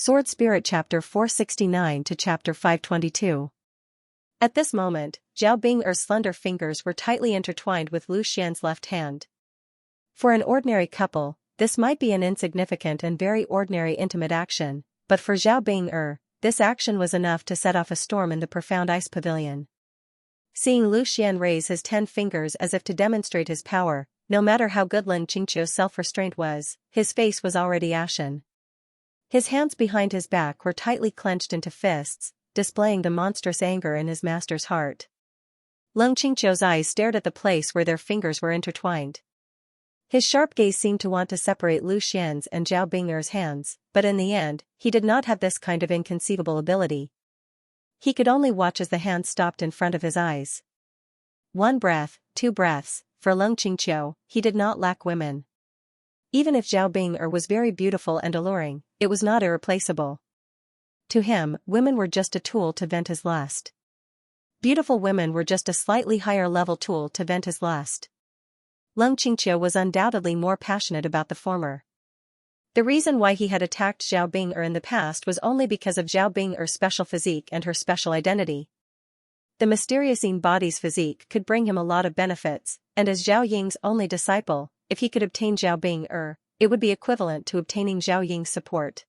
Sword Spirit Chapter 469 to Chapter 522. At this moment, Zhao Bing'er's slender fingers were tightly intertwined with Lu Xian's left hand. For an ordinary couple, this might be an insignificant and very ordinary intimate action, but for Zhao Bing'er, this action was enough to set off a storm in the profound ice pavilion. Seeing Lu Xian raise his 10 fingers as if to demonstrate his power, no matter how good Lin Qingqiu's self-restraint was, his face was already ashen. His hands behind his back were tightly clenched into fists, displaying the monstrous anger in his master's heart. Lin Qingqiu's eyes stared at the place where their fingers were intertwined. His sharp gaze seemed to want to separate Lu Xian's and Zhao Bing'er's hands, but in the end, he did not have this kind of inconceivable ability. He could only watch as the hands stopped in front of his eyes. 1 breath, 2 breaths, for Lin Qingqiu, he did not lack women. Even if Zhao Bing'er was very beautiful and alluring, it was not irreplaceable. To him, women were just a tool to vent his lust. Beautiful women were just a slightly higher level tool to vent his lust. Lin Qingqiu was undoubtedly more passionate about the former. The reason why he had attacked Zhao Bing'er in the past was only because of Zhao Bing'er's special physique and her special identity. The mysterious body's physique could bring him a lot of benefits, and as Zhao Ying's only disciple, if he could obtain Zhao Bing'er, it would be equivalent to obtaining Zhao Ying's support.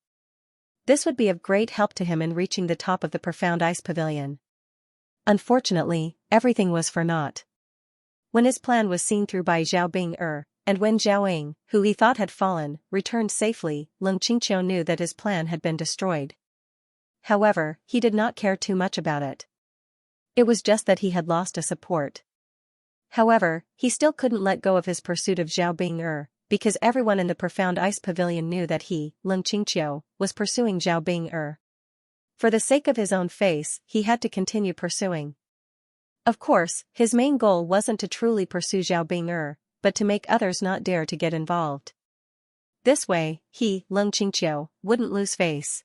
This would be of great help to him in reaching the top of the profound ice pavilion. Unfortunately, everything was for naught. When his plan was seen through by Zhao Bing'er, and when Zhao Ying, who he thought had fallen, returned safely, Lin Qingqiu knew that his plan had been destroyed. However, he did not care too much about it. It was just that he had lost a support. However, he still couldn't let go of his pursuit of Zhao Bing'er, because everyone in the profound ice pavilion knew that he, Lin Qingqiu, was pursuing Zhao Bing'er. For the sake of his own face, he had to continue pursuing. Of course, his main goal wasn't to truly pursue Zhao Bing'er, but to make others not dare to get involved. This way, he, Lin Qingqiu, wouldn't lose face.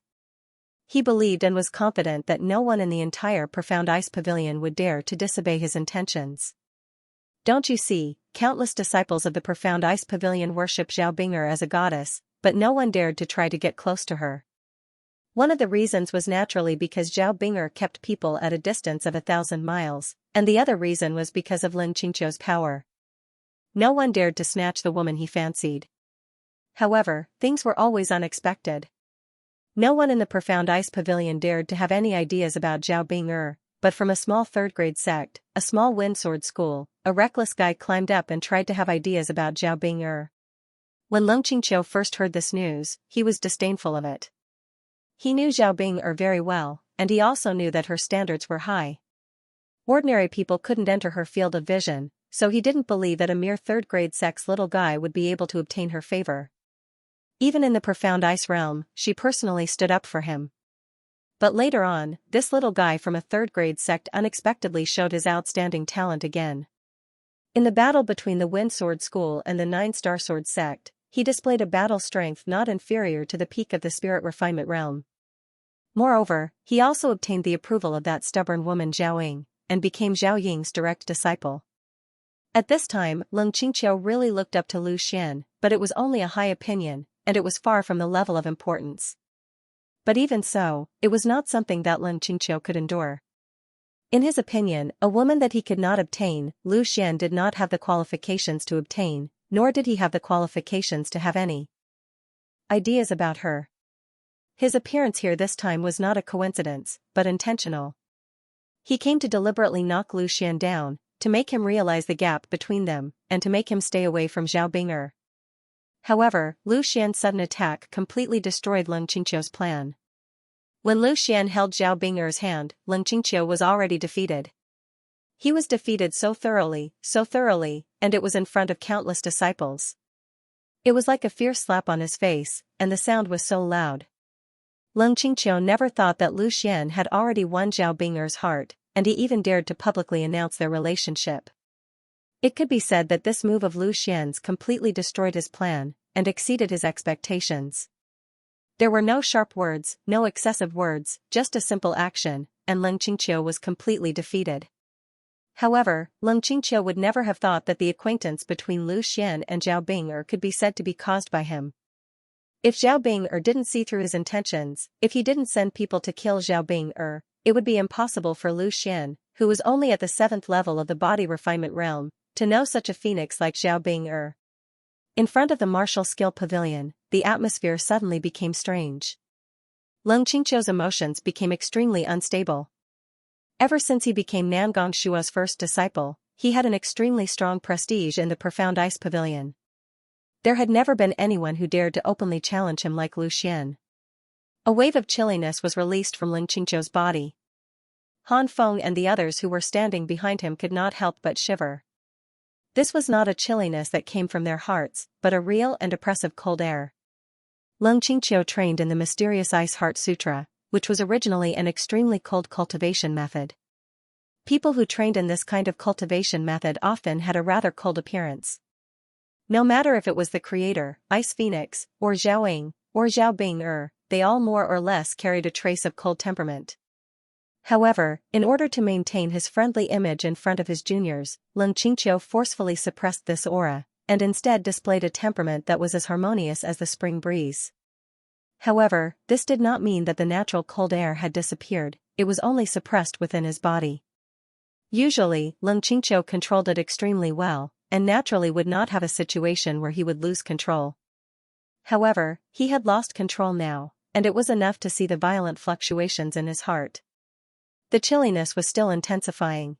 He believed and was confident that no one in the entire profound ice pavilion would dare to disobey his intentions. Don't you see, countless disciples of the profound ice pavilion worship Zhao Bing'er as a goddess, but no one dared to try to get close to her. One of the reasons was naturally because Zhao Bing'er kept people at a distance of 1,000 miles, and the other reason was because of Lin Qingqiu's power. No one dared to snatch the woman he fancied. However, things were always unexpected. No one in the profound ice pavilion dared to have any ideas about Zhao Bing'er, but from a small third-grade sect, a small windsword school, a reckless guy climbed up and tried to have ideas about Zhao Bing'er. When Lin Qingqiu first heard this news, he was disdainful of it. He knew Zhao Bing'er very well, and he also knew that her standards were high. Ordinary people couldn't enter her field of vision, so he didn't believe that a mere third-grade sect's little guy would be able to obtain her favor. Even in the profound ice realm, she personally stood up for him. But later on, this little guy from a third-grade sect unexpectedly showed his outstanding talent again. In the battle between the Windsword School and the 9-Star Sword sect, he displayed a battle strength not inferior to the peak of the spirit refinement realm. Moreover, he also obtained the approval of that stubborn woman Zhao Ying, and became Zhao Ying's direct disciple. At this time, Lin Qingqiu really looked up to Lu Xian, but it was only a high opinion, and it was far from the level of importance. But even so, it was not something that Lin Qingqiu could endure. In his opinion, a woman that he could not obtain, Lu Xian did not have the qualifications to obtain, nor did he have the qualifications to have any ideas about her. His appearance here this time was not a coincidence, but intentional. He came to deliberately knock Lu Xian down, to make him realize the gap between them, and to make him stay away from Zhao Bing'er. However, Lu Xian's sudden attack completely destroyed Lin Qingqiu's plan. When Lu Xian held Zhao Bing'er's hand, Lin Qingqiu was already defeated. He was defeated so thoroughly, and it was in front of countless disciples. It was like a fierce slap on his face, and the sound was so loud. Lin Qingqiu never thought that Lu Xian had already won Zhao Bing'er's heart, and he even dared to publicly announce their relationship. It could be said that this move of Lu Xian's completely destroyed his plan, and exceeded his expectations. There were no sharp words, no excessive words, just a simple action, and Lin Qingqiu was completely defeated. However, Lin Qingqiu would never have thought that the acquaintance between Lu Xian and Zhao Bing'er could be said to be caused by him. If Zhao Bing didn't see through his intentions, if he didn't send people to kill Zhao Bing, it would be impossible for Lu Xian, who was only at the 7th level of the body refinement realm, to know such a phoenix like Zhao Bing. In front of the martial skill pavilion, the atmosphere suddenly became strange. Leng Qingqiu's emotions became extremely unstable. Ever since he became Nangong Shuo's first disciple, he had an extremely strong prestige in the profound ice pavilion. There had never been anyone who dared to openly challenge him like Lu Xian. A wave of chilliness was released from Leng Qingqiu's body. Han Feng and the others who were standing behind him could not help but shiver. This was not a chilliness that came from their hearts, but a real and oppressive cold air. Leng Qingqiu trained in the mysterious Ice Heart Sutra, which was originally an extremely cold cultivation method. People who trained in this kind of cultivation method often had a rather cold appearance. No matter if it was the creator, Ice Phoenix, or Zhao Ying, or Zhao Bing, they all more or less carried a trace of cold temperament. However, in order to maintain his friendly image in front of his juniors, Leng Qingqiu forcefully suppressed this aura, and instead displayed a temperament that was as harmonious as the spring breeze. However, this did not mean that the natural cold air had disappeared, it was only suppressed within his body. Usually, Leng Qingqiu controlled it extremely well, and naturally would not have a situation where he would lose control. However, he had lost control now, and it was enough to see the violent fluctuations in his heart. The chilliness was still intensifying.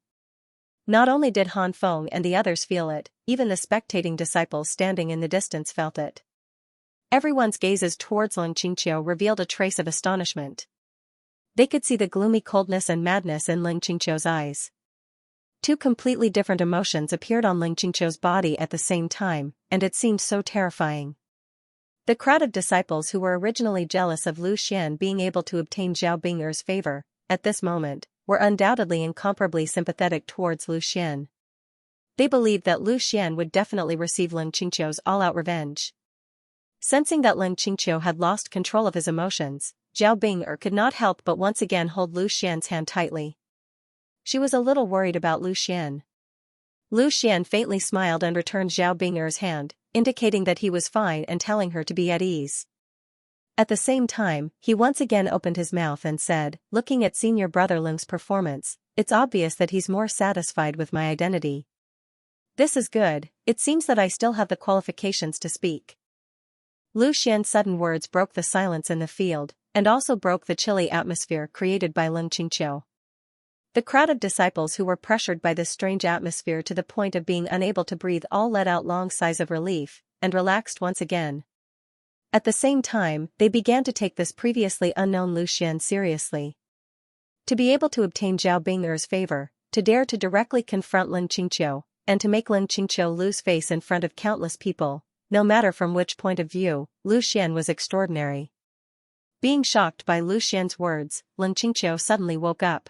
Not only did Han Feng and the others feel it, even the spectating disciples standing in the distance felt it. Everyone's gazes towards Leng Qingqiu revealed a trace of astonishment. They could see the gloomy coldness and madness in Leng Qingqiu's eyes. Two completely different emotions appeared on Leng Qingqiu's body at the same time, and it seemed so terrifying. The crowd of disciples who were originally jealous of Lu Xian being able to obtain Zhao Bing's favor, at this moment, were undoubtedly incomparably sympathetic towards Lu Xian. They believed that Lu Xian would definitely receive Leng Qingqiu's all-out revenge. Sensing that Leng Qingqiu had lost control of his emotions, Zhao Bing could not help but once again hold Lu Xian's hand tightly. She was a little worried about Lu Xian. Lu Xian faintly smiled and returned Zhao Bing's hand, indicating that he was fine and telling her to be at ease. At the same time, he once again opened his mouth and said, looking at senior brother Leng's performance, "It's obvious that he's more satisfied with my identity. This is good, it seems that I still have the qualifications to speak." Lu Xian's sudden words broke the silence in the field, and also broke the chilly atmosphere created by Leng Qingqiu. The crowd of disciples who were pressured by this strange atmosphere to the point of being unable to breathe all let out long sighs of relief, and relaxed once again. At the same time, they began to take this previously unknown Lu Xian seriously. To be able to obtain Zhao Bing's favor, to dare to directly confront Leng Qingqiu, and to make Leng Qingqiu lose face in front of countless people, no matter from which point of view, Lu Xian was extraordinary. Being shocked by Lu Xian's words, Leng Qingqiu suddenly woke up.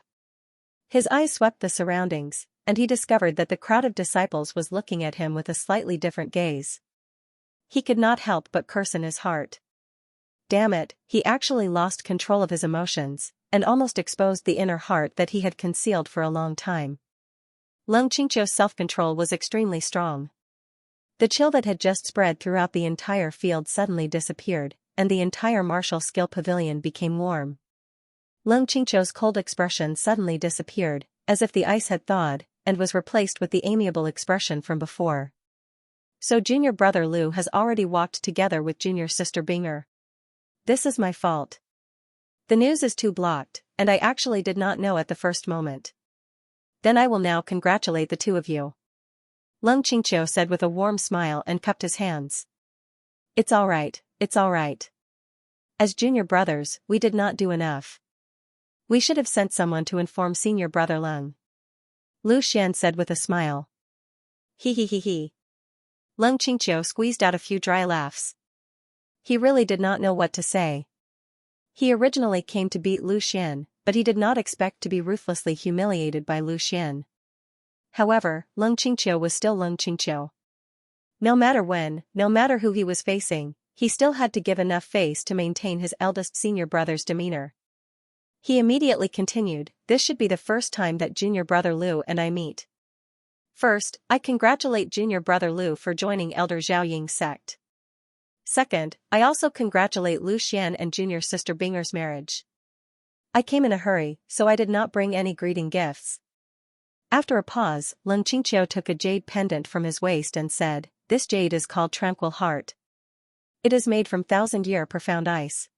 His eyes swept the surroundings, and he discovered that the crowd of disciples was looking at him with a slightly different gaze. He could not help but curse in his heart. Damn it, he actually lost control of his emotions, and almost exposed the inner heart that he had concealed for a long time. Leng Qingqiu's self-control was extremely strong. The chill that had just spread throughout the entire field suddenly disappeared, and the entire martial skill pavilion became warm. Leng Qingqiu's cold expression suddenly disappeared, as if the ice had thawed, and was replaced with the amiable expression from before. So junior brother Lu has already walked together with junior sister Binger. This is my fault. The news is too blocked, and I actually did not know at the first moment. Then I will now congratulate the two of you. Leng Qingqiu said with a warm smile and cupped his hands. It's all right, it's all right. As junior brothers, we did not do enough. We should have sent someone to inform senior brother Leng. Lu Xian said with a smile. He. Leng Qingqiu squeezed out a few dry laughs. He really did not know what to say. He originally came to beat Lu Xian, but he did not expect to be ruthlessly humiliated by Lu Xian. However, Leng Qingqiu was still Leng Qingqiu. No matter when, no matter who he was facing, he still had to give enough face to maintain his eldest senior brother's demeanor. He immediately continued, "This should be the first time that junior brother Lu and I meet. First, I congratulate junior brother Lu for joining elder Zhao Ying's sect. Second, I also congratulate Lu Xian and junior sister Binger's marriage. I came in a hurry, so I did not bring any greeting gifts. After a pause, Leng Qingqiu took a jade pendant from his waist and said, "This jade is called Tranquil Heart. It is made from 1,000-year profound ice.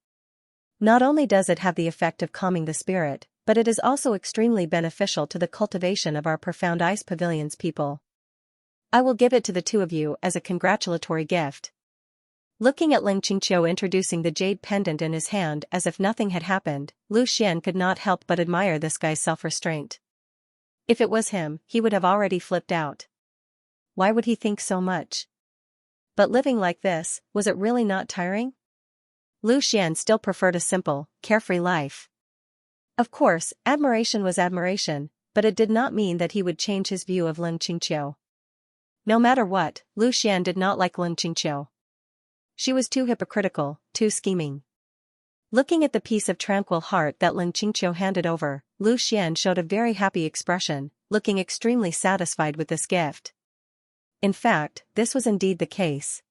Not only does it have the effect of calming the spirit, but it is also extremely beneficial to the cultivation of our profound ice pavilion's people. I will give it to the two of you as a congratulatory gift." Looking at Leng Qingqiu introducing the jade pendant in his hand as if nothing had happened, Lu Xian could not help but admire this guy's self-restraint. If it was him, he would have already flipped out. Why would he think so much? But living like this, was it really not tiring? Lu Xian still preferred a simple, carefree life. Of course, admiration was admiration, but it did not mean that he would change his view of Leng Qingqiu. No matter what, Lu Xian did not like Leng Qingqiu. She was too hypocritical, too scheming. Looking at the piece of tranquil heart that Leng Qingqiu handed over, Lu Xian showed a very happy expression, looking extremely satisfied with this gift. In fact, this was indeed the case.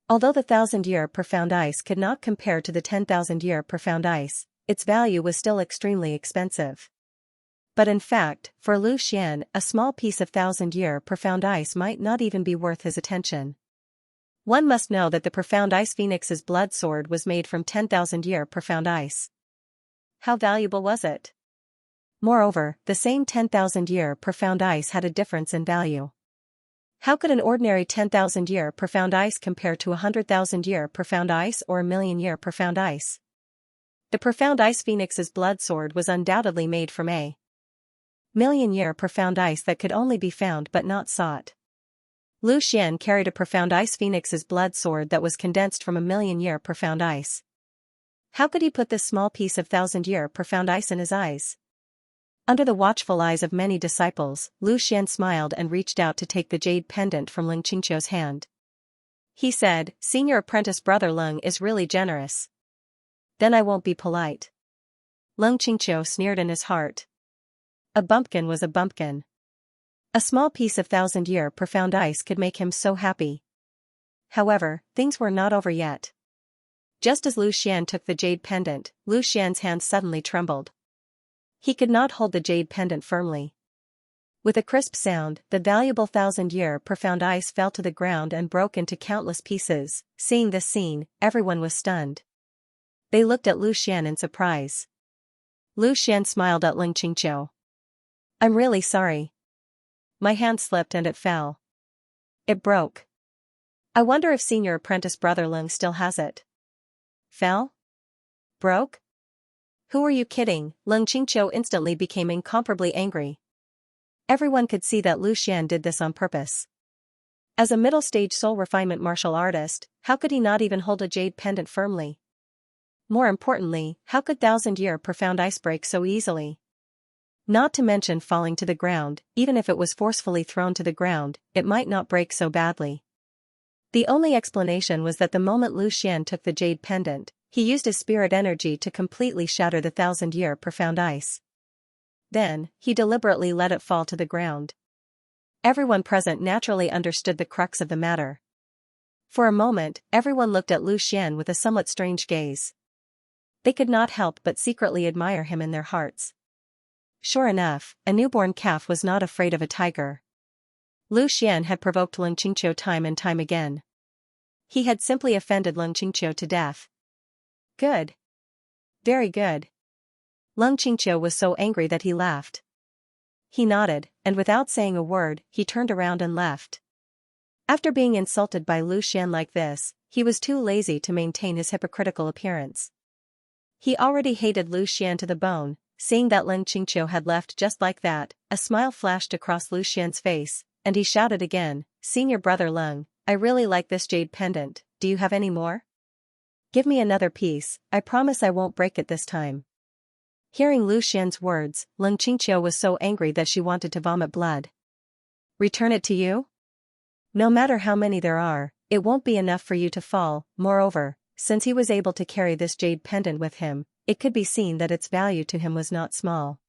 Although the 1,000-year profound ice could not compare to the 10,000-year profound ice, its value was still extremely expensive. But in fact, for Lu Xian, a small piece of 1,000-year profound ice might not even be worth his attention. One must know that the profound ice phoenix's blood sword was made from 10,000-year profound ice. How valuable was it? Moreover, the same 10,000-year profound ice had a difference in value. How could an ordinary 10,000-year profound ice compare to 100,000-year profound ice or 1,000,000-year profound ice? The profound ice phoenix's blood sword was undoubtedly made from a 1,000,000-year profound ice that could only be found but not sought. Lu Xian carried a profound ice phoenix's blood sword that was condensed from a 1,000,000-year profound ice. How could he put this small piece of 1,000-year profound ice in his eyes? Under the watchful eyes of many disciples, Lu Xian smiled and reached out to take the jade pendant from Leng Qingqiu's hand. He said, "Senior apprentice brother Leng is really generous. Then I won't be polite." Leng Qingqiu sneered in his heart. A bumpkin was a bumpkin. A small piece of 1,000-year profound ice could make him so happy. However, things were not over yet. Just as Lu Xian took the jade pendant, Lu Xian's hand suddenly trembled. He could not hold the jade pendant firmly. With a crisp sound, the valuable 1,000-year profound ice fell to the ground and broke into countless pieces. Seeing this scene, everyone was stunned. They looked at Lu Xian in surprise. Lu Xian smiled at Leng Qingqiu. "I'm really sorry. My hand slipped and it fell. It broke. I wonder if senior apprentice brother Leng still has it." Fell? Broke? Who are you kidding? Leng Qingqiu instantly became incomparably angry. Everyone could see that Lu Xian did this on purpose. As a middle-stage soul refinement martial artist, how could he not even hold a jade pendant firmly? More importantly, how could 1,000-year profound ice break so easily? Not to mention falling to the ground, even if it was forcefully thrown to the ground, it might not break so badly. The only explanation was that the moment Lu Xian took the jade pendant, he used his spirit energy to completely shatter the 1,000-year profound ice. Then, he deliberately let it fall to the ground. Everyone present naturally understood the crux of the matter. For a moment, everyone looked at Lu Xian with a somewhat strange gaze. They could not help but secretly admire him in their hearts. Sure enough, a newborn calf was not afraid of a tiger. Lu Xian had provoked Leng Qingqiu time and time again. He had simply offended Leng Qingqiu to death. Good. Very good. Leng Qingqiu was so angry that he laughed. He nodded, and without saying a word, he turned around and left. After being insulted by Lu Xian like this, he was too lazy to maintain his hypocritical appearance. He already hated Lu Xian to the bone. Seeing that Leng Qingqiu had left just like that, a smile flashed across Lu Xian's face, and he shouted again, "Senior brother Leng, I really like this jade pendant, do you have any more? Give me another piece, I promise I won't break it this time." Hearing Lu Xian's words, Leng Qingqiu was so angry that she wanted to vomit blood. "Return it to you? No matter how many there are, it won't be enough for you to fall." Moreover, since he was able to carry this jade pendant with him, it could be seen that its value to him was not small.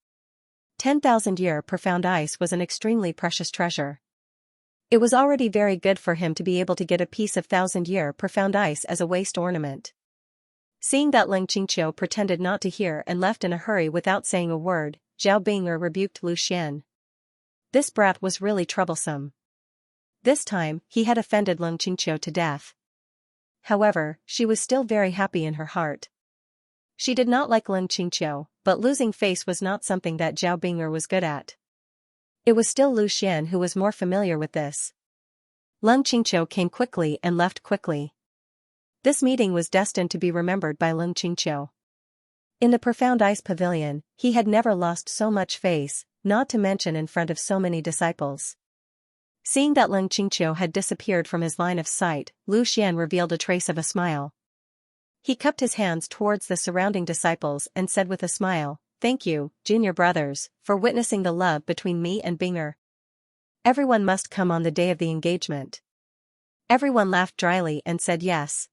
10,000-year profound ice was an extremely precious treasure. It was already very good for him to be able to get a piece of 1,000-year profound ice as a waist ornament. Seeing that Xianxia pretended not to hear and left in a hurry without saying a word, Zhao Bing'er rebuked Lu Xian. This brat was really troublesome. This time, he had offended Xianxia to death. However, she was still very happy in her heart. She did not like Xianxia, but losing face was not something that Zhao Bing'er was good at. It was still Lu Xian who was more familiar with this. Xianxia came quickly and left quickly. This meeting was destined to be remembered by Xianxia. In the profound ice pavilion, he had never lost so much face, not to mention in front of so many disciples. Seeing that Xianxia had disappeared from his line of sight, Lu Xian revealed a trace of a smile. He cupped his hands towards the surrounding disciples and said with a smile, "Thank you, junior brothers, for witnessing the love between me and Bing'er. Everyone must come on the day of the engagement." Everyone laughed dryly and said yes.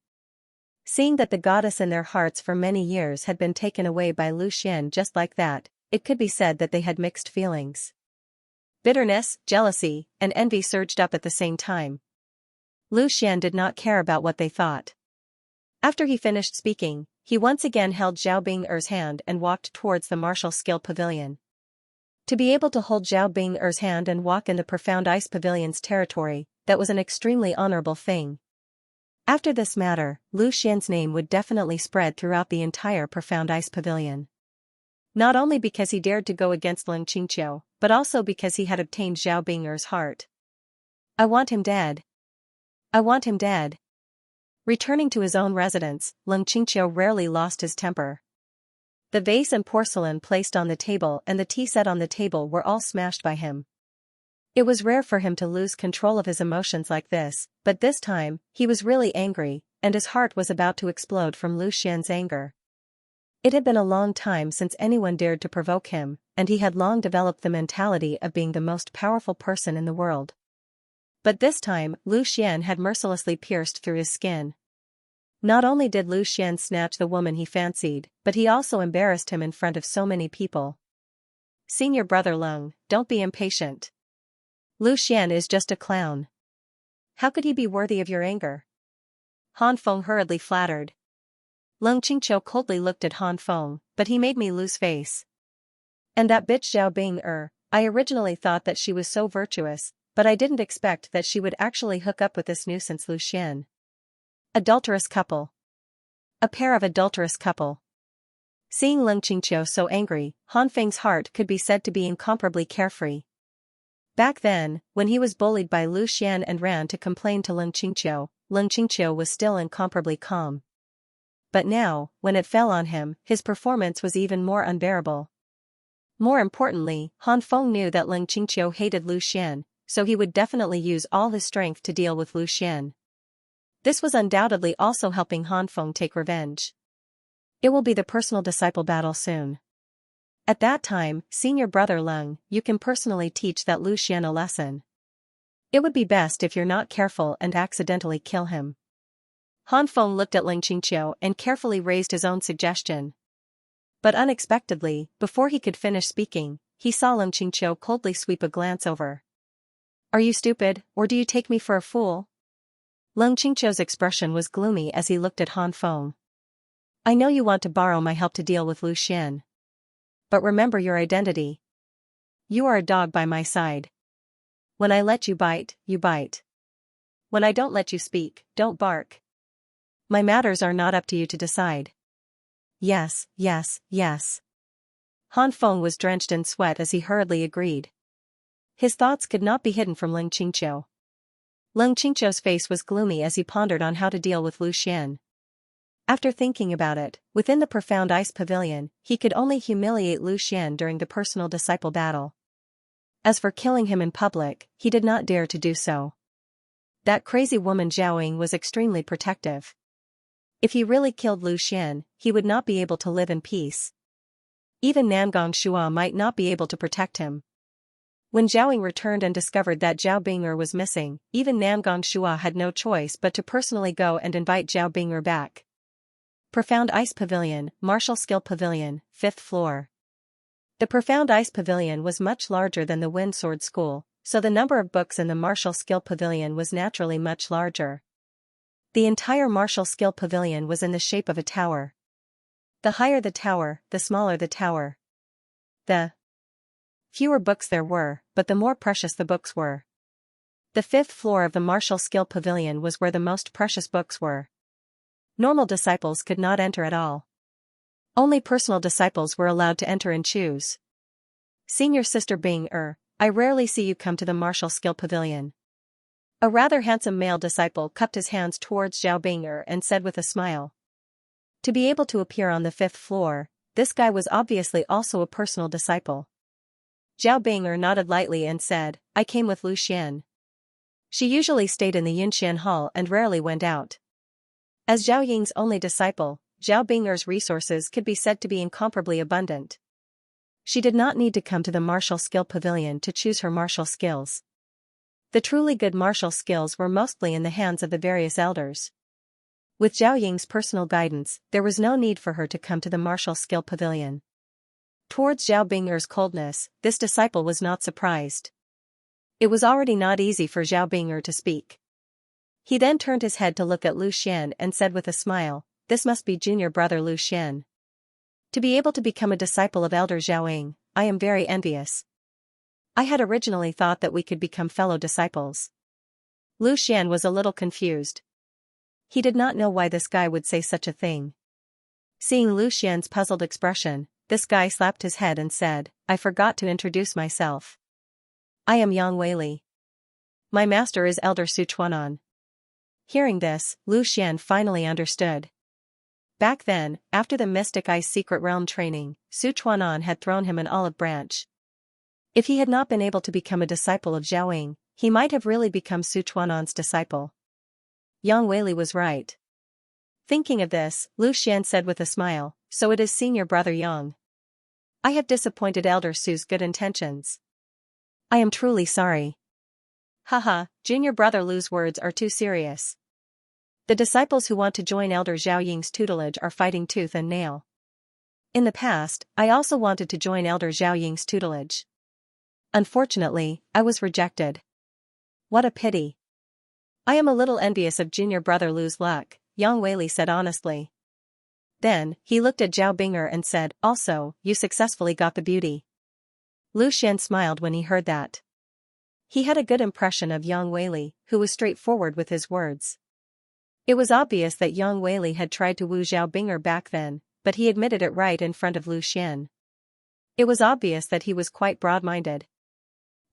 Seeing that the goddess in their hearts for many years had been taken away by Lu Xian just like that, it could be said that they had mixed feelings. Bitterness, jealousy, and envy surged up at the same time. Lu Xian did not care about what they thought. After he finished speaking, he once again held Zhao Bing'er's hand and walked towards the martial skill pavilion. To be able to hold Zhao Bing'er's hand and walk in the profound ice pavilion's territory, that was an extremely honorable thing. After this matter, Lu Xian's name would definitely spread throughout the entire profound ice pavilion. Not only because he dared to go against Xianxia, but also because he had obtained Zhao Bing'er's heart. "I want him dead. I want him dead." Returning to his own residence, Xianxia rarely lost his temper. The vase and porcelain placed on the table and the tea set on the table were all smashed by him. It was rare for him to lose control of his emotions like this, but this time, he was really angry, and his heart was about to explode from Lu Xian's anger. It had been a long time since anyone dared to provoke him, and he had long developed the mentality of being the most powerful person in the world. But this time, Lu Xian had mercilessly pierced through his skin. Not only did Lu Xian snatch the woman he fancied, but he also embarrassed him in front of so many people. "Senior brother Leng, don't be impatient. Lu Xian is just a clown. How could he be worthy of your anger?" Han Feng hurriedly flattered. Xianxia coldly looked at Han Feng, "But he made me lose face. And that bitch Zhao Bing'er, I originally thought that she was so virtuous, but I didn't expect that she would actually hook up with this nuisance Lu Xian. Adulterous couple. A pair of adulterous couple." Seeing Xianxia so angry, Han Feng's heart could be said to be incomparably carefree. Back then, when he was bullied by Lu Xian and ran to complain to Xianxia was still incomparably calm. But now, when it fell on him, his performance was even more unbearable. More importantly, Han Feng knew that Xianxia hated Lu Xian, so he would definitely use all his strength to deal with Lu Xian. This was undoubtedly also helping Han Feng take revenge. It will be the personal disciple battle soon. At that time, senior brother Leng, you can personally teach that Lu Xian a lesson. It would be best if you're not careful and accidentally kill him. Han Feng looked at Xianxia and carefully raised his own suggestion. But unexpectedly, before he could finish speaking, he saw Xianxia coldly sweep a glance over. "Are you stupid, or do you take me for a fool?" Xianxia's expression was gloomy as he looked at Han Feng. "I know you want to borrow my help to deal with Lu Xian. But remember your identity. You are a dog by my side. When I let you bite, you bite. When I don't let you speak, don't bark. My matters are not up to you to decide." "Yes, yes, yes." Han Feng was drenched in sweat as he hurriedly agreed. His thoughts could not be hidden from Xianxia. Xianxia's face was gloomy as he pondered on how to deal with Lu Xian. After thinking about it, within the profound ice pavilion, he could only humiliate Lu Xian during the personal disciple battle. As for killing him in public, he did not dare to do so. That crazy woman Zhaoying was extremely protective. If he really killed Lu Xian, he would not be able to live in peace. Even Nangong Shua might not be able to protect him. When Zhaoying returned and discovered that Zhao Bing'er was missing, even Nangong Shua had no choice but to personally go and invite Zhao Bing'er back. Profound Ice Pavilion, Martial Skill Pavilion, 5th floor. The Profound Ice Pavilion was much larger than the Wind Sword School, so the number of books in the martial skill pavilion was naturally much larger. The entire martial skill pavilion was in the shape of a tower. The higher the tower, the smaller the tower. The fewer books there were, but the more precious the books were. The fifth floor of the martial skill pavilion was where the most precious books were. Normal disciples could not enter at all. Only personal disciples were allowed to enter and choose. Senior Sister Bing, I rarely see you come to the martial skill pavilion. A rather handsome male disciple cupped his hands towards Zhao Bing'er and said with a smile. To be able to appear on the fifth floor, this guy was obviously also a personal disciple. Zhao Bing'er nodded lightly and said, I came with Lu Xian. She usually stayed in the Yunxian Hall and rarely went out. As Zhao Ying's only disciple, Zhao Bing'er's resources could be said to be incomparably abundant. She did not need to come to the martial skill pavilion to choose her martial skills. The truly good martial skills were mostly in the hands of the various elders. With Zhao Ying's personal guidance, there was no need for her to come to the martial skill pavilion. Towards Zhao Bing'er's coldness, this disciple was not surprised. It was already not easy for Zhao Bing'er to speak. He then turned his head to look at Lu Xian and said with a smile, this must be junior brother Lu Xian. To be able to become a disciple of Elder Zhao Ying, I am very envious. I had originally thought that we could become fellow disciples. Lu Xian was a little confused. He did not know why this guy would say such a thing. Seeing Lu Xian's puzzled expression, this guy slapped his head and said, I forgot to introduce myself. I am Yang Weili. My master is Elder Su Chuanan. Hearing this, Lu Xian finally understood. Back then, after the Mystic Ice Secret Realm training, Su Chuanan had thrown him an olive branch. If he had not been able to become a disciple of Zhao Ying, he might have really become Su Chuanan's disciple. Yang Weili was right. Thinking of this, Lu Xian said with a smile, so it is senior brother Yang. I have disappointed Elder Su's good intentions. I am truly sorry. Haha, junior brother Lu's words are too serious. The disciples who want to join Elder Zhao Ying's tutelage are fighting tooth and nail. In the past, I also wanted to join Elder Zhao Ying's tutelage. Unfortunately, I was rejected. What a pity. I am a little envious of junior brother Lu's luck, Yang Weili said honestly. Then, he looked at Zhao Bing'er and said, also, you successfully got the beauty. Lu Xian smiled when he heard that. He had a good impression of Yang Weili, who was straightforward with his words. It was obvious that Yang Weili had tried to woo Zhao Bing'er back then, but he admitted it right in front of Lu Xian. It was obvious that he was quite broad-minded.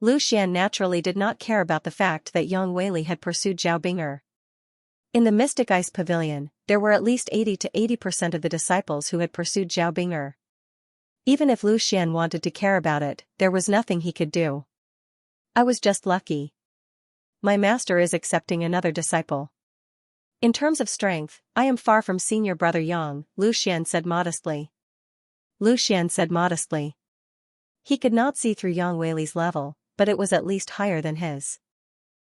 Lu Xian naturally did not care about the fact that Yang Weili had pursued Zhao Bing'er. In the Mystic Ice Pavilion, there were at least 80 to 80% of the disciples who had pursued Zhao Bing'er. Even if Lu Xian wanted to care about it, there was nothing he could do. I was just lucky. My master is accepting another disciple. In terms of strength, I am far from senior brother Yang, Lu Xian said modestly. Lu Xian said modestly. He could not see through Yang Weili's level, but it was at least higher than his.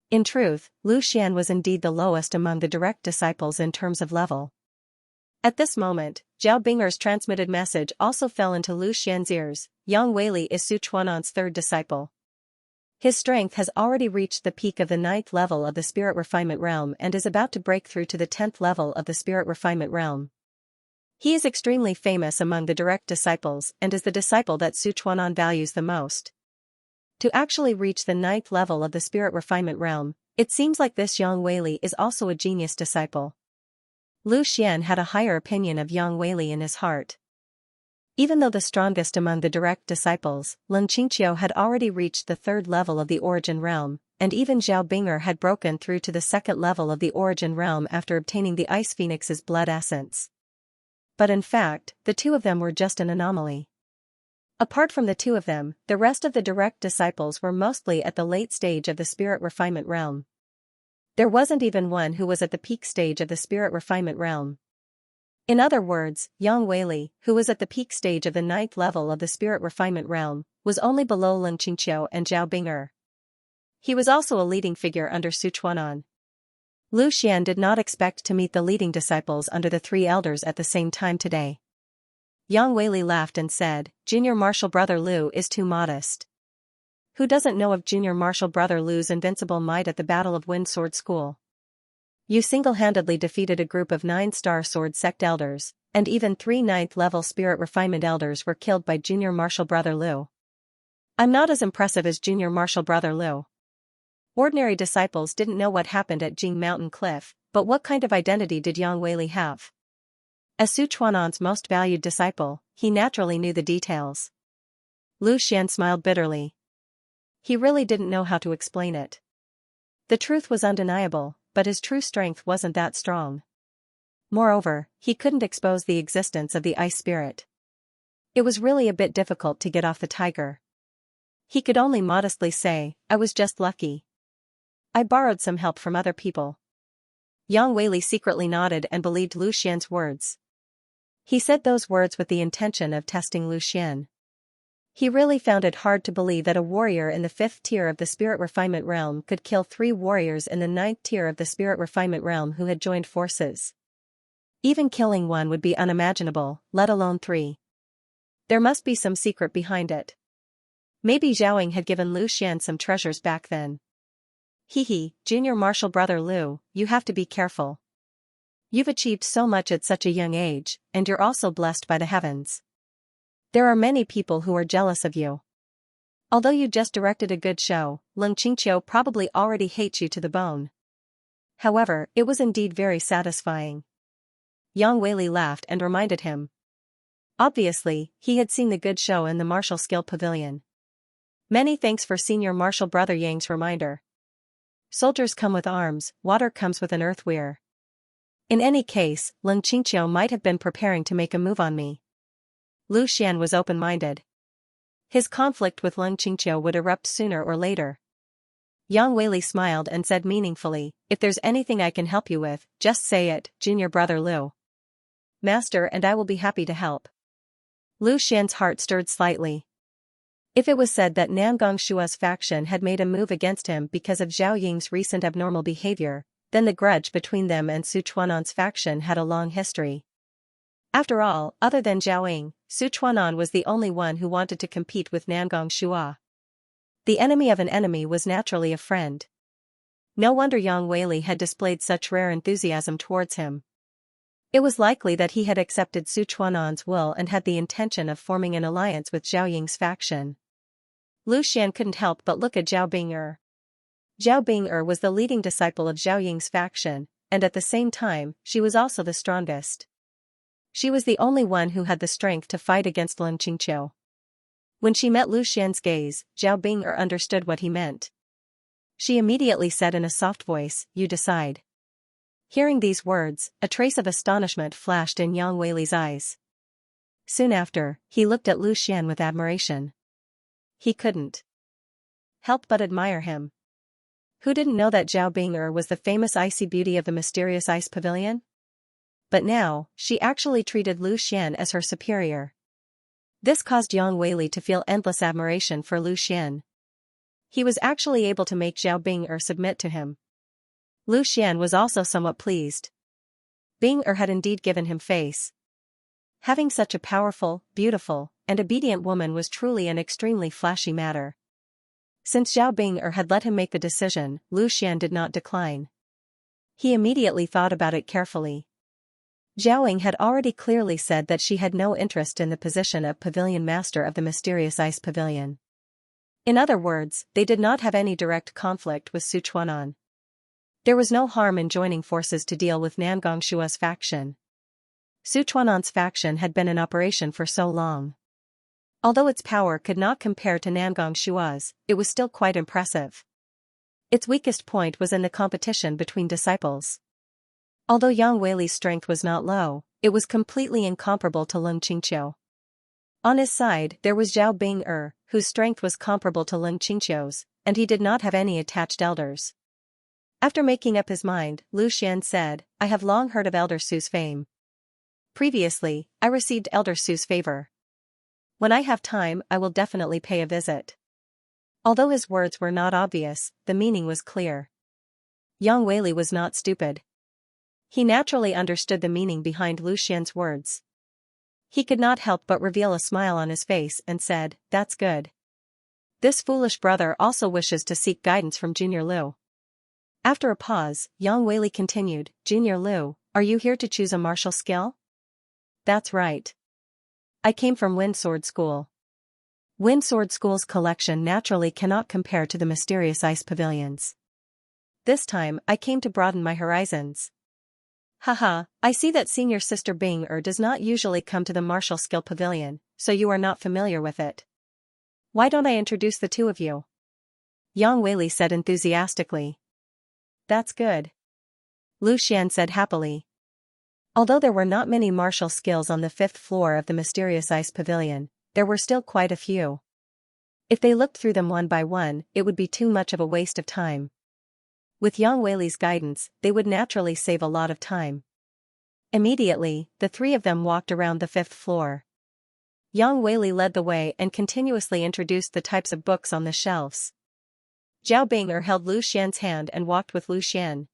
In truth, Lu Xian was indeed the lowest among the direct disciples in terms of level. At this moment, Zhao Bing'er's transmitted message also fell into Lu Xian's ears. Yang Weili is Su Chuanan's third disciple. His strength has already reached the peak of the 9th level of the Spirit Refinement Realm and is about to break through to the 10th level of the Spirit Refinement Realm. He is extremely famous among the direct disciples and is the disciple that Su Chuanan values the most. To actually reach the 9th level of the Spirit Refinement Realm, it seems like this Yang Weili is also a genius disciple. Lu Xian had a higher opinion of Yang Weili in his heart. Even though the strongest among the direct disciples, Lin Qingqiu had already reached the 3rd level of the Origin Realm, and even Zhao Bing'er had broken through to the 2nd level of the Origin Realm after obtaining the Ice Phoenix's blood essence. But in fact, the two of them were just an anomaly. Apart from the two of them, the rest of the direct disciples were mostly at the late stage of the Spirit Refinement Realm. There wasn't even one who was at the peak stage of the Spirit Refinement Realm. In other words, Yang Weili, who was at the peak stage of the 9th level of the Spirit Refinement Realm, was only below Lin Qingqiu and Zhao Bing'er. He was also a leading figure under Su Chuanan. Lu Xian did not expect to meet the leading disciples under the 3 elders at the same time today. Yang Weili laughed and said, Junior Martial Brother Lu is too modest. Who doesn't know of Junior Marshal Brother Lu's invincible might at the Battle of Wind Sword School? You single-handedly defeated a group of 9 Star Sword Sect elders, and even 3 9th-level Spirit Refinement elders were killed by Junior Marshal Brother Lu. I'm not as impressive as Junior Marshal Brother Lu. Ordinary disciples didn't know what happened at Jing Mountain Cliff, but what kind of identity did Yang Weili have? As Su Chuan'an's most valued disciple, he naturally knew the details. Lu Xian smiled bitterly. He really didn't know how to explain it. The truth was undeniable, but his true strength wasn't that strong. Moreover, he couldn't expose the existence of the ice spirit. It was really a bit difficult to get off the tiger. He could only modestly say, I was just lucky. I borrowed some help from other people. Yang Weili secretly nodded and believed Lu Xian's words. He said those words with the intention of testing Lu Xian. He really found it hard to believe that a warrior in the 5th tier of the Spirit Refinement realm could kill 3 warriors in the 9th tier of the Spirit Refinement realm who had joined forces. Even killing one would be unimaginable, let alone 3. There must be some secret behind it. Maybe Zhaoying had given Lu Xian some treasures back then. Hehe, Junior Marshal Brother Lu, you have to be careful. You've achieved so much at such a young age, and you're also blessed by the heavens. There are many people who are jealous of you. Although you just directed a good show, Leng Qingqiu probably already hates you to the bone. However, it was indeed very satisfying. Yang Weili laughed and reminded him. Obviously, he had seen the good show in the Martial Skill Pavilion. Many thanks for Senior Marshal Brother Yang's reminder. Soldiers come with arms, water comes with an earth weir. In any case, Leng Qingqiu might have been preparing to make a move on me. Lu Xian was open-minded. His conflict with Leng Qingqiu would erupt sooner or later. Yang Weili smiled and said meaningfully, if there's anything I can help you with, just say it, Junior Brother Lu. Master, and I will be happy to help. Lu Xian's heart stirred slightly. If it was said that Namgong Shua's faction had made a move against him because of Zhao Ying's recent abnormal behavior, then the grudge between them and Su Chuan'an's faction had a long history. After all, other than Zhao Ying, Su Chuan'an was the only one who wanted to compete with Namgong Shua. The enemy of an enemy was naturally a friend. No wonder Yang Weili had displayed such rare enthusiasm towards him. It was likely that he had accepted Su Chuan'an's will and had the intention of forming an alliance with Zhao Ying's faction. Lu Xian couldn't help but look at Zhao Bing'er. Zhao Bing'er was the leading disciple of Zhao Ying's faction, and at the same time, she was also the strongest. She was the only one who had the strength to fight against Leng Qingqiu. When she met Lu Xian's gaze, Zhao Bing'er understood what he meant. She immediately said in a soft voice, you decide. Hearing these words, a trace of astonishment flashed in Yang Weili's eyes. Soon after, he looked at Lu Xian with admiration. He couldn't help but admire him. Who didn't know that Zhao Bing'er was the famous icy beauty of the mysterious ice pavilion? But now, she actually treated Lu Xian as her superior. This caused Yang Weili to feel endless admiration for Lu Xian. He was actually able to make Zhao Bing'er submit to him. Lu Xian was also somewhat pleased. Bing'er had indeed given him face. Having such a powerful, beautiful, and obedient woman was truly an extremely flashy matter. Since Zhao Bing'er had let him make the decision, Lu Xian did not decline. He immediately thought about it carefully. Zhao Ying had already clearly said that she had no interest in the position of Pavilion Master of the Mysterious Ice Pavilion. In other words, they did not have any direct conflict with Su Chuan'an. There was no harm in joining forces to deal with Namgong Shua's faction. Su Chuan'an's faction had been in operation for so long. Although its power could not compare to Namgong Shua's, it was still quite impressive. Its weakest point was in the competition between disciples. Although Yang Weili's strength was not low, it was completely incomparable to Leng Qingqiu. On his side, there was Zhao Bing'er, whose strength was comparable to Leng Qingqiu's, and he did not have any attached elders. After making up his mind, Lu Xian said, I have long heard of Elder Su's fame. Previously, I received Elder Su's favor. When I have time, I will definitely pay a visit. Although his words were not obvious, the meaning was clear. Yang Weili was not stupid. He naturally understood the meaning behind Lu Xian's words. He could not help but reveal a smile on his face and said, that's good. This foolish brother also wishes to seek guidance from Junior Liu. After a pause, Yang Weili continued, Junior Liu, are you here to choose a martial skill? That's right. I came from Wind Sword School. Wind Sword School's collection naturally cannot compare to the mysterious ice pavilions. This time, I came to broaden my horizons. Haha, I see that senior sister Bing does not usually come to the martial skill pavilion, so you are not familiar with it. Why don't I introduce the two of you? Yang Weili said enthusiastically. That's good. Lu Xian said happily. Although there were not many martial skills on the 5th floor of the mysterious ice pavilion, there were still quite a few. If they looked through them one by one, it would be too much of a waste of time. With Yang Weili's guidance, they would naturally save a lot of time. Immediately, the three of them walked around the 5th floor. Yang Weili led the way and continuously introduced the types of books on the shelves. Zhao Bing'er held Lu Xian's hand and walked with Lu Xian.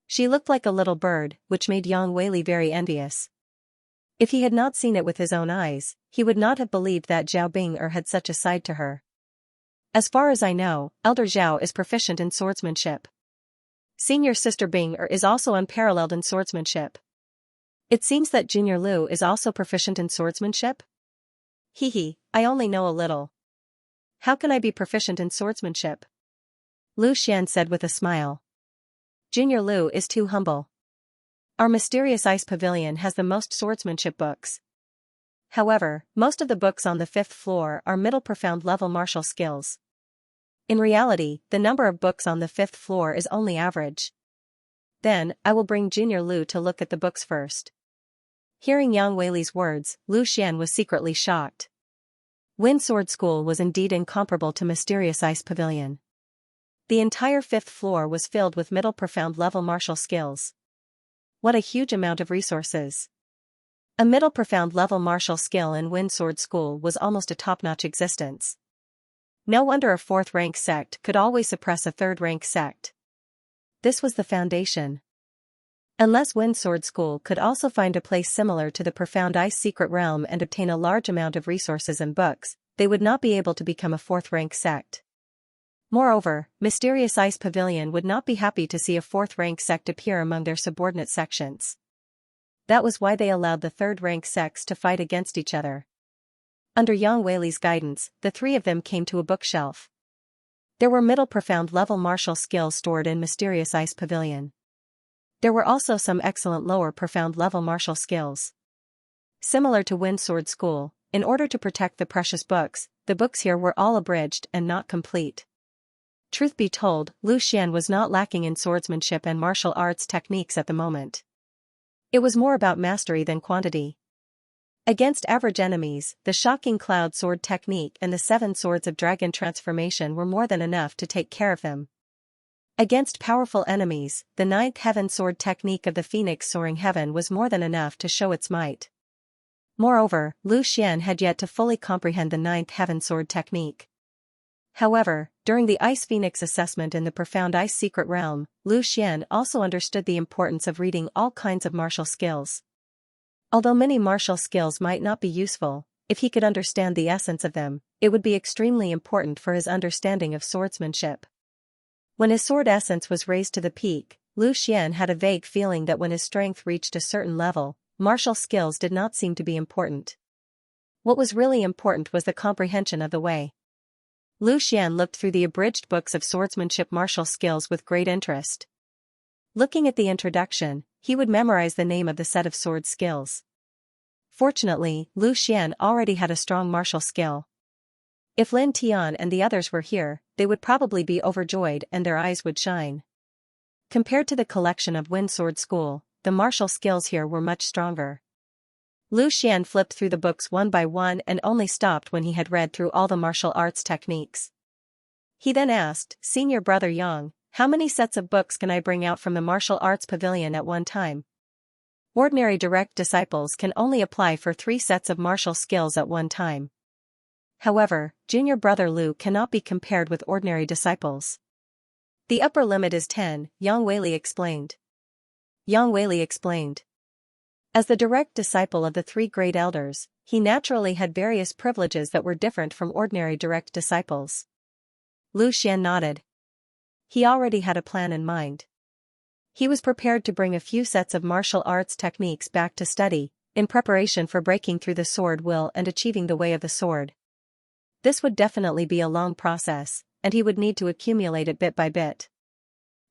She looked like a little bird, which made Yang Weili very envious. If he had not seen it with his own eyes, he would not have believed that Zhao Bing'er had such a side to her. As far as I know, Elder Zhao is proficient in swordsmanship. Senior sister Bing'er is also unparalleled in swordsmanship. It seems that Junior Liu is also proficient in swordsmanship? Hehe, I only know a little. How can I be proficient in swordsmanship? Lu Xian said with a smile. Junior Liu is too humble. Our mysterious ice pavilion has the most swordsmanship books. However, most of the books on the 5th floor are middle profound level martial skills. In reality, the number of books on the 5th floor is only average. Then, I will bring Junior Liu to look at the books first. Hearing Yang Weili's words, Lu Xian was secretly shocked. Wind Sword School was indeed incomparable to Mysterious Ice Pavilion. The entire 5th floor was filled with middle profound level martial skills. What a huge amount of resources. A middle profound level martial skill in Wind Sword School was almost a top-notch existence. No wonder a 4th rank sect could always suppress a 3rd rank sect. This was the foundation. Unless Wind Sword School could also find a place similar to the Profound Ice Secret Realm and obtain a large amount of resources and books, they would not be able to become a 4th rank sect. Moreover, Mysterious Ice Pavilion would not be happy to see a 4th rank sect appear among their subordinate sections. That was why they allowed the 3rd rank sects to fight against each other. Under Yang Weili's guidance, the three of them came to a bookshelf. There were middle profound level martial skills stored in Mysterious Ice Pavilion. There were also some excellent lower profound level martial skills. Similar to Wind Sword School, in order to protect the precious books, the books here were all abridged and not complete. Truth be told, Lu Xian was not lacking in swordsmanship and martial arts techniques at the moment. It was more about mastery than quantity. Against average enemies, the Shocking Cloud Sword technique and the 7 Swords of Dragon transformation were more than enough to take care of him. Against powerful enemies, the 9th Heaven Sword technique of the Phoenix Soaring Heaven was more than enough to show its might. Moreover, Lu Xian had yet to fully comprehend the 9th Heaven Sword technique. However, during the Ice Phoenix assessment in the Profound Ice Secret Realm, Lu Xian also understood the importance of reading all kinds of martial skills. Although many martial skills might not be useful, if he could understand the essence of them, it would be extremely important for his understanding of swordsmanship. When his sword essence was raised to the peak, Lu Xian had a vague feeling that when his strength reached a certain level, martial skills did not seem to be important. What was really important was the comprehension of the way. Lu Xian looked through the abridged books of swordsmanship martial skills with great interest. Looking at the introduction, he would memorize the name of the set of sword skills. Fortunately, Lu Xian already had a strong martial skill. If Lin Tian and the others were here, they would probably be overjoyed and their eyes would shine. Compared to the collection of Wind Sword School, the martial skills here were much stronger. Lu Xian flipped through the books one by one and only stopped when he had read through all the martial arts techniques. He then asked, Senior Brother Yang, how many sets of books can I bring out from the martial arts pavilion at one time? Ordinary direct disciples can only apply for 3 sets of martial skills at one time. However, Junior Brother Lu cannot be compared with ordinary disciples. The upper limit is 10, Yang Weili explained. Yang Weili explained. As the direct disciple of the 3 great elders, he naturally had various privileges that were different from ordinary direct disciples. Lu Xian nodded. He already had a plan in mind. He was prepared to bring a few sets of martial arts techniques back to study, in preparation for breaking through the sword will and achieving the way of the sword. This would definitely be a long process, and he would need to accumulate it bit by bit.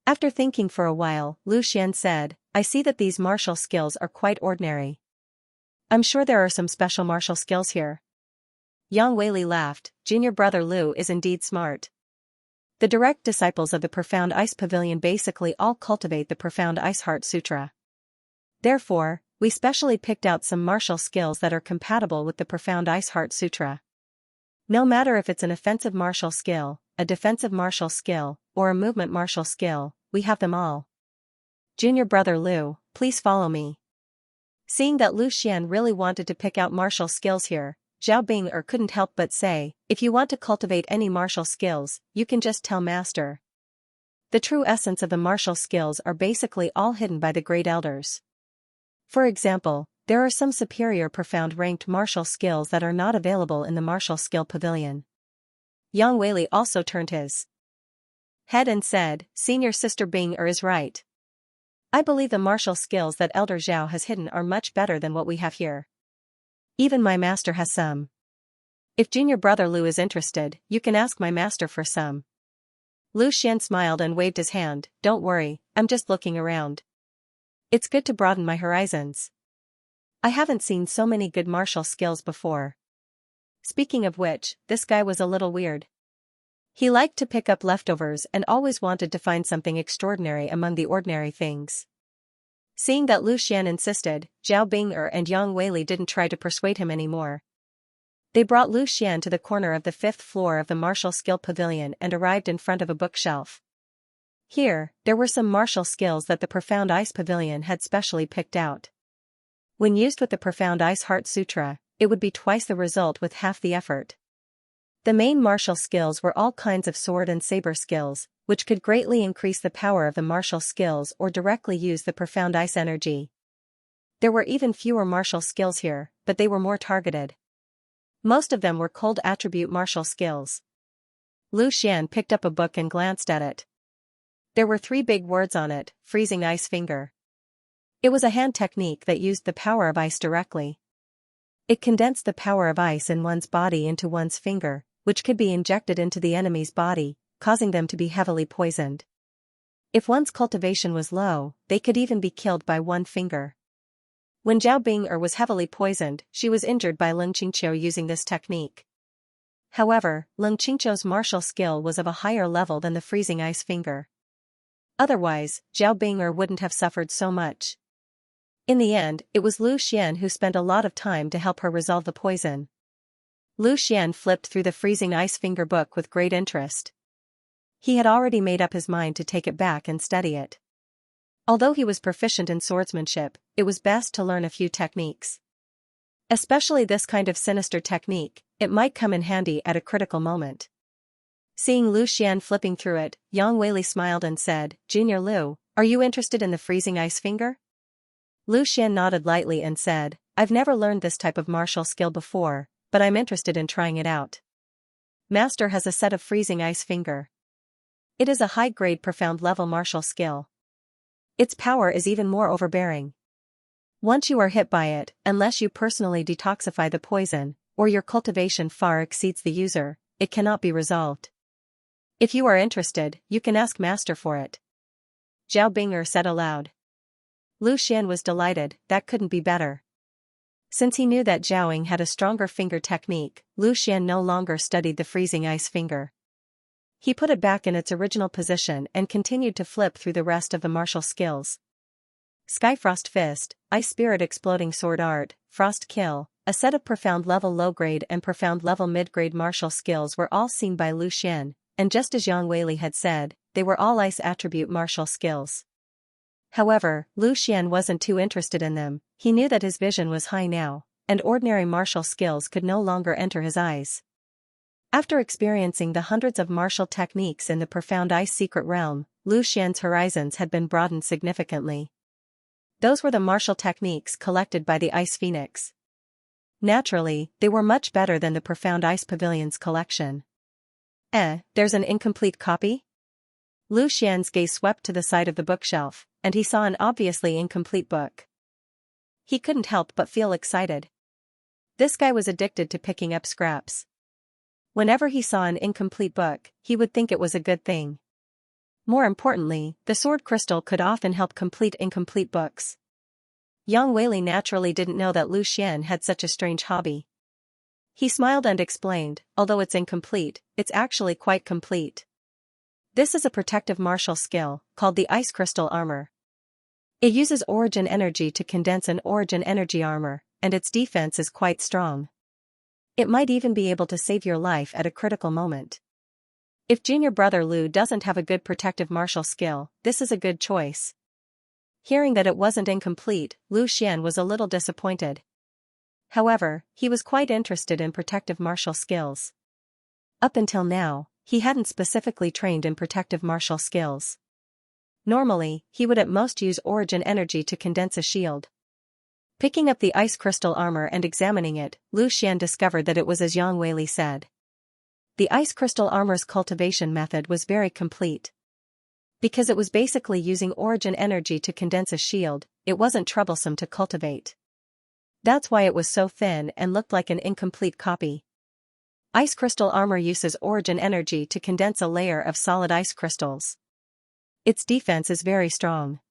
After thinking for a while, Lu Xian said, I see that these martial skills are quite ordinary. I'm sure there are some special martial skills here. Yang Weili laughed. Junior brother Lu is indeed smart. The direct disciples of the Profound Ice Pavilion basically all cultivate the Profound Ice Heart Sutra. Therefore, we specially picked out some martial skills that are compatible with the Profound Ice Heart Sutra. No matter if it's an offensive martial skill, a defensive martial skill, or a movement martial skill, we have them all. Junior brother Lu, please follow me. Seeing that Lu Xian really wanted to pick out martial skills here, Zhao Bing'er couldn't help but say, if you want to cultivate any martial skills, you can just tell master. The true essence of the martial skills are basically all hidden by the great elders. For example, there are some superior profound ranked martial skills that are not available in the martial skill pavilion. Yang Weili also turned his head and said, Senior Sister Bing'er is right. I believe the martial skills that Elder Zhao has hidden are much better than what we have here. Even my master has some. If junior brother Lu is interested, you can ask my master for some. Lu Xian smiled and waved his hand, don't worry, I'm just looking around. It's good to broaden my horizons. I haven't seen so many good martial skills before. Speaking of which, this guy was a little weird. He liked to pick up leftovers and always wanted to find something extraordinary among the ordinary things. Seeing that Lu Xian insisted, Zhao Bing'er and Yang Weili didn't try to persuade him anymore. They brought Lu Xian to the corner of the 5th floor of the martial skill pavilion and arrived in front of a bookshelf. Here, there were some martial skills that the Profound Ice Pavilion had specially picked out. When used with the Profound Ice Heart Sutra, it would be twice the result with half the effort. The main martial skills were all kinds of sword and saber skills, which could greatly increase the power of the martial skills or directly use the profound ice energy. There were even fewer martial skills here, but they were more targeted. Most of them were cold attribute martial skills. Lu Xian picked up a book and glanced at it. There were 3 big words on it, freezing ice finger. It was a hand technique that used the power of ice directly. It condensed the power of ice in one's body into one's finger, which could be injected into the enemy's body, causing them to be heavily poisoned. If one's cultivation was low, they could even be killed by one finger. When Zhao Bing'er was heavily poisoned, she was injured by Leng Qingqiu using this technique. However, Leng Qingqiu's martial skill was of a higher level than the freezing ice finger. Otherwise, Zhao Bing'er wouldn't have suffered so much. In the end, it was Lu Xian who spent a lot of time to help her resolve the poison. Lu Xian flipped through the freezing ice finger book with great interest. He had already made up his mind to take it back and study it. Although he was proficient in swordsmanship, it was best to learn a few techniques. Especially this kind of sinister technique, it might come in handy at a critical moment. Seeing Lu Xian flipping through it, Yang Weili smiled and said, Junior Lu, are you interested in the freezing ice finger? Lu Xian nodded lightly and said, I've never learned this type of martial skill before, but I'm interested in trying it out. Master has a set of freezing ice finger. It is a high-grade profound level martial skill. Its power is even more overbearing. Once you are hit by it, unless you personally detoxify the poison, or your cultivation far exceeds the user, it cannot be resolved. If you are interested, you can ask Master for it. Zhao Bing'er said aloud. Lu Xian was delighted, that couldn't be better. Since he knew that Zhaoing had a stronger finger technique, Lu Xian no longer studied the freezing ice finger. He put it back in its original position and continued to flip through the rest of the martial skills. Skyfrost Fist, Ice Spirit Exploding Sword Art, Frost Kill, a set of profound level low-grade and profound level mid-grade martial skills were all seen by Lu Xian, and just as Yang Weili had said, they were all ice attribute martial skills. However, Lu Xian wasn't too interested in them. He knew that his vision was high now, and ordinary martial skills could no longer enter his eyes. After experiencing the hundreds of martial techniques in the profound ice secret realm, Lu Xian's horizons had been broadened significantly. Those were the martial techniques collected by the Ice Phoenix. Naturally, they were much better than the Profound Ice Pavilion's collection. There's an incomplete copy? Lu Xian's gaze swept to the side of the bookshelf, and he saw an obviously incomplete book. He couldn't help but feel excited. This guy was addicted to picking up scraps. Whenever he saw an incomplete book, he would think it was a good thing. More importantly, the sword crystal could often help complete incomplete books. Yang Weili naturally didn't know that Lu Xian had such a strange hobby. He smiled and explained, although it's incomplete, it's actually quite complete. This is a protective martial skill, called the Ice Crystal Armor. It uses origin energy to condense an origin energy armor, and its defense is quite strong. It might even be able to save your life at a critical moment. If junior brother Lu doesn't have a good protective martial skill, this is a good choice. Hearing that it wasn't incomplete, Lu Xian was a little disappointed. However, he was quite interested in protective martial skills. Up until now, he hadn't specifically trained in protective martial skills. Normally, he would at most use origin energy to condense a shield. Picking up the ice crystal armor and examining it, Lu Xian discovered that it was as Yang Weili said. The ice crystal armor's cultivation method was very complete. Because it was basically using origin energy to condense a shield, it wasn't troublesome to cultivate. That's why it was so thin and looked like an incomplete copy. Ice crystal armor uses origin energy to condense a layer of solid ice crystals. Its defense is very strong.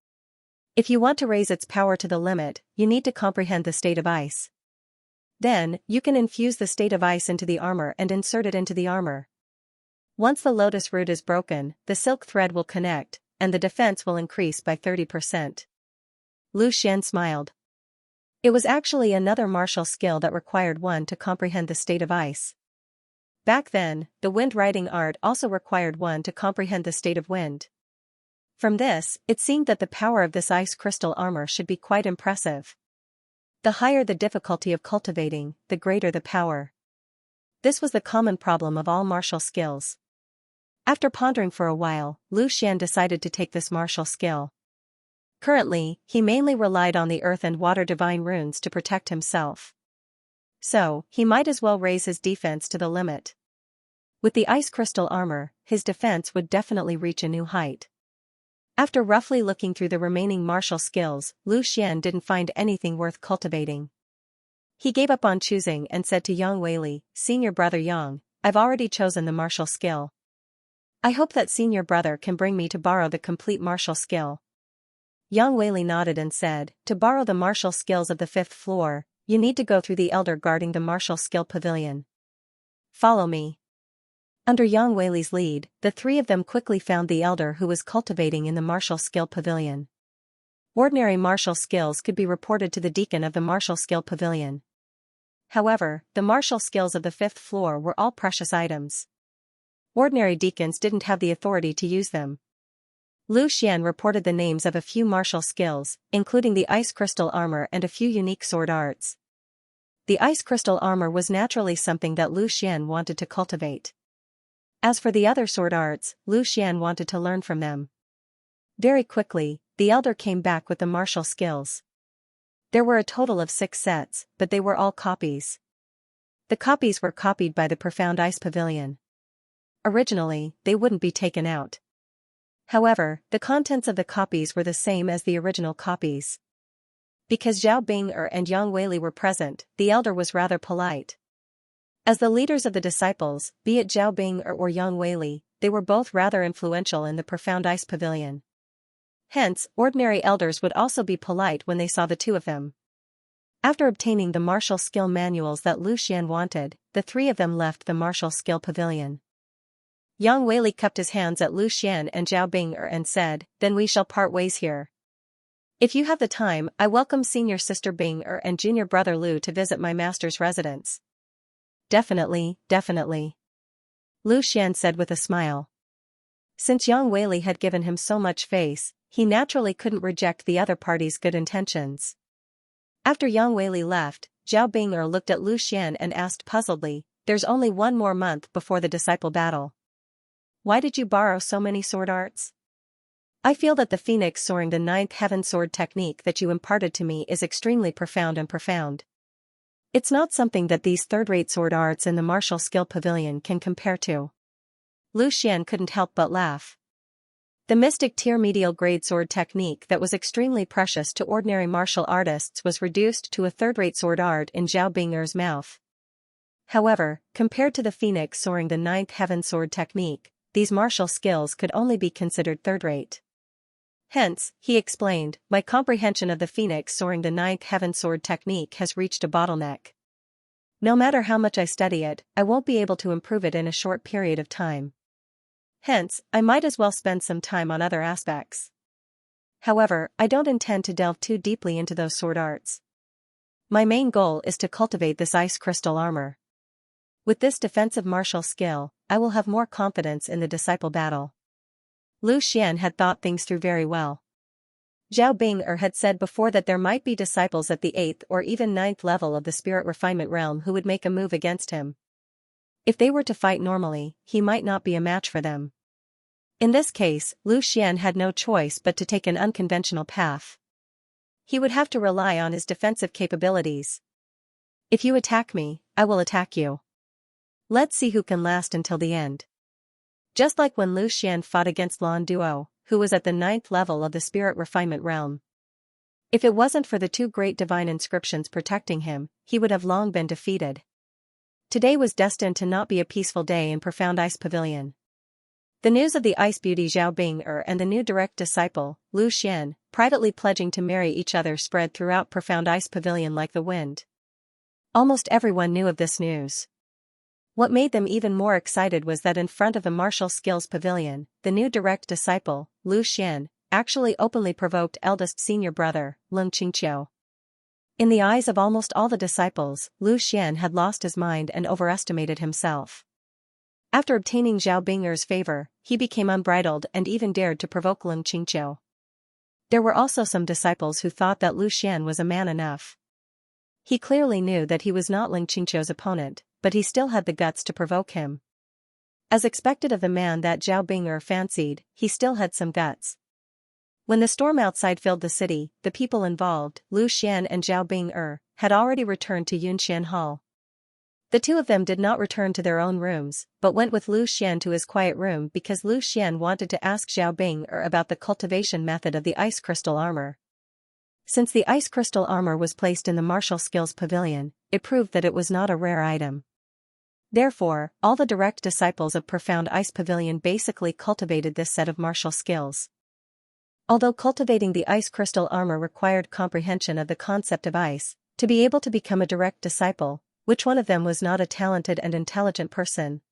If you want to raise its power to the limit, you need to comprehend the state of ice. Then, you can infuse the state of ice into the armor and insert it into the armor. Once the lotus root is broken, the silk thread will connect, and the defense will increase by 30%. Lu Xian smiled. It was actually another martial skill that required one to comprehend the state of ice. Back then, the wind riding art also required one to comprehend the state of wind. From this, it seemed that the power of this ice crystal armor should be quite impressive. The higher the difficulty of cultivating, the greater the power. This was the common problem of all martial skills. After pondering for a while, Lu Xian decided to take this martial skill. Currently, he mainly relied on the earth and water divine runes to protect himself. So, he might as well raise his defense to the limit. With the ice crystal armor, his defense would definitely reach a new height. After roughly looking through the remaining martial skills, Lu Xian didn't find anything worth cultivating. He gave up on choosing and said to Yang Weili, "Senior brother Yang, I've already chosen the martial skill. I hope that senior brother can bring me to borrow the complete martial skill." Yang Weili nodded and said, "To borrow the martial skills of the 5th floor, you need to go through the elder guarding the martial skill pavilion. Follow me." Under Yang Weili's lead, the three of them quickly found the elder who was cultivating in the martial skill pavilion. Ordinary martial skills could be reported to the deacon of the martial skill pavilion. However, the martial skills of the 5th floor were all precious items. Ordinary deacons didn't have the authority to use them. Lu Xian reported the names of a few martial skills, including the ice crystal armor and a few unique sword arts. The ice crystal armor was naturally something that Lu Xian wanted to cultivate. As for the other sword arts, Lu Xian wanted to learn from them. Very quickly, the elder came back with the martial skills. There were a total of 6 sets, but they were all copies. The copies were copied by the Profound Ice Pavilion. Originally, they wouldn't be taken out. However, the contents of the copies were the same as the original copies. Because Zhao Bing'er and Yang Weili were present, the elder was rather polite. As the leaders of the disciples, be it Zhao Bing'er or Yang Weili, they were both rather influential in the Profound Ice Pavilion. Hence, ordinary elders would also be polite when they saw the two of them. After obtaining the martial skill manuals that Lu Xian wanted, the three of them left the martial skill pavilion. Yang Weili cupped his hands at Lu Xian and Zhao Bing'er and said, "Then we shall part ways here. If you have the time, I welcome senior sister Bing'er and junior brother Lu to visit my master's residence." "Definitely, definitely," Lu Xian said with a smile. Since Yang Weili had given him so much face, he naturally couldn't reject the other party's good intentions. After Yang Weili left, Zhao Bing'er looked at Lu Xian and asked puzzledly, "There's only 1 more month before the disciple battle. Why did you borrow so many sword arts?" "I feel that the phoenix soaring the 9th heaven sword technique that you imparted to me is extremely profound and profound. It's not something that these third-rate sword arts in the martial skill pavilion can compare to. Lu Xian couldn't help but laugh. The mystic tier medial grade sword technique that was extremely precious to ordinary martial artists was reduced to a third-rate sword art in Zhao Bing'er's mouth. However, compared to the phoenix soaring the ninth heaven sword technique, these martial skills could only be considered third-rate. Hence, he explained, my comprehension of the phoenix soaring the ninth heaven sword technique has reached a bottleneck. No matter how much I study it, I won't be able to improve it in a short period of time. Hence, I might as well spend some time on other aspects. However, I don't intend to delve too deeply into those sword arts. My main goal is to cultivate this ice crystal armor. With this defensive martial skill, I will have more confidence in the disciple battle. Lu Xian had thought things through very well. Zhao Bing'er had said before that there might be disciples at the 8th or even 9th level of the spirit refinement realm who would make a move against him. If they were to fight normally, he might not be a match for them. In this case, Lu Xian had no choice but to take an unconventional path. He would have to rely on his defensive capabilities. If you attack me, I will attack you. Let's see who can last until the end. Just like when Lu Xian fought against Lan Duo, who was at the 9th level of the spirit refinement realm. If it wasn't for the two great divine inscriptions protecting him, he would have long been defeated. Today was destined to not be a peaceful day in Profound Ice Pavilion. The news of the ice beauty Zhao Bing'er and the new direct disciple, Lu Xian, privately pledging to marry each other spread throughout Profound Ice Pavilion like the wind. Almost everyone knew of this news. What made them even more excited was that in front of the martial skills pavilion, the new direct disciple, Lu Xian, actually openly provoked eldest senior brother, Lung Qingqiu. In the eyes of almost all the disciples, Lu Xian had lost his mind and overestimated himself. After obtaining Zhao Bing'er's favor, he became unbridled and even dared to provoke Lung Qingqiu. There were also some disciples who thought that Lu Xian was a man enough. He clearly knew that he was not Lung Qingqiu's opponent, but he still had the guts to provoke him. As expected of the man that Zhao Bing'er fancied, he still had some guts. When the storm outside filled the city, the people involved, Lu Xian and Zhao Bing'er, had already returned to Yunxian Hall. The two of them did not return to their own rooms, but went with Lu Xian to his quiet room because Lu Xian wanted to ask Zhao Bing'er about the cultivation method of the ice crystal armor. Since the ice crystal armor was placed in the martial skills pavilion, it proved that it was not a rare item. Therefore, all the direct disciples of Profound Ice Pavilion basically cultivated this set of martial skills. Although cultivating the ice crystal armor required comprehension of the concept of ice, to be able to become a direct disciple, which one of them was not a talented and intelligent person?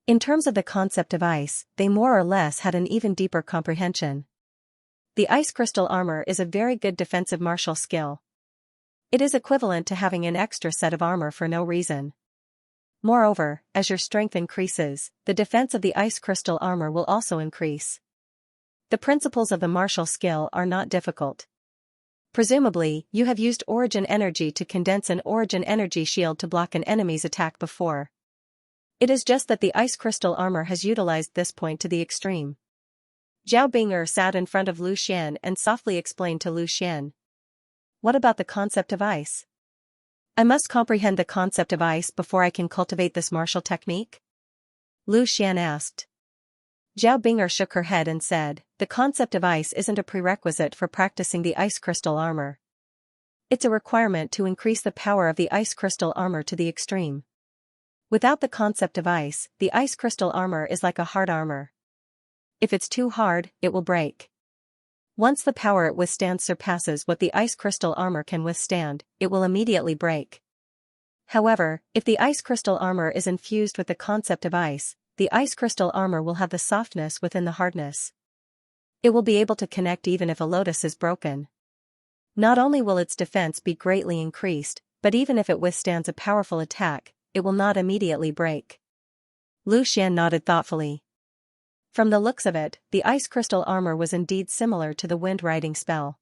In terms of the concept of ice, they more or less had an even deeper comprehension. The ice crystal armor is a very good defensive martial skill. It is equivalent to having an extra set of armor for no reason. Moreover, as your strength increases, the defense of the ice crystal armor will also increase. The principles of the martial skill are not difficult. Presumably, you have used origin energy to condense an origin energy shield to block an enemy's attack before. It is just that the ice crystal armor has utilized this point to the extreme. Zhao Bing'er sat in front of Lu Xian and softly explained to Lu Xian. What about the concept of ice? I must comprehend the concept of ice before I can cultivate this martial technique? Lu Xian asked. Zhao Bing'er shook her head and said, the concept of ice isn't a prerequisite for practicing the ice crystal armor. It's a requirement to increase the power of the ice crystal armor to the extreme. Without the concept of ice, the ice crystal armor is like a hard armor. If it's too hard, it will break. Once the power it withstands surpasses what the ice crystal armor can withstand, it will immediately break. However, if the ice crystal armor is infused with the concept of ice, the ice crystal armor will have the softness within the hardness. It will be able to connect even if a lotus is broken. Not only will its defense be greatly increased, but even if it withstands a powerful attack, it will not immediately break. Lu Xian nodded thoughtfully. From the looks of it, the ice crystal armor was indeed similar to the wind riding spell.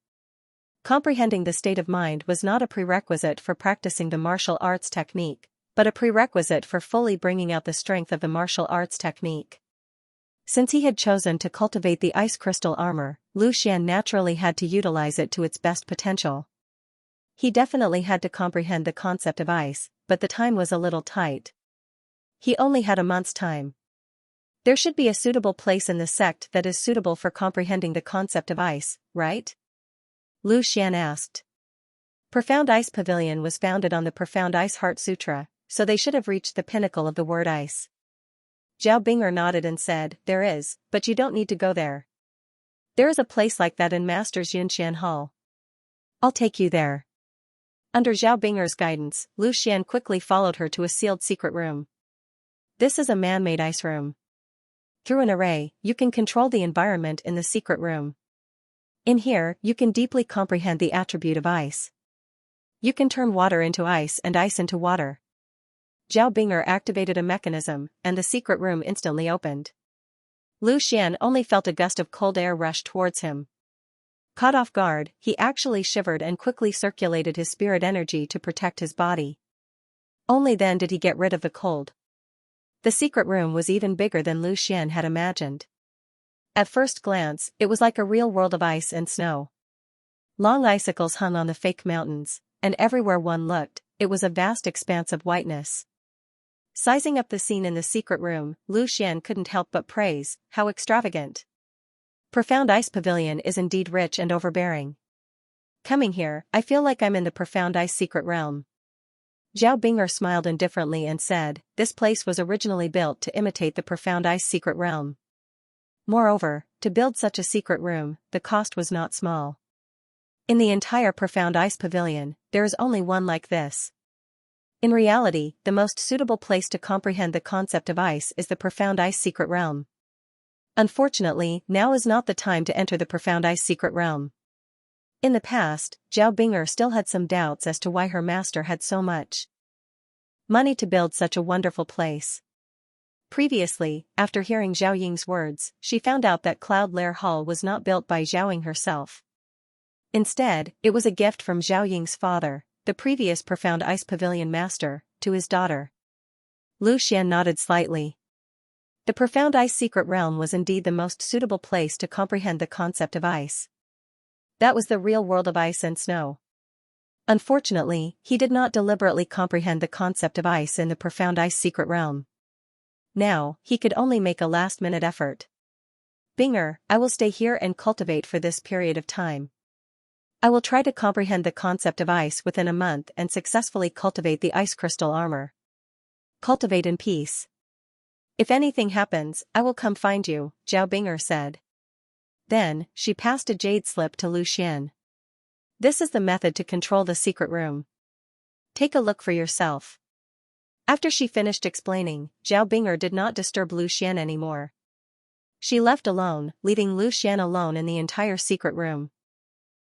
Comprehending the state of mind was not a prerequisite for practicing the martial arts technique, but a prerequisite for fully bringing out the strength of the martial arts technique. Since he had chosen to cultivate the ice crystal armor, Lu Xian naturally had to utilize it to its best potential. He definitely had to comprehend the concept of ice, but the time was a little tight. He only had a month's time. There should be a suitable place in the sect that is suitable for comprehending the concept of ice, right? Lu Xian asked. Profound Ice Pavilion was founded on the Profound Ice Heart Sutra, so they should have reached the pinnacle of the word ice. Zhao Bing'er nodded and said, there is, but you don't need to go there. There is a place like that in Master Xianxia Hall. I'll take you there. Under Zhao Bing'er's guidance, Lu Xian quickly followed her to a sealed secret room. This is a man-made ice room. Through an array, you can control the environment in the secret room. In here, you can deeply comprehend the attribute of ice. You can turn water into ice and ice into water. Zhao Bing'er activated a mechanism, and the secret room instantly opened. Lu Xian only felt a gust of cold air rush towards him. Caught off guard, he actually shivered and quickly circulated his spirit energy to protect his body. Only then did he get rid of the cold. The secret room was even bigger than Lu Xian had imagined. At first glance, it was like a real world of ice and snow. Long icicles hung on the fake mountains, and everywhere one looked, it was a vast expanse of whiteness. Sizing up the scene in the secret room, Lu Xian couldn't help but praise, how extravagant. Profound Ice Pavilion is indeed rich and overbearing. Coming here, I feel like I'm in the Profound Ice secret realm. Zhao Bing'er smiled indifferently and said, this place was originally built to imitate the Profound Ice secret realm. Moreover, to build such a secret room, the cost was not small. In the entire Profound Ice Pavilion, there is only one like this. In reality, the most suitable place to comprehend the concept of ice is the Profound Ice secret realm. Unfortunately, now is not the time to enter the Profound Ice secret realm. In the past, Zhao Bing'er still had some doubts as to why her master had so much money to build such a wonderful place. Previously, after hearing Zhao Ying's words, she found out that Cloud Lair Hall was not built by Zhao Ying herself. Instead, it was a gift from Zhao Ying's father, the previous Profound Ice Pavilion master, to his daughter. Lu Xian nodded slightly. The Profound Ice secret realm was indeed the most suitable place to comprehend the concept of ice. That was the real world of ice and snow. Unfortunately, he did not deliberately comprehend the concept of ice in the Profound Ice secret realm. Now, he could only make a last-minute effort. Bing'er, I will stay here and cultivate for this period of time. I will try to comprehend the concept of ice within a month and successfully cultivate the ice crystal armor. Cultivate in peace. If anything happens, I will come find you, Zhao Bing'er said. Then, she passed a jade slip to Lu Xian. This is the method to control the secret room. Take a look for yourself. After she finished explaining, Zhao Bing'er did not disturb Lu Xian anymore. She left alone, leaving Lu Xian alone in the entire secret room.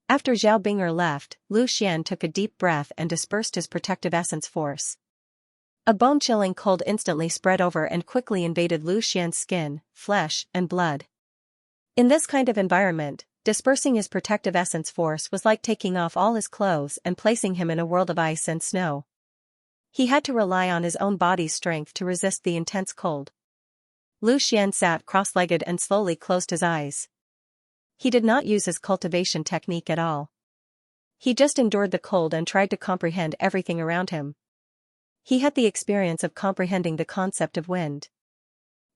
After Zhao Bing'er left, Lu Xian took a deep breath and dispersed his protective essence force. A bone-chilling cold instantly spread over and quickly invaded Lu Xian's skin, flesh, and blood. In this kind of environment, dispersing his protective essence force was like taking off all his clothes and placing him in a world of ice and snow. He had to rely on his own body's strength to resist the intense cold. Lu Xian sat cross-legged and slowly closed his eyes. He did not use his cultivation technique at all. He just endured the cold and tried to comprehend everything around him. He had the experience of comprehending the concept of wind.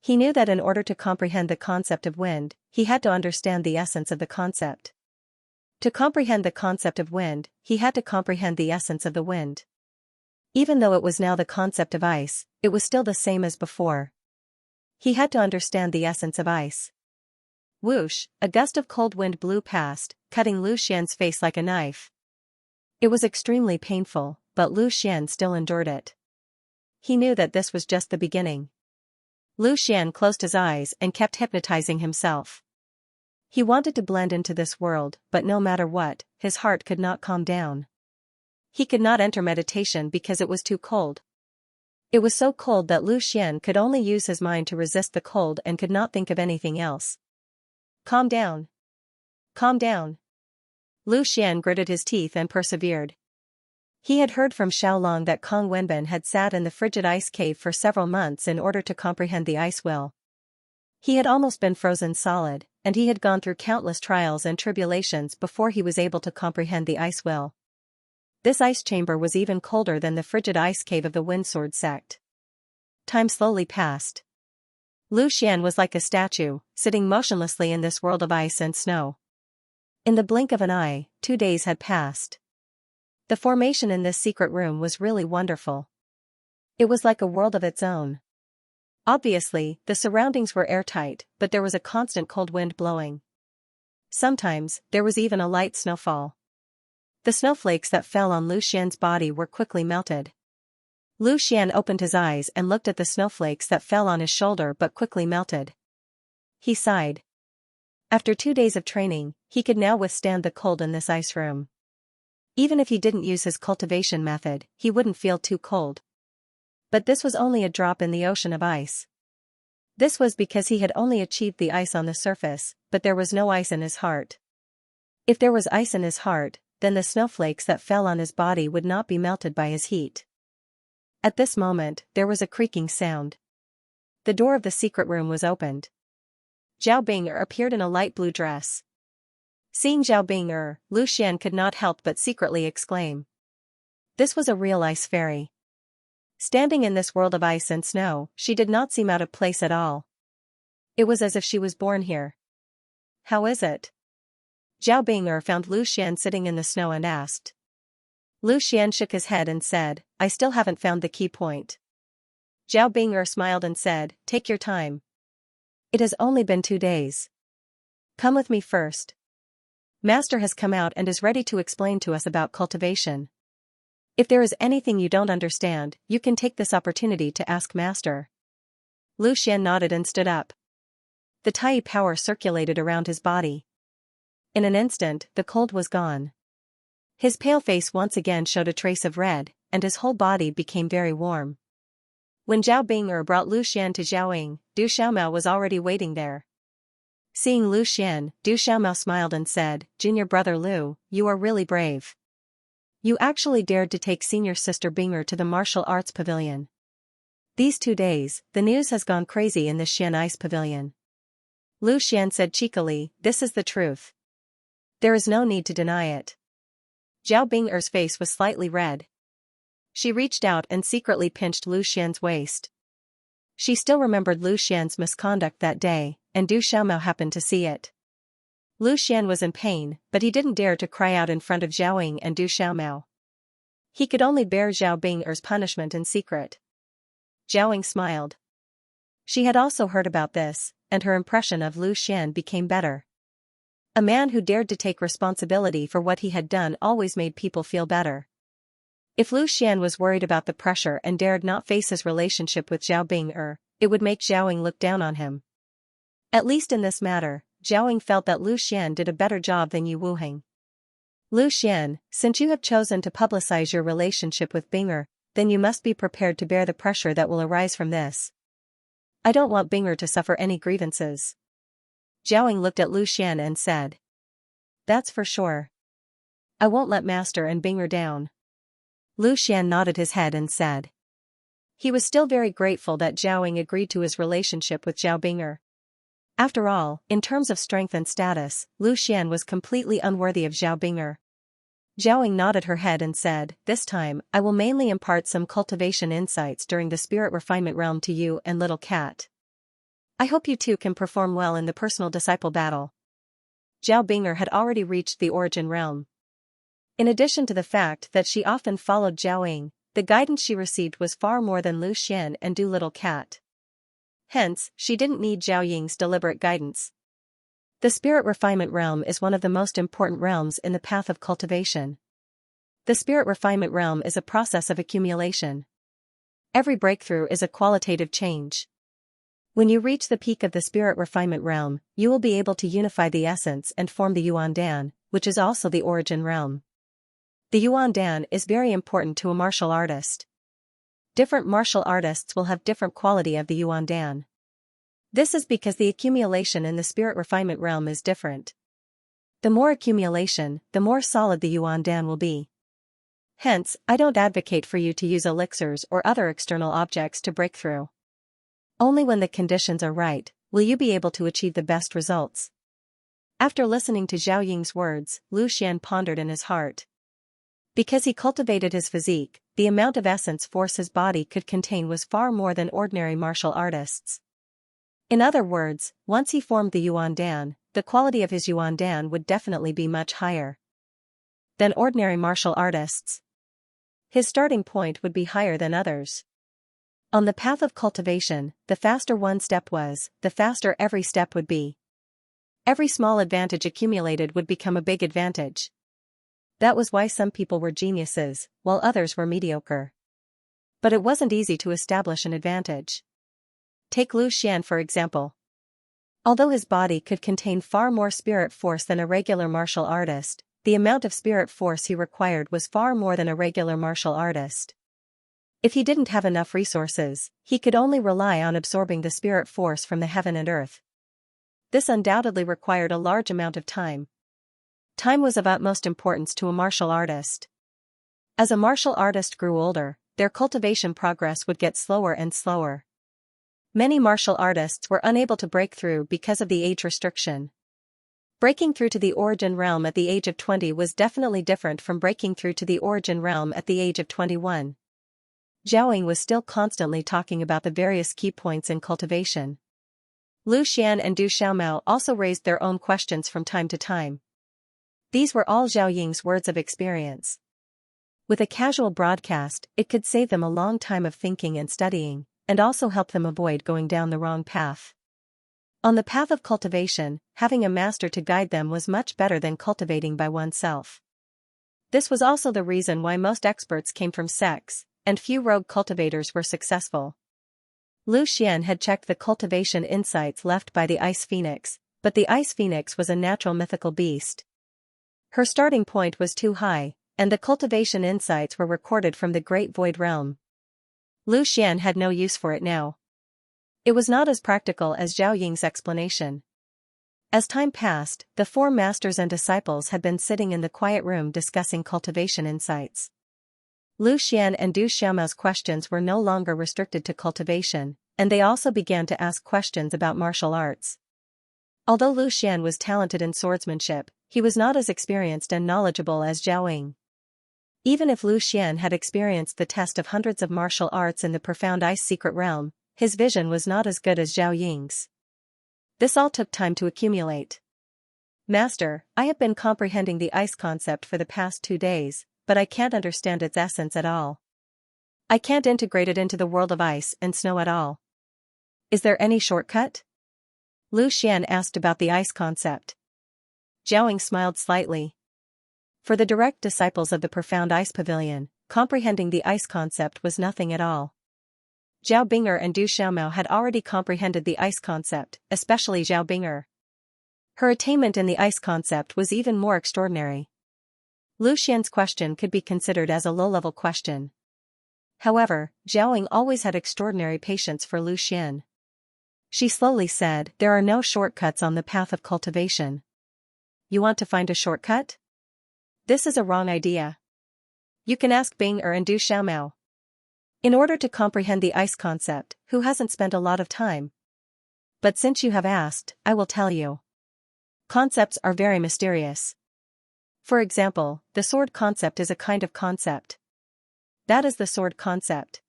He knew that in order to comprehend the concept of wind, he had to understand the essence of the concept. To comprehend the concept of wind, he had to comprehend the essence of the wind. Even though it was now the concept of ice, it was still the same as before. He had to understand the essence of ice. Whoosh, a gust of cold wind blew past, cutting Lu Xian's face like a knife. It was extremely painful, but Lu Xian still endured it. He knew that this was just the beginning. Lu Xian closed his eyes and kept hypnotizing himself. He wanted to blend into this world, but no matter what, his heart could not calm down. He could not enter meditation because it was too cold. It was so cold that Lu Xian could only use his mind to resist the cold and could not think of anything else. Calm down. Calm down. Lu Xian gritted his teeth and persevered. He had heard from Xiaolong that Kong Wenbin had sat in the frigid ice cave for several months in order to comprehend the ice will. He had almost been frozen solid, and he had gone through countless trials and tribulations before he was able to comprehend the ice will. This ice chamber was even colder than the frigid ice cave of the Windsword sect. Time slowly passed. Lu Xian was like a statue, sitting motionlessly in this world of ice and snow. In the blink of an eye, 2 days had passed. The formation in this secret room was really wonderful. It was like a world of its own. Obviously, the surroundings were airtight, but there was a constant cold wind blowing. Sometimes, there was even a light snowfall. The snowflakes that fell on Lu Xian's body were quickly melted. Lu Xian opened his eyes and looked at the snowflakes that fell on his shoulder but quickly melted. He sighed. After 2 days of training, he could now withstand the cold in this ice room. Even if he didn't use his cultivation method, he wouldn't feel too cold. But this was only a drop in the ocean of ice. This was because he had only achieved the ice on the surface, but there was no ice in his heart. If there was ice in his heart, then the snowflakes that fell on his body would not be melted by his heat. At this moment, there was a creaking sound. The door of the secret room was opened. Zhao Bing'er appeared in a light blue dress. Seeing Zhao Bing'er, Lu Xian could not help but secretly exclaim. This was a real ice fairy. Standing in this world of ice and snow, she did not seem out of place at all. It was as if she was born here. How is it? Zhao Bing'er found Lu Xian sitting in the snow and asked. Lu Xian shook his head and said, I still haven't found the key point. Zhao Bing'er smiled and said, take your time. It has only been 2 days. Come with me first. Master has come out and is ready to explain to us about cultivation. If there is anything you don't understand, you can take this opportunity to ask Master. Lu Xian nodded and stood up. The Tai power circulated around his body. In an instant, the cold was gone. His pale face once again showed a trace of red, and his whole body became very warm. When Zhao Bing'er brought Lu Xian to Zhaoying, Du Xiaomao was already waiting there. Seeing Lu Xian, Du Xiaomao smiled and said, Junior brother Lu, you are really brave. You actually dared to take senior sister Bing'er to the martial arts pavilion. These 2 days, the news has gone crazy in the Xian Ice Pavilion. Lu Xian said cheekily, this is the truth. There is no need to deny it. Zhao Bing'er's face was slightly red. She reached out and secretly pinched Lu Xian's waist. She still remembered Lu Xian's misconduct that day, and Du Xiaomao happened to see it. Lu Xian was in pain, but he didn't dare to cry out in front of Zhaoying and Du Xiaomao. He could only bear Zhao Bing'er's punishment in secret. Zhaoying smiled. She had also heard about this, and her impression of Lu Xian became better. A man who dared to take responsibility for what he had done always made people feel better. If Lu Xian was worried about the pressure and dared not face his relationship with Zhao Bing'er, it would make Zhaoying look down on him. At least in this matter, Zhaoying felt that Lu Xian did a better job than Yu Wuheng. Lu Xian, since you have chosen to publicize your relationship with Bing'er, then you must be prepared to bear the pressure that will arise from this. I don't want Bing'er to suffer any grievances. Zhaoying looked at Lu Xian and said. That's for sure. I won't let Master and Bing'er down. Lu Xian nodded his head and said. He was still very grateful that Zhaoying agreed to his relationship with Zhao Bing'er. After all, in terms of strength and status, Lu Xian was completely unworthy of Zhao Bing'er. Zhaoying nodded her head and said, this time, I will mainly impart some cultivation insights during the spirit refinement realm to you and Little Cat. I hope you two can perform well in the personal disciple battle. Zhao Bing'er had already reached the origin realm. In addition to the fact that she often followed Zhaoying, the guidance she received was far more than Lu Xian and Du Little Cat. Hence, she didn't need Zhaoying's deliberate guidance. The spirit refinement realm is one of the most important realms in the path of cultivation. The spirit refinement realm is a process of accumulation. Every breakthrough is a qualitative change. When you reach the peak of the spirit refinement realm, you will be able to unify the essence and form the Yuan Dan, which is also the origin realm. The Yuan Dan is very important to a martial artist. Different martial artists will have different quality of the Yuan Dan. This is because the accumulation in the spirit refinement realm is different. The more accumulation, the more solid the Yuan Dan will be. Hence, I don't advocate for you to use elixirs or other external objects to break through. Only when the conditions are right, will you be able to achieve the best results. After listening to Zhaoying's words, Lu Xian pondered in his heart. Because he cultivated his physique, the amount of essence force his body could contain was far more than ordinary martial artists. In other words, once he formed the Yuan Dan, the quality of his Yuan Dan would definitely be much higher than ordinary martial artists. His starting point would be higher than others. On the path of cultivation, the faster one step was, the faster every step would be. Every small advantage accumulated would become a big advantage. That was why some people were geniuses, while others were mediocre. But it wasn't easy to establish an advantage. Take Lu Xian for example. Although his body could contain far more spirit force than a regular martial artist, the amount of spirit force he required was far more than a regular martial artist. If he didn't have enough resources, he could only rely on absorbing the spirit force from the heaven and earth. This undoubtedly required a large amount of time. Time was of utmost importance to a martial artist. As a martial artist grew older, their cultivation progress would get slower and slower. Many martial artists were unable to break through because of the age restriction. Breaking through to the origin realm at the age of 20 was definitely different from breaking through to the origin realm at the age of 21. Zhao Ying was still constantly talking about the various key points in cultivation. Lu Xian and Du Xiaomao also raised their own questions from time to time. These were all Zhao Ying's words of experience. With a casual broadcast, it could save them a long time of thinking and studying, and also help them avoid going down the wrong path. On the path of cultivation, having a master to guide them was much better than cultivating by oneself. This was also the reason why most experts came from sects, and few rogue cultivators were successful. Lu Xian had checked the cultivation insights left by the Ice Phoenix, but the Ice Phoenix was a natural mythical beast. Her starting point was too high, and the cultivation insights were recorded from the Great Void Realm. Lu Xian had no use for it now. It was not as practical as Zhao Ying's explanation. As time passed, the four masters and disciples had been sitting in the quiet room discussing cultivation insights. Lu Xian and Du Xiaomao's questions were no longer restricted to cultivation, and they also began to ask questions about martial arts. Although Lu Xian was talented in swordsmanship, he was not as experienced and knowledgeable as Zhao Ying. Even if Lu Xian had experienced the test of hundreds of martial arts in the profound ice secret realm, his vision was not as good as Zhao Ying's. This all took time to accumulate. Master, I have been comprehending the ice concept for the past 2 days, but I can't understand its essence at all. I can't integrate it into the world of ice and snow at all. Is there any shortcut? Lu Xian asked about the ice concept. Zhao Ying smiled slightly. For the direct disciples of the profound ice pavilion, comprehending the ice concept was nothing at all. Zhao Bing'er and Du Xiaomao had already comprehended the ice concept, especially Zhao Bing'er. Her attainment in the ice concept was even more extraordinary. Lu Xian's question could be considered as a low-level question. However, Zhao Ying always had extraordinary patience for Lu Xian. She slowly said, "There are no shortcuts on the path of cultivation. You want to find a shortcut? This is a wrong idea. You can ask Bing'er and Du Xiaomao. In order to comprehend the ice concept, who hasn't spent a lot of time? But since you have asked, I will tell you. Concepts are very mysterious. For example, the sword concept is a kind of concept. That is the sword concept.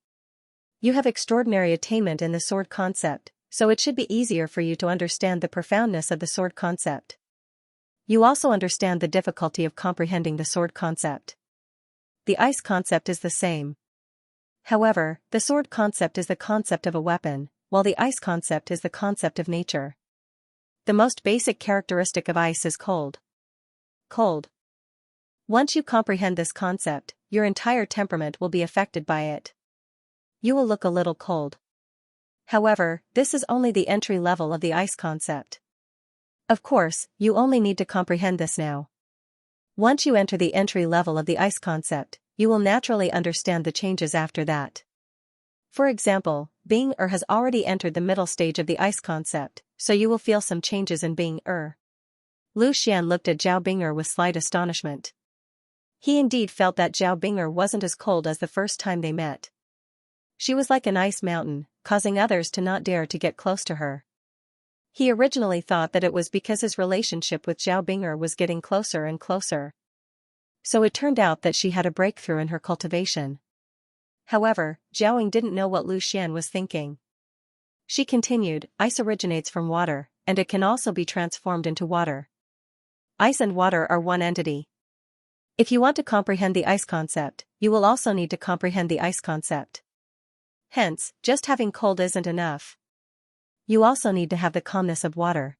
You have extraordinary attainment in the sword concept, so it should be easier for you to understand the profoundness of the sword concept. You also understand the difficulty of comprehending the sword concept. The ice concept is the same. However, the sword concept is the concept of a weapon, while the ice concept is the concept of nature. The most basic characteristic of ice is cold. Cold. Once you comprehend this concept, your entire temperament will be affected by it. You will look a little cold. However, this is only the entry level of the ice concept. Of course, you only need to comprehend this now. Once you enter the entry level of the ice concept, you will naturally understand the changes after that. For example, Bing'er has already entered the middle stage of the ice concept, so you will feel some changes in Bing'er. Lu Xian looked at Zhao Bing'er with slight astonishment. He indeed felt that Zhao Bing'er wasn't as cold as the first time they met. She was like an ice mountain, causing others to not dare to get close to her. He originally thought that it was because his relationship with Zhao Bing'er was getting closer and closer. So it turned out that she had a breakthrough in her cultivation. However, Zhaoying didn't know what Lu Xian was thinking. She continued, ice originates from water, and it can also be transformed into water. Ice and water are one entity. If you want to comprehend the ice concept, you will also need to comprehend the ice concept. Hence, just having cold isn't enough. You also need to have the calmness of water.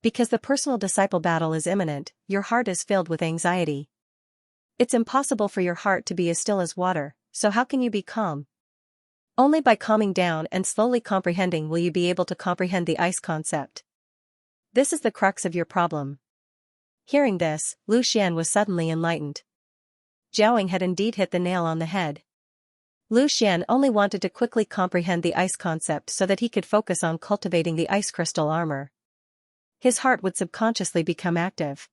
Because the personal disciple battle is imminent, your heart is filled with anxiety. It's impossible for your heart to be as still as water, so how can you be calm? Only by calming down and slowly comprehending will you be able to comprehend the ice concept. This is the crux of your problem. Hearing this, Lu Xian was suddenly enlightened. Zhaoying had indeed hit the nail on the head. Lu Xian only wanted to quickly comprehend the ice concept so that he could focus on cultivating the ice crystal armor. His heart would subconsciously become active.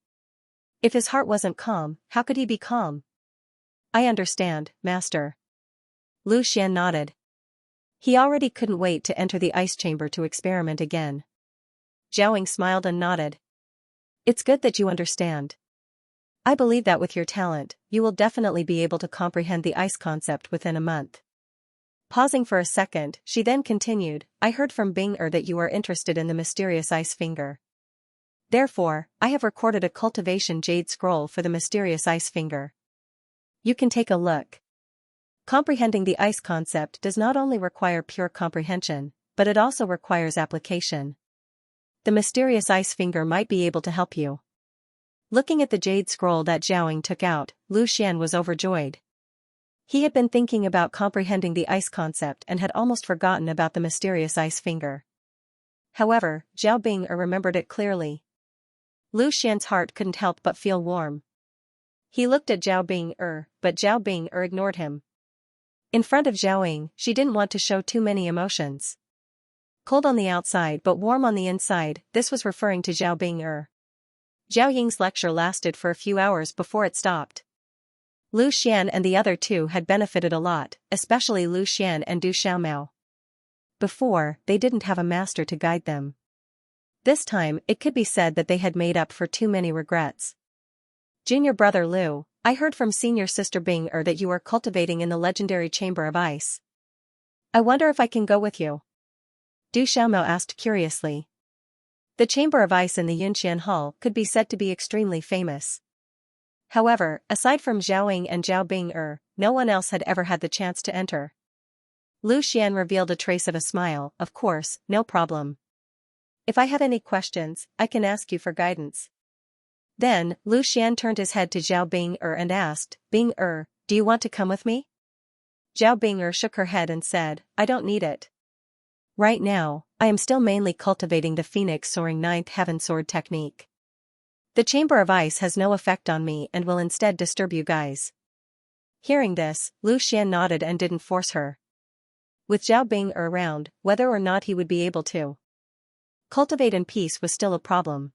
If his heart wasn't calm, how could he be calm? I understand, Master. Lu Xian nodded. He already couldn't wait to enter the ice chamber to experiment again. Zhaoying smiled and nodded. It's good that you understand. I believe that with your talent, you will definitely be able to comprehend the ice concept within a month. Pausing for a second, she then continued, I heard from Bing that you are interested in the mysterious ice finger. Therefore, I have recorded a cultivation jade scroll for the mysterious ice finger. You can take a look. Comprehending the ice concept does not only require pure comprehension, but it also requires application. The mysterious ice finger might be able to help you. Looking at the jade scroll that Zhaoying took out, Lu Xian was overjoyed. He had been thinking about comprehending the ice concept and had almost forgotten about the mysterious ice finger. However, Zhao Bing remembered it clearly. Lu Xian's heart couldn't help but feel warm. He looked at Zhao Bing but Zhao Bing ignored him. In front of Zhaoying, she didn't want to show too many emotions. Cold on the outside but warm on the inside, this was referring to Zhao Bing Zhao Ying's lecture lasted for a few hours before it stopped. Lu Xian and the other two had benefited a lot, especially Lu Xian and Du Xiaomao. Before, they didn't have a master to guide them. This time, it could be said that they had made up for too many regrets. Junior brother Lu, I heard from senior sister Bing that you are cultivating in the legendary chamber of ice. I wonder if I can go with you. Du Xiaomao asked curiously. The chamber of ice in the Yunxian Hall could be said to be extremely famous. However, aside from Zhaoying and Zhao Bing no one else had ever had the chance to enter. Lu Xian revealed a trace of a smile, of course, no problem. If I have any questions, I can ask you for guidance. Then, Lu Xian turned his head to Zhao Bing and asked, Bing do you want to come with me? Zhao Bing shook her head and said, I don't need it. Right now, I am still mainly cultivating the Phoenix Soaring Ninth Heaven Sword technique. The Chamber of Ice has no effect on me and will instead disturb you guys. Hearing this, Lu Xian nodded and didn't force her. With Zhao Bing around, whether or not he would be able to cultivate in peace was still a problem.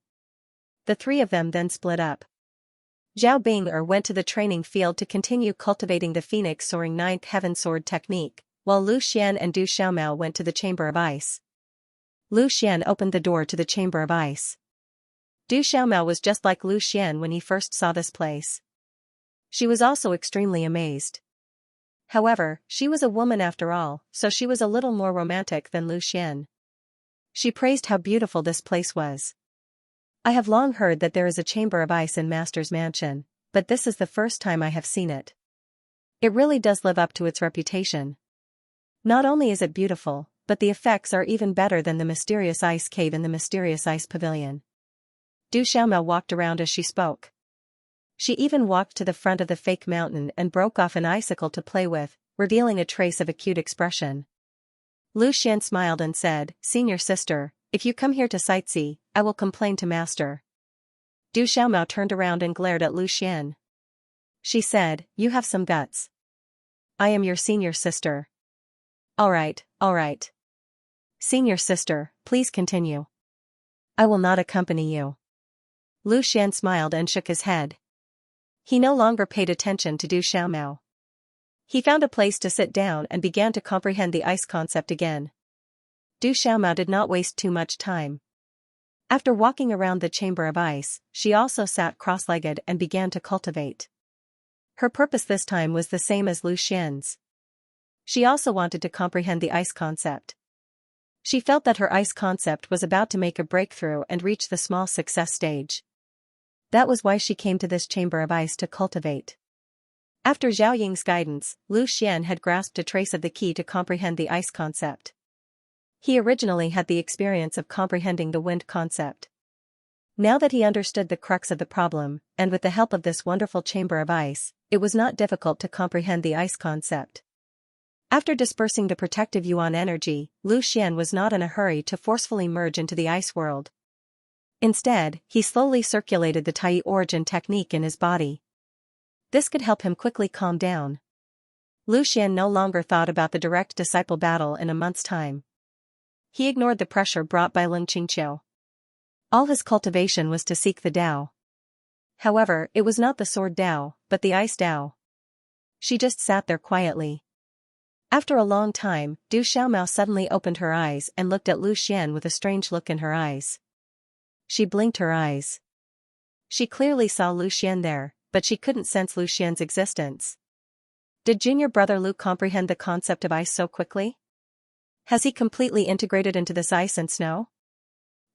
The three of them then split up. Zhao Bing went to the training field to continue cultivating the Phoenix Soaring Ninth Heaven Sword technique, while Lu Xian and Du Xiaomao went to the Chamber of Ice. Lu Xian opened the door to the Chamber of Ice. Du Xiaomao was just like Lu Xian when he first saw this place. She was also extremely amazed. However, she was a woman after all, so she was a little more romantic than Lu Xian. She praised how beautiful this place was. I have long heard that there is a chamber of ice in Master's mansion, but this is the first time I have seen it. It really does live up to its reputation. Not only is it beautiful, but the effects are even better than the mysterious ice cave in the mysterious ice pavilion. Du Xiaomao walked around as she spoke. She even walked to the front of the fake mountain and broke off an icicle to play with, revealing a trace of a cute expression. Lu Xian smiled and said, Senior sister, if you come here to sightsee, I will complain to Master. Du Xiaomao turned around and glared at Lu Xian. She said, You have some guts. I am your senior sister. All right. Senior sister, please continue. I will not accompany you. Lu Xian smiled and shook his head. He no longer paid attention to Du Xiaomao. He found a place to sit down and began to comprehend the ice concept again. Du Xiaomao did not waste too much time. After walking around the chamber of ice, she also sat cross-legged and began to cultivate. Her purpose this time was the same as Lu Xian's. She also wanted to comprehend the ice concept. She felt that her ice concept was about to make a breakthrough and reach the small success stage. That was why she came to this chamber of ice to cultivate. After Zhao Ying's guidance, Lu Xian had grasped a trace of the key to comprehend the ice concept. He originally had the experience of comprehending the wind concept. Now that he understood the crux of the problem, and with the help of this wonderful chamber of ice, it was not difficult to comprehend the ice concept. After dispersing the protective yuan energy, Lu Xian was not in a hurry to forcefully merge into the ice world. Instead, he slowly circulated the Tai origin technique in his body. This could help him quickly calm down. Lu Xian no longer thought about the direct disciple battle in a month's time. He ignored the pressure brought by Lin Qingqiu. All his cultivation was to seek the Tao. However, it was not the sword Tao, but the ice Tao. She just sat there quietly. After a long time, Du Xiaomao suddenly opened her eyes and looked at Lu Xian with a strange look in her eyes. She blinked her eyes. She clearly saw Lu Xian there, but she couldn't sense Lu Xian's existence. Did junior brother Lu comprehend the concept of ice so quickly? Has he completely integrated into this ice and snow?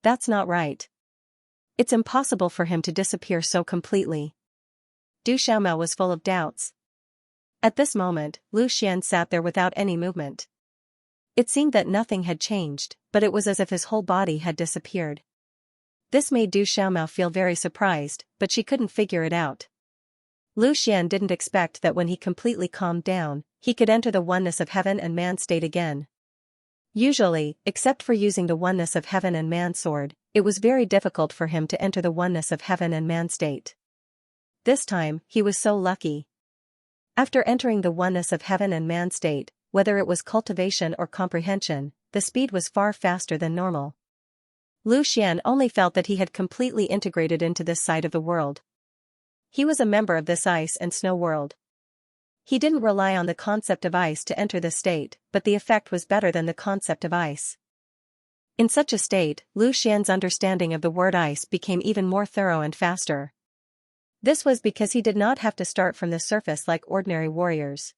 That's not right. It's impossible for him to disappear so completely. Du Xiaomao was full of doubts. At this moment, Lu Xian sat there without any movement. It seemed that nothing had changed, but it was as if his whole body had disappeared. This made Du Xiaomao feel very surprised, but she couldn't figure it out. Lu Xian didn't expect that when he completely calmed down, he could enter the oneness of heaven and man state again. Usually, except for using the oneness of heaven and man sword, it was very difficult for him to enter the oneness of heaven and man state. This time, he was so lucky. After entering the oneness of heaven and man state, whether it was cultivation or comprehension, the speed was far faster than normal. Lu Xian only felt that he had completely integrated into this side of the world. He was a member of this ice and snow world. He didn't rely on the concept of ice to enter this state, but the effect was better than the concept of ice. In such a state, Lu Xian's understanding of the word ice became even more thorough and faster. This was because he did not have to start from the surface like ordinary warriors.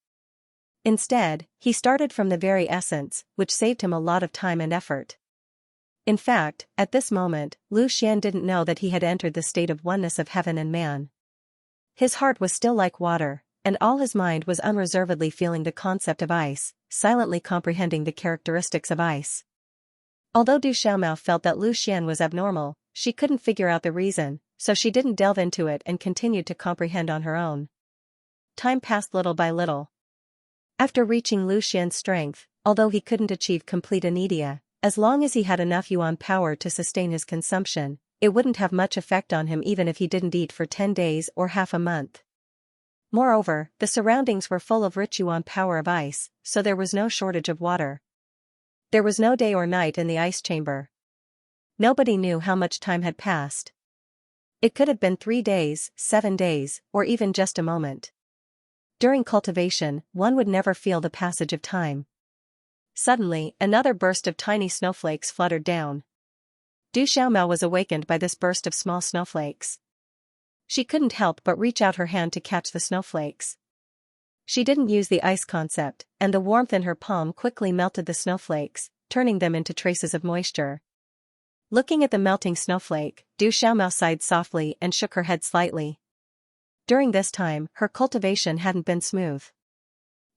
Instead, he started from the very essence, which saved him a lot of time and effort. In fact, at this moment, Lu Xian didn't know that he had entered the state of oneness of heaven and man. His heart was still like water, and all his mind was unreservedly feeling the concept of ice, silently comprehending the characteristics of ice. Although Du Xiaomao felt that Lu Xian was abnormal, she couldn't figure out the reason, so she didn't delve into it and continued to comprehend on her own. Time passed little by little. After reaching Lu Xian's strength, although he couldn't achieve complete anedia, as long as he had enough yuan power to sustain his consumption, it wouldn't have much effect on him even if he didn't eat for 10 days or half a month. Moreover, the surroundings were full of rich yuan power of ice, so there was no shortage of water. There was no day or night in the ice chamber. Nobody knew how much time had passed. It could have been 3 days, 7 days, or even just a moment. During cultivation, one would never feel the passage of time. Suddenly, another burst of tiny snowflakes fluttered down. Du Xiaomao was awakened by this burst of small snowflakes. She couldn't help but reach out her hand to catch the snowflakes. She didn't use the ice concept, and the warmth in her palm quickly melted the snowflakes, turning them into traces of moisture. Looking at the melting snowflake, Du Xiaomao sighed softly and shook her head slightly. During this time, her cultivation hadn't been smooth.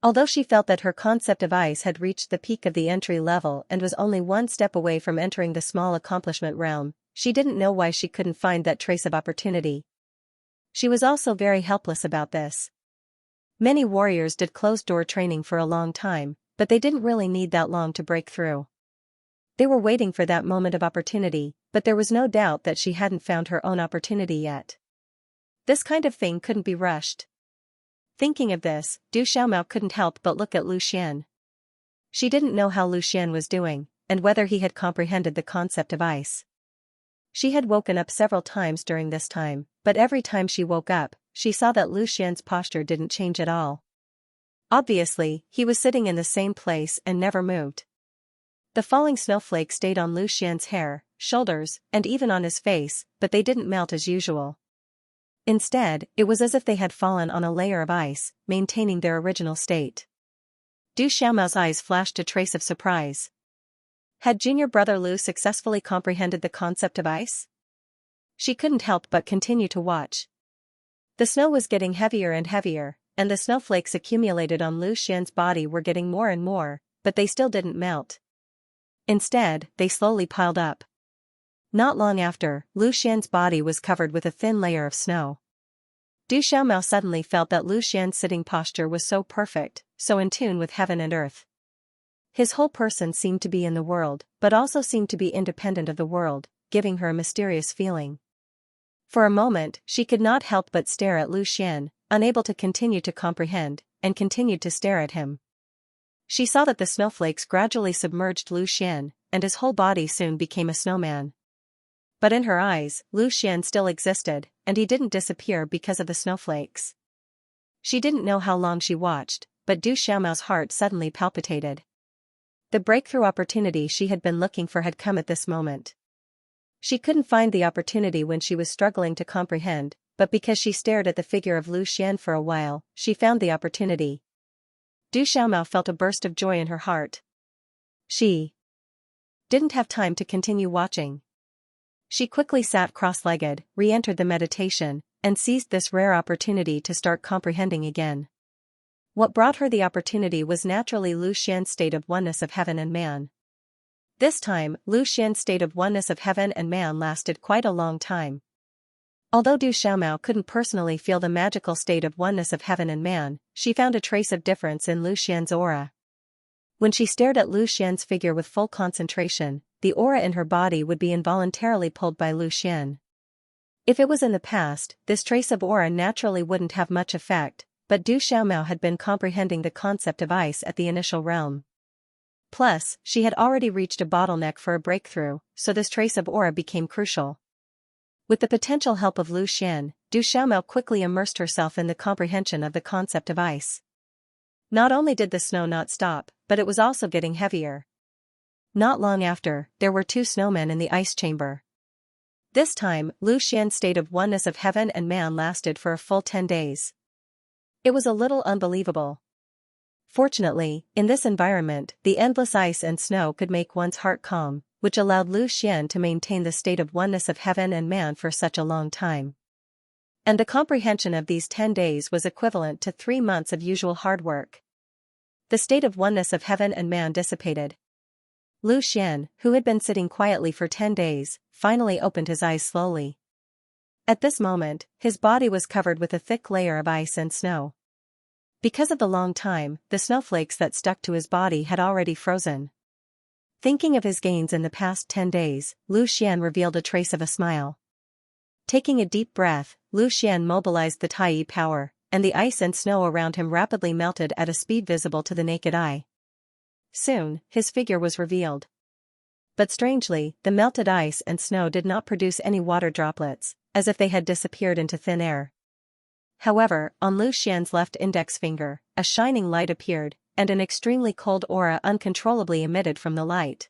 Although she felt that her concept of ice had reached the peak of the entry level and was only one step away from entering the small accomplishment realm, she didn't know why she couldn't find that trace of opportunity. She was also very helpless about this. Many warriors did closed-door training for a long time, but they didn't really need that long to break through. They were waiting for that moment of opportunity, but there was no doubt that she hadn't found her own opportunity yet. This kind of thing couldn't be rushed. Thinking of this, Du Xiaomao couldn't help but look at Lu Xian. She didn't know how Lu Xian was doing, and whether he had comprehended the concept of ice. She had woken up several times during this time, but every time she woke up, she saw that Lu Xian's posture didn't change at all. Obviously, he was sitting in the same place and never moved. The falling snowflakes stayed on Lu Xian's hair, shoulders, and even on his face, but they didn't melt as usual. Instead, it was as if they had fallen on a layer of ice, maintaining their original state. Du Xiaomao's eyes flashed a trace of surprise. Had junior brother Lu successfully comprehended the concept of ice? She couldn't help but continue to watch. The snow was getting heavier and heavier, and the snowflakes accumulated on Lu Xian's body were getting more and more, but they still didn't melt. Instead, they slowly piled up. Not long after, Lu Xian's body was covered with a thin layer of snow. Du Xiaomao suddenly felt that Lu Xian's sitting posture was so perfect, so in tune with heaven and earth. His whole person seemed to be in the world, but also seemed to be independent of the world, giving her a mysterious feeling. For a moment, she could not help but stare at Lu Xian, unable to continue to comprehend, and continued to stare at him. She saw that the snowflakes gradually submerged Lu Xian, and his whole body soon became a snowman. But in her eyes, Lu Xian still existed, and he didn't disappear because of the snowflakes. She didn't know how long she watched, but Du Xiaomao's heart suddenly palpitated. The breakthrough opportunity she had been looking for had come at this moment. She couldn't find the opportunity when she was struggling to comprehend, but because she stared at the figure of Lu Xian for a while, she found the opportunity. Du Xiaomao felt a burst of joy in her heart. She didn't have time to continue watching. She quickly sat cross-legged, re-entered the meditation, and seized this rare opportunity to start comprehending again. What brought her the opportunity was naturally Lu Xian's state of oneness of heaven and man. This time, Lu Xian's state of oneness of heaven and man lasted quite a long time. Although Du Xiaomao couldn't personally feel the magical state of oneness of heaven and man, she found a trace of difference in Lu Xian's aura. When she stared at Lu Xian's figure with full concentration, the aura in her body would be involuntarily pulled by Lu Xian. If it was in the past, this trace of aura naturally wouldn't have much effect, but Du Xiaomao had been comprehending the concept of ice at the initial realm. Plus, she had already reached a bottleneck for a breakthrough, so this trace of aura became crucial. With the potential help of Lu Xian, Du Xiaomao quickly immersed herself in the comprehension of the concept of ice. Not only did the snow not stop, but it was also getting heavier. Not long after, there were 2 snowmen in the ice chamber. This time, Lu Xian's state of oneness of heaven and man lasted for a full 10 days. It was a little unbelievable. Fortunately, in this environment, the endless ice and snow could make one's heart calm, which allowed Lu Xian to maintain the state of oneness of heaven and man for such a long time. And the comprehension of these 10 days was equivalent to 3 months of usual hard work. The state of oneness of heaven and man dissipated. Lu Xian, who had been sitting quietly for 10 days, finally opened his eyes slowly. At this moment, his body was covered with a thick layer of ice and snow. Because of the long time, the snowflakes that stuck to his body had already frozen. Thinking of his gains in the past 10 days, Lu Xian revealed a trace of a smile. Taking a deep breath, Lu Xian mobilized the Tai power, and the ice and snow around him rapidly melted at a speed visible to the naked eye. Soon, his figure was revealed. But strangely, the melted ice and snow did not produce any water droplets, as if they had disappeared into thin air. However, on Lu Xian's left index finger, a shining light appeared, and an extremely cold aura uncontrollably emitted from the light.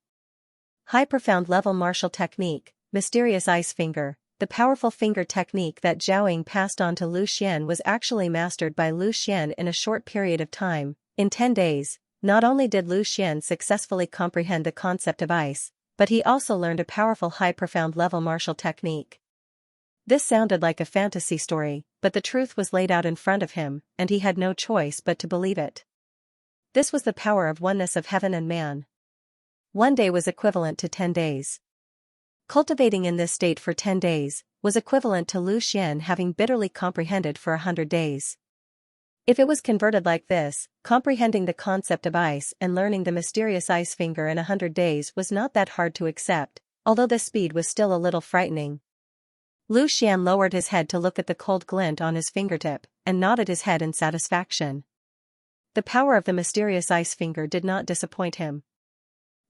High profound level martial technique, mysterious ice finger. The powerful finger technique that Zhao Ying passed on to Lu Xian was actually mastered by Lu Xian in a short period of time. In 10 days, not only did Lu Xian successfully comprehend the concept of ice, but he also learned a powerful high profound level martial technique. This sounded like a fantasy story, but the truth was laid out in front of him, and he had no choice but to believe it. This was the power of oneness of heaven and man. 1 day was equivalent to 10 days. Cultivating in this state for 10 days was equivalent to Lu Xian having bitterly comprehended for 100 days. If it was converted like this, comprehending the concept of ice and learning the mysterious ice finger in 100 days was not that hard to accept, although the speed was still a little frightening. Lu Xian lowered his head to look at the cold glint on his fingertip, and nodded his head in satisfaction. The power of the mysterious ice finger did not disappoint him.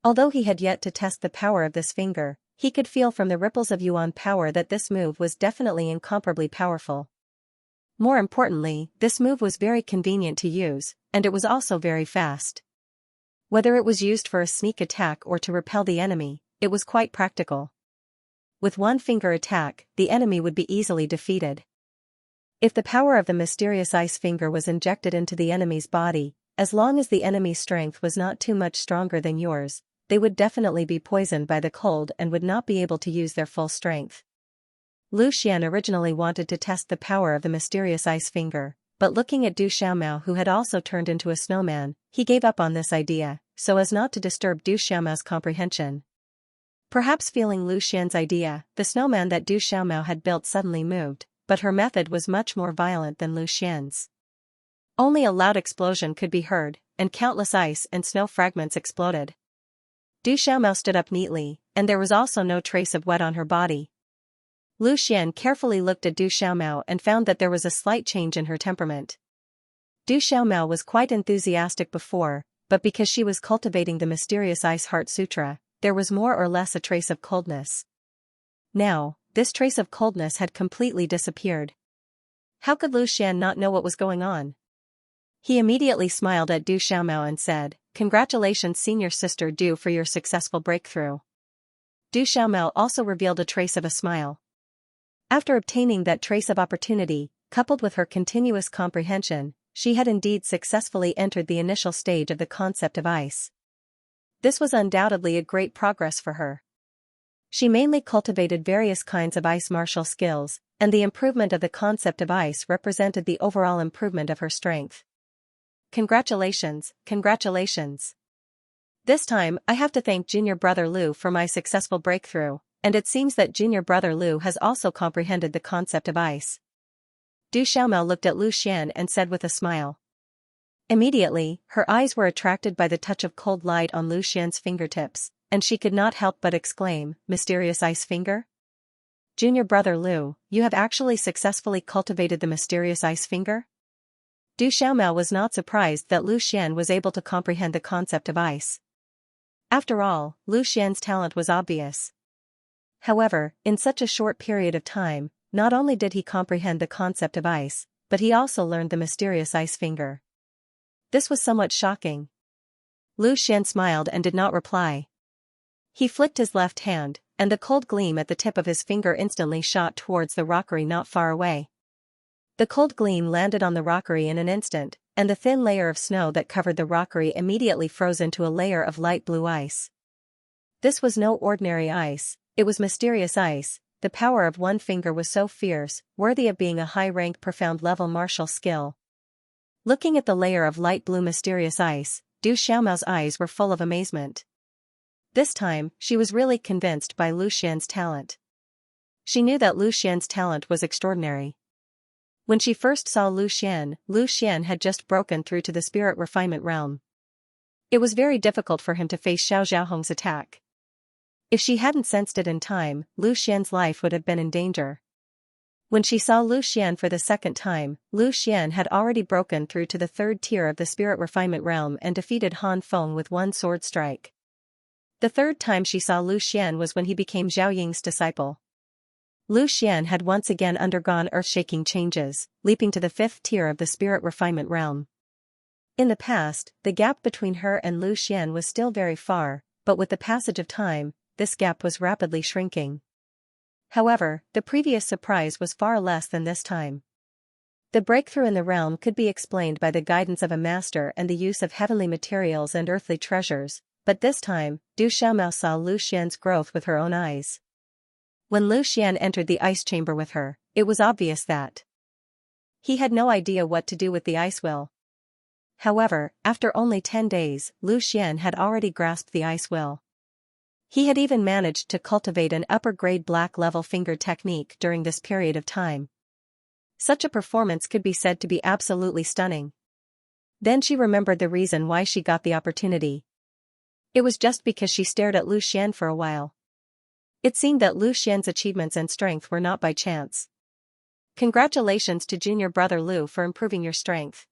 Although he had yet to test the power of this finger, he could feel from the ripples of yuan power that this move was definitely incomparably powerful. More importantly, this move was very convenient to use, and it was also very fast. Whether it was used for a sneak attack or to repel the enemy, it was quite practical. With one finger attack, the enemy would be easily defeated. If the power of the mysterious ice finger was injected into the enemy's body, as long as the enemy's strength was not too much stronger than yours, they would definitely be poisoned by the cold and would not be able to use their full strength. Lu Xian originally wanted to test the power of the mysterious ice finger, but looking at Du Xiaomao, who had also turned into a snowman, he gave up on this idea, so as not to disturb Du Xiaomao's comprehension. Perhaps feeling Lu Xian's idea, the snowman that Du Xiaomao had built suddenly moved, but her method was much more violent than Lu Xian's. Only a loud explosion could be heard, and countless ice and snow fragments exploded. Du Xiaomao stood up neatly, and there was also no trace of wet on her body. Lu Xian carefully looked at Du Xiaomao and found that there was a slight change in her temperament. Du Xiaomao was quite enthusiastic before, but because she was cultivating the mysterious Ice Heart Sutra, there was more or less a trace of coldness. Now, this trace of coldness had completely disappeared. How could Lu Xian not know what was going on? He immediately smiled at Du Xiaomao and said, "Congratulations, senior sister Du, for your successful breakthrough." Du Xiaomao also revealed a trace of a smile. After obtaining that trace of opportunity, coupled with her continuous comprehension, she had indeed successfully entered the initial stage of the concept of ice. This was undoubtedly a great progress for her. She mainly cultivated various kinds of ice martial skills, and the improvement of the concept of ice represented the overall improvement of her strength. Congratulations, congratulations. This time I have to thank junior brother Lu for my successful breakthrough, and it seems that junior brother Lu has also comprehended the concept of ice. Du Xiaomao looked at Lu Xian and said with a smile. Immediately, her eyes were attracted by the touch of cold light on Lu Xian's fingertips, and she could not help but exclaim, "Mysterious ice finger? Junior brother Lu, you have actually successfully cultivated the mysterious ice finger?" Du Xiaomao was not surprised that Lu Xian was able to comprehend the concept of ice. After all, Lu Xian's talent was obvious. However, in such a short period of time, not only did he comprehend the concept of ice, but he also learned the mysterious ice finger. This was somewhat shocking. Lu Xian smiled and did not reply. He flicked his left hand, and the cold gleam at the tip of his finger instantly shot towards the rockery not far away. The cold gleam landed on the rockery in an instant, and the thin layer of snow that covered the rockery immediately froze into a layer of light blue ice. This was no ordinary ice, it was mysterious ice. The power of one finger was so fierce, worthy of being a high-rank profound-level martial skill. Looking at the layer of light blue mysterious ice, Du Xiaomao's eyes were full of amazement. This time, she was really convinced by Lu Xian's talent. She knew that Lu Xian's talent was extraordinary. When she first saw Lu Xian had just broken through to the spirit refinement realm. It was very difficult for him to face Xiao Xiaohong's attack. If she hadn't sensed it in time, Lu Xian's life would have been in danger. When she saw Lu Xian for the second time, Lu Xian had already broken through to the third tier of the spirit refinement realm and defeated Han Feng with one sword strike. The third time she saw Lu Xian was when he became Zhao Ying's disciple. Lu Xian had once again undergone earth-shaking changes, leaping to the fifth tier of the spirit refinement realm. In the past, the gap between her and Lu Xian was still very far, but with the passage of time, this gap was rapidly shrinking. However, the previous surprise was far less than this time. The breakthrough in the realm could be explained by the guidance of a master and the use of heavenly materials and earthly treasures, but this time, Du Xiaomao saw Lu Xian's growth with her own eyes. When Lu Xian entered the ice chamber with her, it was obvious that he had no idea what to do with the ice will. However, after only 10 days, Lu Xian had already grasped the ice will. He had even managed to cultivate an upper-grade black-level finger technique during this period of time. Such a performance could be said to be absolutely stunning. Then she remembered the reason why she got the opportunity. It was just because she stared at Lu Xian for a while. It seemed that Lu Xian's achievements and strength were not by chance. Congratulations to junior brother Lu for improving your strength.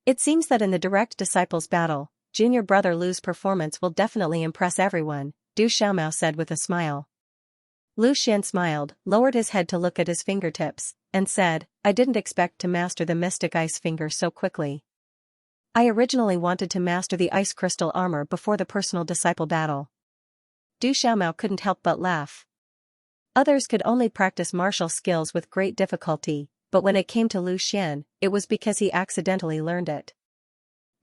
It seems that in the direct disciples battle, junior brother Lu's performance will definitely impress everyone, Du Xiaomao said with a smile. Lu Xian smiled, lowered his head to look at his fingertips, and said, "I didn't expect to master the mystic ice finger so quickly. I originally wanted to master the ice crystal armor before the personal disciple battle." Du Xiaomao couldn't help but laugh. Others could only practice martial skills with great difficulty, but when it came to Lu Xian, it was because he accidentally learned it.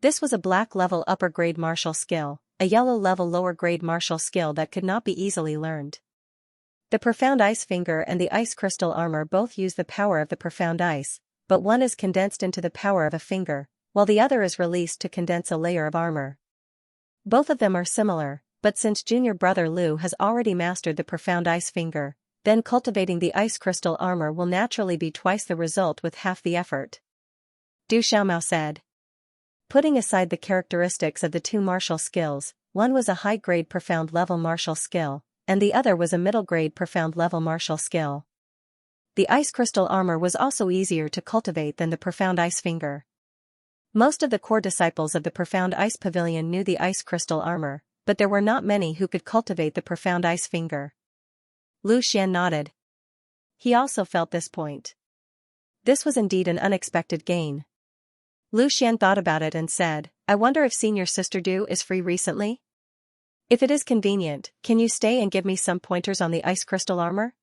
This was a black level upper grade martial skill, a yellow level lower grade martial skill that could not be easily learned. The Profound Ice Finger and the Ice Crystal Armor both use the power of the Profound Ice, but one is condensed into the power of a finger, while the other is released to condense a layer of armor. Both of them are similar, but since junior brother Lu has already mastered the Profound Ice Finger, then cultivating the Ice Crystal Armor will naturally be twice the result with half the effort. Du Xiaomao said. Putting aside the characteristics of the two martial skills, one was a high-grade profound level martial skill, and the other was a middle-grade profound level martial skill. The Ice Crystal Armor was also easier to cultivate than the Profound Ice Finger. Most of the core disciples of the Profound Ice Pavilion knew the Ice Crystal Armor, but there were not many who could cultivate the Profound Ice Finger. Lu Xian nodded. He also felt this point. This was indeed an unexpected gain. Lu Xian thought about it and said, I wonder if senior sister Du is free recently? If it is convenient, can you stay and give me some pointers on the Ice Crystal Armor?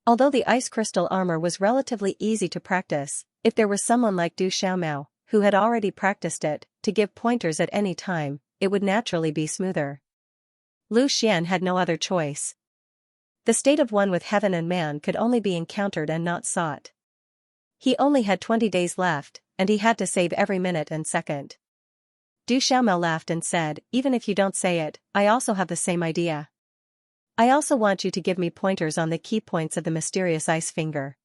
Although the Ice Crystal Armor was relatively easy to practice, if there was someone like Du Xiaomao, who had already practiced it, to give pointers at any time, it would naturally be smoother. Lu Xian had no other choice. The state of one with heaven and man could only be encountered and not sought. He only had 20 days left, and he had to save every minute and second. Du Xiaomao laughed and said, even if you don't say it, I also have the same idea. I also want you to give me pointers on the key points of the mysterious ice finger.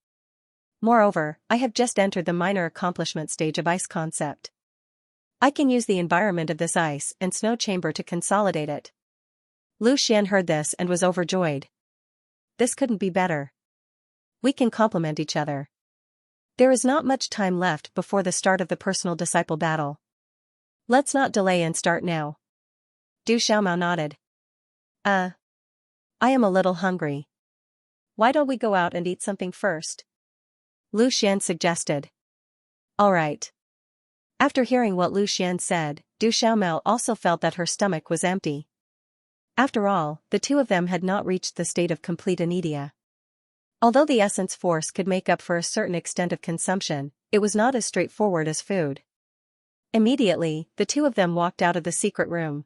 Moreover, I have just entered the minor accomplishment stage of ice concept. I can use the environment of this ice and snow chamber to consolidate it. Lu Xian heard this and was overjoyed. This couldn't be better. We can complement each other. There is not much time left before the start of the personal disciple battle. Let's not delay and start now. Du Xiaomao nodded. I am a little hungry. Why don't we go out and eat something first? Lu Xian suggested. All right. After hearing what Lu Xian said, Du Xiaomao also felt that her stomach was empty. After all, the two of them had not reached the state of complete anedia. Although the essence force could make up for a certain extent of consumption, it was not as straightforward as food. Immediately, the two of them walked out of the secret room.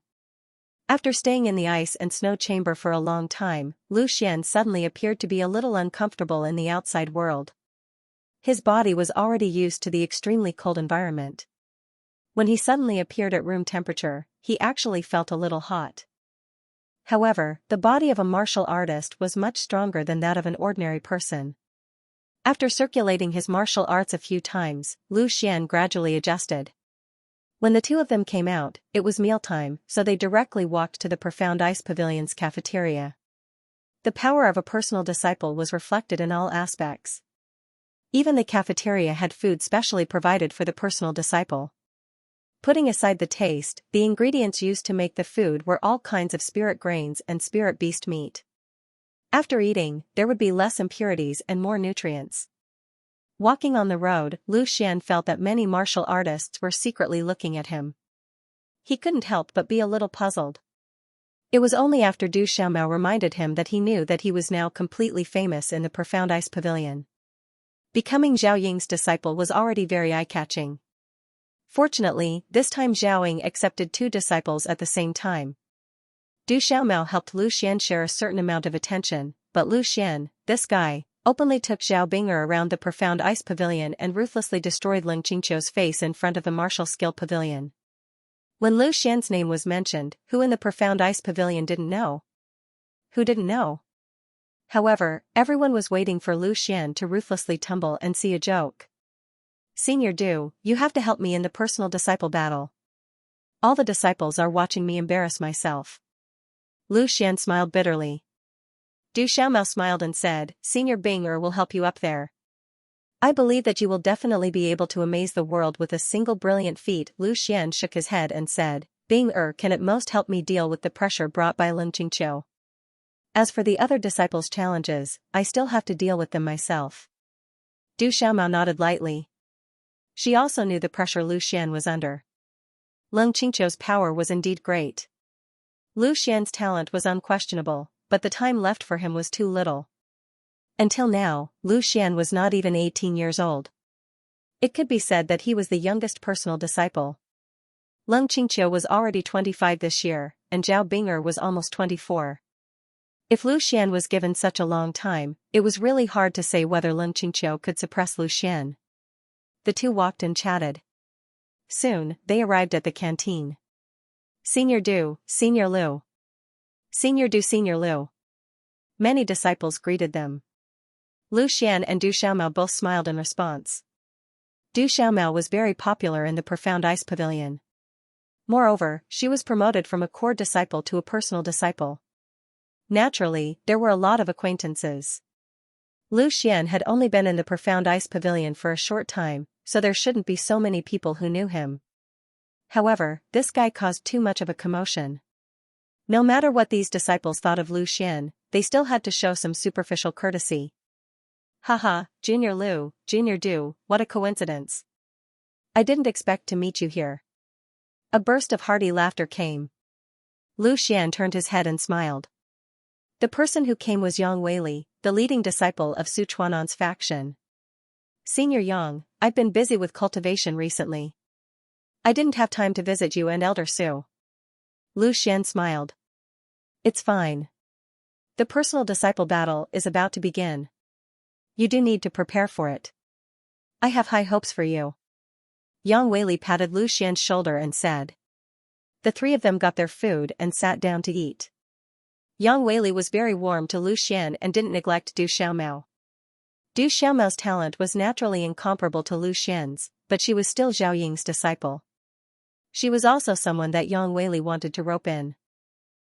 After staying in the ice and snow chamber for a long time, Lu Xian suddenly appeared to be a little uncomfortable in the outside world. His body was already used to the extremely cold environment. When he suddenly appeared at room temperature, he actually felt a little hot. However, the body of a martial artist was much stronger than that of an ordinary person. After circulating his martial arts a few times, Lu Xian gradually adjusted. When the two of them came out, it was mealtime, so they directly walked to the Profound Ice Pavilion's cafeteria. The power of a personal disciple was reflected in all aspects. Even the cafeteria had food specially provided for the personal disciple. Putting aside the taste, the ingredients used to make the food were all kinds of spirit grains and spirit beast meat. After eating, there would be less impurities and more nutrients. Walking on the road, Lu Xian felt that many martial artists were secretly looking at him. He couldn't help but be a little puzzled. It was only after Du Xiaomao reminded him that he knew that he was now completely famous in the Profound Ice Pavilion. Becoming Zhao Ying's disciple was already very eye-catching. Fortunately, this time Zhao Ying accepted 2 disciples at the same time. Du Xiaomao helped Lu Xian share a certain amount of attention, but Lu Xian, this guy, openly took Zhao Binger around the Profound Ice Pavilion and ruthlessly destroyed Ling Qingqiu's face in front of the Martial Skill Pavilion. When Lu Xian's name was mentioned, who in the Profound Ice Pavilion didn't know? Who didn't know? However, everyone was waiting for Lu Xian to ruthlessly tumble and see a joke. Senior Du, you have to help me in the personal disciple battle. All the disciples are watching me embarrass myself. Lu Xian smiled bitterly. Du Xiaomao smiled and said, Senior Binger will help you up there. I believe that you will definitely be able to amaze the world with a single brilliant feat. Lu Xian shook his head and said, Binger can at most help me deal with the pressure brought by Ling Qingqiu. As for the other disciples' challenges, I still have to deal with them myself. Du Xiaomao nodded lightly. She also knew the pressure Lu Xian was under. Ling Qingqiu's power was indeed great. Lu Xian's talent was unquestionable, but the time left for him was too little. Until now, Lu Xian was not even 18 years old. It could be said that he was the youngest personal disciple. Leng Qingqiu was already 25 this year, and Zhao Bing'er was almost 24. If Lu Xian was given such a long time, it was really hard to say whether Leng Qingqiu could suppress Lu Xian. The two walked and chatted. Soon, they arrived at the canteen. Senior Du, Senior Lu. Senior Du, Senior Lu. Many disciples greeted them. Lu Xian and Du Xiaomao both smiled in response. Du Xiaomao was very popular in the Profound Ice Pavilion. Moreover, she was promoted from a core disciple to a personal disciple. Naturally, there were a lot of acquaintances. Lu Xian had only been in the Profound Ice Pavilion for a short time, so there shouldn't be so many people who knew him. However, this guy caused too much of a commotion. No matter what these disciples thought of Lu Xian, they still had to show some superficial courtesy. Haha, Junior Lu, Junior Du, what a coincidence. I didn't expect to meet you here. A burst of hearty laughter came. Lu Xian turned his head and smiled. The person who came was Yang Weili, the leading disciple of Su Chuan'an's faction. Senior Yang, I've been busy with cultivation recently. I didn't have time to visit you and Elder Su. Lu Xian smiled. It's fine. The personal disciple battle is about to begin. You do need to prepare for it. I have high hopes for you. Yang Weili patted Lu Xian's shoulder and said. The three of them got their food and sat down to eat. Yang Weili was very warm to Lu Xian and didn't neglect Du Xiaomao. Du Xiaomao's talent was naturally incomparable to Lu Xian's, but she was still Zhao Ying's disciple. She was also someone that Yang Weili wanted to rope in.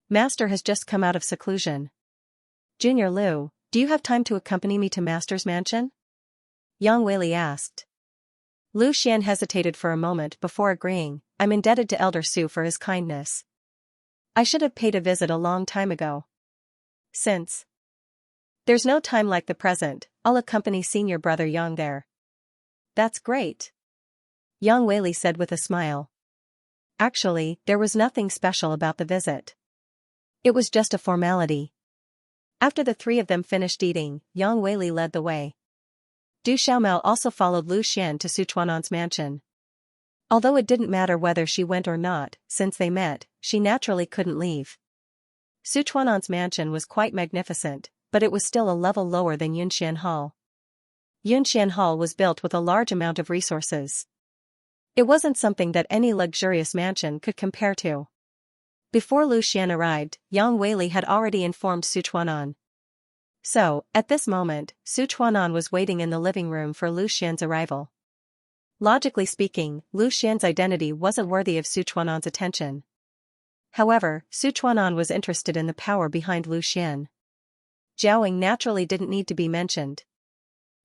Master has just come out of seclusion. Junior Lu, do you have time to accompany me to Master's mansion? Yang Weili asked. Lu Xian hesitated for a moment before agreeing. I'm indebted to Elder Su for his kindness. I should have paid a visit a long time ago. Since there's no time like the present, I'll accompany senior brother Yang there. That's great. Yang Weili said with a smile. Actually, there was nothing special about the visit. It was just a formality. After the three of them finished eating, Yang Weili led the way. Du Xiaomao also followed Lu Xian to Su Chuan'an's mansion. Although it didn't matter whether she went or not, since they met, she naturally couldn't leave. Su Chuan'an's mansion was quite magnificent, but it was still a level lower than Yunxian Hall. Yunxian Hall was built with a large amount of resources. It wasn't something that any luxurious mansion could compare to. Before Lu Xian arrived, Yang Weili had already informed Su Chuan'an. So, at this moment, Su Chuan'an was waiting in the living room for Lu Xian's arrival. Logically speaking, Lu Xian's identity wasn't worthy of Su Chuan'an's attention. However, Su Chuan'an was interested in the power behind Lu Xian. Zhao Ying naturally didn't need to be mentioned.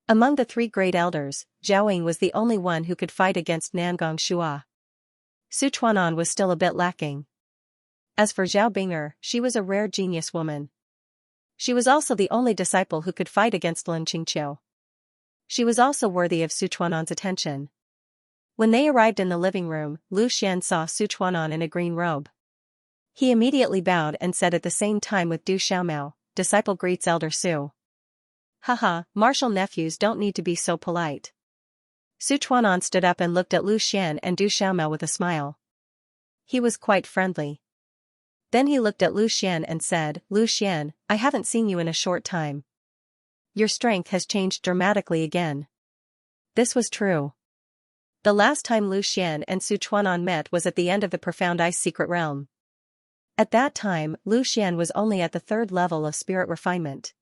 Among the three great elders, Zhao Ying was the only one who could fight against Nangong Shua. Su Chuan'an was still a bit lacking. As for Zhao Bing'er, she was a rare genius woman. She was also the only disciple who could fight against Leng Qingqiu. She was also worthy of Su Chuan'an's attention. When they arrived in the living room, Lu Xian saw Su Chuan'an in a green robe. He immediately bowed and said at the same time with Du Xiaomao, disciple greets Elder Su. Haha, martial nephews don't need to be so polite. Su Chuan'an stood up and looked at Lu Xian and Du Xiaomao with a smile. He was quite friendly. Then he looked at Lu Xian and said, Lu Xian, I haven't seen you in a short time. Your strength has changed dramatically again. This was true. The last time Lu Xian and Su Chuan'an met was at the end of the Profound Ice Secret Realm. At that time, Lu Xian was only at the 3rd level of spirit refinement.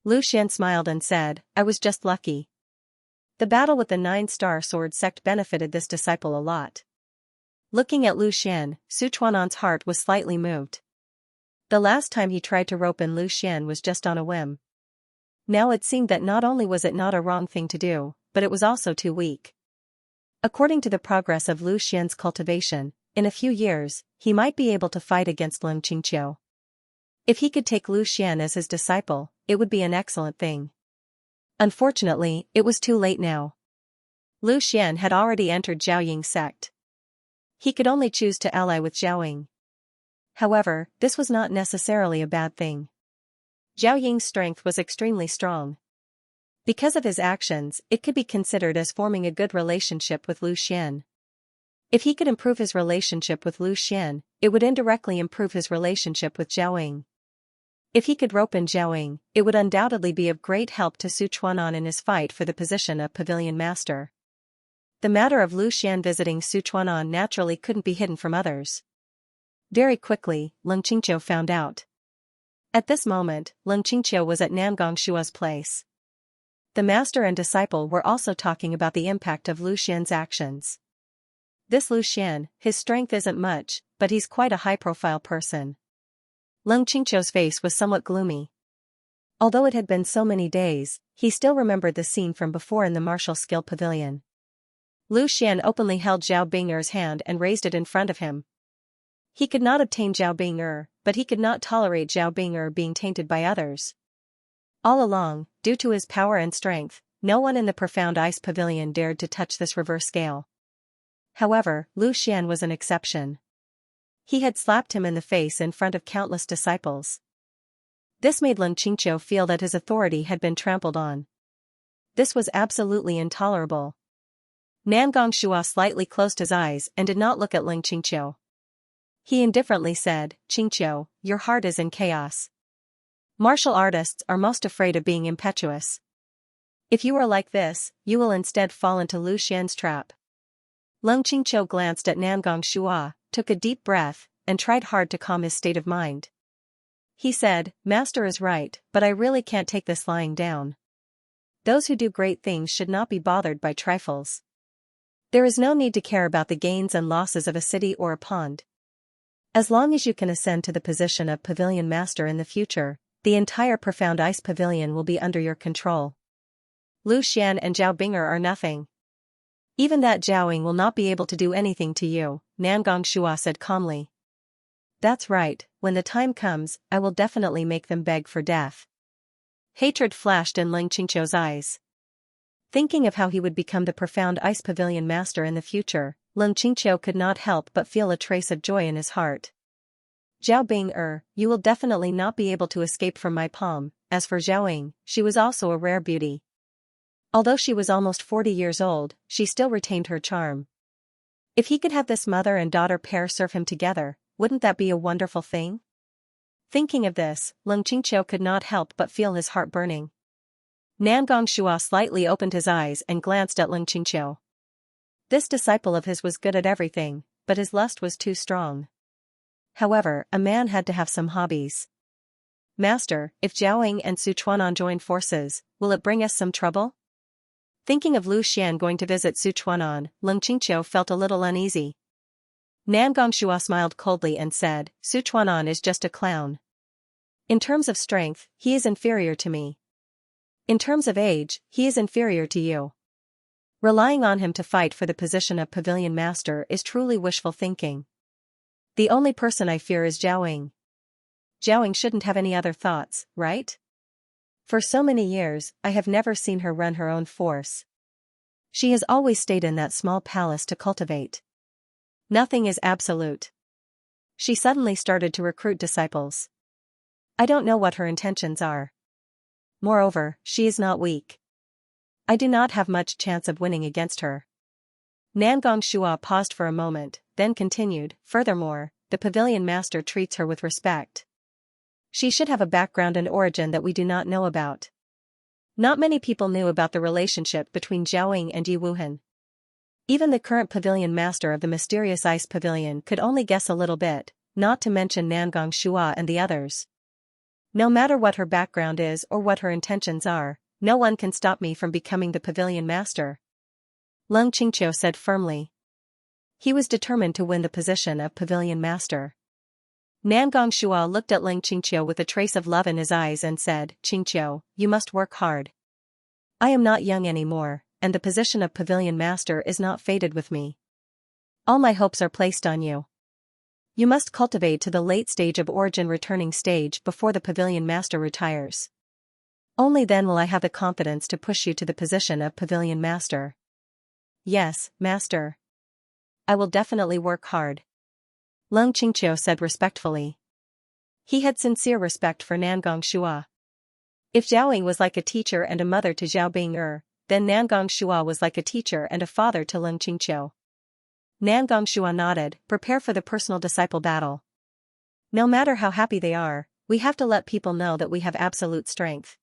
Lu Xian smiled and said, I was just lucky. The battle with the 9-star sword sect benefited this disciple a lot. Looking at Lu Xian, Su Chuan'an's heart was slightly moved. The last time he tried to rope in Lu Xian was just on a whim. Now it seemed that not only was it not a wrong thing to do, but it was also too weak. According to the progress of Lu Xian's cultivation, in a few years, he might be able to fight against Leng Qingqiu. If he could take Lu Xian as his disciple, it would be an excellent thing. Unfortunately, it was too late now. Lu Xian had already entered Zhao Ying's sect. He could only choose to ally with Zhao Ying. However, this was not necessarily a bad thing. Zhao Ying's strength was extremely strong. Because of his actions, it could be considered as forming a good relationship with Lu Xian. If he could improve his relationship with Lu Xian, it would indirectly improve his relationship with Zhao Ying. If he could rope in Zhao Ying, it would undoubtedly be of great help to Su Chuanan in his fight for the position of Pavilion Master. The matter of Lu Xian visiting Su Chuanan naturally couldn't be hidden from others. Very quickly, Leng Qingqiu found out. At this moment, Leng Qingqiu was at Nangong Shua's place. The master and disciple were also talking about the impact of Lu Xian's actions. This Lu Xian, his strength isn't much, but he's quite a high-profile person. Leng Qingqiu's face was somewhat gloomy. Although it had been so many days, he still remembered the scene from before in the martial skill pavilion. Lu Xian openly held Zhao Bing'er's hand and raised it in front of him. He could not obtain Zhao Bing'er, but he could not tolerate Zhao Bing'er being tainted by others. All along, due to his power and strength, no one in the profound ice pavilion dared to touch this reverse scale. However, Lu Xian was an exception. He had slapped him in the face in front of countless disciples. This made Leng Qingqiu feel that his authority had been trampled on. This was absolutely intolerable. Nangong Shua slightly closed his eyes and did not look at Leng Qingqiu. He indifferently said, "Qingqiu, your heart is in chaos. Martial artists are most afraid of being impetuous. If you are like this, you will instead fall into Lu Xian's trap." Leng Qingqiu glanced at Nangong Shua, took a deep breath, and tried hard to calm his state of mind. He said, "Master is right, but I really can't take this lying down. Those who do great things should not be bothered by trifles. There is no need to care about the gains and losses of a city or a pond. As long as you can ascend to the position of Pavilion Master in the future, the entire profound ice pavilion will be under your control. Lu Xian and Zhao Bing'er are nothing. Even that Zhao Ying will not be able to do anything to you," Nangong Shua said calmly. "That's right, when the time comes, I will definitely make them beg for death." Hatred flashed in Leng Qingqiu's eyes. Thinking of how he would become the profound ice pavilion master in the future, Leng Qingqiu could not help but feel a trace of joy in his heart. "Zhao Bing'er, you will definitely not be able to escape from my palm." As for Zhao Ying, she was also a rare beauty. Although she was almost 40 years old, she still retained her charm. If he could have this mother and daughter pair serve him together, wouldn't that be a wonderful thing? Thinking of this, Leng Qingqiu could not help but feel his heart burning. Nangong Shua slightly opened his eyes and glanced at Leng Qingqiu. This disciple of his was good at everything, but his lust was too strong. However, a man had to have some hobbies. "Master, if Zhao Ying and Su Chuanan join forces, will it bring us some trouble?" Thinking of Lu Xian going to visit Su Chuanan, Leng Qingqiu felt a little uneasy. Nangong Shua smiled coldly and said, "Su Chuanan is just a clown. In terms of strength, he is inferior to me. In terms of age, he is inferior to you. Relying on him to fight for the position of Pavilion Master is truly wishful thinking. The only person I fear is Zhao Ying. Zhao Ying shouldn't have any other thoughts, right? For so many years, I have never seen her run her own force. She has always stayed in that small palace to cultivate. Nothing is absolute. She suddenly started to recruit disciples. I don't know what her intentions are. Moreover, she is not weak. I do not have much chance of winning against her." Nangong Shua paused for a moment, then continued, "Furthermore, the Pavilion Master treats her with respect. She should have a background and origin that we do not know about." Not many people knew about the relationship between Zhao Ying and Yi Wuhan. Even the current Pavilion Master of the mysterious Ice Pavilion could only guess a little bit, not to mention Nangong Shua and the others. No matter what her background is or what her intentions are, no one can stop me from becoming the Pavilion Master," Leng Qingqiu said firmly. He was determined to win the position of Pavilion Master. Nangong Shua looked at Leng Qingqiu with a trace of love in his eyes and said, "Qingqiu, you must work hard. I am not young anymore, and the position of Pavilion Master is not fated with me. All my hopes are placed on you. You must cultivate to the late stage of origin returning stage before the Pavilion Master retires. Only then will I have the confidence to push you to the position of Pavilion Master." "Yes, Master. I will definitely work hard," Leng Qingqiu said respectfully. He had sincere respect for Nangong Shua. If Zhao Ying was like a teacher and a mother to Zhao Bing'er, then Nangong Shua was like a teacher and a father to Leng Qingqiu. Nangong Shua nodded, prepare for the personal disciple battle. No matter how happy they are, we have to let people know that we have absolute strength.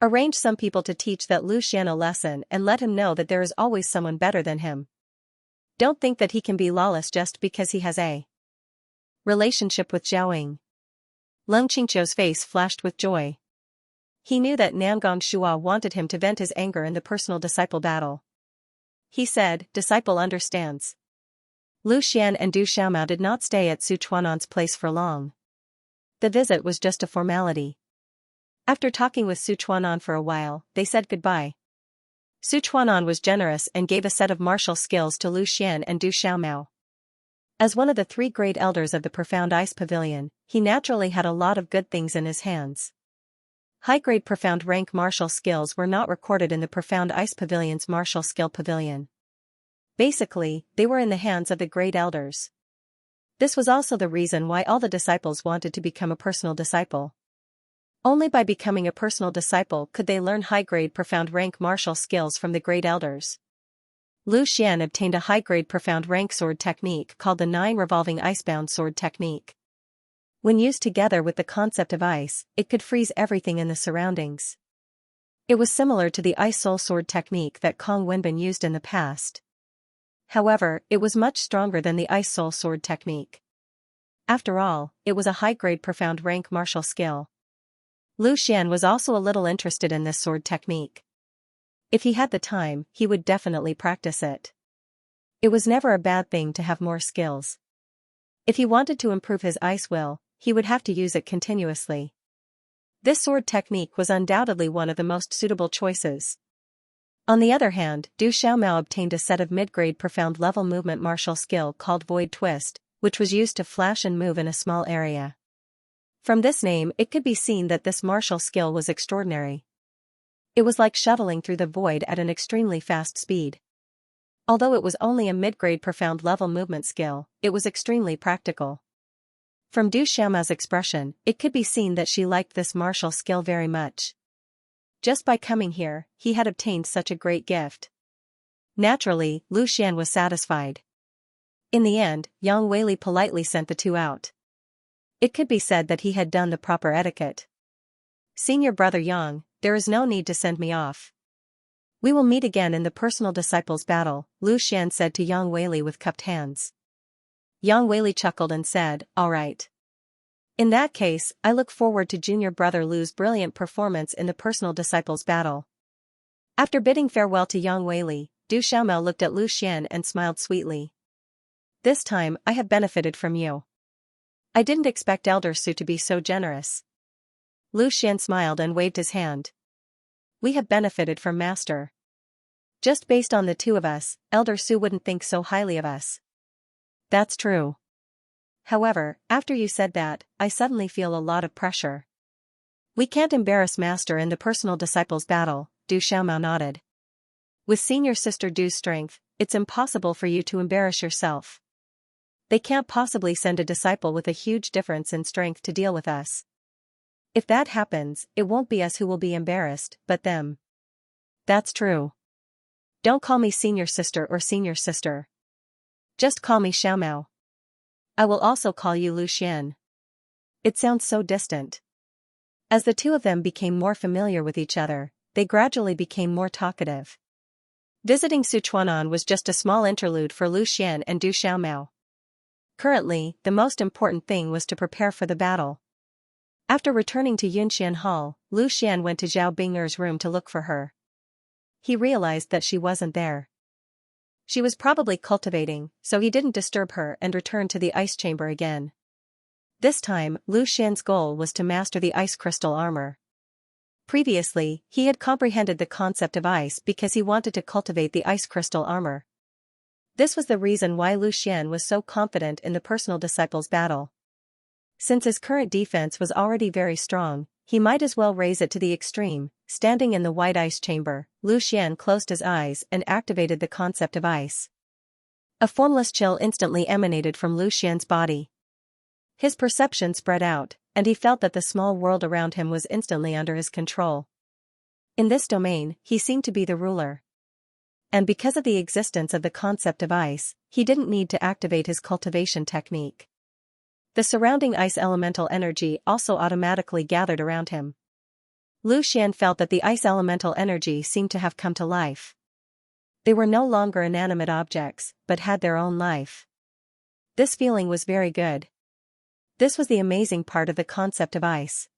Arrange some people to teach that Lu Xian a lesson and let him know that there is always someone better than him. Don't think that he can be lawless just because he has a relationship with Zhao Ying. Leng Qingqiu's face flashed with joy. He knew that Nangong Shua wanted him to vent his anger in the personal disciple battle. He said, disciple understands. Lu Xian and Du Xiaomao did not stay at Su Chuan'an's place for long. The visit was just a formality. After talking with Su Chuan'an for a while, they said goodbye. Su Chuan'an was generous and gave a set of martial skills to Lu Xian and Du Xiaomao. As one of the 3 great elders of the Profound Ice Pavilion, he naturally had a lot of good things in his hands. High-grade profound rank martial skills were not recorded in the Profound Ice Pavilion's martial skill pavilion. Basically, they were in the hands of the great elders. This was also the reason why all the disciples wanted to become a personal disciple. Only by becoming a personal disciple could they learn high-grade profound rank martial skills from the great elders. Lu Xian obtained a high-grade profound rank sword technique called the 9 revolving icebound sword technique. When used together with the concept of ice, it could freeze everything in the surroundings. It was similar to the ice soul sword technique that Kong Wenbin used in the past. However, it was much stronger than the ice soul sword technique. After all, it was a high-grade profound rank martial skill. Lu Xian was also a little interested in this sword technique. If he had the time, he would definitely practice it. It was never a bad thing to have more skills. If he wanted to improve his ice will, he would have to use it continuously. This sword technique was undoubtedly one of the most suitable choices. On the other hand, Du Xiaomao obtained a set of mid-grade profound level movement martial skill called Void Twist, which was used to flash and move in a small area. From this name it could be seen that this martial skill was extraordinary. It was like shuttling through the void at an extremely fast speed. Although it was only a mid-grade profound level movement skill, it was extremely practical. From Du Xiaomao's expression, it could be seen that she liked this martial skill very much. Just by coming here, he had obtained such a great gift. Naturally, Lu Xian was satisfied. In the end, Yang Weili politely sent the 2 out. It could be said that he had done the proper etiquette. Senior brother Yang, there is no need to send me off. We will meet again in the personal disciples battle, Lu Xian said to Yang Weili with cupped hands. Yang Weili chuckled and said, all right. In that case, I look forward to junior brother Lu's brilliant performance in the personal disciples battle. After bidding farewell to Yang Weili, Du Xiaomao looked at Lu Xian and smiled sweetly. This time, I have benefited from you. I didn't expect Elder Su to be so generous. Lu Xian smiled and waved his hand. We have benefited from Master. Just based on the 2 of us, Elder Su wouldn't think so highly of us. That's true. However, after you said that, I suddenly feel a lot of pressure. We can't embarrass Master in the personal disciples battle, Du Xiaomao nodded. With senior sister Du's strength, it's impossible for you to embarrass yourself. They can't possibly send a disciple with a huge difference in strength to deal with us. If that happens, it won't be us who will be embarrassed, but them. That's true. Don't call me senior sister or senior sister. Just call me Xiaomao. I will also call you Lu Xian. It sounds so distant. As the 2 of them became more familiar with each other, they gradually became more talkative. Visiting Sichuanan was just a small interlude for Lu Xian and Du Xiaomao. Currently, the most important thing was to prepare for the battle. After returning to Yunxian Hall, Lu Xian went to Zhao Bing'er's room to look for her. He realized that she wasn't there. She was probably cultivating, so he didn't disturb her and returned to the ice chamber again. This time, Lu Xian's goal was to master the ice crystal armor. Previously, he had comprehended the concept of ice because he wanted to cultivate the ice crystal armor. This was the reason why Lu Xian was so confident in the personal disciples battle. Since his current defense was already very strong, he might as well raise it to the extreme. Standing in the white ice chamber, Lu Xian closed his eyes and activated the concept of ice. A formless chill instantly emanated from Lu Xian's body. His perception spread out, and he felt that the small world around him was instantly under his control. In this domain, he seemed to be the ruler. And because of the existence of the concept of ice, he didn't need to activate his cultivation technique. The surrounding ice elemental energy also automatically gathered around him. Lu Xian felt that the ice elemental energy seemed to have come to life. They were no longer inanimate objects, but had their own life. This feeling was very good. This was the amazing part of the concept of ice.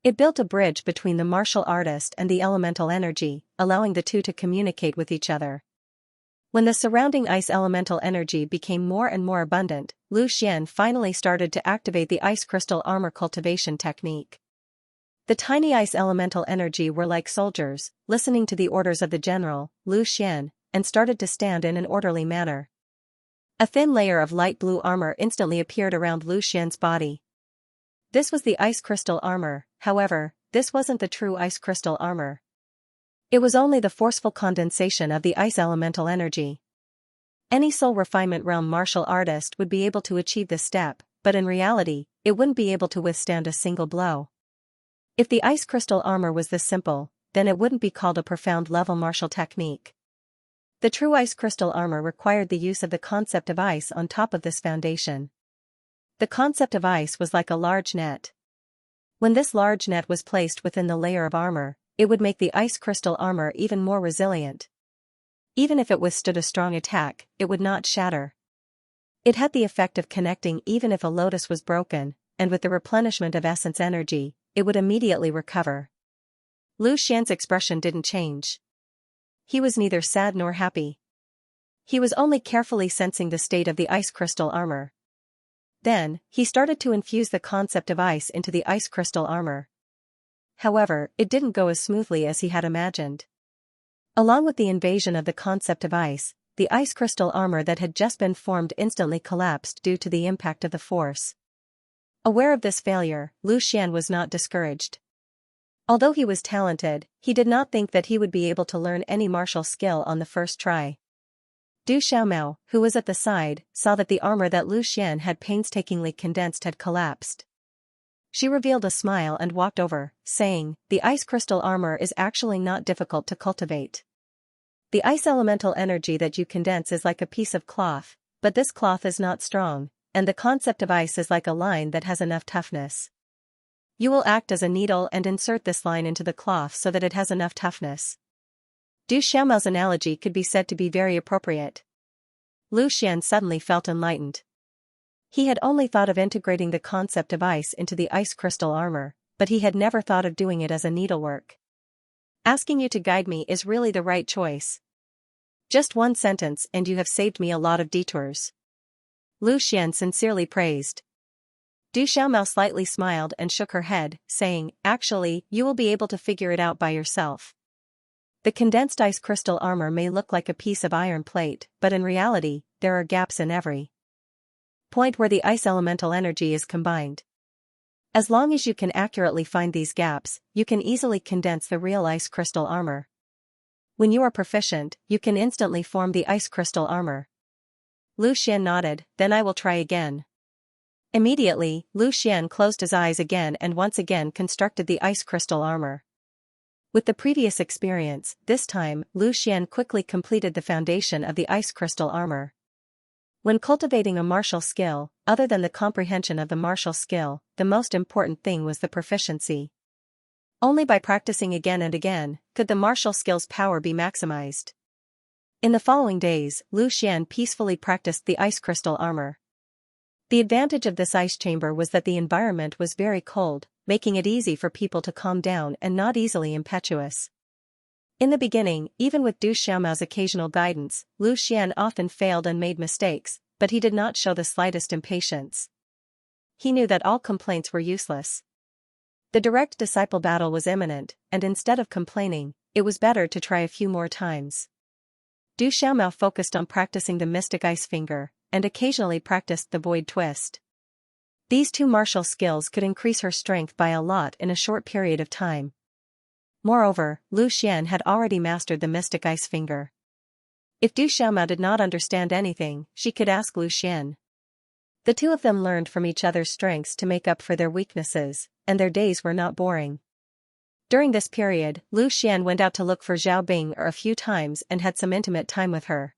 It built a bridge between the martial artist and the elemental energy, allowing the two to communicate with each other. When the surrounding ice elemental energy became more and more abundant, Lu Xian finally started to activate the ice crystal armor cultivation technique. The tiny ice elemental energy were like soldiers, listening to the orders of the general, Lu Xian, and started to stand in an orderly manner. A thin layer of light blue armor instantly appeared around Lu Xian's body. This was the ice crystal armor. However, this wasn't the true ice crystal armor. It was only the forceful condensation of the ice elemental energy. Any soul refinement realm martial artist would be able to achieve this step, but in reality, it wouldn't be able to withstand a single blow. If the ice crystal armor was this simple, then it wouldn't be called a profound level martial technique. The true ice crystal armor required the use of the concept of ice on top of this foundation. The concept of ice was like a large net. When this large net was placed within the layer of armor, it would make the ice crystal armor even more resilient. Even if it withstood a strong attack, it would not shatter. It had the effect of connecting even if a lotus was broken, and with the replenishment of essence energy, it would immediately recover. Lu Xian's expression didn't change. He was neither sad nor happy. He was only carefully sensing the state of the ice crystal armor. Then, he started to infuse the concept of ice into the ice crystal armor. However, it didn't go as smoothly as he had imagined. Along with the invasion of the concept of ice, the ice crystal armor that had just been formed instantly collapsed due to the impact of the force. Aware of this failure, Lu Xian was not discouraged. Although he was talented, he did not think that he would be able to learn any martial skill on the first try. Du Xiaomao, who was at the side, saw that the armor that Lu Xian had painstakingly condensed had collapsed. She revealed a smile and walked over, saying, "The ice crystal armor is actually not difficult to cultivate. The ice elemental energy that you condense is like a piece of cloth, but this cloth is not strong, and the concept of ice is like a line that has enough toughness. You will act as a needle and insert this line into the cloth so that it has enough toughness." Du Xiaomao's analogy could be said to be very appropriate. Lu Xian suddenly felt enlightened. He had only thought of integrating the concept of ice into the ice crystal armor, but he had never thought of doing it as a needlework. Asking you to guide me is really the right choice. Just one sentence and you have saved me a lot of detours. Lu Xian sincerely praised. Du Xiaomao slightly smiled and shook her head, saying, "Actually, you will be able to figure it out by yourself. The condensed ice crystal armor may look like a piece of iron plate, but in reality, there are gaps in every point where the ice elemental energy is combined. As long as you can accurately find these gaps, you can easily condense the real ice crystal armor. When you are proficient, you can instantly form the ice crystal armor." Lu Xian nodded, "Then I will try again." Immediately, Lu Xian closed his eyes again and once again constructed the ice crystal armor. With the previous experience, this time, Lu Xian quickly completed the foundation of the ice crystal armor. When cultivating a martial skill, other than the comprehension of the martial skill, the most important thing was the proficiency. Only by practicing again and again, could the martial skill's power be maximized. In the following days, Lu Xian peacefully practiced the ice crystal armor. The advantage of this ice chamber was that the environment was very cold, making it easy for people to calm down and not easily impetuous. In the beginning, even with Du Xiaomao's occasional guidance, Lu Xian often failed and made mistakes, but he did not show the slightest impatience. He knew that all complaints were useless. The direct disciple battle was imminent, and instead of complaining, it was better to try a few more times. Du Xiaomao focused on practicing the mystic ice finger, and occasionally practiced the void twist. These two martial skills could increase her strength by a lot in a short period of time. Moreover, Lu Xian had already mastered the mystic ice finger. If Du Xiaomao did not understand anything, she could ask Lu Xian. The two of them learned from each other's strengths to make up for their weaknesses, and their days were not boring. During this period, Lu Xian went out to look for Zhao Bing a few times and had some intimate time with her.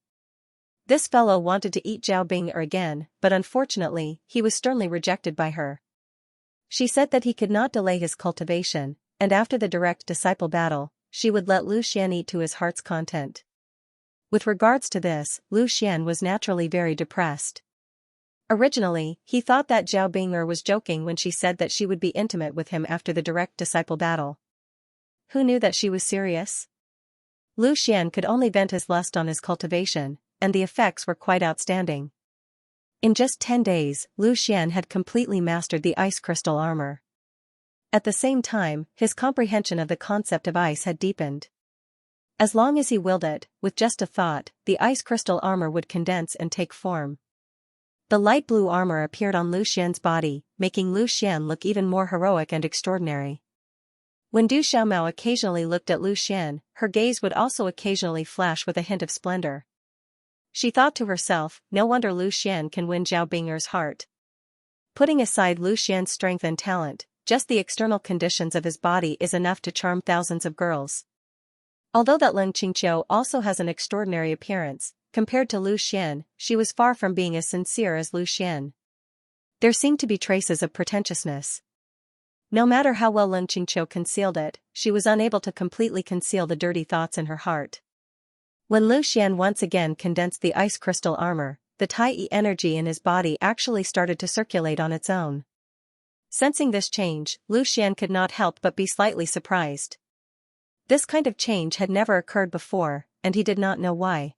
This fellow wanted to eat Zhao Bing again, but unfortunately, he was sternly rejected by her. She said that he could not delay his cultivation, and after the direct disciple battle, she would let Lu Xian eat to his heart's content. With regards to this, Lu Xian was naturally very depressed. Originally, he thought that Zhao Bing'er was joking when she said that she would be intimate with him after the direct disciple battle. Who knew that she was serious? Lu Xian could only vent his lust on his cultivation, and the effects were quite outstanding. In just 10 days, Lu Xian had completely mastered the ice crystal armor. At the same time, his comprehension of the concept of ice had deepened. As long as he willed it, with just a thought, the ice crystal armor would condense and take form. The light blue armor appeared on Lu Xian's body, making Lu Xian look even more heroic and extraordinary. When Du Xiaomao occasionally looked at Lu Xian, her gaze would also occasionally flash with a hint of splendor. She thought to herself, no wonder Lu Xian can win Zhao Bing'er's heart. Putting aside Lu Xian's strength and talent, just the external conditions of his body is enough to charm thousands of girls. Although that Leng Qingqiu also has an extraordinary appearance, compared to Lu Xian, she was far from being as sincere as Lu Xian. There seemed to be traces of pretentiousness. No matter how well Leng Qingqiu concealed it, she was unable to completely conceal the dirty thoughts in her heart. When Lu Xian once again condensed the ice crystal armor, the Tai energy in his body actually started to circulate on its own. Sensing this change, Lu Xian could not help but be slightly surprised. This kind of change had never occurred before, and he did not know why.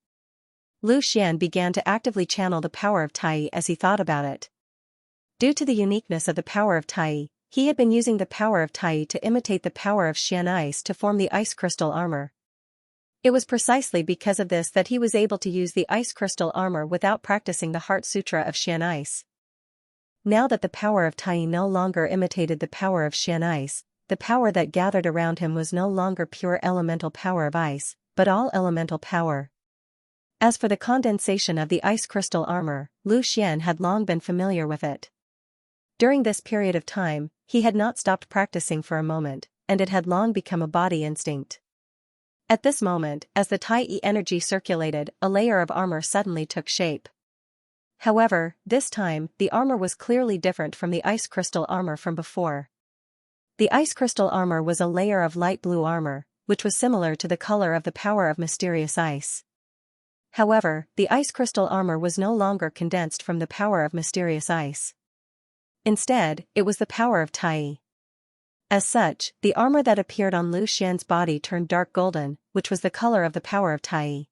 Lu Xian began to actively channel the power of Tai as he thought about it. Due to the uniqueness of the power of Tai, he had been using the power of Tai to imitate the power of Xian Ice to form the ice crystal armor. It was precisely because of this that he was able to use the ice crystal armor without practicing the Heart Sutra of Xian Ice. Now that the power of Tai no longer imitated the power of Xian Ice, the power that gathered around him was no longer pure elemental power of ice, but all elemental power. As for the condensation of the ice crystal armor, Lu Xian had long been familiar with it. During this period of time, he had not stopped practicing for a moment, and it had long become a body instinct. At this moment, as the Tai energy circulated, a layer of armor suddenly took shape. However, this time, the armor was clearly different from the ice crystal armor from before. The ice crystal armor was a layer of light blue armor, which was similar to the color of the power of mysterious ice. However, the ice crystal armor was no longer condensed from the power of mysterious ice. Instead, it was the power of Tai. As such, the armor that appeared on Lu Xian's body turned dark golden, which was the color of the power of Tai.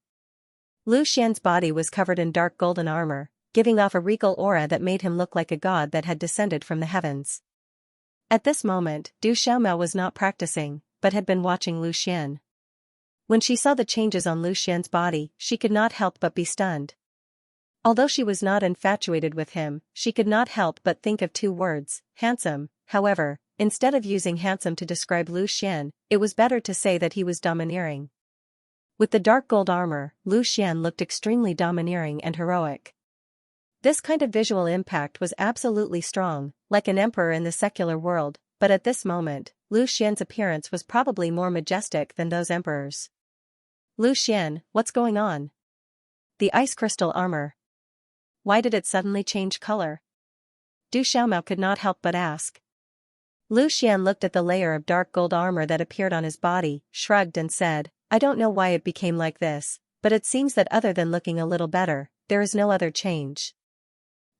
Lu Xian's body was covered in dark golden armor, giving off a regal aura that made him look like a god that had descended from the heavens. At this moment, Du Xiaomao was not practicing, but had been watching Lu Xian. When she saw the changes on Lu Xian's body, she could not help but be stunned. Although she was not infatuated with him, she could not help but think of two words, handsome. However, instead of using handsome to describe Lu Xian, it was better to say that he was domineering. With the dark gold armor, Lu Xian looked extremely domineering and heroic. This kind of visual impact was absolutely strong, like an emperor in the secular world, but at this moment, Lu Xian's appearance was probably more majestic than those emperors. Lu Xian, what's going on? The ice crystal armor. Why did it suddenly change color? Du Xiaomao could not help but ask. Lu Xian looked at the layer of dark gold armor that appeared on his body, shrugged and said, I don't know why it became like this, but it seems that other than looking a little better, there is no other change.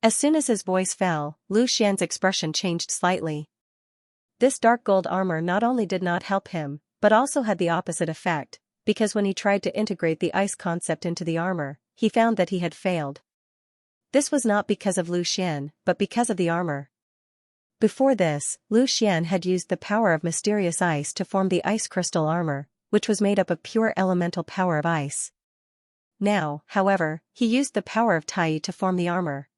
As soon as his voice fell, Lu Xian's expression changed slightly. This dark gold armor not only did not help him, but also had the opposite effect, because when he tried to integrate the ice concept into the armor, he found that he had failed. This was not because of Lu Xian, but because of the armor. Before this, Lu Xian had used the power of mysterious ice to form the ice crystal armor, which was made up of pure elemental power of ice. Now, however, he used the power of Tai to form the armor.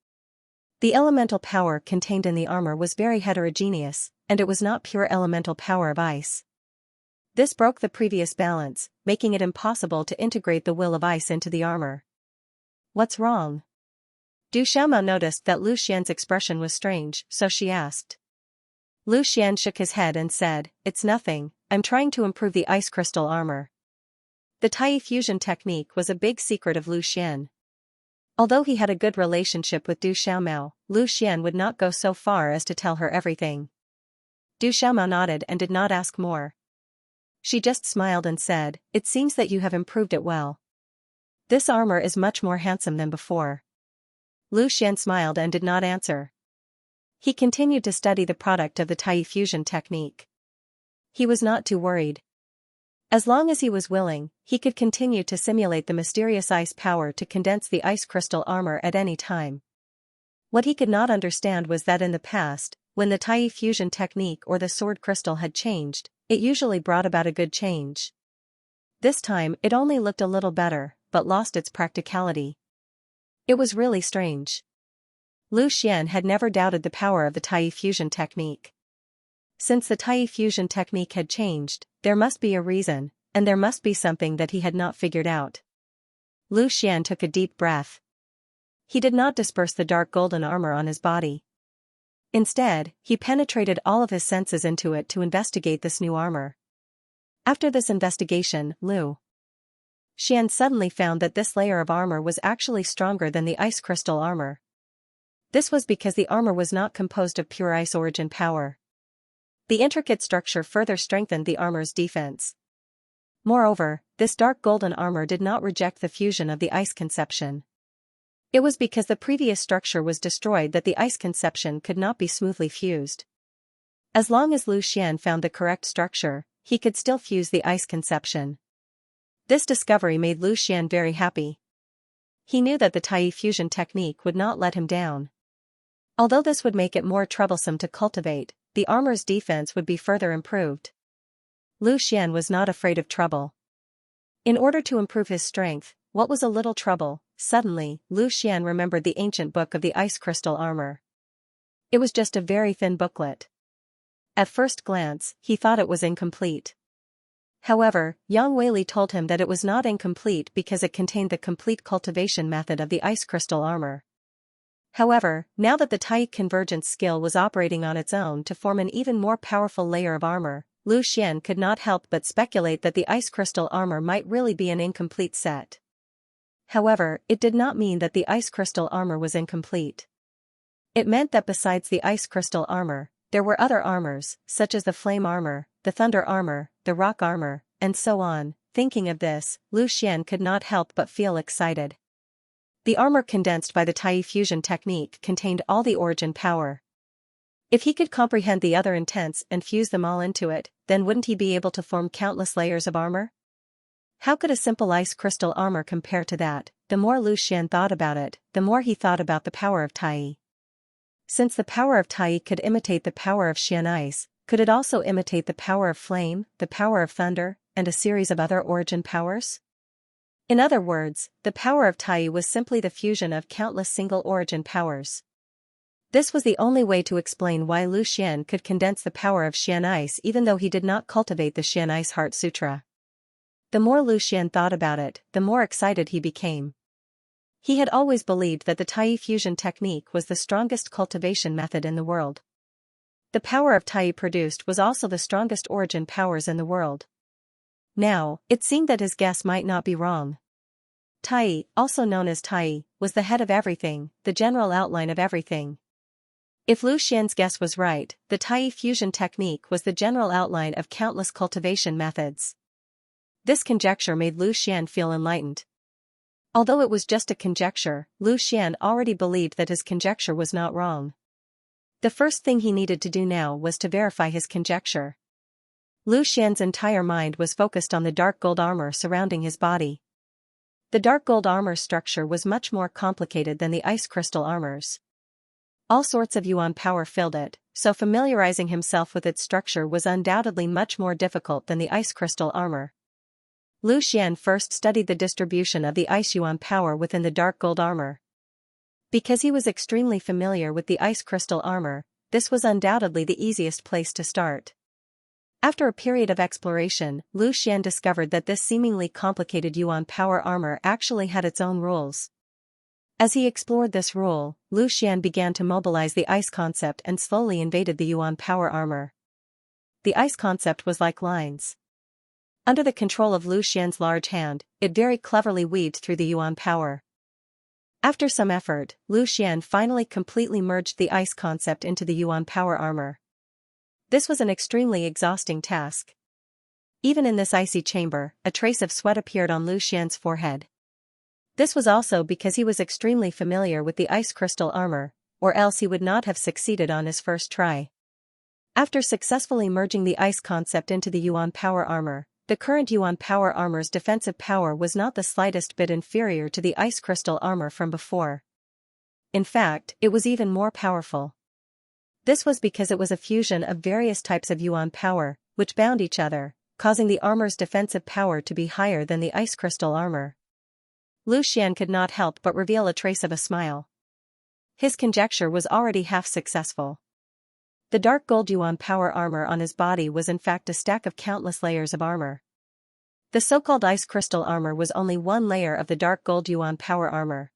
The elemental power contained in the armor was very heterogeneous, and it was not pure elemental power of ice. This broke the previous balance, making it impossible to integrate the will of ice into the armor. What's wrong? Du Xiaomao noticed that Lu Xian's expression was strange, so she asked. Lu Xian shook his head and said, "It's nothing, I'm trying to improve the ice crystal armor." The Tai fusion technique was a big secret of Lu Xian. Although he had a good relationship with Du Xiaomao, Lu Xian would not go so far as to tell her everything. Du Xiaomao nodded and did not ask more. She just smiled and said, "It seems that you have improved it well. This armor is much more handsome than before." Lu Xian smiled and did not answer. He continued to study the product of the Tai fusion technique. He was not too worried. As long as he was willing, he could continue to simulate the mysterious ice power to condense the ice crystal armor at any time. What he could not understand was that in the past, when the Tai fusion technique or the sword crystal had changed, it usually brought about a good change. This time it only looked a little better, but lost its practicality. It was really strange. Lu Xian had never doubted the power of the Tai fusion technique. Since the Tai fusion technique had changed, there must be a reason, and there must be something that he had not figured out. Lu Xian took a deep breath. He did not disperse the dark golden armor on his body. Instead, he penetrated all of his senses into it to investigate this new armor. After this investigation, Lu Xian suddenly found that this layer of armor was actually stronger than the ice crystal armor. This was because the armor was not composed of pure ice origin power. The intricate structure further strengthened the armor's defense. Moreover, this dark golden armor did not reject the fusion of the ice conception. It was because the previous structure was destroyed that the ice conception could not be smoothly fused. As long as Lu Xian found the correct structure, he could still fuse the ice conception. This discovery made Lu Xian very happy. He knew that the Tai fusion technique would not let him down. Although this would make it more troublesome to cultivate, the armor's defense would be further improved. Lu Xian was not afraid of trouble. In order to improve his strength, what was a little trouble? Suddenly, Lu Xian remembered the ancient book of the ice crystal armor. It was just a very thin booklet. At first glance, he thought it was incomplete. However, Yang Weili told him that it was not incomplete because it contained the complete cultivation method of the ice crystal armor. However, now that the Tai convergence skill was operating on its own to form an even more powerful layer of armor, Lu Xian could not help but speculate that the ice crystal armor might really be an incomplete set. However, it did not mean that the ice crystal armor was incomplete. It meant that besides the ice crystal armor, there were other armors, such as the flame armor, the thunder armor, the rock armor, and so on. Thinking of this, Lu Xian could not help but feel excited. The armor condensed by the Tai fusion technique contained all the origin power. If he could comprehend the other intents and fuse them all into it, then wouldn't he be able to form countless layers of armor? How could a simple ice crystal armor compare to that? The more Lu Xian thought about it, the more he thought about the power of Tai. Since the power of Tai could imitate the power of Xian ice, could it also imitate the power of flame, the power of thunder, and a series of other origin powers? In other words, the power of Tai was simply the fusion of countless single origin powers. This was the only way to explain why Lu Xian could condense the power of Xian ice even though he did not cultivate the Xian ice heart sutra. The more Lu Xian thought about it, the more excited he became. He had always believed that the Tai fusion technique was the strongest cultivation method in the world. The power of Tai produced was also the strongest origin powers in the world. Now, it seemed that his guess might not be wrong. Tai, also known as Tai, was the head of everything, the general outline of everything. If Lu Xian's guess was right, the Tai fusion technique was the general outline of countless cultivation methods. This conjecture made Lu Xian feel enlightened. Although it was just a conjecture, Lu Xian already believed that his conjecture was not wrong. The first thing he needed to do now was to verify his conjecture. Lu Xian's entire mind was focused on the dark gold armor surrounding his body. The dark gold armor structure was much more complicated than the ice crystal armors. All sorts of yuan power filled it, so familiarizing himself with its structure was undoubtedly much more difficult than the ice crystal armor. Lu Xian first studied the distribution of the ice yuan power within the dark gold armor. Because he was extremely familiar with the ice crystal armor, this was undoubtedly the easiest place to start. After a period of exploration, Lu Xian discovered that this seemingly complicated yuan power armor actually had its own rules. As he explored this rule, Lu Xian began to mobilize the ice concept and slowly invaded the Yuan power armor. The ice concept was like lines. Under the control of Lu Xian's large hand, it very cleverly weaved through the Yuan power. After some effort, Lu Xian finally completely merged the ice concept into the Yuan power armor. This was an extremely exhausting task. Even in this icy chamber, a trace of sweat appeared on Lu Xian's forehead. This was also because he was extremely familiar with the ice crystal armor, or else he would not have succeeded on his first try. After successfully merging the ice concept into the Yuan power armor, the current Yuan power armor's defensive power was not the slightest bit inferior to the ice crystal armor from before. In fact, it was even more powerful. This was because it was a fusion of various types of Yuan power, which bound each other, causing the armor's defensive power to be higher than the ice crystal armor. Lu Xian could not help but reveal a trace of a smile. His conjecture was already half successful. The dark gold Yuan power armor on his body was in fact a stack of countless layers of armor. The so-called ice crystal armor was only one layer of the dark gold Yuan power armor.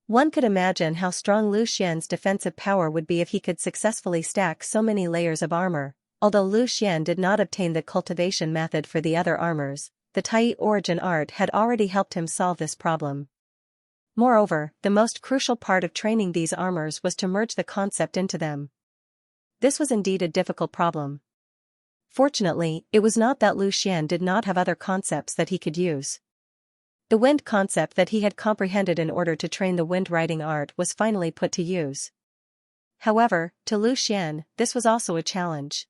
One could imagine how strong Lu Xian's defensive power would be if he could successfully stack so many layers of armor. Although Lu Xian did not obtain the cultivation method for the other armors, the Tai origin art had already helped him solve this problem. Moreover, the most crucial part of training these armors was to merge the concept into them. This was indeed a difficult problem. Fortunately, it was not that Lu Xian did not have other concepts that he could use. The wind concept that he had comprehended in order to train the wind riding art was finally put to use. However, to Lu Xian, this was also a challenge.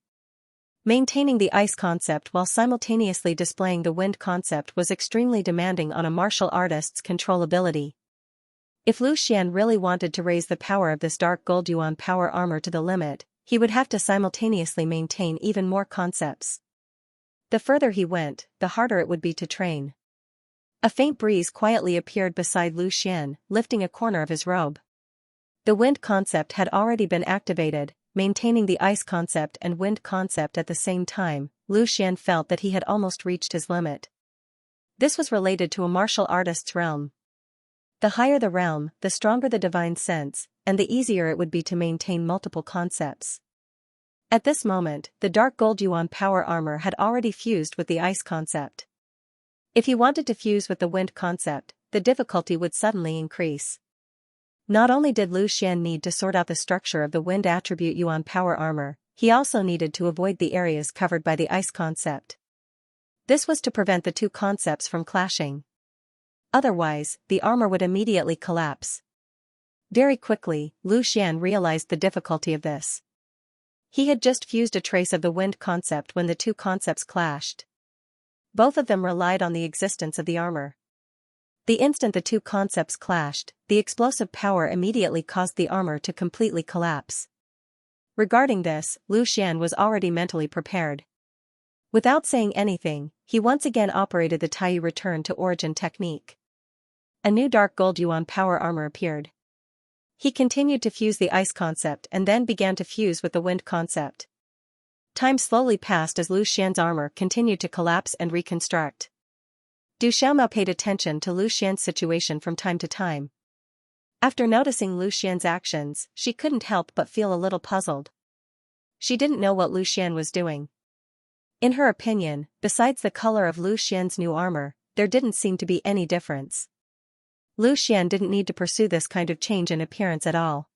Maintaining the ice concept while simultaneously displaying the wind concept was extremely demanding on a martial artist's controllability. If Lu Xian really wanted to raise the power of this dark gold Yuan power armor to the limit, he would have to simultaneously maintain even more concepts. The further he went, the harder it would be to train. A faint breeze quietly appeared beside Lu Xian, lifting a corner of his robe. The wind concept had already been activated. Maintaining the ice concept and wind concept at the same time, Lu Xian felt that he had almost reached his limit. This was related to a martial artist's realm. The higher the realm, the stronger the divine sense, and the easier it would be to maintain multiple concepts. At this moment, the dark gold Yuan power armor had already fused with the ice concept. If he wanted to fuse with the wind concept, the difficulty would suddenly increase. Not only did Lu Xian need to sort out the structure of the wind attribute Yuan power armor, he also needed to avoid the areas covered by the ice concept. This was to prevent the two concepts from clashing. Otherwise, the armor would immediately collapse. Very quickly, Lu Xian realized the difficulty of this. He had just fused a trace of the wind concept when the two concepts clashed. Both of them relied on the existence of the armor. The instant the two concepts clashed, the explosive power immediately caused the armor to completely collapse. Regarding this, Lu Xian was already mentally prepared. Without saying anything, he once again operated the Tai return to origin technique. A new dark gold Yuan power armor appeared. He continued to fuse the ice concept and then began to fuse with the wind concept. Time slowly passed as Lu Xian's armor continued to collapse and reconstruct. Du Xiaomao paid attention to Lu Xian's situation from time to time. After noticing Lu Xian's actions, she couldn't help but feel a little puzzled. She didn't know what Lu Xian was doing. In her opinion, besides the color of Lu Xian's new armor, there didn't seem to be any difference. Lu Xian didn't need to pursue this kind of change in appearance at all.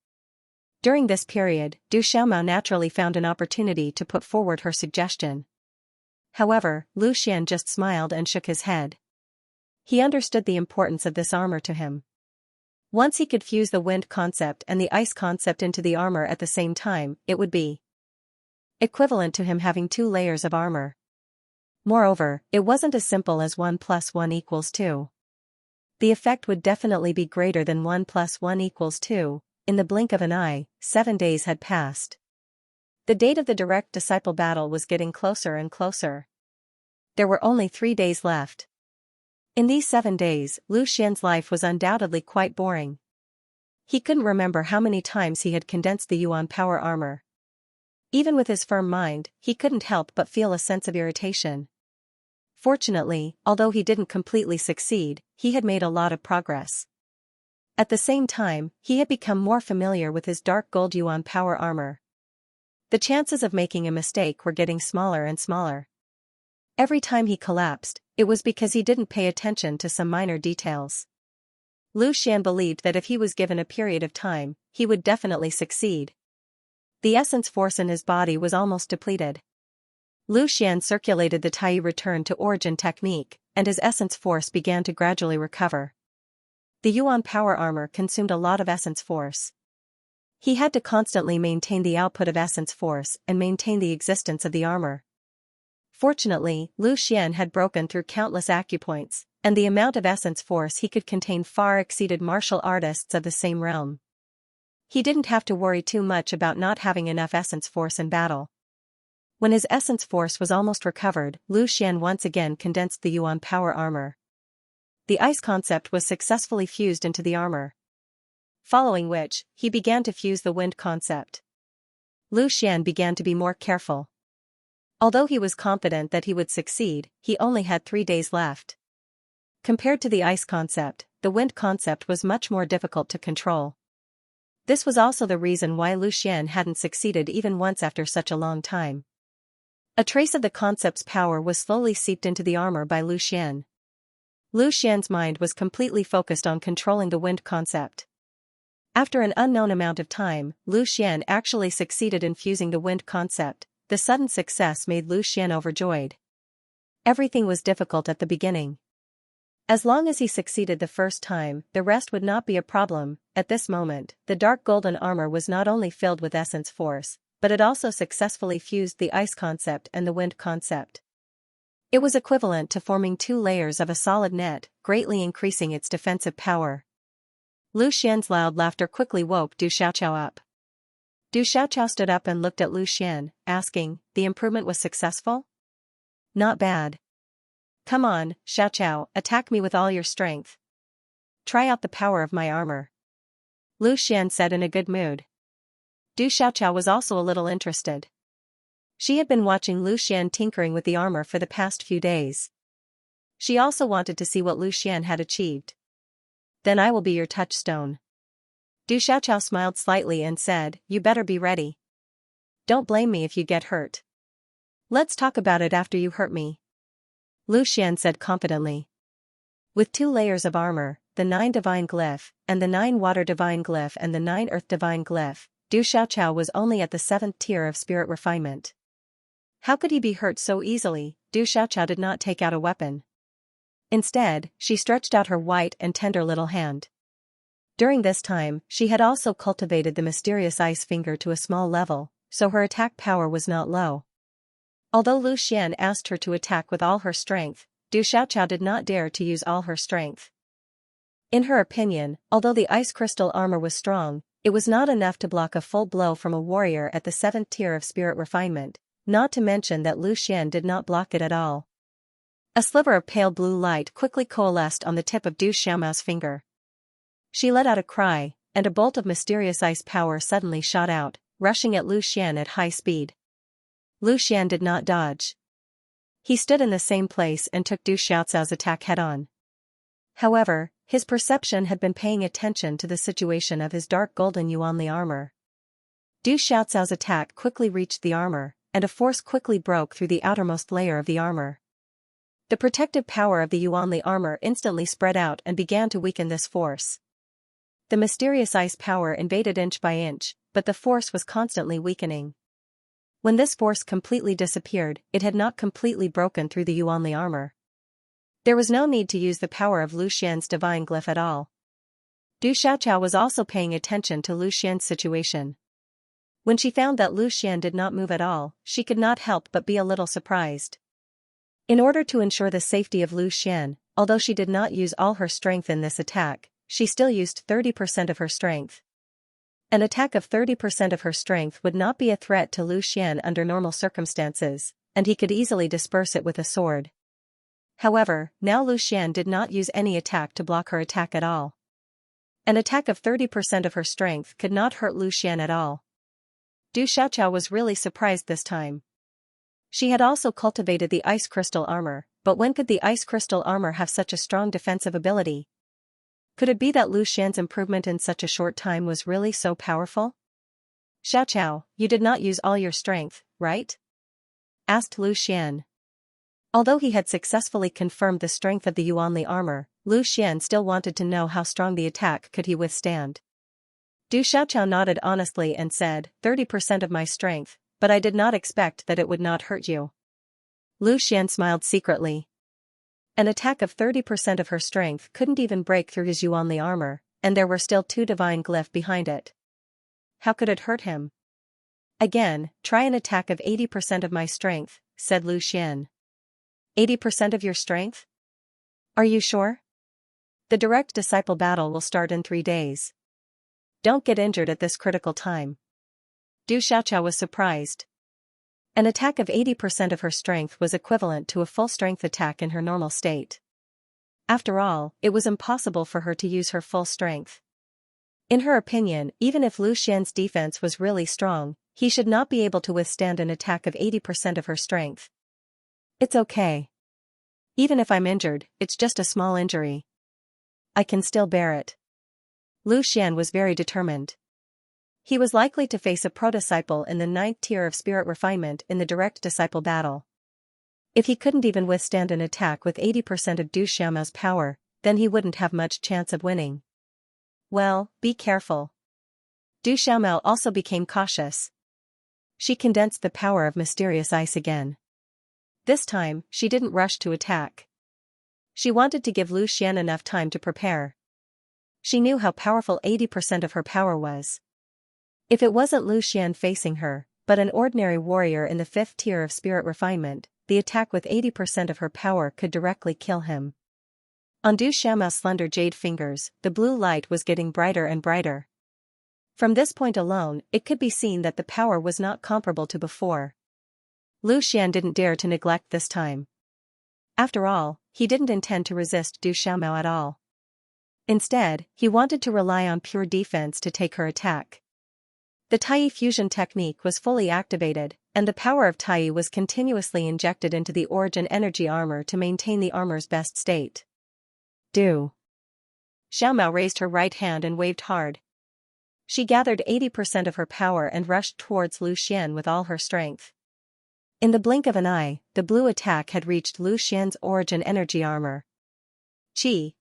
During this period, Du Xiaomao naturally found an opportunity to put forward her suggestion. However, Lu Xian just smiled and shook his head. He understood the importance of this armor to him. Once he could fuse the wind concept and the ice concept into the armor at the same time, it would be equivalent to him having 2 layers of armor. Moreover, it wasn't as simple as 1 + 1 = 2. The effect would definitely be greater than 1 + 1 = 2. In the blink of an eye, 7 days had passed. The date of the direct disciple battle was getting closer and closer. There were only 3 days left. In these 7 days, Lu Xian's life was undoubtedly quite boring. He couldn't remember how many times he had condensed the Yuan power armor. Even with his firm mind, he couldn't help but feel a sense of irritation. Fortunately, although he didn't completely succeed, he had made a lot of progress. At the same time, he had become more familiar with his dark gold yuan power armor. The chances of making a mistake were getting smaller and smaller. Every time he collapsed, it was because he didn't pay attention to some minor details. Lu Xian believed that if he was given a period of time, he would definitely succeed. The essence force in his body was almost depleted. Lu Xian circulated the Tai return to origin technique, and his essence force began to gradually recover. The yuan power armor consumed a lot of essence force. He had to constantly maintain the output of essence force and maintain the existence of the armor. Fortunately, Lu Xian had broken through countless acupoints, and the amount of essence force he could contain far exceeded martial artists of the same realm. He didn't have to worry too much about not having enough essence force in battle. When his essence force was almost recovered, Lu Xian once again condensed the yuan power armor. The ice concept was successfully fused into the armor. Following which, he began to fuse the wind concept. Lu Xian began to be more careful. Although he was confident that he would succeed, he only had 3 days left. Compared to the ice concept, the wind concept was much more difficult to control. This was also the reason why Lu Xian hadn't succeeded even once after such a long time. A trace of the concept's power was slowly seeped into the armor by Lu Xian. Lu Xian's mind was completely focused on controlling the wind concept. After an unknown amount of time, Lu Xian actually succeeded in fusing the wind concept. The sudden success made Lu Xian overjoyed. Everything was difficult at the beginning. As long as he succeeded the first time, the rest would not be a problem. At this moment, the dark golden armor was not only filled with essence force, but it also successfully fused the ice concept and the wind concept. It was equivalent to forming 2 layers of a solid net, greatly increasing its defensive power. Lu Xian's loud laughter quickly woke Du Xiaoqiao up. Du Xiaoqiao stood up and looked at Lu Xian, asking, "The improvement was successful?" "Not bad. Come on, Xiaoqiao, attack me with all your strength. Try out the power of my armor," Lu Xian said in a good mood. Du Xiaoqiao was also a little interested. She had been watching Lu Xian tinkering with the armor for the past few days. She also wanted to see what Lu Xian had achieved. "Then I will be your touchstone." Du Xiaoqiao smiled slightly and said, "You better be ready. Don't blame me if you get hurt. Let's talk about it after you hurt me," Lu Xian said confidently. With 2 layers of armor, the 9 divine glyph, and the 9 water divine glyph and the 9 earth divine glyph, Du Xiaoqiao was only at the 7th tier of spirit refinement. How could he be hurt so easily? Du Xiaoqiao did not take out a weapon. Instead, she stretched out her white and tender little hand. During this time, she had also cultivated the mysterious ice finger to a small level, so her attack power was not low. Although Lu Xian asked her to attack with all her strength, Du Xiaoqiao did not dare to use all her strength. In her opinion, although the ice crystal armor was strong, it was not enough to block a full blow from a warrior at the 7th tier of spirit refinement, not to mention that Lu Xian did not block it at all. A sliver of pale blue light quickly coalesced on the tip of Du Xiaomao's finger. She let out a cry, and a bolt of mysterious ice power suddenly shot out, rushing at Lu Xian at high speed. Lu Xian did not dodge. He stood in the same place and took Du Xiaocao's attack head-on. However, his perception had been paying attention to the situation of his dark golden yuanli armor. Du Xiaocao's attack quickly reached the armor, and a force quickly broke through the outermost layer of the armor. The protective power of the yuanli armor instantly spread out and began to weaken this force. The mysterious ice power invaded inch by inch, but the force was constantly weakening. When this force completely disappeared, it had not completely broken through the yuanli armor. There was no need to use the power of Lu Xian's divine glyph at all. Du Xiaoqiao was also paying attention to Lu Xian's situation. When she found that Lu Xian did not move at all, she could not help but be a little surprised. In order to ensure the safety of Lu Xian, although she did not use all her strength in this attack, she still used 30% of her strength. An attack of 30% of her strength would not be a threat to Lu Xian under normal circumstances, and he could easily disperse it with a sword. However, now Lu Xian did not use any attack to block her attack at all. An attack of 30% of her strength could not hurt Lu Xian at all. Du Xiaoqiao was really surprised this time. She had also cultivated the ice crystal armor, but when could the ice crystal armor have such a strong defensive ability? Could it be that Lu Xian's improvement in such a short time was really so powerful? Xiao, you did not use all your strength, right? Asked Lu Xian. Although he had successfully confirmed the strength of the Yuanli armor, Lu Xian still wanted to know how strong the attack could he withstand. Du Xiaoqiao nodded honestly and said, 30% of my strength, but I did not expect that it would not hurt you. Lu Xian smiled secretly. An attack of 30% of her strength couldn't even break through his Yuanli armor, and there were still 2 divine glyph behind it. How could it hurt him? Again, try an attack of 80% of my strength, said Lu Xian. 80% of your strength? Are you sure? The direct disciple battle will start in 3 days. Don't get injured at this critical time. Du Xiaoqiao was surprised. An attack of 80% of her strength was equivalent to a full-strength attack in her normal state. After all, it was impossible for her to use her full strength. In her opinion, even if Lu Xian's defense was really strong, he should not be able to withstand an attack of 80% of her strength. It's okay. Even if I'm injured, it's just a small injury. I can still bear it. Lu Xian was very determined. He was likely to face a pro-disciple in the 9th tier of spirit refinement in the direct disciple battle. If he couldn't even withstand an attack with 80% of Du Xiaomao's power, then he wouldn't have much chance of winning. Well, be careful. Du Xiaomao also became cautious. She condensed the power of mysterious ice again. This time, she didn't rush to attack. She wanted to give Lu Xian enough time to prepare. She knew how powerful 80% of her power was. If it wasn't Lu Xian facing her, but an ordinary warrior in the 5th tier of spirit refinement, the attack with 80% of her power could directly kill him. On Du Xiaomao's slender jade fingers, the blue light was getting brighter and brighter. From this point alone, it could be seen that the power was not comparable to before. Lu Xian didn't dare to neglect this time. After all, he didn't intend to resist Du Xiaomao at all. Instead, he wanted to rely on pure defense to take her attack. The Tai fusion technique was fully activated, and the power of Tai was continuously injected into the origin energy armor to maintain the armor's best state. Du Xiaomao raised her right hand and waved hard. She gathered 80% of her power and rushed towards Lu Xian with all her strength. In the blink of an eye, the blue attack had reached Lu Xian's origin energy armor. Chi!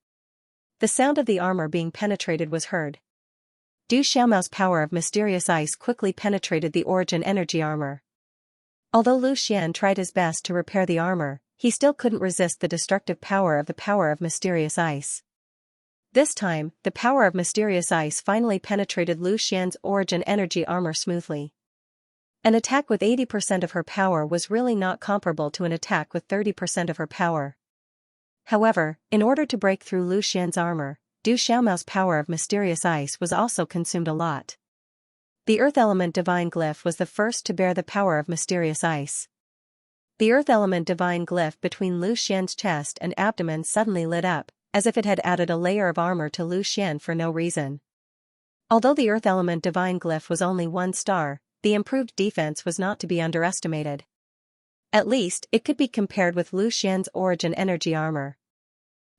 The sound of the armor being penetrated was heard. Du Xiaomao's power of mysterious ice quickly penetrated the origin energy armor. Although Lu Xian tried his best to repair the armor, he still couldn't resist the destructive power of mysterious ice. This time, the power of mysterious ice finally penetrated Lu Xian's origin energy armor smoothly. An attack with 80% of her power was really not comparable to an attack with 30% of her power. However, in order to break through Lu Xian's armor, Du Xiaomao's power of mysterious ice was also consumed a lot. The earth element divine glyph was the first to bear the power of mysterious ice. The earth element divine glyph between Lu Xian's chest and abdomen suddenly lit up, as if it had added a layer of armor to Lu Xian for no reason. Although the earth element divine glyph was only 1 star, the improved defense was not to be underestimated. At least, it could be compared with Lu Xian's origin energy armor.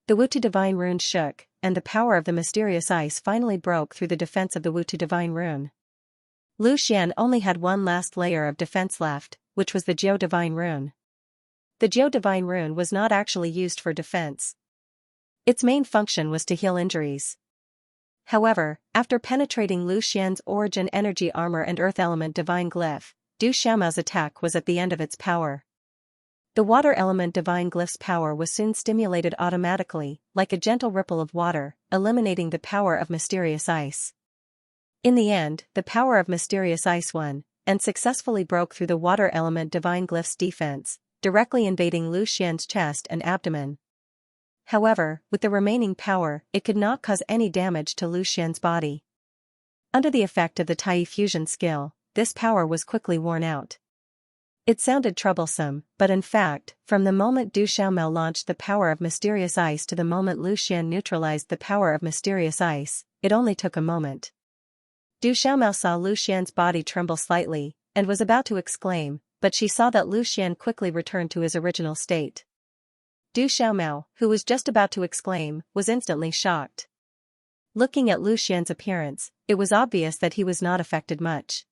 The Wutu divine rune shook, and the power of the mysterious ice finally broke through the defense of the Wutu divine rune. Lu Xian only had 1 last layer of defense left, which was the Jiu divine rune. The Jiu divine rune was not actually used for defense. Its main function was to heal injuries. However, after penetrating Lu Xian's origin energy armor and earth element divine glyph, Du Xiaomao's attack was at the end of its power. The water element divine glyph's power was soon stimulated automatically, like a gentle ripple of water, eliminating the power of mysterious ice. In the end, the power of mysterious ice won, and successfully broke through the water element divine glyph's defense, directly invading Lu Xian's chest and abdomen. However, with the remaining power, it could not cause any damage to Lu Xian's body. Under the effect of the Tai fusion skill, this power was quickly worn out. It sounded troublesome, but in fact, from the moment Du Xiaomao launched the power of mysterious ice to the moment Lu Xian neutralized the power of mysterious ice, it only took a moment. Du Xiaomao saw Lu Xian's body tremble slightly, and was about to exclaim, but she saw that Lu Xian quickly returned to his original state. Du Xiaomao, who was just about to exclaim, was instantly shocked. Looking at Lu Xian's appearance, it was obvious that he was not affected much.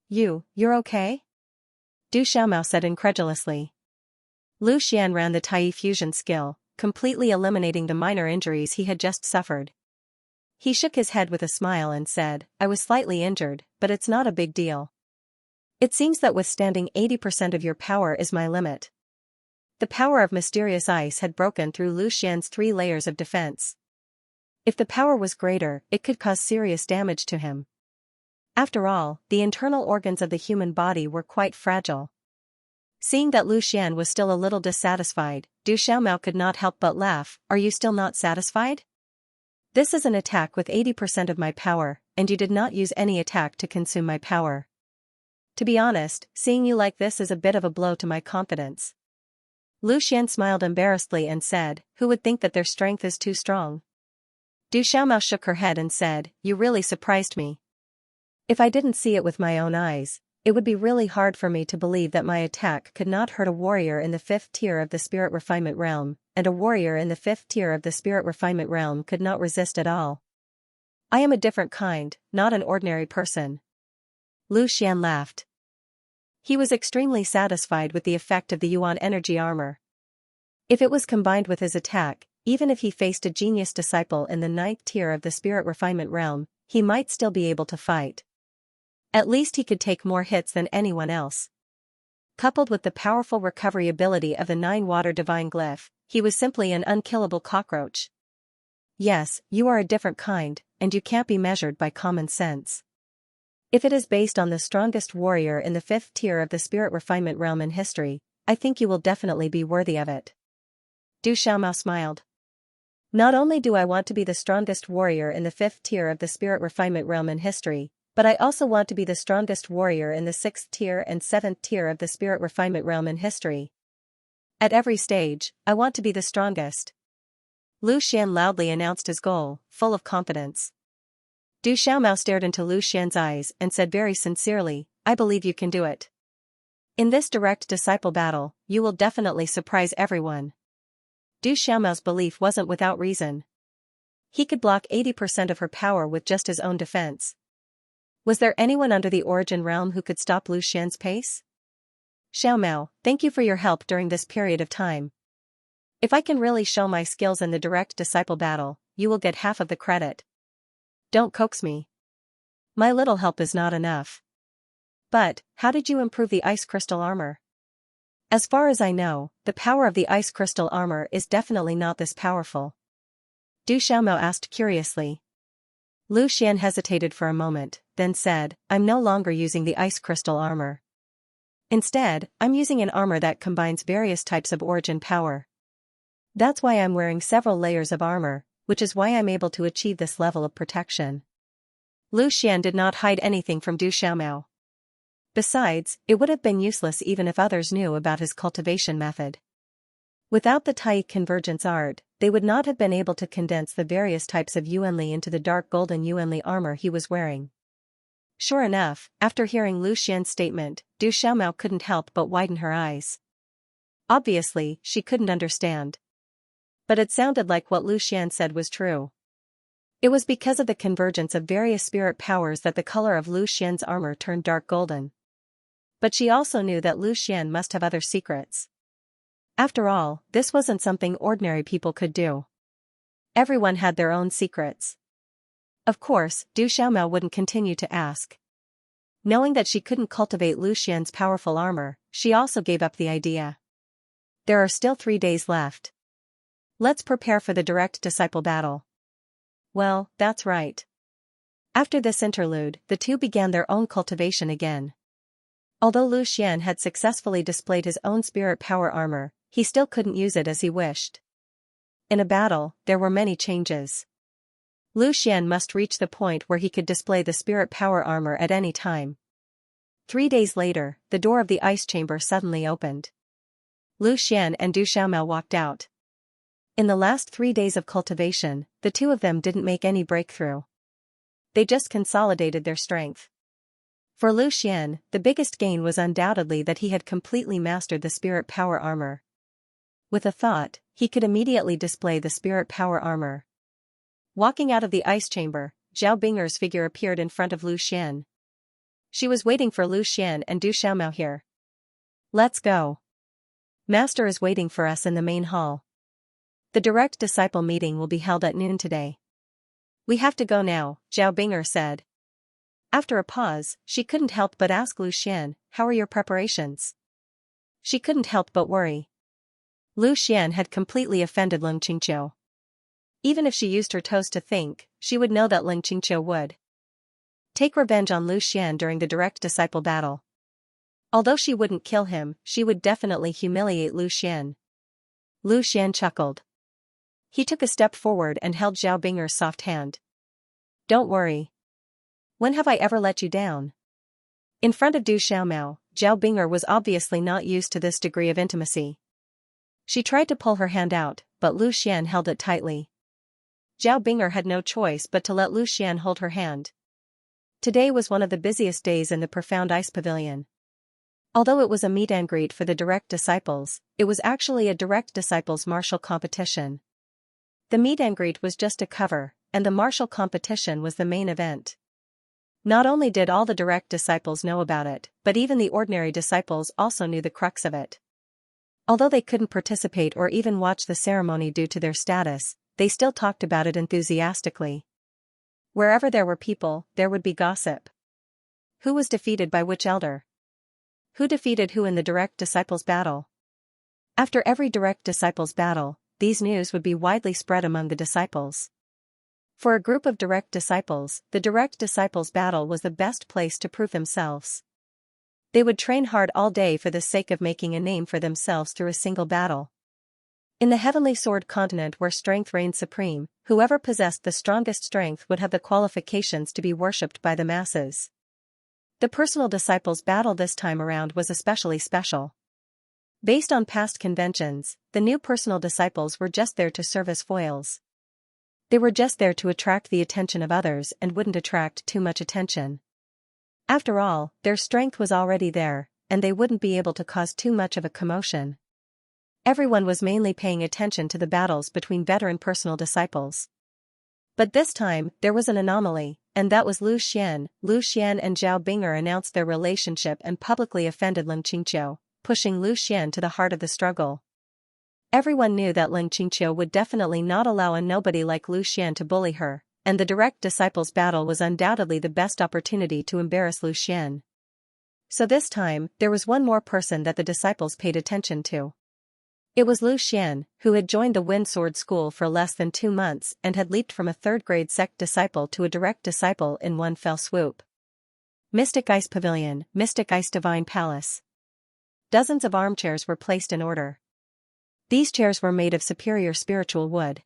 You're okay? Du Xiaomao said incredulously. Lu Xian ran the Tai fusion skill, completely eliminating the minor injuries he had just suffered. He shook his head with a smile and said, I was slightly injured, but it's not a big deal. It seems that withstanding 80% of your power is my limit. The power of mysterious ice had broken through Lu Xian's 3 layers of defense. If the power was greater, it could cause serious damage to him. After all, the internal organs of the human body were quite fragile. Seeing that Lu Xian was still a little dissatisfied, Du Xiaomao could not help but laugh. Are you still not satisfied? This is an attack with 80% of my power, and you did not use any attack to consume my power. To be honest, seeing you like this is a bit of a blow to my confidence. Lu Xian smiled embarrassedly and said, who would think that their strength is too strong? Du Xiaomao shook her head and said, you really surprised me. If I didn't see it with my own eyes, it would be really hard for me to believe that my attack could not hurt a warrior in the 5th tier of the spirit refinement realm, and a warrior in the 5th tier of the spirit refinement realm could not resist at all. I am a different kind, not an ordinary person. Lu Xian laughed. He was extremely satisfied with the effect of the Yuan energy armor. If it was combined with his attack, even if he faced a genius disciple in the 9th tier of the spirit refinement realm, he might still be able to fight. At least he could take more hits than anyone else. Coupled with the powerful recovery ability of the 9-water divine glyph, he was simply an unkillable cockroach. Yes, you are a different kind, and you can't be measured by common sense. If it is based on the strongest warrior in the 5th tier of the spirit refinement realm in history, I think you will definitely be worthy of it. Du Xiaomao smiled. Not only do I want to be the strongest warrior in the 5th tier of the spirit refinement realm in history, but I also want to be the strongest warrior in the 6th tier and 7th tier of the spirit refinement realm in history. At every stage, I want to be the strongest. Lu Xian loudly announced his goal, full of confidence. Du Xiaomao stared into Lu Xian's eyes and said very sincerely, I believe you can do it. In this direct disciple battle, you will definitely surprise everyone. Du Xiaomao's belief wasn't without reason. He could block 80% of her power with just his own defense. Was there anyone under the origin realm who could stop Lu Xian's pace? Xiaomao, thank you for your help during this period of time. If I can really show my skills in the direct disciple battle, you will get half of the credit. Don't coax me. My little help is not enough. But, how did you improve the ice crystal armor? As far as I know, the power of the ice crystal armor is definitely not this powerful. Du Xiaomao asked curiously. Lu Xian hesitated for a moment, then said, I'm no longer using the ice crystal armor. Instead, I'm using an armor that combines various types of origin power. That's why I'm wearing several layers of armor, which is why I'm able to achieve this level of protection. Lu Xian did not hide anything from Du Xiaomao. Besides, it would have been useless even if others knew about his cultivation method. Without the Tai convergence art, they would not have been able to condense the various types of Yuanli into the dark golden Yuanli armor he was wearing. Sure enough, after hearing Lu Xian's statement, Du Xiaomao couldn't help but widen her eyes. Obviously, she couldn't understand. But it sounded like what Lu Xian said was true. It was because of the convergence of various spirit powers that the color of Lu Xian's armor turned dark golden. But she also knew that Lu Xian must have other secrets. After all, this wasn't something ordinary people could do. Everyone had their own secrets. Of course, Du Xiaomao wouldn't continue to ask. Knowing that she couldn't cultivate Lu Xian's powerful armor, she also gave up the idea. There are still 3 days left. Let's prepare for the direct disciple battle. Well, that's right. After this interlude, the two began their own cultivation again. Although Lu Xian had successfully displayed his own spirit power armor, he still couldn't use it as he wished. In a battle, there were many changes. Lu Xian must reach the point where he could display the spirit power armor at any time. 3 days later, the door of the ice chamber suddenly opened. Lu Xian and Du Xiaomao walked out. In the last 3 days of cultivation, the two of them didn't make any breakthrough. They just consolidated their strength. For Lu Xian, the biggest gain was undoubtedly that he had completely mastered the spirit power armor. With a thought, he could immediately display the spirit power armor. Walking out of the ice chamber, Zhao Bing'er's figure appeared in front of Lu Xian. She was waiting for Lu Xian and Du Xiaomao here. Let's go. Master is waiting for us in the main hall. The direct disciple meeting will be held at noon today. We have to go now, Zhao Bing'er said. After a pause, she couldn't help but ask Lu Xian, how are your preparations? She couldn't help but worry. Lu Xian had completely offended Leng Qingqiu. Even if she used her toes to think, she would know that Leng Qingqiu would take revenge on Lu Xian during the direct disciple battle. Although she wouldn't kill him, she would definitely humiliate Lu Xian. Lu Xian chuckled. He took a step forward and held Zhao Bing'er's soft hand. Don't worry. When have I ever let you down? In front of Du Xiaomao, Zhao Bing'er was obviously not used to this degree of intimacy. She tried to pull her hand out, but Lu Xian held it tightly. Zhao Bing'er had no choice but to let Lu Xian hold her hand. Today was one of the busiest days in the Profound Ice Pavilion. Although it was a meet and greet for the direct disciples, it was actually a direct disciples martial competition. The meet and greet was just a cover, and the martial competition was the main event. Not only did all the direct disciples know about it, but even the ordinary disciples also knew the crux of it. Although they couldn't participate or even watch the ceremony due to their status, they still talked about it enthusiastically. Wherever there were people, there would be gossip. Who was defeated by which elder? Who defeated who in the direct disciples battle? After every direct disciples battle, these news would be widely spread among the disciples. For a group of direct disciples, the direct disciples battle was the best place to prove themselves. They would train hard all day for the sake of making a name for themselves through a single battle. In the Heavenly Sword continent where strength reigned supreme, whoever possessed the strongest strength would have the qualifications to be worshipped by the masses. The personal disciples battle this time around was especially special. Based on past conventions, the new personal disciples were just there to serve as foils. They were just there to attract the attention of others and wouldn't attract too much attention. After all, their strength was already there, and they wouldn't be able to cause too much of a commotion. Everyone was mainly paying attention to the battles between veteran personal disciples. But this time, there was an anomaly, and that was Lu Xian. Lu Xian and Zhao Bing'er announced their relationship and publicly offended Leng Qingqiu, pushing Lu Xian to the heart of the struggle. Everyone knew that Leng Qingqiu would definitely not allow a nobody like Lu Xian to bully her, and the direct disciples battle was undoubtedly the best opportunity to embarrass Lu Xian. So this time, there was one more person that the disciples paid attention to. It was Lu Xian, who had joined the Wind Sword School for less than 2 months and had leaped from a third-grade sect disciple to a direct disciple in one fell swoop. Mystic Ice Pavilion, Mystic Ice Divine Palace. Dozens of armchairs were placed in order. These chairs were made of superior spiritual wood.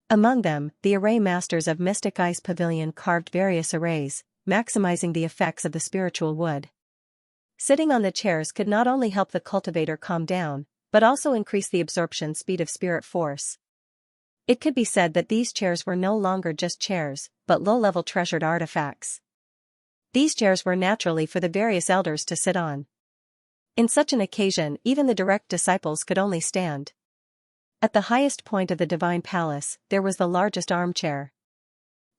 Among them, the array masters of Mystic Ice Pavilion carved various arrays, maximizing the effects of the spiritual wood. Sitting on the chairs could not only help the cultivator calm down, but also increase the absorption speed of spirit force. It could be said that these chairs were no longer just chairs, but low-level treasured artifacts. These chairs were naturally for the various elders to sit on. In such an occasion, even the direct disciples could only stand. At the highest point of the Divine Palace, there was the largest armchair.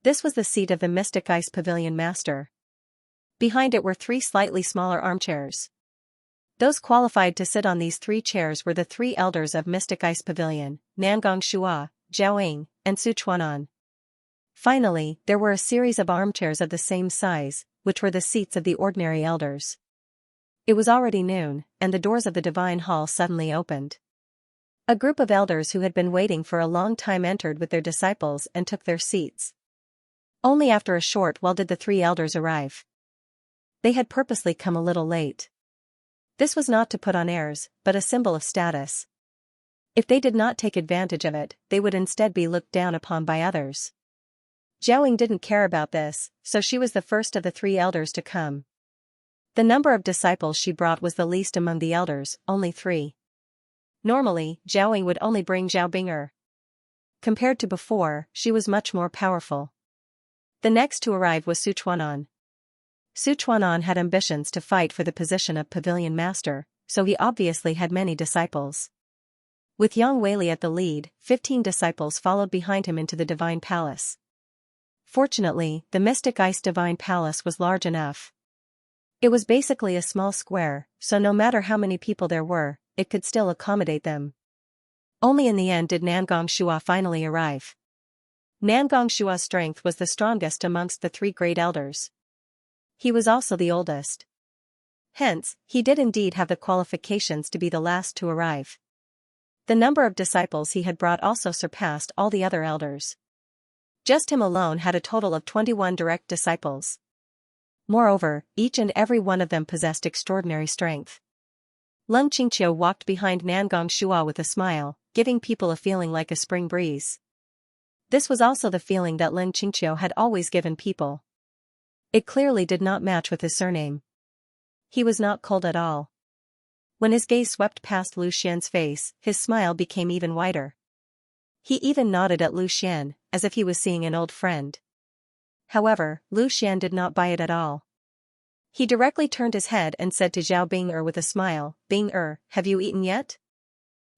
This was the seat of the Mystic Ice Pavilion Master. Behind it were 3 slightly smaller armchairs. Those qualified to sit on these 3 chairs were the 3 elders of Mystic Ice Pavilion, Nangong Shua, Zhaoying, and Sichuanan. Finally, there were a series of armchairs of the same size, which were the seats of the ordinary elders. It was already noon, and the doors of the Divine Hall suddenly opened. A group of elders who had been waiting for a long time entered with their disciples and took their seats. Only after a short while did the 3 elders arrive. They had purposely come a little late. This was not to put on airs, but a symbol of status. If they did not take advantage of it, they would instead be looked down upon by others. Zhaoying didn't care about this, so she was the first of the 3 elders to come. The number of disciples she brought was the least among the elders, only 3. Normally, Zhaoying would only bring Zhao Bing'er. Compared to before, she was much more powerful. The next to arrive was Sichuanan. Sichuanan had ambitions to fight for the position of Pavilion Master, so he obviously had many disciples. With young Weili at the lead, 15 disciples followed behind him into the divine palace. Fortunately, the mystic ice divine palace was large enough. It was basically a small square, so no matter how many people there were, it could still accommodate them. Only in the end did Nangong Shua finally arrive. Nangong Shua's strength was the strongest amongst the 3 great elders. He was also the oldest. Hence, he did indeed have the qualifications to be the last to arrive. The number of disciples he had brought also surpassed all the other elders. Just him alone had a total of 21 direct disciples. Moreover, each and every one of them possessed extraordinary strength. Leng Qingqiu walked behind Nangong Shua with a smile, giving people a feeling like a spring breeze. This was also the feeling that Leng Qingqiu had always given people. It clearly did not match with his surname. He was not cold at all. When his gaze swept past Lu Xian's face, his smile became even wider. He even nodded at Lu Xian, as if he was seeing an old friend. However, Lu Xian did not buy it at all. He directly turned his head and said to Zhao Bing'er with a smile, "Bing'er, have you eaten yet?"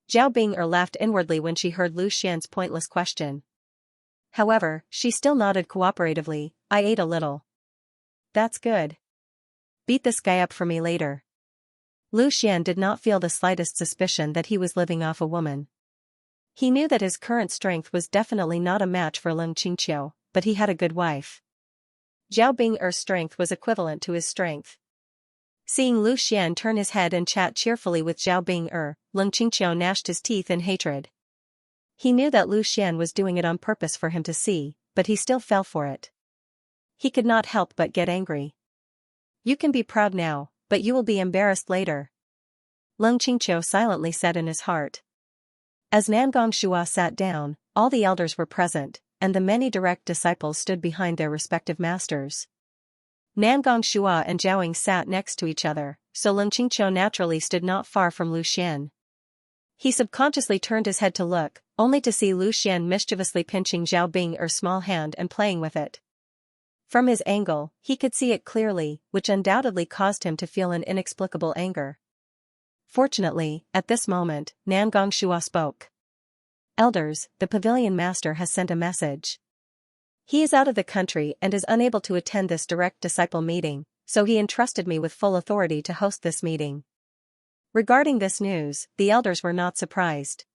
Zhao Bing'er laughed inwardly when she heard Lu Xian's pointless question. However, she still nodded cooperatively. "I ate a little." "That's good. Beat this guy up for me later." Lu Xian did not feel the slightest suspicion that he was living off a woman. He knew that his current strength was definitely not a match for Leng Qingqiu, but he had a good wife. Zhao Bing'er's strength was equivalent to his strength. Seeing Lu Xian turn his head and chat cheerfully with Zhao Bing'er, Leng Qingqiu gnashed his teeth in hatred. He knew that Lu Xian was doing it on purpose for him to see, but he still fell for it. He could not help but get angry. "You can be proud now, but you will be embarrassed later," Leng Qingqiu silently said in his heart. As Nangong Shua sat down, all the elders were present, and the many direct disciples stood behind their respective masters. Nangong Shua and Zhaoying sat next to each other, so Leng Qingqiu naturally stood not far from Lu Xian. He subconsciously turned his head to look, only to see Lu Xian mischievously pinching Zhao Bing'er's small hand and playing with it. From his angle, he could see it clearly, which undoubtedly caused him to feel an inexplicable anger. Fortunately, at this moment, Nangong Shua spoke. "Elders, the pavilion master has sent a message. He is out of the country and is unable to attend this direct disciple meeting, so he entrusted me with full authority to host this meeting." Regarding this news, the elders were not surprised.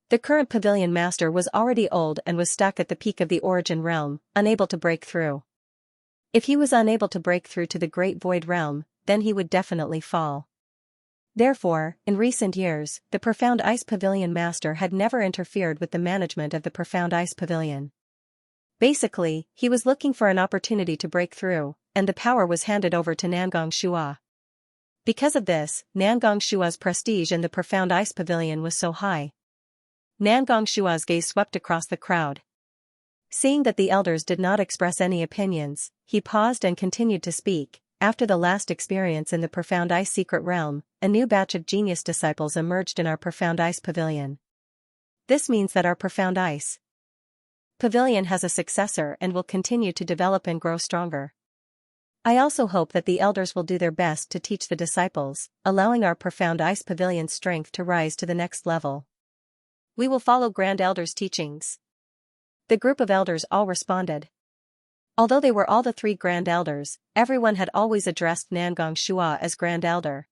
The current pavilion master was already old and was stuck at the peak of the origin realm, unable to break through. If he was unable to break through to the Great Void Realm, then he would definitely fall. Therefore, in recent years, the Profound Ice Pavilion Master had never interfered with the management of the Profound Ice Pavilion. Basically, he was looking for an opportunity to break through, and the power was handed over to Nangong Shua. Because of this, Nangong Shua's prestige in the Profound Ice Pavilion was so high. Nangong Shua's gaze swept across the crowd. Seeing that the elders did not express any opinions, he paused and continued to speak. "After the last experience in the Profound Ice Secret Realm, a new batch of genius disciples emerged in our Profound Ice Pavilion. This means that our Profound Ice Pavilion has a successor and will continue to develop and grow stronger. I also hope that the elders will do their best to teach the disciples, allowing our Profound Ice Pavilion's strength to rise to the next level. We will follow Grand Elder's teachings." The group of elders all responded. Although they were all the 3 Grand Elders, everyone had always addressed Nangong Shua as Grand Elder.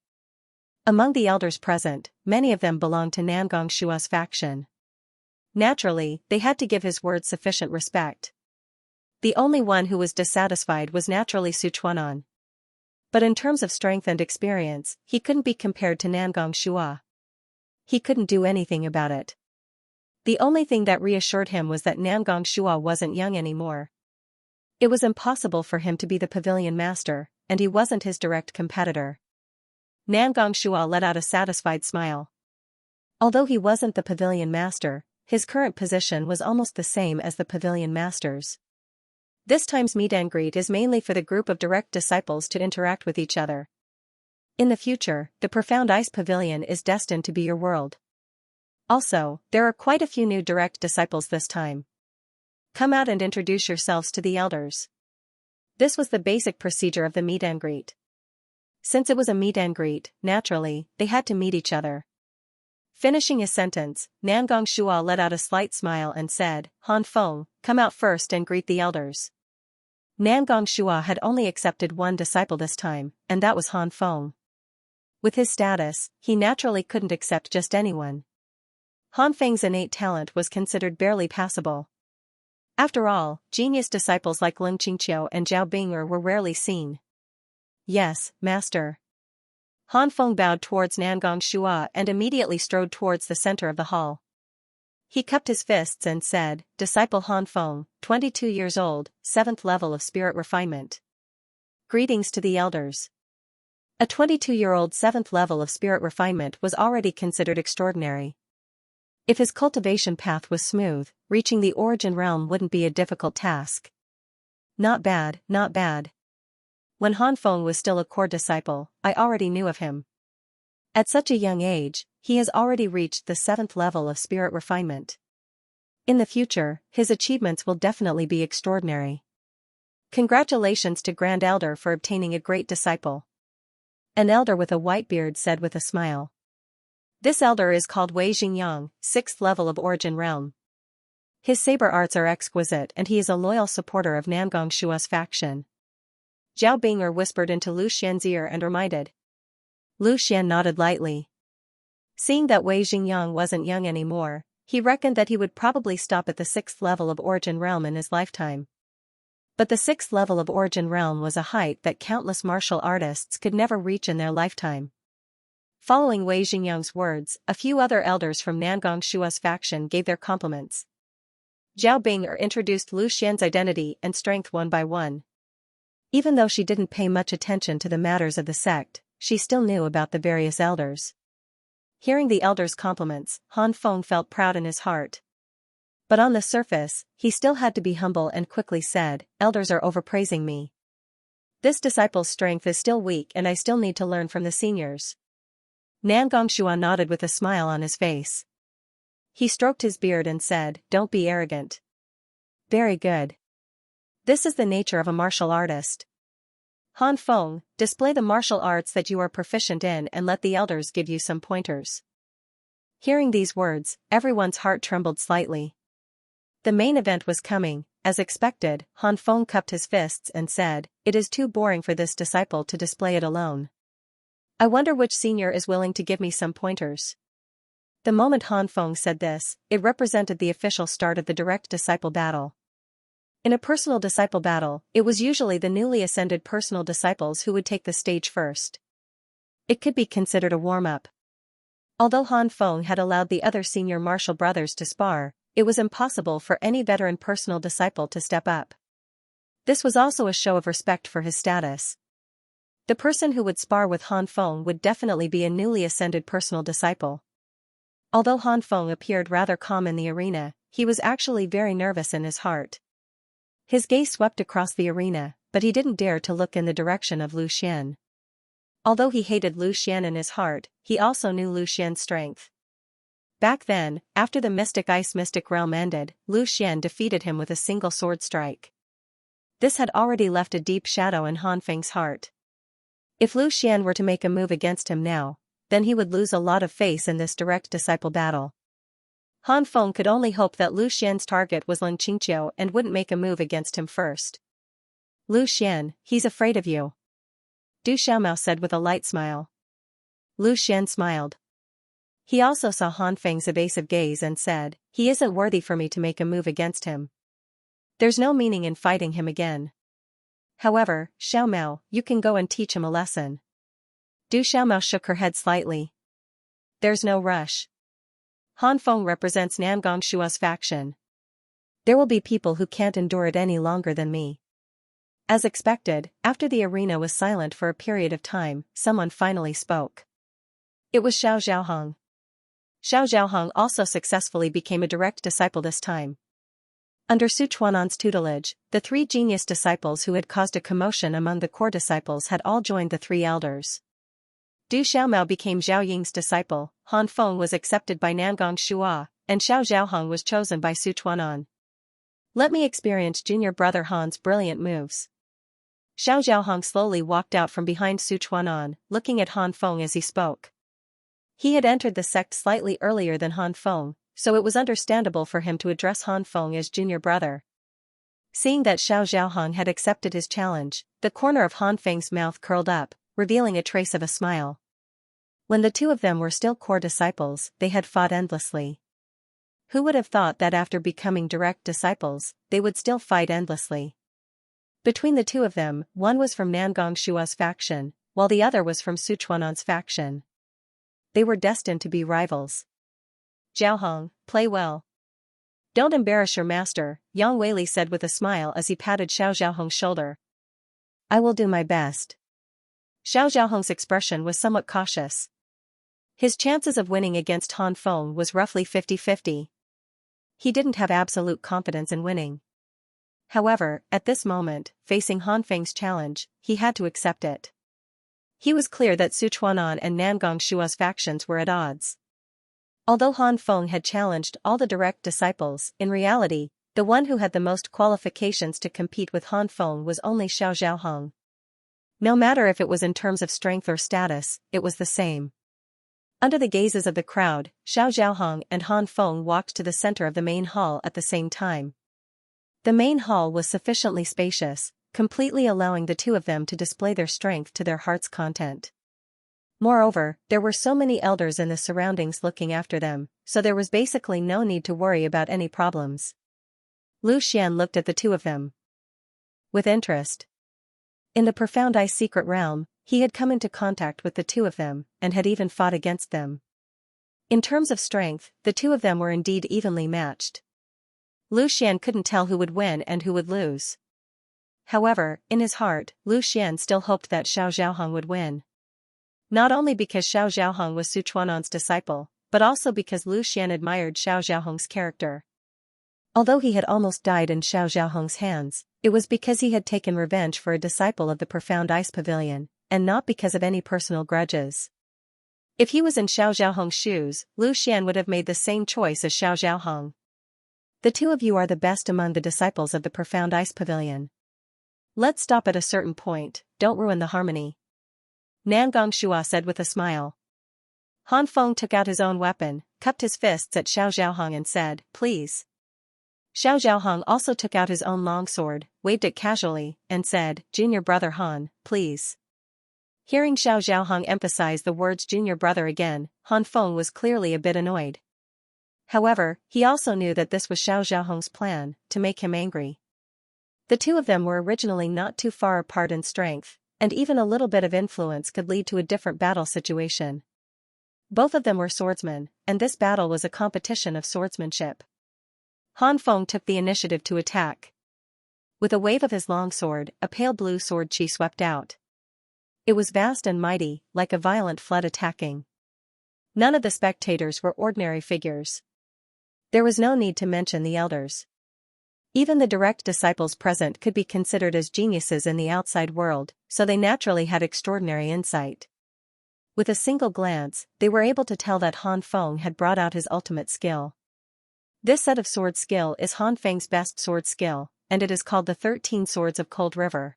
Among the elders present, many of them belonged to Nangong Shua's faction. Naturally, they had to give his words sufficient respect. The only one who was dissatisfied was naturally Sichuanan. But in terms of strength and experience, he couldn't be compared to Nangong Shua. He couldn't do anything about it. The only thing that reassured him was that Nangong Shua wasn't young anymore. It was impossible for him to be the pavilion master, and he wasn't his direct competitor. Nangong Shua let out a satisfied smile. Although he wasn't the pavilion master, his current position was almost the same as the pavilion master's. This time's meet and greet is mainly for the group of direct disciples to interact with each other. In the future, the Profound Ice Pavilion is destined to be your world. Also, there are quite a few new direct disciples this time. Come out and introduce yourselves to the elders. This was the basic procedure of the meet and greet. Since it was a meet and greet, naturally, they had to meet each other. Finishing his sentence, Nangong Shua let out a slight smile and said, Han Feng, come out first and greet the elders. Nangong Shua had only accepted one disciple this time, and that was Han Feng. With his status, he naturally couldn't accept just anyone. Han Feng's innate talent was considered barely passable. After all, genius disciples like Lung Qingqiu and Zhao Bing'er were rarely seen. Yes, master. Han Feng bowed towards Nangong Shua and immediately strode towards the center of the hall. He cupped his fists and said, Disciple Han Feng, 22 years old, 7th level of spirit refinement. Greetings to the elders. A 22-year-old 7th level of spirit refinement was already considered extraordinary. If his cultivation path was smooth, reaching the origin realm wouldn't be a difficult task. Not bad, not bad. When Han Feng was still a core disciple, I already knew of him. At such a young age, he has already reached the 7th level of spirit refinement. In the future, his achievements will definitely be extraordinary. Congratulations to Grand Elder for obtaining a great disciple. An elder with a white beard said with a smile. This elder is called Wei Xingyang, 6th level of origin realm. His saber arts are exquisite and he is a loyal supporter of Nangong Shua's faction. Zhao Bing'er whispered into Lu Xian's ear and reminded. Lu Xian nodded lightly. Seeing that Wei Xingyang wasn't young anymore, he reckoned that he would probably stop at the 6th level of origin realm in his lifetime. But the 6th level of origin realm was a height that countless martial artists could never reach in their lifetime. Following Wei Xingyang's words, a few other elders from Nangong Shua's faction gave their compliments. Zhao Bing'er introduced Lu Xian's identity and strength one by one. Even though she didn't pay much attention to the matters of the sect, she still knew about the various elders. Hearing the elders' compliments, Han Feng felt proud in his heart. But on the surface, he still had to be humble and quickly said, Elders are overpraising me. This disciple's strength is still weak and I still need to learn from the seniors. Nangong Shua nodded with a smile on his face. He stroked his beard and said, Don't be arrogant. Very good. This is the nature of a martial artist. Han Feng, display the martial arts that you are proficient in and let the elders give you some pointers. Hearing these words, everyone's heart trembled slightly. The main event was coming. As expected, Han Feng cupped his fists and said, It is too boring for this disciple to display it alone. I wonder which senior is willing to give me some pointers. The moment Han Feng said this, it represented the official start of the direct disciple battle. In a personal disciple battle, it was usually the newly ascended personal disciples who would take the stage first. It could be considered a warm-up. Although Han Feng had allowed the other senior martial brothers to spar, it was impossible for any veteran personal disciple to step up. This was also a show of respect for his status. The person who would spar with Han Feng would definitely be a newly ascended personal disciple. Although Han Feng appeared rather calm in the arena, he was actually very nervous in his heart. His gaze swept across the arena, but he didn't dare to look in the direction of Lu Xian. Although he hated Lu Xian in his heart, he also knew Lu Xian's strength. Back then, after the Mystic Ice Mystic Realm ended, Lu Xian defeated him with a single sword strike. This had already left a deep shadow in Han Feng's heart. If Lu Xian were to make a move against him now, then he would lose a lot of face in this direct disciple battle. Han Feng could only hope that Lu Xian's target was Lung Qingqiu and wouldn't make a move against him first. Lu Xian, he's afraid of you. Du Xiaomao said with a light smile. Lu Xian smiled. He also saw Han Feng's evasive gaze and said, He isn't worthy for me to make a move against him. There's no meaning in fighting him again. However, Xiaomao, you can go and teach him a lesson. Du Xiaomao shook her head slightly. There's no rush. Han Feng represents Nangong Shua's faction. There will be people who can't endure it any longer than me. As expected, after the arena was silent for a period of time, someone finally spoke. It was Xiao Zhaohong. Xiao Zhaohong also successfully became a direct disciple this time. Under Su Chuan'an's tutelage, the three genius disciples who had caused a commotion among the core disciples had all joined the three elders. Du Xiaomao became Zhao Ying's disciple, Han Feng was accepted by Nangong Shua, and Xiao Zhaohong was chosen by Su Chuan'an. Let me experience junior brother Han's brilliant moves. Xiao Zhaohong slowly walked out from behind Su Chuan'an, looking at Han Feng as he spoke. He had entered the sect slightly earlier than Han Feng, so it was understandable for him to address Han Feng as junior brother. Seeing that Xiao Zhaohong had accepted his challenge, the corner of Han Feng's mouth curled up, revealing a trace of a smile. When the two of them were still core disciples, they had fought endlessly. Who would have thought that after becoming direct disciples, they would still fight endlessly? Between the two of them, one was from Nangong Shua's faction, while the other was from Sichuanan's faction. They were destined to be rivals. Zhaohong, play well. Don't embarrass your master, Yang Weili said with a smile as he patted Xiao Zhaohong's shoulder. I will do my best. Xiao Zhaohong's expression was somewhat cautious. His chances of winning against Han Feng was roughly 50-50. He didn't have absolute confidence in winning. However, at this moment, facing Han Feng's challenge, he had to accept it. He was clear that Sichuanan and Nangong Shua's factions were at odds. Although Han Feng had challenged all the direct disciples, in reality, the one who had the most qualifications to compete with Han Feng was only Xiao Zhaohong. No matter if it was in terms of strength or status, it was the same. Under the gazes of the crowd, Xiao Zhaohong and Han Feng walked to the center of the main hall at the same time. The main hall was sufficiently spacious, completely allowing the two of them to display their strength to their heart's content. Moreover, there were so many elders in the surroundings looking after them, so there was basically no need to worry about any problems. Lu Xian looked at the two of them with interest. In the Profound Ice secret realm, he had come into contact with the two of them, and had even fought against them. In terms of strength, the two of them were indeed evenly matched. Lu Xian couldn't tell who would win and who would lose. However, in his heart, Lu Xian still hoped that Xiao Zhaohong would win. Not only because Xiao Zhaohong was Sichuanan's disciple, but also because Lu Xian admired Xiao Zhaohong's character. Although he had almost died in Xiao Zhaohong's hands, it was because he had taken revenge for a disciple of the Profound Ice Pavilion, and not because of any personal grudges. If he was in Xiao Zhaohong's shoes, Lu Xian would have made the same choice as Xiao Zhaohong. The two of you are the best among the disciples of the Profound Ice Pavilion. Let's stop at a certain point, don't ruin the harmony. Nangong Shua said with a smile. Han Feng took out his own weapon, cupped his fists at Xiao Zhaohong and said, please. Xiao Zhaohong also took out his own longsword, waved it casually, and said, junior brother Han, please. Hearing Xiao Zhaohong emphasize the words junior brother again, Han Feng was clearly a bit annoyed. However, he also knew that this was Xiao Zhaohong's plan, to make him angry. The two of them were originally not too far apart in strength, and even a little bit of influence could lead to a different battle situation. Both of them were swordsmen, and this battle was a competition of swordsmanship. Han Feng took the initiative to attack. With a wave of his longsword, a pale blue sword chi swept out. It was vast and mighty, like a violent flood attacking. None of the spectators were ordinary figures. There was no need to mention the elders. Even the direct disciples present could be considered as geniuses in the outside world, so they naturally had extraordinary insight. With a single glance, they were able to tell that Han Feng had brought out his ultimate skill. This set of sword skill is Han Feng's best sword skill, and it is called the 13 Swords of Cold River.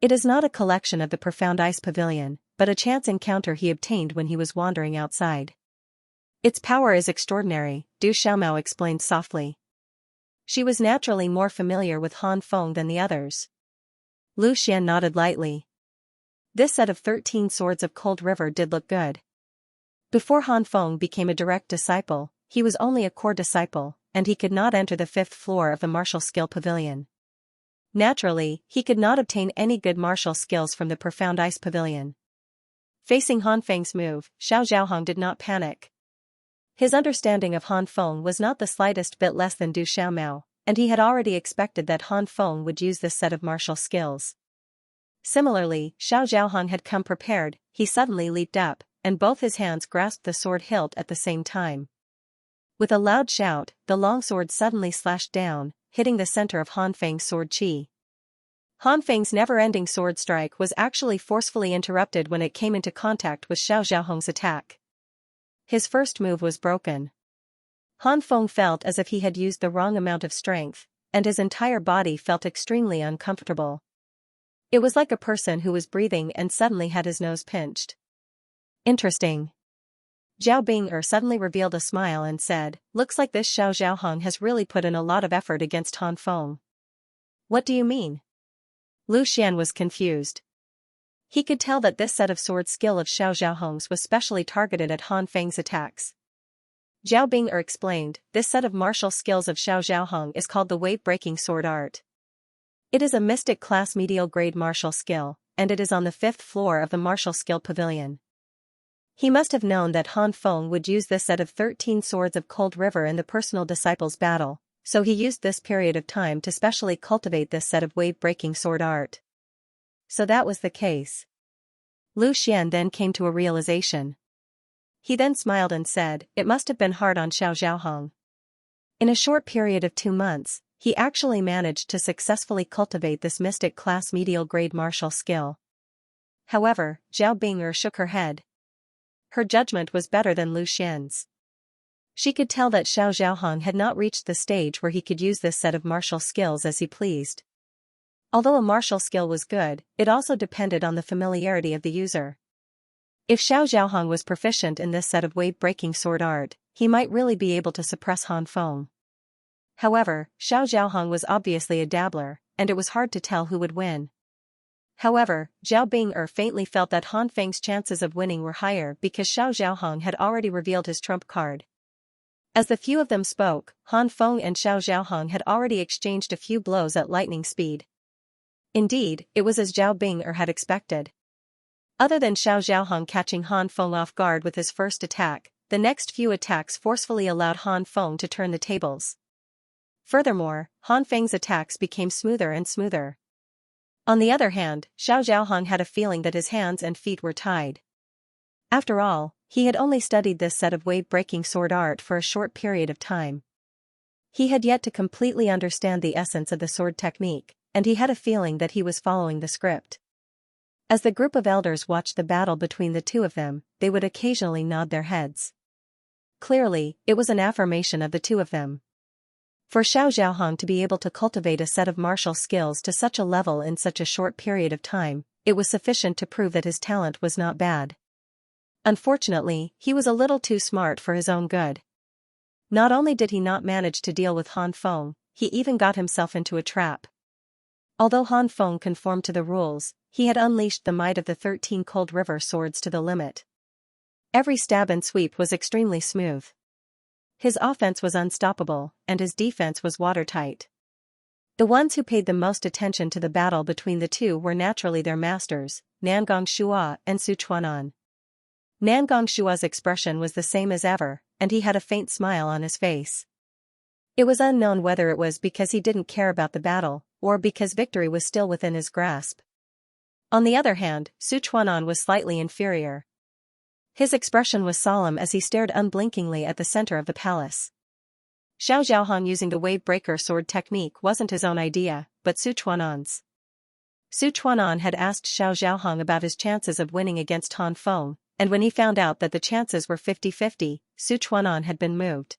It is not a collection of the Profound Ice Pavilion, but a chance encounter he obtained when he was wandering outside. Its power is extraordinary, Du Xiaomao explained softly. She was naturally more familiar with Han Feng than the others. Lu Xian nodded lightly. This set of 13 Swords of Cold River did look good. Before Han Feng became a direct disciple, he was only a core disciple, and he could not enter the 5th floor of the martial skill pavilion. Naturally, he could not obtain any good martial skills from the Profound Ice Pavilion. Facing Han Feng's move, Xiao Zhaohong did not panic. His understanding of Han Feng was not the slightest bit less than Du Xiaomao, and he had already expected that Han Feng would use this set of martial skills. Similarly, Xiao Zhaohong had come prepared. He suddenly leaped up, and both his hands grasped the sword hilt at the same time. With a loud shout, the longsword suddenly slashed down, hitting the center of Han Feng's sword chi. Han Feng's never-ending sword strike was actually forcefully interrupted when it came into contact with Xiao Zhaohong's attack. His first move was broken. Han Feng felt as if he had used the wrong amount of strength, and his entire body felt extremely uncomfortable. It was like a person who was breathing and suddenly had his nose pinched. Interesting. Zhao Bing'er suddenly revealed a smile and said, "Looks like this Xiao Zhaohong has really put in a lot of effort against Han Feng." "What do you mean?" Lu Xian was confused. He could tell that this set of sword skill of Xiao Zhaohong's was specially targeted at Han Feng's attacks. Zhao Bing'er explained, "This set of martial skills of Xiao Zhaohong is called the wave-breaking sword art. It is a mystic class medial grade martial skill, and it is on the 5th floor of the martial skill pavilion." He must have known that Han Feng would use this set of 13 swords of Cold River in the personal disciples battle, so he used this period of time to specially cultivate this set of wave-breaking sword art. So that was the case. Lu Xian then came to a realization. He then smiled and said, "It must have been hard on Xiao Zhaohong. In a short period of 2 months, he actually managed to successfully cultivate this mystic class medial grade martial skill." However, Zhao Bing'er shook her head. Her judgment was better than Lu Xian's. She could tell that Xiao Zhaohong had not reached the stage where he could use this set of martial skills as he pleased. Although a martial skill was good, it also depended on the familiarity of the user. If Xiao Zhaohong was proficient in this set of wave-breaking sword art, he might really be able to suppress Han Feng. However, Xiao Zhaohong was obviously a dabbler, and it was hard to tell who would win. However, Zhao Bing'er faintly felt that Han Feng's chances of winning were higher because Xiao Zhaohong had already revealed his trump card. As the few of them spoke, Han Feng and Xiao Zhaohong had already exchanged a few blows at lightning speed. Indeed, it was as Zhao Bing'er had expected. Other than Xiao Zhaohong catching Han Feng off guard with his first attack, the next few attacks forcefully allowed Han Feng to turn the tables. Furthermore, Han Feng's attacks became smoother and smoother. On the other hand, Xiao Zhaohong had a feeling that his hands and feet were tied. After all, he had only studied this set of wave-breaking sword art for a short period of time. He had yet to completely understand the essence of the sword technique, and he had a feeling that he was following the script. As the group of elders watched the battle between the two of them, they would occasionally nod their heads. Clearly, it was an affirmation of the two of them. For Xiao Zhaohong to be able to cultivate a set of martial skills to such a level in such a short period of time, it was sufficient to prove that his talent was not bad. Unfortunately, he was a little too smart for his own good. Not only did he not manage to deal with Han Feng, he even got himself into a trap. Although Han Feng conformed to the rules, he had unleashed the might of the 13 Cold River swords to the limit. Every stab and sweep was extremely smooth. His offense was unstoppable, and his defense was watertight. The ones who paid the most attention to the battle between the two were naturally their masters, Nangong Shua and Su Chuanan. Nangong Shua's expression was the same as ever, and he had a faint smile on his face. It was unknown whether it was because he didn't care about the battle, or because victory was still within his grasp. On the other hand, Su Chuanan was slightly inferior. His expression was solemn as he stared unblinkingly at the center of the palace. Xiao Zhaohong using the wave-breaker sword technique wasn't his own idea, but Su Chuanan's. Su Chuanan had asked Xiao Zhaohong about his chances of winning against Han Feng, and when he found out that the chances were 50-50, Su Chuanan had been moved.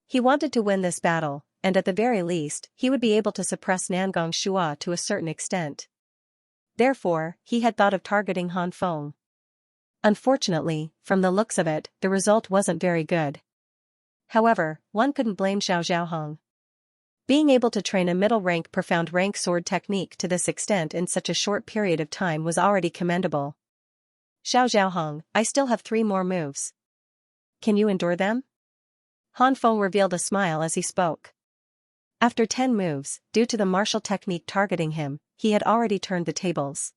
He wanted to win this battle, and at the very least, he would be able to suppress Nangong Shua to a certain extent. Therefore, he had thought of targeting Han Feng. Unfortunately, from the looks of it, the result wasn't very good. However, one couldn't blame Xiao Zhaohong. Being able to train a middle-rank profound rank sword technique to this extent in such a short period of time was already commendable. Xiao Zhaohong, I still have 3 more moves. Can you endure them? Han Feng revealed a smile as he spoke. After 10 moves, due to the martial technique targeting him, he had already turned the tables.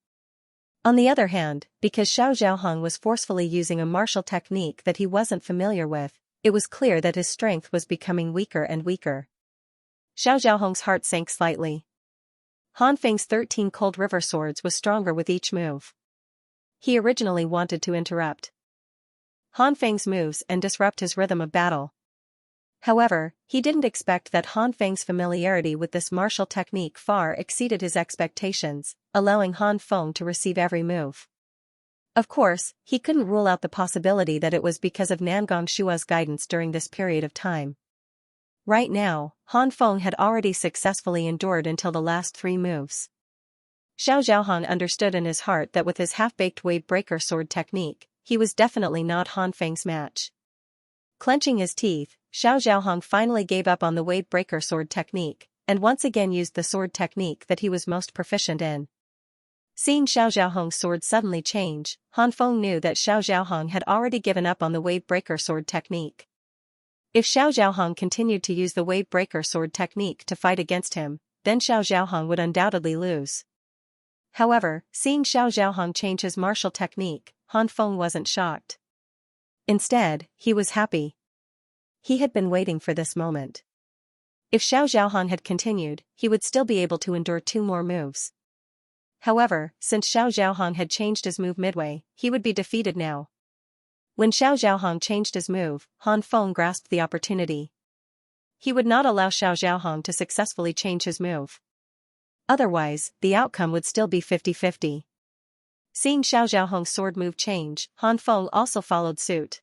On the other hand, because Xiao Zhaohong was forcefully using a martial technique that he wasn't familiar with, it was clear that his strength was becoming weaker and weaker. Xiao Zhaohong's heart sank slightly. Han Feng's 13 Cold River swords was stronger with each move. He originally wanted to interrupt Han Feng's moves and disrupt his rhythm of battle. However, he didn't expect that Han Feng's familiarity with this martial technique far exceeded his expectations, allowing Han Feng to receive every move. Of course, he couldn't rule out the possibility that it was because of Nangong Shua's guidance during this period of time. Right now, Han Feng had already successfully endured until the last 3 moves. Xiao Zhaohong understood in his heart that with his half-baked wave-breaker sword technique, he was definitely not Han Feng's match. Clenching his teeth, Xiao Zhaohong finally gave up on the wave breaker sword technique, and once again used the sword technique that he was most proficient in. Seeing Xiao Zhaohong's sword suddenly change, Han Feng knew that Xiao Zhaohong had already given up on the wave breaker sword technique. If Xiao Zhaohong continued to use the wave breaker sword technique to fight against him, then Xiao Zhaohong would undoubtedly lose. However, seeing Xiao Zhaohong change his martial technique, Han Feng wasn't shocked. Instead, he was happy. He had been waiting for this moment. If Xiao Zhaohong had continued, he would still be able to endure 2 more moves. However, since Xiao Zhaohong had changed his move midway, he would be defeated now. When Xiao Zhaohong changed his move, Han Feng grasped the opportunity. He would not allow Xiao Zhaohong to successfully change his move. Otherwise, the outcome would still be 50-50. Seeing Xiao Zhaohong's sword move change, Han Feng also followed suit.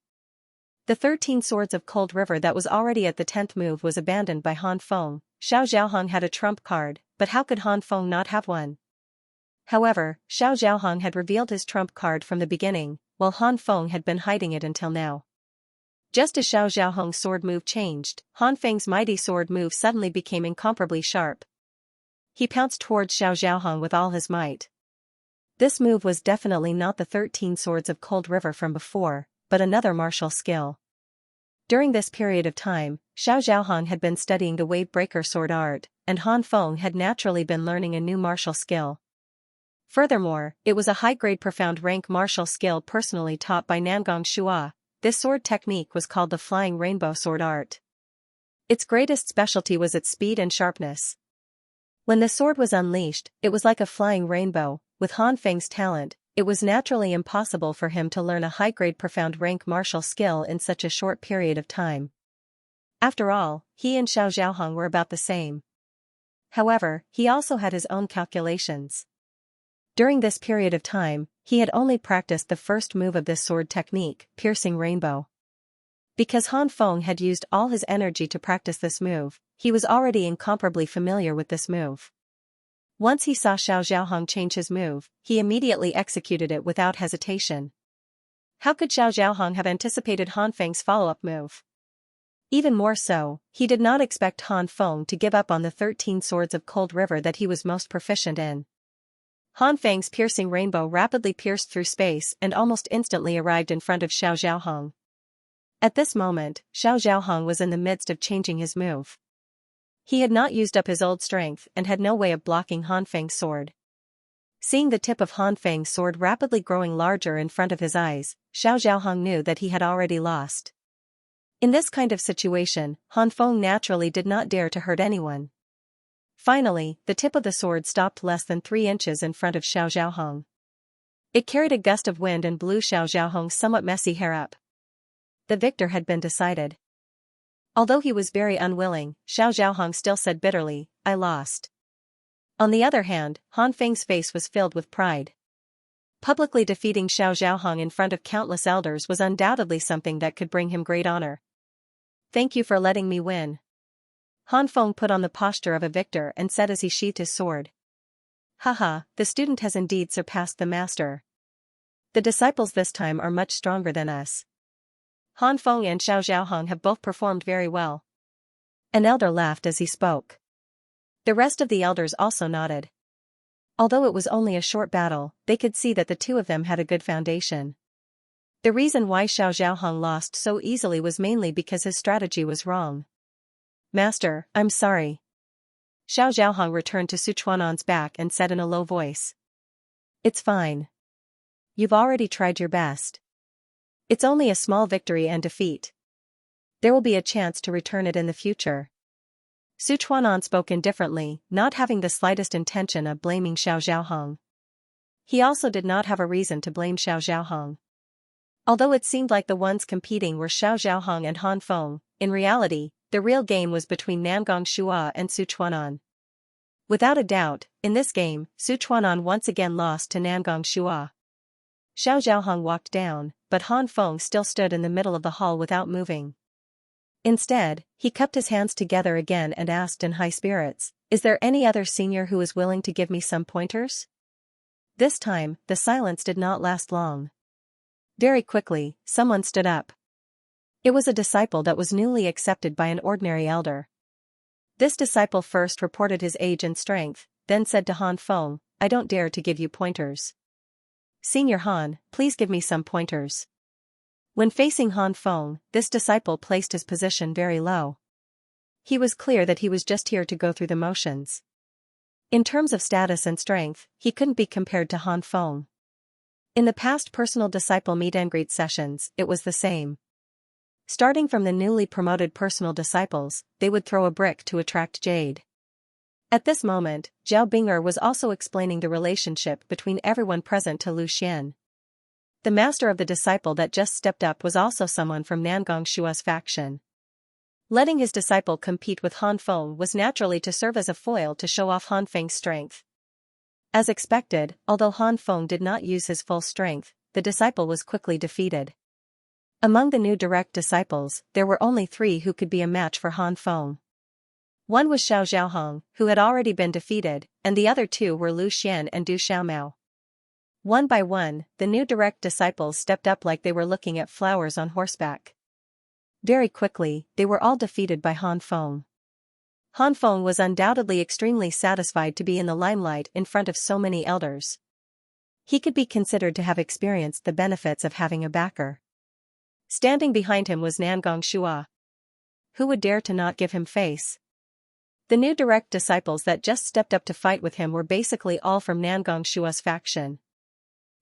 The 13 swords of Cold River that was already at the 10th move was abandoned by Han Feng. Xiao Zhaohong had a trump card, but how could Han Feng not have one? However, Xiao Zhaohong had revealed his trump card from the beginning, while Han Feng had been hiding it until now. Just as Xiao Zhaohong's sword move changed, Han Feng's mighty sword move suddenly became incomparably sharp. He pounced towards Xiao Zhaohong with all his might. This move was definitely not the 13 swords of Cold River from before, but another martial skill. During this period of time, Xiao Zhaohong had been studying the wave breaker sword art, and Han Feng had naturally been learning a new martial skill. Furthermore, it was a high-grade profound rank martial skill personally taught by Nangong Shua. This sword technique was called the Flying Rainbow Sword Art. Its greatest specialty was its speed and sharpness. When the sword was unleashed, it was like a flying rainbow. With Han Feng's talent, it was naturally impossible for him to learn a high-grade profound rank martial skill in such a short period of time. After all, he and Xiao Zhaohong were about the same. However, he also had his own calculations. During this period of time, he had only practiced the first move of this sword technique, Piercing Rainbow. Because Han Feng had used all his energy to practice this move, he was already incomparably familiar with this move. Once he saw Xiao Zhaohong change his move, he immediately executed it without hesitation. How could Xiao Zhaohong have anticipated Han Feng's follow-up move? Even more so, he did not expect Han Feng to give up on the 13 swords of Cold River that he was most proficient in. Han Feng's piercing rainbow rapidly pierced through space and almost instantly arrived in front of Xiao Zhaohong. At this moment, Xiao Zhaohong was in the midst of changing his move. He had not used up his old strength and had no way of blocking Han Feng's sword. Seeing the tip of Han Feng's sword rapidly growing larger in front of his eyes, Xiao Zhaohong knew that he had already lost. In this kind of situation, Han Feng naturally did not dare to hurt anyone. Finally, the tip of the sword stopped less than 3 inches in front of Xiao Zhaohong. It carried a gust of wind and blew Xiao Zhaohong's somewhat messy hair up. The victor had been decided. Although he was very unwilling, Xiao Zhaohong still said bitterly, "I lost." On the other hand, Han Feng's face was filled with pride. Publicly defeating Xiao Zhaohong in front of countless elders was undoubtedly something that could bring him great honor. "Thank you for letting me win." Han Feng put on the posture of a victor and said as he sheathed his sword. "Haha, the student has indeed surpassed the master. The disciples this time are much stronger than us. Han Feng and Xiao Zhaohong have both performed very well." An elder laughed as he spoke. The rest of the elders also nodded. Although it was only a short battle, they could see that the two of them had a good foundation. The reason why Xiao Zhaohong lost so easily was mainly because his strategy was wrong. "Master, I'm sorry." Xiao Zhaohong returned to Sichuanan's back and said in a low voice. "It's fine. You've already tried your best. It's only a small victory and defeat. There will be a chance to return it in the future." Sichuanan spoke indifferently, not having the slightest intention of blaming Xiao Zhaohong. He also did not have a reason to blame Xiao Zhaohong. Although it seemed like the ones competing were Xiao Zhaohong and Han Feng, in reality, the real game was between Nangong Shua and Sichuanan. Without a doubt, in this game, Sichuanan once again lost to Nangong Shua. Xiao Zhaohong walked down, but Han Feng still stood in the middle of the hall without moving. Instead, he cupped his hands together again and asked in high spirits, "Is there any other senior who is willing to give me some pointers?" This time, the silence did not last long. Very quickly, someone stood up. It was a disciple that was newly accepted by an ordinary elder. This disciple first reported his age and strength, then said to Han Feng, "I don't dare to give you pointers. Senior Han, please give me some pointers." When facing Han Feng, this disciple placed his position very low. He was clear that he was just here to go through the motions. In terms of status and strength, he couldn't be compared to Han Feng. In the past personal disciple meet and greet sessions, it was the same. Starting from the newly promoted personal disciples, they would throw a brick to attract jade. At this moment, Zhao Bing'er was also explaining the relationship between everyone present to Lu Xian. The master of the disciple that just stepped up was also someone from Nangong Shua's faction. Letting his disciple compete with Han Feng was naturally to serve as a foil to show off Han Feng's strength. As expected, although Han Feng did not use his full strength, the disciple was quickly defeated. Among the new direct disciples, there were only 3 who could be a match for Han Feng. One was Xiao Zhaohong, who had already been defeated, and the other 2 were Lu Xian and Du Xiaomao. One by one, the new direct disciples stepped up like they were looking at flowers on horseback. Very quickly, they were all defeated by Han Feng. Han Feng was undoubtedly extremely satisfied to be in the limelight in front of so many elders. He could be considered to have experienced the benefits of having a backer. Standing behind him was Nangong Shua. Who would dare to not give him face? The new direct disciples that just stepped up to fight with him were basically all from Nangong Shua's faction.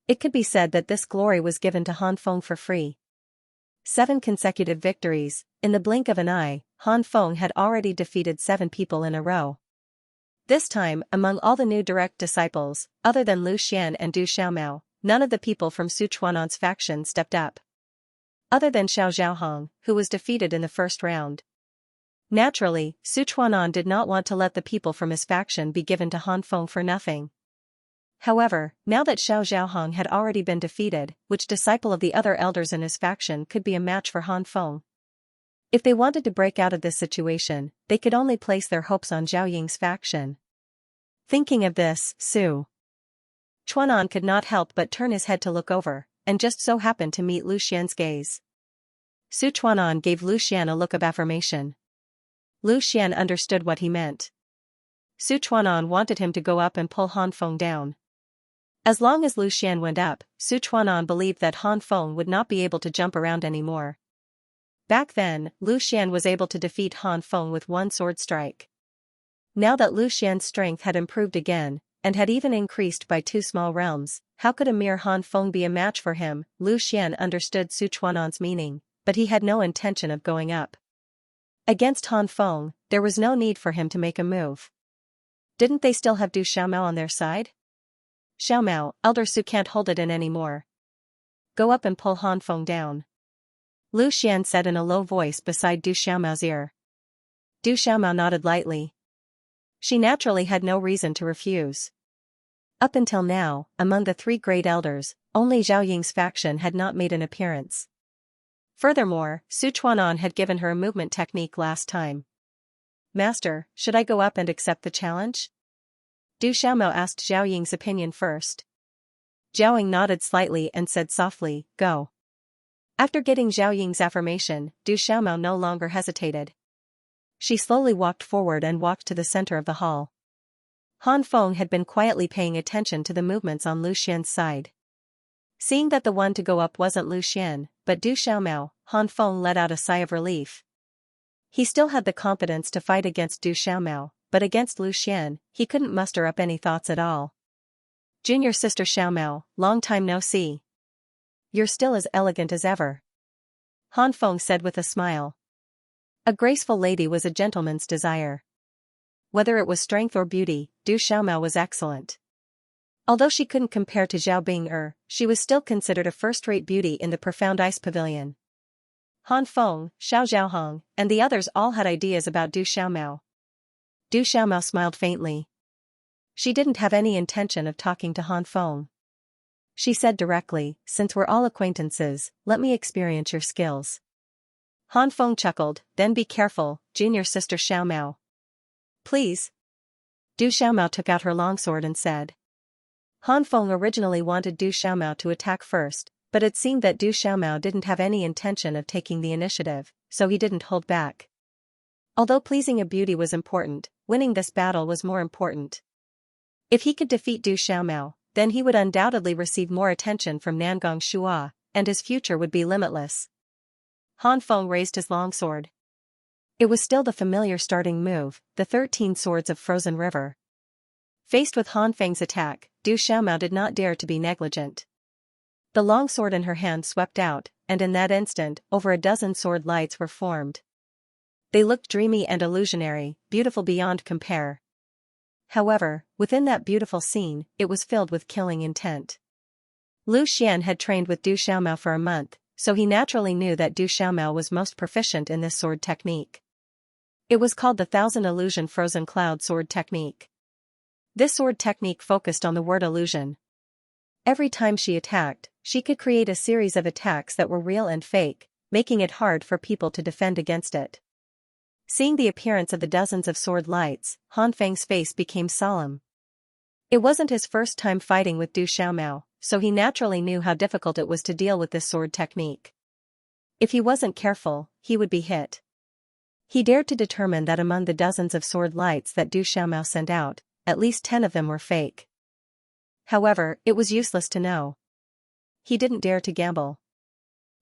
It could be said that this glory was given to Han Feng for free. 7 consecutive victories. In the blink of an eye, Han Feng had already defeated 7 people in a row. This time, among all the new direct disciples, other than Lu Xian and Du Xiaomao, none of the people from Su Chuan'an's faction stepped up. Other than Xiao Zhaohong, who was defeated in the first round. Naturally, Su Chuan'an did not want to let the people from his faction be given to Han Feng for nothing. However, now that Xiao Zhaohong had already been defeated, which disciple of the other elders in his faction could be a match for Han Feng? If they wanted to break out of this situation, they could only place their hopes on Zhao Ying's faction. Thinking of this, Su Chuan'an could not help but turn his head to look over, and just so happened to meet Lu Xian's gaze. Su Chuan'an gave Lu Xian a look of affirmation. Lu Xian understood what he meant. Su Chuan'an wanted him to go up and pull Han Feng down. As long as Lu Xian went up, Su Chuan'an believed that Han Feng would not be able to jump around anymore. Back then, Lu Xian was able to defeat Han Feng with one sword strike. Now that Lu Xian's strength had improved again, and had even increased by 2 small realms, how could a mere Han Feng be a match for him? Lu Xian understood Su Chuan'an's meaning, but he had no intention of going up. Against Han Feng, there was no need for him to make a move. Didn't they still have Du Xiaomao on their side? Xiaomao, Elder Su can't hold it in anymore. Go up and pull Han Feng down. Lu Xian said in a low voice beside Du Xiaomao's ear. Du Xiaomao nodded lightly. She naturally had no reason to refuse. Up until now, among the 3 great elders, only Zhao Ying's faction had not made an appearance. Furthermore, Su Chuan'an had given her a movement technique last time. Master, should I go up and accept the challenge? Du Xiaomao asked Zhao Ying's opinion first. Zhao Ying nodded slightly and said softly, go. After getting Zhao Ying's affirmation, Du Xiaomao no longer hesitated. She slowly walked forward and walked to the center of the hall. Han Feng had been quietly paying attention to the movements on Lu Xian's side. Seeing that the one to go up wasn't Lu Xian, but Du Xiaomao, Han Feng let out a sigh of relief. He still had the confidence to fight against Du Xiaomao, but against Lu Xian, he couldn't muster up any thoughts at all. Junior sister Xiaomao, long time no see. You're still as elegant as ever. Han Feng said with a smile. A graceful lady was a gentleman's desire. Whether it was strength or beauty, Du Xiaomao was excellent. Although she couldn't compare to Zhao Bing'er, she was still considered a first-rate beauty in the profound ice pavilion. Han Feng, Xiao Zhaohong, and the others all had ideas about Du Xiaomao. Du Xiaomao smiled faintly. She didn't have any intention of talking to Han Feng. She said directly, since we're all acquaintances, let me experience your skills. Han Feng chuckled, then be careful, junior sister Xiaomao. Please. Du Xiaomao took out her longsword and said. Han Feng originally wanted Du Xiaomao to attack first, but it seemed that Du Xiaomao didn't have any intention of taking the initiative, so he didn't hold back. Although pleasing a beauty was important, winning this battle was more important. If he could defeat Du Xiaomao, then he would undoubtedly receive more attention from Nangong Shua, and his future would be limitless. Han Feng raised his longsword. It was still the familiar starting move, the 13 swords of Frozen River. Faced with Han Feng's attack, Du Xiaomao did not dare to be negligent. The longsword in her hand swept out, and in that instant, over a dozen sword lights were formed. They looked dreamy and illusionary, beautiful beyond compare. However, within that beautiful scene, it was filled with killing intent. Lu Xian had trained with Du Xiaomao for a month, so he naturally knew that Du Xiaomao was most proficient in this sword technique. It was called the Thousand Illusion Frozen Cloud Sword Technique. This sword technique focused on the word illusion. Every time she attacked, she could create a series of attacks that were real and fake, making it hard for people to defend against it. Seeing the appearance of the dozens of sword lights, Han Feng's face became solemn. It wasn't his first time fighting with Du Xiaomao, so he naturally knew how difficult it was to deal with this sword technique. If he wasn't careful, he would be hit. He dared to determine that among the dozens of sword lights that Du Xiaomao sent out, at least 10 of them were fake. However, it was useless to know. He didn't dare to gamble.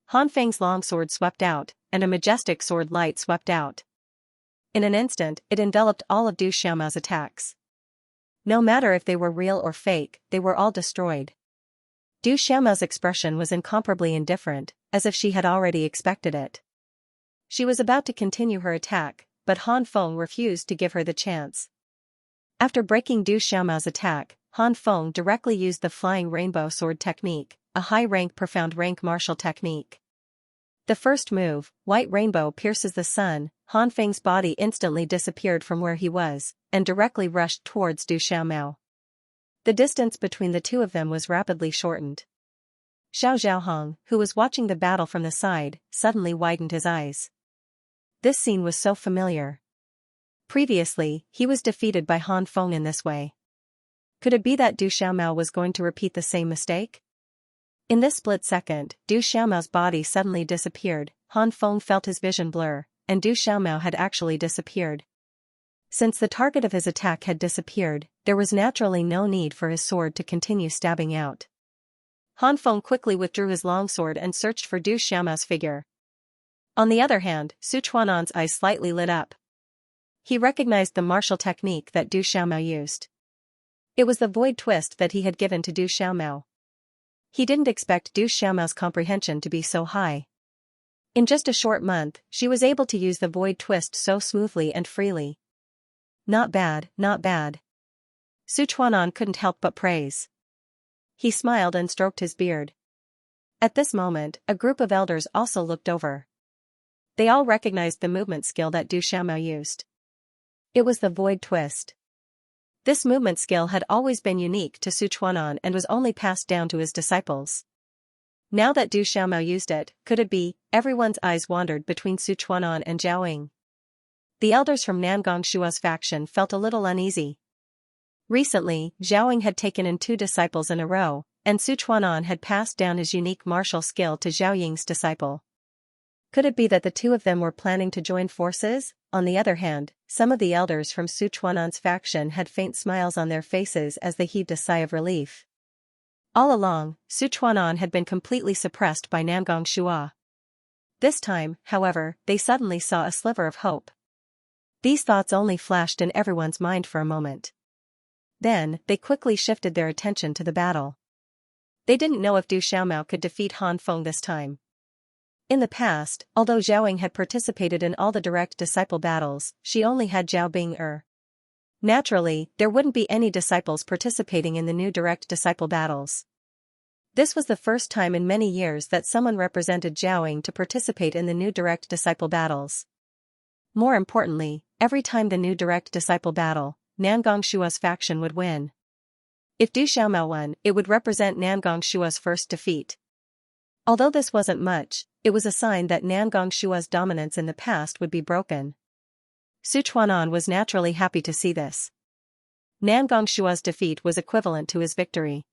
Han Feng's longsword swept out, and a majestic sword light swept out. In an instant, it enveloped all of Du Xiaomao's attacks. No matter if they were real or fake, they were all destroyed. Du Xiaomao's expression was incomparably indifferent, as if she had already expected it. She was about to continue her attack, but Han Feng refused to give her the chance. After breaking Du Xiaomao's attack, Han Feng directly used the Flying Rainbow Sword Technique, a high-rank profound rank martial technique. The first move, White Rainbow pierces the sun, Han Feng's body instantly disappeared from where he was, and directly rushed towards Du Xiaomao. The distance between the two of them was rapidly shortened. Xiao Zhaohong, who was watching the battle from the side, suddenly widened his eyes. This scene was so familiar. Previously, he was defeated by Han Feng in this way. Could it be that Du Xiaomao was going to repeat the same mistake? In this split second, Du Xiaomao's body suddenly disappeared, Han Feng felt his vision blur, and Du Xiaomao had actually disappeared. Since the target of his attack had disappeared, there was naturally no need for his sword to continue stabbing out. Han Feng quickly withdrew his longsword and searched for Du Xiaomao's figure. On the other hand, Su Chuan'an's eyes slightly lit up. He recognized the martial technique that Du Xiaomao used. It was the void twist that he had given to Du Xiaomao. He didn't expect Du Xiaomao's comprehension to be so high. In just a short month, she was able to use the void twist so smoothly and freely. Not bad, not bad. Su Chuan'an couldn't help but praise. He smiled and stroked his beard. At this moment, a group of elders also looked over. They all recognized the movement skill that Du Xiaomao used. It was the void twist. This movement skill had always been unique to Su Chuan'an and was only passed down to his disciples. Now that Du Xiaomao used it, could it be? Everyone's eyes wandered between Su Chuan'an and Zhao Ying. The elders from Nangong Shua's faction felt a little uneasy. Recently, Zhao Ying had taken in 2 disciples in a row, and Su Chuan'an had passed down his unique martial skill to Zhao Ying's disciple. Could it be that the two of them were planning to join forces? On the other hand, some of the elders from Su Chuan'an's faction had faint smiles on their faces as they heaved a sigh of relief. All along, Su Chuan'an had been completely suppressed by Nangong Shua. This time, however, they suddenly saw a sliver of hope. These thoughts only flashed in everyone's mind for a moment. Then, they quickly shifted their attention to the battle. They didn't know if Du Xiaomao could defeat Han Feng this time. In the past, although Zhao Ying had participated in all the direct disciple battles, she only had Zhao Bing. Naturally, there wouldn't be any disciples participating in the new direct disciple battles. This was the first time in many years that someone represented Zhao Ying to participate in the new direct disciple battles. More importantly, every time the new direct disciple battle, Nangong Shua's faction would win. If Du Xiaomao won, it would represent Nangong Shua's first defeat. Although this wasn't much, it was a sign that Nangong Shua's dominance in the past would be broken. Su Chuan'an was naturally happy to see this. Nangong Shua's defeat was equivalent to his victory.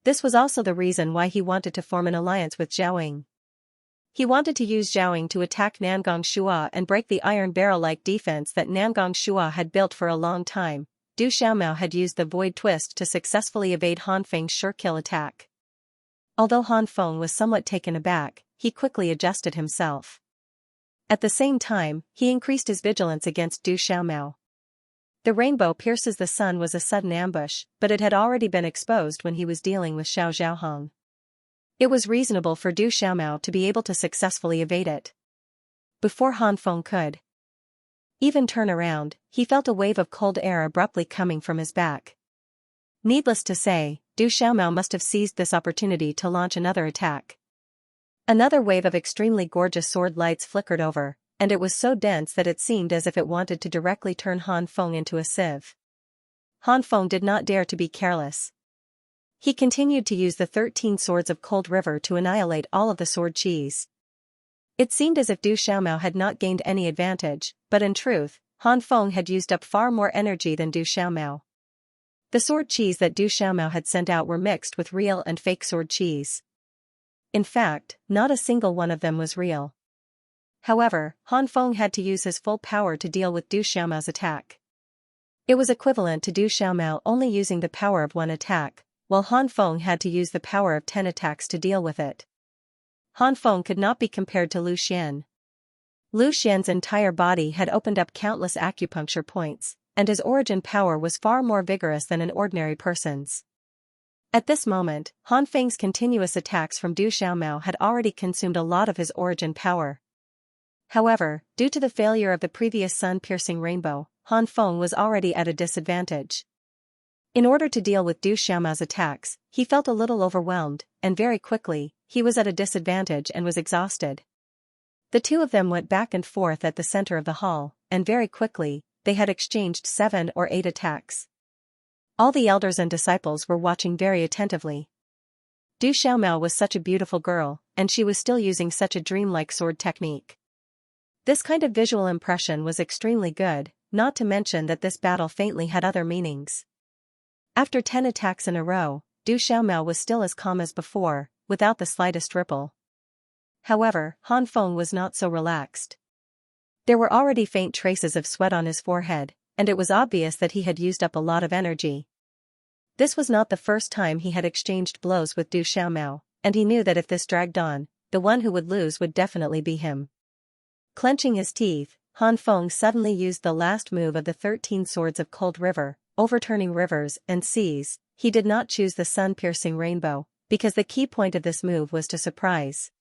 This was also the reason why he wanted to form an alliance with Zhao. He wanted to use Zhao to attack Nangong Shua and break the iron barrel-like defense that Nangong Shua had built for a long time. Du Xiaomao had used the void twist to successfully evade Han Feng's sure-kill attack. Although Han Feng was somewhat taken aback, he quickly adjusted himself. At the same time, he increased his vigilance against Du Xiaomao. The rainbow pierces the sun was a sudden ambush, but it had already been exposed when he was dealing with Xiao Zhaohong. It was reasonable for Du Xiaomao to be able to successfully evade it. Before Han Feng could even turn around, he felt a wave of cold air abruptly coming from his back. Needless to say, Du Xiaomao must have seized this opportunity to launch another attack. Another wave of extremely gorgeous sword lights flickered over, and it was so dense that it seemed as if it wanted to directly turn Han Feng into a sieve. Han Feng did not dare to be careless. He continued to use the 13 swords of Cold River to annihilate all of the sword cheese. It seemed as if Du Xiaomao had not gained any advantage, but in truth, Han Feng had used up far more energy than Du Xiaomao. The sword cheese that Du Xiaomao had sent out were mixed with real and fake sword cheese. In fact, not a single one of them was real. However, Han Feng had to use his full power to deal with Du Xiaomao's attack. It was equivalent to Du Xiaomao only using the power of one attack, while Han Feng had to use the power of 10 attacks to deal with it. Han Feng could not be compared to Lu Xian. Lu Xian's entire body had opened up countless acupuncture points, and his origin power was far more vigorous than an ordinary person's. At this moment, Han Feng's continuous attacks from Du Xiaomao had already consumed a lot of his origin power. However, due to the failure of the previous sun-piercing rainbow, Han Feng was already at a disadvantage. In order to deal with Du Xiaomao's attacks, he felt a little overwhelmed, and very quickly, he was at a disadvantage and was exhausted. The two of them went back and forth at the center of the hall, and very quickly, they had exchanged 7 or 8 attacks. All the elders and disciples were watching very attentively. Du Xiaomao was such a beautiful girl, and she was still using such a dreamlike sword technique. This kind of visual impression was extremely good, not to mention that this battle faintly had other meanings. After 10 attacks in a row, Du Xiaomao was still as calm as before, without the slightest ripple. However, Han Feng was not so relaxed. There were already faint traces of sweat on his forehead, and it was obvious that he had used up a lot of energy. This was not the first time he had exchanged blows with Du Xiaomao, and he knew that if this dragged on, the one who would lose would definitely be him. Clenching his teeth, Han Feng suddenly used the last move of the 13 swords of Cold River, overturning rivers and seas. He did not choose the sun-piercing rainbow, because the key point of this move was to surprise.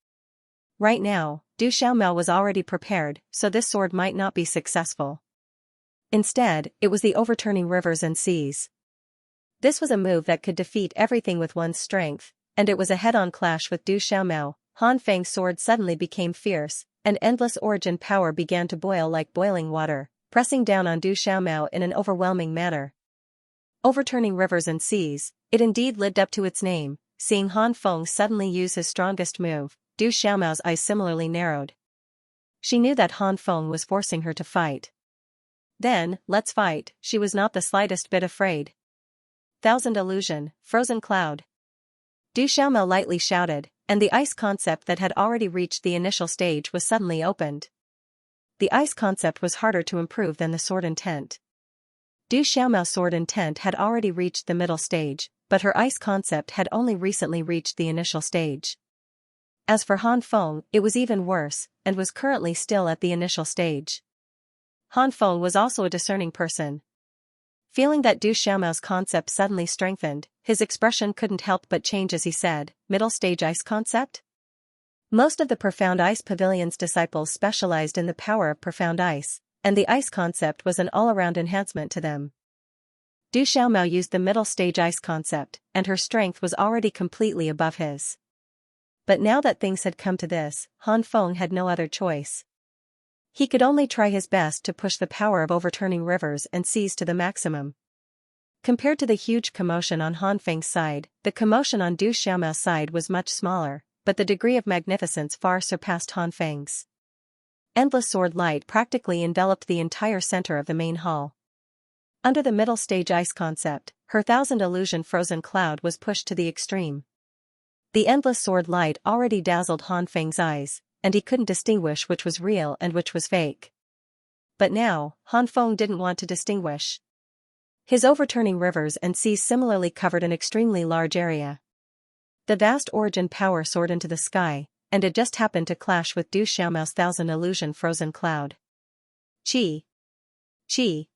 Right now, Du Xiaomao was already prepared, so this sword might not be successful. Instead, it was the overturning rivers and seas. This was a move that could defeat everything with one's strength, and it was a head-on clash with Du Xiaomao. Han Feng's sword suddenly became fierce, and endless origin power began to boil like boiling water, pressing down on Du Xiaomao in an overwhelming manner. Overturning rivers and seas, it indeed lived up to its name. Seeing Han Feng suddenly use his strongest move, Du Xiaomao's eyes similarly narrowed. She knew that Han Feng was forcing her to fight. Then, let's fight, she was not the slightest bit afraid. Thousand illusion, frozen cloud. Du Xiaomao lightly shouted, and the ice concept that had already reached the initial stage was suddenly opened. The ice concept was harder to improve than the sword intent. Du Xiaomao's sword intent had already reached the middle stage, but her ice concept had only recently reached the initial stage. As for Han Feng, it was even worse, and was currently still at the initial stage. Han Feng was also a discerning person. Feeling that Du Xiaomao's concept suddenly strengthened, his expression couldn't help but change as he said, "Middle stage ice concept?" Most of the Profound Ice Pavilion's disciples specialized in the power of profound ice, and the ice concept was an all-around enhancement to them. Du Xiaomao used the middle stage ice concept, and her strength was already completely above his. But now that things had come to this, Han Feng had no other choice. He could only try his best to push the power of overturning rivers and seas to the maximum. Compared to the huge commotion on Han Feng's side, the commotion on Du Xiaomao's side was much smaller, but the degree of magnificence far surpassed Han Feng's. Endless sword light practically enveloped the entire center of the main hall. Under the middle stage ice concept, her thousand illusion frozen cloud was pushed to the extreme. The endless sword light already dazzled Han Feng's eyes, and he couldn't distinguish which was real and which was fake. But now, Han Feng didn't want to distinguish. His overturning rivers and seas similarly covered an extremely large area. The vast origin power soared into the sky, and it just happened to clash with Du Xiaomao's thousand illusion frozen cloud. Chi! Chi!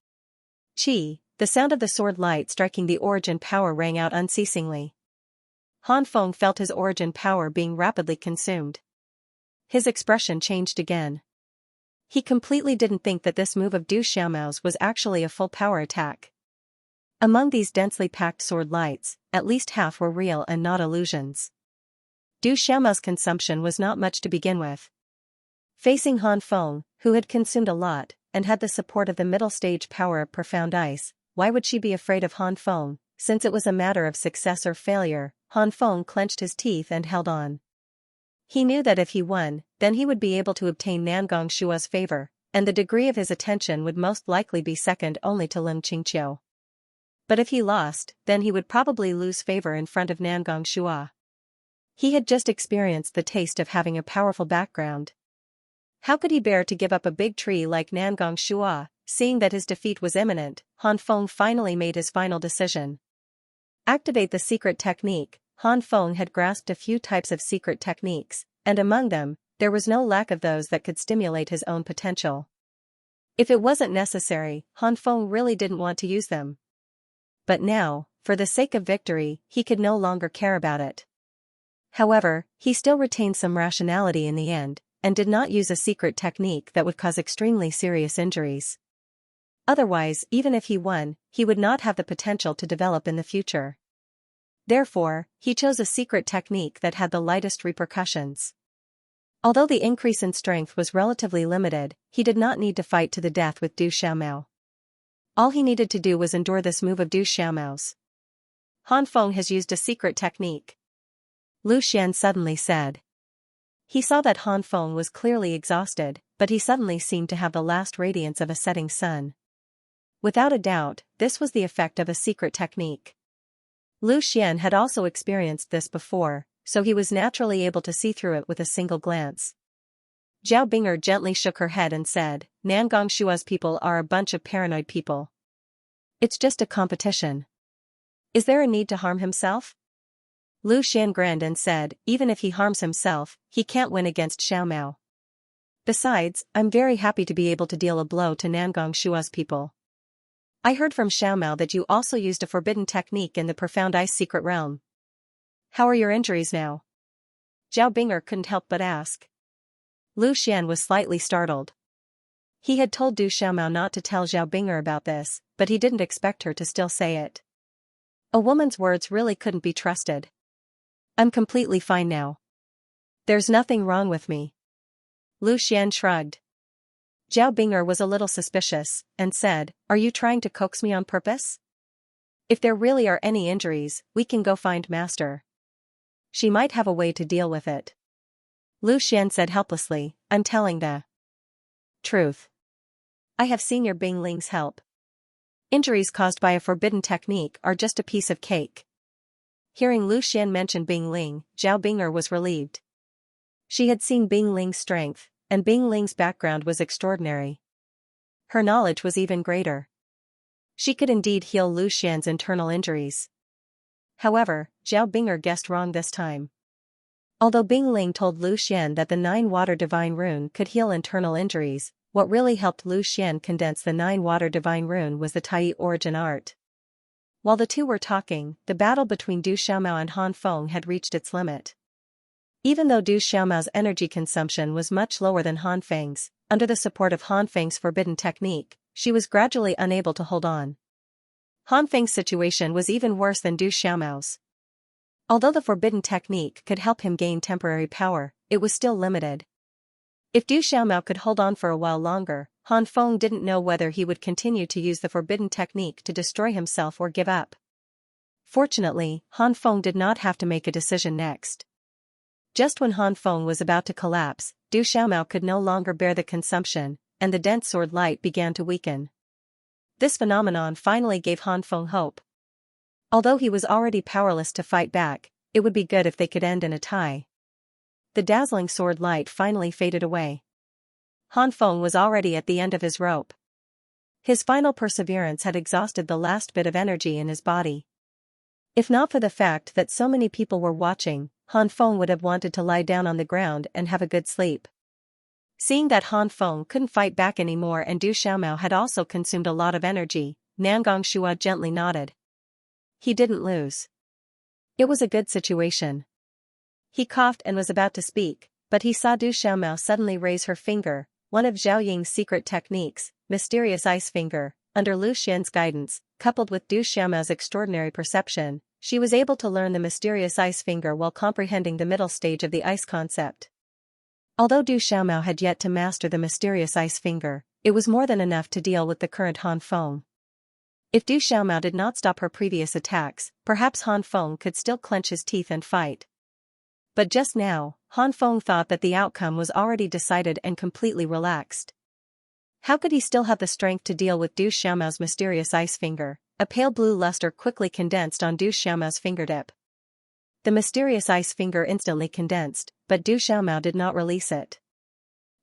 Chi! The sound of the sword light striking the origin power rang out unceasingly. Han Feng felt his origin power being rapidly consumed. His expression changed again. He completely didn't think that this move of Du Xiaomao's was actually a full power attack. Among these densely packed sword lights, at least half were real and not illusions. Du Xiaomao's consumption was not much to begin with. Facing Han Feng, who had consumed a lot, and had the support of the middle stage power of profound ice, why would she be afraid of Han Feng, since it was a matter of success or failure? Han Feng clenched his teeth and held on. He knew that if he won, then he would be able to obtain Nangong Shua's favor, and the degree of his attention would most likely be second only to Ling Qingqiu. But if he lost, then he would probably lose favor in front of Nangong Shua. He had just experienced the taste of having a powerful background. How could he bear to give up a big tree like Nangong Shua? Seeing that his defeat was imminent, Han Feng finally made his final decision. Activate the secret technique. Han Feng had grasped a few types of secret techniques, and among them, there was no lack of those that could stimulate his own potential. If it wasn't necessary, Han Feng really didn't want to use them. But now, for the sake of victory, he could no longer care about it. However, he still retained some rationality in the end, and did not use a secret technique that would cause extremely serious injuries. Otherwise, even if he won, he would not have the potential to develop in the future. Therefore, he chose a secret technique that had the lightest repercussions. Although the increase in strength was relatively limited, he did not need to fight to the death with Du Xiaomao. All he needed to do was endure this move of Du Xiaomao's. Han Feng has used a secret technique, Lu Xian suddenly said. He saw that Han Feng was clearly exhausted, but he suddenly seemed to have the last radiance of a setting sun. Without a doubt, this was the effect of a secret technique. Lu Xian had also experienced this before, so he was naturally able to see through it with a single glance. Zhao Bing'er gently shook her head and said, Nangong Shua's people are a bunch of paranoid people. It's just a competition. Is there a need to harm himself? Lu Xian grinned and said, even if he harms himself, he can't win against Xiaomao. Besides, I'm very happy to be able to deal a blow to Nangong Shua's people. I heard from Xiaomao that you also used a forbidden technique in the Profound Ice secret realm. How are your injuries now? Zhao Bing'er couldn't help but ask. Lu Xian was slightly startled. He had told Du Xiaomao not to tell Zhao Bing'er about this, but he didn't expect her to still say it. A woman's words really couldn't be trusted. I'm completely fine now. There's nothing wrong with me. Lu Xian shrugged. Zhao Bing'er was a little suspicious, and said, are you trying to coax me on purpose? If there really are any injuries, we can go find Master. She might have a way to deal with it. Lu Xian said helplessly, I'm telling the truth. I have seen your Bing Ling's help. Injuries caused by a forbidden technique are just a piece of cake. Hearing Lu Xian mention Bing Ling, Zhao Bing'er was relieved. She had seen Bing Ling's strength, and Bing Ling's background was extraordinary. Her knowledge was even greater. She could indeed heal Lu Xian's internal injuries. However, Zhao Bing'er guessed wrong this time. Although Bing Ling told Lu Xian that the 9-water divine rune could heal internal injuries, what really helped Lu Xian condense the 9-water divine rune was the Tai origin art. While the two were talking, the battle between Du Xiaomao and Han Feng had reached its limit. Even though Du Xiaomao's energy consumption was much lower than Han Feng's, under the support of Han Feng's forbidden technique, she was gradually unable to hold on. Han Feng's situation was even worse than Du Xiaomao's. Although the forbidden technique could help him gain temporary power, it was still limited. If Du Xiaomao could hold on for a while longer, Han Feng didn't know whether he would continue to use the forbidden technique to destroy himself or give up. Fortunately, Han Feng did not have to make a decision next. Just when Han Feng was about to collapse, Du Xiaomao could no longer bear the consumption, and the dense sword light began to weaken. This phenomenon finally gave Han Feng hope. Although he was already powerless to fight back, it would be good if they could end in a tie. The dazzling sword light finally faded away. Han Feng was already at the end of his rope. His final perseverance had exhausted the last bit of energy in his body. If not for the fact that so many people were watching, Han Feng would have wanted to lie down on the ground and have a good sleep. Seeing that Han Feng couldn't fight back anymore and Du Xiaomao had also consumed a lot of energy, Nangong Shua gently nodded. He didn't lose. It was a good situation. He coughed and was about to speak, but he saw Du Xiaomao suddenly raise her finger, one of Zhao Ying's secret techniques, mysterious ice finger. Under Lu Xian's guidance, coupled with Du Xiaomao's extraordinary perception, she was able to learn the mysterious ice finger while comprehending the middle stage of the ice concept. Although Du Xiaomao had yet to master the mysterious ice finger, it was more than enough to deal with the current Han Feng. If Du Xiaomao did not stop her previous attacks, perhaps Han Feng could still clench his teeth and fight. But just now, Han Feng thought that the outcome was already decided and completely relaxed. How could he still have the strength to deal with Du Xiaomao's mysterious ice finger? A pale blue luster quickly condensed on Du Xiaomao's fingertip. The mysterious ice finger instantly condensed, but Du Xiaomao did not release it.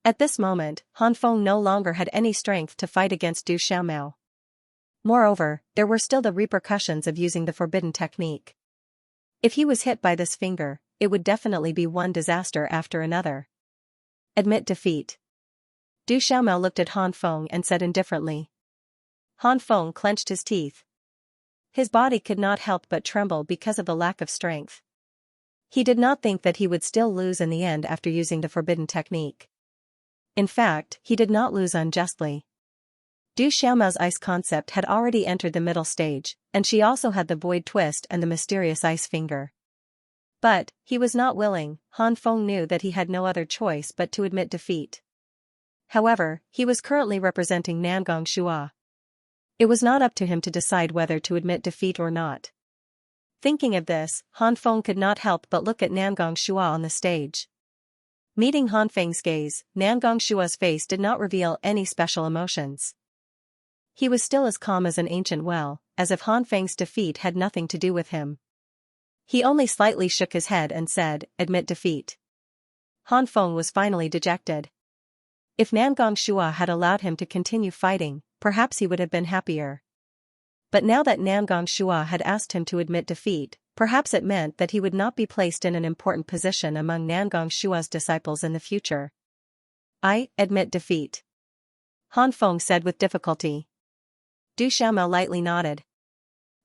At this moment, Han Feng no longer had any strength to fight against Du Xiaomao. Moreover, there were still the repercussions of using the forbidden technique. If he was hit by this finger, it would definitely be one disaster after another. Admit defeat. Du Xiaomao looked at Han Feng and said indifferently. Han Feng clenched his teeth. His body could not help but tremble because of the lack of strength. He did not think that he would still lose in the end after using the forbidden technique. In fact, he did not lose unjustly. Du Xiaomao's ice concept had already entered the middle stage, and she also had the void twist and the mysterious ice finger. But, he was not willing. Han Feng knew that he had no other choice but to admit defeat. However, he was currently representing Nangong Shua. It was not up to him to decide whether to admit defeat or not. Thinking of this, Han Feng could not help but look at Nangong Shua on the stage. Meeting Han Feng's gaze, Nangong Shua's face did not reveal any special emotions. He was still as calm as an ancient well, as if Han Feng's defeat had nothing to do with him. He only slightly shook his head and said, "Admit defeat." Han Feng was finally dejected. If Nangong Shua had allowed him to continue fighting, perhaps he would have been happier. But now that Nangong Shua had asked him to admit defeat, perhaps it meant that he would not be placed in an important position among Nangong Shua's disciples in the future. "I admit defeat," Han Feng said with difficulty. Du Xiaomao lightly nodded.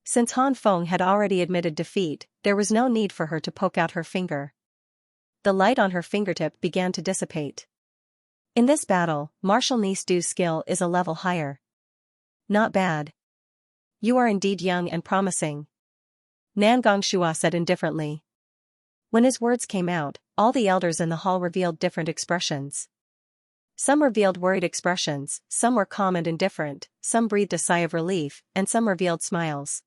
Since Han Feng had already admitted defeat, there was no need for her to poke out her finger. The light on her fingertip began to dissipate. In this battle, martial niece Du's skill is a level higher. Not bad. You are indeed young and promising, Nangong Shua said indifferently. When his words came out, all the elders in the hall revealed different expressions. Some revealed worried expressions, some were calm and indifferent, some breathed a sigh of relief, and some revealed smiles.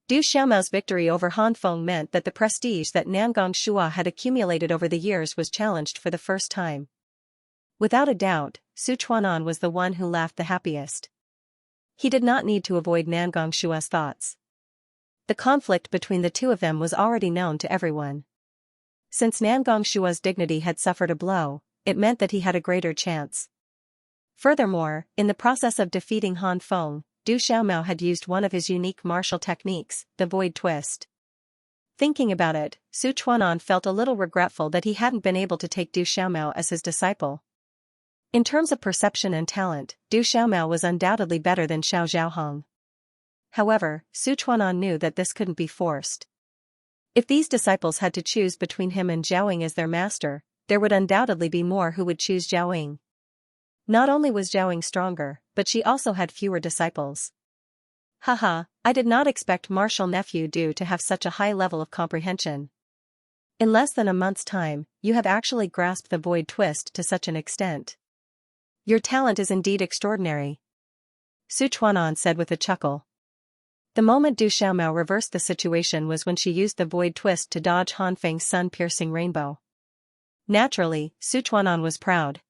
Du Xiaomao's victory over Han Feng meant that the prestige that Nangong Shua had accumulated over the years was challenged for the first time. Without a doubt, Su Chuanan was the one who laughed the happiest. He did not need to avoid Nangong Shua's thoughts. The conflict between the two of them was already known to everyone. Since Nangong Shua's dignity had suffered a blow, it meant that he had a greater chance. Furthermore, in the process of defeating Han Feng, Du Xiaomao had used one of his unique martial techniques, the void twist. Thinking about it, Su Chuanan felt a little regretful that he hadn't been able to take Du Xiaomao as his disciple. In terms of perception and talent, Du Xiaomao was undoubtedly better than Xiao Zhaohong. However, Su Chuanan knew that this couldn't be forced. If these disciples had to choose between him and Zhao Ying as their master, there would undoubtedly be more who would choose Zhao Ying. Not only was Zhao Ying stronger, but she also had fewer disciples. Haha, I did not expect martial nephew Du to have such a high level of comprehension. In less than a month's time, you have actually grasped the void twist to such an extent. Your talent is indeed extraordinary, Su Chuanan said with a chuckle. The moment Du Xiaomao reversed the situation was when she used the void twist to dodge Han Feng's sun-piercing rainbow. Naturally, Su Chuanan was proud.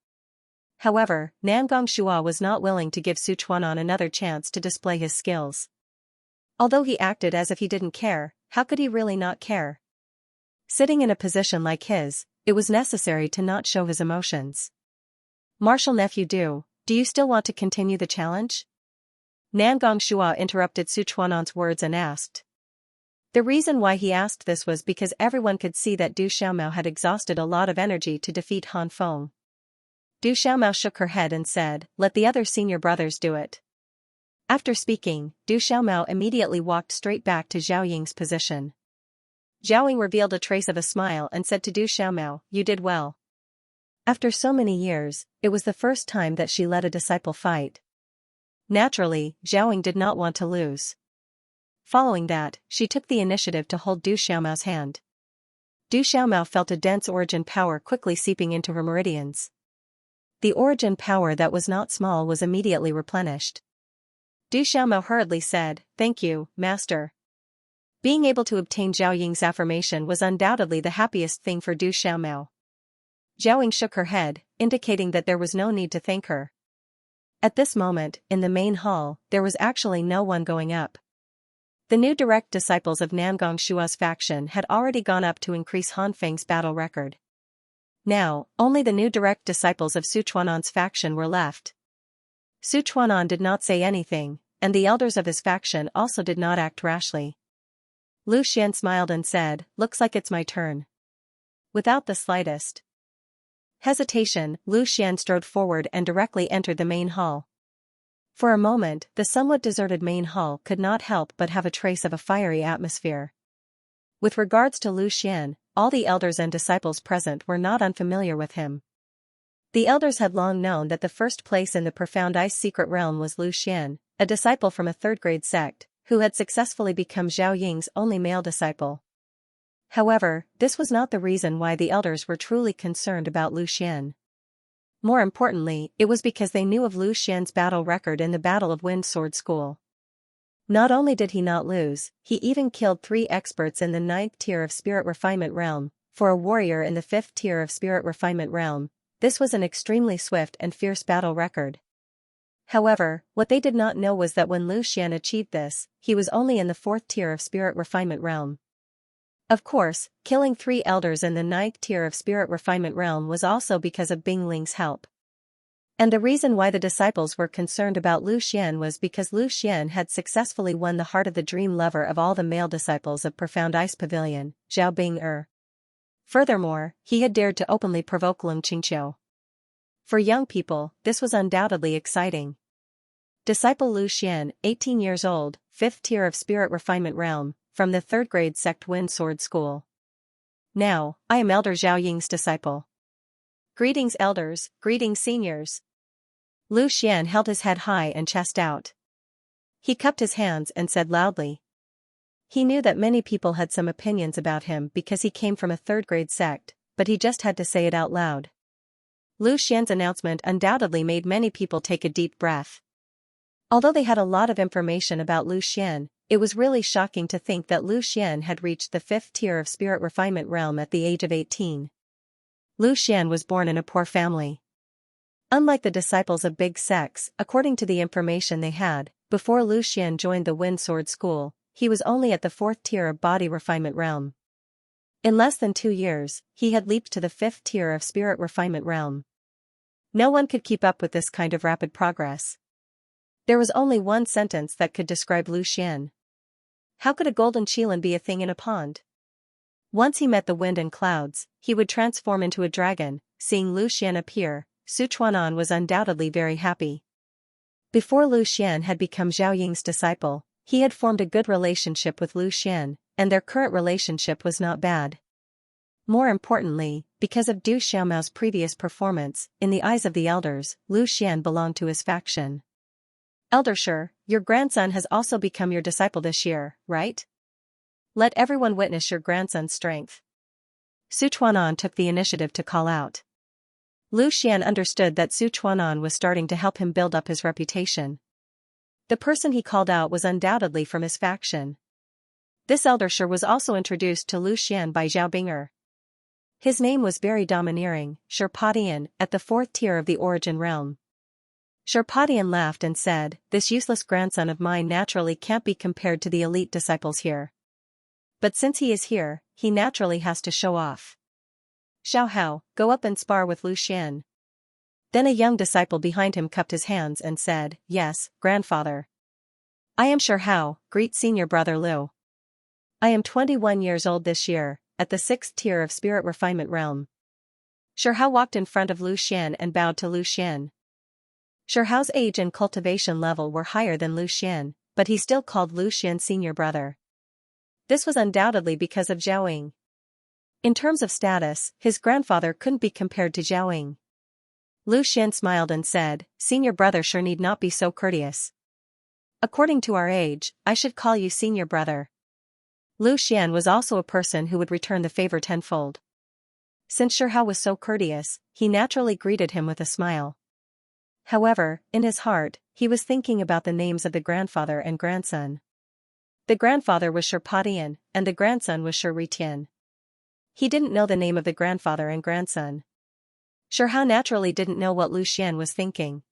However, Namgong Shua was not willing to give Su Chuanan another chance to display his skills. Although he acted as if he didn't care, how could he really not care? Sitting in a position like his, it was necessary to not show his emotions. Martial nephew do you still want to continue the challenge? Namgong Shua interrupted Su Chuanan's words and asked. The reason why he asked this was because everyone could see that Du Xiaomao had exhausted a lot of energy to defeat Han Feng. Du Xiaomao shook her head and said, "Let the other senior brothers do it." After speaking, Du Xiaomao immediately walked straight back to Zhao Ying's position. Zhao Ying revealed a trace of a smile and said to Du Xiaomao, "You did well." After so many years, it was the first time that she led a disciple fight. Naturally, Zhao Ying did not want to lose. Following that, she took the initiative to hold Du Xiaomao's hand. Du Xiaomao felt a dense origin power quickly seeping into her meridians. The origin power that was not small was immediately replenished. Du Xiaomao hurriedly said, "Thank you, master." Being able to obtain Zhao Ying's affirmation was undoubtedly the happiest thing for Du Xiaomao. Zhao Ying shook her head, indicating that there was no need to thank her. At this moment, in the main hall, there was actually no one going up. The new direct disciples of Namgong Shua's faction had already gone up to increase Han Feng's battle record. Now, only the new direct disciples of Su Chuanan's faction were left. Su Chuanan did not say anything, and the elders of his faction also did not act rashly. Lu Xian smiled and said, "Looks like it's my turn." Without the slightest hesitation, Lu Xian strode forward and directly entered the main hall. For a moment, the somewhat deserted main hall could not help but have a trace of a fiery atmosphere. With regards to Lu Xian, all the elders and disciples present were not unfamiliar with him. The elders had long known that the first place in the Profound Ice secret realm was Lu Xian, a disciple from a third-grade sect, who had successfully become Zhao Ying's only male disciple. However, this was not the reason why the elders were truly concerned about Lu Xian. More importantly, it was because they knew of Lu Xian's battle record in the Battle of Wind Sword School. Not only did he not lose, he even killed 3 experts in the 9th tier of Spirit Refinement Realm. For a warrior in the 5th tier of Spirit Refinement Realm, this was an extremely swift and fierce battle record. However, what they did not know was that when Lu Xian achieved this, he was only in the 4th tier of Spirit Refinement Realm. Of course, killing 3 elders in the 9th tier of Spirit Refinement Realm was also because of Bing Ling's help. And the reason why the disciples were concerned about Lu Xian was because Lu Xian had successfully won the heart of the dream lover of all the male disciples of Profound Ice Pavilion, Zhao Bing. Furthermore, he had dared to openly provoke Lung Qingqiu. For young people, this was undoubtedly exciting. Disciple Lu Xian, 18 years old, 5th tier of Spirit Refinement Realm, from the 3rd grade sect Wind Sword School. Now, I am Elder Zhao Ying's disciple. Greetings elders, greetings seniors. Lu Xian held his head high and chest out. He cupped his hands and said loudly. He knew that many people had some opinions about him because he came from a 3rd grade sect, but he just had to say it out loud. Lu Xian's announcement undoubtedly made many people take a deep breath. Although they had a lot of information about Lu Xian, it was really shocking to think that Lu Xian had reached the 5th tier of Spirit Refinement Realm at the age of 18. Lu Xian was born in a poor family. Unlike the disciples of big sects, according to the information they had, before Lu Xian joined the Wind Sword School, he was only at the 4th tier of Body Refinement Realm. In less than 2 years, he had leaped to the 5th tier of Spirit Refinement Realm. No one could keep up with this kind of rapid progress. There was only one sentence that could describe Lu Xian. How could a golden qilin be a thing in a pond? Once he met the wind and clouds, he would transform into a dragon. Seeing Lu Xian appear, Su Chuanan was undoubtedly very happy. Before Lu Xian had become Zhao Ying's disciple, he had formed a good relationship with Lu Xian, and their current relationship was not bad. More importantly, because of Du Xiaomao's previous performance, in the eyes of the elders, Lu Xian belonged to his faction. Elder Shi, your grandson has also become your disciple this year, right? Let everyone witness your grandson's strength. Su Chuanan took the initiative to call out. Lu Xian understood that Su Chuanan was starting to help him build up his reputation. The person he called out was undoubtedly from his faction. This elder Shi was also introduced to Lu Xian by Zhao Bing. His name was very domineering, Sherpodian, at the 4th tier of the origin realm. Sherpodian laughed and said, "This useless grandson of mine naturally can't be compared to the elite disciples here. But since he is here, he naturally has to show off. Xiao Hao, go up and spar with Lu Xian." Then a young disciple behind him cupped his hands and said, "Yes, grandfather. I am Xiao Hao, greet senior brother Lu. I am 21 years old this year, at the 6th tier of spirit refinement realm." Xiao Hao walked in front of Lu Xian and bowed to Lu Xian. Xiao Hao's age and cultivation level were higher than Lu Xian, but he still called Lu Xian senior brother. This was undoubtedly because of Zhaoying. In terms of status, his grandfather couldn't be compared to Zhaoying. Lu Xian smiled and said, "Senior brother sure need not be so courteous. According to our age, I should call you senior brother." Lu Xian was also a person who would return the favor tenfold. Since Xiao Hao was so courteous, he naturally greeted him with a smile. However, in his heart, he was thinking about the names of the grandfather and grandson. The grandfather was Sherpodian, and the grandson was Sheritian. He didn't know the name of the grandfather and grandson. Xiao Hao naturally didn't know what Lu Xian was thinking.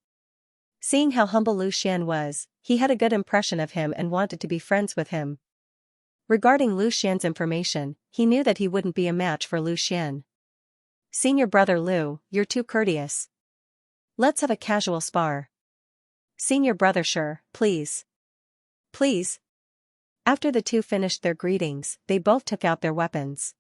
Seeing how humble Lu Xian was, he had a good impression of him and wanted to be friends with him. Regarding Lu Xian's information, he knew that he wouldn't be a match for Lu Xian. "Senior brother Lu, you're too courteous. Let's have a casual spar." "Senior brother sure, please. Please." After the two finished their greetings, they both took out their weapons.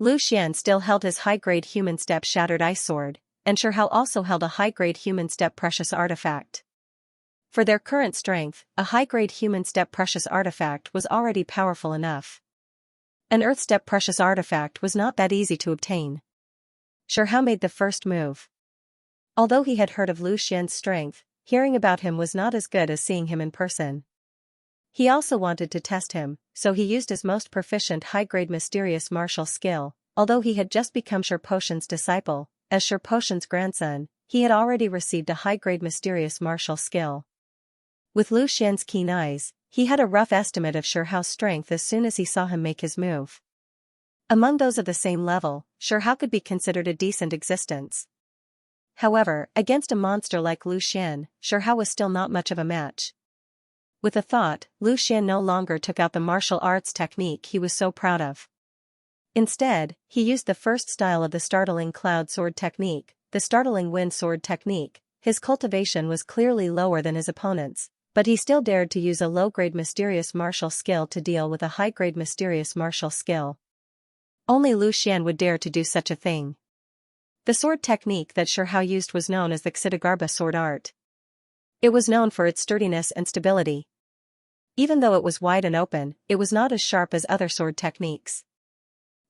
Lu Xian still held his high-grade human step shattered ice sword, and Xiao Hao also held a high-grade human step precious artifact. For their current strength, a high-grade human step precious artifact was already powerful enough. An earth step precious artifact was not that easy to obtain. Xiao Hao made the first move. Although he had heard of Lu Xian's strength, hearing about him was not as good as seeing him in person. He also wanted to test him, so he used his most proficient high-grade mysterious martial skill. Although he had just become Sherposhan's disciple, as Sherposhan's grandson, he had already received a high-grade mysterious martial skill. With Lu Xian's keen eyes, he had a rough estimate of Xiao Hao's strength as soon as he saw him make his move. Among those of the same level, Xiao Hao could be considered a decent existence. However, against a monster like Lu Xian, Xiao Hao was still not much of a match. With a thought, Lu Xian no longer took out the martial arts technique he was so proud of. Instead, he used the first style of the startling cloud sword technique, the startling wind sword technique. His cultivation was clearly lower than his opponent's, but he still dared to use a low-grade mysterious martial skill to deal with a high-grade mysterious martial skill. Only Lu Xian would dare to do such a thing. The sword technique that Xiao Hao used was known as the Xidagarba sword art. It was known for its sturdiness and stability. Even though it was wide and open, it was not as sharp as other sword techniques.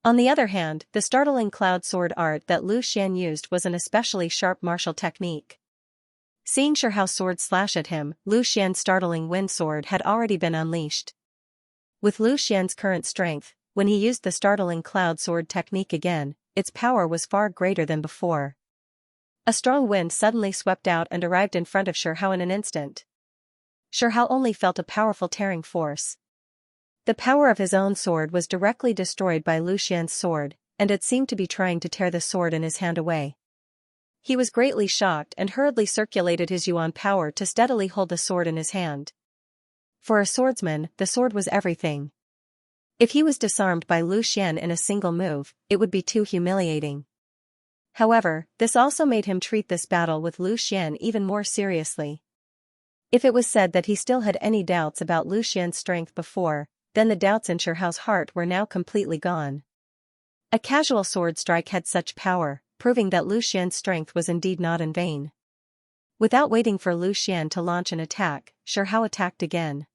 On the other hand, the startling cloud sword art that Lu Xian used was an especially sharp martial technique. Seeing Xiao Hao's sword slash at him, Lu Xian's startling wind sword had already been unleashed. With Lu Xian's current strength, when he used the startling cloud sword technique again, its power was far greater than before. A strong wind suddenly swept out and arrived in front of Xiao Hao in an instant. Xiao Hao only felt a powerful tearing force. The power of his own sword was directly destroyed by Lu Xian's sword, and it seemed to be trying to tear the sword in his hand away. He was greatly shocked and hurriedly circulated his yuan power to steadily hold the sword in his hand. For a swordsman, the sword was everything. If he was disarmed by Lu Xian in a single move, it would be too humiliating. However, this also made him treat this battle with Lu Xian even more seriously. If it was said that he still had any doubts about Lu Xian's strength before, then the doubts in Xiao Hao's heart were now completely gone. A casual sword strike had such power, proving that Lu Xian's strength was indeed not in vain. Without waiting for Lu Xian to launch an attack, Xiao Hao attacked again.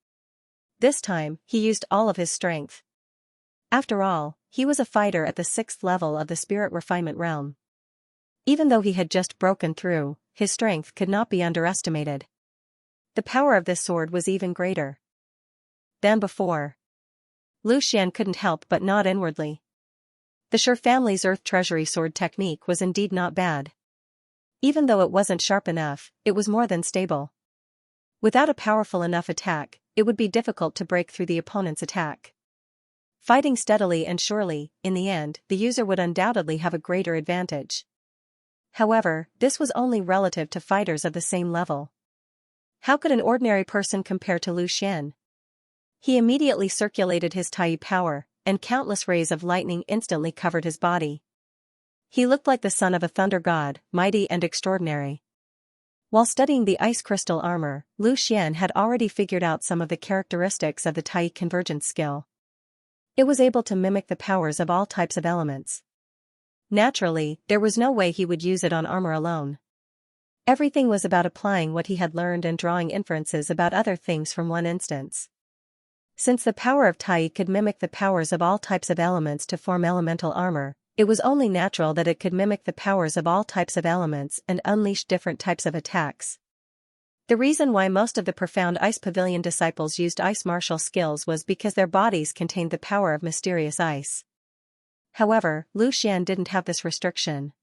This time, he used all of his strength. After all, he was a fighter at the 6th level of the spirit refinement realm. Even though he had just broken through, his strength could not be underestimated. The power of this sword was even greater than before. Lu Xian couldn't help but nod inwardly. The Sher family's Earth Treasury sword technique was indeed not bad. Even though it wasn't sharp enough, it was more than stable. Without a powerful enough attack, it would be difficult to break through the opponent's attack. Fighting steadily and surely, in the end, the user would undoubtedly have a greater advantage. However, this was only relative to fighters of the same level. How could an ordinary person compare to Lu Xian? He immediately circulated his Tai power, and countless rays of lightning instantly covered his body. He looked like the son of a thunder god, mighty and extraordinary. While studying the ice crystal armor, Lu Xian had already figured out some of the characteristics of the Tai convergence skill. It was able to mimic the powers of all types of elements. Naturally, there was no way he would use it on armor alone. Everything was about applying what he had learned and drawing inferences about other things from one instance. Since the power of Tai could mimic the powers of all types of elements to form elemental armor, it was only natural that it could mimic the powers of all types of elements and unleash different types of attacks. The reason why most of the profound Ice Pavilion disciples used ice martial skills was because their bodies contained the power of mysterious ice. However, Lu Xian didn't have this restriction.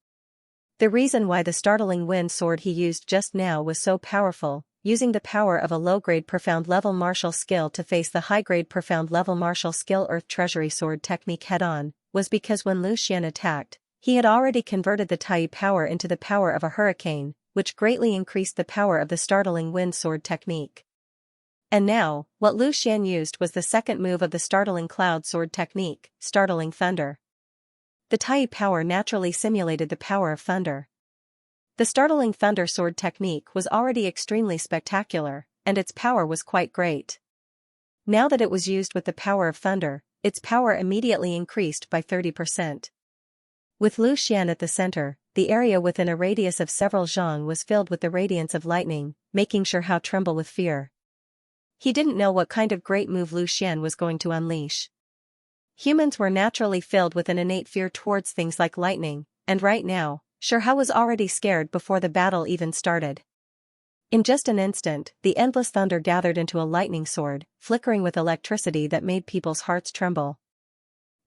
The reason why the startling wind sword he used just now was so powerful, using the power of a low-grade profound level martial skill to face the high-grade profound level martial skill Earth Treasury Sword technique head-on, was because when Lu Xian attacked, he had already converted the Tai power into the power of a hurricane, which greatly increased the power of the startling wind sword technique. And now, what Lu Xian used was the second move of the startling cloud sword technique, startling thunder. The Tai power naturally simulated the power of thunder. The startling thunder sword technique was already extremely spectacular, and its power was quite great. Now that it was used with the power of thunder, its power immediately increased by 30%. With Lu Xian at the center, the area within a radius of several zhang was filled with the radiance of lightning, making Xiahou tremble with fear. He didn't know what kind of great move Lu Xian was going to unleash. Humans were naturally filled with an innate fear towards things like lightning, and right now, Xiahou was already scared before the battle even started. In just an instant, the endless thunder gathered into a lightning sword, flickering with electricity that made people's hearts tremble.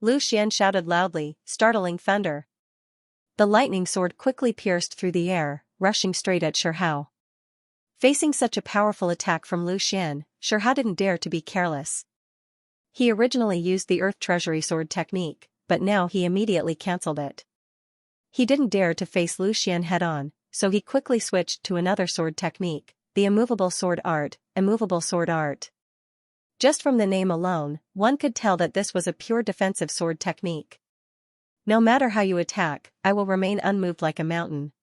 Lu Xian shouted loudly, startling thunder. The lightning sword quickly pierced through the air, rushing straight at Xiahou. Facing such a powerful attack from Lu Xian, Xiahou didn't dare to be careless. He originally used the Earth Treasury Sword technique, but now he immediately cancelled it. He didn't dare to face Lu Xian head-on, so he quickly switched to another sword technique, the immovable sword art, immovable sword art. Just from the name alone, one could tell that this was a pure defensive sword technique. No matter how you attack, I will remain unmoved like a mountain.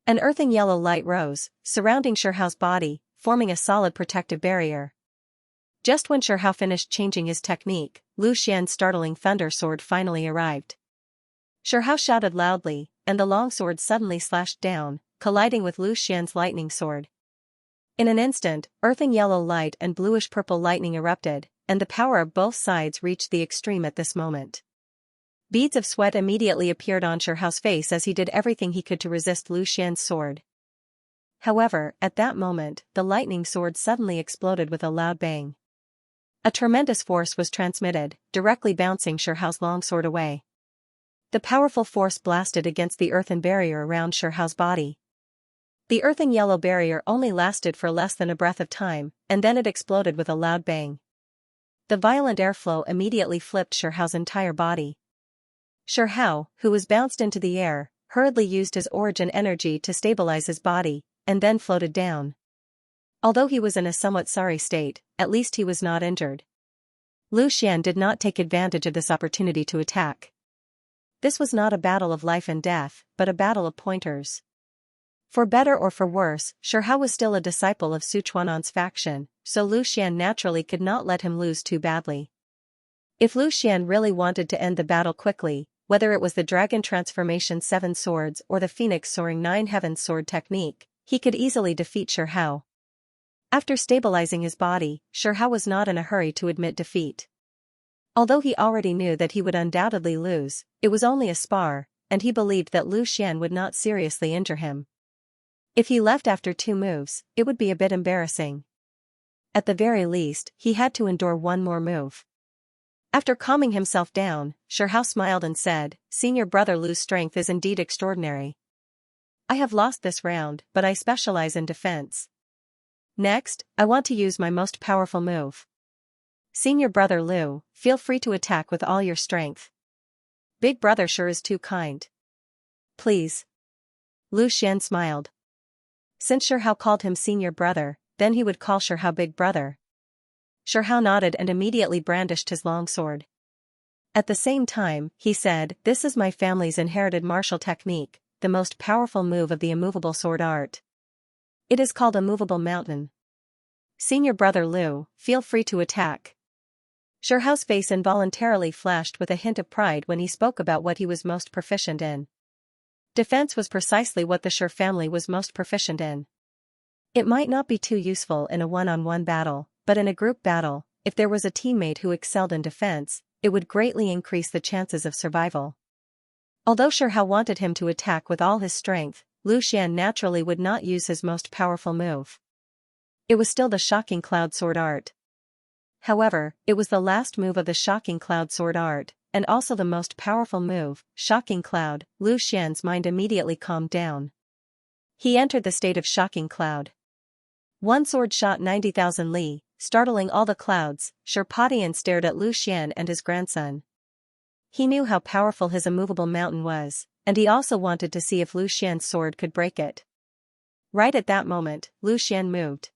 An earthing yellow light rose, surrounding Xiahou's body, forming a solid protective barrier. Just when Xiahou finished changing his technique, Lu Xian's startling thunder sword finally arrived. Xiahou shouted loudly, and the long sword suddenly slashed down, colliding with Lu Xian's lightning sword. In an instant, earthing yellow light and bluish-purple lightning erupted, and the power of both sides reached the extreme at this moment. Beads of sweat immediately appeared on Xiahou's face as he did everything he could to resist Lu Xian's sword. However, at that moment, the lightning sword suddenly exploded with a loud bang. A tremendous force was transmitted, directly bouncing Xiahou's long sword away. The powerful force blasted against the earthen barrier around Xiahou's body. The earthen yellow barrier only lasted for less than a breath of time, and then it exploded with a loud bang. The violent airflow immediately flipped Xiahou's entire body. Xiahou, who was bounced into the air, hurriedly used his origin energy to stabilize his body, and then floated down. Although he was in a somewhat sorry state, at least he was not injured. Lu Xian did not take advantage of this opportunity to attack. This was not a battle of life and death, but a battle of pointers. For better or for worse, Xiahou was still a disciple of Sichuanan's faction, so Lu Xian naturally could not let him lose too badly. If Lu Xian really wanted to end the battle quickly, whether it was the Dragon Transformation 7 Swords or the Phoenix Soaring 9 Heavens Sword technique, he could easily defeat Xiahou. After stabilizing his body, Xiahou was not in a hurry to admit defeat. Although he already knew that he would undoubtedly lose, it was only a spar, and he believed that Lu Xian would not seriously injure him. If he left after 2 moves, it would be a bit embarrassing. At the very least, he had to endure one more move. After calming himself down, Xiahou smiled and said, "Senior brother Lu's strength is indeed extraordinary. I have lost this round, but I specialize in defense. Next, I want to use my most powerful move." Senior brother Lu, feel free to attack with all your strength. Big brother sure is too kind. Please. Lu Xian smiled. Since Shihao called him senior brother, then he would call Shihao big brother. Shihao nodded and immediately brandished his long sword. At the same time, he said, "This is my family's inherited martial technique, the most powerful move of the immovable sword art. It is called a movable mountain. Senior brother Lu, feel free to attack." Shihao's face involuntarily flashed with a hint of pride when he spoke about what he was most proficient in. Defense was precisely what the Shi family was most proficient in. It might not be too useful in a one-on-one battle, but in a group battle, if there was a teammate who excelled in defense, it would greatly increase the chances of survival. Although Shihao wanted him to attack with all his strength, Lu Xian naturally would not use his most powerful move. It was still the Shocking Cloud Sword art. However, it was the last move of the Shocking Cloud Sword art, and also the most powerful move, Shocking Cloud. Lu Xian's mind immediately calmed down. He entered the state of Shocking Cloud. One sword shot 90,000 li, startling all the clouds. Shirpadian stared at Lu Xian and his grandson. He knew how powerful his immovable mountain was, and he also wanted to see if Lu Xian's sword could break it. Right at that moment, Lu Xian moved.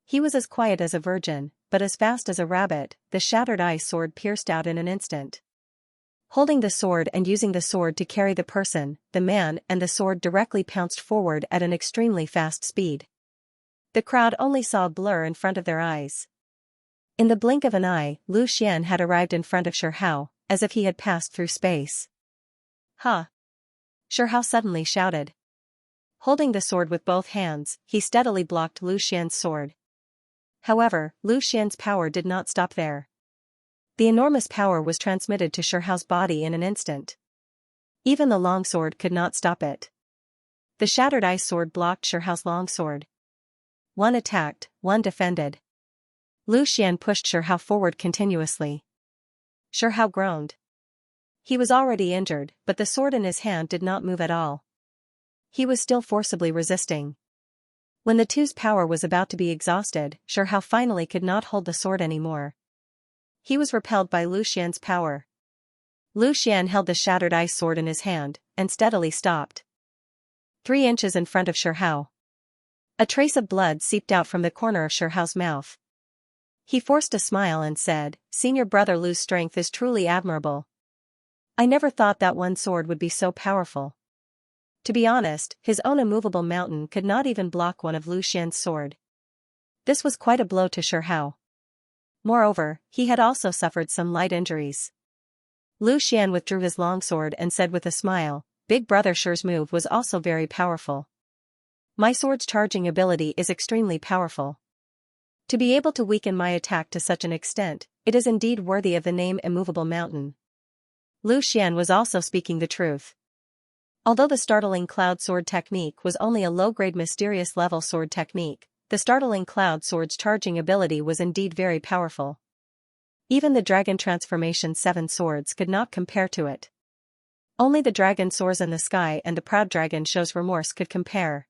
He was as quiet as a virgin, but as fast as a rabbit. The shattered ice sword pierced out in an instant. Holding the sword and using the sword to carry the person, the man and the sword directly pounced forward at an extremely fast speed. The crowd only saw a blur in front of their eyes. In the blink of an eye, Lu Xian had arrived in front of Shihao, as if he had passed through space. "Ha!" Shihao suddenly shouted. Holding the sword with both hands, he steadily blocked Lu Xian's sword. However, Lu Xian's power did not stop there. The enormous power was transmitted to Shihao's body in an instant. Even the long sword could not stop it. The shattered ice sword blocked Shihao's long sword. One attacked, one defended. Lu Xian pushed Shihao forward continuously. Shihao groaned. He was already injured, but the sword in his hand did not move at all. He was still forcibly resisting. When the two's power was about to be exhausted, Shihao finally could not hold the sword anymore. He was repelled by Lu Xian's power. Lu Xian held the shattered ice sword in his hand, and steadily stopped. 3 inches in front of Shihao. A trace of blood seeped out from the corner of Shihao's mouth. He forced a smile and said, "Senior brother Lu's strength is truly admirable. I never thought that one sword would be so powerful." To be honest, his own immovable mountain could not even block one of Lu Xian's sword. This was quite a blow to Shihao. Moreover, he had also suffered some light injuries. Lu Xian withdrew his long sword and said with a smile, "Big brother Shi's move was also very powerful. My sword's charging ability is extremely powerful. To be able to weaken my attack to such an extent, it is indeed worthy of the name immovable mountain." Lu Xian was also speaking the truth. Although the startling cloud sword technique was only a low-grade mysterious level sword technique, the startling cloud sword's charging ability was indeed very powerful. Even the dragon transformation 7 swords could not compare to it. Only the dragon soars in the sky and the proud dragon shows remorse could compare.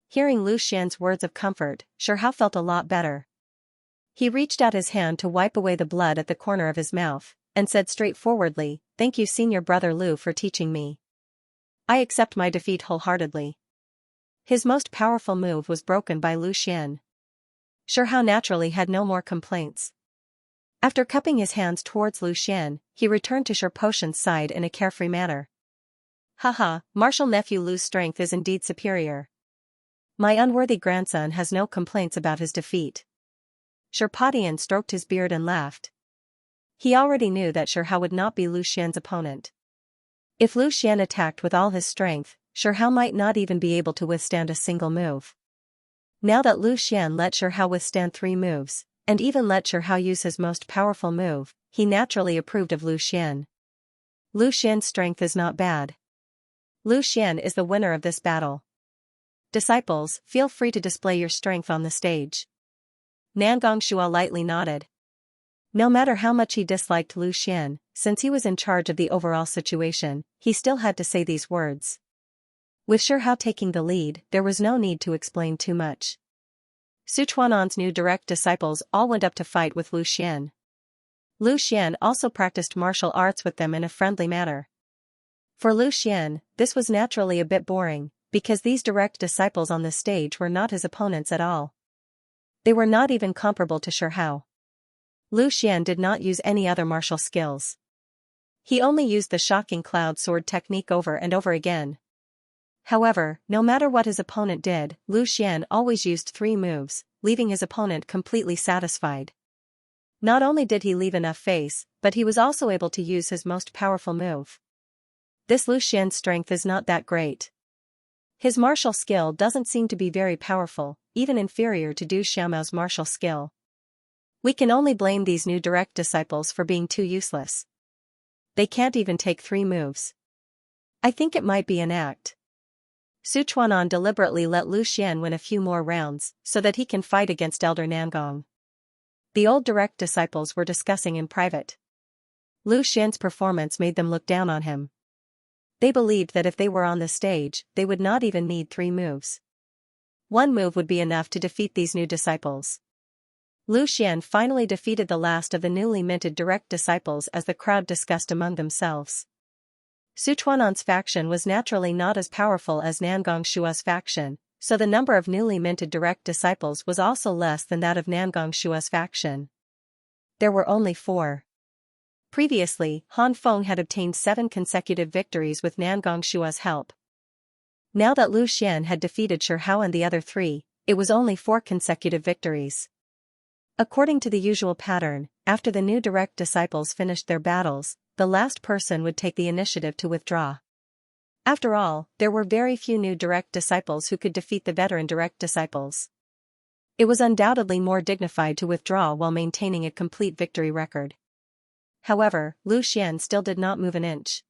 Hearing Lu Xian's words of comfort, Shihao felt a lot better. He reached out his hand to wipe away the blood at the corner of his mouth, and said straightforwardly, "Thank you senior brother Lu for teaching me. I accept my defeat wholeheartedly." His most powerful move was broken by Lu Xian. Shihao naturally had no more complaints. After cupping his hands towards Lu Xian, he returned to Shirpotian's side in a carefree manner. "Haha, martial nephew Lu's strength is indeed superior. My unworthy grandson has no complaints about his defeat." Shirpadian stroked his beard and laughed. He already knew that Shihao would not be Lu Xian's opponent. If Lu Xian attacked with all his strength, Shihao might not even be able to withstand a single move. Now that Lu Xian let Shihao withstand 3 moves, and even let Shihao use his most powerful move, he naturally approved of Lu Xian. Lu Xian's strength is not bad. Lu Xian is the winner of this battle. Disciples, feel free to display your strength on the stage. Nangong Shua lightly nodded. No matter how much he disliked Lu Xian, since he was in charge of the overall situation, he still had to say these words. With Shihao taking the lead, there was no need to explain too much. Sichuanan's new direct disciples all went up to fight with Lu Xian. Lu Xian also practiced martial arts with them in a friendly manner. For Lu Xian, this was naturally a bit boring, because these direct disciples on the stage were not his opponents at all. They were not even comparable to Shihao. Lu Xian did not use any other martial skills. He only used the shocking cloud sword technique over and over again. However, no matter what his opponent did, Lu Xian always used 3 moves, leaving his opponent completely satisfied. Not only did he leave enough face, but he was also able to use his most powerful move. This Lu Xian's strength is not that great. His martial skill doesn't seem to be very powerful, even inferior to Du Xiaomao's martial skill. We can only blame these new direct disciples for being too useless. They can't even take 3 moves. I think it might be an act. Sichuanan deliberately let Lu Xian win a few more rounds, so that he can fight against Elder Nangong. The old direct disciples were discussing in private. Lu Xian's performance made them look down on him. They believed that if they were on the stage, they would not even need 3 moves. 1 move would be enough to defeat these new disciples. Lu Xian finally defeated the last of the newly minted direct disciples as the crowd discussed among themselves. Sichuanan's faction was naturally not as powerful as Nangong Shua's faction, so the number of newly minted direct disciples was also less than that of Nangong Shua's faction. There were only 4. Previously, Han Feng had obtained 7 consecutive victories with Nangong Shua's help. Now that Lu Xian had defeated Shihao and the other 3, it was only 4 consecutive victories. According to the usual pattern, after the new direct disciples finished their battles, the last person would take the initiative to withdraw. After all, there were very few new direct disciples who could defeat the veteran direct disciples. It was undoubtedly more dignified to withdraw while maintaining a complete victory record. However, Lu Xian still did not move an inch.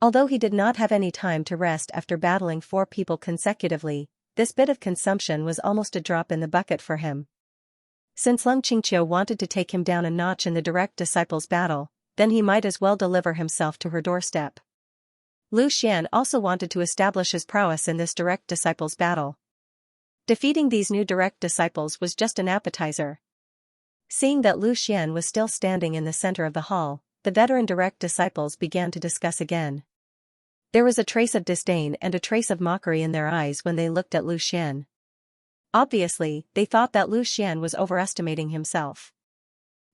Although he did not have any time to rest after battling 4 people consecutively, this bit of consumption was almost a drop in the bucket for him. Since Leng Qingqiu wanted to take him down a notch in the direct disciples battle, then he might as well deliver himself to her doorstep. Lu Xian also wanted to establish his prowess in this direct disciples battle. Defeating these new direct disciples was just an appetizer. Seeing that Lu Xian was still standing in the center of the hall, the veteran direct disciples began to discuss again. There was a trace of disdain and a trace of mockery in their eyes when they looked at Lu Xian. Obviously, they thought that Lu Xian was overestimating himself.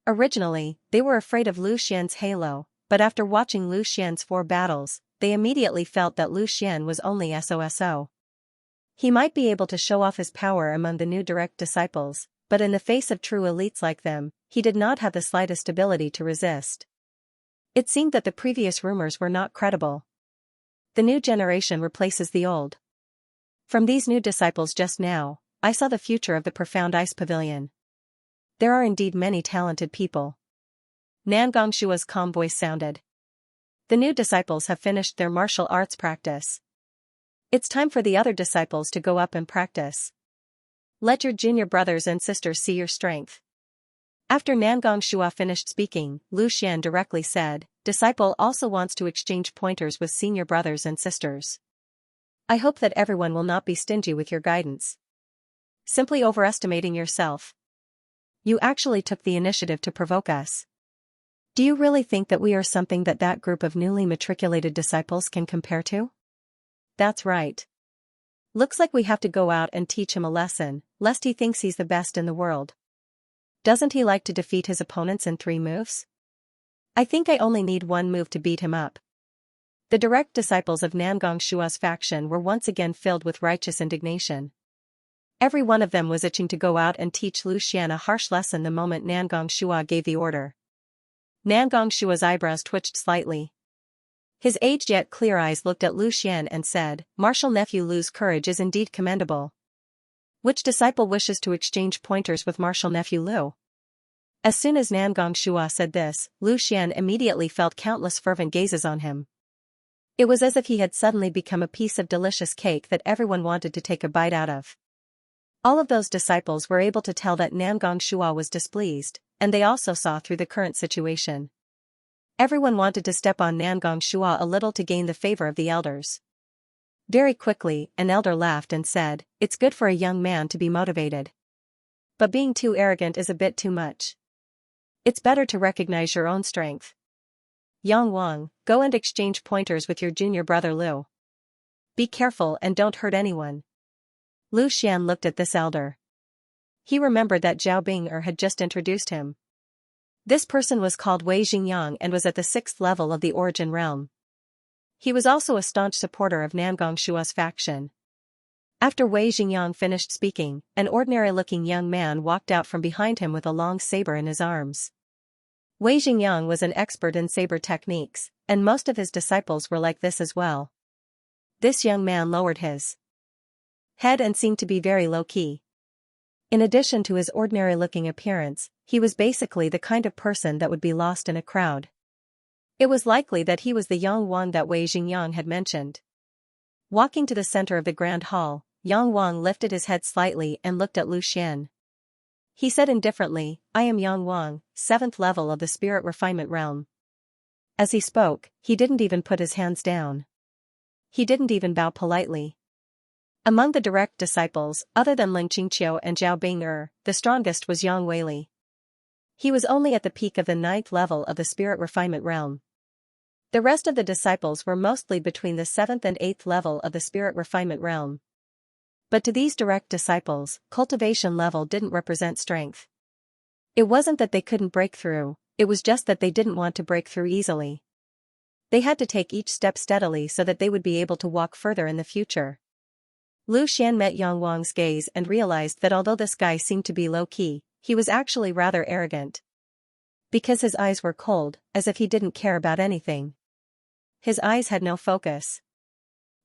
Originally, they were afraid of Lu Xian's halo, but after watching Lu Xian's 4 battles, they immediately felt that Lu Xian was only SOSO. He might be able to show off his power among the new direct disciples, but in the face of true elites like them, he did not have the slightest ability to resist. It seemed that the previous rumors were not credible. The new generation replaces the old. From these new disciples just now, I saw the future of the Profound Ice Pavilion. There are indeed many talented people. Nangong Shua's calm voice sounded. The new disciples have finished their martial arts practice. It's time for the other disciples to go up and practice. Let your junior brothers and sisters see your strength. After Nangong Shua finished speaking, Lu Xian directly said, "Disciple also wants to exchange pointers with senior brothers and sisters. I hope that everyone will not be stingy with your guidance. Simply overestimating yourself. You actually took the initiative to provoke us. Do you really think that we are something that group of newly matriculated disciples can compare to? That's right. Looks like we have to go out and teach him a lesson, lest he thinks he's the best in the world. Doesn't he like to defeat his opponents in 3 moves? I think I only need 1 move to beat him up." The direct disciples of Nangong Shua's faction were once again filled with righteous indignation. Every one of them was itching to go out and teach Lu Xian a harsh lesson the moment Nangong Shua gave the order. Nangong Shua's eyebrows twitched slightly. His aged yet clear eyes looked at Lu Xian and said, "Martial nephew Lu's courage is indeed commendable. Which disciple wishes to exchange pointers with martial nephew Lu?" As soon as Nangong Shua said this, Lu Xian immediately felt countless fervent gazes on him. It was as if he had suddenly become a piece of delicious cake that everyone wanted to take a bite out of. All of those disciples were able to tell that Nangong Shua was displeased, and they also saw through the current situation. Everyone wanted to step on Nangong Shua a little to gain the favor of the elders. Very quickly, an elder laughed and said, "It's good for a young man to be motivated. But being too arrogant is a bit too much. It's better to recognize your own strength. Yang Wang, go and exchange pointers with your junior brother Lu. Be careful and don't hurt anyone. Lu Xian looked at this elder. He remembered that Zhao Bing'er had just introduced him. This person was called Wei Xingyang and was at the 6th level of the Origin Realm. He was also a staunch supporter of Nangong Shua's faction. After Wei Xingyang finished speaking, an ordinary-looking young man walked out from behind him with a long saber in his arms. Wei Xingyang was an expert in saber techniques, and most of his disciples were like this as well. This young man lowered his head and seemed to be very low-key. In addition to his ordinary-looking appearance, he was basically the kind of person that would be lost in a crowd. It was likely that he was the Yang Wang that Wei Xingyang had mentioned. Walking to the center of the grand hall, Yang Wang lifted his head slightly and looked at Lu Xian. He said indifferently, "I am Yang Wang, 7th level of the Spirit Refinement Realm." As he spoke, he didn't even put his hands down. He didn't even bow politely. Among the direct disciples, other than Ling Qingqiu and Zhao Bing'er, the strongest was Yang Weili. He was only at the peak of the 9th level of the Spirit Refinement Realm. The rest of the disciples were mostly between the 7th and 8th level of the Spirit Refinement Realm. But to these direct disciples, cultivation level didn't represent strength. It wasn't that they couldn't break through, it was just that they didn't want to break through easily. They had to take each step steadily so that they would be able to walk further in the future. Lu Xian met Yang Wang's gaze and realized that although this guy seemed to be low-key, he was actually rather arrogant. Because his eyes were cold, as if he didn't care about anything. His eyes had no focus.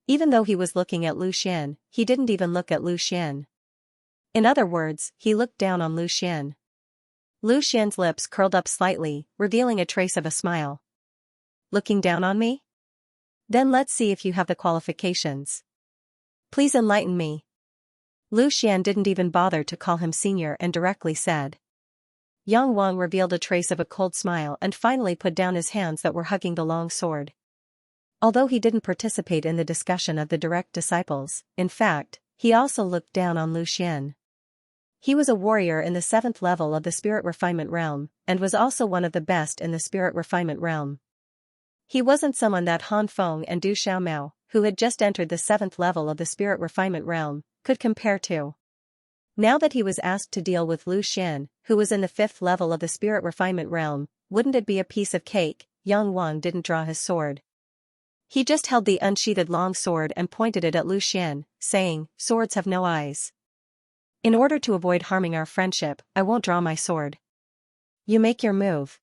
Even though he was looking at Lu Xian, he didn't even look at Lu Xian. In other words, he looked down on Lu Xian. Lu Xian's lips curled up slightly, revealing a trace of a smile. Looking down on me? Then let's see if you have the qualifications. Please enlighten me. Lu Xian didn't even bother to call him senior and directly said. Yang Wang revealed a trace of a cold smile and finally put down his hands that were hugging the long sword. Although he didn't participate in the discussion of the direct disciples, in fact, he also looked down on Lu Xian. He was a warrior in the 7th level of the Spirit Refinement Realm, and was also one of the best in the Spirit Refinement Realm. He wasn't someone that Han Feng and Du Xiaomao, who had just entered the 7th level of the Spirit Refinement Realm, could compare to. Now that he was asked to deal with Lu Xian, who was in the 5th level of the Spirit Refinement Realm, wouldn't it be a piece of cake? Yang Wang didn't draw his sword. He just held the unsheathed long sword and pointed it at Lu Xian, saying, "Swords have no eyes. In order to avoid harming our friendship, I won't draw my sword. You make your move."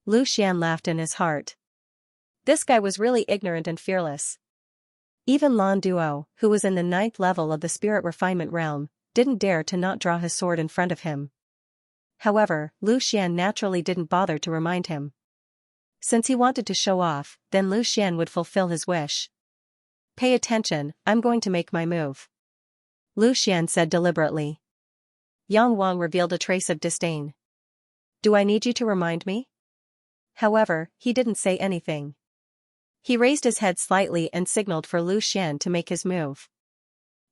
Lu Xian laughed in his heart. This guy was really ignorant and fearless. Even Lan Duo, who was in the 9th level of the Spirit Refinement Realm, didn't dare to not draw his sword in front of him. However, Lu Xian naturally didn't bother to remind him. Since he wanted to show off, then Lu Xian would fulfill his wish. "Pay attention, I'm going to make my move," Lu Xian said deliberately. Yang Wang revealed a trace of disdain. "Do I need you to remind me?" However, he didn't say anything. He raised his head slightly and signaled for Lu Xian to make his move.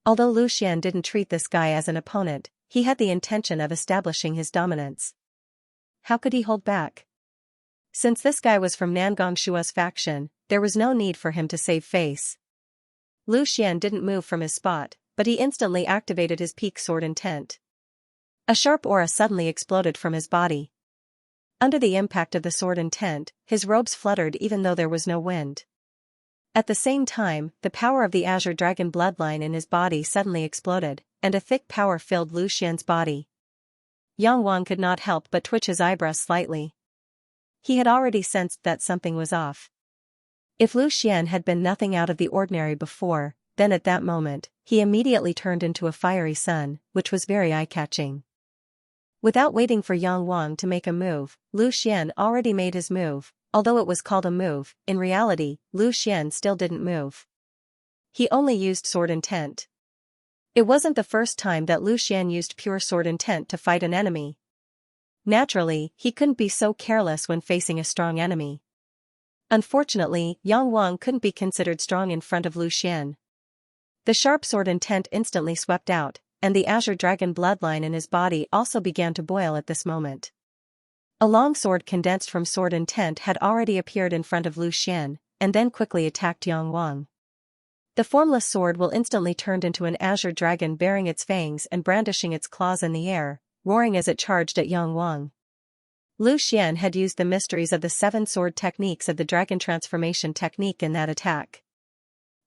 Although Lu Xian didn't treat this guy as an opponent, he had the intention of establishing his dominance. How could he hold back? Since this guy was from Nangong Shua's faction, there was no need for him to save face. Lu Xian didn't move from his spot, but he instantly activated his peak sword intent. A sharp aura suddenly exploded from his body. Under the impact of the sword intent, his robes fluttered even though there was no wind. At the same time, the power of the Azure Dragon bloodline in his body suddenly exploded, and a thick power filled Lu Xian's body. Yang Wang could not help but twitch his eyebrows slightly. He had already sensed that something was off. If Lu Xian had been nothing out of the ordinary before, then at that moment, he immediately turned into a fiery sun, which was very eye-catching. Without waiting for Yang Wang to make a move, Lu Xian already made his move. Although it was called a move, in reality, Lu Xian still didn't move. He only used sword intent. It wasn't the first time that Lu Xian used pure sword intent to fight an enemy. Naturally, he couldn't be so careless when facing a strong enemy. Unfortunately, Yang Wang couldn't be considered strong in front of Lu Xian. The sharp sword intent instantly swept out, and the azure dragon bloodline in his body also began to boil at this moment. A long sword condensed from sword intent had already appeared in front of Lu Xian, and then quickly attacked Yang Wang. The formless sword will instantly turned into an azure dragon bearing its fangs and brandishing its claws in the air, roaring as it charged at Yang Wang. Lu Xian had used the mysteries of the seven sword techniques of the dragon transformation technique in that attack.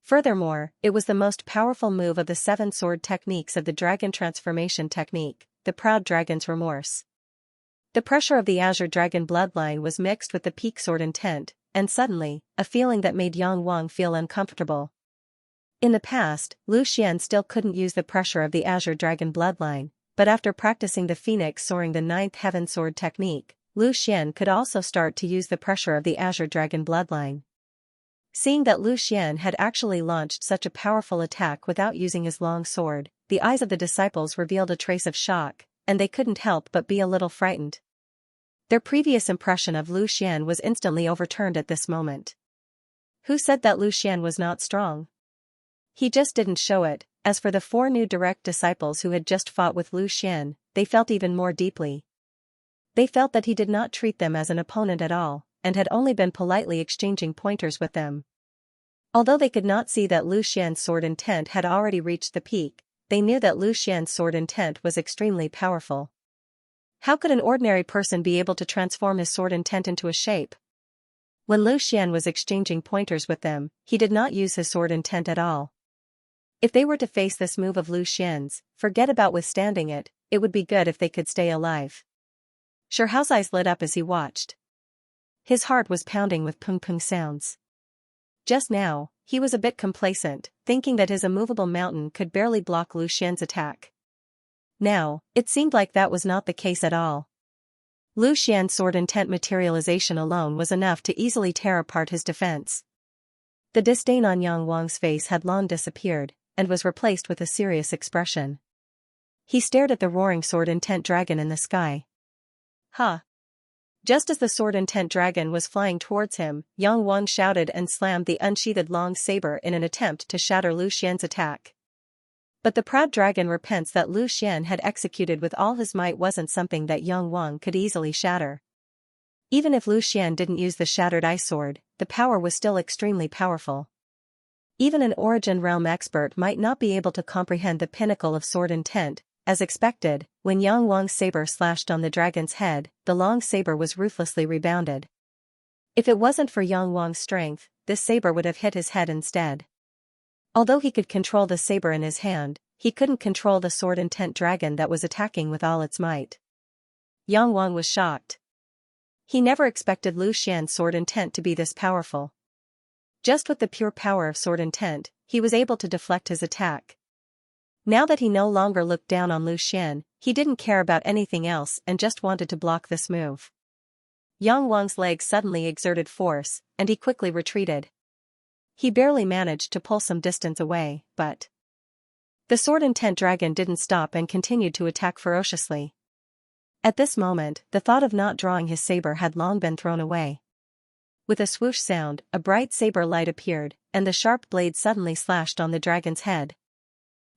Furthermore, it was the most powerful move of the seven sword techniques of the dragon transformation technique, the proud dragon's remorse. The pressure of the azure dragon bloodline was mixed with the peak sword intent, and suddenly, a feeling that made Yang Wang feel uncomfortable. In the past, Lu Xian still couldn't use the pressure of the azure dragon bloodline, but after practicing the phoenix soaring the ninth heaven sword technique, Lu Xian could also start to use the pressure of the azure dragon bloodline. Seeing that Lu Xian had actually launched such a powerful attack without using his long sword, the eyes of the disciples revealed a trace of shock, and they couldn't help but be a little frightened. Their previous impression of Lu Xian was instantly overturned at this moment. Who said that Lu Xian was not strong? He just didn't show it. As for the four new direct disciples who had just fought with Lu Xian, they felt even more deeply. They felt that he did not treat them as an opponent at all, and had only been politely exchanging pointers with them. Although they could not see that Lu Xian's sword intent had already reached the peak, they knew that Lu Xian's sword intent was extremely powerful. How could an ordinary person be able to transform his sword intent into a shape? When Lu Xian was exchanging pointers with them, he did not use his sword intent at all. If they were to face this move of Lu Xian's, forget about withstanding it, it would be good if they could stay alive. Shaohao's eyes lit up as he watched. His heart was pounding with pung-pung sounds. Just now, he was a bit complacent, thinking that his immovable mountain could barely block Lu Xian's attack. Now, it seemed like that was not the case at all. Lu Xian's sword intent materialization alone was enough to easily tear apart his defense. The disdain on Yang Wang's face had long disappeared, and was replaced with a serious expression. He stared at the roaring sword intent dragon in the sky. Ha! Just as the sword intent dragon was flying towards him, Yang Wang shouted and slammed the unsheathed long saber in an attempt to shatter Lu Xian's attack. But the proud dragon repents that Lu Xian had executed with all his might wasn't something that Yang Wang could easily shatter. Even if Lu Xian didn't use the shattered ice sword, the power was still extremely powerful. Even an Origin Realm expert might not be able to comprehend the pinnacle of sword intent. As expected, when Yang Wang's saber slashed on the dragon's head, the long saber was ruthlessly rebounded. If it wasn't for Yang Wang's strength, this saber would have hit his head instead. Although he could control the saber in his hand, he couldn't control the sword intent dragon that was attacking with all its might. Yang Wang was shocked. He never expected Lu Xian's sword intent to be this powerful. Just with the pure power of sword intent, he was able to deflect his attack. Now that he no longer looked down on Lu Xian, he didn't care about anything else and just wanted to block this move. Yang Wang's legs suddenly exerted force, and he quickly retreated. He barely managed to pull some distance away, but the sword intent dragon didn't stop and continued to attack ferociously. At this moment, the thought of not drawing his saber had long been thrown away. With a swoosh sound, a bright saber light appeared, and the sharp blade suddenly slashed on the dragon's head.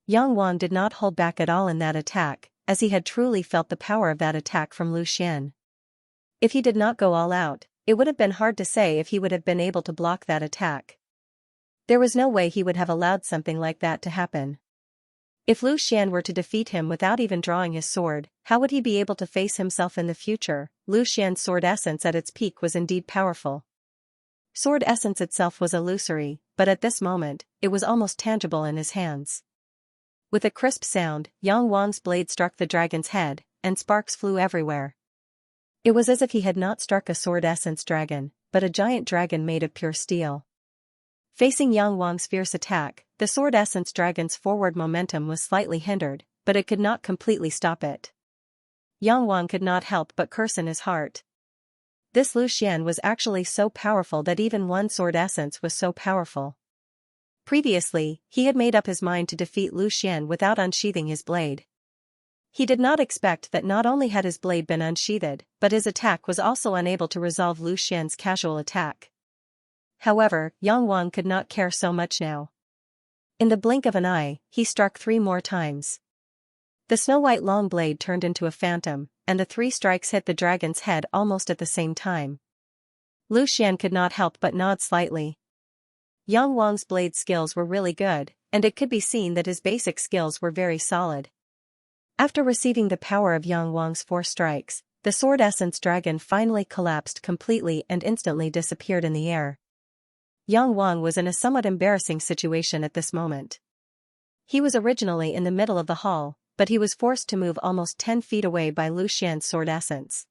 Yang Wang did not hold back at all in that attack, as he had truly felt the power of that attack from Lu Xian. If he did not go all out, it would have been hard to say if he would have been able to block that attack. There was no way he would have allowed something like that to happen. If Lu Xian were to defeat him without even drawing his sword, how would he be able to face himself in the future? Lu Xian's sword essence at its peak was indeed powerful. Sword essence itself was illusory, but at this moment, it was almost tangible in his hands. With a crisp sound, Yang Wang's blade struck the dragon's head, and sparks flew everywhere. It was as if he had not struck a sword essence dragon, but a giant dragon made of pure steel. Facing Yang Wang's fierce attack, the sword essence dragon's forward momentum was slightly hindered, but it could not completely stop it. Yang Wang could not help but curse in his heart. This Lu Xian was actually so powerful that even one sword essence was so powerful. Previously, he had made up his mind to defeat Lu Xian without unsheathing his blade. He did not expect that not only had his blade been unsheathed, but his attack was also unable to resolve Lu Xian's casual attack. However, Yang Wang could not care so much now. In the blink of an eye, he struck 3 more times. The snow-white long blade turned into a phantom, and the 3 strikes hit the dragon's head almost at the same time. Lu Xian could not help but nod slightly. Yang Wang's blade skills were really good, and it could be seen that his basic skills were very solid. After receiving the power of Yang Wang's 4 strikes, the sword essence dragon finally collapsed completely and instantly disappeared in the air. Yang Wang was in a somewhat embarrassing situation at this moment. He was originally in the middle of the hall, but he was forced to move almost 10 feet away by Lu Xian's sword essence.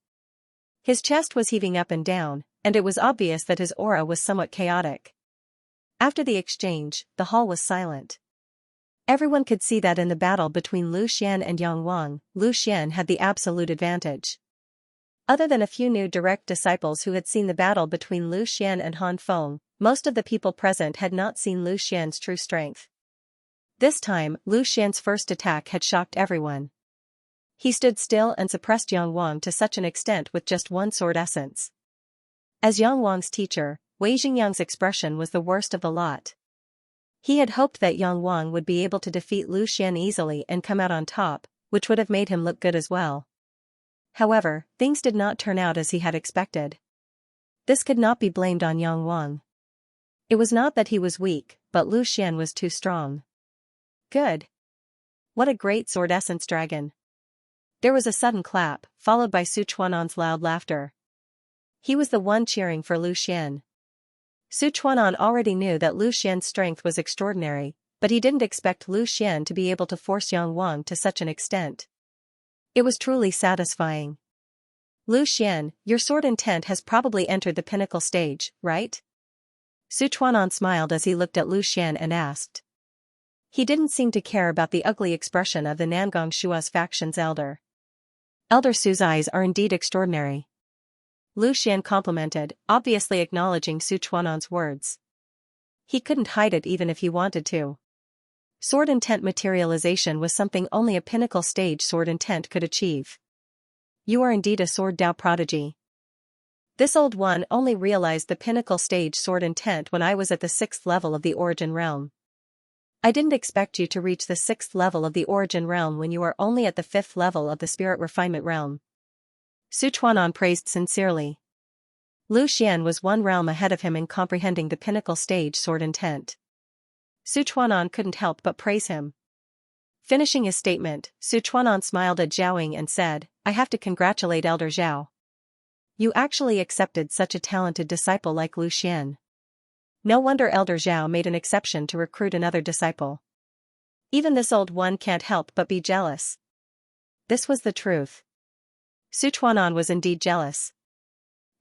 His chest was heaving up and down, and it was obvious that his aura was somewhat chaotic. After the exchange, the hall was silent. Everyone could see that in the battle between Lu Xian and Yang Wang, Lu Xian had the absolute advantage. Other than a few new direct disciples who had seen the battle between Lu Xian and Han Feng, most of the people present had not seen Lu Xian's true strength. This time, Lu Xian's first attack had shocked everyone. He stood still and suppressed Yang Wang to such an extent with just 1 sword essence. As Yang Wang's teacher, Wei Xingyang's expression was the worst of the lot. He had hoped that Yang Wang would be able to defeat Lu Xian easily and come out on top, which would have made him look good as well. However, things did not turn out as he had expected. This could not be blamed on Yang Wang. It was not that he was weak, but Lu Xian was too strong. Good. What a great sword essence dragon. There was a sudden clap, followed by Su Chuan'an's loud laughter. He was the one cheering for Lu Xian. Su Chuan'an already knew that Lu Xian's strength was extraordinary, but he didn't expect Lu Xian to be able to force Yang Wang to such an extent. It was truly satisfying. Lu Xian, your sword intent has probably entered the pinnacle stage, right? Su Chuan'an smiled as he looked at Lu Xian and asked. He didn't seem to care about the ugly expression of the Nangong Shua's faction's elder. Elder Su's eyes are indeed extraordinary. Lu Xian complimented, obviously acknowledging Su Chuan'an's words. He couldn't hide it even if he wanted to. Sword intent materialization was something only a pinnacle stage sword intent could achieve. You are indeed a sword Dao prodigy. This old one only realized the pinnacle stage sword intent when I was at the 6th level of the origin realm. I didn't expect you to reach the 6th level of the origin realm when you are only at the 5th level of the spirit refinement realm. Su Chuan'an praised sincerely. Lu Xian was 1 realm ahead of him in comprehending the pinnacle stage sword intent. Su Chuan'an couldn't help but praise him. Finishing his statement, Su Chuan'an smiled at Zhaoying and said, I have to congratulate Elder Zhao. You actually accepted such a talented disciple like Lu Xian. No wonder Elder Zhao made an exception to recruit another disciple. Even this old one can't help but be jealous. This was the truth. Su Chuan'an was indeed jealous.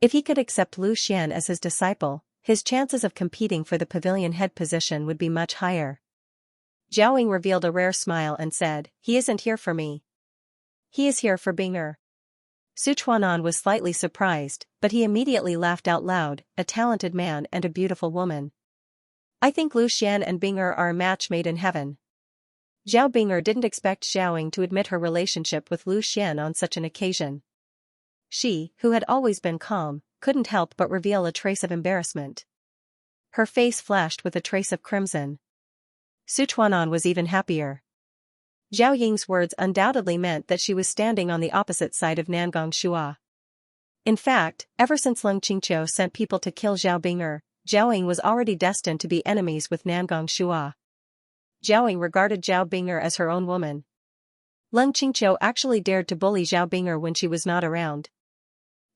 If he could accept Lu Xian as his disciple, his chances of competing for the pavilion head position would be much higher. Zhaoying revealed a rare smile and said, He isn't here for me. He is here for Bing'er. Su Chuan'an was slightly surprised, but he immediately laughed out loud, a talented man and a beautiful woman. I think Lu Xian and Bing'er are a match made in heaven. Zhao Bing'er didn't expect Zhaoying to admit her relationship with Lu Xian on such an occasion. She, who had always been calm, couldn't help but reveal a trace of embarrassment. Her face flashed with a trace of crimson. Su Chuan'an was even happier. Zhao Ying's words undoubtedly meant that she was standing on the opposite side of Nangong Shua. In fact, ever since Leng Qingqiu sent people to kill Zhao Bing'er, Zhao Ying was already destined to be enemies with Nangong Shua. Zhao Ying regarded Zhao Bing'er as her own woman. Leng Qingqiu actually dared to bully Zhao Bing'er when she was not around.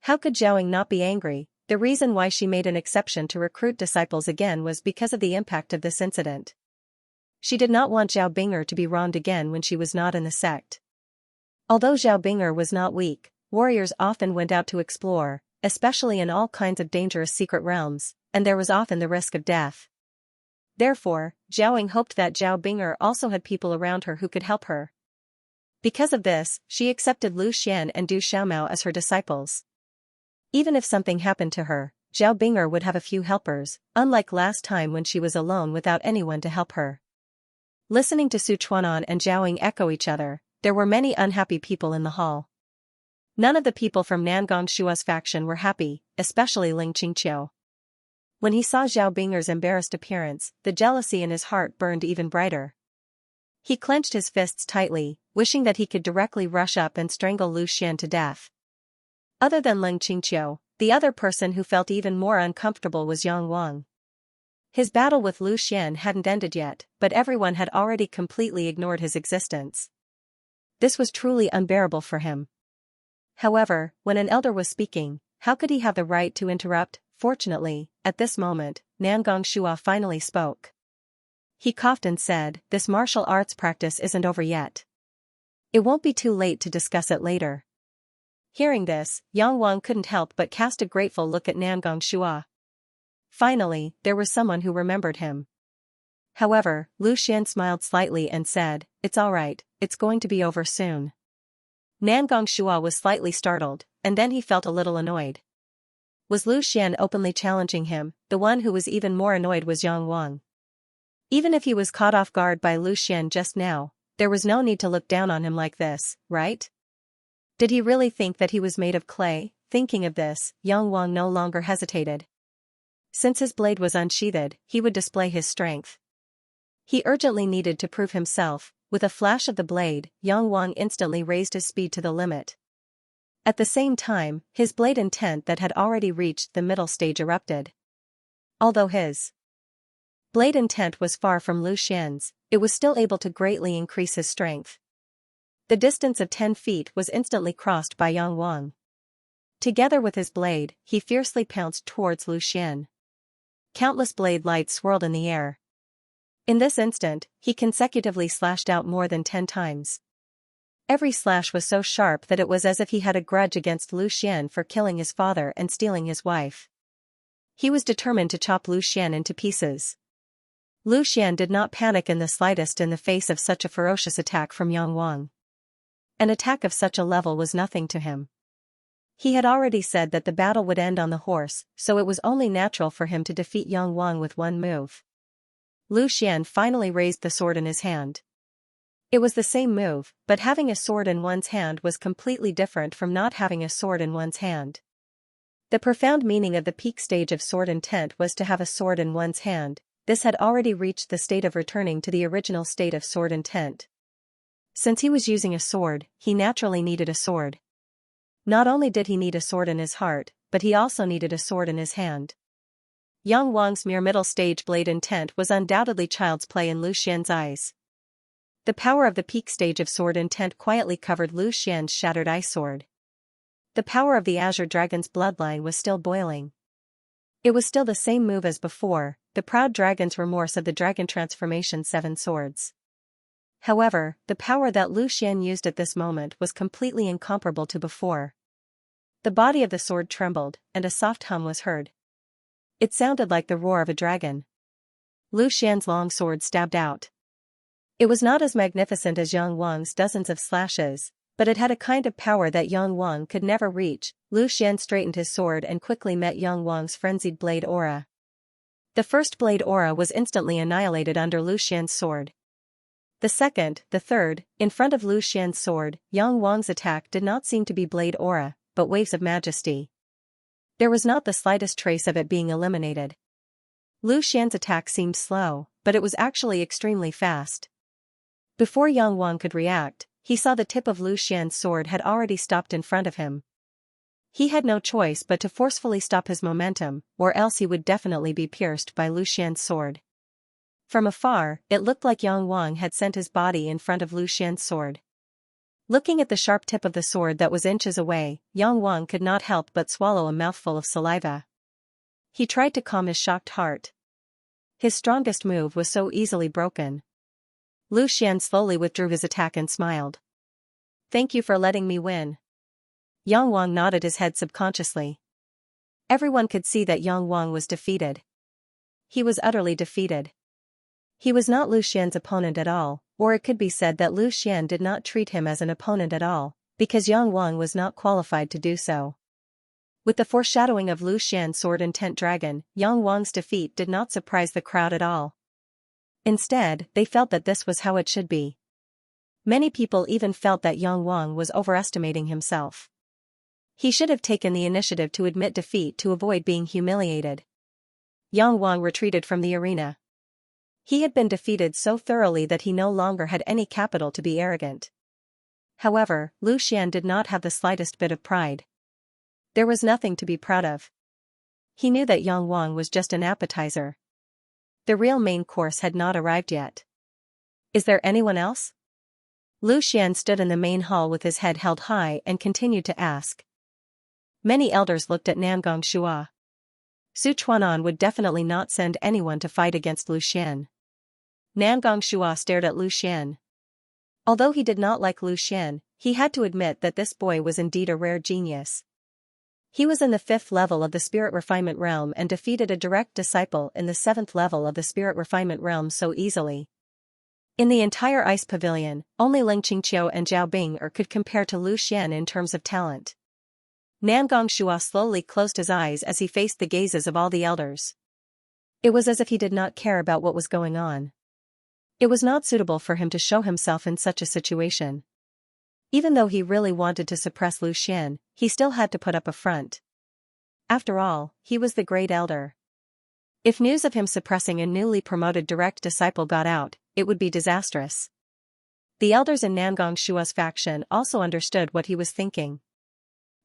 How could Zhao Ying not be angry? The reason why she made an exception to recruit disciples again was because of the impact of this incident. She did not want Zhao Bing'er to be wronged again when she was not in the sect. Although Zhao Bing'er was not weak, warriors often went out to explore, especially in all kinds of dangerous secret realms, and there was often the risk of death. Therefore, Zhao Ying hoped that Zhao Bing'er also had people around her who could help her. Because of this, she accepted Lu Xian and Du Xiaomao as her disciples. Even if something happened to her, Zhao Bing'er would have a few helpers, unlike last time when she was alone without anyone to help her. Listening to Su Chuan'an and Zhao Ying echo each other, there were many unhappy people in the hall. None of the people from Nangong Shua's faction were happy, especially Leng Qingqiu. When he saw Zhao Bing'er's embarrassed appearance, the jealousy in his heart burned even brighter. He clenched his fists tightly, wishing that he could directly rush up and strangle Lu Xian to death. Other than Leng Qingqiu, the other person who felt even more uncomfortable was Yang Wang. His battle with Lu Xian hadn't ended yet, but everyone had already completely ignored his existence. This was truly unbearable for him. However, when an elder was speaking, how could he have the right to interrupt? Fortunately, at this moment, Nangong Shua finally spoke. He coughed and said, "This martial arts practice isn't over yet. It won't be too late to discuss it later." Hearing this, Yang Wang couldn't help but cast a grateful look at Nangong Shua. Finally, there was someone who remembered him. However, Lu Xian smiled slightly and said, "It's all right, it's going to be over soon." Nangong Shua was slightly startled, and then he felt a little annoyed. Was Lu Xian openly challenging him? The one who was even more annoyed was Yang Wang. Even if he was caught off guard by Lu Xian just now, there was no need to look down on him like this, right? Did he really think that he was made of clay? Thinking of this, Yang Wang no longer hesitated. Since his blade was unsheathed, he would display his strength. He urgently needed to prove himself. With a flash of the blade, Yang Wang instantly raised his speed to the limit. At the same time, his blade intent that had already reached the middle stage erupted. Although his blade intent was far from Lu Xian's, it was still able to greatly increase his strength. The distance of 10 feet was instantly crossed by Yang Wang. Together with his blade, he fiercely pounced towards Lu Xian. Countless blade lights swirled in the air. In this instant, he consecutively slashed out more than 10 times. Every slash was so sharp that it was as if he had a grudge against Lu Xian for killing his father and stealing his wife. He was determined to chop Lu Xian into pieces. Lu Xian did not panic in the slightest in the face of such a ferocious attack from Yang Wang. An attack of such a level was nothing to him. He had already said that the battle would end on the horse, so it was only natural for him to defeat Yang Wang with one move. Lu Xian finally raised the sword in his hand. It was the same move, but having a sword in one's hand was completely different from not having a sword in one's hand. The profound meaning of the peak stage of sword intent was to have a sword in one's hand. This had already reached the state of returning to the original state of sword intent. Since he was using a sword, he naturally needed a sword. Not only did he need a sword in his heart, but he also needed a sword in his hand. Yang Wang's mere middle stage blade intent was undoubtedly child's play in Lu Xian's eyes. The power of the peak stage of sword intent quietly covered Lu Xian's shattered ice sword. The power of the Azure Dragon's bloodline was still boiling. It was still the same move as before, the proud dragon's remorse of the dragon transformation 7 swords. However, the power that Lu Xian used at this moment was completely incomparable to before. The body of the sword trembled, and a soft hum was heard. It sounded like the roar of a dragon. Lu Xian's long sword stabbed out. It was not as magnificent as Yang Wang's dozens of slashes, but it had a kind of power that Yang Wang could never reach. Lu Xian straightened his sword and quickly met Yang Wang's frenzied blade aura. The first blade aura was instantly annihilated under Lu Xian's sword. The second, the third, in front of Lu Xian's sword, Yang Wang's attack did not seem to be blade aura, but waves of majesty. There was not the slightest trace of it being eliminated. Lu Xian's attack seemed slow, but it was actually extremely fast. Before Yang Wang could react, he saw the tip of Lu Xian's sword had already stopped in front of him. He had no choice but to forcefully stop his momentum, or else he would definitely be pierced by Lu Xian's sword. From afar, it looked like Yang Wang had sent his body in front of Lu Xian's sword. Looking at the sharp tip of the sword that was inches away, Yang Wang could not help but swallow a mouthful of saliva. He tried to calm his shocked heart. His strongest move was so easily broken. Lu Xian slowly withdrew his attack and smiled. "Thank you for letting me win." Yang Wang nodded his head subconsciously. Everyone could see that Yang Wang was defeated. He was utterly defeated. He was not Lu Xian's opponent at all, or it could be said that Lu Xian did not treat him as an opponent at all, because Yang Wang was not qualified to do so. With the foreshadowing of Lu Xian's sword intent dragon, Yang Wang's defeat did not surprise the crowd at all. Instead, they felt that this was how it should be. Many people even felt that Yang Wang was overestimating himself. He should have taken the initiative to admit defeat to avoid being humiliated. Yang Wang retreated from the arena. He had been defeated so thoroughly that he no longer had any capital to be arrogant. However, Lu Xian did not have the slightest bit of pride. There was nothing to be proud of. He knew that Yang Wang was just an appetizer. The real main course had not arrived yet. Is there anyone else? Lu Xian stood in the main hall with his head held high and continued to ask. Many elders looked at Namgong Shua. Su Chuanan would definitely not send anyone to fight against Lu Xian. Namgong Shua stared at Lu Xian. Although he did not like Lu Xian, he had to admit that this boy was indeed a rare genius. He was in the 5th level of the spirit refinement realm and defeated a direct disciple in the 7th level of the spirit refinement realm so easily. In the entire ice pavilion, only Ling Qingqiu and Zhao Bing'er could compare to Lu Xian in terms of talent. Namgong Shua slowly closed his eyes as he faced the gazes of all the elders. It was as if he did not care about what was going on. It was not suitable for him to show himself in such a situation. Even though he really wanted to suppress Lu Xian, he still had to put up a front. After all, he was the great elder. If news of him suppressing a newly promoted direct disciple got out, it would be disastrous. The elders in Namgong Shua's faction also understood what he was thinking.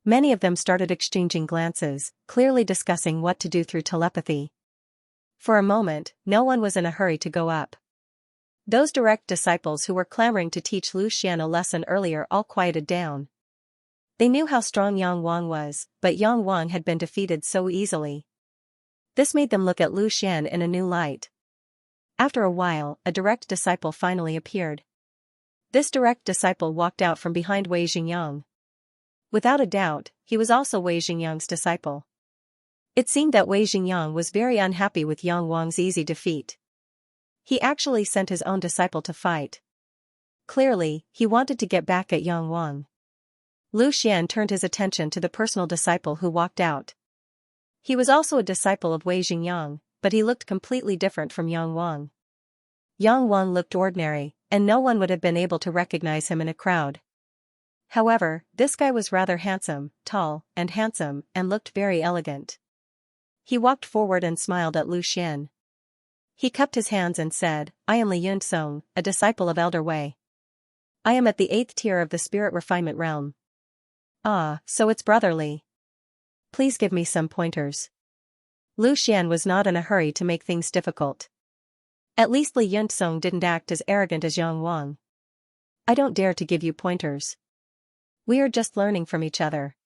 Many of them started exchanging glances, clearly discussing what to do through telepathy. For a moment, no one was in a hurry to go up. Those direct disciples who were clamoring to teach Lu Xian a lesson earlier all quieted down. They knew how strong Yang Wang was, but Yang Wang had been defeated so easily. This made them look at Lu Xian in a new light. After a while, a direct disciple finally appeared. This direct disciple walked out from behind Wei Xingyang. Without a doubt, he was also Wei Xingyang's disciple. It seemed that Wei Xingyang was very unhappy with Yang Wang's easy defeat. He actually sent his own disciple to fight. Clearly, he wanted to get back at Yang Wang. Lu Xian turned his attention to the personal disciple who walked out. He was also a disciple of Wei Xingyang, but he looked completely different from Yang Wang. Yang Wang looked ordinary, and no one would have been able to recognize him in a crowd. However, this guy was rather handsome, tall, and handsome, and looked very elegant. He walked forward and smiled at Lu Xian. He cupped his hands and said, I am Li Yunsong, a disciple of Elder Wei. I am at the 8th tier of the spirit refinement realm. Ah, so it's Brother Li. Please give me some pointers. Lu Xian was not in a hurry to make things difficult. At least Li Yunsong didn't act as arrogant as Yang Wang. I don't dare to give you pointers. We are just learning from each other.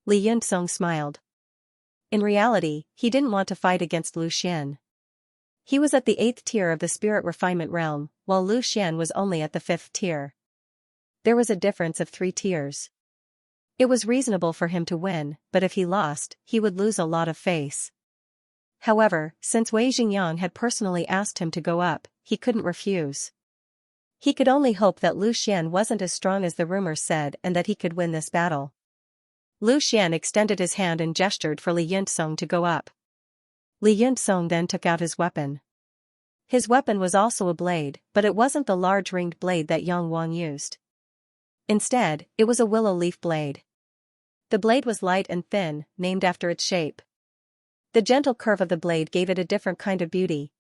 Li Yunsong smiled. In reality, he didn't want to fight against Lu Xian. He was at the 8th tier of the spirit refinement realm, while Lu Xian was only at the 5th tier. There was a difference of 3 tiers. It was reasonable for him to win, but if he lost, he would lose a lot of face. However, since Wei Xingyang had personally asked him to go up, he couldn't refuse. He could only hope that Lu Xian wasn't as strong as the rumors said and that he could win this battle. Lu Xian extended his hand and gestured for Li Yunsong to go up. Li Yunsong then took out his weapon. His weapon was also a blade, but it wasn't the large ringed blade that Yang Wang used. Instead, it was a willow leaf blade. The blade was light and thin, named after its shape. The gentle curve of the blade gave it a different kind of beauty.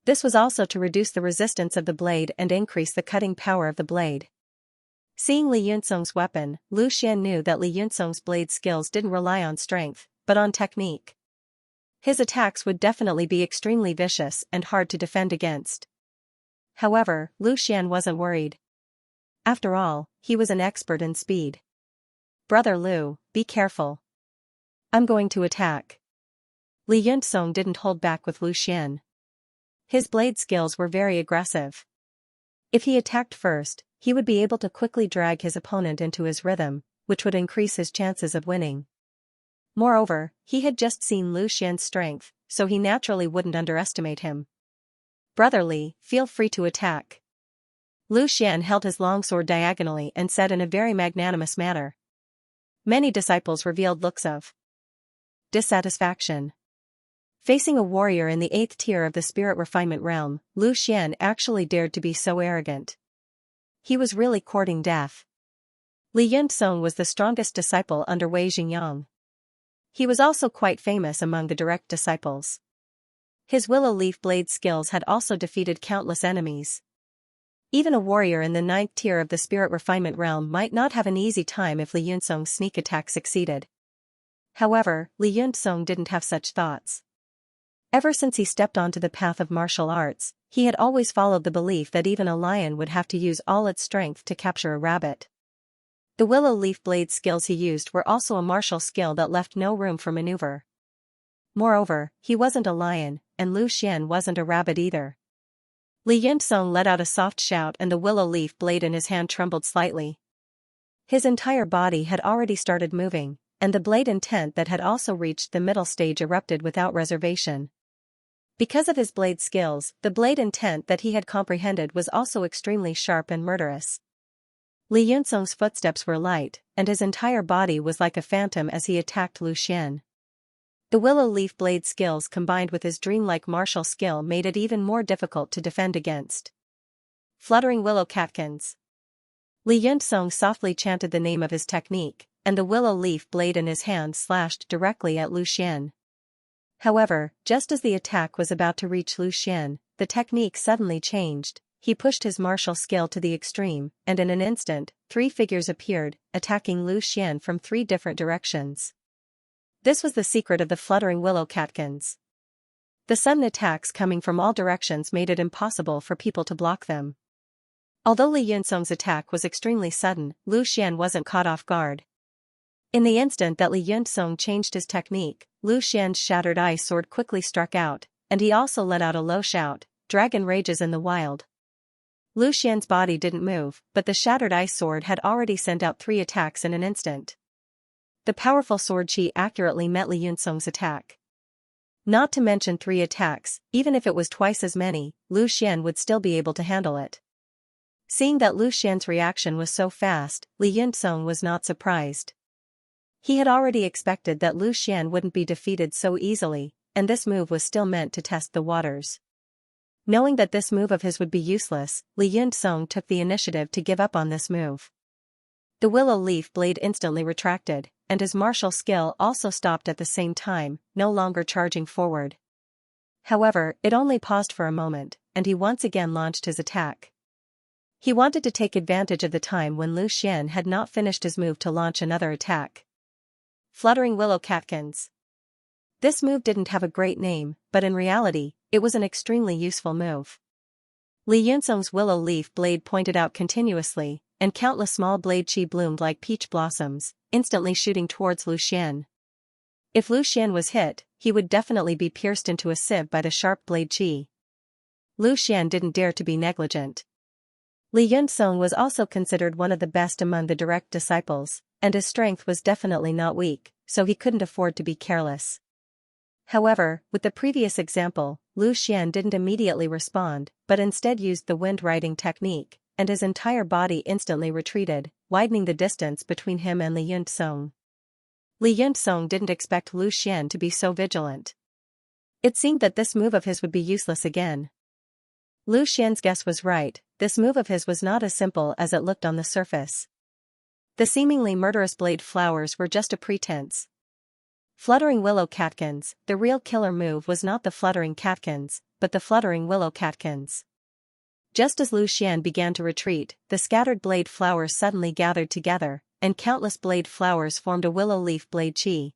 This was also to reduce the resistance of the blade and increase the cutting power of the blade. Seeing Li Yunsong's weapon, Lu Xian knew that Li Yunsong's blade skills didn't rely on strength, but on technique. His attacks would definitely be extremely vicious and hard to defend against. However, Lu Xian wasn't worried. After all, he was an expert in speed. Brother Lu, be careful. I'm going to attack. Li Yunsong didn't hold back with Lu Xian. His blade skills were very aggressive. If he attacked first, he would be able to quickly drag his opponent into his rhythm, which would increase his chances of winning. Moreover, he had just seen Lu Xian's strength, so he naturally wouldn't underestimate him. Brother Li, feel free to attack. Lu Xian held his longsword diagonally and said in a very magnanimous manner. Many disciples revealed looks of dissatisfaction. Facing a warrior in the 8th tier of the spirit refinement realm, Lu Xian actually dared to be so arrogant. He was really courting death. Li Yunsong was the strongest disciple under Wei Xingyang. He was also quite famous among the direct disciples. His willow leaf blade skills had also defeated countless enemies. Even a warrior in the 9th tier of the spirit refinement realm might not have an easy time if Li Yunzong's sneak attack succeeded. However, Li Yunzong didn't have such thoughts. Ever since he stepped onto the path of martial arts, he had always followed the belief that even a lion would have to use all its strength to capture a rabbit. The willow leaf blade skills he used were also a martial skill that left no room for maneuver. Moreover, he wasn't a lion, and Lu Xian wasn't a rabbit either. Li Yunzong let out a soft shout and the willow leaf blade in his hand trembled slightly. His entire body had already started moving, and the blade intent that had also reached the middle stage erupted without reservation. Because of his blade skills, the blade intent that he had comprehended was also extremely sharp and murderous. Li Yunzong's footsteps were light, and his entire body was like a phantom as he attacked Lu Xian. The willow leaf blade skills combined with his dreamlike martial skill made it even more difficult to defend against. Fluttering willow catkins. Li Yunzong softly chanted the name of his technique, and the willow leaf blade in his hand slashed directly at Lu Xian. However, just as the attack was about to reach Lu Xian, the technique suddenly changed. He pushed his martial skill to the extreme, and in an instant, 3 figures appeared, attacking Lu Xian from 3 different directions. This was the secret of the fluttering willow catkins. The sudden attacks coming from all directions made it impossible for people to block them. Although Li Yunzong's attack was extremely sudden, Lu Xian wasn't caught off guard. In the instant that Li Yunzong changed his technique, Lu Xian's shattered ice sword quickly struck out, and he also let out a low shout, "Dragon rages in the wild." Lu Xian's body didn't move, but the shattered ice sword had already sent out 3 attacks in an instant. The powerful sword chi accurately met Li Yunzong's attack. Not to mention 3 attacks, even if it was twice as many, Lu Xian would still be able to handle it. Seeing that Lu Xian's reaction was so fast, Li Yunzong was not surprised. He had already expected that Lu Xian wouldn't be defeated so easily, and this move was still meant to test the waters. Knowing that this move of his would be useless, Li Yunzong took the initiative to give up on this move. The willow leaf blade instantly retracted, and his martial skill also stopped at the same time, no longer charging forward. However, it only paused for a moment, and he once again launched his attack. He wanted to take advantage of the time when Lu Xian had not finished his move to launch another attack. Fluttering willow catkins. This move didn't have a great name, but in reality, it was an extremely useful move. Li Yunzong's willow leaf blade pointed out continuously, and countless small blade chi bloomed like peach blossoms, instantly shooting towards Lu Xian. If Lu Xian was hit, he would definitely be pierced into a sieve by the sharp blade chi. Lu Xian didn't dare to be negligent. Li Yunzong was also considered one of the best among the direct disciples, and his strength was definitely not weak, so he couldn't afford to be careless. However, with the previous example, Lu Xian didn't immediately respond, but instead used the wind riding technique, and his entire body instantly retreated, widening the distance between him and Li Yunzong. Li Yunzong didn't expect Lu Xian to be so vigilant. It seemed that this move of his would be useless again. Lu Xian's guess was right, this move of his was not as simple as it looked on the surface. The seemingly murderous blade flowers were just a pretense. Fluttering willow catkins, the real killer move was not the fluttering catkins, but the fluttering willow catkins. Just as Lu Xian began to retreat, the scattered blade flowers suddenly gathered together, and countless blade flowers formed a willow leaf blade chi.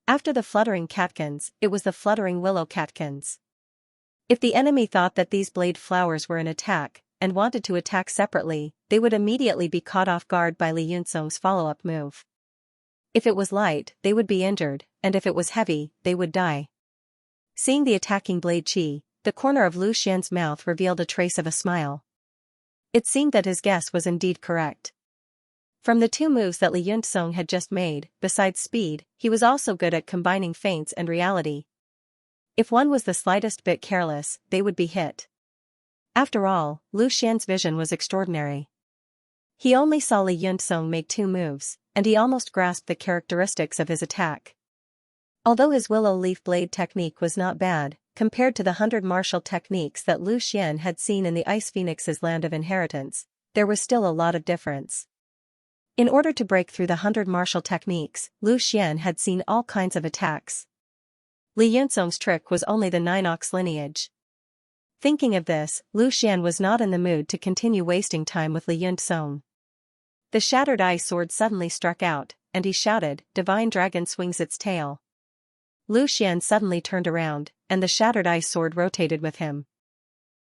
After the fluttering catkins, it was the fluttering willow catkins. If the enemy thought that these blade flowers were an attack, and wanted to attack separately, they would immediately be caught off guard by Li Yunzong's follow-up move. If it was light, they would be injured, and if it was heavy, they would die. Seeing the attacking blade chi, the corner of Lu Xian's mouth revealed a trace of a smile. It seemed that his guess was indeed correct. From the 2 moves that Li Yunzong had just made, besides speed, he was also good at combining feints and reality. If one was the slightest bit careless, they would be hit. After all, Lu Xian's vision was extraordinary. He only saw Li Yunzong make 2 moves, and he almost grasped the characteristics of his attack. Although his willow leaf blade technique was not bad, compared to the 100 martial techniques that Lu Xian had seen in the Ice Phoenix's land of inheritance, there was still a lot of difference. In order to break through the 100 martial techniques, Lu Xian had seen all kinds of attacks. Li Yunzong's trick was only the 9-ox lineage. Thinking of this, Lu Xian was not in the mood to continue wasting time with Li Yunzong. The shattered ice sword suddenly struck out, and he shouted, "Divine dragon swings its tail." Lu Xian suddenly turned around, and the shattered ice sword rotated with him.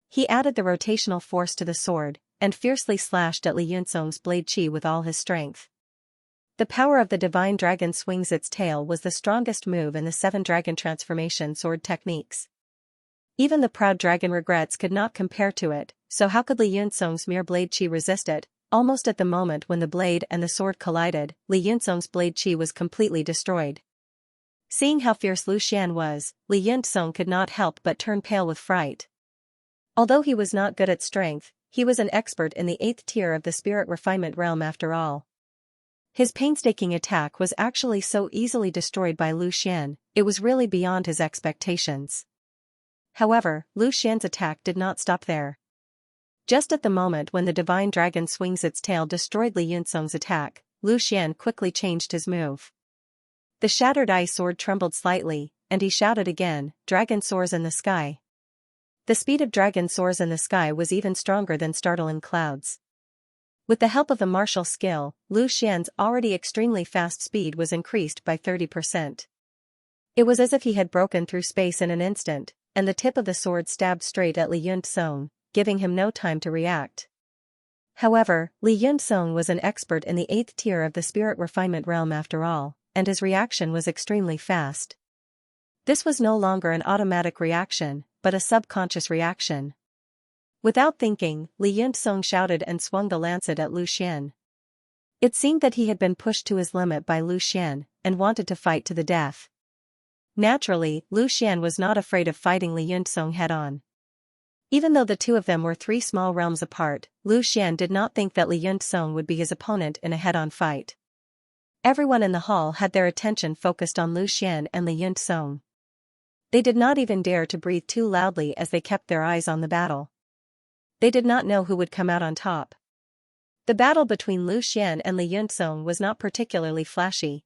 He added the rotational force to the sword, and fiercely slashed at Li Yunzong's blade qi with all his strength. The power of the divine dragon swings its tail was the strongest move in the 7 dragon transformation sword techniques. Even the proud dragon regrets could not compare to it, so how could Li Yunzong's mere blade qi resist it? Almost at the moment when the blade and the sword collided, Li Yunzong's blade qi was completely destroyed. Seeing how fierce Lu Xian was, Li Yunzong could not help but turn pale with fright. Although he was not good at strength, he was an expert in the 8th tier of the spirit refinement realm after all. His painstaking attack was actually so easily destroyed by Lu Xian, it was really beyond his expectations. However, Lu Xian's attack did not stop there. Just at the moment when the divine dragon swings its tail destroyed Li Yunzong's attack, Lu Xian quickly changed his move. The shattered ice sword trembled slightly, and he shouted again, "Dragon soars in the sky." The speed of dragon soars in the sky was even stronger than startling clouds. With the help of the martial skill, Lu Xian's already extremely fast speed was increased by 30%. It was as if he had broken through space in an instant, and the tip of the sword stabbed straight at Li Yunzong, giving him no time to react. However, Li Yunzong was an expert in the 8th tier of the spirit refinement realm after all, and his reaction was extremely fast. This was no longer an automatic reaction, but a subconscious reaction. Without thinking, Li Yunzong shouted and swung the lancet at Lu Xian. It seemed that he had been pushed to his limit by Lu Xian, and wanted to fight to the death. Naturally, Lu Xian was not afraid of fighting Li Yunzong head-on. Even though the two of them were 3 small realms apart, Lu Xian did not think that Li Yunzong would be his opponent in a head-on fight. Everyone in the hall had their attention focused on Lu Xian and Li Yunzong. They did not even dare to breathe too loudly as they kept their eyes on the battle. They did not know who would come out on top. The battle between Lu Xian and Li Yunzong was not particularly flashy.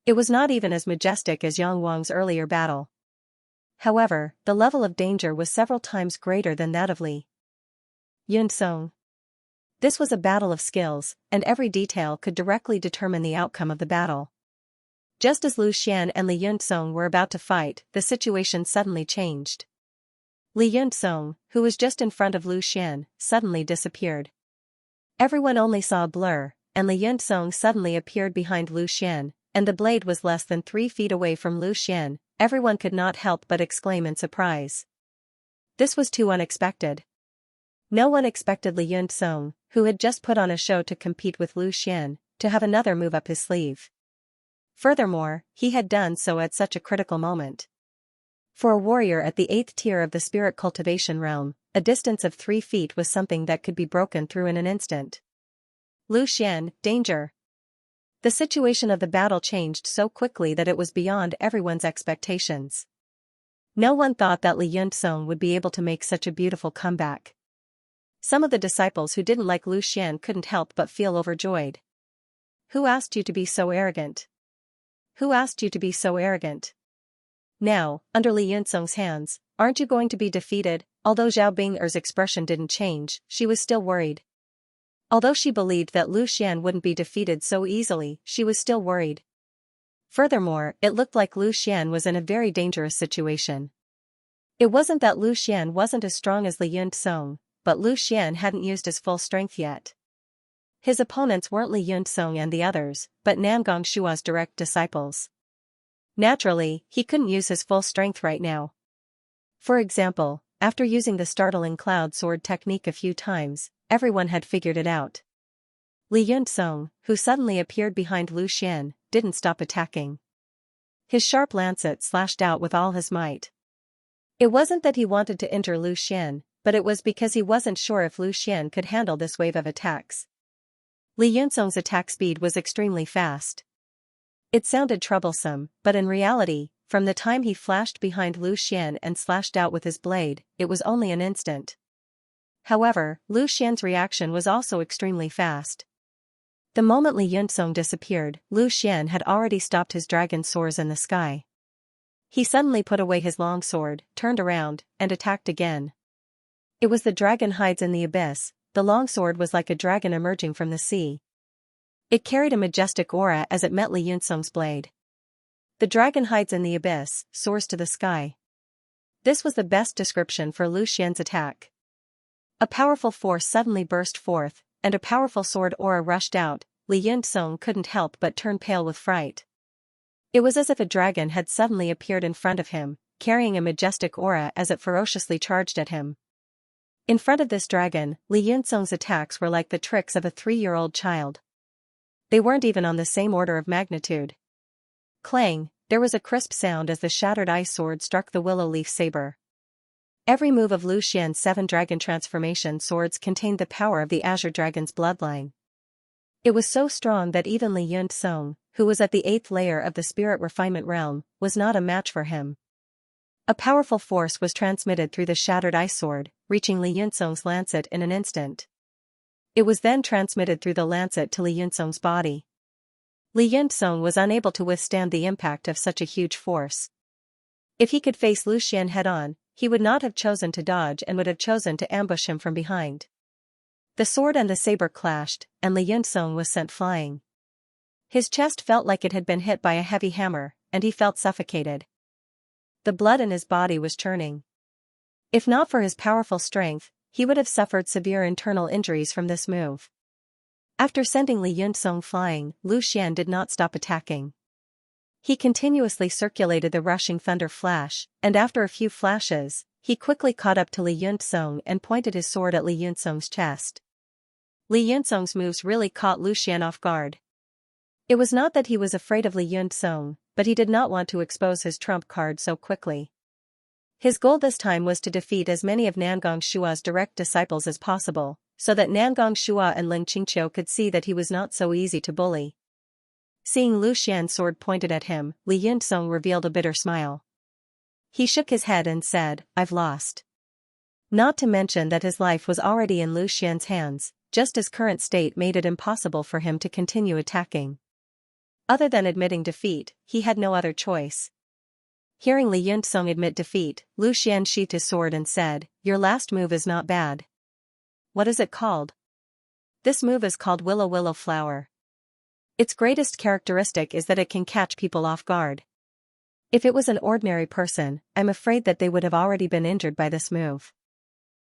It was not even as majestic as Yang Wang's earlier battle. However, the level of danger was several times greater than that of Li Yunzong. This was a battle of skills, and every detail could directly determine the outcome of the battle. Just as Lu Xian and Li Yunzong were about to fight, the situation suddenly changed. Li Yunzong, who was just in front of Lu Xian, suddenly disappeared. Everyone only saw a blur, and Li Yunzong suddenly appeared behind Lu Xian, and the blade was less than 3 feet away from Lu Xian. Everyone could not help but exclaim in surprise. This was too unexpected. No one expected Li Yunzong, who had just put on a show to compete with Lu Xian, to have another move up his sleeve. Furthermore, he had done so at such a critical moment. For a warrior at the 8th tier of the spirit cultivation realm, a distance of 3 feet was something that could be broken through in an instant. Lu Xian, danger! The situation of the battle changed so quickly that it was beyond everyone's expectations. No one thought that Li Yunzong would be able to make such a beautiful comeback. Some of the disciples who didn't like Lu Xian couldn't help but feel overjoyed. Who asked you to be so arrogant? Who asked you to be so arrogant? Now, under Li Yunzong's hands, aren't you going to be defeated? Although Zhao Bing'er's expression didn't change, she was still worried. Although she believed that Lu Xian wouldn't be defeated so easily, she was still worried. Furthermore, it looked like Lu Xian was in a very dangerous situation. It wasn't that Lu Xian wasn't as strong as Li Yunzong, but Lu Xian hadn't used his full strength yet. His opponents weren't Li Yunzong and the others, but Namgong Shua's direct disciples. Naturally, he couldn't use his full strength right now. For example, after using the startling cloud sword technique a few times, everyone had figured it out. Li Yunzong, who suddenly appeared behind Lu Xian, didn't stop attacking. His sharp lancet slashed out with all his might. It wasn't that he wanted to injure Lu Xian, but it was because he wasn't sure if Lu Xian could handle this wave of attacks. Li Yunzong's attack speed was extremely fast. It sounded troublesome, but in reality, from the time he flashed behind Lu Xian and slashed out with his blade, it was only an instant. However, Lu Xian's reaction was also extremely fast. The moment Li Yunzong disappeared, Lu Xian had already stopped his dragon soars in the sky. He suddenly put away his long sword, turned around, and attacked again. It was the dragon hides in the abyss. The longsword was like a dragon emerging from the sea. It carried a majestic aura as it met Li Yunxong's blade. The dragon hides in the abyss, soars to the sky. This was the best description for Lu Xian's attack. A powerful force suddenly burst forth, and a powerful sword aura rushed out. Li Yunxong couldn't help but turn pale with fright. It was as if a dragon had suddenly appeared in front of him, carrying a majestic aura as it ferociously charged at him. In front of this dragon, Li Yunxong's attacks were like the tricks of a 3-year-old child. They weren't even on the same order of magnitude. Clang, there was a crisp sound as the shattered ice sword struck the willow leaf saber. Every move of Lu Xian's 7 dragon transformation swords contained the power of the Azure Dragon's bloodline. It was so strong that even Li Yunxong, who was at the 8th layer of the spirit refinement realm, was not a match for him. A powerful force was transmitted through the shattered ice sword, reaching Li Yunxong's lancet in an instant. It was then transmitted through the lancet to Li Yunxong's body. Li Yunxong was unable to withstand the impact of such a huge force. If he could face Lu Xian head-on, he would not have chosen to dodge and would have chosen to ambush him from behind. The sword and the saber clashed, and Li Yunxong was sent flying. His chest felt like it had been hit by a heavy hammer, and he felt suffocated. The blood in his body was churning. If not for his powerful strength, he would have suffered severe internal injuries from this move. After sending Li Yunxong flying, Lu Xian did not stop attacking. He continuously circulated the rushing thunder flash, and after a few flashes, he quickly caught up to Li Yunxong and pointed his sword at Li Yunxong's chest. Li Yunxong's moves really caught Lu Xian off guard. It was not that he was afraid of Li Yunxong, but he did not want to expose his trump card so quickly. His goal this time was to defeat as many of Nangong Shua's direct disciples as possible, so that Nangong Shua and Ling Qingqiu could see that he was not so easy to bully. Seeing Lu Xian's sword pointed at him, Li Yunxong revealed a bitter smile. He shook his head and said, "I've lost." Not to mention that his life was already in Lu Xian's hands, just his current state made it impossible for him to continue attacking. Other than admitting defeat, he had no other choice. Hearing Li Yunxong admit defeat, Lu Xian sheathed his sword and said, "Your last move is not bad." "What is it called?" "This move is called Willow Flower. Its greatest characteristic is that it can catch people off guard. If it was an ordinary person, I'm afraid that they would have already been injured by this move."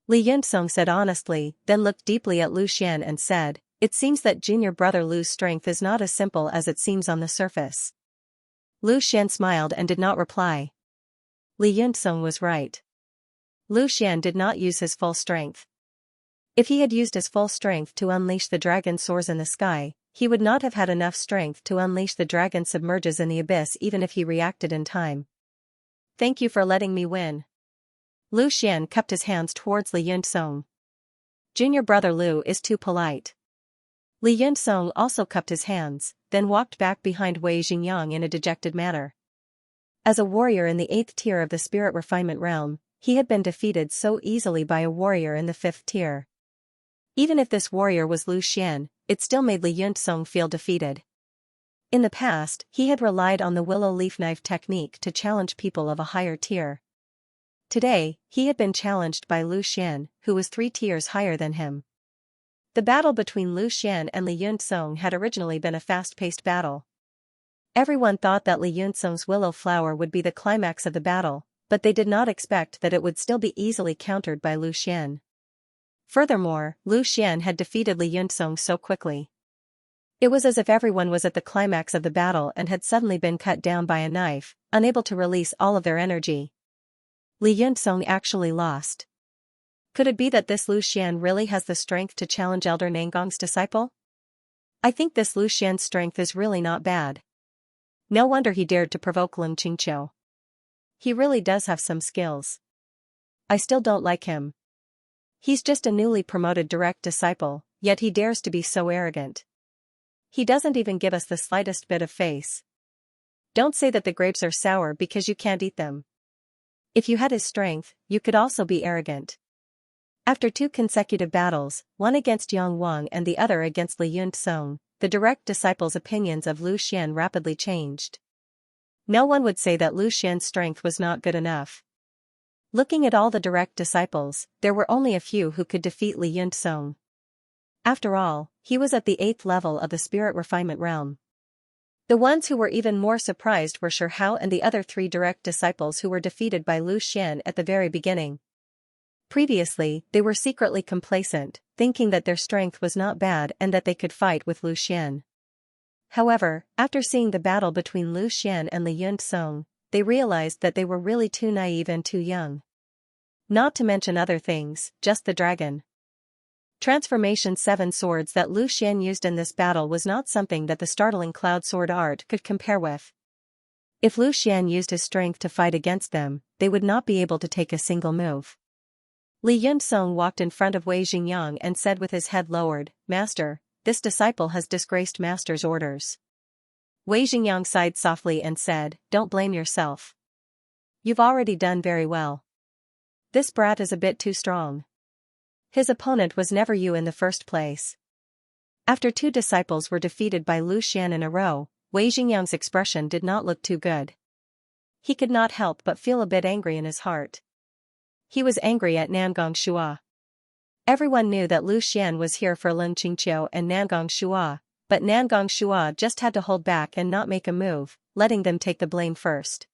Li Yunxong said honestly, then looked deeply at Lu Xian and said, "It seems that junior brother Lu's strength is not as simple as it seems on the surface." Lu Xian smiled and did not reply. Li Yunxong was right. Lu Xian did not use his full strength. If he had used his full strength to unleash the dragon soars in the sky, he would not have had enough strength to unleash the dragon submerges in the abyss even if he reacted in time. "Thank you for letting me win." Lu Xian cupped his hands towards Li Yunxong. "Junior brother Lu is too polite." Li Yunxong also cupped his hands, then walked back behind Wei Xingyang in a dejected manner. As a warrior in the 8th tier of the spirit refinement realm, he had been defeated so easily by a warrior in the 5th tier. Even if this warrior was Lu Xian, it still made Li Yunxong feel defeated. In the past, he had relied on the willow leaf knife technique to challenge people of a higher tier. Today, he had been challenged by Lu Xian, who was 3 tiers higher than him. The battle between Lu Xian and Li Yunxong had originally been a fast-paced battle. Everyone thought that Li Yunxong's willow flower would be the climax of the battle, but they did not expect that it would still be easily countered by Lu Xian. Furthermore, Lu Xian had defeated Li Yunxong so quickly. It was as if everyone was at the climax of the battle and had suddenly been cut down by a knife, unable to release all of their energy. Li Yunxong actually lost. Could it be that this Lu Xian really has the strength to challenge Elder Nangong's disciple? I think this Lu Xian's strength is really not bad. No wonder he dared to provoke Ling Qingqiu. He really does have some skills. I still don't like him. He's just a newly promoted direct disciple, yet he dares to be so arrogant. He doesn't even give us the slightest bit of face. Don't say that the grapes are sour because you can't eat them. If you had his strength, you could also be arrogant. After 2 consecutive battles, one against Yang Wang and the other against Li Yunxong, the direct disciples' opinions of Lu Xian rapidly changed. No one would say that Lu Xian's strength was not good enough. Looking at all the direct disciples, there were only a few who could defeat Li Yunzong. After all, he was at the 8th level of the spirit refinement realm. The ones who were even more surprised were Shi Hao and the other 3 direct disciples who were defeated by Lu Xian at the very beginning. Previously, they were secretly complacent, thinking that their strength was not bad and that they could fight with Lu Xian. However, after seeing the battle between Lu Xian and Li Yunzong, they realized that they were really too naive and too young. Not to mention other things, just the dragon transformation 7 swords that Lu Xian used in this battle was not something that the startling cloud sword art could compare with. If Lu Xian used his strength to fight against them, they would not be able to take a single move. Li Yunzong walked in front of Wei Xingyang and said with his head lowered, "Master, this disciple has disgraced Master's orders." Wei Xingyang sighed softly and said, "Don't blame yourself. You've already done very well. This brat is a bit too strong. His opponent was never you in the first place." After 2 disciples were defeated by Lu Xian in a row, Wei Xingyang's expression did not look too good. He could not help but feel a bit angry in his heart. He was angry at Nangong Shua. Everyone knew that Lu Xian was here for Lin Qingqiu and Nangong Shua, but Nangong Shua just had to hold back and not make a move, letting them take the blame first.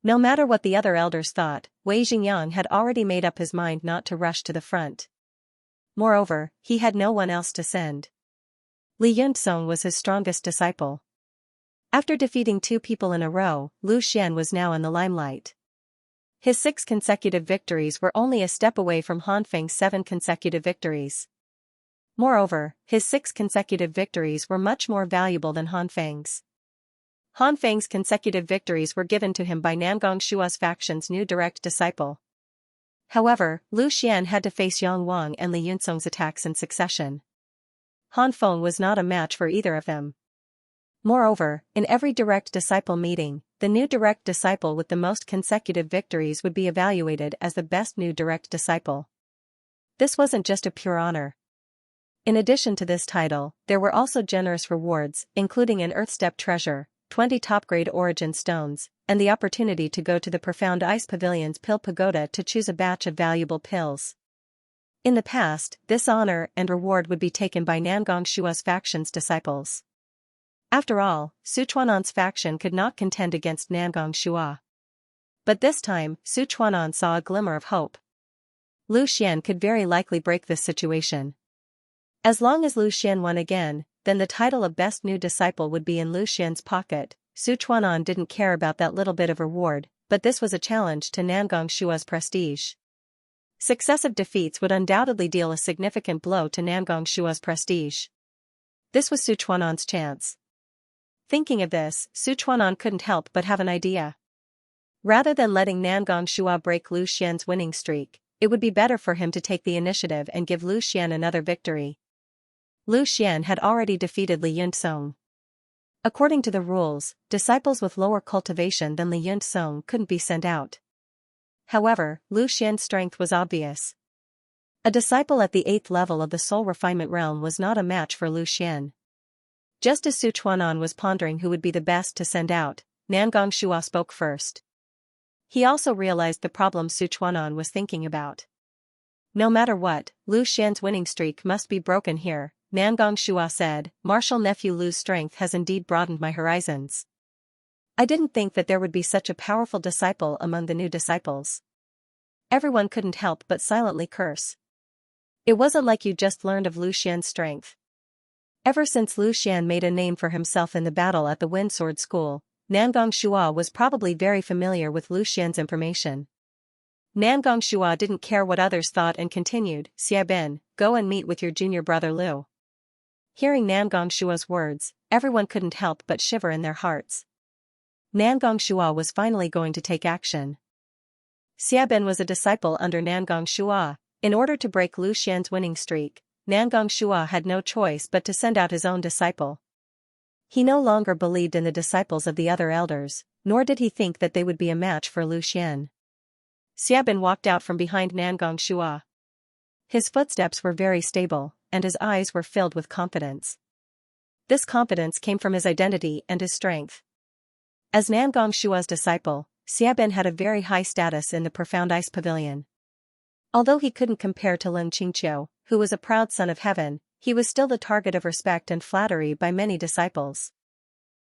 No matter what the other elders thought, Wei Xingyang had already made up his mind not to rush to the front. Moreover, he had no one else to send. Li Yunzong was his strongest disciple. After defeating 2 people in a row, Lu Xian was now in the limelight. His 6 consecutive victories were only a step away from Han Feng's 7 consecutive victories. Moreover, his 6 consecutive victories were much more valuable than Han Feng's. Han Feng's consecutive victories were given to him by Nangong Shua's faction's new direct disciple. However, Lu Xian had to face Yang Wang and Li Yunzong's attacks in succession. Han Feng was not a match for either of them. Moreover, in every direct disciple meeting, the new direct disciple with the most consecutive victories would be evaluated as the best new direct disciple. This wasn't just a pure honor. In addition to this title, there were also generous rewards, including an Earthstep treasure, 20 top-grade origin stones, and the opportunity to go to the Profound Ice Pavilion's Pill Pagoda to choose a batch of valuable pills. In the past, this honor and reward would be taken by Nangong Shua's faction's disciples. After all, Sichuanan's faction could not contend against Nangong Shua. But this time, Sichuanan saw a glimmer of hope. Lu Xian could very likely break this situation. As long as Lu Xian won again, then the title of Best New Disciple would be in Lu Xian's pocket. Sichuanan didn't care about that little bit of reward, but this was a challenge to Nangong Shua's prestige. Successive defeats would undoubtedly deal a significant blow to Nangong Shua's prestige. This was Sichuanan's chance. Thinking of this, Sichuanan couldn't help but have an idea. Rather than letting Nangong Shua break Lu Xian's winning streak, it would be better for him to take the initiative and give Lu Xian another victory. Lu Xian had already defeated Li Yunzong. According to the rules, disciples with lower cultivation than Li Yunzong couldn't be sent out. However, Lu Xian's strength was obvious. A disciple at the 8th level of the soul refinement realm was not a match for Lu Xian. Just as Sichuanan was pondering who would be the best to send out, Nangong Shua spoke first. He also realized the problem Sichuanan was thinking about. No matter what, Lu Xian's winning streak must be broken here, Nangong Shua said. Martial nephew Lu's strength has indeed broadened my horizons. I didn't think that there would be such a powerful disciple among the new disciples. Everyone couldn't help but silently curse. It wasn't like you just learned of Lu Xian's strength. Ever since Lu Xian made a name for himself in the battle at the Windsword School, Nangong Shua was probably very familiar with Lu Xian's information. Nangong Shua didn't care what others thought and continued, "Xiaobin, go and meet with your junior brother Lu." Hearing Nangong Shua's words, everyone couldn't help but shiver in their hearts. Nangong Shua was finally going to take action. Xiaobin was a disciple under Nangong Shua. In order to break Lu Xian's winning streak, Nangong Shua had no choice but to send out his own disciple. He no longer believed in the disciples of the other elders, nor did he think that they would be a match for Lu Xian. Xiaobin walked out from behind Nangong Shua. His footsteps were very stable, and his eyes were filled with confidence. This confidence came from his identity and his strength. As Nangong Shua's disciple, Xiaobin had a very high status in the Profound Ice Pavilion. Although he couldn't compare to Lin Qingqiu, who was a proud son of heaven, he was still the target of respect and flattery by many disciples.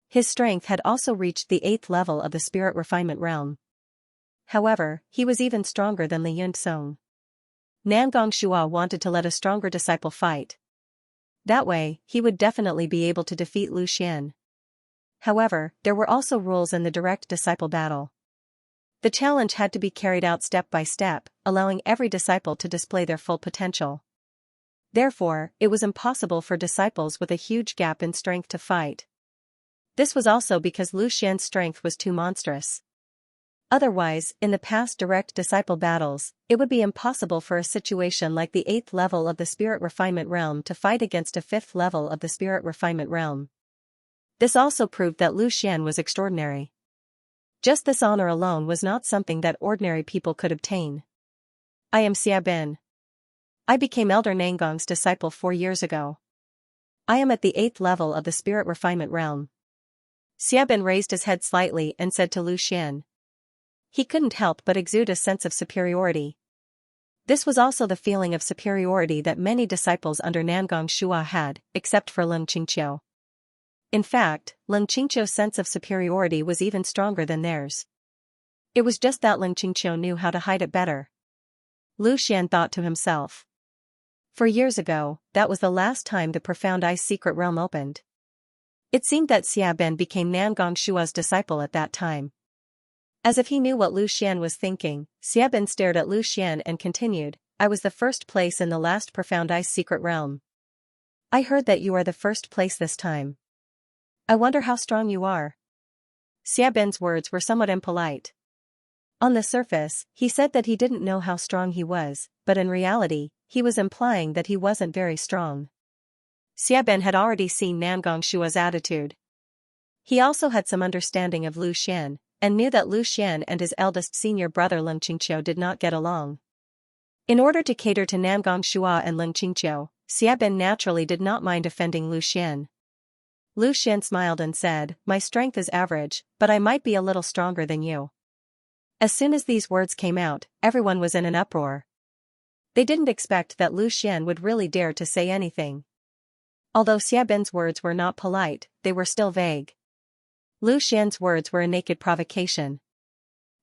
His strength had also reached the 8th level of the spirit refinement realm. However, he was even stronger than Li Yunzong. Nangong Shua wanted to let a stronger disciple fight. That way, he would definitely be able to defeat Lu Xian. However, there were also rules in the direct disciple battle. The challenge had to be carried out step by step, allowing every disciple to display their full potential. Therefore, it was impossible for disciples with a huge gap in strength to fight. This was also because Lu Xian's strength was too monstrous. Otherwise, in the past direct disciple battles, it would be impossible for a situation like the 8th level of the spirit refinement realm to fight against a 5th level of the spirit refinement realm. This also proved that Lu Xian was extraordinary. Just this honor alone was not something that ordinary people could obtain. I am Xiaobin. I became Elder Nangong's disciple 4 years ago. I am at the 8th level of the spirit refinement realm. Xiaobin raised his head slightly and said to Lu Xian. He couldn't help but exude a sense of superiority. This was also the feeling of superiority that many disciples under Nangong Shua had, except for Lin Qingqiu. In fact, Lin Qingqiu's sense of superiority was even stronger than theirs. It was just that Lin Qingqiu knew how to hide it better. Lu Xian thought to himself. 4 years ago, that was the last time the Profound Ice secret realm opened. It seemed that Xiaobin became Nangong Shua's disciple at that time. As if he knew what Lu Xian was thinking, Xiaobin stared at Lu Xian and continued, I was the first place in the last Profound Ice secret realm. I heard that you are the first place this time. I wonder how strong you are. Xiaobin's words were somewhat impolite. On the surface, he said that he didn't know how strong he was, but in reality, he was implying that he wasn't very strong. Xiaobin had already seen Nangong Shua's attitude. He also had some understanding of Lu Xian, and knew that Lu Xian and his eldest senior brother Lin Qingqiu did not get along. In order to cater to Nangong Shua and Lin Qingqiu, Xiaobin naturally did not mind offending Lu Xian. Lu Xian smiled and said, my strength is average, but I might be a little stronger than you. As soon as these words came out, everyone was in an uproar. They didn't expect that Lu Xian would really dare to say anything. Although Xiaobin's words were not polite, they were still vague. Lu Xian's words were a naked provocation.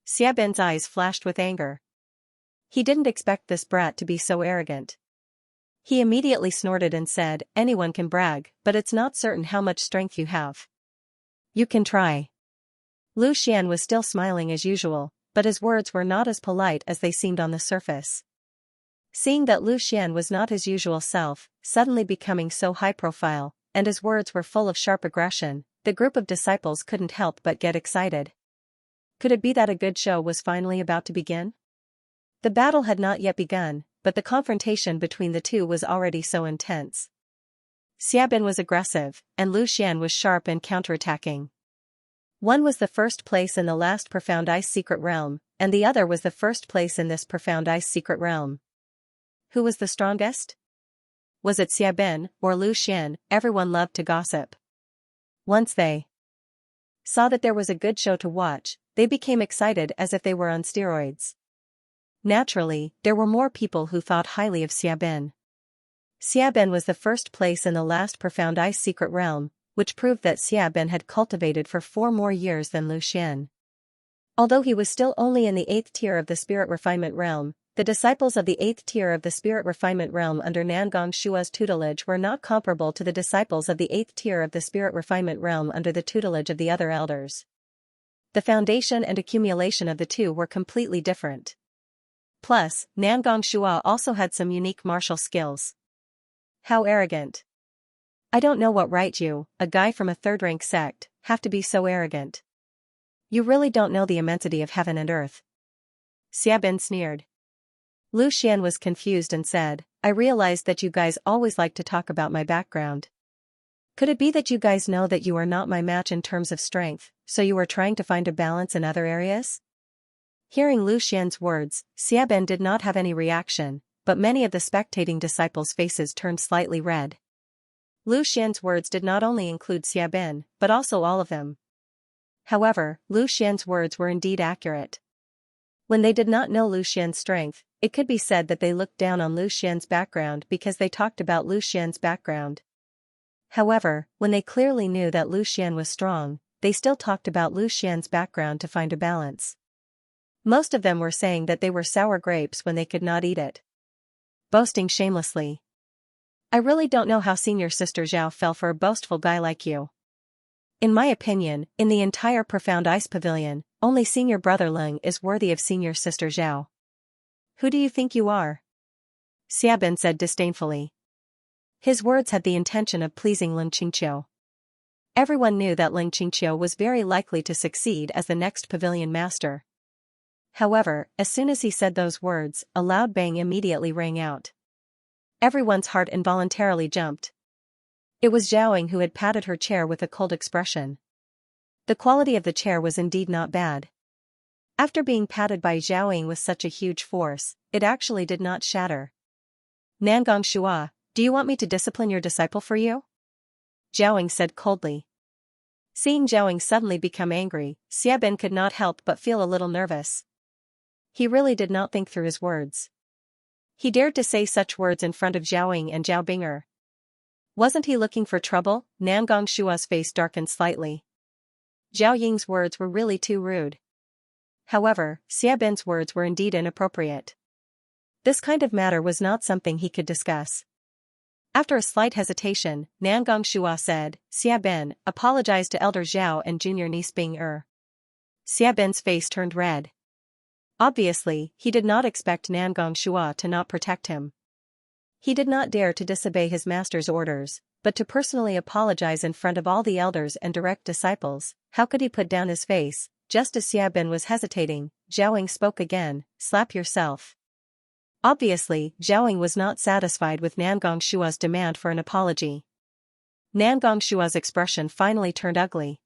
Xiaobin's eyes flashed with anger. He didn't expect this brat to be so arrogant. He immediately snorted and said, anyone can brag, but it's not certain how much strength you have. You can try. Lu Xian was still smiling as usual, but his words were not as polite as they seemed on the surface. Seeing that Lu Xian was not his usual self, suddenly becoming so high profile, and his words were full of sharp aggression, the group of disciples couldn't help but get excited. Could it be that a good show was finally about to begin? The battle had not yet begun, but the confrontation between the two was already so intense. Xiaobin was aggressive, and Lu Xian was sharp and counterattacking. One was the first place in the last Profound Ice secret realm, and the other was the first place in this Profound Ice secret realm. Who was the strongest? Was it Xiaobin or Lu Xian? Everyone loved to gossip. Once they saw that there was a good show to watch, they became excited as if they were on steroids. Naturally, there were more people who thought highly of Xiaobin. Xiaobin was the first place in the last Profound Ice secret realm, which proved that Xiaobin had cultivated for 4 more years than Lu Xian. Although he was still only in the 8th tier of the spirit refinement realm, the disciples of the 8th tier of the spirit refinement realm under Nangong Shua's tutelage were not comparable to the disciples of the 8th tier of the spirit refinement realm under the tutelage of the other elders. The foundation and accumulation of the two were completely different. Plus, Nangong Shua also had some unique martial skills. How arrogant. I don't know what right you, a guy from a third-rank sect, have to be so arrogant. You really don't know the immensity of heaven and earth. Xiaobin sneered. Lu Xian was confused and said, I realized that you guys always like to talk about my background. Could it be that you guys know that you are not my match in terms of strength, so you are trying to find a balance in other areas? Hearing Lu Xian's words, Xiaobin did not have any reaction, but many of the spectating disciples' faces turned slightly red. Lu Xian's words did not only include Xiaobin, but also all of them. However, Lu Xian's words were indeed accurate. When they did not know Lu Xian's strength, it could be said that they looked down on Lu Xian's background because they talked about Lu Xian's background. However, when they clearly knew that Lu Xian was strong, they still talked about Lu Xian's background to find a balance. Most of them were saying that they were sour grapes when they could not eat it. Boasting shamelessly. I really don't know how senior sister Zhao fell for a boastful guy like you. In my opinion, in the entire Profound Ice Pavilion, only senior brother Ling is worthy of senior sister Zhao. Who do you think you are? Xiaobin said disdainfully. His words had the intention of pleasing Ling Qingqiu. Everyone knew that Ling Qingqiu was very likely to succeed as the next pavilion master. However, as soon as he said those words, a loud bang immediately rang out. Everyone's heart involuntarily jumped. It was Zhaoying who had patted her chair with a cold expression. The quality of the chair was indeed not bad. After being patted by Zhaoying with such a huge force, it actually did not shatter. Nangong Shua, do you want me to discipline your disciple for you? Zhaoying said coldly. Seeing Zhaoying suddenly become angry, Xiaobin could not help but feel a little nervous. He really did not think through his words. He dared to say such words in front of Zhaoying and Zhao Binger. Wasn't he looking for trouble? Nangong Shua's face darkened slightly. Zhao Ying's words were really too rude. However, Xiaobin's words were indeed inappropriate. This kind of matter was not something he could discuss. After a slight hesitation, Nangong Shua said, Xiaobin, apologize to Elder Zhao and junior niece Bing. Xiaobin's face turned red. Obviously, he did not expect Nangong Shua to not protect him. He did not dare to disobey his master's orders, but to personally apologize in front of all the elders and direct disciples. How could he put down his face? Just as Xiaobin was hesitating, Zhaoying spoke again, slap yourself. Obviously, Zhaoying was not satisfied with Nangong Shua's demand for an apology. Nangong Shua's expression finally turned ugly.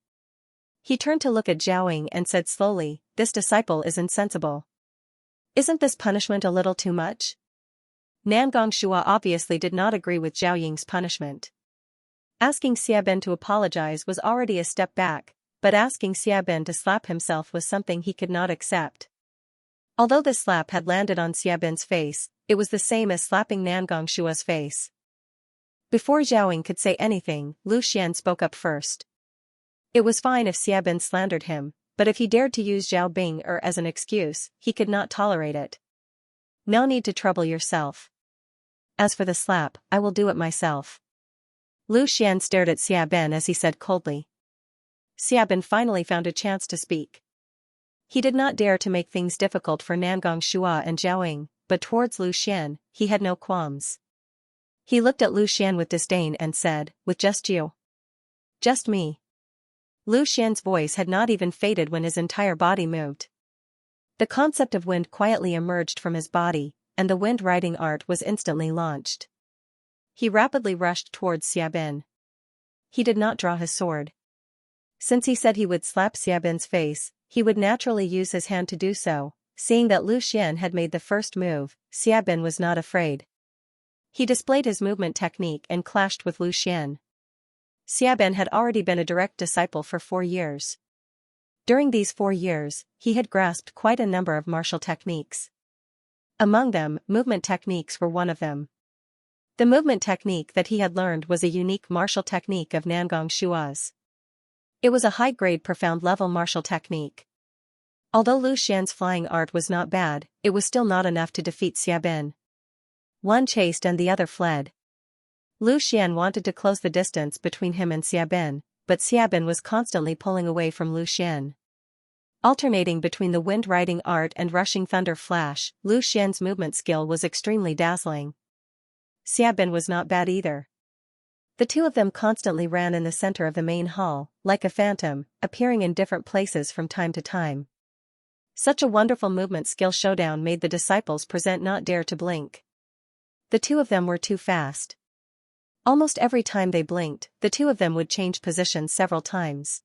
He turned to look at Zhaoying and said slowly, this disciple is insensible. Isn't this punishment a little too much? Nangong Shua obviously did not agree with Zhao Ying's punishment. Asking Xiaobin to apologize was already a step back, but asking Xiaobin to slap himself was something he could not accept. Although the slap had landed on Xiaobin's face, it was the same as slapping Nangong Shua's face. Before Zhaoying could say anything, Lu Xian spoke up first. It was fine if Xiaobin slandered him, but if he dared to use Zhao Bing as an excuse, he could not tolerate it. No need to trouble yourself. As for the slap, I will do it myself. Lu Xian stared at Xiaobin as he said coldly. Xiaobin finally found a chance to speak. He did not dare to make things difficult for Nangong Shua and Zhaoying, but towards Lu Xian, he had no qualms. He looked at Lu Xian with disdain and said, with just you. Just me. Lu Xian's voice had not even faded when his entire body moved. The concept of wind quietly emerged from his body, and the wind riding art was instantly launched. He rapidly rushed towards Xiaobin. He did not draw his sword. Since he said he would slap Xiaobin's face, he would naturally use his hand to do so. Seeing that Lu Xian had made the first move, Xiaobin was not afraid. He displayed his movement technique and clashed with Lu Xian. Xiaobin had already been a direct disciple for 4 years. During these 4 years, he had grasped quite a number of martial techniques. Among them, movement techniques were one of them. The movement technique that he had learned was a unique martial technique of Nangong Shua's. It was a high-grade profound-level martial technique. Although Lu Xian's flying art was not bad, it was still not enough to defeat Xiaobin. One chased and the other fled. Lu Xian wanted to close the distance between him and Xiaobin, but Xiaobin was constantly pulling away from Lu Xian. Alternating between the wind riding art and rushing thunder flash, Lu Xian's movement skill was extremely dazzling. Xiaobin was not bad either. The two of them constantly ran in the center of the main hall, like a phantom, appearing in different places from time to time. Such a wonderful movement skill showdown made the disciples present not dare to blink. The two of them were too fast. Almost every time they blinked, the two of them would change positions several times.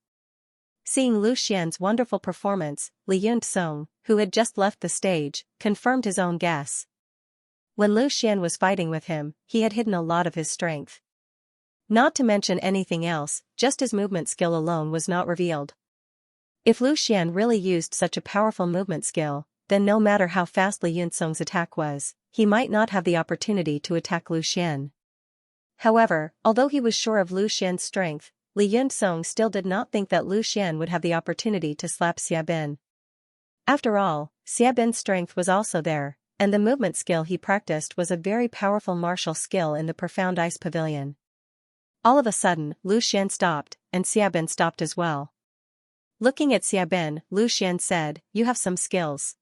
Seeing Lu Xian's wonderful performance, Li Yuntsong, who had just left the stage, confirmed his own guess. When Lu Xian was fighting with him, he had hidden a lot of his strength. Not to mention anything else, just his movement skill alone was not revealed. If Lu Xian really used such a powerful movement skill, then no matter how fast Li Yunzong's attack was, he might not have the opportunity to attack Lu Xian. However, although he was sure of Lu Xian's strength, Li Yunzong still did not think that Lu Xian would have the opportunity to slap Xiabin. After all, Xiabin's strength was also there, and the movement skill he practiced was a very powerful martial skill in the profound ice pavilion. All of a sudden, Lu Xian stopped, and Xiabin stopped as well. Looking at Xiabin, Lu Xian said, "You have some skills."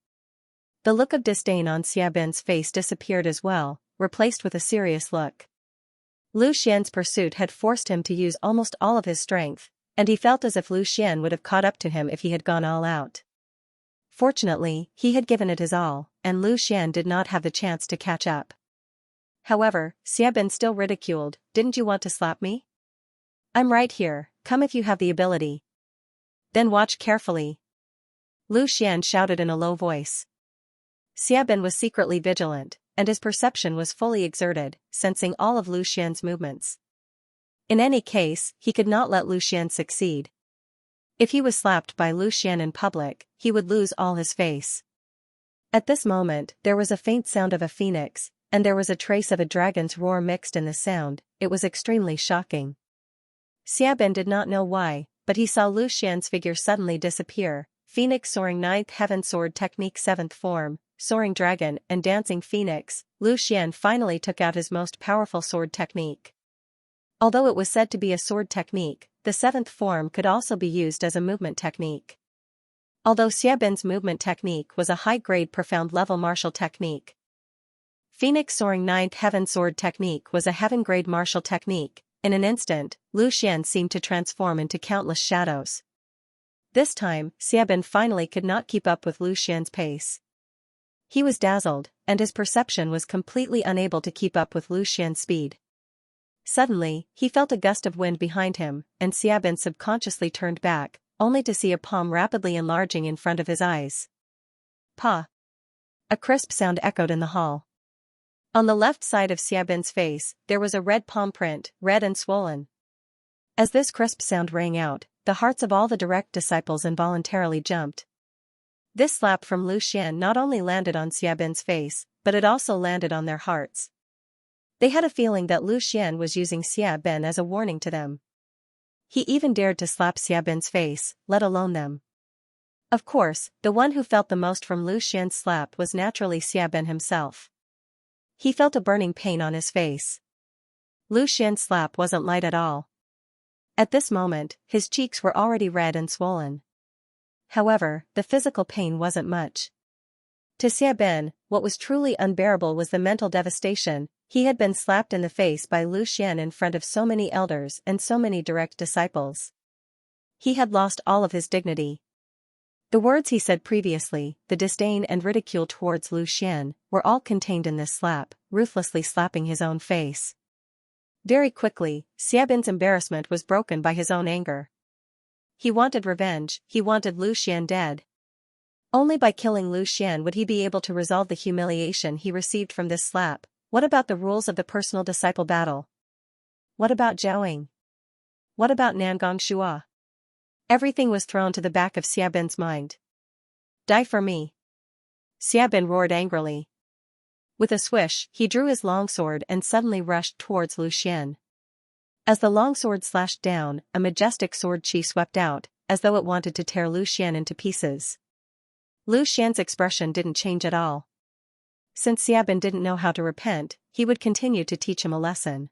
The look of disdain on Xiabin's face disappeared as well, replaced with a serious look. Lu Xian's pursuit had forced him to use almost all of his strength, and he felt as if Lu Xian would have caught up to him if he had gone all out. Fortunately, he had given it his all, and Lu Xian did not have the chance to catch up. However, Xiabin still ridiculed, "Didn't you want to slap me? I'm right here, come if you have the ability. Then watch carefully." Lu Xian shouted in a low voice. Xiabin was secretly vigilant, and his perception was fully exerted, sensing all of Lu Xian's movements. In any case, he could not let Lu Xian succeed. If he was slapped by Lu Xian in public, he would lose all his face. At this moment, there was a faint sound of a phoenix, and there was a trace of a dragon's roar mixed in the sound. It was extremely shocking. Xiabin did not know why, but he saw Lu Xian's figure suddenly disappear. Phoenix soaring 9th heaven sword technique 7th form, soaring dragon and dancing phoenix. Lu Xian finally took out his most powerful sword technique. Although it was said to be a sword technique, the 7th form could also be used as a movement technique. Although Xiabin's movement technique was a high-grade profound level martial technique, Phoenix soaring 9th heaven sword technique was a heaven-grade martial technique. In an instant, Lu Xian seemed to transform into countless shadows. This time, Xiabin finally could not keep up with Lu Xian's pace. He was dazzled, and his perception was completely unable to keep up with Lu Xian's speed. Suddenly, he felt a gust of wind behind him, and Xiabin subconsciously turned back, only to see a palm rapidly enlarging in front of his eyes. "Pa!" A crisp sound echoed in the hall. On the left side of Xiabin's face, there was a red palm print, red and swollen. As this crisp sound rang out, the hearts of all the direct disciples involuntarily jumped. This slap from Lu Xian not only landed on Xiabin's face, but it also landed on their hearts. They had a feeling that Lu Xian was using Xiabin as a warning to them. He even dared to slap Xiabin's face, let alone them. Of course, the one who felt the most from Lu Xian's slap was naturally Xiabin himself. He felt a burning pain on his face. Lu Xian's slap wasn't light at all. At this moment, his cheeks were already red and swollen. However, the physical pain wasn't much. To Xiabin, what was truly unbearable was the mental devastation. He had been slapped in the face by Lu Xian in front of so many elders and so many direct disciples. He had lost all of his dignity. The words he said previously, the disdain and ridicule towards Lu Xian, were all contained in this slap, ruthlessly slapping his own face. Very quickly, Xiabin's embarrassment was broken by his own anger. He wanted revenge, he wanted Lu Xian dead. Only by killing Lu Xian would he be able to resolve the humiliation he received from this slap. What about the rules of the personal disciple battle? What about Zhaoying? What about Nangong Shua? Everything was thrown to the back of Xiabin's mind. "Die for me!" Xiabin roared angrily. With a swish, he drew his longsword and suddenly rushed towards Lu Xian. As the longsword slashed down, a majestic sword chi swept out, as though it wanted to tear Lu Xian into pieces. Lu Xian's expression didn't change at all. Since Xiabin didn't know how to repent, he would continue to teach him a lesson.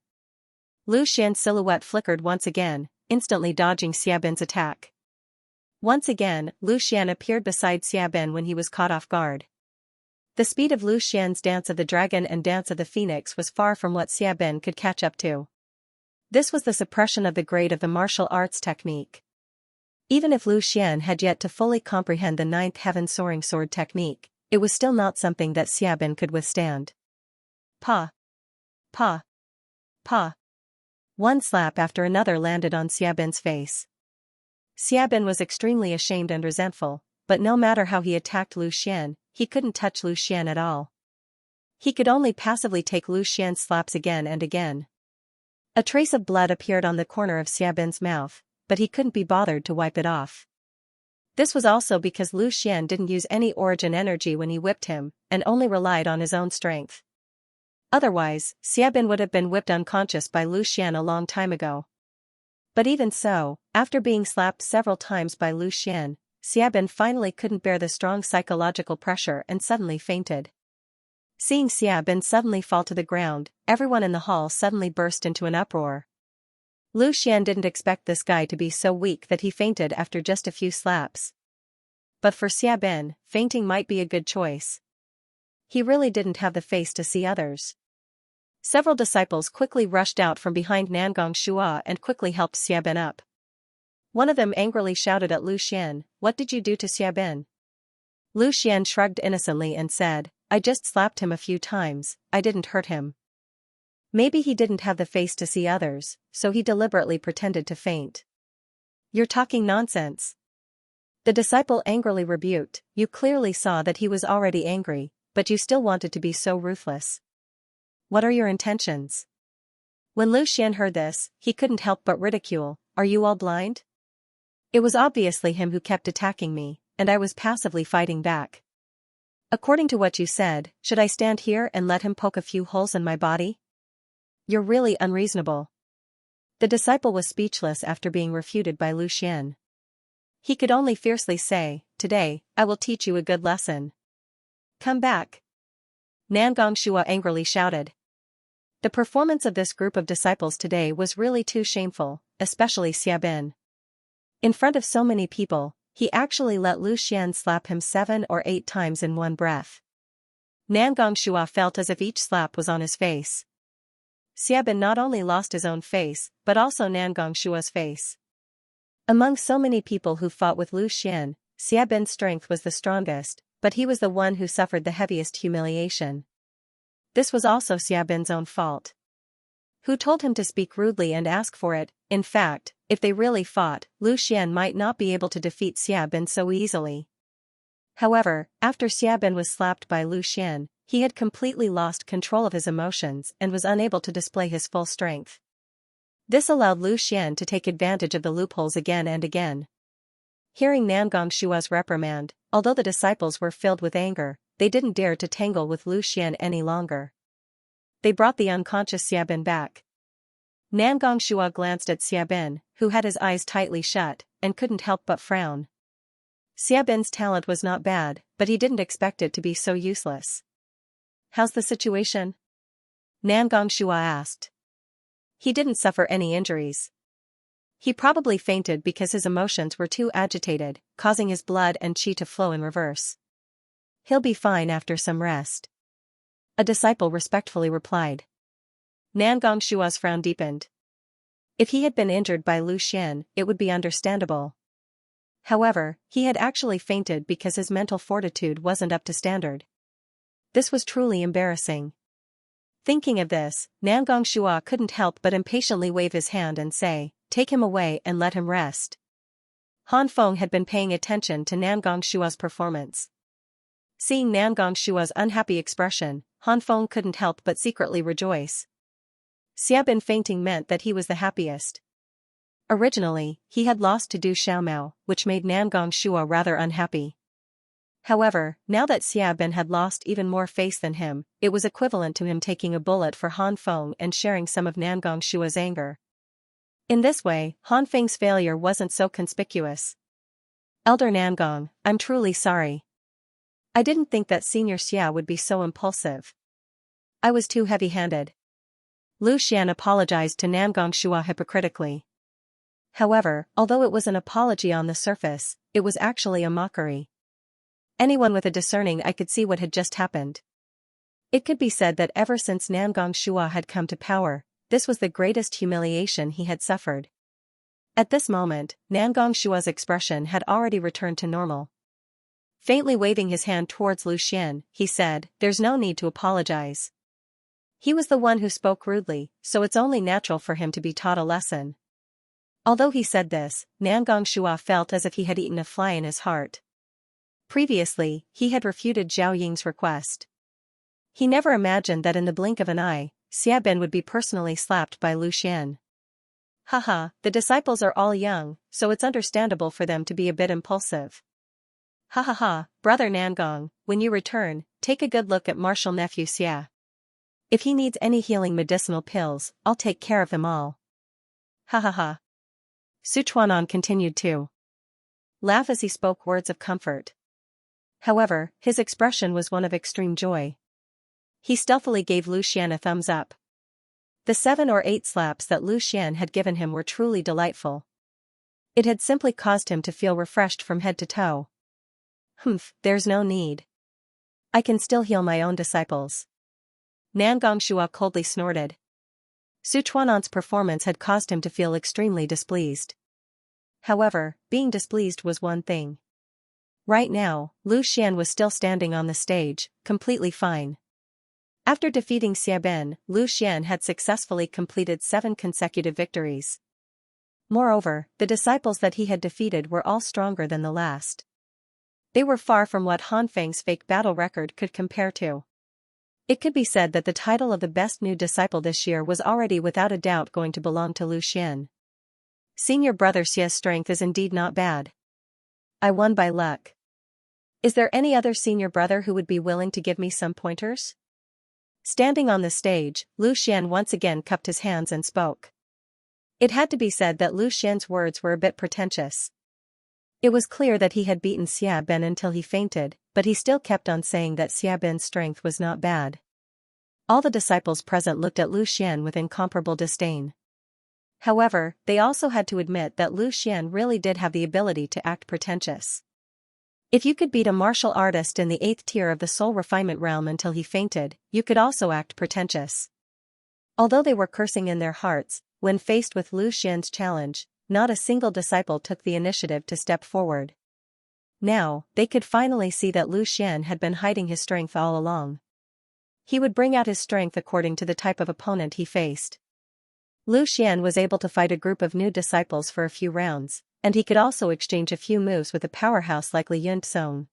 Lu Xian's silhouette flickered once again, instantly dodging Xiabin's attack. Once again, Lu Xian appeared beside Xiabin when he was caught off guard. The speed of Lu Xian's dance of the dragon and dance of the phoenix was far from what Xiabin could catch up to. This was the suppression of the grade of the martial arts technique. Even if Lu Xian had yet to fully comprehend the 9th heaven soaring sword technique, it was still not something that Xiabin could withstand. Pa! Pa! Pa! One slap after another landed on Xiabin's face. Xiabin was extremely ashamed and resentful, but no matter how he attacked Lu Xian, he couldn't touch Lu Xian at all. He could only passively take Lu Xian's slaps again and again. A trace of blood appeared on the corner of Xiabin's mouth, but he couldn't be bothered to wipe it off. This was also because Lu Xian didn't use any origin energy when he whipped him, and only relied on his own strength. Otherwise, Xiabin would have been whipped unconscious by Lu Xian a long time ago. But even so, after being slapped several times by Lu Xian, Xiabin finally couldn't bear the strong psychological pressure and suddenly fainted. Seeing Xiabin suddenly fall to the ground, everyone in the hall suddenly burst into an uproar. Lu Xian didn't expect this guy to be so weak that he fainted after just a few slaps. But for Xiabin, fainting might be a good choice. He really didn't have the face to see others. Several disciples quickly rushed out from behind Nangong Shua and quickly helped Xiabin up. One of them angrily shouted at Lu Xian, "What did you do to Xiabin?" Lu Xian shrugged innocently and said, "I just slapped him a few times, I didn't hurt him." Maybe he didn't have the face to see others, so he deliberately pretended to faint. "You're talking nonsense." The disciple angrily rebuked, "You clearly saw that he was already angry, but you still wanted to be so ruthless. What are your intentions?" When Lu Xian heard this, he couldn't help but ridicule, "Are you all blind? It was obviously him who kept attacking me, and I was passively fighting back. According to what you said, should I stand here and let him poke a few holes in my body? You're really unreasonable." The disciple was speechless after being refuted by Lu Xian. He could only fiercely say, "Today, I will teach you a good lesson. Come back." Nangong Shua angrily shouted. The performance of this group of disciples today was really too shameful, especially Xiabin. In front of so many people, he actually let Lu Xian slap him 7 or 8 times in one breath. Nangong Shua felt as if each slap was on his face. Xiabin not only lost his own face, but also Nangong Shua's face. Among so many people who fought with Lu Xian, Xiabin's strength was the strongest, but he was the one who suffered the heaviest humiliation. This was also Xiabin's own fault. Who told him to speak rudely and ask for it? In fact, if they really fought, Lu Xian might not be able to defeat Xiabin so easily. However, after Xiabin was slapped by Lu Xian, he had completely lost control of his emotions and was unable to display his full strength. This allowed Lu Xian to take advantage of the loopholes again and again. Hearing Nangong Shua's reprimand, although the disciples were filled with anger, they didn't dare to tangle with Lu Xian any longer. They brought the unconscious Xiabin back. Nangong Shua glanced at Xiabin, who had his eyes tightly shut, and couldn't help but frown. Xiabin's talent was not bad, but he didn't expect it to be so useless. "How's the situation?" Nangong Shua asked. He didn't suffer any injuries. He probably fainted because his emotions were too agitated, causing his blood and qi to flow in reverse. "He'll be fine after some rest," a disciple respectfully replied. Nangong Shua's frown deepened. If he had been injured by Lu Xian, it would be understandable. However, he had actually fainted because his mental fortitude wasn't up to standard. This was truly embarrassing. Thinking of this, Nangong Shua couldn't help but impatiently wave his hand and say, "Take him away and let him rest." Han Feng had been paying attention to Nangong Shua's performance. Seeing Nangong Shua's unhappy expression, Han Feng couldn't help but secretly rejoice. Xiabin fainting meant that he was the happiest. Originally, he had lost to Du Xiaomao, which made Nangong Shua rather unhappy. However, now that Xiabin had lost even more face than him, it was equivalent to him taking a bullet for Han Feng and sharing some of Nangong Shua's anger. In this way, Han Feng's failure wasn't so conspicuous. "Elder Nangong, I'm truly sorry. I didn't think that Senior Xia would be so impulsive. I was too heavy-handed." Lu Xian apologized to Nangong Shua hypocritically. However, although it was an apology on the surface, it was actually a mockery. Anyone with a discerning eye could see what had just happened. It could be said that ever since Nangong Shua had come to power, this was the greatest humiliation he had suffered. At this moment, Nangong Shua's expression had already returned to normal. Faintly waving his hand towards Lu Xian, he said, "There's no need to apologize. He was the one who spoke rudely, so it's only natural for him to be taught a lesson." Although he said this, Nangong Shua felt as if he had eaten a fly in his heart. Previously, he had refuted Zhao Ying's request. He never imagined that in the blink of an eye, Xiabin would be personally slapped by Lu Xian. Haha, the disciples are all young, so it's understandable for them to be a bit impulsive. Ha ha ha, brother Nangong, when you return, take a good look at Martial Nephew Xia. If he needs any healing medicinal pills, I'll take care of them all. Ha ha ha. Sichuanan continued to laugh as he spoke words of comfort. However, his expression was one of extreme joy. He stealthily gave Lu Xian a thumbs up. The 7 or 8 slaps that Lu Xian had given him were truly delightful. It had simply caused him to feel refreshed from head to toe. Humph, there's no need. I can still heal my own disciples. Nangong Shua coldly snorted. Sichuanan's performance had caused him to feel extremely displeased. However, being displeased was one thing. Right now, Lu Xian was still standing on the stage, completely fine. After defeating Xiaben, Lu Xian had successfully completed 7 consecutive victories. Moreover, the disciples that he had defeated were all stronger than the last. They were far from what Han Feng's fake battle record could compare to. It could be said that the title of the best new disciple this year was already without a doubt going to belong to Lu Xian. Senior brother Xia's strength is indeed not bad. I won by luck. Is there any other senior brother who would be willing to give me some pointers? Standing on the stage, Lu Xian once again cupped his hands and spoke. It had to be said that Lu Xian's words were a bit pretentious. It was clear that he had beaten Xiaben until he fainted, but he still kept on saying that Xiaben's strength was not bad. All the disciples present looked at Lu Xian with incomparable disdain. However, they also had to admit that Lu Xian really did have the ability to act pretentious. If you could beat a martial artist in the 8th tier of the soul refinement realm until he fainted, you could also act pretentious. Although they were cursing in their hearts, when faced with Lu Xian's challenge, not a single disciple took the initiative to step forward. Now, they could finally see that Lu Xian had been hiding his strength all along. He would bring out his strength according to the type of opponent he faced. Lu Xian was able to fight a group of new disciples for a few rounds, and he could also exchange a few moves with a powerhouse like Li Yunzong.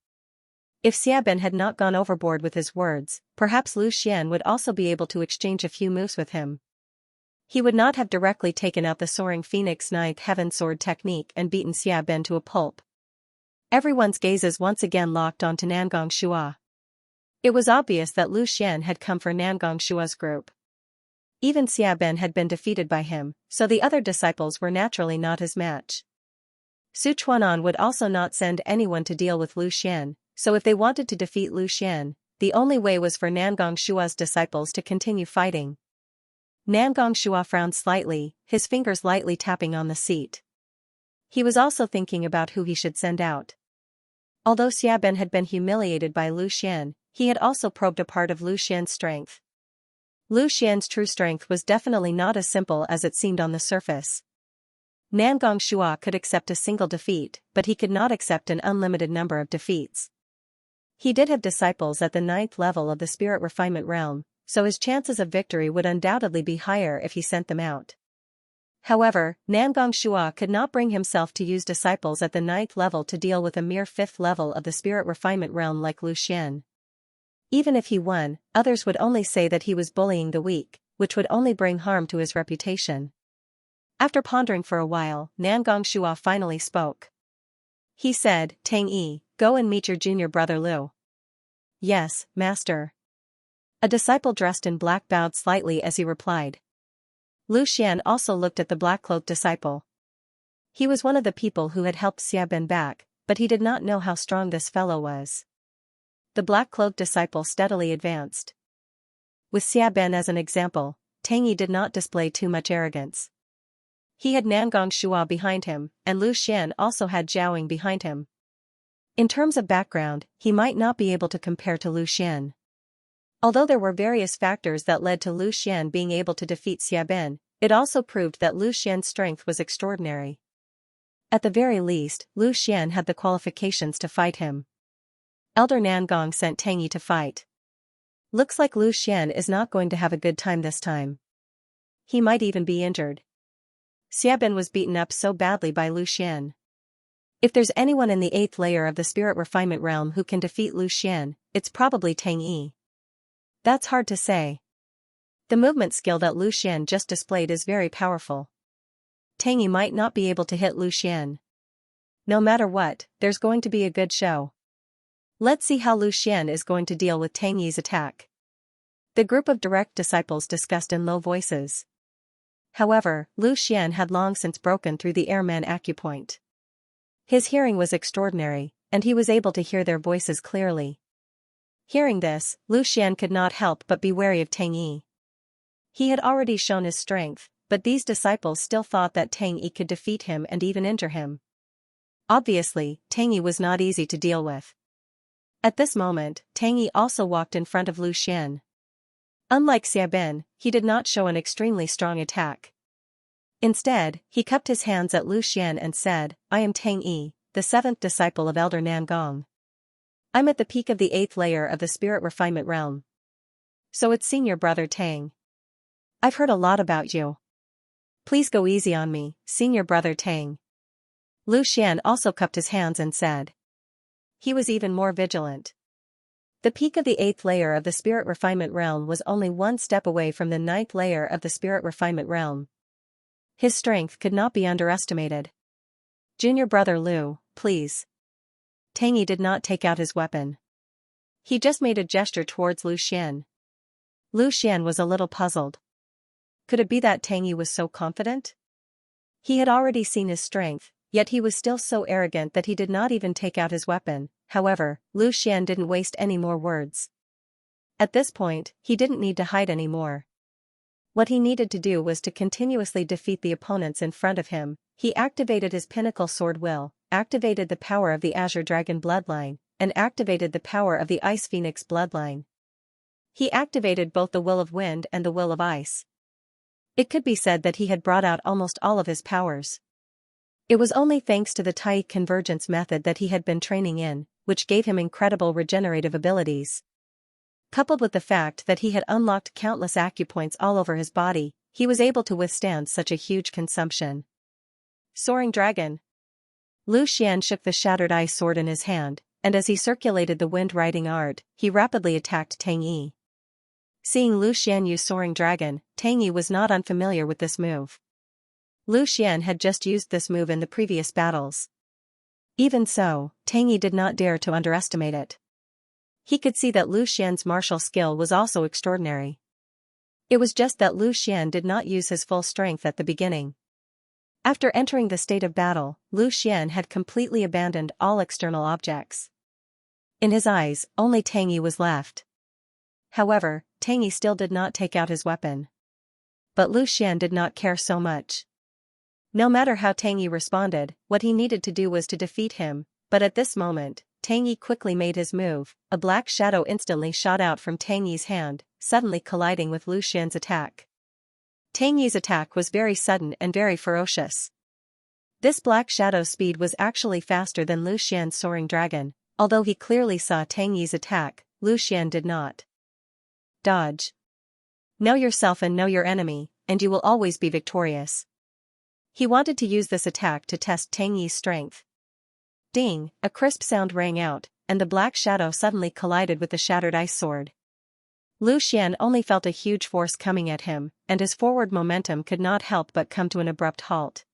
If Xiaben had not gone overboard with his words, perhaps Lu Xian would also be able to exchange a few moves with him. He would not have directly taken out the Soaring Phoenix 9th Heaven Sword technique and beaten Xiaben to a pulp. Everyone's gazes once again locked onto Nangong Shua. It was obvious that Lu Xian had come for Nangong Shua's group. Even Xiaben had been defeated by him, so the other disciples were naturally not his match. Sichuanan would also not send anyone to deal with Lu Xian, so if they wanted to defeat Lu Xian, the only way was for Nangong Shua's disciples to continue fighting. Nangong Shua frowned slightly, his fingers lightly tapping on the seat. He was also thinking about who he should send out. Although Xiaben had been humiliated by Lu Xian, he had also probed a part of Lu Xian's strength. Lu Xian's true strength was definitely not as simple as it seemed on the surface. Nangong Shua could accept a single defeat, but he could not accept an unlimited number of defeats. He did have disciples at the 9th level of the spirit refinement realm, so his chances of victory would undoubtedly be higher if he sent them out. However, Nangong Shua could not bring himself to use disciples at the 9th level to deal with a mere 5th level of the spirit refinement realm like Lu Xian. Even if he won, others would only say that he was bullying the weak, which would only bring harm to his reputation. After pondering for a while, Nangong Shua finally spoke. He said, "Tang Yi, go and meet your junior brother Lu." "Yes, master." A disciple dressed in black bowed slightly as he replied. Lu Xian also looked at the black-cloaked disciple. He was one of the people who had helped Xiaben back, but he did not know how strong this fellow was. The black-cloaked disciple steadily advanced. With Xiaben as an example, Tang Yi did not display too much arrogance. He had Nangong Shua behind him, and Lu Xian also had Zhaoying behind him. In terms of background, he might not be able to compare to Lu Xian. Although there were various factors that led to Lu Xian being able to defeat Xiaben, it also proved that Lu Xian's strength was extraordinary. At the very least, Lu Xian had the qualifications to fight him. Elder Nangong sent Tang Yi to fight. Looks like Lu Xian is not going to have a good time this time. He might even be injured. Xiaben was beaten up so badly by Lu Xian. If there's anyone in the 8th layer of the spirit refinement realm who can defeat Lu Xian, it's probably Tang Yi. That's hard to say. The movement skill that Lu Xian just displayed is very powerful. Tang Yi might not be able to hit Lu Xian. No matter what, there's going to be a good show. Let's see how Lu Xian is going to deal with Tang Yi's attack. The group of direct disciples discussed in low voices. However, Lu Xian had long since broken through the airman acupoint. His hearing was extraordinary, and he was able to hear their voices clearly. Hearing this, Lu Xian could not help but be wary of Tang Yi. He had already shown his strength, but these disciples still thought that Tang Yi could defeat him and even injure him. Obviously, Tang Yi was not easy to deal with. At this moment, Tang Yi also walked in front of Lu Xian. Unlike Xiaobin, he did not show an extremely strong attack. Instead, he cupped his hands at Lu Xian and said, "I am Tang Yi, the seventh disciple of Elder Nangong. I'm at the peak of the 8th layer of the spirit refinement realm. So it's senior brother Tang. I've heard a lot about you. Please go easy on me, senior brother Tang." Lu Xian also cupped his hands and said. He was even more vigilant. The peak of the 8th layer of the spirit refinement realm was only one step away from the 9th layer of the spirit refinement realm. His strength could not be underestimated. "Junior brother Lu, please." Tang Yi did not take out his weapon. He just made a gesture towards Lu Xian. Lu Xian was a little puzzled. Could it be that Tang Yi was so confident? He had already seen his strength, yet he was still so arrogant that he did not even take out his weapon. However, Lu Xian didn't waste any more words. At this point, he didn't need to hide anymore. What he needed to do was to continuously defeat the opponents in front of him. He activated his pinnacle sword will, activated the power of the Azure Dragon bloodline, and activated the power of the Ice Phoenix bloodline. He activated both the will of wind and the will of ice. It could be said that he had brought out almost all of his powers. It was only thanks to the Tai convergence method that he had been training in, which gave him incredible regenerative abilities. Coupled with the fact that he had unlocked countless acupoints all over his body, he was able to withstand such a huge consumption. Soaring Dragon. Lu Xian shook the shattered ice sword in his hand, and as he circulated the wind-riding art, he rapidly attacked Tang Yi. Seeing Lu Xian use Soaring Dragon, Tang Yi was not unfamiliar with this move. Lu Xian had just used this move in the previous battles. Even so, Tang Yi did not dare to underestimate it. He could see that Lu Xian's martial skill was also extraordinary. It was just that Lu Xian did not use his full strength at the beginning. After entering the state of battle, Lu Xian had completely abandoned all external objects. In his eyes, only Tang Yi was left. However, Tang Yi still did not take out his weapon. But Lu Xian did not care so much. No matter how Tang Yi responded, what he needed to do was to defeat him, but at this moment, Tang Yi quickly made his move. A black shadow instantly shot out from Tang Yi's hand, suddenly colliding with Lu Xian's attack. Tang Yi's attack was very sudden and very ferocious. This black shadow's speed was actually faster than Lu Xian's Soaring Dragon. Although he clearly saw Tang Yi's attack, Lu Xian did not. Dodge. Know yourself and know your enemy, and you will always be victorious. He wanted to use this attack to test Tang Yi's strength. Ding, a crisp sound rang out, and the black shadow suddenly collided with the shattered ice sword. Lu Xian only felt a huge force coming at him, and his forward momentum could not help but come to an abrupt halt.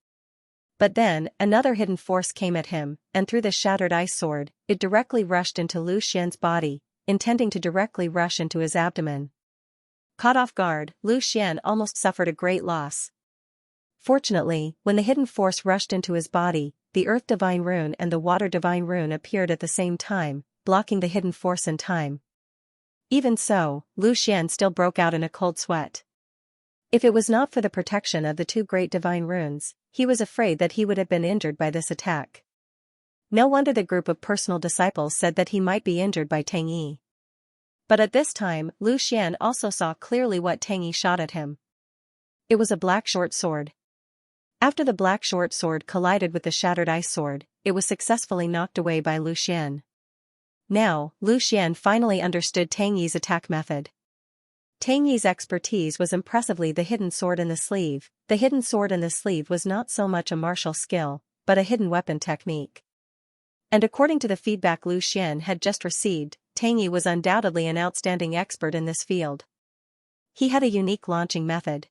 But then, another hidden force came at him, and through the shattered ice sword, it directly rushed into Lu Xian's body, intending to directly rush into his abdomen. Caught off guard, Lu Xian almost suffered a great loss. Fortunately, when the hidden force rushed into his body, the Earth Divine Rune and the Water Divine Rune appeared at the same time, blocking the hidden force in time. Even so, Lu Xian still broke out in a cold sweat. If it was not for the protection of the two great divine runes, he was afraid that he would have been injured by this attack. No wonder the group of personal disciples said that he might be injured by Tang Yi. But at this time, Lu Xian also saw clearly what Tang Yi shot at him. It was a black short sword. After the black short sword collided with the shattered ice sword, it was successfully knocked away by Lu Xian. Now, Lu Xian finally understood Tang Yi's attack method. Tang Yi's expertise was impressively the hidden sword in the sleeve. The hidden sword in the sleeve was not so much a martial skill, but a hidden weapon technique. And according to the feedback Lu Xian had just received, Tang Yi was undoubtedly an outstanding expert in this field. He had a unique launching method.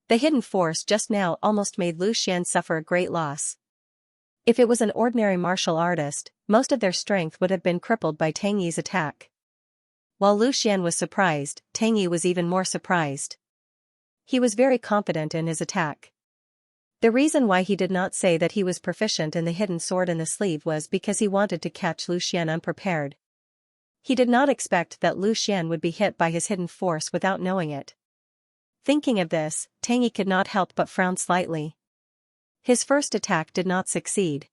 The hidden force just now almost made Lu Xian suffer a great loss. If it was an ordinary martial artist, most of their strength would have been crippled by Tang Yi's attack. While Lu Xian was surprised, Tang Yi was even more surprised. He was very confident in his attack. The reason why he did not say that he was proficient in the hidden sword in the sleeve was because he wanted to catch Lu Xian unprepared. He did not expect that Lu Xian would be hit by his hidden force without knowing it. Thinking of this, Tang Yi could not help but frown slightly. His first attack did not succeed.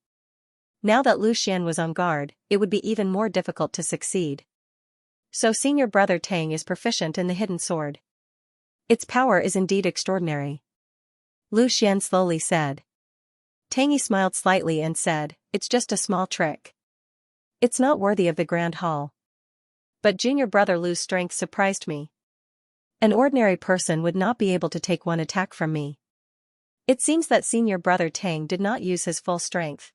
Now that Lu Xian was on guard, it would be even more difficult to succeed. So senior brother Tang is proficient in the hidden sword. Its power is indeed extraordinary. Lu Xian slowly said. Tang Yi smiled slightly and said, "It's just a small trick. It's not worthy of the Grand Hall. But junior brother Lu's strength surprised me. An ordinary person would not be able to take one attack from me. It seems that senior brother Tang did not use his full strength.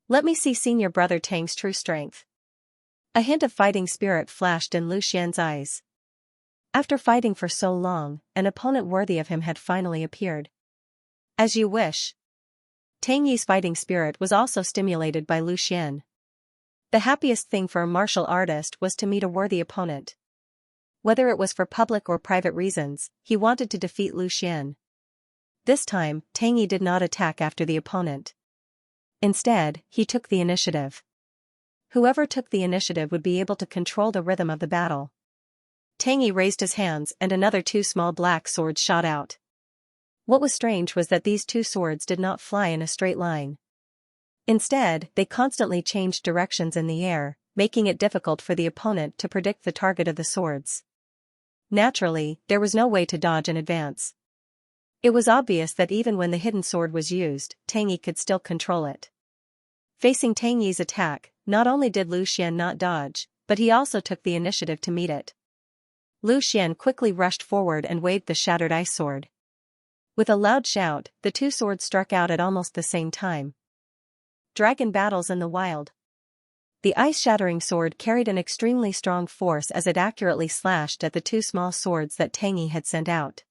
Let me see senior brother Tang's true strength." A hint of fighting spirit flashed in Lu Xian's eyes. After fighting for so long, an opponent worthy of him had finally appeared. As you wish. Tang Yi's fighting spirit was also stimulated by Lu Xian. The happiest thing for a martial artist was to meet a worthy opponent. Whether it was for public or private reasons, he wanted to defeat Lu Xian. This time, Tang Yi did not attack after the opponent. Instead, he took the initiative. Whoever took the initiative would be able to control the rhythm of the battle. Tang Yi raised his hands and another two small black swords shot out. What was strange was that these two swords did not fly in a straight line. Instead, they constantly changed directions in the air, making it difficult for the opponent to predict the target of the swords. Naturally, there was no way to dodge in advance. It was obvious that even when the hidden sword was used, Tang Yi could still control it. Facing Tang Yi's attack, not only did Lu Xian not dodge, but he also took the initiative to meet it. Lu Xian quickly rushed forward and waved the shattered ice sword. With a loud shout, the two swords struck out at almost the same time. Dragon battles in the wild. The ice-shattering sword carried an extremely strong force as it accurately slashed at the two small swords that Tang Yi had sent out.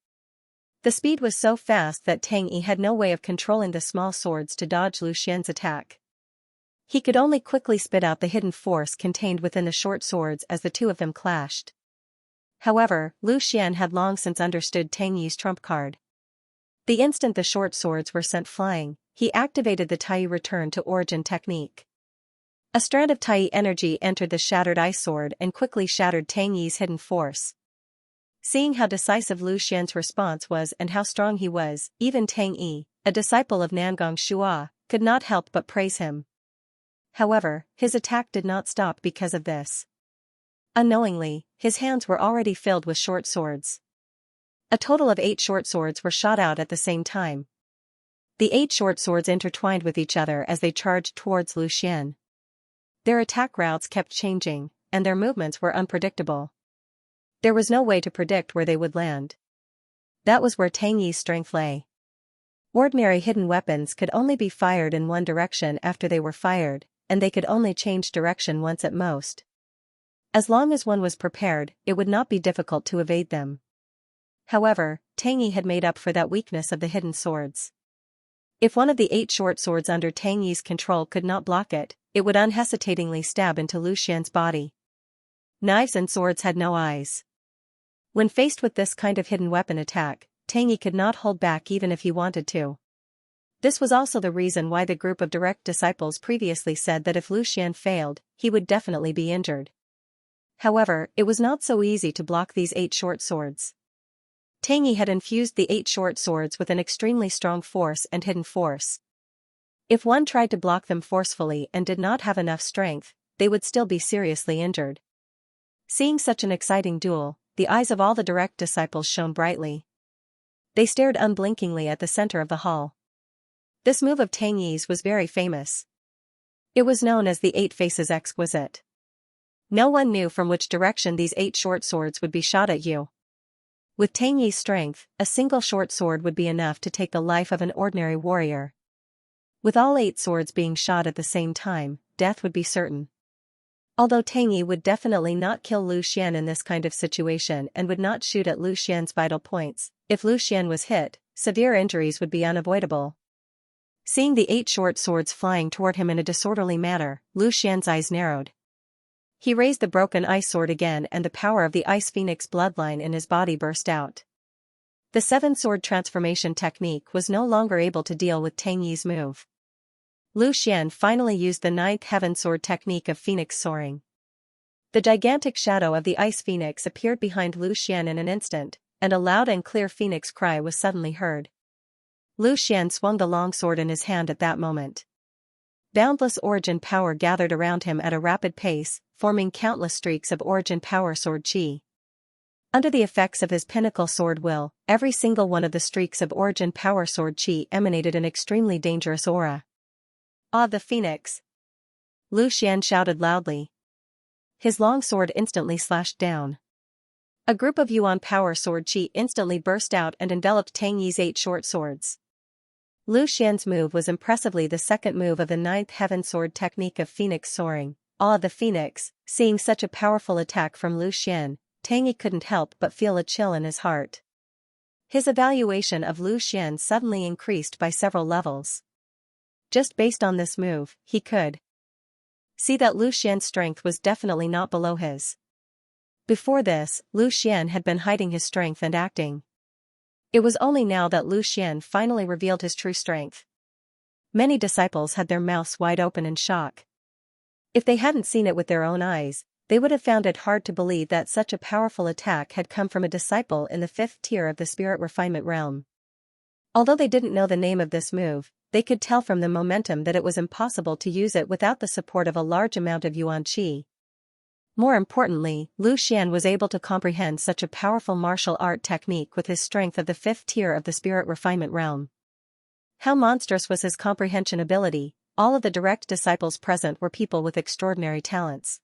The speed was so fast that Tang Yi had no way of controlling the small swords to dodge Lu Xian's attack. He could only quickly spit out the hidden force contained within the short swords as the two of them clashed. However, Lu Xian had long since understood Tang Yi's trump card. The instant the short swords were sent flying, he activated the Tai return to origin technique. A strand of Tai energy entered the shattered ice sword and quickly shattered Tang Yi's hidden force. Seeing how decisive Lu Xian's response was and how strong he was, even Tang Yi, a disciple of Nangong Shua, could not help but praise him. However, his attack did not stop because of this. Unknowingly, his hands were already filled with short swords. A total of 8 short swords were shot out at the same time. The 8 short swords intertwined with each other as they charged towards Lu Xian. Their attack routes kept changing, and their movements were unpredictable. There was no way to predict where they would land. That was where Tang Yi's strength lay. Ordinary hidden weapons could only be fired in one direction after they were fired, and they could only change direction once at most. As long as one was prepared, it would not be difficult to evade them. However, Tang Yi had made up for that weakness of the hidden swords. If one of the 8 short swords under Tang Yi's control could not block it, it would unhesitatingly stab into Lu Xian's body. Knives and swords had no eyes. When faced with this kind of hidden weapon attack, Tang Yi could not hold back even if he wanted to. This was also the reason why the group of direct disciples previously said that if Lu Xian failed, he would definitely be injured. However, it was not so easy to block these 8 short swords. Tang Yi had infused the 8 short swords with an extremely strong force and hidden force. If one tried to block them forcefully and did not have enough strength, they would still be seriously injured. Seeing such an exciting duel, the eyes of all the direct disciples shone brightly. They stared unblinkingly at the center of the hall. This move of Tang Yi's was very famous. It was known as the 8 Faces Exquisite. No one knew from which direction these 8 short swords would be shot at you. With Tang Yi's strength, a single short sword would be enough to take the life of an ordinary warrior. With all 8 swords being shot at the same time, death would be certain. Although Tang Yi would definitely not kill Lu Xian in this kind of situation and would not shoot at Lu Xian's vital points, if Lu Xian was hit, severe injuries would be unavoidable. Seeing the 8 short swords flying toward him in a disorderly manner, Lu Xian's eyes narrowed. He raised the broken ice sword again and the power of the Ice Phoenix bloodline in his body burst out. The 7-sword transformation technique was no longer able to deal with Tang Yi's move. Lu Xian finally used the 9th heaven sword technique of Phoenix soaring. The gigantic shadow of the Ice Phoenix appeared behind Lu Xian in an instant, and a loud and clear phoenix cry was suddenly heard. Lu Xian swung the long sword in his hand at that moment. Boundless origin power gathered around him at a rapid pace, forming countless streaks of origin power sword chi. Under the effects of his pinnacle sword will, every single one of the streaks of origin power sword chi emanated an extremely dangerous aura. Ah, the phoenix! Lu Xian shouted loudly. His long sword instantly slashed down. A group of yuan power sword chi instantly burst out and enveloped Tang Yi's 8 short swords. Lu Xian's move was impressively the second move of the 9th heaven sword technique of Phoenix soaring. Ah, the phoenix! Seeing such a powerful attack from Lu Xian, Tang Yi couldn't help but feel a chill in his heart. His evaluation of Lu Xian suddenly increased by several levels. Just based on this move, he could see that Lu Xian's strength was definitely not below his. Before this, Lu Xian had been hiding his strength and acting. It was only now that Lu Xian finally revealed his true strength. Many disciples had their mouths wide open in shock. If they hadn't seen it with their own eyes, they would have found it hard to believe that such a powerful attack had come from a disciple in the 5th tier of the spirit refinement realm. Although they didn't know the name of this move, they could tell from the momentum that it was impossible to use it without the support of a large amount of yuan qi. More importantly, Lu Xian was able to comprehend such a powerful martial art technique with his strength of the 5th tier of the spirit refinement realm. How monstrous was his comprehension ability! All of the direct disciples present were people with extraordinary talents.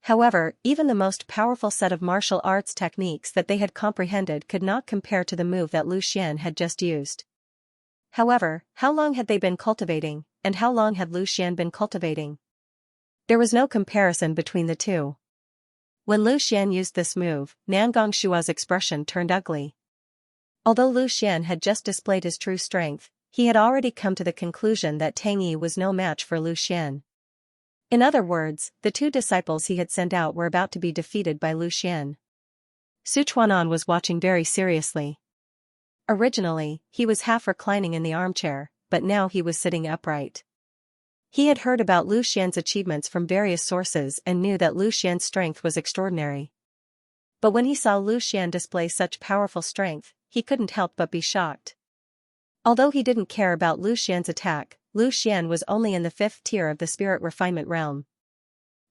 However, even the most powerful set of martial arts techniques that they had comprehended could not compare to the move that Lu Xian had just used. However, how long had they been cultivating, and how long had Lu Xian been cultivating? There was no comparison between the two. When Lu Xian used this move, Nangong Shua's expression turned ugly. Although Lu Xian had just displayed his true strength, he had already come to the conclusion that Tang Yi was no match for Lu Xian. In other words, the 2 disciples he had sent out were about to be defeated by Lu Xian. Su Chuanan was watching very seriously. Originally, he was half reclining in the armchair, but now he was sitting upright. He had heard about Lu Xian's achievements from various sources and knew that Lu Xian's strength was extraordinary. But when he saw Lu Xian display such powerful strength, he couldn't help but be shocked. Although he didn't care about Lu Xian's attack, Lu Xian was only in the 5th tier of the spirit refinement realm.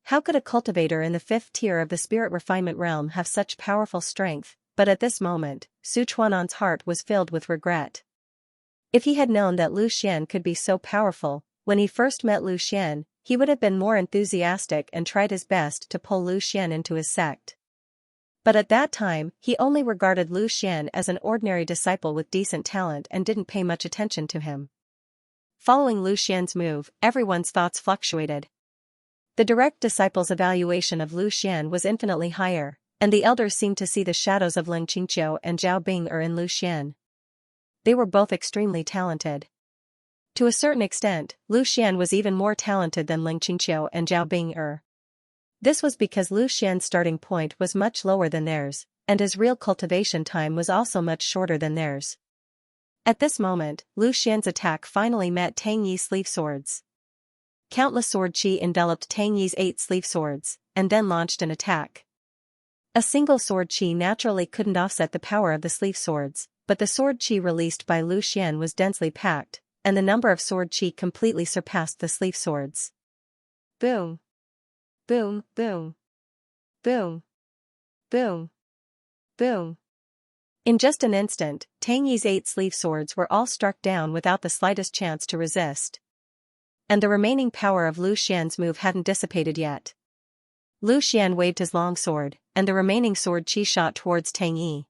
How could a cultivator in the 5th tier of the spirit refinement realm have such powerful strength? But at this moment, Su Chuanan's heart was filled with regret. If he had known that Lu Xian could be so powerful, when he first met Lu Xian, he would have been more enthusiastic and tried his best to pull Lu Xian into his sect. But at that time, he only regarded Lu Xian as an ordinary disciple with decent talent and didn't pay much attention to him. Following Lu Xian's move, everyone's thoughts fluctuated. The direct disciples' evaluation of Lu Xian was infinitely higher, and the elders seemed to see the shadows of Ling Qingqiu and Zhao Bing'er in Lu Xian. They were both extremely talented. To a certain extent, Lu Xian was even more talented than Ling Qingqiu and Zhao Bing'er. This was because Lu Xian's starting point was much lower than theirs, and his real cultivation time was also much shorter than theirs. At this moment, Lu Xian's attack finally met Tang Yi's sleeve swords. Countless sword chi enveloped Tang Yi's 8 sleeve swords, and then launched an attack. A single sword chi naturally couldn't offset the power of the sleeve swords, but the sword chi released by Lu Xian was densely packed, and the number of sword chi completely surpassed the sleeve swords. Boom! Boom! Boom! Boom! Boom! Boom! In just an instant, Tang Yi's 8 sleeve swords were all struck down without the slightest chance to resist. And the remaining power of Lu Xian's move hadn't dissipated yet. Lu Xian waved his long sword, and the remaining sword chi shot towards Tang Yi.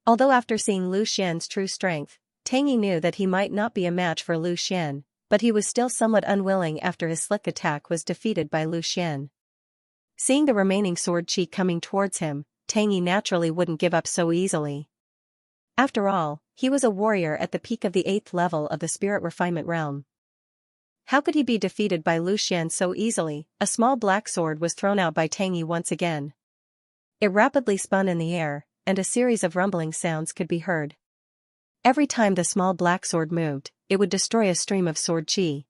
Although after seeing Lu Xian's true strength, Tang Yi knew that he might not be a match for Lu Xian, but he was still somewhat unwilling after his slick attack was defeated by Lu Xian. Seeing the remaining sword chi coming towards him, Tang Yi naturally wouldn't give up so easily. After all, he was a warrior at the peak of the 8th level of the spirit refinement realm. How could he be defeated by Lu Xian so easily? A small black sword was thrown out by Tang Yi once again. It rapidly spun in the air, and a series of rumbling sounds could be heard. Every time the small black sword moved, it would destroy a stream of sword qi.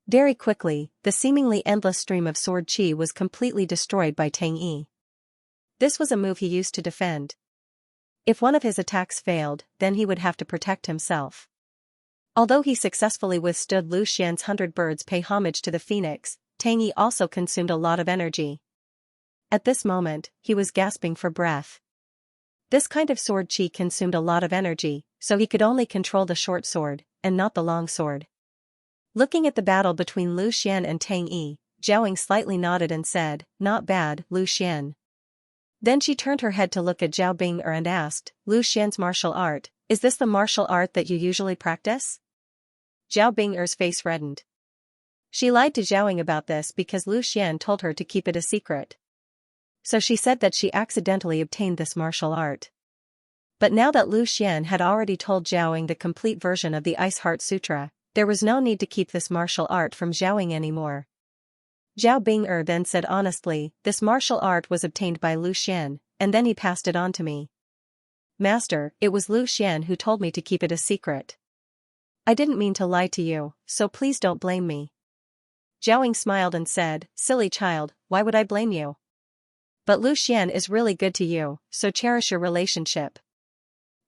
Very quickly, the seemingly endless stream of sword qi was completely destroyed by Tang Yi. This was a move he used to defend. If one of his attacks failed, then he would have to protect himself. Although he successfully withstood Lu Xian's 100 birds pay homage to the phoenix, Tang Yi also consumed a lot of energy. At this moment, he was gasping for breath. This kind of sword qi consumed a lot of energy, so he could only control the short sword, and not the long sword. Looking at the battle between Lu Xian and Tang Yi, Zhao slightly nodded and said, "Not bad, Lu Xian." Then she turned her head to look at Zhao Bing'er and asked, "Lu Xian's martial art, is this the martial art that you usually practice?" Zhao Bing'er's face reddened. She lied to Zhao about this because Lu Xian told her to keep it a secret. So she said that she accidentally obtained this martial art. But now that Lu Xian had already told Zhao the complete version of the Ice Heart Sutra, there was no need to keep this martial art from Zhao anymore. Zhao Bing'er then said honestly, "This martial art was obtained by Lu Xian, and then he passed it on to me. Master, it was Lu Xian who told me to keep it a secret. I didn't mean to lie to you, so please don't blame me." Zhao smiled and said, "Silly child, why would I blame you? But Lu Xian is really good to you, so cherish your relationship."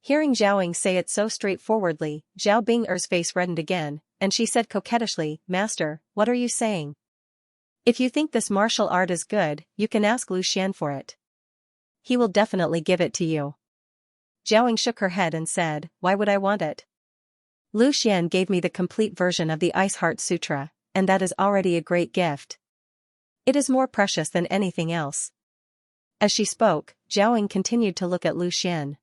Hearing Zhao say it so straightforwardly, Zhao Bing'er's face reddened again, and she said coquettishly, "Master, what are you saying? If you think this martial art is good, you can ask Lu Xian for it. He will definitely give it to you." Zhao shook her head and said, "Why would I want it? Lu Xian gave me the complete version of the Ice Heart Sutra, and that is already a great gift. It is more precious than anything else." As she spoke, Zhao continued to look at Lu Xian.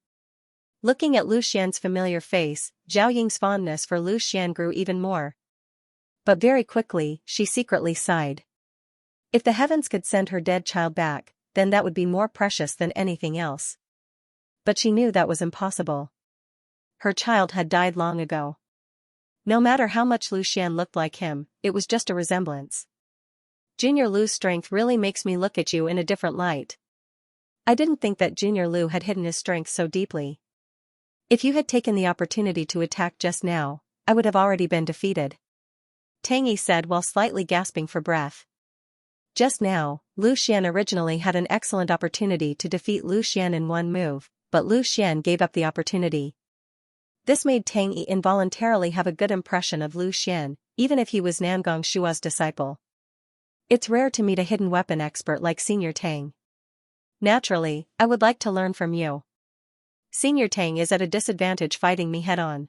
Looking at Lu Xian's familiar face, Zhao Ying's fondness for Lu Xian grew even more. But very quickly, she secretly sighed. If the heavens could send her dead child back, then that would be more precious than anything else. But she knew that was impossible. Her child had died long ago. No matter how much Lu Xian looked like him, it was just a resemblance. Junior Lu's strength really makes me look at you in a different light. I didn't think that Junior Lu had hidden his strength so deeply. If you had taken the opportunity to attack just now, I would have already been defeated," Tang Yi said while slightly gasping for breath. Just now, Lu Xian originally had an excellent opportunity to defeat Lu Xian in one move, but Lu Xian gave up the opportunity. This made Tang Yi involuntarily have a good impression of Lu Xian, even if he was Nangong Shua's disciple. It's rare to meet a hidden weapon expert like Senior Tang. Naturally, I would like to learn from you. Senior Tang is at a disadvantage fighting me head-on.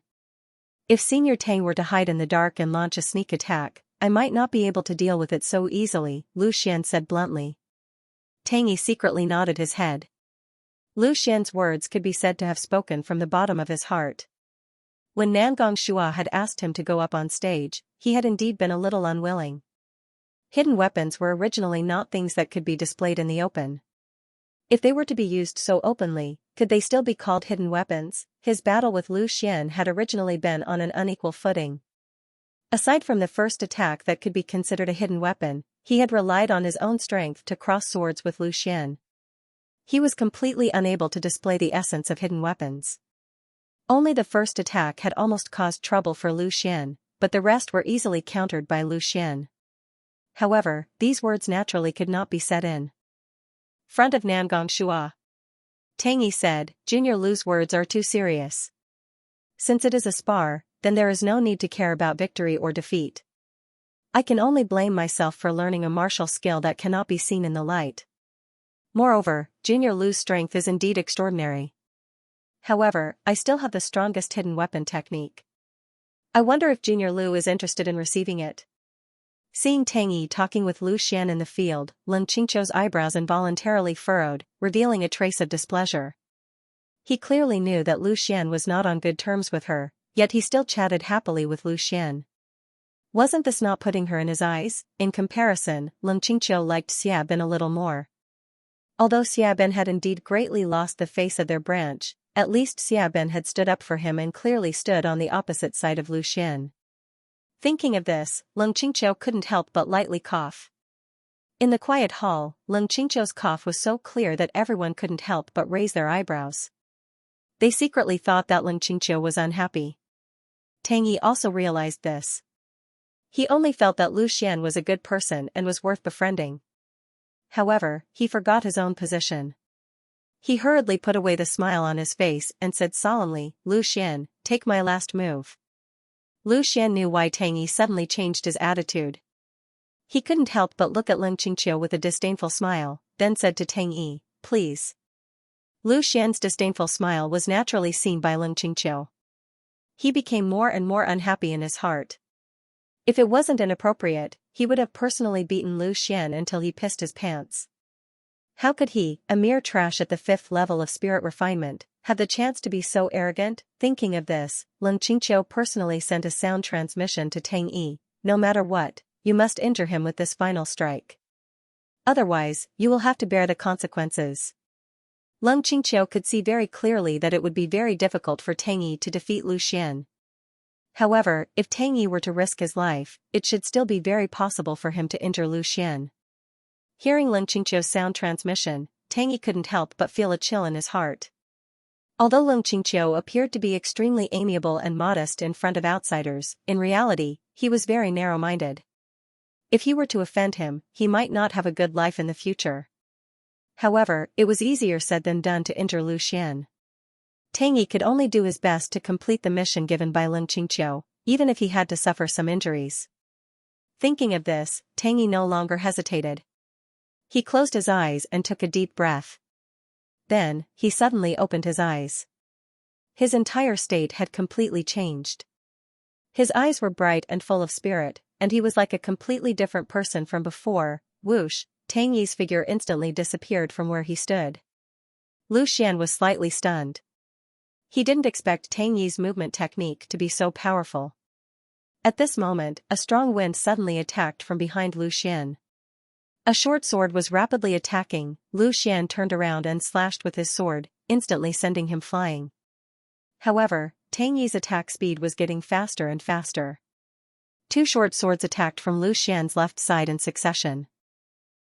If Senior Tang were to hide in the dark and launch a sneak attack, I might not be able to deal with it so easily, Lu Xian said bluntly. Tang Yi secretly nodded his head. Lu Xian's words could be said to have spoken from the bottom of his heart. When Nangong Shua had asked him to go up on stage, he had indeed been a little unwilling. Hidden weapons were originally not things that could be displayed in the open. If they were to be used so openly, could they still be called hidden weapons? His battle with Lu Xian had originally been on an unequal footing. Aside from the first attack that could be considered a hidden weapon, he had relied on his own strength to cross swords with Lu Xian. He was completely unable to display the essence of hidden weapons. Only the first attack had almost caused trouble for Lu Xian, but the rest were easily countered by Lu Xian. However, these words naturally could not be said in front of Nangong Shua. Tang Yi said, "Junior Lu's words are too serious. Since it is a spar, then there is no need to care about victory or defeat. I can only blame myself for learning a martial skill that cannot be seen in the light. Moreover, Junior Lu's strength is indeed extraordinary. However, I still have the strongest hidden weapon technique. I wonder if Junior Lu is interested in receiving it." Seeing Tang Yi talking with Lu Xian in the field, Lin Qingqiu's eyebrows involuntarily furrowed, revealing a trace of displeasure. He clearly knew that Lu Xian was not on good terms with her, yet he still chatted happily with Lu Xian. Wasn't this not putting her in his eyes? In comparison, Lin Qingqiu liked Xia Bin a little more. Although Xia Bin had indeed greatly lost the face of their branch, at least Xiaben had stood up for him and clearly stood on the opposite side of Lu Xian. Thinking of this, Leng Qingqiu couldn't help but lightly cough. In the quiet hall, Leng Qingqiu's cough was so clear that everyone couldn't help but raise their eyebrows. They secretly thought that Leng Qingqiu was unhappy. Tang Yi also realized this. He only felt that Lu Xian was a good person and was worth befriending. However, he forgot his own position. He hurriedly put away the smile on his face and said solemnly, "Lu Xian, take my last move." Lu Xian knew why Tang Yi suddenly changed his attitude. He couldn't help but look at Leng Qingqiu with a disdainful smile, then said to Tang Yi, "Please." Lu Xian's disdainful smile was naturally seen by Leng Qingqiu. He became more and more unhappy in his heart. If it wasn't inappropriate, he would have personally beaten Lu Xian until he pissed his pants. How could he, a mere trash at the 5th level of spirit refinement, have the chance to be so arrogant? Thinking of this, Leng Qingqiu personally sent a sound transmission to Tang Yi, "No matter what, you must injure him with this final strike. Otherwise, you will have to bear the consequences." Leng Qingqiu could see very clearly that it would be very difficult for Tang Yi to defeat Lu Xian. However, if Tang Yi were to risk his life, it should still be very possible for him to injure Lu Xian. Hearing Leng Qingqiu's sound transmission, Tang Yi couldn't help but feel a chill in his heart. Although Leng Qingqiu appeared to be extremely amiable and modest in front of outsiders, in reality, he was very narrow-minded. If he were to offend him, he might not have a good life in the future. However, it was easier said than done to injure Lu Xian. Tang Yi could only do his best to complete the mission given by Leng Qingqiu, even if he had to suffer some injuries. Thinking of this, Tang Yi no longer hesitated. He closed his eyes and took a deep breath. Then, he suddenly opened his eyes. His entire state had completely changed. His eyes were bright and full of spirit, and he was like a completely different person from before. Whoosh, Tang Yi's figure instantly disappeared from where he stood. Lu Xian was slightly stunned. He didn't expect Tang Yi's movement technique to be so powerful. At this moment, a strong wind suddenly attacked from behind Lu Xian. A short sword was rapidly attacking. Lu Xian turned around and slashed with his sword, instantly sending him flying. However, Tang Yi's attack speed was getting faster and faster. 2 short swords attacked from Lu Xian's left side in succession.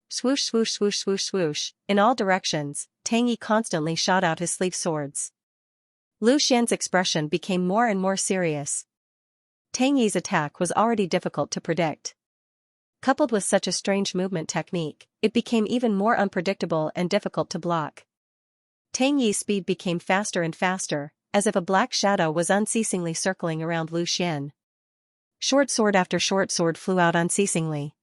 Swoosh swoosh swoosh swoosh swoosh, in all directions, Tang Yi constantly shot out his sleeve swords. Lu Xian's expression became more and more serious. Tang Yi's attack was already difficult to predict. Coupled with such a strange movement technique, it became even more unpredictable and difficult to block. Tang Yi's speed became faster and faster, as if a black shadow was unceasingly circling around Lu Xian. Short sword after short sword flew out unceasingly.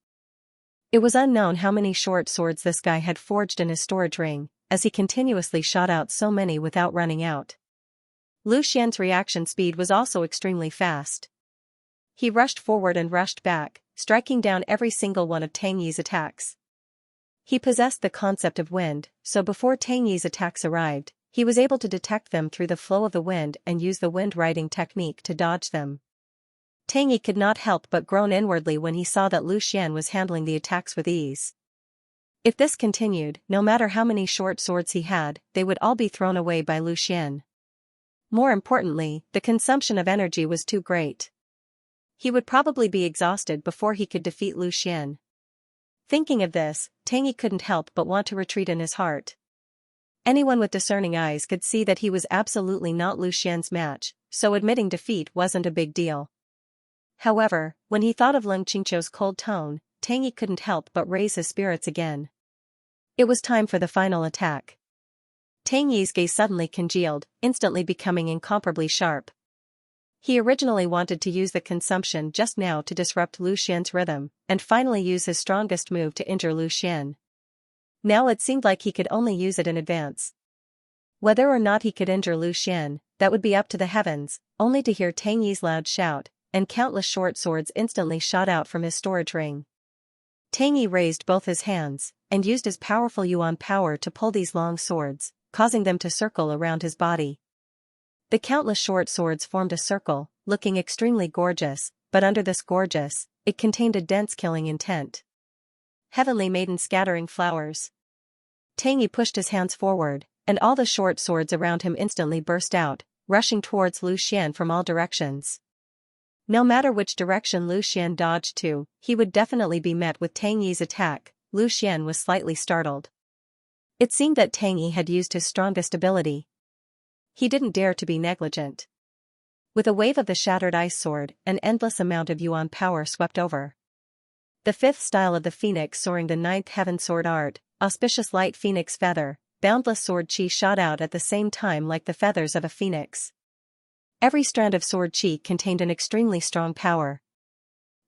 It was unknown how many short swords this guy had forged in his storage ring, as he continuously shot out so many without running out. Lu Xian's reaction speed was also extremely fast. He rushed forward and rushed back, striking down every single one of Tang Yi's attacks. He possessed the concept of wind, so before Tang Yi's attacks arrived, he was able to detect them through the flow of the wind and use the wind riding technique to dodge them. Tang Yi could not help but groan inwardly when he saw that Lu Xian was handling the attacks with ease. If this continued, no matter how many short swords he had, they would all be thrown away by Lu Xian. More importantly, the consumption of energy was too great. He would probably be exhausted before he could defeat Lu Xian. Thinking of this, Tang Yi couldn't help but want to retreat in his heart. Anyone with discerning eyes could see that he was absolutely not Lu Xian's match, so admitting defeat wasn't a big deal. However, when he thought of Leng Qingqiu's cold tone, Tang Yi couldn't help but raise his spirits again. It was time for the final attack. Tang Yi's gaze suddenly congealed, instantly becoming incomparably sharp. He originally wanted to use the consumption just now to disrupt Lu Xian's rhythm, and finally use his strongest move to injure Lu Xian. Now it seemed like he could only use it in advance. Whether or not he could injure Lu Xian, that would be up to the heavens, only to hear Tang Yi's loud shout, and countless short swords instantly shot out from his storage ring. Tang Yi raised both his hands, and used his powerful yuan power to pull these long swords, causing them to circle around his body. The countless short swords formed a circle, looking extremely gorgeous, but under this gorgeous, it contained a dense killing intent. Heavenly maiden scattering flowers. Tang Yi pushed his hands forward, and all the short swords around him instantly burst out, rushing towards Lu Xian from all directions. No matter which direction Lu Xian dodged to, he would definitely be met with Tang Yi's attack. Lu Xian was slightly startled. It seemed that Tang Yi had used his strongest ability. He didn't dare to be negligent. With a wave of the shattered ice sword, an endless amount of yuan power swept over. The fifth style of the phoenix soaring, the ninth heaven sword art, auspicious light phoenix feather, boundless sword chi shot out at the same time like the feathers of a phoenix. Every strand of sword chi contained an extremely strong power.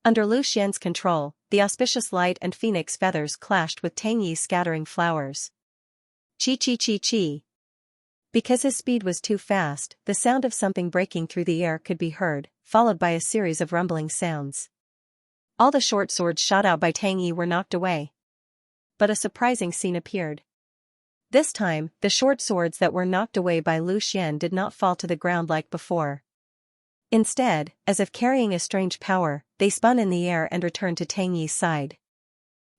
Under Lu Xian's control, the auspicious light and phoenix feathers clashed with Tang Yi's scattering flowers. Chi chi chi chi. Because his speed was too fast, the sound of something breaking through the air could be heard, followed by a series of rumbling sounds. All the short swords shot out by Tang Yi were knocked away. But a surprising scene appeared. This time, the short swords that were knocked away by Lu Xian did not fall to the ground like before. Instead, as if carrying a strange power, they spun in the air and returned to Tang Yi's side.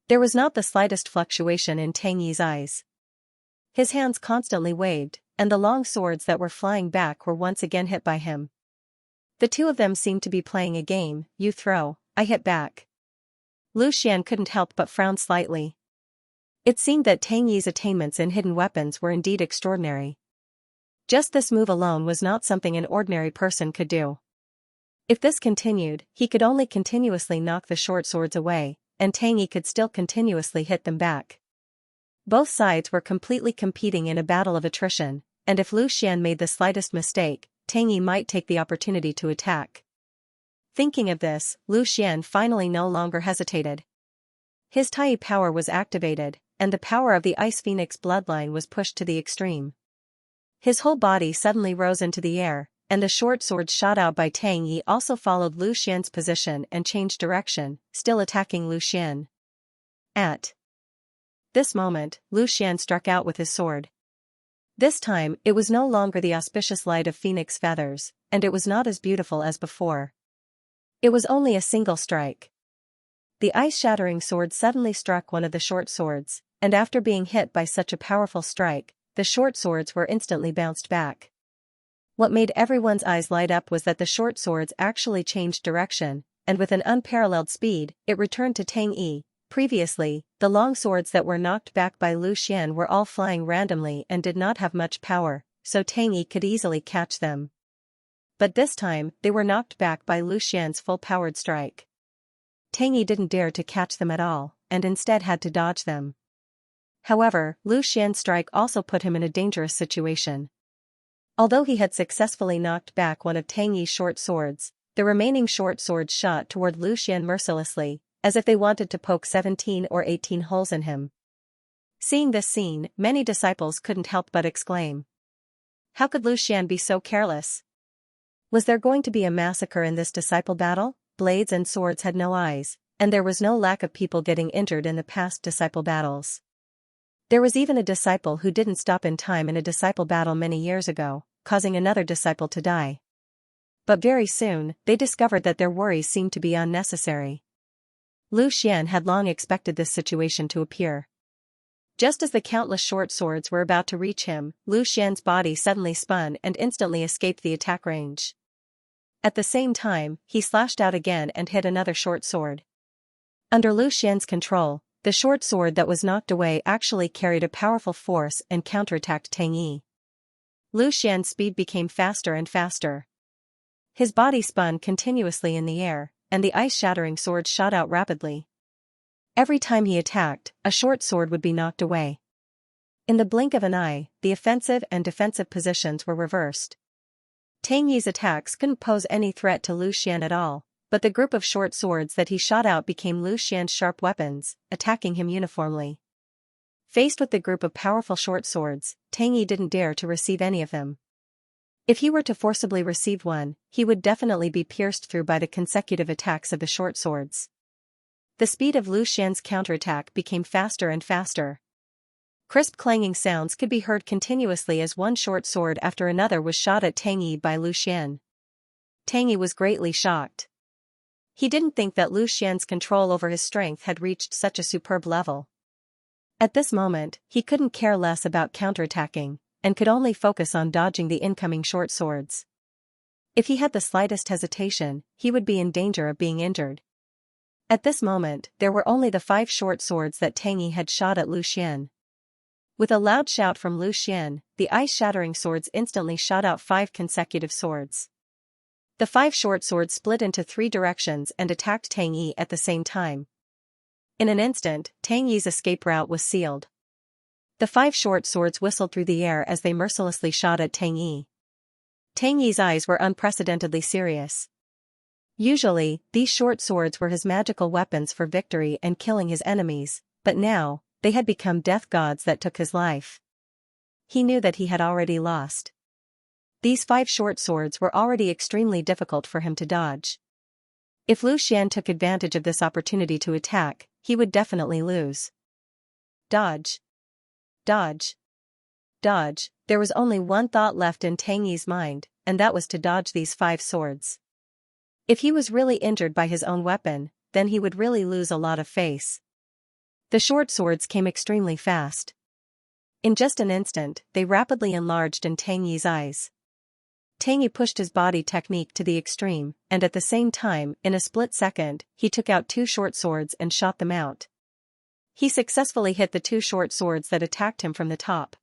There was not the slightest fluctuation in Tang Yi's eyes. His hands constantly waved, and the long swords that were flying back were once again hit by him. The two of them seemed to be playing a game: you throw, I hit back. Lu Xian couldn't help but frown slightly. It seemed that Tang Yi's attainments in hidden weapons were indeed extraordinary. Just this move alone was not something an ordinary person could do. If this continued, he could only continuously knock the short swords away, and Tang Yi could still continuously hit them back. Both sides were completely competing in a battle of attrition, and if Lu Xian made the slightest mistake, Tang Yi might take the opportunity to attack. Thinking of this, Lu Xian finally no longer hesitated. His Tai power was activated, and the power of the Ice Phoenix bloodline was pushed to the extreme. His whole body suddenly rose into the air, and the short swords shot out by Tang Yi also followed Lu Xian's position and changed direction, still attacking Lu Xian. At this moment, Lu Xian struck out with his sword. This time, it was no longer the auspicious light of phoenix feathers, and it was not as beautiful as before. It was only a single strike. The ice-shattering sword suddenly struck one of the short swords, and after being hit by such a powerful strike, the short swords were instantly bounced back. What made everyone's eyes light up was that the short swords actually changed direction, and with an unparalleled speed, it returned to Tang Yi. Previously, the long swords that were knocked back by Lu Xian were all flying randomly and did not have much power, so Tang Yi could easily catch them. But this time, they were knocked back by Lu Xian's full-powered strike. Tang Yi didn't dare to catch them at all, and instead had to dodge them. However, Lu Xian's strike also put him in a dangerous situation. Although he had successfully knocked back one of Tang Yi's short swords, the remaining short swords shot toward Lu Xian mercilessly, as if they wanted to poke 17 or 18 holes in him. Seeing this scene, many disciples couldn't help but exclaim. How could Lu Xian be so careless? Was there going to be a massacre in this disciple battle? Blades and swords had no eyes, and there was no lack of people getting injured in the past disciple battles. There was even a disciple who didn't stop in time in a disciple battle many years ago, causing another disciple to die. But very soon, they discovered that their worries seemed to be unnecessary. Lu Xian had long expected this situation to appear. Just as the countless short swords were about to reach him, Lu Xian's body suddenly spun and instantly escaped the attack range. At the same time, he slashed out again and hit another short sword. Under Lu Xian's control, the short sword that was knocked away actually carried a powerful force and counterattacked Tang Yi. Lu Xian's speed became faster and faster. His body spun continuously in the air, and the ice-shattering sword shot out rapidly. Every time he attacked, a short sword would be knocked away. In the blink of an eye, the offensive and defensive positions were reversed. Tang Yi's attacks couldn't pose any threat to Lu Xian at all, but the group of short swords that he shot out became Lu Xian's sharp weapons, attacking him uniformly. Faced with the group of powerful short swords, Tang Yi didn't dare to receive any of them. If he were to forcibly receive one, he would definitely be pierced through by the consecutive attacks of the short swords. The speed of Lu Xian's counterattack became faster and faster. Crisp clanging sounds could be heard continuously as one short sword after another was shot at Tang Yi by Lu Xian. Tang Yi was greatly shocked. He didn't think that Lu Xian's control over his strength had reached such a superb level. At this moment, he couldn't care less about counterattacking, and could only focus on dodging the incoming short swords. If he had the slightest hesitation, he would be in danger of being injured. At this moment, there were only the 5 short swords that Tang Yi had shot at Lu Xian. With a loud shout from Lu Xian, the ice-shattering swords instantly shot out 5 consecutive swords. The 5 short swords split into 3 directions and attacked Tang Yi at the same time. In an instant, Tang Yi's escape route was sealed. The 5 short swords whistled through the air as they mercilessly shot at Tang Yi. Tang Yi's eyes were unprecedentedly serious. Usually, these short swords were his magical weapons for victory and killing his enemies, but now, they had become death gods that took his life. He knew that he had already lost. These 5 short swords were already extremely difficult for him to dodge. If Lu Xian took advantage of this opportunity to attack, he would definitely lose. Dodge. Dodge. Dodge. There was only one thought left in Tang Yi's mind, and that was to dodge these 5 swords. If he was really injured by his own weapon, then he would really lose a lot of face. The short swords came extremely fast. In just an instant, they rapidly enlarged in Tang Yi's eyes. Tang Yi pushed his body technique to the extreme, and at the same time, in a split second, he took out 2 short swords and shot them out. He successfully hit the 2 short swords that attacked him from the top.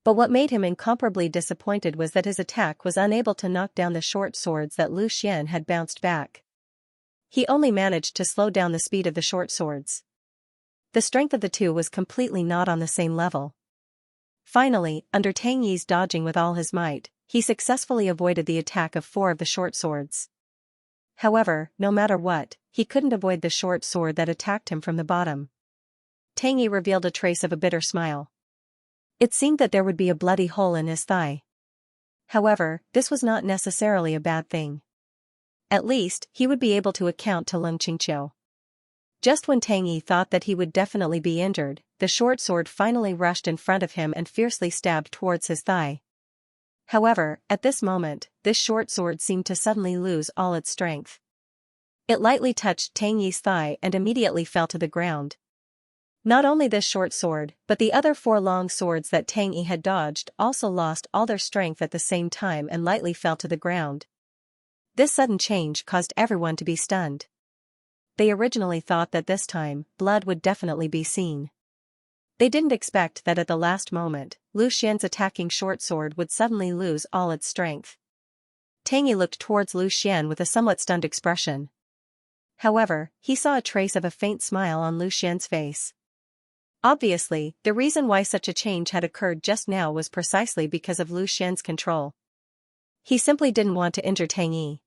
But what made him incomparably disappointed was that his attack was unable to knock down the short swords that Lu Xian had bounced back. He only managed to slow down the speed of the short swords. The strength of the 2 was completely not on the same level. Finally, under Tang Yi's dodging with all his might, he successfully avoided the attack of 4 of the short swords. However, no matter what, he couldn't avoid the short sword that attacked him from the bottom. Tang Yi revealed a trace of a bitter smile. It seemed that there would be a bloody hole in his thigh. However, this was not necessarily a bad thing. At least, he would be able to account to Leng Qingqiu. Just when Tang Yi thought that he would definitely be injured, the short sword finally rushed in front of him and fiercely stabbed towards his thigh. However, at this moment, this short sword seemed to suddenly lose all its strength. It lightly touched Tang Yi's thigh and immediately fell to the ground. Not only this short sword, but the other 4 long swords that Tang Yi had dodged also lost all their strength at the same time and lightly fell to the ground. This sudden change caused everyone to be stunned. They originally thought that this time, blood would definitely be seen. They didn't expect that at the last moment, Lu Xian's attacking short sword would suddenly lose all its strength. Tang Yi looked towards Lu Xian with a somewhat stunned expression. However, he saw a trace of a faint smile on Lu Xian's face. Obviously, the reason why such a change had occurred just now was precisely because of Lu Xian's control. He simply didn't want to injure Tang Yi.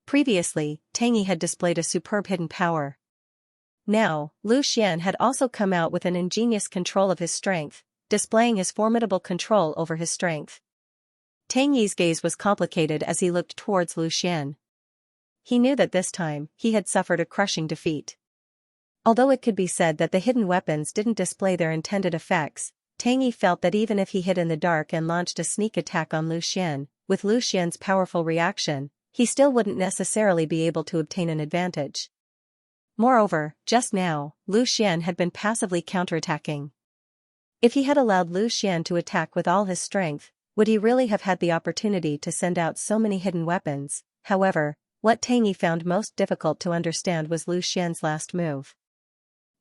Previously, Tang Yi had displayed a superb hidden power. Now, Lu Xian had also come out with an ingenious control of his strength, displaying his formidable control over his strength. Tang Yi's gaze was complicated as he looked towards Lu Xian. He knew that this time, he had suffered a crushing defeat. Although it could be said that the hidden weapons didn't display their intended effects, Tang Yi felt that even if he hid in the dark and launched a sneak attack on Lu Xian, with Lu Xian's powerful reaction, he still wouldn't necessarily be able to obtain an advantage. Moreover, just now, Lu Xian had been passively counterattacking. If he had allowed Lu Xian to attack with all his strength, would he really have had the opportunity to send out so many hidden weapons? However, what Tang Yi found most difficult to understand was Lu Xian's last move.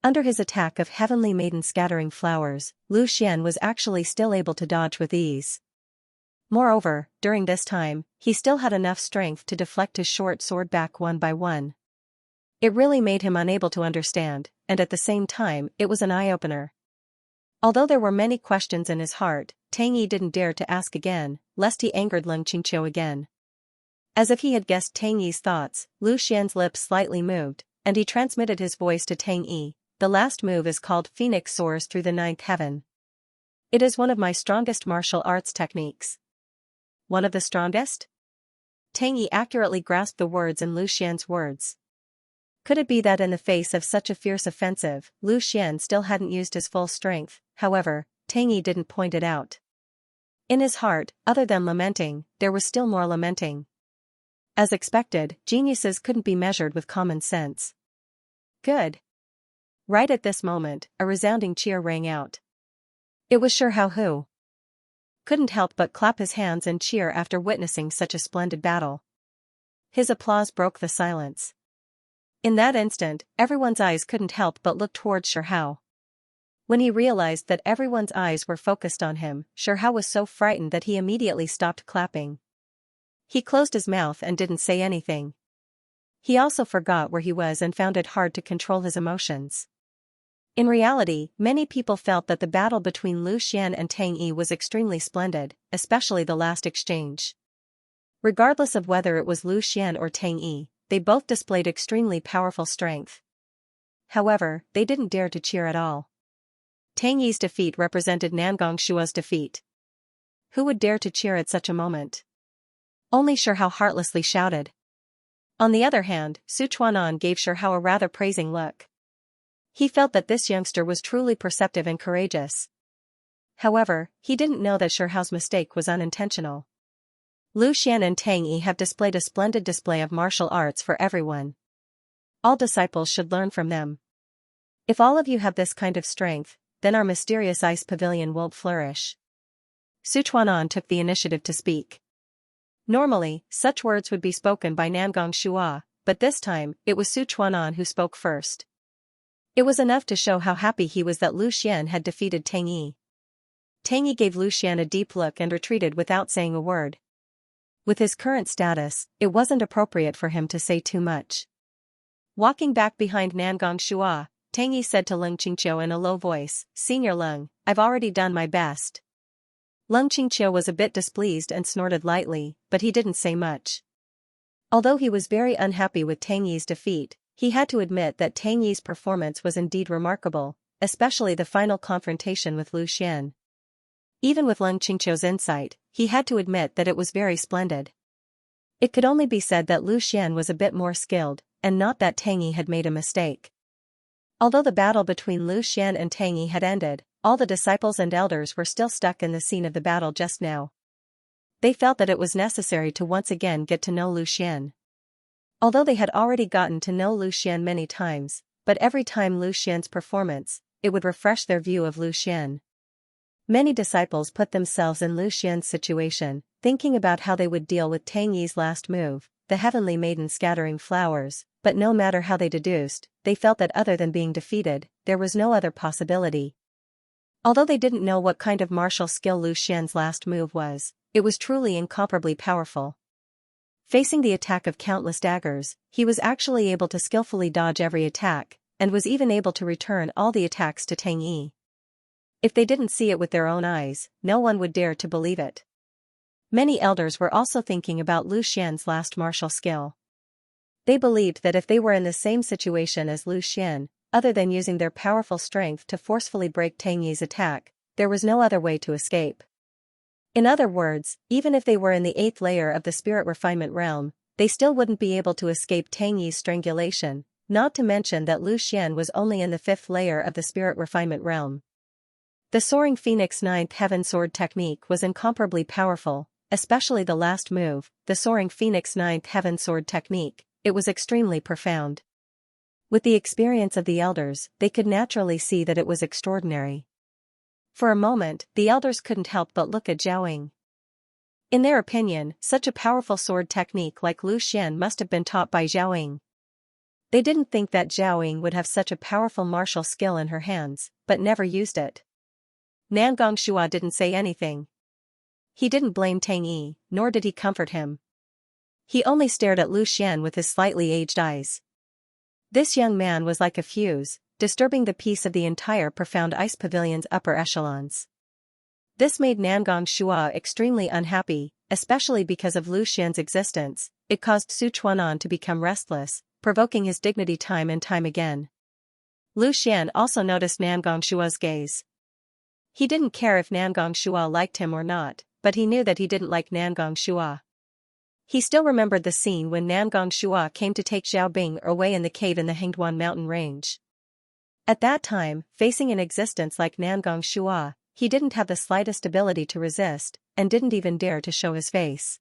Under his attack of Heavenly Maiden Scattering Flowers, Lu Xian was actually still able to dodge with ease. Moreover, during this time, he still had enough strength to deflect his short sword back one by one. It really made him unable to understand, and at the same time, it was an eye-opener. Although there were many questions in his heart, Tang Yi didn't dare to ask again, lest he angered Leng Qingqiu again. As if he had guessed Tang Yi's thoughts, Lu Xian's lips slightly moved, and he transmitted his voice to Tang Yi. The last move is called Phoenix Soars Through the Ninth Heaven. It is one of my strongest martial arts techniques. One of the strongest? Tang Yi accurately grasped the words in Lu Xian's words. Could it be that in the face of such a fierce offensive, Lu Xian still hadn't used his full strength? However, Tang Yi didn't point it out. In his heart, other than lamenting, there was still more lamenting. As expected, geniuses couldn't be measured with common sense. Good. Right at this moment, a resounding cheer rang out. It was Shi Hao Hu. couldn't help but clap his hands and cheer after witnessing such a splendid battle. His applause broke the silence. In that instant, everyone's eyes couldn't help but look towards Xiahao. When he realized that everyone's eyes were focused on him, Xiahao was so frightened that he immediately stopped clapping. He closed his mouth and didn't say anything. He also forgot where he was and found it hard to control his emotions. In reality, many people felt that the battle between Lu Xian and Tang Yi was extremely splendid, especially the last exchange. Regardless of whether it was Lu Xian or Tang Yi, they both displayed extremely powerful strength. However, they didn't dare to cheer at all. Tang Yi's defeat represented Nangong Shua's defeat. Who would dare to cheer at such a moment? Only Xiahao heartlessly shouted. On the other hand, Su Chuanan gave Xiahao a rather praising look. He felt that this youngster was truly perceptive and courageous. However, he didn't know that Xiaohao's mistake was unintentional. Lu Xian and Tang Yi have displayed a splendid display of martial arts for everyone. All disciples should learn from them. If all of you have this kind of strength, then our mysterious ice pavilion won't flourish. Su Chuanan took the initiative to speak. Normally, such words would be spoken by Nangong Shua, but this time, it was Su Chuanan who spoke first. It was enough to show how happy he was that Lu Xian had defeated Tang Yi. Tang Yi gave Lu Xian a deep look and retreated without saying a word. With his current status, it wasn't appropriate for him to say too much. Walking back behind Nangong Shua, Tang Yi said to Leng Qingqiu in a low voice, "Senior Leng, I've already done my best." Leng Qingqiu was a bit displeased and snorted lightly, but he didn't say much. Although he was very unhappy with Tang Yi's defeat, he had to admit that Tang Yi's performance was indeed remarkable, especially the final confrontation with Lu Xian. Even with Leng Qingqiu's insight, he had to admit that it was very splendid. It could only be said that Lu Xian was a bit more skilled, and not that Tang Yi had made a mistake. Although the battle between Lu Xian and Tang Yi had ended, all the disciples and elders were still stuck in the scene of the battle just now. They felt that it was necessary to once again get to know Lu Xian. Although they had already gotten to know Lu Xian many times, but every time Lu Xian's performance, it would refresh their view of Lu Xian. Many disciples put themselves in Lu Xian's situation, thinking about how they would deal with Tang Yi's last move, the heavenly maiden scattering flowers, but no matter how they deduced, they felt that other than being defeated, there was no other possibility. Although they didn't know what kind of martial skill Lu Xian's last move was, it was truly incomparably powerful. Facing the attack of countless daggers, he was actually able to skillfully dodge every attack, and was even able to return all the attacks to Tang Yi. If they didn't see it with their own eyes, no one would dare to believe it. Many elders were also thinking about Lu Xian's last martial skill. They believed that if they were in the same situation as Lu Xian, other than using their powerful strength to forcefully break Tang Yi's attack, there was no other way to escape. In other words, even if they were in the 8th layer of the spirit refinement realm, they still wouldn't be able to escape Tang Yi's strangulation, not to mention that Lu Xian was only in the 5th layer of the spirit refinement realm. The Soaring Phoenix 9th Heaven Sword technique was incomparably powerful, especially the last move, the Soaring Phoenix 9th Heaven Sword technique. It was extremely profound. With the experience of the elders, they could naturally see that it was extraordinary. For a moment, the elders couldn't help but look at Zhao Ying. In their opinion, such a powerful sword technique like Lu Xian must have been taught by Zhao Ying. They didn't think that Zhao Ying would have such a powerful martial skill in her hands, but never used it. Nangong Shua didn't say anything. He didn't blame Tang Yi, nor did he comfort him. He only stared at Lu Xian with his slightly aged eyes. This young man was like a fuse, disturbing the peace of the entire profound ice pavilion's upper echelons. This made Nangong Shua extremely unhappy, especially because of Lu Xian's existence. It caused Su Chuanan to become restless, provoking his dignity time and time again. Lu Xian also noticed Nangong Shua's gaze. He didn't care if Nangong Shua liked him or not, but he knew that he didn't like Nangong Shua. He still remembered the scene when Nangong Shua came to take Zhao Bing away in the cave in the Hengduan mountain range. At that time, facing an existence like Nangong Shua, he didn't have the slightest ability to resist, and didn't even dare to show his face.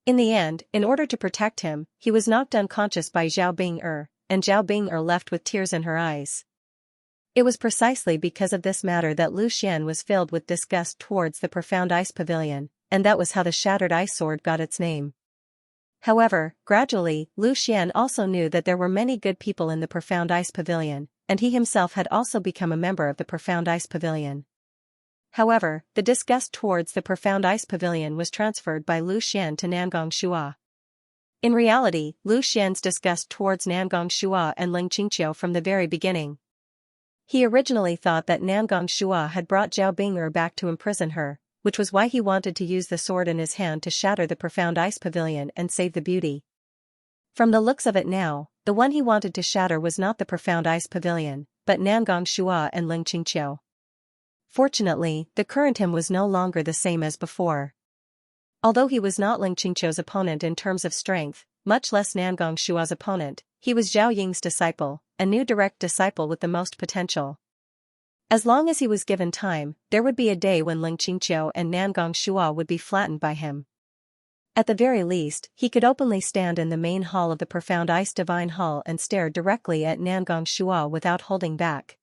In the end, in order to protect him, he was knocked unconscious by Zhao Bing and Zhao Bing left with tears in her eyes. It was precisely because of this matter that Lu Xian was filled with disgust towards the profound ice pavilion, and that was how the shattered ice sword got its name. However, gradually, Lu Xian also knew that there were many good people in the profound ice pavilion, and he himself had also become a member of the profound ice pavilion. However, the disgust towards the profound ice pavilion was transferred by Lu Xian to Nangong Shua. In reality, Lu Xian's disgust towards Nangong Shua and Ling Qingqiu from the very beginning. He originally thought that Nangong Shua had brought Zhao Bing'er back to imprison her, which was why he wanted to use the sword in his hand to shatter the profound ice pavilion and save the beauty. From the looks of it now, the one he wanted to shatter was not the profound ice pavilion, but Nangong Shua and Ling Qingqiu. Fortunately, the current him was no longer the same as before. Although he was not Ling Qingqiu's opponent in terms of strength, much less Nangong Shua's opponent, he was Zhao Ying's disciple, a new direct disciple with the most potential. As long as he was given time, there would be a day when Ling Qingqiu and Nangong Shua would be flattened by him. At the very least, he could openly stand in the main hall of the profound ice divine hall and stare directly at Nangong Shua without holding back.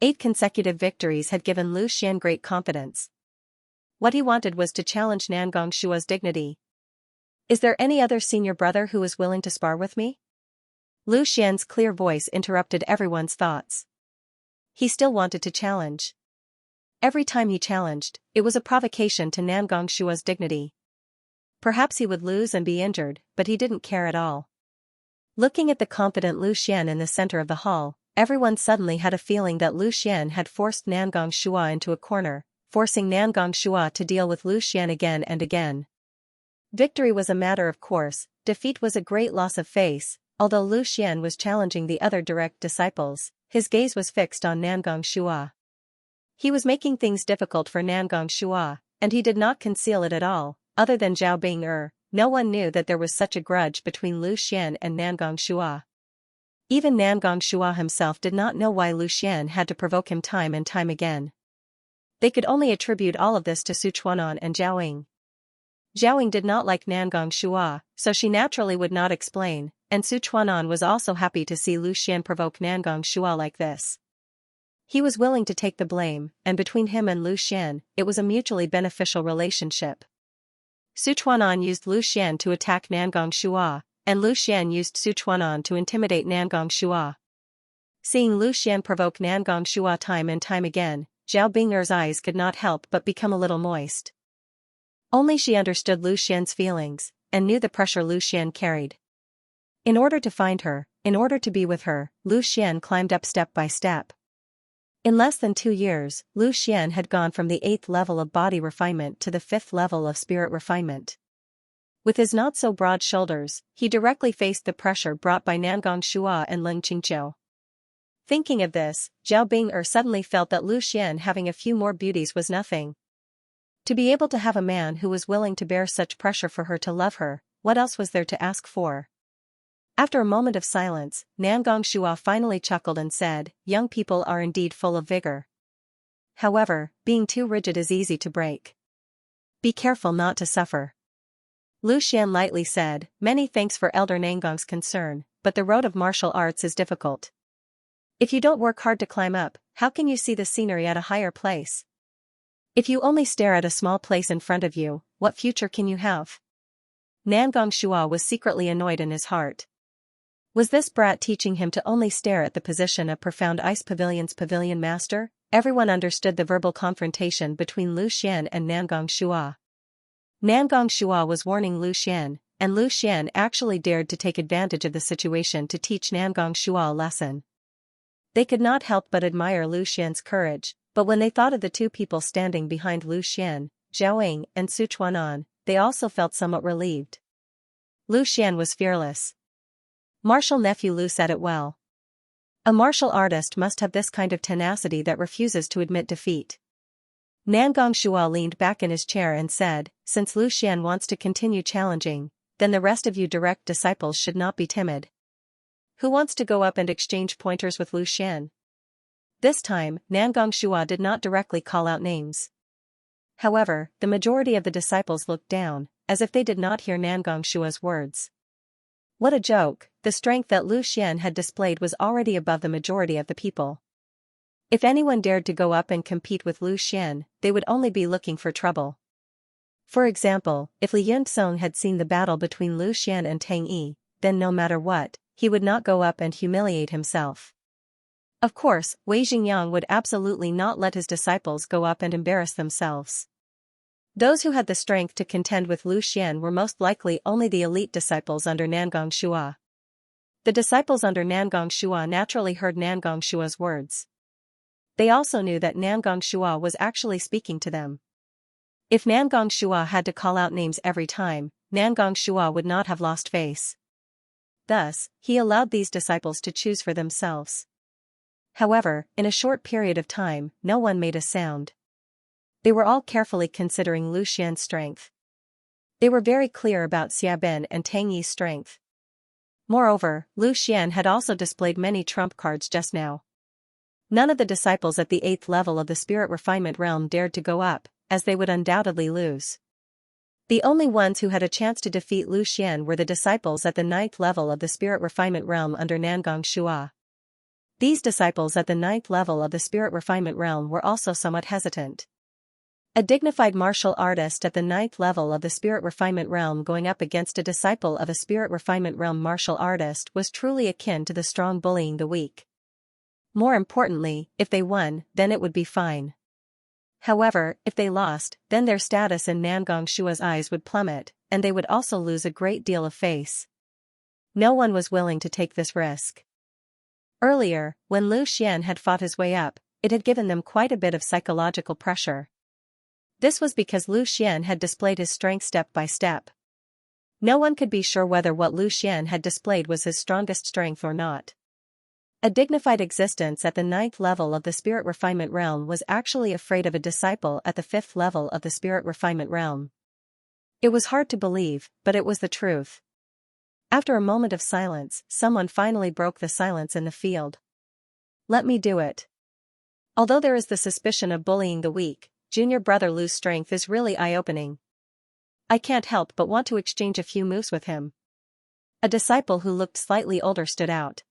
8 consecutive victories had given Lu Xian great confidence. What he wanted was to challenge Nangong Shua's dignity. Is there any other senior brother who is willing to spar with me? Lu Xian's clear voice interrupted everyone's thoughts. He still wanted to challenge. Every time he challenged, it was a provocation to Nangong Shua's dignity. Perhaps he would lose and be injured, but he didn't care at all. Looking at the confident Lu Xian in the center of the hall, everyone suddenly had a feeling that Lu Xian had forced Nangong Shua into a corner, forcing Nangong Shua to deal with Lu Xian again and again. Victory was a matter of course, defeat was a great loss of face. Although Lu Xian was challenging the other direct disciples, his gaze was fixed on Nangong Shua. He was making things difficult for Nangong Shua, and he did not conceal it at all. Other than Zhao Bing'er, no one knew that there was such a grudge between Lu Xian and Nangong Shua. Even Nangong Shua himself did not know why Lu Xian had to provoke him time and time again. They could only attribute all of this to Sichuanan and Zhao Ying. Zhao Ying did not like Nangong Shua, so she naturally would not explain, and Sichuanan was also happy to see Lu Xian provoke Nangong Shua like this. He was willing to take the blame, and between him and Lu Xian, it was a mutually beneficial relationship. Sichuanan used Lu Xian to attack Nangong Shua, and Lu Xian used Sichuanan to intimidate Nangong Shua. Seeing Lu Xian provoke Nangong Shua time and time again, Zhao Bing'er's eyes could not help but become a little moist. Only she understood Lu Xian's feelings, and knew the pressure Lu Xian carried. In order to find her, in order to be with her, Lu Xian climbed up step by step. In less than 2 years, Lu Xian had gone from the 8th level of body refinement to the 5th level of spirit refinement. With his not-so-broad shoulders, he directly faced the pressure brought by Nangong Shua and Ling Qingqiu. Thinking of this, Zhao Bing'er suddenly felt that Lu Xian having a few more beauties was nothing. To be able to have a man who was willing to bear such pressure for her to love her, what else was there to ask for? After a moment of silence, Nangong Shua finally chuckled and said, "Young people are indeed full of vigor. However, being too rigid is easy to break. Be careful not to suffer." Lu Xian lightly said, "Many thanks for Elder Nangong's concern, but the road of martial arts is difficult. If you don't work hard to climb up, how can you see the scenery at a higher place? If you only stare at a small place in front of you, what future can you have?" Nangong Shua was secretly annoyed in his heart. Was this brat teaching him to only stare at the position of Profound Ice Pavilion's pavilion master? Everyone understood the verbal confrontation between Lu Xian and Nangong Shua. Nangong Shua was warning Lu Xian, and Lu Xian actually dared to take advantage of the situation to teach Nangong Shua a lesson. They could not help but admire Lu Xian's courage, but when they thought of the 2 people standing behind Lu Xian, Zhao Ying and Sichuanan, they also felt somewhat relieved. Lu Xian was fearless. Martial nephew Lu said it well. A martial artist must have this kind of tenacity that refuses to admit defeat. Nangong Shua leaned back in his chair and said, "Since Lu Xian wants to continue challenging, then the rest of you direct disciples should not be timid. Who wants to go up and exchange pointers with Lu Xian?" This time, Nangong Shua did not directly call out names. However, the majority of the disciples looked down, as if they did not hear Nangong Shua's words. What a joke, the strength that Lu Xian had displayed was already above the majority of the people. If anyone dared to go up and compete with Lu Xian, they would only be looking for trouble. For example, if Li Yunzong had seen the battle between Lu Xian and Tang Yi, then no matter what, he would not go up and humiliate himself. Of course, Wei Xingyang would absolutely not let his disciples go up and embarrass themselves. Those who had the strength to contend with Lu Xian were most likely only the elite disciples under Nangong Shua. The disciples under Nangong Shua naturally heard Nangong Shua's words. They also knew that Nangong Shua was actually speaking to them. If Nangong Shua had to call out names every time, Nangong Shua would not have lost face. Thus, he allowed these disciples to choose for themselves. However, in a short period of time, no one made a sound. They were all carefully considering Lu Xian's strength. They were very clear about Xiaobin and Tang Yi's strength. Moreover, Lu Xian had also displayed many trump cards just now. None of the disciples at the 8th level of the spirit refinement realm dared to go up, as they would undoubtedly lose. The only ones who had a chance to defeat Lu Xian were the disciples at the 9th level of the spirit refinement realm under Nangong Shua. These disciples at the 9th level of the spirit refinement realm were also somewhat hesitant. A dignified martial artist at the 9th level of the spirit refinement realm going up against a disciple of a spirit refinement realm martial artist was truly akin to the strong bullying the weak. More importantly, if they won, then it would be fine. However, if they lost, then their status in Nangong Shua's eyes would plummet, and they would also lose a great deal of face. No one was willing to take this risk. Earlier, when Lu Xian had fought his way up, it had given them quite a bit of psychological pressure. This was because Lu Xian had displayed his strength step by step. No one could be sure whether what Lu Xian had displayed was his strongest strength or not. A dignified existence at the 9th level of the spirit refinement realm was actually afraid of a disciple at the 5th level of the spirit refinement realm. It was hard to believe, but it was the truth. After a moment of silence, someone finally broke the silence in the field. "Let me do it." Although there is the suspicion of bullying the weak, junior brother Lu's strength is really eye-opening. I can't help but want to exchange a few moves with him. A disciple who looked slightly older stood out.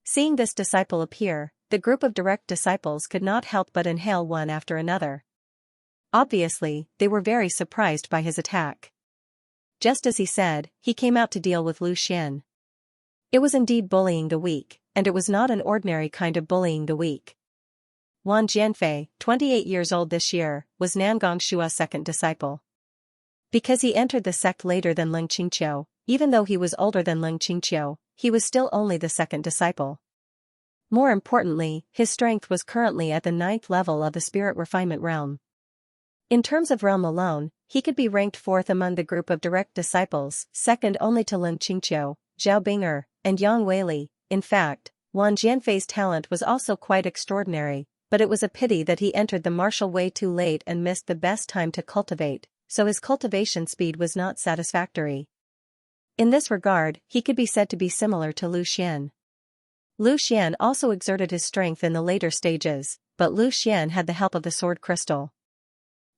Seeing this disciple appear, the group of direct disciples could not help but inhale one after another. Obviously, they were very surprised by his attack. Just as he said, he came out to deal with Lu Xian. It was indeed bullying the weak, and it was not an ordinary kind of bullying the weak. Wang Jianfei, 28 years old this year, was Nangong Shua's second disciple. Because he entered the sect later than Leng Qingqiu, even though he was older than Leng Qingqiu, he was still only the second disciple. More importantly, his strength was currently at the 9th level of the spirit refinement realm. In terms of realm alone, he could be ranked 4th among the group of direct disciples, second only to Leng Qingqiu, Zhao Bing'er, and Yang Weili. In fact, Wang Jianfei's talent was also quite extraordinary, but it was a pity that he entered the martial way too late and missed the best time to cultivate, so his cultivation speed was not satisfactory. In this regard, he could be said to be similar to Lu Xian. Lu Xian also exerted his strength in the later stages, but Lu Xian had the help of the sword crystal.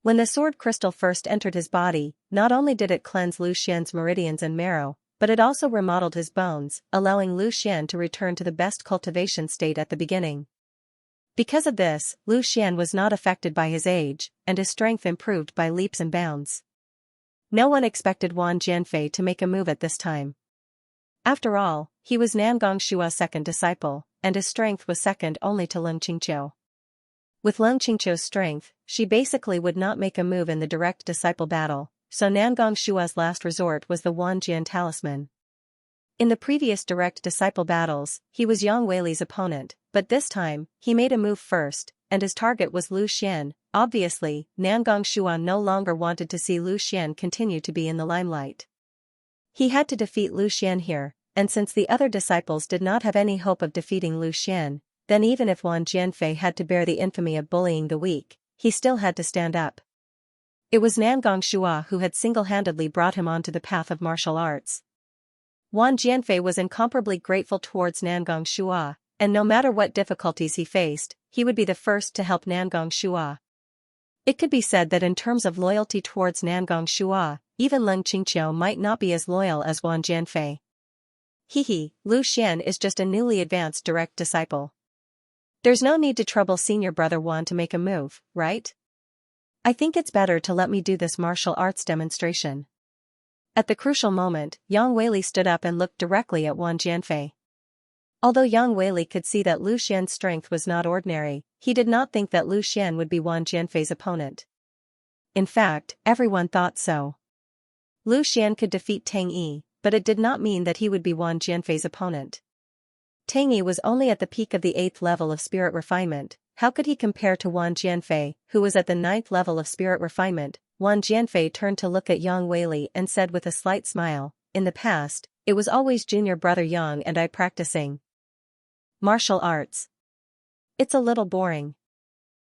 When the sword crystal first entered his body, not only did it cleanse Lu Xian's meridians and marrow, but it also remodeled his bones, allowing Lu Xian to return to the best cultivation state at the beginning. Because of this, Lu Xian was not affected by his age, and his strength improved by leaps and bounds. No one expected Wang Jianfei to make a move at this time. After all, he was Nangong Shua's second disciple, and his strength was second only to Leng Qingqiu. With Leng Qingqiu's strength, she basically would not make a move in the direct disciple battle, so Nangong Shua's last resort was the Wanjian talisman. In the previous direct disciple battles, he was Yang Weili's opponent, but this time, he made a move first, and his target was Lu Xian. Obviously, Nangong Shua no longer wanted to see Lu Xian continue to be in the limelight. He had to defeat Lu Xian here, and since the other disciples did not have any hope of defeating Lu Xian, then even if Wang Jianfei had to bear the infamy of bullying the weak, he still had to stand up. It was Nangong Shua who had single-handedly brought him onto the path of martial arts. Wang Jianfei was incomparably grateful towards Nangong Shua, and no matter what difficulties he faced, he would be the first to help Nangong Shua. It could be said that in terms of loyalty towards Nangong Shua, even Leng Qingqiu might not be as loyal as Wang Jianfei. Lu Xian is just a newly advanced direct disciple. There's no need to trouble senior brother Wan to make a move, right? I think it's better to let me do this martial arts demonstration. At the crucial moment, Yang Weili stood up and looked directly at Wan Jianfei. Although Yang Weili could see that Lu Xian's strength was not ordinary, he did not think that Lu Xian would be Wan Jianfei's opponent. In fact, everyone thought so. Lu Xian could defeat Tang Yi, but it did not mean that he would be Wan Jianfei's opponent. Tang Yi was only at the peak of the 8th level of spirit refinement. How could he compare to Wan Jianfei, who was at the 9th level of spirit refinement? Wan Jianfei turned to look at Yang Weili and said with a slight smile, "In the past, it was always junior brother Yang and I practicing martial arts. It's a little boring.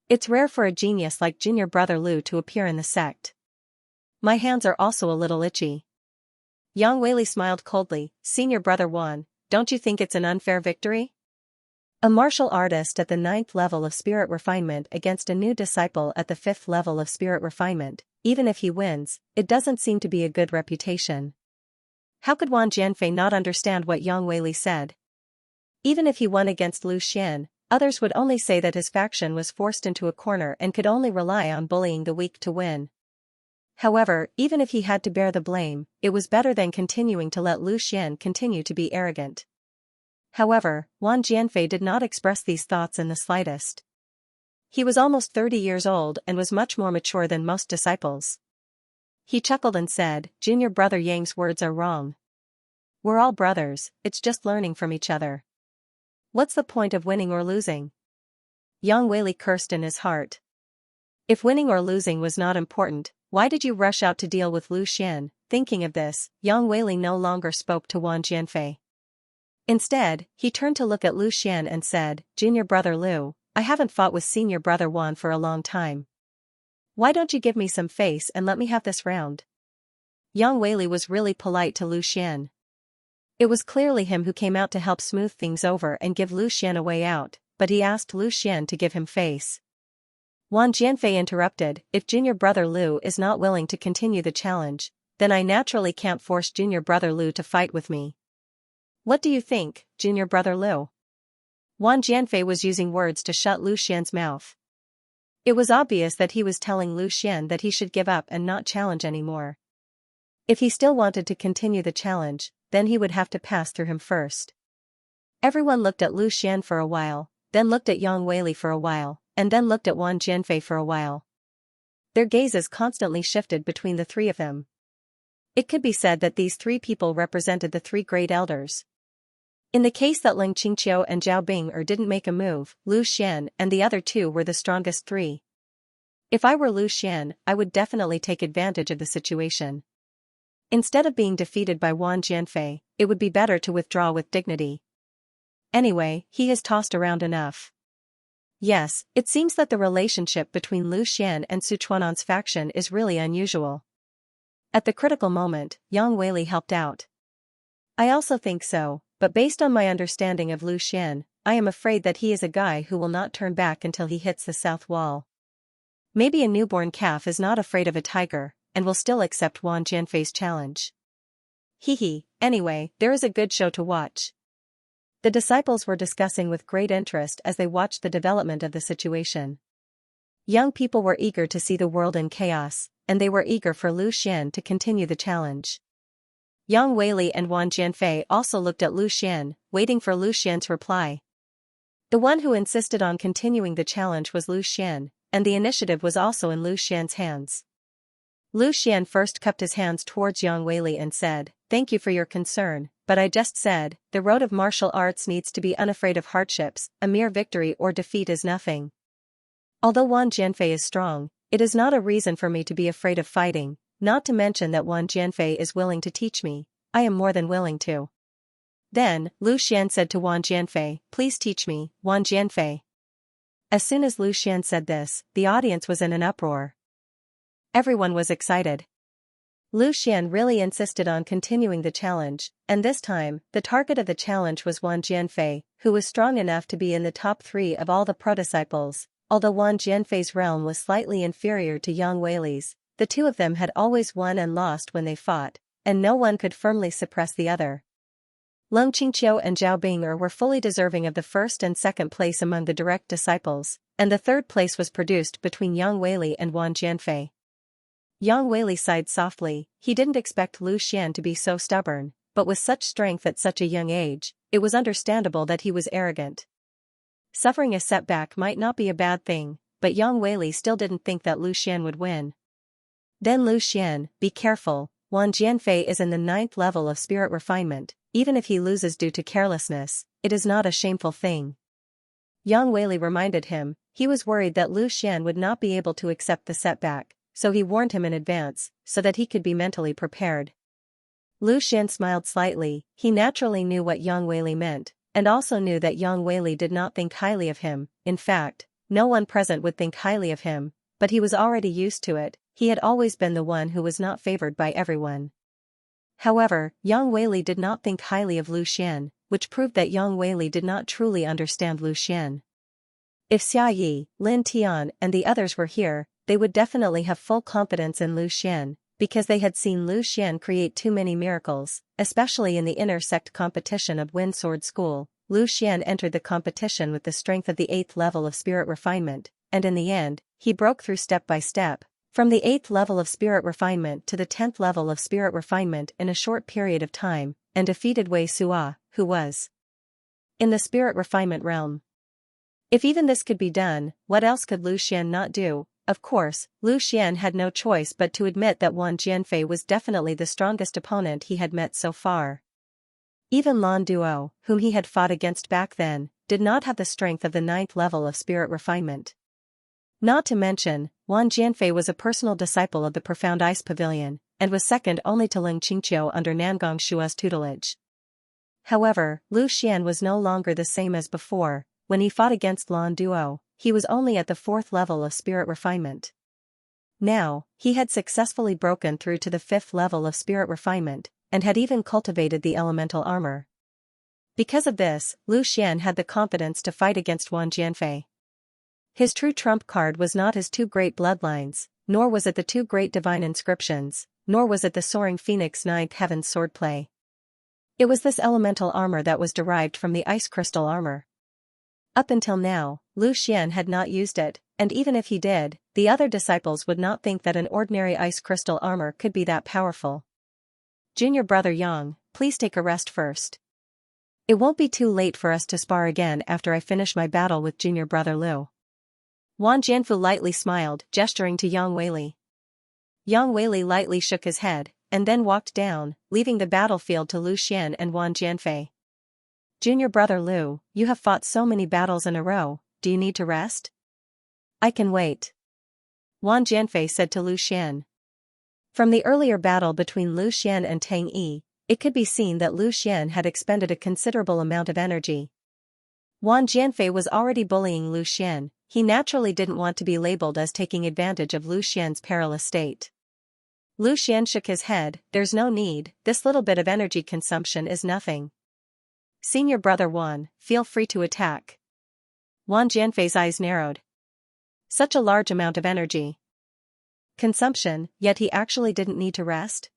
It's rare for a genius like junior brother Lu to appear in the sect. My hands are also a little itchy." Yang Weili smiled coldly. "Senior brother Wan, don't you think it's an unfair victory? A martial artist at the 9th level of spirit refinement against a new disciple at the 5th level of spirit refinement, even if he wins, it doesn't seem to be a good reputation." How could Wan Jianfei not understand what Yang Weili said? Even if he won against Lu Xian, others would only say that his faction was forced into a corner and could only rely on bullying the weak to win. However, even if he had to bear the blame, it was better than continuing to let Lu Xian continue to be arrogant. However, Wan Jianfei did not express these thoughts in the slightest. He was almost 30 years old and was much more mature than most disciples. He chuckled and said, "Junior brother Yang's words are wrong. We're all brothers, it's just learning from each other. What's the point of winning or losing?" Yang Weili cursed in his heart. If winning or losing was not important, why did you rush out to deal with Lu Xian? Thinking of this, Yang Weili no longer spoke to Wan Jianfei. Instead, he turned to look at Lu Xian and said, "Junior brother Lu, I haven't fought with senior brother Wan for a long time. Why don't you give me some face and let me have this round?" Yang Weili was really polite to Lu Xian. It was clearly him who came out to help smooth things over and give Lu Xian a way out, but he asked Lu Xian to give him face. Wan Jianfei interrupted, "If junior brother Lu is not willing to continue the challenge, then I naturally can't force junior brother Lu to fight with me. What do you think, junior brother Lu?" Wan Jianfei was using words to shut Lu Xian's mouth. It was obvious that he was telling Lu Xian that he should give up and not challenge anymore. If he still wanted to continue the challenge, then he would have to pass through him first. Everyone looked at Lu Xian for a while, then looked at Yang Weili for a while, and then looked at Wan Jianfei for a while. Their gazes constantly shifted between the three of them. It could be said that these three people represented the three great elders. In the case that Ling Qingqiu and Zhao Bing'er didn't make a move, Lu Xian and the other two were the strongest three. If I were Lu Xian, I would definitely take advantage of the situation. Instead of being defeated by Wan Jianfei, it would be better to withdraw with dignity. Anyway, he has tossed around enough. Yes, it seems that the relationship between Lu Xian and Sichuanan's faction is really unusual. At the critical moment, Yang Weili helped out. I also think so. But based on my understanding of Lu Xian, I am afraid that he is a guy who will not turn back until he hits the south wall. Maybe a newborn calf is not afraid of a tiger, and will still accept Wan Jianfei's challenge. Hee. Anyway, there is a good show to watch. The disciples were discussing with great interest as they watched the development of the situation. Young people were eager to see the world in chaos, and they were eager for Lu Xian to continue the challenge. Yang Weili and Wan Jianfei also looked at Lu Xian, waiting for Lu Xian's reply. The one who insisted on continuing the challenge was Lu Xian, and the initiative was also in Lu Xian's hands. Lu Xian first cupped his hands towards Yang Weili and said, "Thank you for your concern, but I just said, the road of martial arts needs to be unafraid of hardships, a mere victory or defeat is nothing. Although Wan Jianfei is strong, it is not a reason for me to be afraid of fighting. Not to mention that Wan Jianfei is willing to teach me, I am more than willing to." Then, Lu Xian said to Wan Jianfei, "Please teach me, Wan Jianfei." As soon as Lu Xian said this, the audience was in an uproar. Everyone was excited. Lu Xian really insisted on continuing the challenge, and this time, the target of the challenge was Wan Jianfei, who was strong enough to be in the top 3 of all the pro-disciples. Although Wan Jianfei's realm was slightly inferior to Yang Weili's, the two of them had always won and lost when they fought, and no one could firmly suppress the other. Lung Qingqiu and Zhao Bing'er were fully deserving of the first and second place among the direct disciples, and the third place was produced between Yang Weili and Wan Jianfei. Yang Weili sighed softly. He didn't expect Lu Xian to be so stubborn, but with such strength at such a young age, it was understandable that he was arrogant. Suffering a setback might not be a bad thing, but Yang Weili still didn't think that Lu Xian would win. Then Lu Xian, be careful, Wan Jianfei is in the 9th level of spirit refinement. Even if he loses due to carelessness, it is not a shameful thing. Yang Weili reminded him. He was worried that Lu Xian would not be able to accept the setback, so he warned him in advance, so that he could be mentally prepared. Lu Xian smiled slightly. He naturally knew what Yang Weili meant, and also knew that Yang Weili did not think highly of him. In fact, no one present would think highly of him, but he was already used to it. He had always been the one who was not favored by everyone. However, Yang Weili did not think highly of Lu Xian, which proved that Yang Weili did not truly understand Lu Xian. If Xia Yi, Lin Tian and the others were here, they would definitely have full confidence in Lu Xian, because they had seen Lu Xian create too many miracles, especially in the inner sect competition of Wind Sword School. Lu Xian entered the competition with the strength of the 8th level of spirit refinement, and in the end, he broke through step by step, from the 8th level of spirit refinement to the 10th level of spirit refinement in a short period of time, and defeated Wei Sua, who was in the spirit refinement realm. If even this could be done, what else could Lu Xian not do? Of course, Lu Xian had no choice but to admit that Wan Jianfei was definitely the strongest opponent he had met so far. Even Lan Duo, whom he had fought against back then, did not have the strength of the 9th level of spirit refinement. Not to mention, Wan Jianfei was a personal disciple of the Profound Ice Pavilion, and was second only to Lung Qingqiu under Nangong Shua's tutelage. However, Lu Xian was no longer the same as before. When he fought against Lan Duo, he was only at the 4th level of spirit refinement. Now, he had successfully broken through to the 5th level of spirit refinement, and had even cultivated the elemental armor. Because of this, Lu Xian had the confidence to fight against Wan Jianfei. His true trump card was not his 2 great bloodlines, nor was it the 2 great divine inscriptions, nor was it the soaring phoenix 9th heaven's swordplay. It was this elemental armor that was derived from the ice crystal armor. Up until now, Lu Xian had not used it, and even if he did, the other disciples would not think that an ordinary ice crystal armor could be that powerful. Junior brother Yang, please take a rest first. It won't be too late for us to spar again after I finish my battle with junior brother Lu. Wan Jianfu lightly smiled, gesturing to Yang Weili. Yang Weili lightly shook his head, and then walked down, leaving the battlefield to Lu Xian and Wan Jianfei. Junior brother Lu, you have fought so many battles in a row, do you need to rest? I can wait. Wan Jianfei said to Lu Xian. From the earlier battle between Lu Xian and Tang Yi, it could be seen that Lu Xian had expended a considerable amount of energy. Wan Jianfei was already bullying Lu Xian. He naturally didn't want to be labeled as taking advantage of Lu Xian's perilous state. Lu Xian shook his head. There's no need, this little bit of energy consumption is nothing. Senior brother Wan, feel free to attack. Wan Jianfei's eyes narrowed. Such a large amount of energy consumption, yet he actually didn't need to rest?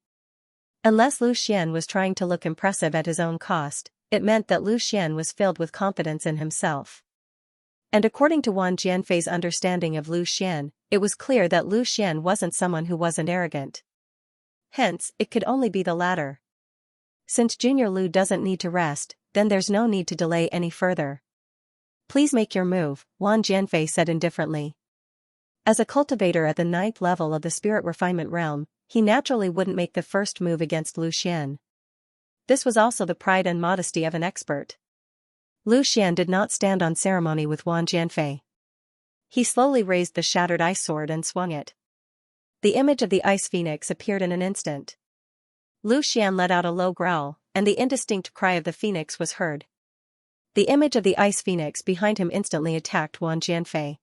Unless Lu Xian was trying to look impressive at his own cost, it meant that Lu Xian was filled with confidence in himself. And according to Wan Jianfei's understanding of Lu Xian, it was clear that Lu Xian wasn't someone who wasn't arrogant. Hence, it could only be the latter. Since Junior Lu doesn't need to rest, then there's no need to delay any further. Please make your move, Wan Jianfei said indifferently. As a cultivator at the 9th level of the spirit refinement realm, he naturally wouldn't make the first move against Lu Xian. This was also the pride and modesty of an expert. Lu Xian did not stand on ceremony with Wan Jianfei. He slowly raised the shattered ice sword and swung it. The image of the ice phoenix appeared in an instant. Lu Xian let out a low growl, and the indistinct cry of the phoenix was heard. The image of the ice phoenix behind him instantly attacked Wan Jianfei.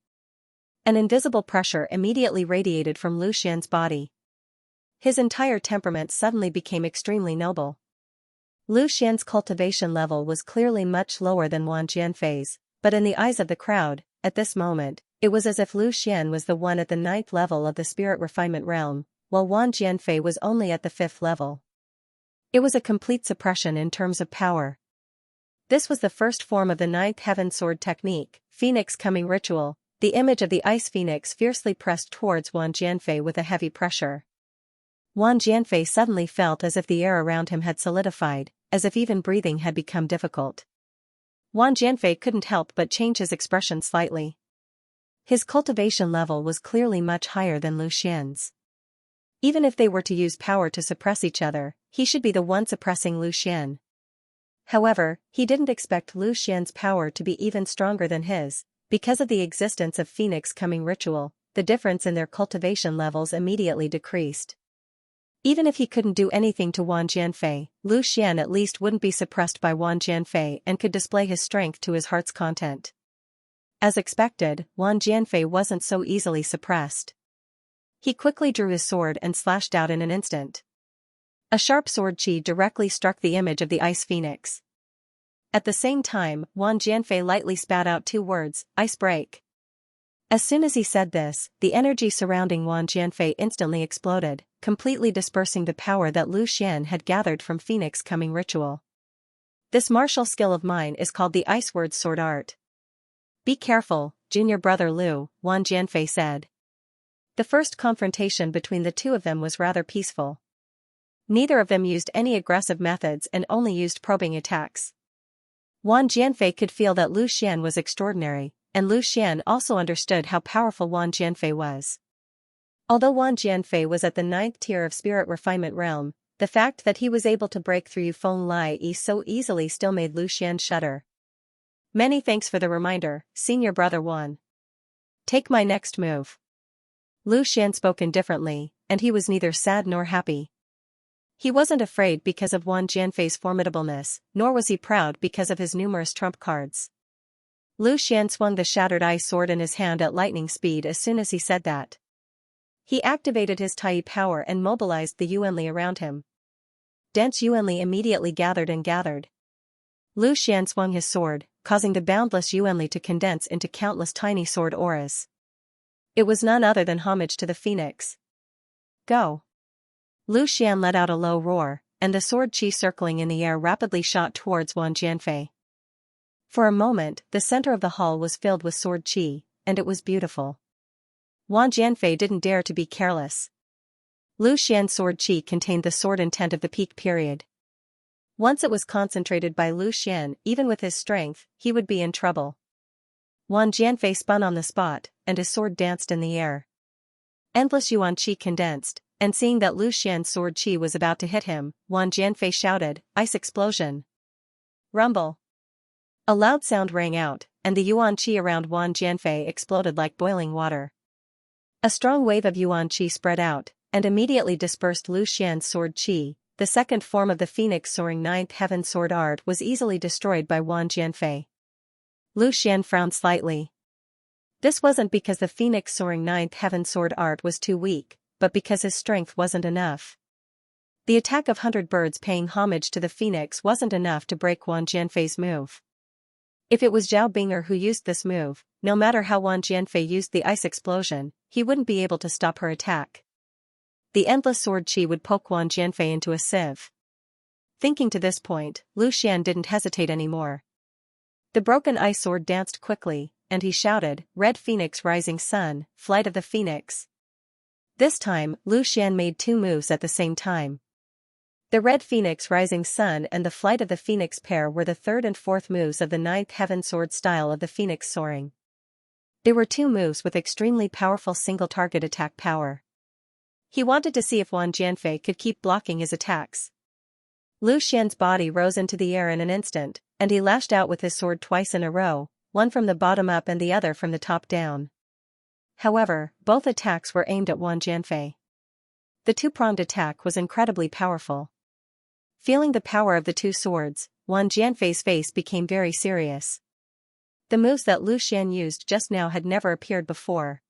An invisible pressure immediately radiated from Lu Xian's body. His entire temperament suddenly became extremely noble. Lu Xian's cultivation level was clearly much lower than Wan Jianfei's, but in the eyes of the crowd, at this moment, it was as if Lu Xian was the one at the 9th level of the spirit refinement realm, while Wan Jianfei was only at the 5th level. It was a complete suppression in terms of power. This was the first form of the ninth heaven sword technique, phoenix coming ritual, the image of the ice phoenix fiercely pressed towards Wang Jianfei with a heavy pressure. Wang Jianfei suddenly felt as if the air around him had solidified, as if even breathing had become difficult. Wang Jianfei couldn't help but change his expression slightly. His cultivation level was clearly much higher than Lu Xian's. Even if they were to use power to suppress each other, he should be the one suppressing Lu Xian. However, he didn't expect Lu Xian's power to be even stronger than his. Because of the existence of phoenix coming ritual, the difference in their cultivation levels immediately decreased. Even if he couldn't do anything to Wang Jianfei, Lu Xian at least wouldn't be suppressed by Wang Jianfei and could display his strength to his heart's content. As expected, Wang Jianfei wasn't so easily suppressed. He quickly drew his sword and slashed out in an instant. A sharp sword chi directly struck the image of the ice phoenix. At the same time, Wang Jianfei lightly spat out 2 words, "Ice break." As soon as he said this, the energy surrounding Wang Jianfei instantly exploded, completely dispersing the power that Lu Xian had gathered from phoenix coming ritual. This martial skill of mine is called the Ice Word Sword Art. Be careful, junior brother Lu, Wang Jianfei said. The first confrontation between the two of them was rather peaceful. Neither of them used any aggressive methods and only used probing attacks. Wang Jianfei could feel that Lu Xian was extraordinary, and Lu Xian also understood how powerful Wang Jianfei was. Although Wang Jianfei was at the 9th tier of spirit refinement realm, the fact that he was able to break through Yufeng Lai so easily still made Lu Xian shudder. Many thanks for the reminder, senior brother Wan. Take my next move. Lu Xian spoke indifferently, and he was neither sad nor happy. He wasn't afraid because of Wang Jianfei's formidableness, nor was he proud because of his numerous trump cards. Lu Xian swung the shattered ice sword in his hand at lightning speed as soon as he said that. He activated his Tai power and mobilized the Yuanli around him. Dense Yuanli immediately gathered and gathered. Lu Xian swung his sword, causing the boundless Yuanli to condense into countless tiny sword auras. It was none other than homage to the phoenix. Go! Lu Xian let out a low roar, and the sword chi circling in the air rapidly shot towards Wang Jianfei. For a moment, the center of the hall was filled with sword chi, and it was beautiful. Wang Jianfei didn't dare to be careless. Lu Xian's sword chi contained the sword intent of the peak period. Once it was concentrated by Lu Xian, even with his strength, he would be in trouble. Wang Jianfei spun on the spot, and his sword danced in the air. Endless yuan chi condensed, and seeing that Lu Xian's sword chi was about to hit him, Wang Jianfei shouted, "Ice explosion!" Rumble! A loud sound rang out, and the yuan chi around Wang Jianfei exploded like boiling water. A strong wave of yuan chi spread out, and immediately dispersed Lu Xian's sword chi. The second form of the phoenix soaring 9th heaven sword art was easily destroyed by Wang Jianfei. Lu Xian frowned slightly. This wasn't because the phoenix soaring 9th heaven sword art was too weak, but because his strength wasn't enough. The attack of 100 birds paying homage to the phoenix wasn't enough to break Wang Jianfei's move. If it was Zhao Binger who used this move, no matter how Wang Jianfei used the ice explosion, he wouldn't be able to stop her attack. The endless sword chi would poke Wang Jianfei into a sieve. Thinking to this point, Lu Xian didn't hesitate anymore. The broken ice sword danced quickly, and he shouted, "Red Phoenix Rising Sun, Flight of the Phoenix." This time, Lu Xian made 2 moves at the same time. The Red Phoenix Rising Sun and the Flight of the Phoenix pair were the 3rd and 4th moves of the 9th heaven sword style of the Phoenix soaring. They were 2 moves with extremely powerful single-target attack power. He wanted to see if Wang Jianfei could keep blocking his attacks. Lu Xian's body rose into the air in an instant, and he lashed out with his sword twice in a row, one from the bottom up and the other from the top down. However, both attacks were aimed at Wang Jianfei. The 2-pronged attack was incredibly powerful. Feeling the power of the 2 swords, Wang Jianfei's face became very serious. The moves that Lu Xian used just now had never appeared before.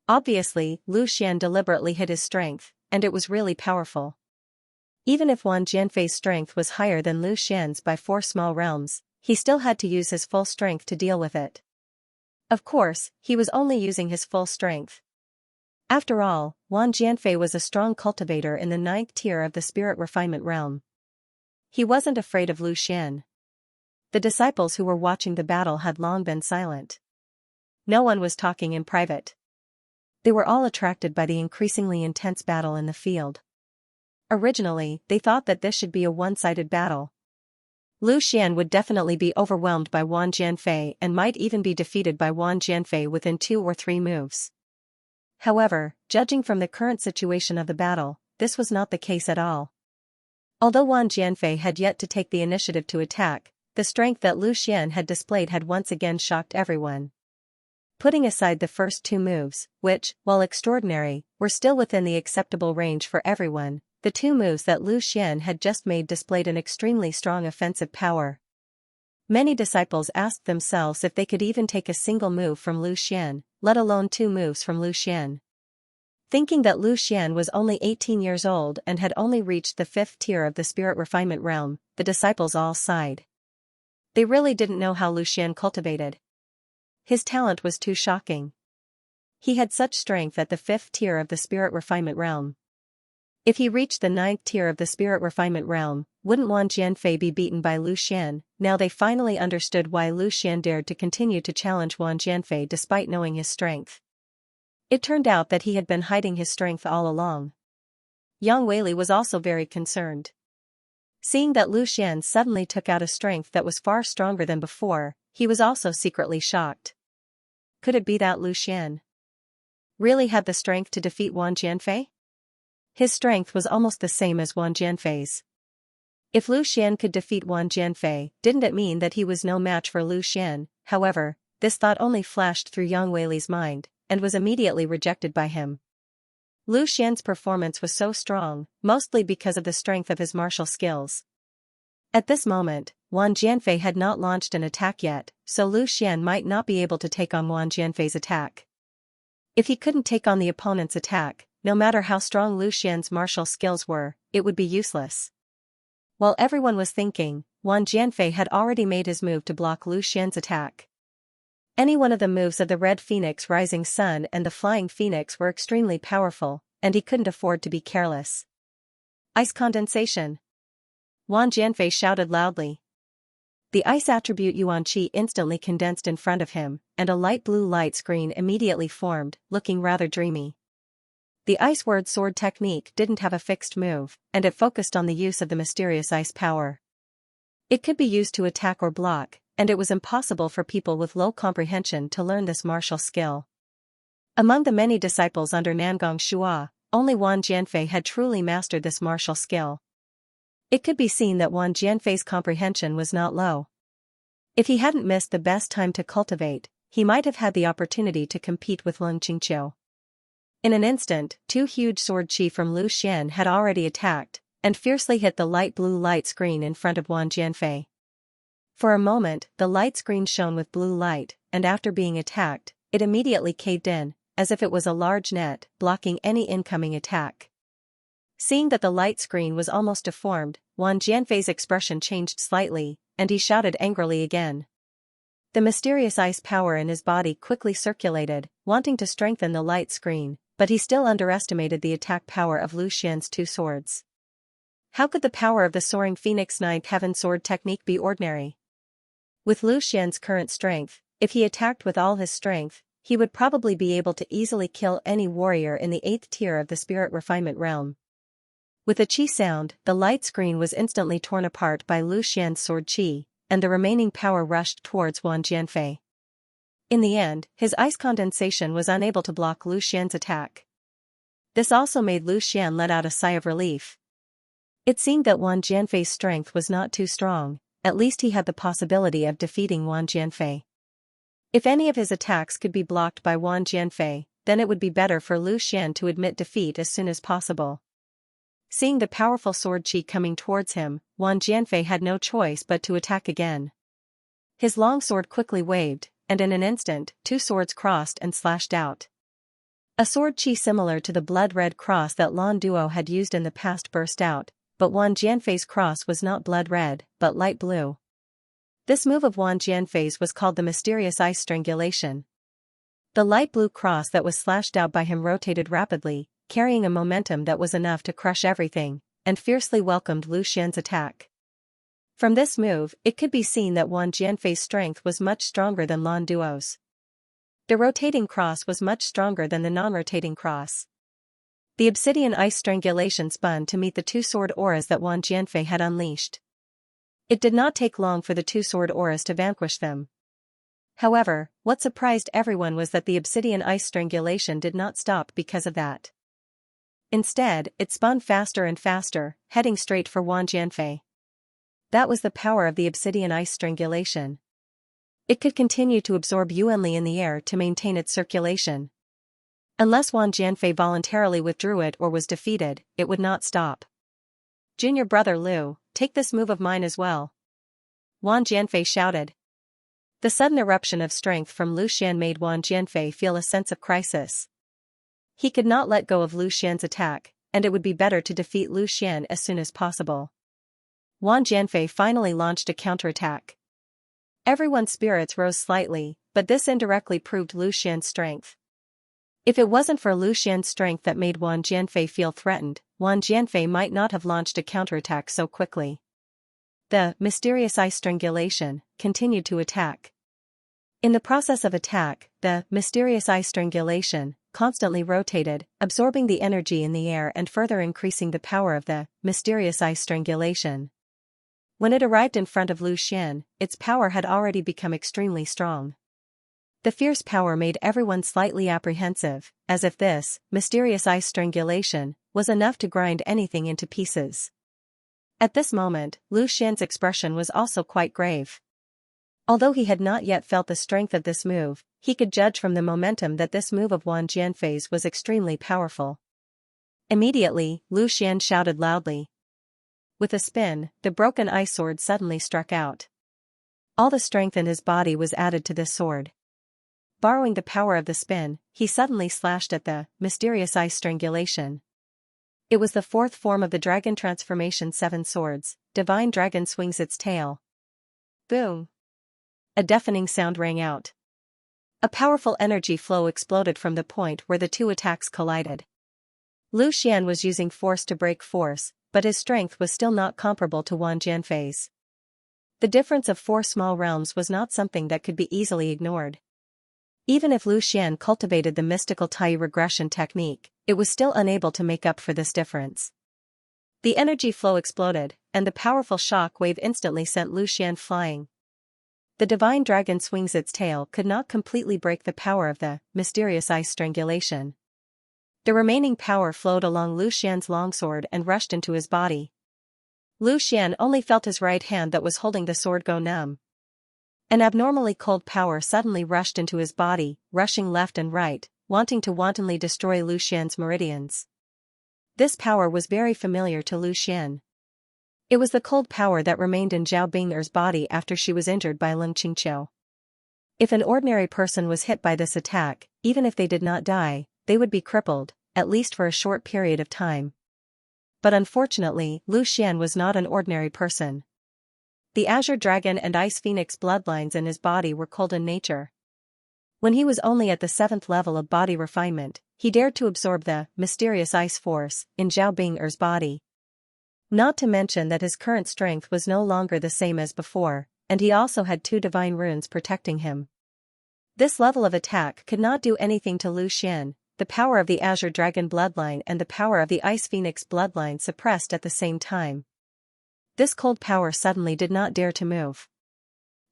Obviously, Lu Xian deliberately hid his strength, and it was really powerful. Even if Wang Jianfei's strength was higher than Lu Xian's by 4 small realms, he still had to use his full strength to deal with it. Of course, he was only using his full strength. After all, Wang Jianfei was a strong cultivator in the 9th tier of the spirit refinement realm. He wasn't afraid of Lu Xian. The disciples who were watching the battle had long been silent. No one was talking in private. They were all attracted by the increasingly intense battle in the field. Originally, they thought that this should be a one-sided battle. Lu Xian would definitely be overwhelmed by Wang Jianfei and might even be defeated by Wang Jianfei within 2 or 3 moves. However, judging from the current situation of the battle, this was not the case at all. Although Wang Jianfei had yet to take the initiative to attack, the strength that Lu Xian had displayed had once again shocked everyone. Putting aside the first 2 moves, which, while extraordinary, were still within the acceptable range for everyone, the 2 moves that Lu Xian had just made displayed an extremely strong offensive power. Many disciples asked themselves if they could even take a single move from Lu Xian, let alone 2 moves from Lu Xian. Thinking that Lu Xian was only 18 years old and had only reached the 5th tier of the spirit refinement realm, the disciples all sighed. They really didn't know how Lu Xian cultivated. His talent was too shocking. He had such strength at the 5th tier of the spirit refinement realm. If he reached the 9th tier of the spirit refinement realm, wouldn't Wang Jianfei be beaten by Lu Xian? Now they finally understood why Lu Xian dared to continue to challenge Wang Jianfei despite knowing his strength. It turned out that he had been hiding his strength all along. Yang Weili was also very concerned. Seeing that Lu Xian suddenly took out a strength that was far stronger than before, he was also secretly shocked. Could it be that Lu Xian really had the strength to defeat Wang Jianfei? His strength was almost the same as Wang Jianfei's. If Lu Xian could defeat Wang Jianfei, didn't it mean that he was no match for Lu Xian? However, this thought only flashed through Yang Weili's mind, and was immediately rejected by him. Lu Xian's performance was so strong, mostly because of the strength of his martial skills. At this moment, Wang Jianfei had not launched an attack yet, so Lu Xian might not be able to take on Wang Jianfei's attack. If he couldn't take on the opponent's attack, no matter how strong Lu Xian's martial skills were, it would be useless. While everyone was thinking, Wang Jianfei had already made his move to block Lu Xian's attack. Any one of the moves of the Red Phoenix Rising Sun and the Flying Phoenix were extremely powerful, and he couldn't afford to be careless. Ice condensation! Wang Jianfei shouted loudly. The ice attribute Yuan Qi instantly condensed in front of him, and a light blue light screen immediately formed, looking rather dreamy. The Ice Word Sword technique didn't have a fixed move, and it focused on the use of the mysterious ice power. It could be used to attack or block, and it was impossible for people with low comprehension to learn this martial skill. Among the many disciples under Nangong Shua, only Wang Jianfei had truly mastered this martial skill. It could be seen that Wang Jianfei's comprehension was not low. If he hadn't missed the best time to cultivate, he might have had the opportunity to compete with Leng Qingqiu. In an instant, 2 huge sword chi from Lu Xian had already attacked, and fiercely hit the light blue light screen in front of Wang Jianfei. For a moment, the light screen shone with blue light, and after being attacked, it immediately caved in, as if it was a large net, blocking any incoming attack. Seeing that the light screen was almost deformed, Wang Jianfei's expression changed slightly, and he shouted angrily again. The mysterious ice power in his body quickly circulated, wanting to strengthen the light screen, but he still underestimated the attack power of Lu Xian's 2 swords. How could the power of the Soaring Phoenix Ninth Heaven Sword technique be ordinary? With Lu Xian's current strength, if he attacked with all his strength, he would probably be able to easily kill any warrior in the 8th tier of the spirit refinement realm. With a chi sound, the light screen was instantly torn apart by Lu Xian's sword chi, and the remaining power rushed towards Wang Jianfei. In the end, his ice condensation was unable to block Lu Xian's attack. This also made Lu Xian let out a sigh of relief. It seemed that Wang Jianfei's strength was not too strong, at least he had the possibility of defeating Wang Jianfei. If any of his attacks could be blocked by Wang Jianfei, then it would be better for Lu Xian to admit defeat as soon as possible. Seeing the powerful sword chi coming towards him, Wang Jianfei had no choice but to attack again. His long sword quickly waved, and in an instant, 2 swords crossed and slashed out. A sword chi similar to the blood-red cross that Lan Duo had used in the past burst out, but Wang Jianfei's cross was not blood-red, but light blue. This move of Wang Jianfei's was called the mysterious ice strangulation. The light blue cross that was slashed out by him rotated rapidly, carrying a momentum that was enough to crush everything, and fiercely welcomed Lu Xian's attack. From this move, it could be seen that Wang Jianfei's strength was much stronger than Lan Duo's. The rotating cross was much stronger than the non-rotating cross. The obsidian ice strangulation spun to meet the two sword auras that Wang Jianfei had unleashed. It did not take long for the two sword auras to vanquish them. However, what surprised everyone was that the obsidian ice strangulation did not stop because of that. Instead, it spun faster and faster, heading straight for Wang Jianfei. That was the power of the obsidian ice strangulation. It could continue to absorb Yuanli in the air to maintain its circulation. Unless Wang Jianfei voluntarily withdrew it or was defeated, it would not stop. "Junior brother Liu, take this move of mine as well," Wang Jianfei shouted. The sudden eruption of strength from Lu Xian made Wang Jianfei feel a sense of crisis. He could not let go of Lu Xian's attack, and it would be better to defeat Lu Xian as soon as possible. Wang Jianfei finally launched a counterattack. Everyone's spirits rose slightly, but this indirectly proved Lu Xian's strength. If it wasn't for Lu Xian's strength that made Wang Jianfei feel threatened, Wang Jianfei might not have launched a counterattack so quickly. The mysterious ice strangulation continued to attack. In the process of attack, the mysterious ice strangulation constantly rotated, absorbing the energy in the air and further increasing the power of the mysterious ice strangulation. When it arrived in front of Lu Xian, its power had already become extremely strong. The fierce power made everyone slightly apprehensive, as if this mysterious ice strangulation was enough to grind anything into pieces. At this moment, Lu Xian's expression was also quite grave. Although he had not yet felt the strength of this move, he could judge from the momentum that this move of Wang Jianfei's was extremely powerful. Immediately, Lu Xian shouted loudly. With a spin, the broken ice sword suddenly struck out. All the strength in his body was added to this sword. Borrowing the power of the spin, he suddenly slashed at the mysterious ice strangulation. It was the fourth form of the dragon transformation, 7 swords. Divine dragon swings its tail. Boom! A deafening sound rang out. A powerful energy flow exploded from the point where the two attacks collided. Lu Xian was using force to break force, but his strength was still not comparable to Wang Jianfei's. The difference of 4 small realms was not something that could be easily ignored. Even if Lu Xian cultivated the mystical Tai regression technique, it was still unable to make up for this difference. The energy flow exploded, and the powerful shock wave instantly sent Lu Xian flying. The divine dragon swings its tail could not completely break the power of the mysterious ice strangulation. The remaining power flowed along Lu Xian's longsword and rushed into his body. Lu Xian only felt his right hand that was holding the sword go numb. An abnormally cold power suddenly rushed into his body, rushing left and right, wanting to wantonly destroy Lu Xian's meridians. This power was very familiar to Lu Xian. It was the cold power that remained in Zhao Bing'er's body after she was injured by Leng Qingqiu. If an ordinary person was hit by this attack, even if they did not die, they would be crippled, at least for a short period of time. But unfortunately, Lu Xian was not an ordinary person. The Azure Dragon and Ice Phoenix bloodlines in his body were cold in nature. When he was only at the 7th level of body refinement, he dared to absorb the mysterious ice force in Zhao Bing'er's body. Not to mention that his current strength was no longer the same as before, and he also had 2 divine runes protecting him. This level of attack could not do anything to Lu Xian, the power of the Azure Dragon bloodline and the power of the Ice Phoenix bloodline suppressed at the same time. This cold power suddenly did not dare to move.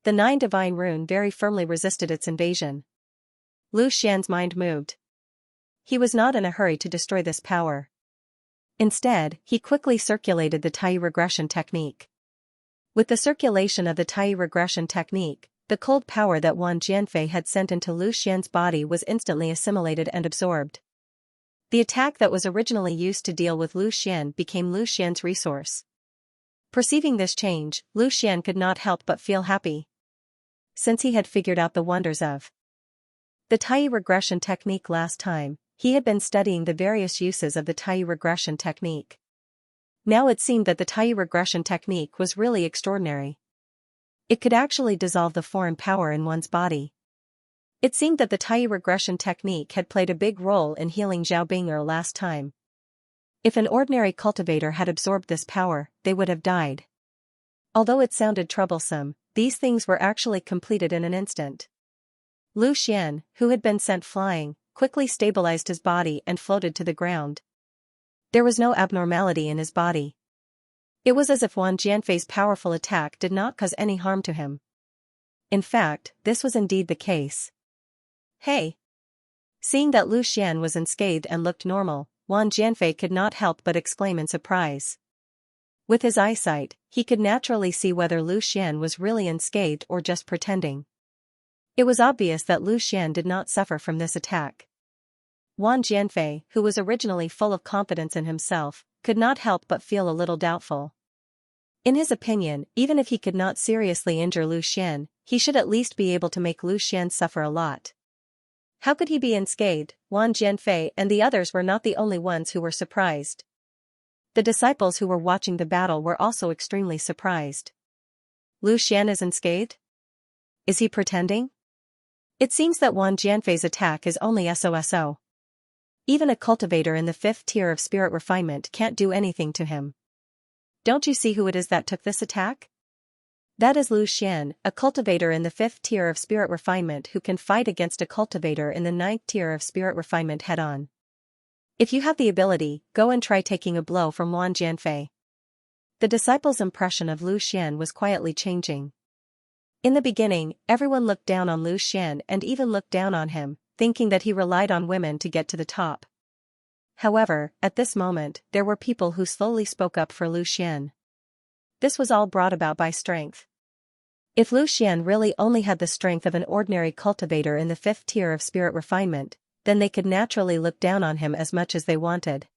The 9 divine rune very firmly resisted its invasion. Lu Xian's mind moved. He was not in a hurry to destroy this power. Instead, he quickly circulated the Tai regression technique. With the circulation of the Tai regression technique, the cold power that Wang Jianfei had sent into Lu Xian's body was instantly assimilated and absorbed. The attack that was originally used to deal with Lu Xian became Lu Xian's resource. Perceiving this change, Lu Xian could not help but feel happy. Since he had figured out the wonders of the Tai regression technique last time, he had been studying the various uses of the Tai regression technique. Now it seemed that the Tai regression technique was really extraordinary. It could actually dissolve the foreign power in one's body. It seemed that the Tai regression technique had played a big role in healing Zhao Bing'er last time. If an ordinary cultivator had absorbed this power, they would have died. Although it sounded troublesome, these things were actually completed in an instant. Lu Xian, who had been sent flying, quickly stabilized his body and floated to the ground. There was no abnormality in his body. It was as if Wang Jianfei's powerful attack did not cause any harm to him. In fact, this was indeed the case. Hey! Seeing that Lu Xian was unscathed and looked normal, Wang Jianfei could not help but exclaim in surprise. With his eyesight, he could naturally see whether Lu Xian was really unscathed or just pretending. It was obvious that Lu Xian did not suffer from this attack. Wang Jianfei, who was originally full of confidence in himself, could not help but feel a little doubtful. In his opinion, even if he could not seriously injure Lu Xian, he should at least be able to make Lu Xian suffer a lot. How could he be unscathed? Wang Jianfei and the others were not the only ones who were surprised. The disciples who were watching the battle were also extremely surprised. Lu Xian is unscathed? Is he pretending? It seems that Wang Jianfei's attack is only so. Even a cultivator in the 5th tier of spirit refinement can't do anything to him. Don't you see who it is that took this attack? That is Lu Xian, a cultivator in the 5th tier of spirit refinement who can fight against a cultivator in the 9th tier of spirit refinement head-on. If you have the ability, go and try taking a blow from Wang Jianfei. The disciples' impression of Lu Xian was quietly changing. In the beginning, everyone looked down on Lu Xian and even looked down on him, thinking that he relied on women to get to the top. However, at this moment, there were people who slowly spoke up for Lu Xian. This was all brought about by strength. If Lu Xian really only had the strength of an ordinary cultivator in the 5th tier of spirit refinement, then they could naturally look down on him as much as they wanted.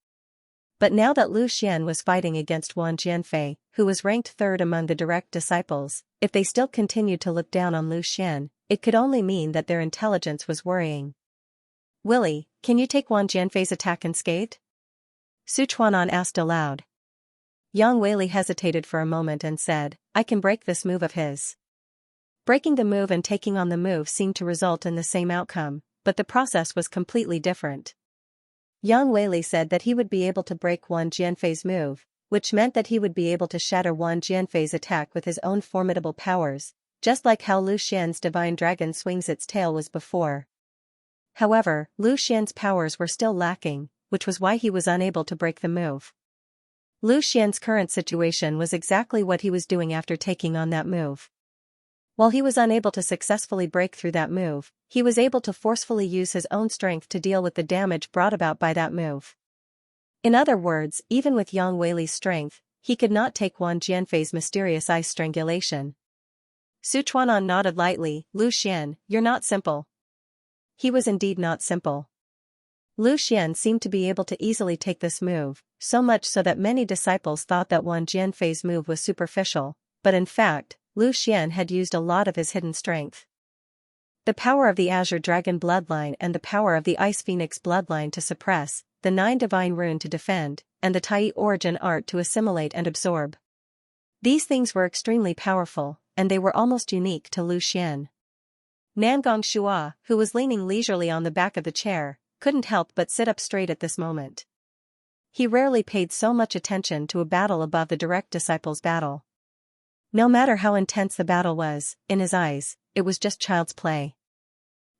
But now that Lu Xian was fighting against Wang Jianfei, who was ranked 3rd among the direct disciples, if they still continued to look down on Lu Xian, it could only mean that their intelligence was worrying. Willie, can you take Wang Jianfei's attack unscathed? Su Chuanan asked aloud. Yang Weili hesitated for a moment and said, I can break this move of his. Breaking the move and taking on the move seemed to result in the same outcome, but the process was completely different. Yang Weili said that he would be able to break Wang Jianfei's move, which meant that he would be able to shatter Wang Jianfei's attack with his own formidable powers, just like how Lu Xian's divine dragon swings its tail was before. However, Lu Xian's powers were still lacking, which was why he was unable to break the move. Lu Xian's current situation was exactly what he was doing after taking on that move. While he was unable to successfully break through that move, he was able to forcefully use his own strength to deal with the damage brought about by that move. In other words, even with Yang Weili's strength, he could not take Wang Jianfei's mysterious ice strangulation. Su Chuanan nodded lightly. Lu Xian, you're not simple. He was indeed not simple. Lu Xian seemed to be able to easily take this move, so much so that many disciples thought that Wang Jianfei's move was superficial, but in fact, Lu Xian had used a lot of his hidden strength. The power of the Azure Dragon bloodline and the power of the Ice Phoenix bloodline to suppress, the 9 divine rune to defend, and the Tai origin art to assimilate and absorb. These things were extremely powerful, and they were almost unique to Lu Xian. Nangong Shua, who was leaning leisurely on the back of the chair, couldn't help but sit up straight at this moment. He rarely paid so much attention to a battle above the direct disciples' battle. No matter how intense the battle was, in his eyes, it was just child's play.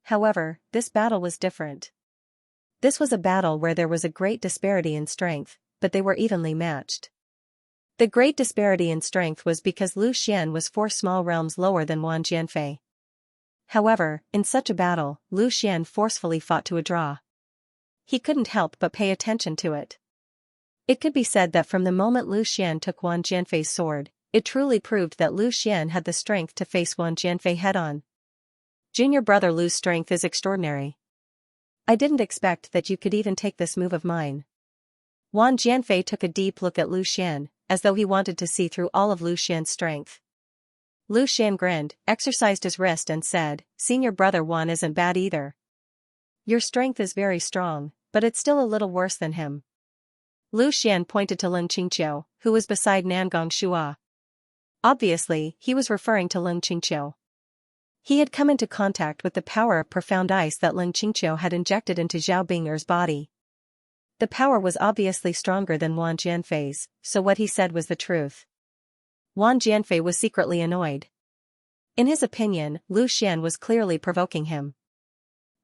However, this battle was different. This was a battle where there was a great disparity in strength, but they were evenly matched. The great disparity in strength was because Lu Xian was 4 small realms lower than Wang Jianfei. However, in such a battle, Lu Xian forcefully fought to a draw. He couldn't help but pay attention to it. It could be said that from the moment Lu Xian took Wang Jianfei's sword, it truly proved that Lu Xian had the strength to face Wang Jianfei head-on. Junior brother Lu's strength is extraordinary. I didn't expect that you could even take this move of mine. Wang Jianfei took a deep look at Lu Xian, as though he wanted to see through all of Lu Xian's strength. Lu Xian grinned, exercised his wrist and said, Senior brother Wan isn't bad either. Your strength is very strong, but it's still a little worse than him. Lu Xian pointed to Leng Qingqiu, who was beside Nangong Shua. Obviously, he was referring to Leng Qingqiu. He had come into contact with the power of profound ice that Leng Qingqiu had injected into Zhao Bing'er's body. The power was obviously stronger than Wang Jianfei's, so what he said was the truth. Wang Jianfei was secretly annoyed. In his opinion, Lu Xian was clearly provoking him.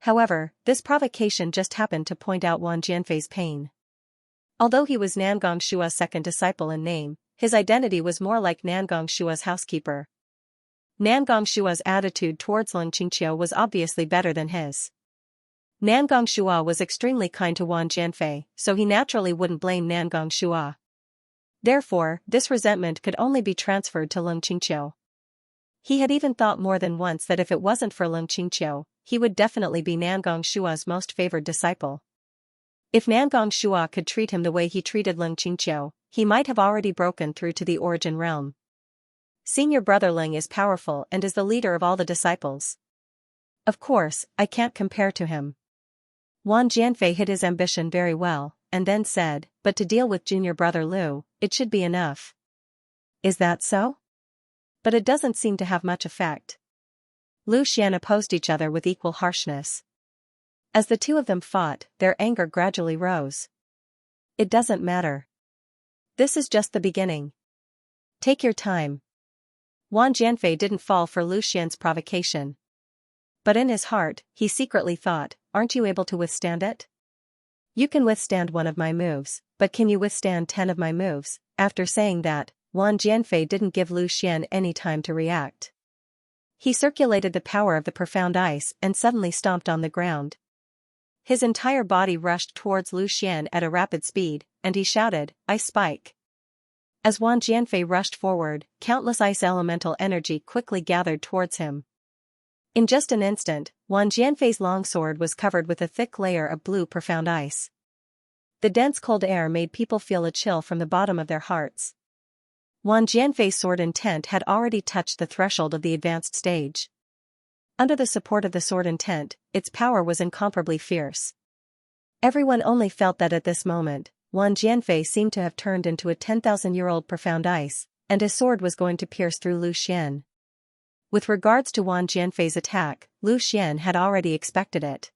However, this provocation just happened to point out Wang Jianfei's pain. Although he was Nangong Shua's second disciple in name, his identity was more like Nangong Shua's housekeeper. Nangong Shua's attitude towards Xianxia was obviously better than his. Nangong Shua was extremely kind to Wang Jianfei, so he naturally wouldn't blame Nangong Shua. Therefore, this resentment could only be transferred to Xianxia. He had even thought more than once that if it wasn't for Xianxia, he would definitely be Nangong Shua's most favored disciple. If Nangong Shua could treat him the way he treated Xianxia, he might have already broken through to the origin realm. Senior brother Ling is powerful and is the leader of all the disciples. Of course, I can't compare to him. Wang Jianfei hid his ambition very well, and then said, but to deal with junior brother Lu, it should be enough. Is that so? But it doesn't seem to have much effect. Lu Xian opposed each other with equal harshness. As the two of them fought, their anger gradually rose. It doesn't matter. This is just the beginning. Take your time. Wang Jianfei didn't fall for Lu Xian's provocation. But in his heart, he secretly thought, aren't you able to withstand it? You can withstand one of my moves, but can you withstand 10 of my moves? After saying that, Wang Jianfei didn't give Lu Xian any time to react. He circulated the power of the profound ice and suddenly stomped on the ground. His entire body rushed towards Lu Xian at a rapid speed, and he shouted, Ice Spike. As Wang Jianfei rushed forward, countless ice elemental energy quickly gathered towards him. In just an instant, Wang Jianfei's longsword was covered with a thick layer of blue profound ice. The dense cold air made people feel a chill from the bottom of their hearts. Wang Jianfei's sword intent had already touched the threshold of the advanced stage. Under the support of the sword intent, its power was incomparably fierce. Everyone only felt that at this moment, Wang Jianfei seemed to have turned into a 10,000-year-old profound ice, and his sword was going to pierce through Lu Xian. With regards to Wang Jianfei's attack, Lu Xian had already expected it.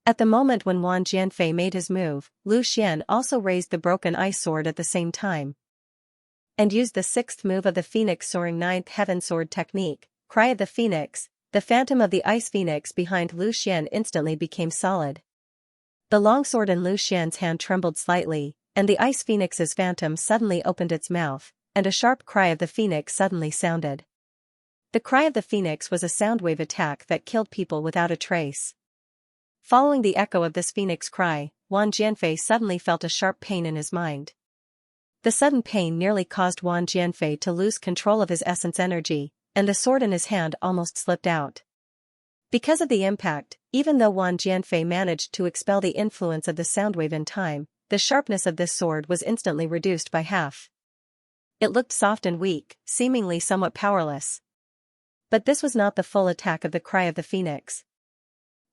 At the moment when Wang Jianfei made his move, Lu Xian also raised the broken ice sword at the same time, and used the sixth move of the Phoenix Soaring Ninth Heaven Sword technique, Cry of the Phoenix. The phantom of the ice phoenix behind Lu Xian instantly became solid. The longsword in Lu Xian's hand trembled slightly, and the ice phoenix's phantom suddenly opened its mouth, and a sharp cry of the phoenix suddenly sounded. The cry of the phoenix was a soundwave attack that killed people without a trace. Following the echo of this phoenix cry, Wang Jianfei suddenly felt a sharp pain in his mind. The sudden pain nearly caused Wang Jianfei to lose control of his essence energy, and the sword in his hand almost slipped out. Because of the impact, even though Wang Jianfei managed to expel the influence of the soundwave in time, the sharpness of this sword was instantly reduced by half. It looked soft and weak, seemingly somewhat powerless. But this was not the full attack of the Cry of the Phoenix.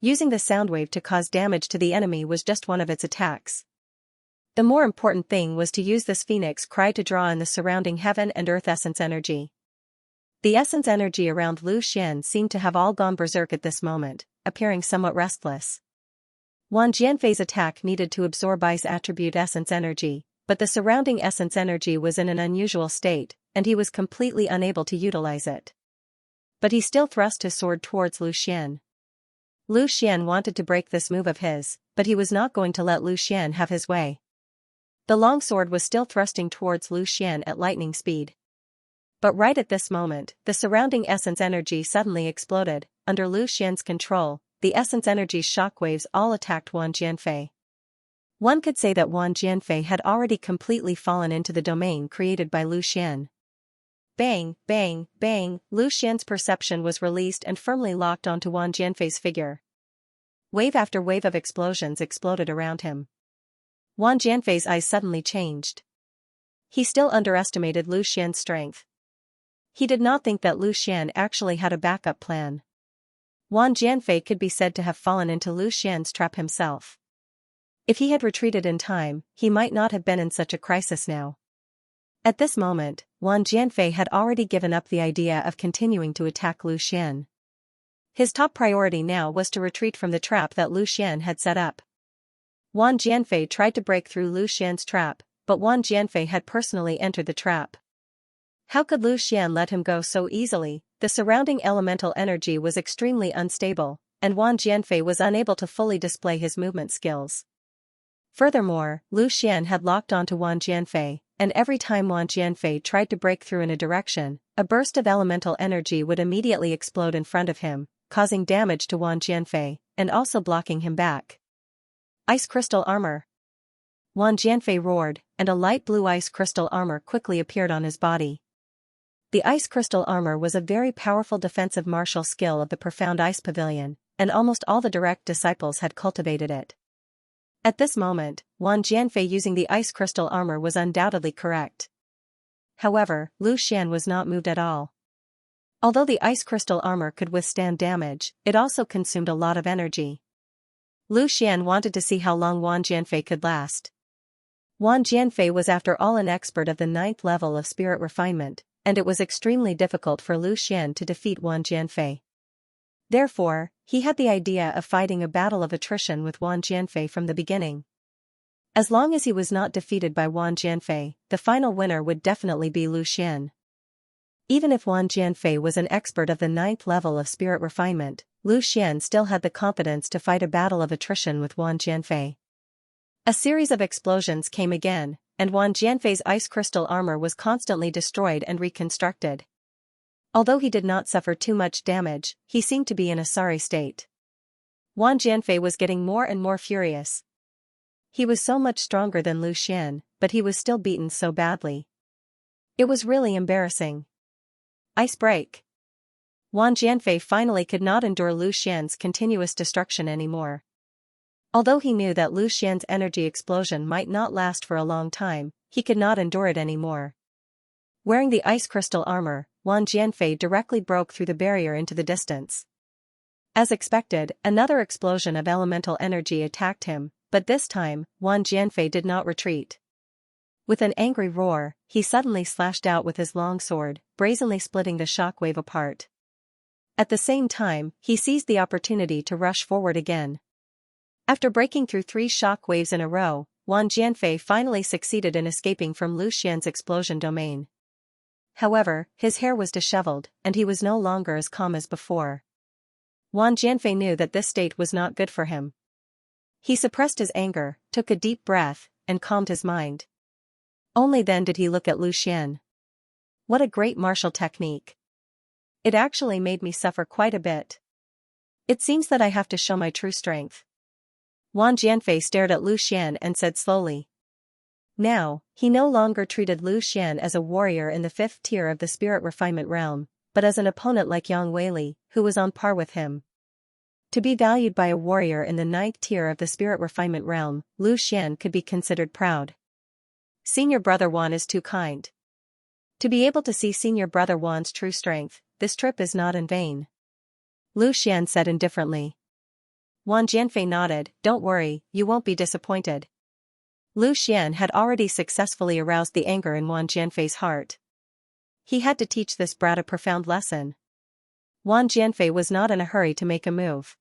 Using the soundwave to cause damage to the enemy was just one of its attacks. The more important thing was to use this Phoenix Cry to draw in the surrounding heaven and earth essence energy. The essence energy around Lu Xian seemed to have all gone berserk at this moment, appearing somewhat restless. Wang Jianfei's attack needed to absorb ice attribute essence energy, but the surrounding essence energy was in an unusual state, and he was completely unable to utilize it. But he still thrust his sword towards Lu Xian. Lu Xian wanted to break this move of his, but he was not going to let Lu Xian have his way. The long sword was still thrusting towards Lu Xian at lightning speed. But right at this moment, the surrounding essence energy suddenly exploded. Under Lu Xian's control, the essence energy's shockwaves all attacked Wang Jianfei. One could say that Wang Jianfei had already completely fallen into the domain created by Lu Xian. Bang, bang, bang, Lu Xian's perception was released and firmly locked onto Wang Jianfei's figure. Wave after wave of explosions exploded around him. Wang Jianfei's eyes suddenly changed. He still underestimated Lu Xian's strength. He did not think that Lu Xian actually had a backup plan. Wang Jianfei could be said to have fallen into Lu Xian's trap himself. If he had retreated in time, he might not have been in such a crisis now. At this moment, Wang Jianfei had already given up the idea of continuing to attack Lu Xian. His top priority now was to retreat from the trap that Lu Xian had set up. Wang Jianfei tried to break through Lu Xian's trap, but Wang Jianfei had personally entered the trap. How could Lu Xian let him go so easily? The surrounding elemental energy was extremely unstable, and Wang Jianfei was unable to fully display his movement skills. Furthermore, Lu Xian had locked onto Wang Jianfei, and every time Wang Jianfei tried to break through in a direction, a burst of elemental energy would immediately explode in front of him, causing damage to Wang Jianfei, and also blocking him back. Ice crystal armor. Wang Jianfei roared, and a light blue ice crystal armor quickly appeared on his body. The ice crystal armor was a very powerful defensive martial skill of the profound ice pavilion, and almost all the direct disciples had cultivated it. At this moment, Wang Jianfei using the ice crystal armor was undoubtedly correct. However, Lu Xian was not moved at all. Although the ice crystal armor could withstand damage, it also consumed a lot of energy. Lu Xian wanted to see how long Wang Jianfei could last. Wang Jianfei was after all an expert of the 9th level of spirit refinement, and it was extremely difficult for Lu Xian to defeat Wang Jianfei. Therefore, he had the idea of fighting a battle of attrition with Wang Jianfei from the beginning. As long as he was not defeated by Wang Jianfei, the final winner would definitely be Lu Xian. Even if Wang Jianfei was an expert of the 9th level of spirit refinement, Lu Xian still had the confidence to fight a battle of attrition with Wang Jianfei. A series of explosions came again, and Wang Jianfei's ice crystal armor was constantly destroyed and reconstructed. Although he did not suffer too much damage, he seemed to be in a sorry state. Wang Jianfei was getting more and more furious. He was so much stronger than Lu Xian, but he was still beaten so badly. It was really embarrassing. Ice break. Wang Jianfei finally could not endure Lu Xian's continuous destruction anymore. Although he knew that Lu Xian's energy explosion might not last for a long time, he could not endure it anymore. Wearing the ice crystal armor, Wang Jianfei directly broke through the barrier into the distance. As expected, another explosion of elemental energy attacked him, but this time, Wang Jianfei did not retreat. With an angry roar, he suddenly slashed out with his long sword, brazenly splitting the shockwave apart. At the same time, he seized the opportunity to rush forward again. After breaking through 3 shock waves in a row, Wang Jianfei finally succeeded in escaping from Lu Xian's explosion domain. However, his hair was disheveled, and he was no longer as calm as before. Wang Jianfei knew that this state was not good for him. He suppressed his anger, took a deep breath, and calmed his mind. Only then did he look at Lu Xian. What a great martial technique. It actually made me suffer quite a bit. It seems that I have to show my true strength. Wang Jianfei stared at Lu Xian and said slowly. Now, he no longer treated Lu Xian as a warrior in the 5th tier of the spirit refinement realm, but as an opponent like Yang Weili, who was on par with him. To be valued by a warrior in the 9th tier of the spirit refinement realm, Lu Xian could be considered proud. Senior brother Wan is too kind. To be able to see senior brother Wan's true strength, this trip is not in vain. Lu Xian said indifferently. Wang Jianfei nodded, don't worry, you won't be disappointed. Lu Xian had already successfully aroused the anger in Wang Jianfei's heart. He had to teach this brat a profound lesson. Wang Jianfei was not in a hurry to make a move.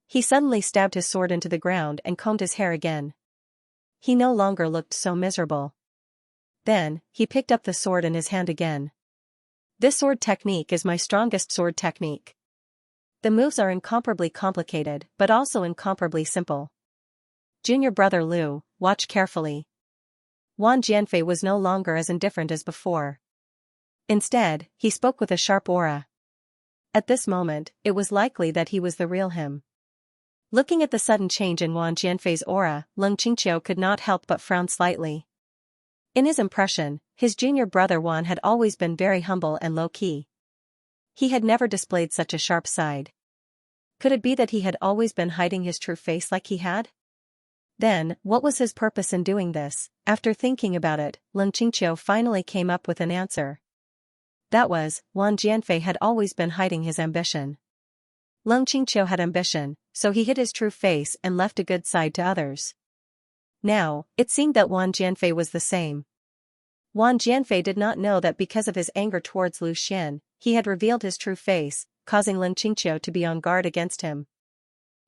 He suddenly stabbed his sword into the ground and combed his hair again. He no longer looked so miserable. Then, he picked up the sword in his hand again. This sword technique is my strongest sword technique. The moves are incomparably complicated, but also incomparably simple. Junior brother Lu, watch carefully. Wang Jianfei was no longer as indifferent as before. Instead, he spoke with a sharp aura. At this moment, it was likely that he was the real him. Looking at the sudden change in Wang Jianfei's aura, Xianxia could not help but frown slightly. In his impression, his junior brother Wan had always been very humble and low-key. He had never displayed such a sharp side. Could it be that he had always been hiding his true face like he had? Then, what was his purpose in doing this? After thinking about it, Xianxia finally came up with an answer. That was, Wang Jianfei had always been hiding his ambition. Xianxia had ambition, so he hid his true face and left a good side to others. Now, it seemed that Wang Jianfei was the same. Wang Jianfei did not know that because of his anger towards Lu Xian, he had revealed his true face, causing Xianxia to be on guard against him.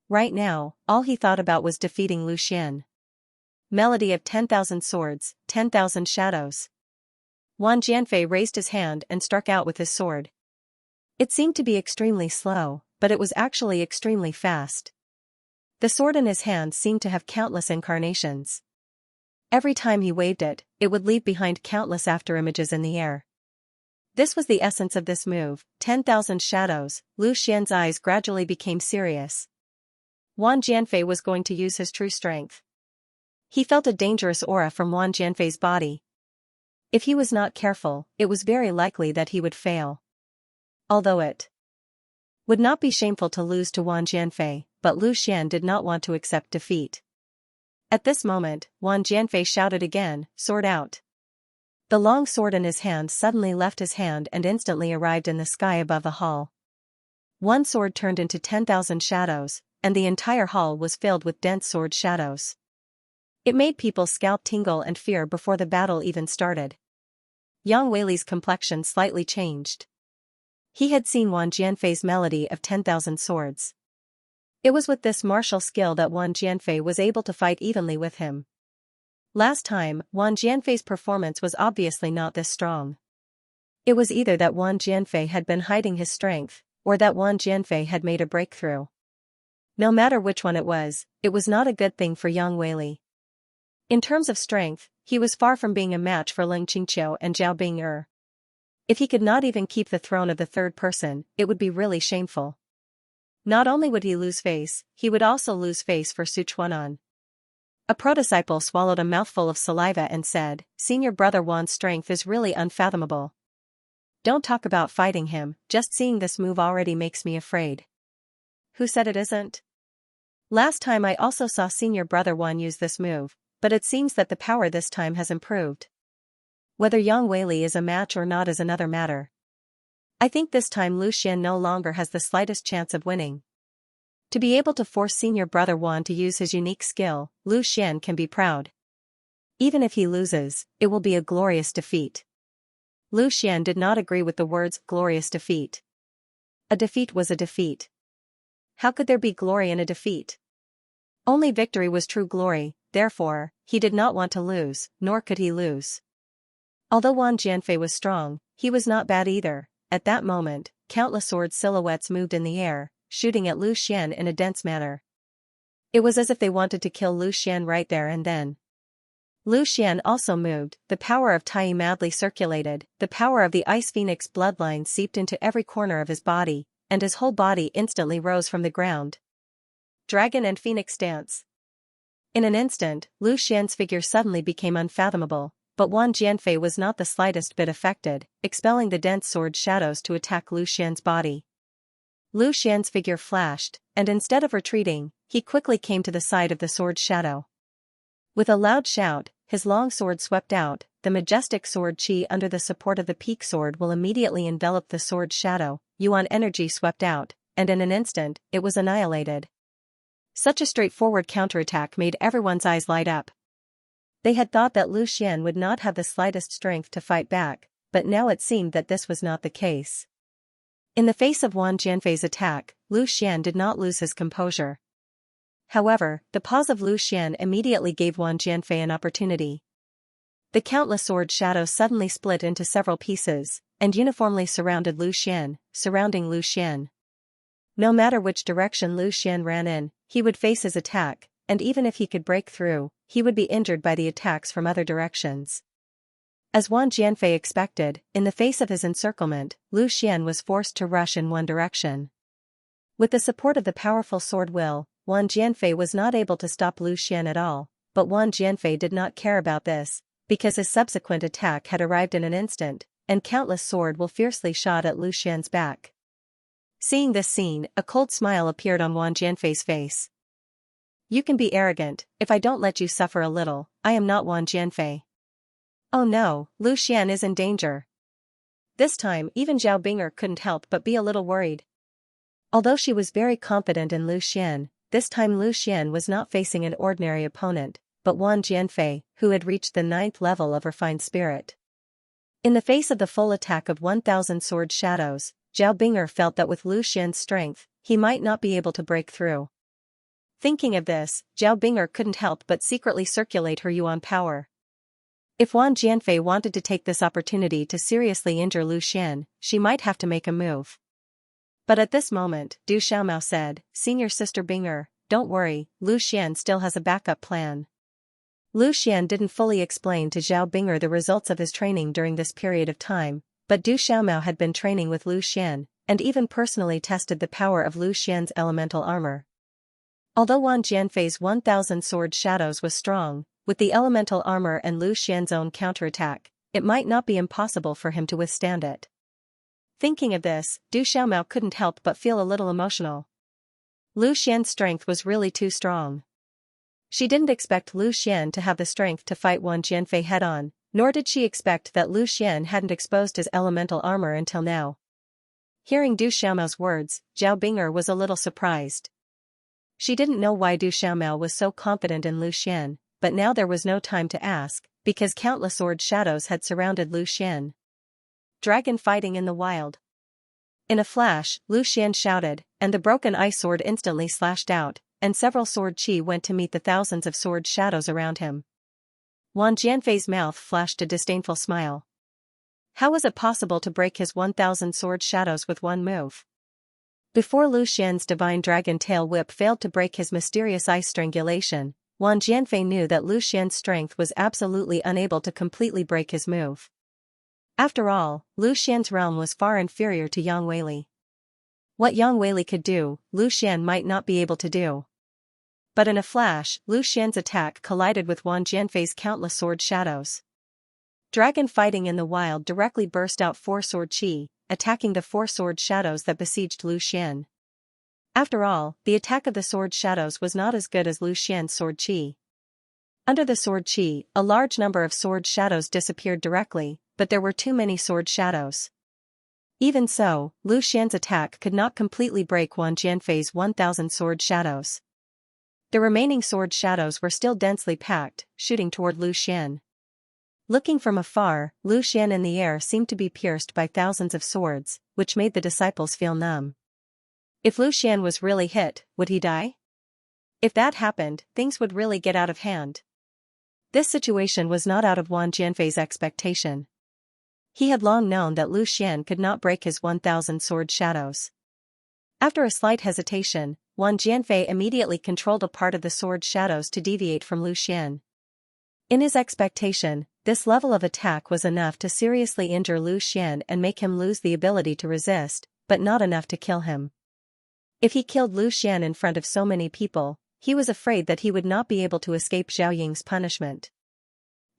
Right now, all he thought about was defeating Lu Xian. Melody of 10,000 Swords, 10,000 Shadows. Wang Jianfei raised his hand and struck out with his sword. It seemed to be extremely slow, but it was actually extremely fast. The sword in his hand seemed to have countless incarnations. Every time he waved it, it would leave behind countless afterimages in the air. This was the essence of this move, 10,000 shadows. Lu Xian's eyes gradually became serious. Wang Jianfei was going to use his true strength. He felt a dangerous aura from Wang Jianfei's body. If he was not careful, it was very likely that he would fail. Although it would not be shameful to lose to Wang Jianfei, but Lu Xian did not want to accept defeat. At this moment, Wang Jianfei shouted again, "Sword out." The long sword in his hand suddenly left his hand and instantly arrived in the sky above the hall. One sword turned into 10,000 shadows, and the entire hall was filled with dense sword shadows. It made people's scalp tingle and fear before the battle even started. Yang Weili's complexion slightly changed. He had seen Wang Jianfei's melody of 10,000 swords. It was with this martial skill that Wang Jianfei was able to fight evenly with him. Last time, Wang Jianfei's performance was obviously not this strong. It was either that Wang Jianfei had been hiding his strength, or that Wang Jianfei had made a breakthrough. No matter which one it was not a good thing for Yang Weili. In terms of strength, he was far from being a match for Ling Qingqiu and Zhao Bing'er. If he could not even keep the throne of the third person, it would be really shameful. Not only would he lose face, he would also lose face for Su Chuanan. A protosyple swallowed a mouthful of saliva and said, "Senior brother Wan's strength is really unfathomable. Don't talk about fighting him, just seeing this move already makes me afraid." Who said it isn't? Last time I also saw senior brother Wan use this move, but it seems that the power this time has improved. Whether Yang Weili is a match or not is another matter. I think this time Lu Xian no longer has the slightest chance of winning. To be able to force senior brother Wan to use his unique skill, Lu Xian can be proud. Even if he loses, it will be a glorious defeat. Lu Xian did not agree with the words glorious defeat. A defeat was a defeat. How could there be glory in a defeat? Only victory was true glory, therefore, he did not want to lose, nor could he lose. Although Wang Jianfei was strong, he was not bad either. At that moment, countless sword silhouettes moved in the air, shooting at Lu Xian in a dense manner. It was as if they wanted to kill Lu Xian right there and then. Lu Xian also moved, the power of Tai madly circulated, the power of the Ice Phoenix bloodline seeped into every corner of his body, and his whole body instantly rose from the ground. Dragon and Phoenix dance. In an instant, Lu Xian's figure suddenly became unfathomable, but Wang Jianfei was not the slightest bit affected, expelling the dense sword shadows to attack Lu Xian's body. Lu Xian's figure flashed, and instead of retreating, he quickly came to the side of the sword shadow. With a loud shout, his long sword swept out, the majestic sword qi under the support of the peak sword will immediately envelop the sword shadow, Yuan energy swept out, and in an instant, it was annihilated. Such a straightforward counterattack made everyone's eyes light up. They had thought that Lu Xian would not have the slightest strength to fight back, but now it seemed that this was not the case. In the face of Wang Jianfei's attack, Lu Xian did not lose his composure. However, the pause of Lu Xian immediately gave Wang Jianfei an opportunity. The countless sword shadows suddenly split into several pieces, and uniformly surrounded Lu Xian, surrounding Lu Xian. No matter which direction Lu Xian ran in, he would face his attack, and even if he could break through, he would be injured by the attacks from other directions. As Wang Jianfei expected, in the face of his encirclement, Lu Xian was forced to rush in one direction. With the support of the powerful sword will, Wang Jianfei was not able to stop Lu Xian at all, but Wang Jianfei did not care about this, because his subsequent attack had arrived in an instant, and countless sword will fiercely shot at Lu Xian's back. Seeing this scene, a cold smile appeared on Wang Jianfei's face. "You can be arrogant, if I don't let you suffer a little, I am not Wang Jianfei." Oh no, Lu Xian is in danger. This time even Zhao Bing'er couldn't help but be a little worried. Although she was very confident in Lu Xian, this time Lu Xian was not facing an ordinary opponent, but Wang Jianfei, who had reached the 9th level of refined spirit. In the face of the full attack of 1,000 sword shadows, Zhao Bing'er felt that with Lu Xian's strength, he might not be able to break through. Thinking of this, Zhao Bing'er couldn't help but secretly circulate her yuan power. If Wang Jianfei wanted to take this opportunity to seriously injure Lu Xian, she might have to make a move. But at this moment, Du Xiaomao said, "Senior Sister Binger, don't worry, Lu Xian still has a backup plan." Lu Xian didn't fully explain to Zhao Binger the results of his training during this period of time, but Du Xiaomao had been training with Lu Xian, and even personally tested the power of Lu Xian's elemental armor. Although Wang Jianfei's 1,000 sword shadows was strong, with the elemental armor and Lu Xian's own counterattack, it might not be impossible for him to withstand it. Thinking of this, Du Xiaomao couldn't help but feel a little emotional. Lu Xian's strength was really too strong. She didn't expect Lu Xian to have the strength to fight Wang Jianfei head-on, nor did she expect that Lu Xian hadn't exposed his elemental armor until now. Hearing Du Xiaomao's words, Zhao Binger was a little surprised. She didn't know why Du Xiaomao was so confident in Lu Xian, but now there was no time to ask, because countless sword shadows had surrounded Lu Xian. Dragon fighting in the wild. In a flash, Lu Xian shouted, and the broken ice sword instantly slashed out, and several sword chi went to meet the thousands of sword shadows around him. Wang Jianfei's mouth flashed a disdainful smile. How was it possible to break his 1,000 sword shadows with one move? Before Lu Xian's divine dragon tail whip failed to break his mysterious ice strangulation, Wang Jianfei knew that Lu Xian's strength was absolutely unable to completely break his move. After all, Lu Xian's realm was far inferior to Yang Weili. What Yang Weili could do, Lu Xian might not be able to do. But in a flash, Lu Xian's attack collided with Wang Jianfei's countless sword shadows. Dragon fighting in the wild directly burst out 4 sword chi, attacking the 4 sword shadows that besieged Lu Xian. After all, the attack of the sword shadows was not as good as Lu Xian's sword chi. Under the sword chi, a large number of sword shadows disappeared directly, but there were too many sword shadows. Even so, Lu Xian's attack could not completely break Wang Jianfei's 1,000 sword shadows. The remaining sword shadows were still densely packed, shooting toward Lu Xian. Looking from afar, Lu Xian in the air seemed to be pierced by thousands of swords, which made the disciples feel numb. If Lu Xian was really hit, would he die? If that happened, things would really get out of hand. This situation was not out of Wang Jianfei's expectation. He had long known that Lu Xian could not break his 1,000 sword shadows. After a slight hesitation, Wang Jianfei immediately controlled a part of the sword shadows to deviate from Lu Xian. In his expectation, this level of attack was enough to seriously injure Lu Xian and make him lose the ability to resist, but not enough to kill him. If he killed Lu Xian in front of so many people, he was afraid that he would not be able to escape Zhao Ying's punishment.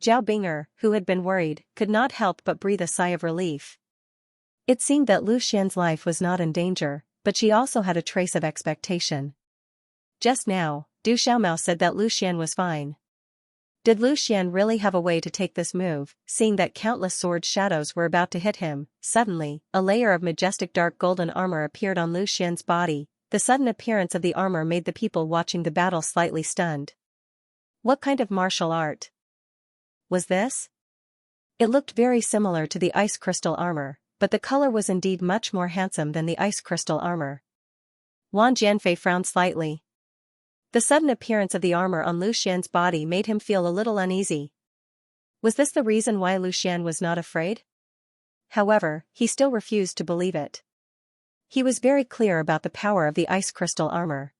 Zhao Binger, who had been worried, could not help but breathe a sigh of relief. It seemed that Lu Xian's life was not in danger, but she also had a trace of expectation. Just now, Du Xiaomao said that Lu Xian was fine. Did Lu Xian really have a way to take this move? Seeing that countless sword shadows were about to hit him, suddenly, a layer of majestic dark golden armor appeared on Lu Xian's body. The sudden appearance of the armor made the people watching the battle slightly stunned. What kind of martial art was this? It looked very similar to the ice crystal armor, but the color was indeed much more handsome than the ice crystal armor. Wang Jianfei frowned slightly. The sudden appearance of the armor on Lu Xian's body made him feel a little uneasy. Was this the reason why Lu Xian was not afraid? However, he still refused to believe it. He was very clear about the power of the ice crystal armor.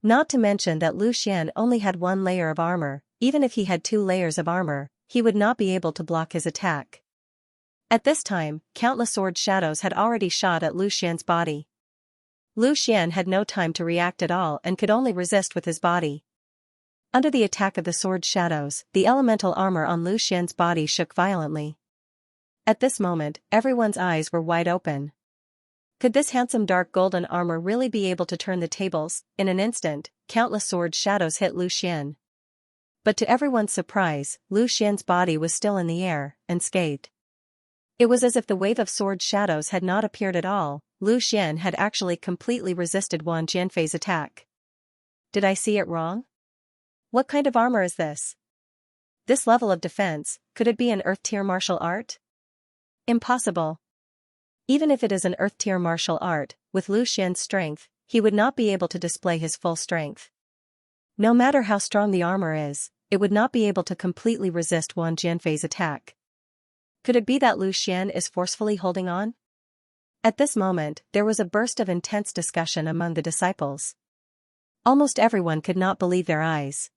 Not to mention that Lu Xian only had 1 layer of armor. Even if he had 2 layers of armor, he would not be able to block his attack. At this time, countless sword shadows had already shot at Lu Xian's body. Lu Xian had no time to react at all and could only resist with his body. Under the attack of the sword shadows, the elemental armor on Lu Xian's body shook violently. At this moment, everyone's eyes were wide open. Could this handsome dark golden armor really be able to turn the tables? In an instant, countless sword shadows hit Lu Xian. But to everyone's surprise, Lu Xian's body was still in the air, unscathed. It was as if the wave of sword shadows had not appeared at all. Lu Xian had actually completely resisted Wang Jianfei's attack. Did I see it wrong? What kind of armor is this? This level of defense, could it be an earth-tier martial art? Impossible. Even if it is an earth-tier martial art, with Lu Xian's strength, he would not be able to display his full strength. No matter how strong the armor is, it would not be able to completely resist Wang Jianfei's attack. Could it be that Lu Xian is forcefully holding on? At this moment, there was a burst of intense discussion among the disciples. Almost everyone could not believe their eyes.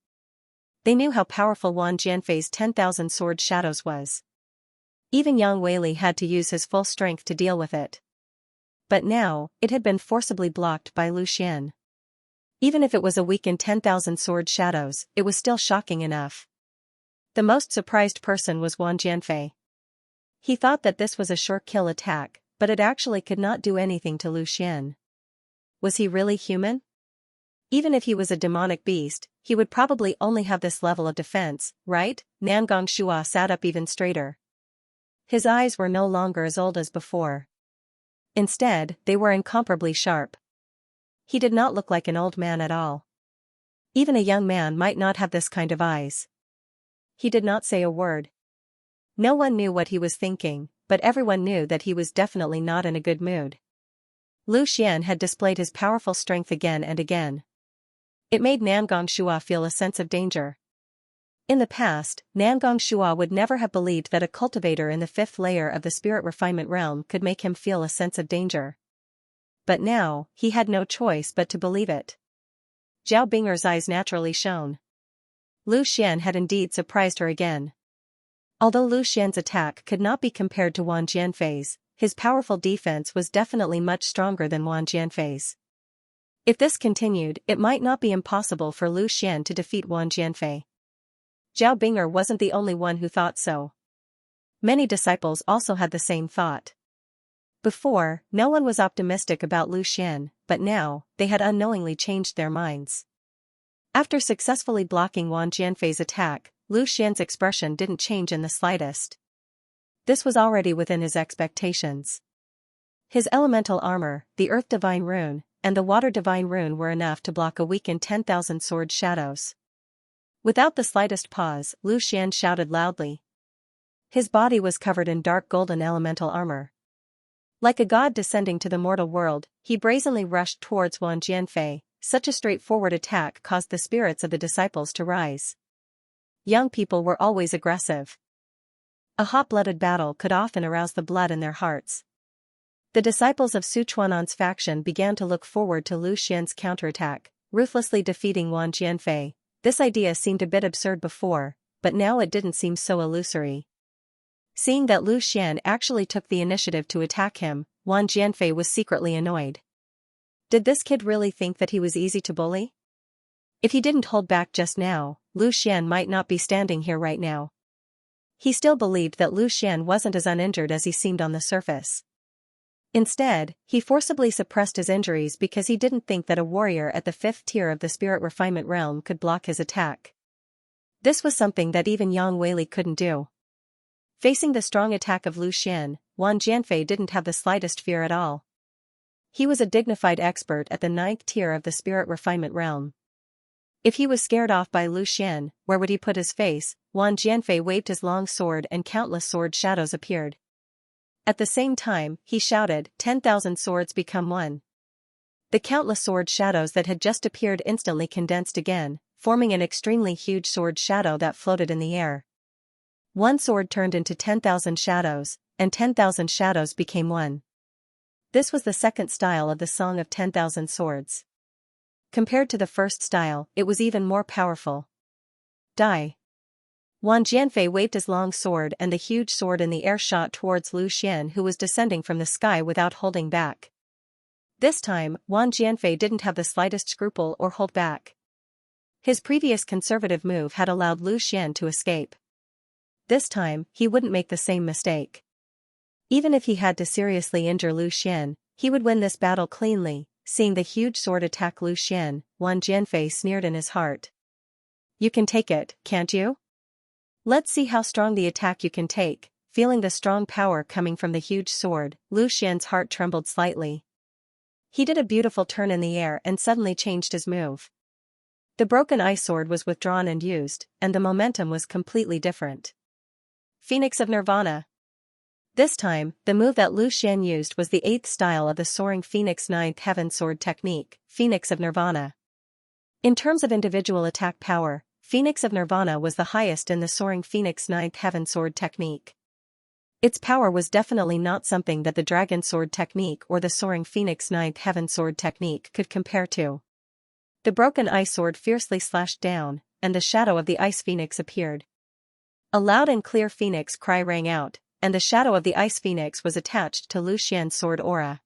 They knew how powerful Wang Jianfei's 10,000 sword shadows was. Even Yang Weili had to use his full strength to deal with it. But now, it had been forcibly blocked by Lu Xian. Even if it was a weakened 10,000 sword shadows, it was still shocking enough. The most surprised person was Wang Jianfei. He thought that this was a sure kill attack, but it actually could not do anything to Lu Xian. Was he really human? Even if he was a demonic beast, he would probably only have this level of defense, right? Nangong Shua sat up even straighter. His eyes were no longer as old as before. Instead, they were incomparably sharp. He did not look like an old man at all. Even a young man might not have this kind of eyes. He did not say a word. No one knew what he was thinking, but everyone knew that he was definitely not in a good mood. Lu Xian had displayed his powerful strength again and again. It made Nangong Shua feel a sense of danger. In the past, Nangong Shua would never have believed that a cultivator in the 5th layer of the spirit refinement realm could make him feel a sense of danger. But now, he had no choice but to believe it. Zhao Binger's eyes naturally shone. Lu Xian had indeed surprised her again. Although Lu Xian's attack could not be compared to Wang Jianfei's, his powerful defense was definitely much stronger than Wang Jianfei's. If this continued, it might not be impossible for Lu Xian to defeat Wang Jianfei. Zhao Binger wasn't the only one who thought so. Many disciples also had the same thought. Before, no one was optimistic about Lu Xian, but now, they had unknowingly changed their minds. After successfully blocking Wang Jianfei's attack, Lu Xian's expression didn't change in the slightest. This was already within his expectations. His elemental armor, the Earth Divine Rune, and the Water Divine Rune were enough to block a weakened 10,000 sword shadows. Without the slightest pause, Lu Xian shouted loudly. His body was covered in dark golden elemental armor. Like a god descending to the mortal world, he brazenly rushed towards Wang Jianfei. Such a straightforward attack caused the spirits of the disciples to rise. Young people were always aggressive. A hot-blooded battle could often arouse the blood in their hearts. The disciples of Su Chuan'an's faction began to look forward to Lu Xian's counterattack, ruthlessly defeating Wang Jianfei. This idea seemed a bit absurd before, but now it didn't seem so illusory. Seeing that Lu Xian actually took the initiative to attack him, Wang Jianfei was secretly annoyed. Did this kid really think that he was easy to bully? If he didn't hold back just now, Lu Xian might not be standing here right now. He still believed that Lu Xian wasn't as uninjured as he seemed on the surface. Instead, he forcibly suppressed his injuries because he didn't think that a warrior at the 5th tier of the spirit refinement realm could block his attack. This was something that even Yang Weili couldn't do. Facing the strong attack of Lu Xian, Wang Jianfei didn't have the slightest fear at all. He was a dignified expert at the 9th tier of the spirit refinement realm. If he was scared off by Lu Xian, where would he put his face? Wang Jianfei waved his long sword and countless sword shadows appeared. At the same time, he shouted, 10,000 swords become one. The countless sword shadows that had just appeared instantly condensed again, forming an extremely huge sword shadow that floated in the air. One sword turned into 10,000 shadows, and 10,000 shadows became one. This was the second style of the Song of 10,000 Swords. Compared to the first style, it was even more powerful. Die. Wang Jianfei waved his long sword and the huge sword in the air shot towards Lu Xian, who was descending from the sky without holding back. This time, Wang Jianfei didn't have the slightest scruple or hold back. His previous conservative move had allowed Lu Xian to escape. This time, he wouldn't make the same mistake. Even if he had to seriously injure Lu Xian, he would win this battle cleanly. Seeing the huge sword attack Lu Xian, Wang Jianfei sneered in his heart. You can take it, can't you? Let's see how strong the attack you can take. Feeling the strong power coming from the huge sword, Lu Xian's heart trembled slightly. He did a beautiful turn in the air and suddenly changed his move. The broken ice sword was withdrawn and used, and the momentum was completely different. Phoenix of Nirvana. This time, the move that Lu Xian used was the 8th style of the Soaring Phoenix 9th Heaven Sword technique, Phoenix of Nirvana. In terms of individual attack power, Phoenix of Nirvana was the highest in the Soaring Phoenix Ninth Heaven Sword technique. Its power was definitely not something that the Dragon Sword technique or the Soaring Phoenix Ninth Heaven Sword technique could compare to. The broken ice sword fiercely slashed down, and the shadow of the ice phoenix appeared. A loud and clear phoenix cry rang out, and the shadow of the ice phoenix was attached to Lu Xian's sword aura.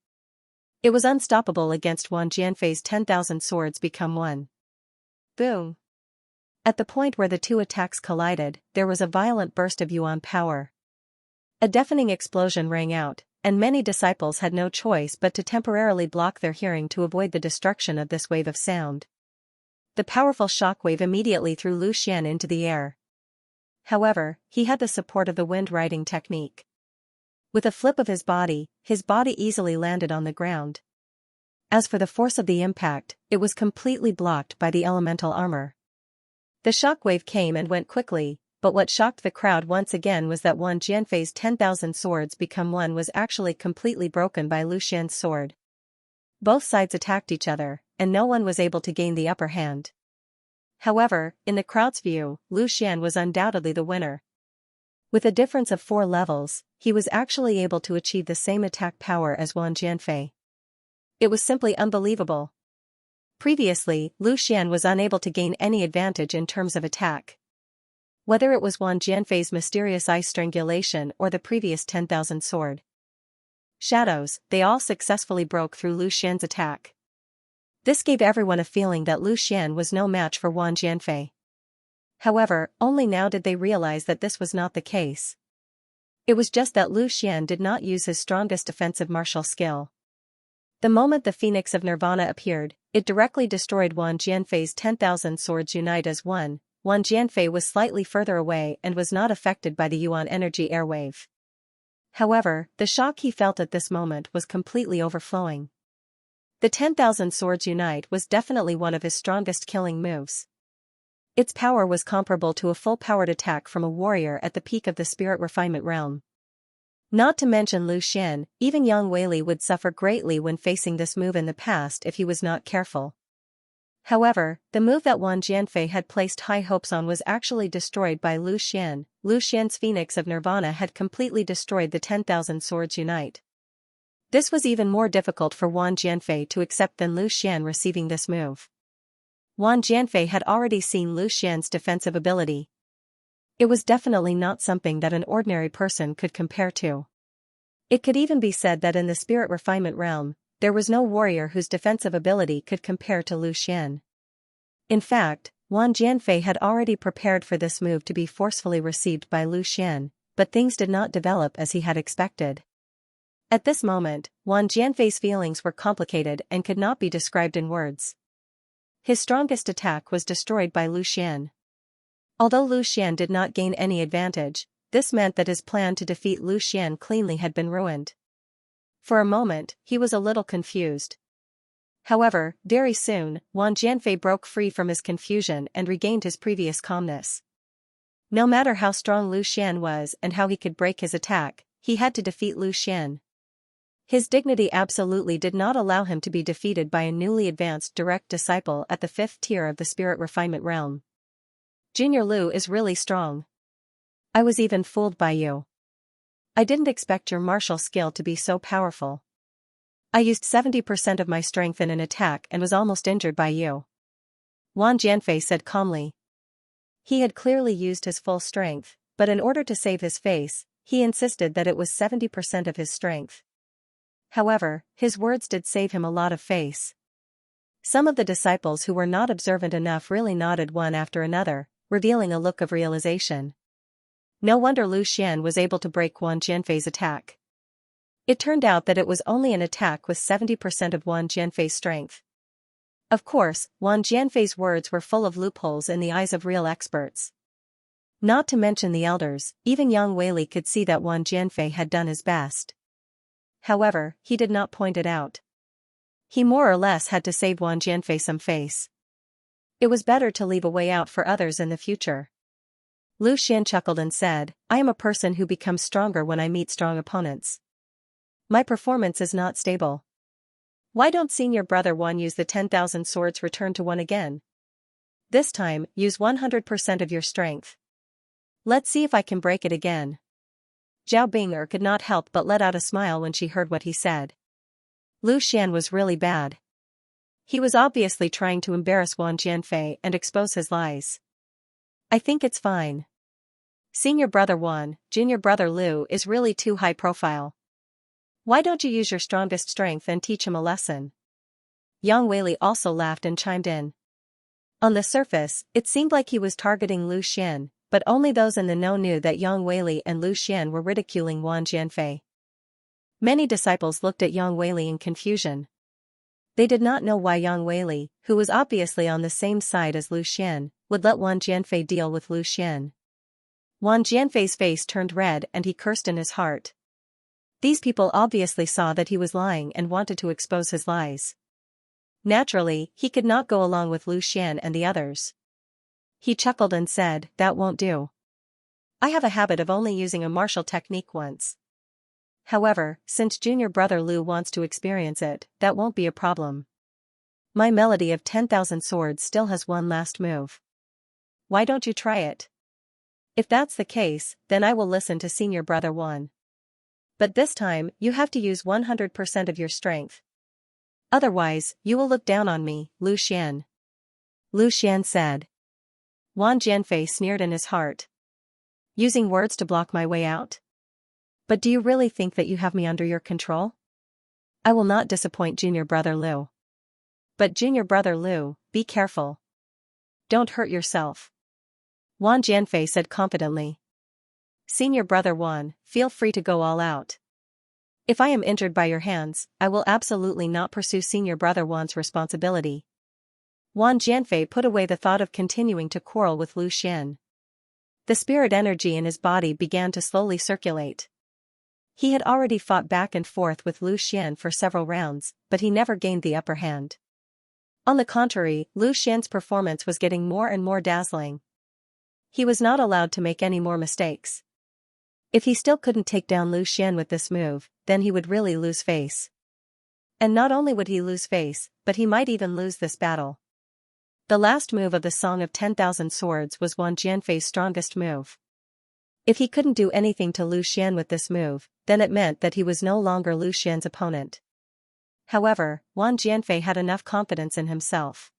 It was unstoppable against Wang Jianfei's 10,000 swords become one. Boom! At the point where the two attacks collided, there was a violent burst of Yuan power. A deafening explosion rang out, and many disciples had no choice but to temporarily block their hearing to avoid the destruction of this wave of sound. The powerful shockwave immediately threw Lu Xian into the air. However, he had the support of the wind riding technique. With a flip of his body easily landed on the ground. As for the force of the impact, it was completely blocked by the elemental armor. The shockwave came and went quickly, but what shocked the crowd once again was that Wang Jianfei's 10,000 swords become one was actually completely broken by Lu Xian's sword. Both sides attacked each other, and no one was able to gain the upper hand. However, in the crowd's view, Lu Xian was undoubtedly the winner. With a difference of 4 levels, he was actually able to achieve the same attack power as Wang Jianfei. It was simply unbelievable. Previously, Lu Xian was unable to gain any advantage in terms of attack. Whether it was Wang Jianfei's mysterious ice strangulation or the previous 10,000 sword shadows, they all successfully broke through Lu Xian's attack. This gave everyone a feeling that Lu Xian was no match for Wang Jianfei. However, only now did they realize that this was not the case. It was just that Lu Xian did not use his strongest defensive martial skill. The moment the Phoenix of Nirvana appeared, it directly destroyed Wang Jianfei's 10,000 swords unite as one. Wang Jianfei was slightly further away and was not affected by the Yuan energy airwave. However, the shock he felt at this moment was completely overflowing. The 10,000 swords unite was definitely one of his strongest killing moves. Its power was comparable to a full-powered attack from a warrior at the peak of the spirit refinement realm. Not to mention Lu Xian, even young Weili would suffer greatly when facing this move in the past if he was not careful. However, the move that Wang Jianfei had placed high hopes on was actually destroyed by Lu Xian. Lu Xian's Phoenix of Nirvana had completely destroyed the 10,000 swords unite. This was even more difficult for Wang Jianfei to accept than Lu Xian receiving this move. Wang Jianfei had already seen Lu Xian's defensive ability. It was definitely not something that an ordinary person could compare to. It could even be said that in the spirit refinement realm, there was no warrior whose defensive ability could compare to Lu Xian. In fact, Wang Jianfei had already prepared for this move to be forcefully received by Lu Xian, but things did not develop as he had expected. At this moment, Wang Jianfei's feelings were complicated and could not be described in words. His strongest attack was destroyed by Lu Xian. Although Lu Xian did not gain any advantage, this meant that his plan to defeat Lu Xian cleanly had been ruined. For a moment, he was a little confused. However, very soon, Wang Jianfei broke free from his confusion and regained his previous calmness. No matter how strong Lu Xian was and how he could break his attack, he had to defeat Lu Xian. His dignity absolutely did not allow him to be defeated by a newly advanced direct disciple at the 5th tier of the spirit refinement realm. Junior Lu is really strong. I was even fooled by you. I didn't expect your martial skill to be so powerful. I used 70% of my strength in an attack and was almost injured by you. Wang Jianfei said calmly. He had clearly used his full strength, but in order to save his face, he insisted that it was 70% of his strength. However, his words did save him a lot of face. Some of the disciples who were not observant enough really nodded one after another, revealing a look of realization. No wonder Lu Xian was able to break Wang Jianfei's attack. It turned out that it was only an attack with 70% of Wang Jianfei's strength. Of course, Wang Jianfei's words were full of loopholes in the eyes of real experts. Not to mention the elders, even young Weili could see that Wang Jianfei had done his best. However, he did not point it out. He more or less had to save Wang Jianfei some face. It was better to leave a way out for others in the future. Lu Xian chuckled and said, I am a person who becomes stronger when I meet strong opponents. My performance is not stable. Why don't senior brother Wan use the 10,000 swords return to one again? This time, use 100% of your strength. Let's see if I can break it again. Zhao Bing'er could not help but let out a smile when she heard what he said. Lu Xian was really bad. He was obviously trying to embarrass Wang Jianfei and expose his lies. I think it's fine. Senior brother Wan, junior brother Lu is really too high profile. Why don't you use your strongest strength and teach him a lesson? Yang Weili also laughed and chimed in. On the surface, it seemed like he was targeting Lu Xian, but only those in the know knew that Yang Weili and Lu Xian were ridiculing Wang Jianfei. Many disciples looked at Yang Weili in confusion. They did not know why Yang Weili, who was obviously on the same side as Lu Xian, would let Wang Jianfei deal with Lu Xian. Wang Jianfei's face turned red and he cursed in his heart. These people obviously saw that he was lying and wanted to expose his lies. Naturally, he could not go along with Lu Xian and the others. He chuckled and said, "That won't do. I have a habit of only using a martial technique once. However, since junior brother Lu wants to experience it, that won't be a problem. My melody of 10,000 swords still has one last move. Why don't you try it? If that's the case, then I will listen to senior brother Wan. But this time, you have to use 100% of your strength. Otherwise, you will look down on me, Lu Xian." Lu Xian said. Wang Jianfei sneered in his heart. Using words to block my way out? But do you really think that you have me under your control? I will not disappoint junior brother Lu. But junior brother Lu, be careful. Don't hurt yourself. Wang Jianfei said confidently. Senior brother Wan, feel free to go all out. If I am injured by your hands, I will absolutely not pursue senior brother Wan's responsibility. Wang Jianfei put away the thought of continuing to quarrel with Lu Xian. The spirit energy in his body began to slowly circulate. He had already fought back and forth with Lu Xian for several rounds, but he never gained the upper hand. On the contrary, Lu Xian's performance was getting more and more dazzling. He was not allowed to make any more mistakes. If he still couldn't take down Lu Xian with this move, then he would really lose face. And not only would he lose face, but he might even lose this battle. The last move of the Song of 10,000 Swords was Wang Jianfei's strongest move. If he couldn't do anything to Lu Xian with this move, then it meant that he was no longer Lu Xian's opponent. However, Wang Jianfei had enough confidence in himself.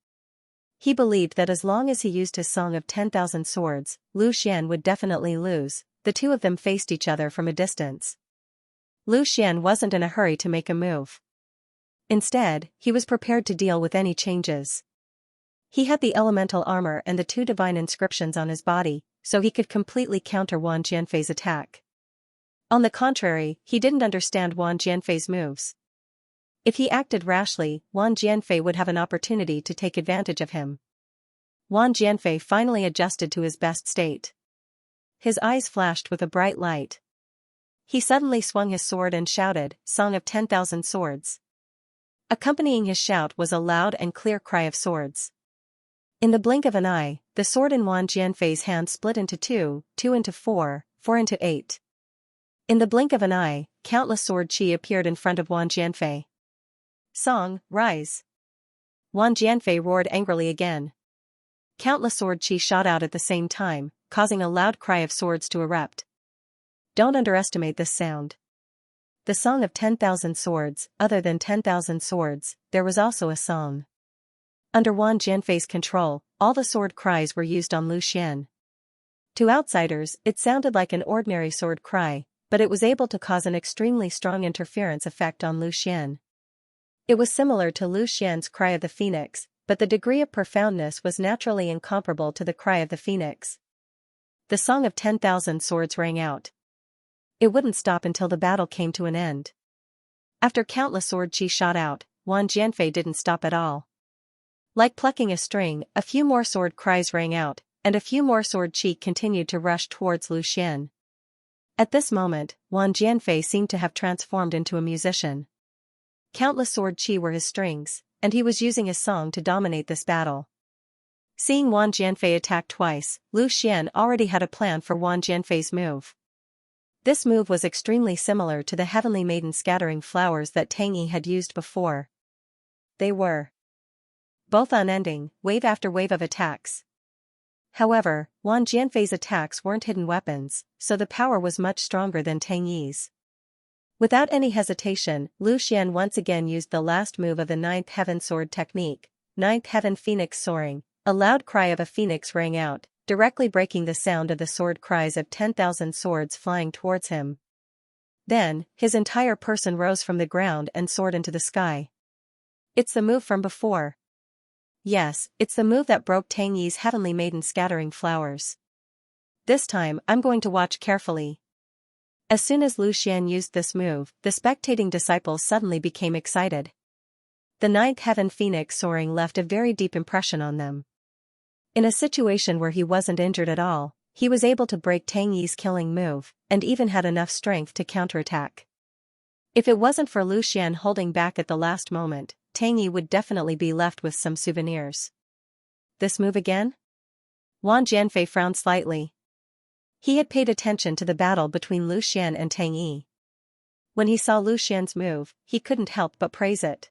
He believed that as long as he used his Song of 10,000 Swords, Lu Xian would definitely lose. The two of them faced each other from a distance. Lu Xian wasn't in a hurry to make a move. Instead, he was prepared to deal with any changes. He had the elemental armor and the two divine inscriptions on his body, so he could completely counter Wang Jianfei's attack. On the contrary, he didn't understand Wang Jianfei's moves. If he acted rashly, Wang Jianfei would have an opportunity to take advantage of him. Wang Jianfei finally adjusted to his best state. His eyes flashed with a bright light. He suddenly swung his sword and shouted, "Song of 10,000 Swords." Accompanying his shout was a loud and clear cry of swords. In the blink of an eye, the sword in Wang Jianfei's hand split into two, two into four, four into eight. In the blink of an eye, countless sword chi appeared in front of Wang Jianfei. "Song, rise!" Wang Jianfei roared angrily again. Countless sword chi shot out at the same time, causing a loud cry of swords to erupt. Don't underestimate this sound. The Song of 10,000 Swords, other than 10,000 Swords, there was also a song. Under Wang Jianfei's control, all the sword cries were used on Lu Xian. To outsiders, it sounded like an ordinary sword cry, but it was able to cause an extremely strong interference effect on Lu Xian. It was similar to Lu Xian's cry of the phoenix, but the degree of profoundness was naturally incomparable to the cry of the phoenix. The Song of 10,000 Swords rang out. It wouldn't stop until the battle came to an end. After countless sword chi shot out, Wang Jianfei didn't stop at all. Like plucking a string, a few more sword cries rang out, and a few more sword chi continued to rush towards Lu Xian. At this moment, Wang Jianfei seemed to have transformed into a musician. Countless sword chi were his strings, and he was using his song to dominate this battle. Seeing Wang Jianfei attack twice, Lu Xian already had a plan for Wang Jianfei's move. This move was extremely similar to the Heavenly Maiden scattering flowers that Tang Yi had used before. They were both unending, wave after wave of attacks. However, Wang Jianfei's attacks weren't hidden weapons, so the power was much stronger than Tang Yi's. Without any hesitation, Lu Xian once again used the last move of the Ninth Heaven Sword technique, Ninth Heaven Phoenix Soaring. A loud cry of a phoenix rang out, directly breaking the sound of the sword cries of 10,000 swords flying towards him. Then, his entire person rose from the ground and soared into the sky. It's the move from before. Yes, it's the move that broke Tang Yi's heavenly maiden scattering flowers. This time, I'm going to watch carefully. As soon as Lu Xian used this move, the spectating disciples suddenly became excited. The Ninth Heaven Phoenix Soaring left a very deep impression on them. In a situation where he wasn't injured at all, he was able to break Tang Yi's killing move, and even had enough strength to counterattack. If it wasn't for Lu Xian holding back at the last moment, Tang Yi would definitely be left with some souvenirs. This move again? Wang Jianfei frowned slightly. He had paid attention to the battle between Lu Xian and Tang Yi. When he saw Lu Xian's move, he couldn't help but praise it.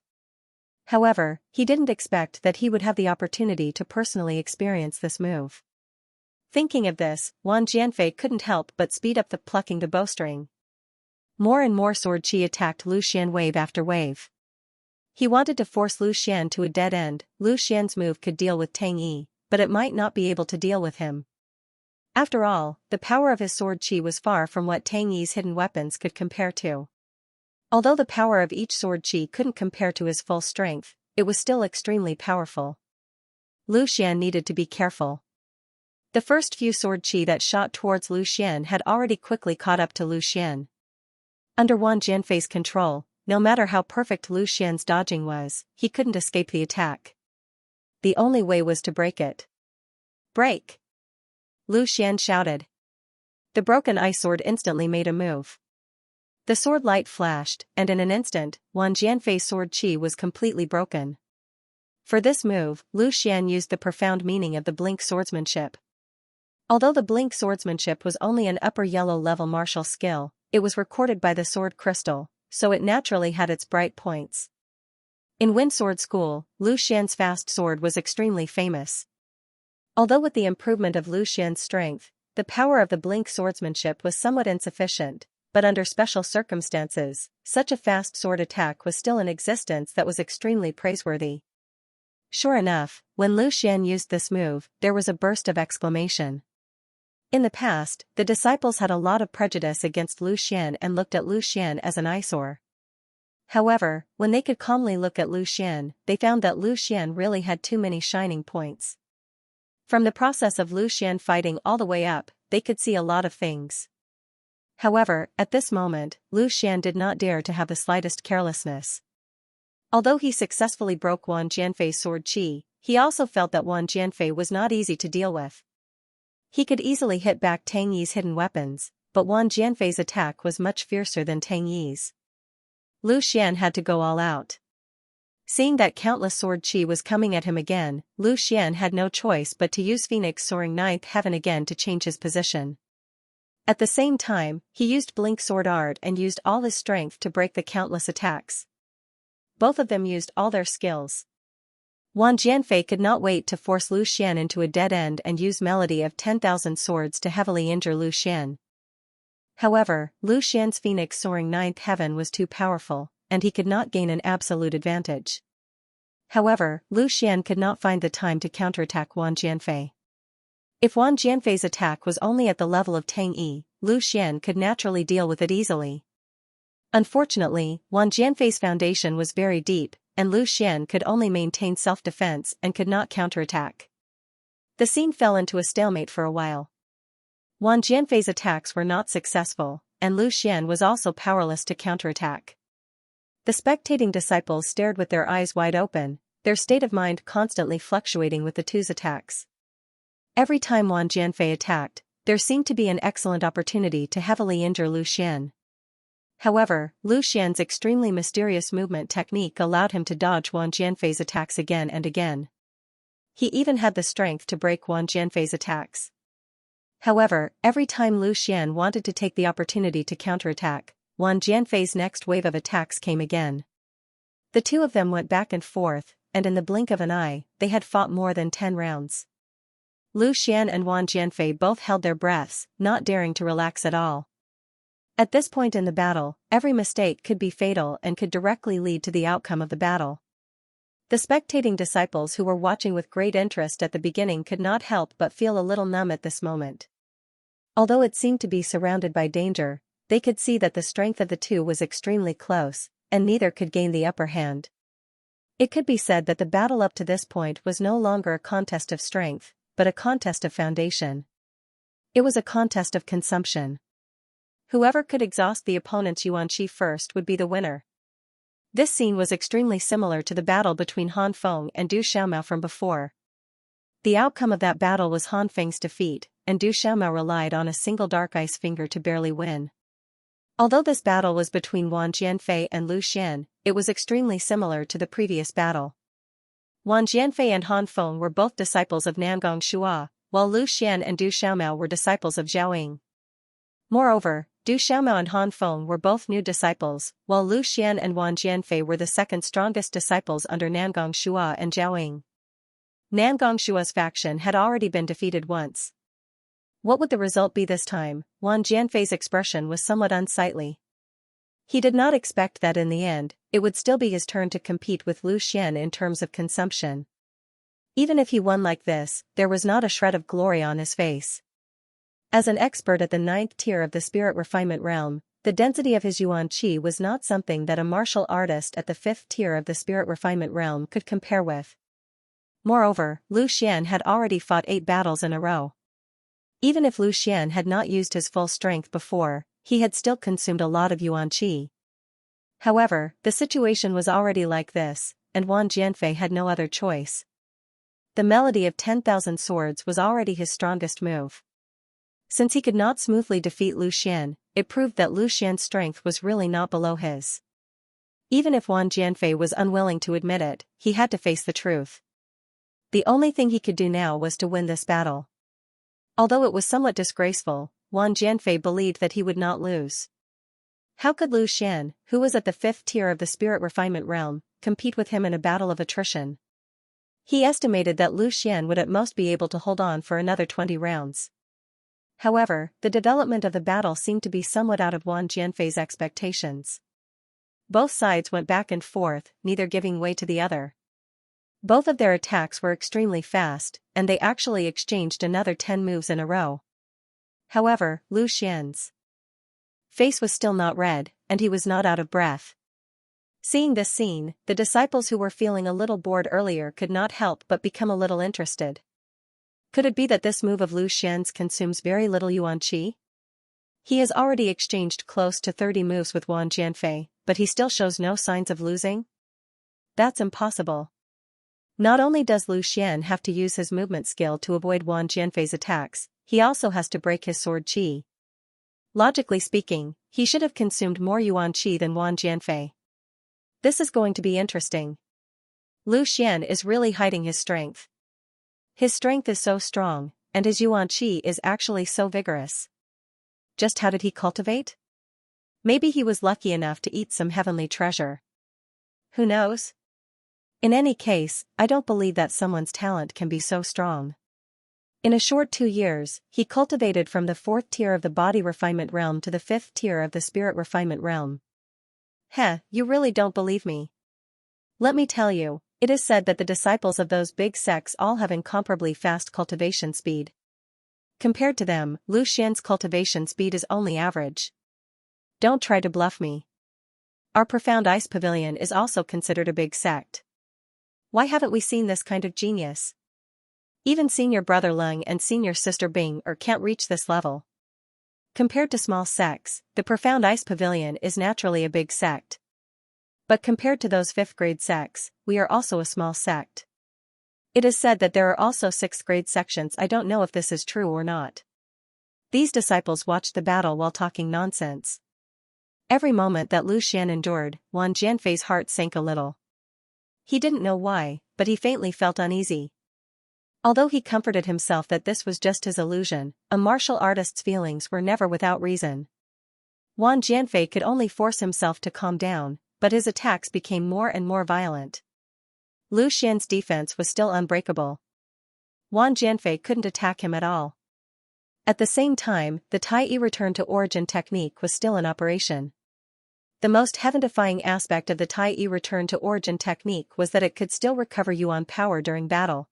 However, he didn't expect that he would have the opportunity to personally experience this move. Thinking of this, Wang Jianfei couldn't help but speed up the plucking the bowstring. More and more sword chi attacked Lu Xian wave after wave. He wanted to force Lu Xian to a dead end. Lu Xian's move could deal with Tang Yi, but it might not be able to deal with him. After all, the power of his sword chi was far from what Tang Yi's hidden weapons could compare to. Although the power of each sword chi couldn't compare to his full strength, it was still extremely powerful. Lu Xian needed to be careful. The first few sword chi that shot towards Lu Xian had already quickly caught up to Lu Xian. Under Wang Jianfei's control, no matter how perfect Lu Xian's dodging was, he couldn't escape the attack. The only way was to break it. Break! Lu Xian shouted. The broken ice sword instantly made a move. The sword light flashed, and in an instant, Wang Jianfei's sword chi was completely broken. For this move, Lu Xian used the profound meaning of the blink swordsmanship. Although the blink swordsmanship was only an upper yellow level martial skill, it was recorded by the sword crystal, so it naturally had its bright points. In Wind Sword School, Lu Xian's fast sword was extremely famous. Although with the improvement of Lu Xian's strength, the power of the blink swordsmanship was somewhat insufficient, but under special circumstances, such a fast sword attack was still in existence that was extremely praiseworthy. Sure enough, when Lu Xian used this move, there was a burst of exclamation. In the past, the disciples had a lot of prejudice against Lu Xian and looked at Lu Xian as an eyesore. However, when they could calmly look at Lu Xian, they found that Lu Xian really had too many shining points. From the process of Lu Xian fighting all the way up, they could see a lot of things. However, at this moment, Lu Xian did not dare to have the slightest carelessness. Although he successfully broke Wang Jianfei's sword chi, he also felt that Wang Jianfei was not easy to deal with. He could easily hit back Tang Yi's hidden weapons, but Wang Jianfei's attack was much fiercer than Tang Yi's. Lu Xian had to go all out. Seeing that countless sword chi was coming at him again, Lu Xian had no choice but to use Phoenix Soaring Ninth Heaven again to change his position. At the same time, he used Blink Sword Art and used all his strength to break the countless attacks. Both of them used all their skills. Wang Jianfei could not wait to force Lu Xian into a dead end and use Melody of 10,000 Swords to heavily injure Lu Xian. However, Lu Xian's Phoenix Soaring Ninth Heaven was too powerful, and he could not gain an absolute advantage. However, Lu Xian could not find the time to counterattack Wang Jianfei. If Wang Jianfei's attack was only at the level of Tang Yi, Lu Xian could naturally deal with it easily. Unfortunately, Wang Jianfei's foundation was very deep, and Lu Xian could only maintain self-defense and could not counterattack. The scene fell into a stalemate for a while. Wang Jianfei's attacks were not successful, and Lu Xian was also powerless to counterattack. The spectating disciples stared with their eyes wide open, their state of mind constantly fluctuating with the two's attacks. Every time Wang Jianfei attacked, there seemed to be an excellent opportunity to heavily injure Lu Xian. However, Lu Xian's extremely mysterious movement technique allowed him to dodge Wang Jianfei's attacks again and again. He even had the strength to break Wang Jianfei's attacks. However, every time Lu Xian wanted to take the opportunity to counterattack, Wang Jianfei's next wave of attacks came again. The two of them went back and forth, and in the blink of an eye, they had fought more than 10 rounds. Lu Xian and Wang Jianfei both held their breaths, not daring to relax at all. At this point in the battle, every mistake could be fatal and could directly lead to the outcome of the battle. The spectating disciples who were watching with great interest at the beginning could not help but feel a little numb at this moment. Although it seemed to be surrounded by danger, they could see that the strength of the two was extremely close, and neither could gain the upper hand. It could be said that the battle up to this point was no longer a contest of strength, but a contest of foundation. It was a contest of consumption. Whoever could exhaust the opponent's yuan qi first would be the winner. This scene was extremely similar to the battle between Han Feng and Du Xiaomao from before. The outcome of that battle was Han Feng's defeat, and Du Xiaomao relied on a single dark ice finger to barely win. Although this battle was between Wang Jianfei and Lu Xian, it was extremely similar to the previous battle. Wang Jianfei and Han Feng were both disciples of Nangong Shua, while Lu Xian and Du Xiaomao were disciples of Zhaoying. Moreover, Du Xiaomao and Han Feng were both new disciples, while Lu Xian and Wang Jianfei were the second strongest disciples under Nangong Shua and Zhaoying. Nangong Shua's faction had already been defeated once. What would the result be this time? Wang Jianfei's expression was somewhat unsightly. He did not expect that in the end, it would still be his turn to compete with Lu Xian in terms of consumption. Even if he won like this, there was not a shred of glory on his face. As an expert at the 9th tier of the spirit refinement realm, the density of his yuan qi was not something that a martial artist at the 5th tier of the spirit refinement realm could compare with. Moreover, Lu Xian had already fought 8 battles in a row. Even if Lu Xian had not used his full strength before, he had still consumed a lot of yuan qi. However, the situation was already like this, and Wang Jianfei had no other choice. The melody of 10,000 swords was already his strongest move. Since he could not smoothly defeat Lu Xian, it proved that Lu Xian's strength was really not below his. Even if Wang Jianfei was unwilling to admit it, he had to face the truth. The only thing he could do now was to win this battle. Although it was somewhat disgraceful, Wang Jianfei believed that he would not lose. How could Lu Xian, who was at the 5th tier of the spirit refinement realm, compete with him in a battle of attrition? He estimated that Lu Xian would at most be able to hold on for another 20 rounds. However, the development of the battle seemed to be somewhat out of Wang Jianfei's expectations. Both sides went back and forth, neither giving way to the other. Both of their attacks were extremely fast, and they actually exchanged another 10 moves in a row. However, Lu Xian's face was still not red, and he was not out of breath. Seeing this scene, the disciples who were feeling a little bored earlier could not help but become a little interested. Could it be that this move of Lu Xian's consumes very little yuan qi? He has already exchanged close to 30 moves with Wang Jianfei, but he still shows no signs of losing? That's impossible. Not only does Lu Xian have to use his movement skill to avoid Wang Jianfei's attacks, he also has to break his sword qi. Logically speaking, he should have consumed more yuan qi than Wang Jianfei. This is going to be interesting. Lu Xian is really hiding his strength. His strength is so strong, and his yuan qi is actually so vigorous. Just how did he cultivate? Maybe he was lucky enough to eat some heavenly treasure. Who knows? In any case, I don't believe that someone's talent can be so strong. In a short 2 years, he cultivated from the 4th tier of the body refinement realm to the 5th tier of the spirit refinement realm. Heh, you really don't believe me. Let me tell you, it is said that the disciples of those big sects all have incomparably fast cultivation speed. Compared to them, Lu Xian's cultivation speed is only average. Don't try to bluff me. Our profound ice pavilion is also considered a big sect. Why haven't we seen this kind of genius? Even senior brother Leng and senior sister Bing can't reach this level. Compared to small sects, the profound ice pavilion is naturally a big sect. But compared to those 5th grade sects, we are also a small sect. It is said that there are also 6th grade sections. I don't know if this is true or not. These disciples watched the battle while talking nonsense. Every moment that Lu Xian endured, Wang Jianfei's heart sank a little. He didn't know why, but he faintly felt uneasy. Although he comforted himself that this was just his illusion, a martial artist's feelings were never without reason. Wang Jianfei could only force himself to calm down, but his attacks became more and more violent. Lu Xian's defense was still unbreakable. Wang Jianfei couldn't attack him at all. At the same time, the Tai Yi return to origin technique was still in operation. The most heaven-defying aspect of the Tai Yi return to origin technique was that it could still recover Yuan power during battle.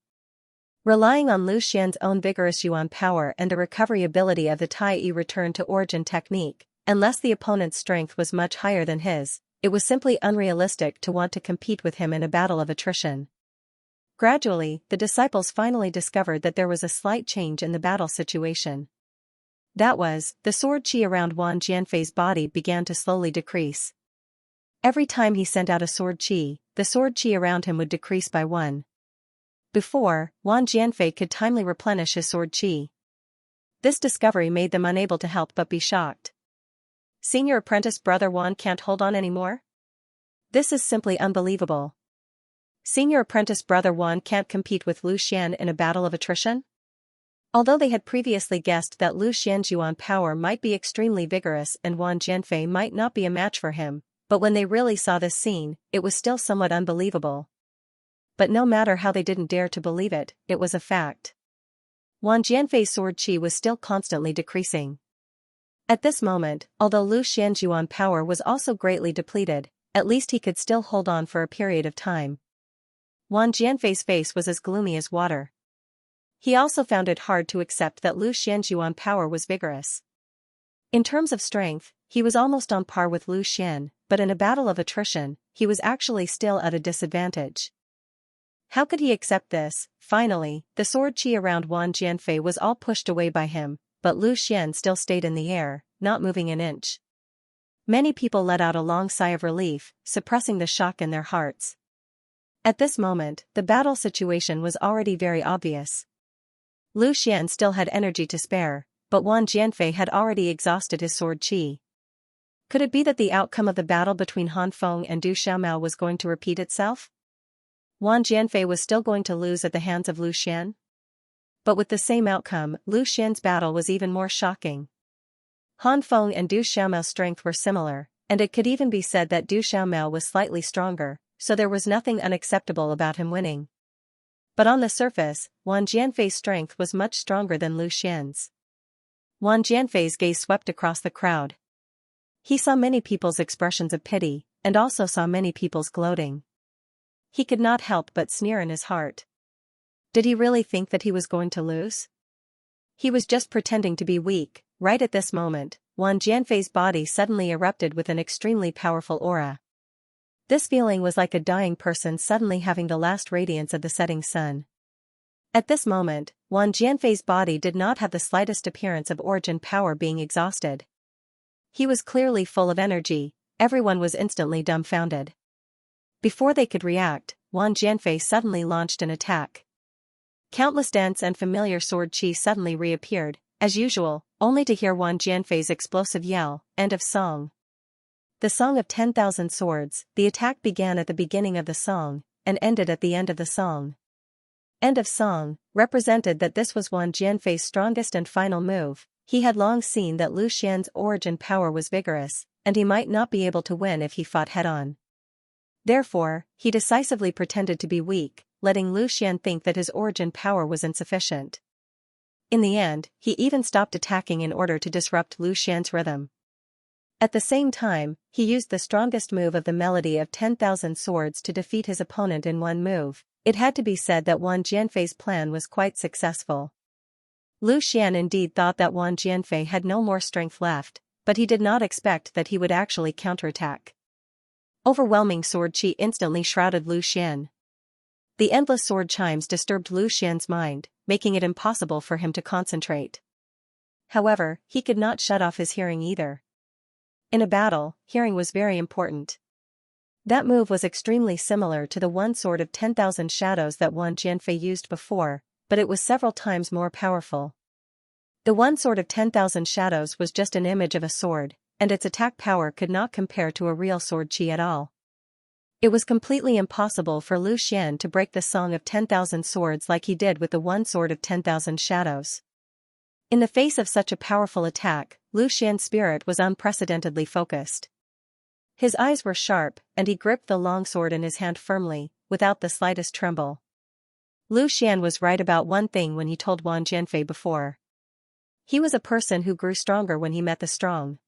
Relying on Lu Xian's own vigorous Yuan power and the recovery ability of the Tai Yi return to origin technique, unless the opponent's strength was much higher than his, it was simply unrealistic to want to compete with him in a battle of attrition. Gradually, the disciples finally discovered that there was a slight change in the battle situation. That was, the sword qi around Wang Jianfei's body began to slowly decrease. Every time he sent out a sword qi, the sword qi around him would decrease by 1. Before, Wang Jianfei could timely replenish his sword qi. This discovery made them unable to help but be shocked. Senior apprentice brother Wang can't hold on anymore? This is simply unbelievable. Senior apprentice brother Wang can't compete with Lu Xian in a battle of attrition? Although they had previously guessed that Lu Xian's Yuan power might be extremely vigorous and Wang Jianfei might not be a match for him, but when they really saw this scene, it was still somewhat unbelievable. But no matter how they didn't dare to believe it, it was a fact. Wang Jianfei's sword qi was still constantly decreasing. At this moment, although Lu Xian's Yuan power was also greatly depleted, at least he could still hold on for a period of time. Wang Jianfei's face was as gloomy as water. He also found it hard to accept that Lu Xian's Yuan power was vigorous. In terms of strength, he was almost on par with Lu Xian, but in a battle of attrition, he was actually still at a disadvantage. How could he accept this? Finally, the sword qi around Wang Jianfei was all pushed away by him, but Lu Xian still stayed in the air, not moving an inch. Many people let out a long sigh of relief, suppressing the shock in their hearts. At this moment, the battle situation was already very obvious. Lu Xian still had energy to spare, but Wang Jianfei had already exhausted his sword qi. Could it be that the outcome of the battle between Han Feng and Du Xiaomao was going to repeat itself? Wang Jianfei was still going to lose at the hands of Lu Xian? But with the same outcome, Lu Xian's battle was even more shocking. Han Feng and Du Xiaomao's strength were similar, and it could even be said that Du Xiaomao was slightly stronger, so there was nothing unacceptable about him winning. But on the surface, Wang Jianfei's strength was much stronger than Lu Xian's. Wang Jianfei's gaze swept across the crowd. He saw many people's expressions of pity, and also saw many people's gloating. He could not help but sneer in his heart. Did he really think that he was going to lose? He was just pretending to be weak. Right at this moment, Wang Jianfei's body suddenly erupted with an extremely powerful aura. This feeling was like a dying person suddenly having the last radiance of the setting sun. At this moment, Wang Jianfei's body did not have the slightest appearance of origin power being exhausted. He was clearly full of energy. Everyone was instantly dumbfounded. Before they could react, Wang Jianfei suddenly launched an attack. Countless dense and familiar sword qi suddenly reappeared, as usual, only to hear Wang Jianfei's explosive yell, "End of song." The Song of 10,000 Swords, the attack began at the beginning of the song, and ended at the end of the song. End of song, represented that this was Wang Jianfei's strongest and final move. He had long seen that Lu Xian's origin power was vigorous, and he might not be able to win if he fought head-on. Therefore, he decisively pretended to be weak, letting Lu Xian think that his origin power was insufficient. In the end, he even stopped attacking in order to disrupt Lu Xian's rhythm. At the same time, he used the strongest move of the melody of 10,000 swords to defeat his opponent in one move. It had to be said that Wang Jianfei's plan was quite successful. Lu Xian indeed thought that Wang Jianfei had no more strength left, but he did not expect that he would actually counterattack. Overwhelming sword qi instantly shrouded Lu Xian. The endless sword chimes disturbed Lu Xian's mind, making it impossible for him to concentrate. However, he could not shut off his hearing either. In a battle, hearing was very important. That move was extremely similar to the one sword of 10,000 shadows that Wang Jianfei used before, but it was several times more powerful. The one sword of 10,000 shadows was just an image of a sword, and its attack power could not compare to a real sword qi at all. It was completely impossible for Lu Xian to break the Song of 10,000 Swords like he did with the one sword of 10,000 shadows. In the face of such a powerful attack, Lu Xian's spirit was unprecedentedly focused. His eyes were sharp, and he gripped the long sword in his hand firmly, without the slightest tremble. Lu Xian was right about one thing when he told Wang Jianfei before. He was a person who grew stronger when he met the strong.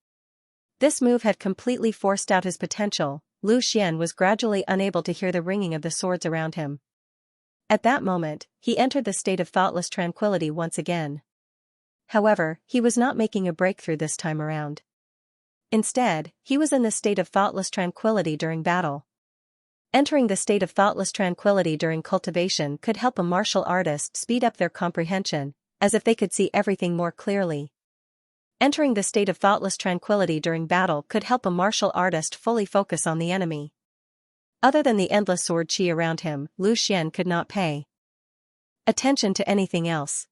This move had completely forced out his potential. Lu Xian was gradually unable to hear the ringing of the swords around him. At that moment, he entered the state of thoughtless tranquility once again. However, he was not making a breakthrough this time around. Instead, he was in the state of thoughtless tranquility during battle. Entering the state of thoughtless tranquility during cultivation could help a martial artist speed up their comprehension, as if they could see everything more clearly. Entering the state of thoughtless tranquility during battle could help a martial artist fully focus on the enemy. Other than the endless sword qi around him, Lu Xian could not pay attention to anything else.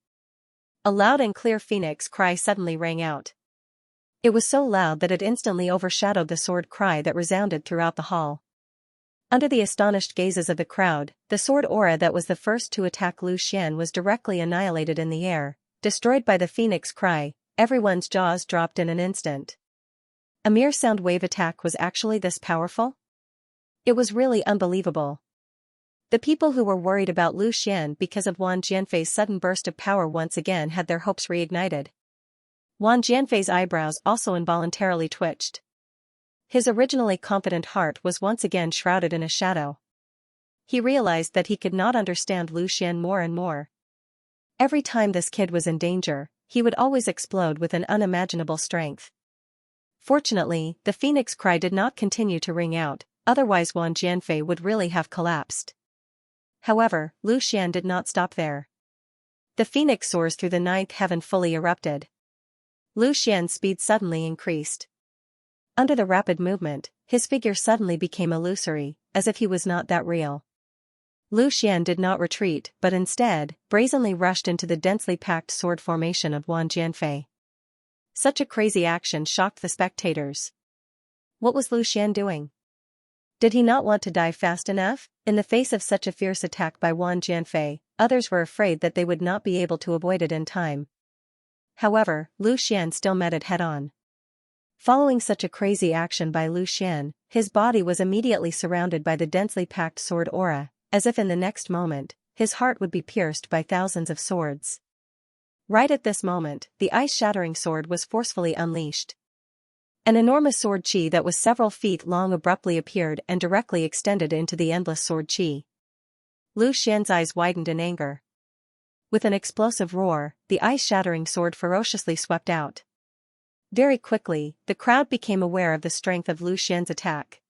A loud and clear phoenix cry suddenly rang out. It was so loud that it instantly overshadowed the sword cry that resounded throughout the hall. Under the astonished gazes of the crowd, the sword aura that was the first to attack Lu Xian was directly annihilated in the air, destroyed by the phoenix cry. Everyone's jaws dropped in an instant. A mere sound wave attack was actually this powerful? It was really unbelievable. The people who were worried about Lu Xian because of Wang Jianfei's sudden burst of power once again had their hopes reignited. Wang Jianfei's eyebrows also involuntarily twitched. His originally confident heart was once again shrouded in a shadow. He realized that he could not understand Lu Xian more and more. Every time this kid was in danger, he would always explode with an unimaginable strength. Fortunately, the phoenix cry did not continue to ring out, otherwise Wang Jianfei would really have collapsed. However, Lu Xian did not stop there. The phoenix soars through the ninth heaven fully erupted. Lu Xian's speed suddenly increased. Under the rapid movement, his figure suddenly became illusory, as if he was not that real. Lu Xian did not retreat but instead, brazenly rushed into the densely packed sword formation of Wang Jianfei. Such a crazy action shocked the spectators. What was Lu Xian doing? Did he not want to die fast enough? In the face of such a fierce attack by Wang Jianfei, others were afraid that they would not be able to avoid it in time. However, Lu Xian still met it head-on. Following such a crazy action by Lu Xian, his body was immediately surrounded by the densely packed sword aura, as if in the next moment, his heart would be pierced by thousands of swords. Right at this moment, the ice-shattering sword was forcefully unleashed. An enormous sword qi that was several feet long abruptly appeared and directly extended into the endless sword qi. Lu Xian's eyes widened in anger. With an explosive roar, the ice-shattering sword ferociously swept out. Very quickly, the crowd became aware of the strength of Lu Xian's attack.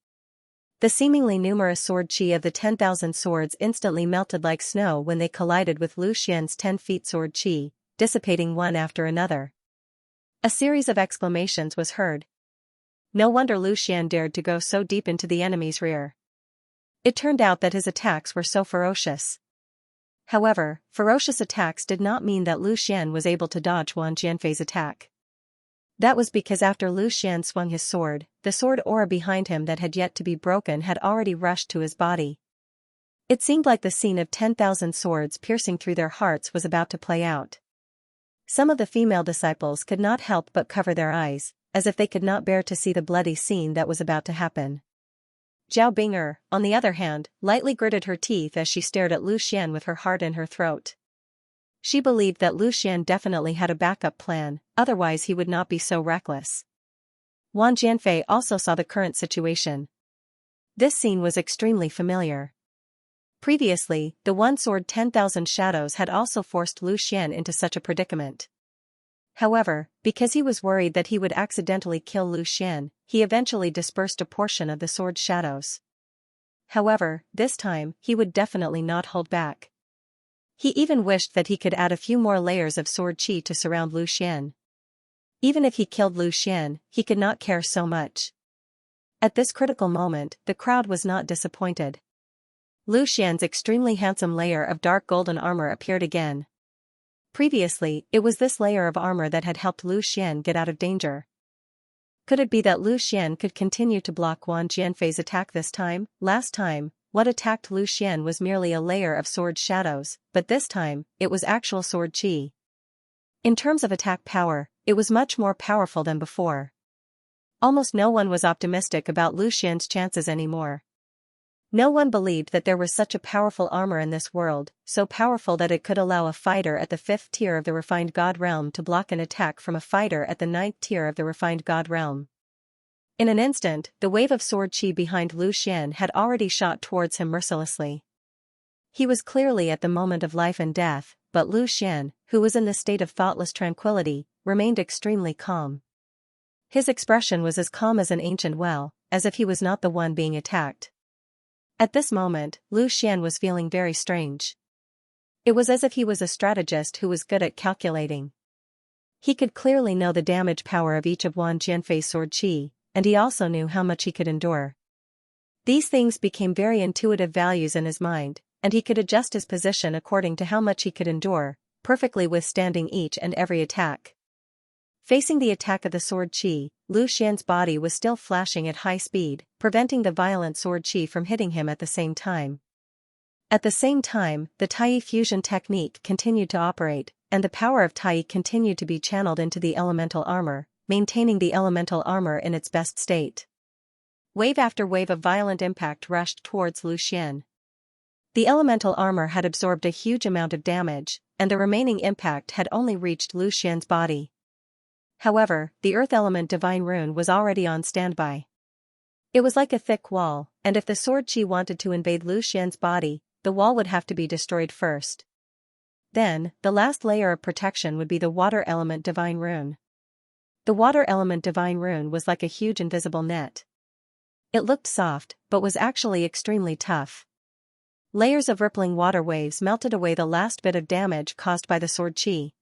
The seemingly numerous sword qi of the 10,000 swords instantly melted like snow when they collided with Lu Xian's 10 feet sword qi, dissipating one after another. A series of exclamations was heard. No wonder Lu Xian dared to go so deep into the enemy's rear. It turned out that his attacks were so ferocious. However, ferocious attacks did not mean that Lu Xian was able to dodge Wang Jianfei's attack. That was because after Lu Xian swung his sword, the sword aura behind him that had yet to be broken had already rushed to his body. It seemed like the scene of 10,000 swords piercing through their hearts was about to play out. Some of the female disciples could not help but cover their eyes, as if they could not bear to see the bloody scene that was about to happen. Zhao Bing'er, on the other hand, lightly gritted her teeth as she stared at Lu Xian with her heart in her throat. She believed that Lu Xian definitely had a backup plan, otherwise he would not be so reckless. Wang Jianfei also saw the current situation. This scene was extremely familiar. Previously, the one-sword 10,000 shadows had also forced Lu Xian into such a predicament. However, because he was worried that he would accidentally kill Lu Xian, he eventually dispersed a portion of the sword shadows. However, this time, he would definitely not hold back. He even wished that he could add a few more layers of sword qi to surround Lu Xian. Even if he killed Lu Xian, he could not care so much. At this critical moment, the crowd was not disappointed. Lu Xian's extremely handsome layer of dark golden armor appeared again. Previously, it was this layer of armor that had helped Lu Xian get out of danger. Could it be that Lu Xian could continue to block Wang Jianfei's attack this time? Last time, what attacked Lu Xian was merely a layer of sword shadows, but this time, it was actual sword qi. In terms of attack power, it was much more powerful than before. Almost no one was optimistic about Lu Xian's chances anymore. No one believed that there was such a powerful armor in this world, so powerful that it could allow a fighter at the 5th tier of the refined god realm to block an attack from a fighter at the 9th tier of the refined god realm. In an instant, the wave of sword chi behind Lu Xian had already shot towards him mercilessly. He was clearly at the moment of life and death, but Lu Xian, who was in the state of thoughtless tranquility, remained extremely calm. His expression was as calm as an ancient well, as if he was not the one being attacked. At this moment, Lu Xian was feeling very strange. It was as if he was a strategist who was good at calculating. He could clearly know the damage power of each of Wang Jianfei's sword chi, and he also knew how much he could endure. These things became very intuitive values in his mind, and he could adjust his position according to how much he could endure, perfectly withstanding each and every attack. Facing the attack of the sword chi, Lu Xian's body was still flashing at high speed, preventing the violent sword chi from hitting him at the same time. At the same time, the Tai fusion technique continued to operate, and the power of Tai continued to be channeled into the elemental armor, maintaining the elemental armor in its best state. Wave after wave of violent impact rushed towards Lu Xian. The elemental armor had absorbed a huge amount of damage, and the remaining impact had only reached Lu Xian's body. However, the earth element divine rune was already on standby. It was like a thick wall, and if the sword chi wanted to invade Lu Xian's body, the wall would have to be destroyed first. Then, the last layer of protection would be the water element divine rune. The water element divine rune was like a huge invisible net. It looked soft, but was actually extremely tough. Layers of rippling water waves melted away the last bit of damage caused by the sword chi.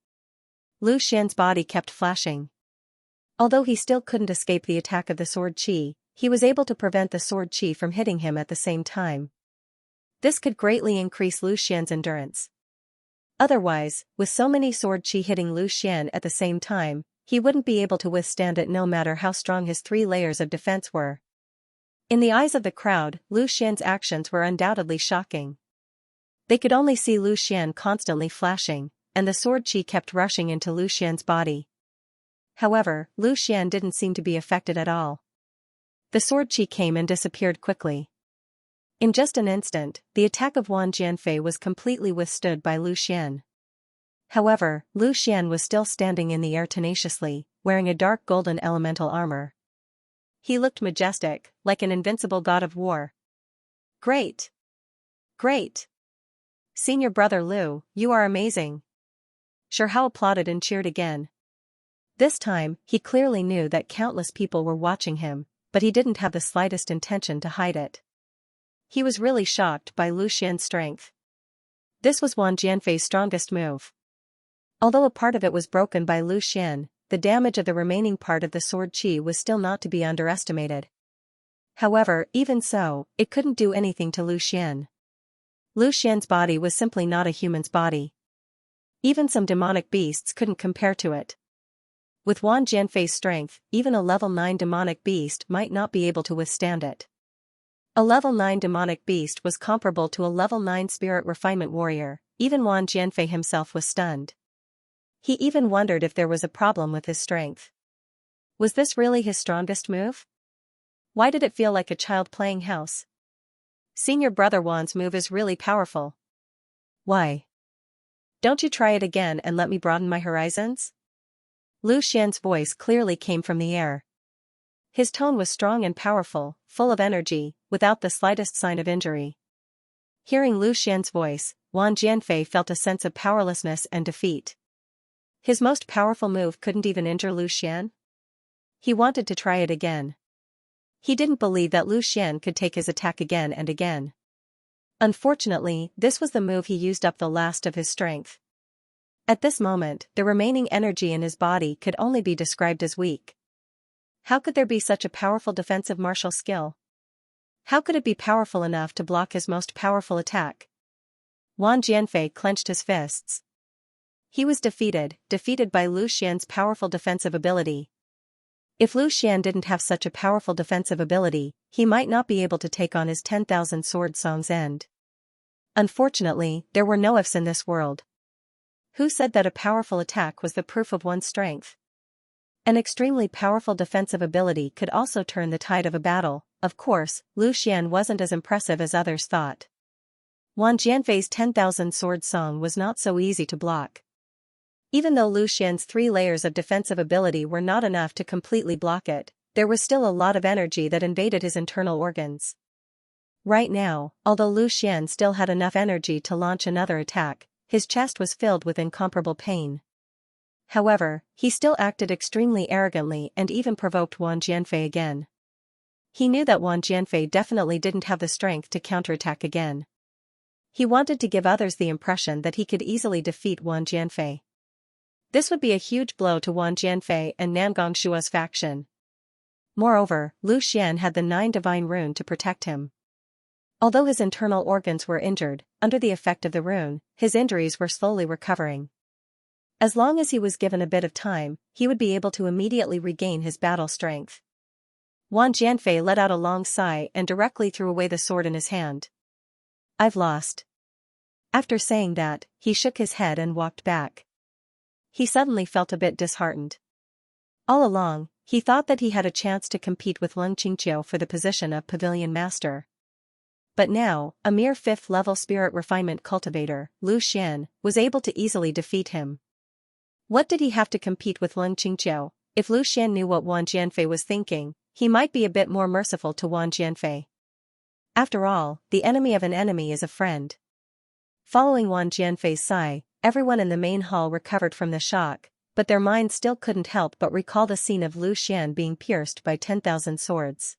Lu Xian's body kept flashing. Although he still couldn't escape the attack of the sword chi, he was able to prevent the sword chi from hitting him at the same time. This could greatly increase Lu Xian's endurance. Otherwise, with so many sword chi hitting Lu Xian at the same time, he wouldn't be able to withstand it no matter how strong his 3 layers of defense were. In the eyes of the crowd, Lu Xian's actions were undoubtedly shocking. They could only see Lu Xian constantly flashing, and the sword chi kept rushing into Lu Xian's body. However, Lu Xian didn't seem to be affected at all. The sword chi came and disappeared quickly. In just an instant, the attack of Wang Jianfei was completely withstood by Lu Xian. However, Lu Xian was still standing in the air tenaciously, wearing a dark golden elemental armor. He looked majestic, like an invincible god of war. Great! Great! Senior brother Lu, you are amazing! Shihao applauded and cheered again. This time, he clearly knew that countless people were watching him, but he didn't have the slightest intention to hide it. He was really shocked by Lu Xian's strength. This was Wang Jianfei's strongest move. Although a part of it was broken by Lu Xian, the damage of the remaining part of the sword chi was still not to be underestimated. However, even so, it couldn't do anything to Lu Xian. Lu Xian's body was simply not a human's body. Even some demonic beasts couldn't compare to it. With Wang Jianfei's strength, even a level 9 demonic beast might not be able to withstand it. A level 9 demonic beast was comparable to a level 9 spirit refinement warrior. Even Wang Jianfei himself was stunned. He even wondered if there was a problem with his strength. Was this really his strongest move? Why did it feel like a child playing house? Senior brother Wan's move is really powerful. Why? Don't you try it again and let me broaden my horizons? Lu Xian's voice clearly came from the air. His tone was strong and powerful, full of energy, without the slightest sign of injury. Hearing Lu Xian's voice, Wang Jianfei felt a sense of powerlessness and defeat. His most powerful move couldn't even injure Lu Xian? He wanted to try it again. He didn't believe that Lu Xian could take his attack again and again. Unfortunately, this was the move he used up the last of his strength. At this moment, the remaining energy in his body could only be described as weak. How could there be such a powerful defensive martial skill? How could it be powerful enough to block his most powerful attack? Wang Jianfei clenched his fists. He was defeated by Lu Xian's powerful defensive ability. If Lu Xian didn't have such a powerful defensive ability, he might not be able to take on his 10,000 sword Song's end. Unfortunately, there were no ifs in this world. Who said that a powerful attack was the proof of one's strength? An extremely powerful defensive ability could also turn the tide of a battle, of course, Lu Xian wasn't as impressive as others thought. Wang Jianfei's 10,000 sword song was not so easy to block. Even though Lu Xian's 3 layers of defensive ability were not enough to completely block it, there was still a lot of energy that invaded his internal organs. Right now, although Lu Xian still had enough energy to launch another attack, his chest was filled with incomparable pain. However, he still acted extremely arrogantly and even provoked Wang Jianfei again. He knew that Wang Jianfei definitely didn't have the strength to counterattack again. He wanted to give others the impression that he could easily defeat Wang Jianfei. This would be a huge blow to Wang Jianfei and Nangong Shua's faction. Moreover, Lu Xian had the 9 divine rune to protect him. Although his internal organs were injured, under the effect of the rune, his injuries were slowly recovering. As long as he was given a bit of time, he would be able to immediately regain his battle strength. Wang Jianfei let out a long sigh and directly threw away the sword in his hand. "I've lost." After saying that, he shook his head and walked back. He suddenly felt a bit disheartened. All along, he thought that he had a chance to compete with Leng Qingqiu for the position of Pavilion Master. But now, a mere 5th-level spirit refinement cultivator, Lu Xian, was able to easily defeat him. What did he have to compete with Leng Qingqiu? If Lu Xian knew what Wang Jianfei was thinking, he might be a bit more merciful to Wang Jianfei. After all, the enemy of an enemy is a friend. Following Wang Jianfei's sigh, everyone in the main hall recovered from the shock, but their minds still couldn't help but recall the scene of Lu Xian being pierced by 10,000 swords.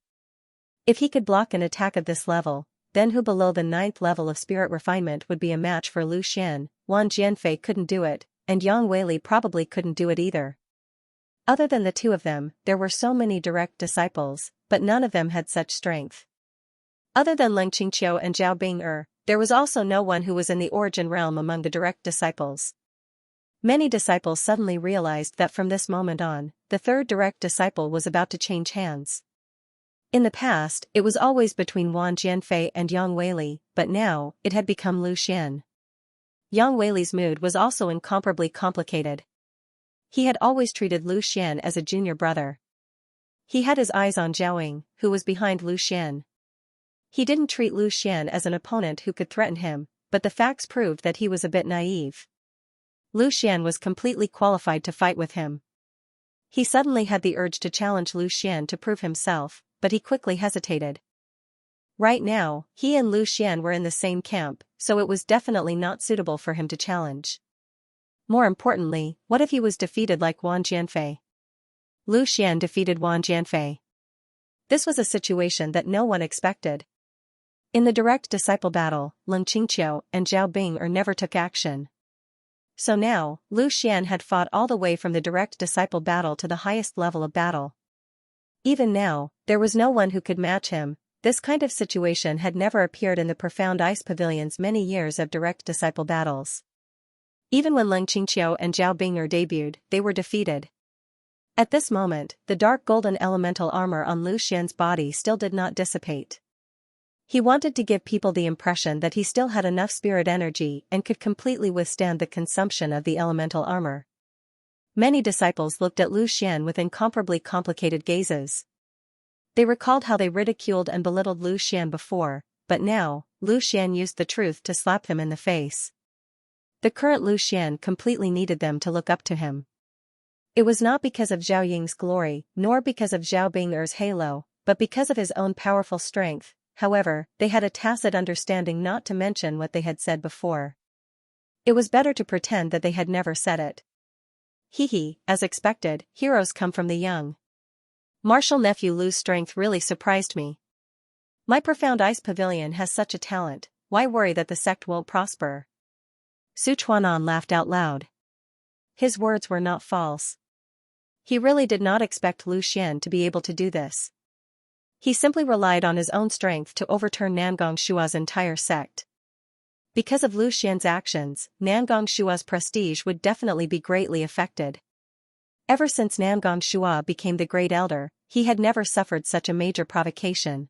If he could block an attack of this level, then who below the 9th level of spirit refinement would be a match for Lu Xian? Wang Jianfei couldn't do it, and Yang Weili probably couldn't do it either. Other than the 2 of them, there were so many direct disciples, but none of them had such strength. Other than Leng Qingqiu and Zhao Bing'er, there was also no one who was in the origin realm among the direct disciples. Many disciples suddenly realized that from this moment on, the 3rd direct disciple was about to change hands. In the past, it was always between Wang Jianfei and Yang Weili, but now, it had become Lu Xian. Yang Weili's mood was also incomparably complicated. He had always treated Lu Xian as a junior brother. He had his eyes on Zhao Ying, who was behind Lu Xian. He didn't treat Lu Xian as an opponent who could threaten him, but the facts proved that he was a bit naive. Lu Xian was completely qualified to fight with him. He suddenly had the urge to challenge Lu Xian to prove himself, but he quickly hesitated. Right now, he and Lu Xian were in the same camp, so it was definitely not suitable for him to challenge. More importantly, what if he was defeated like Wang Jianfei? Lu Xian defeated Wang Jianfei. This was a situation that no one expected. In the direct disciple battle, Leng Qingqiu and Zhao Bing'er never took action. So now, Lu Xian had fought all the way from the direct disciple battle to the highest level of battle. Even now, there was no one who could match him. This kind of situation had never appeared in the Profound Ice Pavilion's many years of direct disciple battles. Even when Leng Qingqiu and Zhao Bing'er debuted, they were defeated. At this moment, the dark golden elemental armor on Lu Xian's body still did not dissipate. He wanted to give people the impression that he still had enough spirit energy and could completely withstand the consumption of the elemental armor. Many disciples looked at Lu Xian with incomparably complicated gazes. They recalled how they ridiculed and belittled Lu Xian before, but now, Lu Xian used the truth to slap them in the face. The current Lu Xian completely needed them to look up to him. It was not because of Zhao Ying's glory, nor because of Zhao Bing'er's halo, but because of his own powerful strength. However, they had a tacit understanding not to mention what they had said before. It was better to pretend that they had never said it. As expected, heroes come from the young. Martial nephew Lu's strength really surprised me. My Profound Ice Pavilion has such a talent, why worry that the sect won't prosper? Su Chuanan laughed out loud. His words were not false. He really did not expect Lu Xian to be able to do this. He simply relied on his own strength to overturn Nangong Shua's entire sect. Because of Lu Xian's actions, Nangong Shua's prestige would definitely be greatly affected. Ever since Nangong Shua became the Great Elder, he had never suffered such a major provocation.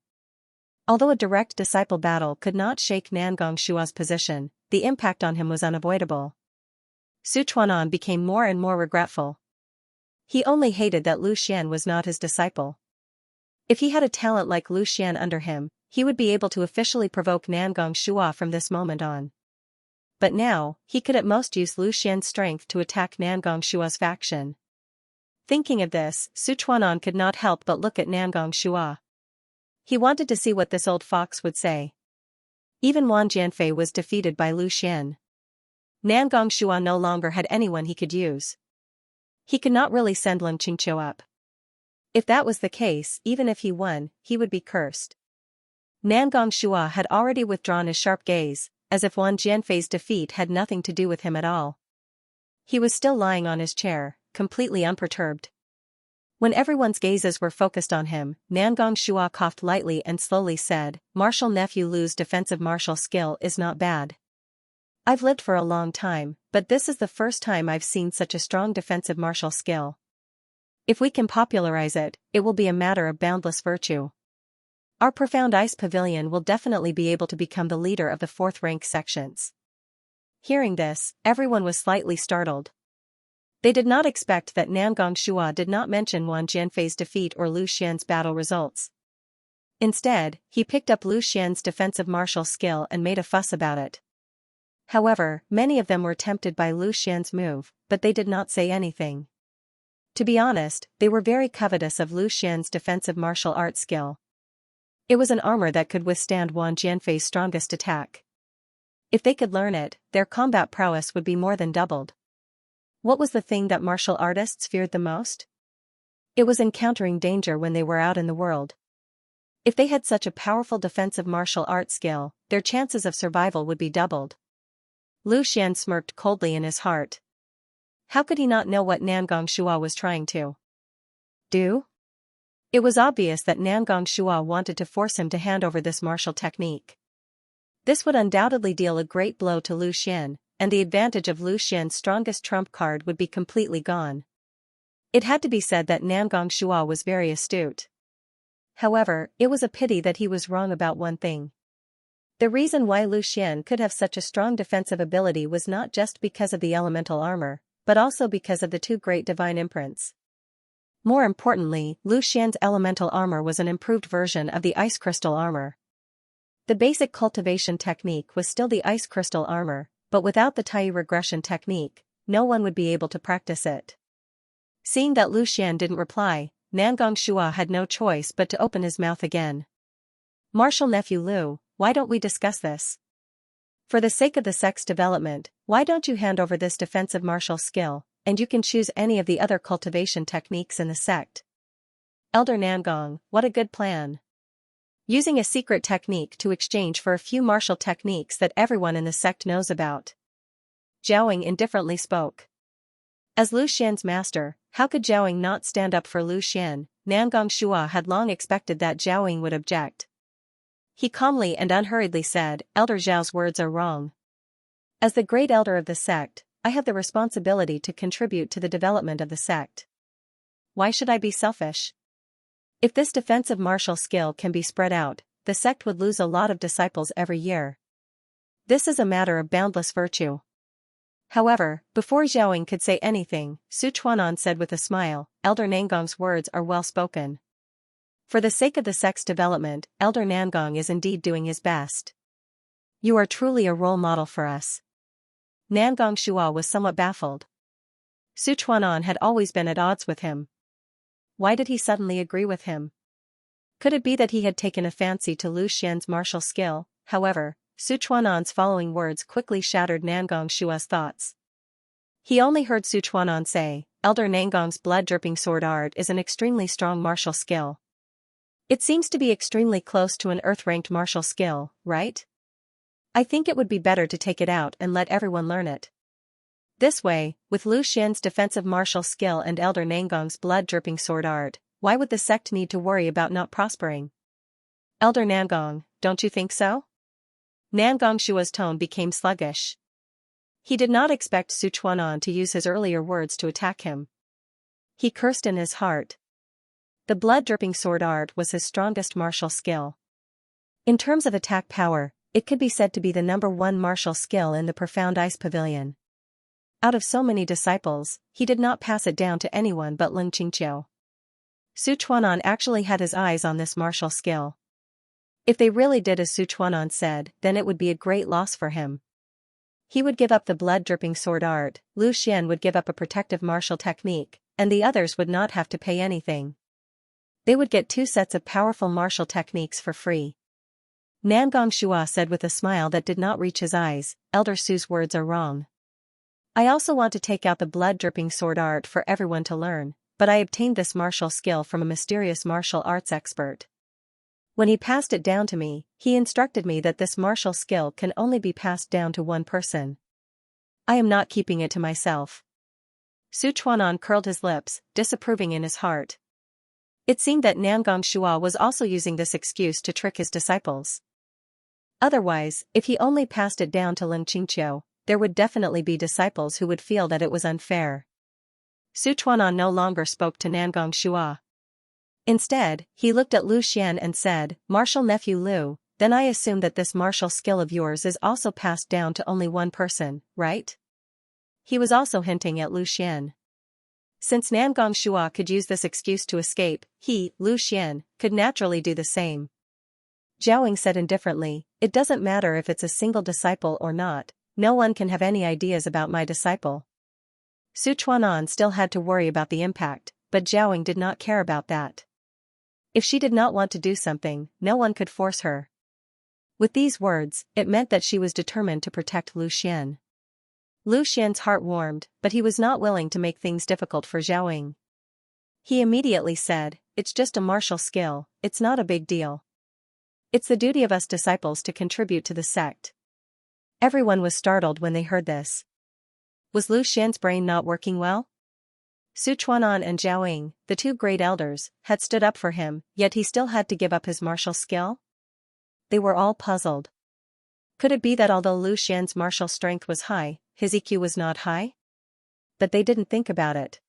Although a direct disciple battle could not shake Nangong Shua's position, the impact on him was unavoidable. Su Chuanan became more and more regretful. He only hated that Lu Xian was not his disciple. If he had a talent like Lu Xian under him, he would be able to officially provoke Nangong Shua from this moment on. But now, he could at most use Lu Xian's strength to attack Nangong Shua's faction. Thinking of this, Su Chuanan could not help but look at Nangong Shua. He wanted to see what this old fox would say. Even Wan Jianfei was defeated by Lu Xian. Nangong Shua no longer had anyone he could use. He could not really send Lin Qingqiu up. If that was the case, even if he won, he would be cursed. Nangong Shua had already withdrawn his sharp gaze, as if Wan Jianfei's defeat had nothing to do with him at all. He was still lying on his chair, completely unperturbed. When everyone's gazes were focused on him, Nangong Shua coughed lightly and slowly said, "Martial nephew Lu's defensive martial skill is not bad. I've lived for a long time, but this is the first time I've seen such a strong defensive martial skill. If we can popularize it, it will be a matter of boundless virtue. Our profound ice pavilion will definitely be able to become the leader of the fourth-rank sections." Hearing this, everyone was slightly startled. They did not expect that Nangong Shua did not mention Wan Jianfei's defeat or Lu Xian's battle results. Instead, he picked up Lu Xian's defensive martial skill and made a fuss about it. However, many of them were tempted by Lu Xian's move, but they did not say anything. To be honest, they were very covetous of Lu Xian's defensive martial arts skill. It was an armor that could withstand Wan Jianfei's strongest attack. If they could learn it, their combat prowess would be more than doubled. What was the thing that martial artists feared the most? It was encountering danger when they were out in the world. If they had such a powerful defensive martial art skill, their chances of survival would be doubled. Lu Xian smirked coldly in his heart. How could he not know what Nangong Shua was trying to do? It was obvious that Nangong Shua wanted to force him to hand over this martial technique. This would undoubtedly deal a great blow to Lu Xian, and the advantage of Lu Xian's strongest trump card would be completely gone. It had to be said that Nangong Shua was very astute. However, it was a pity that he was wrong about one thing. The reason why Lu Xian could have such a strong defensive ability was not just because of the elemental armor, but also because of the two great divine imprints. More importantly, Lu Xian's elemental armor was an improved version of the ice crystal armor. The basic cultivation technique was still the ice crystal armor, but without the Tai regression technique, no one would be able to practice it. Seeing that Lu Xian didn't reply, Nangong Shua had no choice but to open his mouth again. "Martial nephew Lu, why don't we discuss this? For the sake of the sect's development, why don't you hand over this defensive martial skill, and you can choose any of the other cultivation techniques in the sect." "Elder Nangong, what a good plan. Using a secret technique to exchange for a few martial techniques that everyone in the sect knows about." Zhaoying indifferently spoke. As Lu Xian's master, how could Zhaoying not stand up for Lu Xian? Nangong Shua had long expected that Zhaoying would object. He calmly and unhurriedly said, "Elder Zhao's words are wrong. As the great elder of the sect, I have the responsibility to contribute to the development of the sect. Why should I be selfish? If this defensive martial skill can be spread out, the sect would lose a lot of disciples every year. This is a matter of boundless virtue." However, before Zhaoying could say anything, Su Chuanan said with a smile, "Elder Nangong's words are well spoken. For the sake of the sect's development, Elder Nangong is indeed doing his best. You are truly a role model for us." Nangong Shua was somewhat baffled. Su Chuanan had always been at odds with him. Why did he suddenly agree with him? Could it be that he had taken a fancy to Lu Xian's martial skill? However, Su Chuanan's following words quickly shattered Nangong Shua's thoughts. He only heard Su Chuanan say, "Elder Nangong's blood-dripping sword art is an extremely strong martial skill. It seems to be extremely close to an earth-ranked martial skill, right? I think it would be better to take it out and let everyone learn it. This way, with Lu Xian's defensive martial skill and Elder Nangong's blood-dripping sword art, why would the sect need to worry about not prospering? Elder Nangong, don't you think so?" Nangong Shua's tone became sluggish. He did not expect Su Chuanan to use his earlier words to attack him. He cursed in his heart. The blood-dripping sword art was his strongest martial skill. In terms of attack power, it could be said to be the #1 martial skill in the profound ice pavilion. Out of so many disciples, he did not pass it down to anyone but Lin Qingqiu. Su Chuanan actually had his eyes on this martial skill. If they really did as Su Chuanan said, then it would be a great loss for him. He would give up the blood-dripping sword art, Lu Xian would give up a protective martial technique, and the others would not have to pay anything. They would get 2 sets of powerful martial techniques for free. Nangong Shua said with a smile that did not reach his eyes, Elder Su's words are wrong. I also want to take out the blood-dripping sword art for everyone to learn, but I obtained this martial skill from a mysterious martial arts expert. When he passed it down to me, he instructed me that this martial skill can only be passed down to one person. I am not keeping it to myself. Su Chuanan curled his lips, disapproving in his heart. It seemed that Nangong Shua was also using this excuse to trick his disciples. Otherwise, if he only passed it down to Lin Qingqiu, there would definitely be disciples who would feel that it was unfair. Su Chuanan no longer spoke to Nangong Shua. Instead, he looked at Lu Xian and said, "Martial nephew Lu, then I assume that this martial skill of yours is also passed down to only one person, right?" He was also hinting at Lu Xian. Since Nangong Shua could use this excuse to escape, he, Lu Xian, could naturally do the same. Zhaoying said indifferently, "It doesn't matter if it's a single disciple or not, no one can have any ideas about my disciple." Su Chuanan still had to worry about the impact, but Zhaoying did not care about that. If she did not want to do something, no one could force her. With these words, it meant that she was determined to protect Lu Xian. Lu Xian's heart warmed, but he was not willing to make things difficult for Zhaoying. He immediately said, "It's just a martial skill, it's not a big deal. It's the duty of us disciples to contribute to the sect." Everyone was startled when they heard this. Was Lu Xian's brain not working well? Su Chuanan and Zhaoying, the 2 great elders, had stood up for him, yet he still had to give up his martial skill? They were all puzzled. Could it be that although Lu Xian's martial strength was high, his EQ was not high? But they didn't think about it.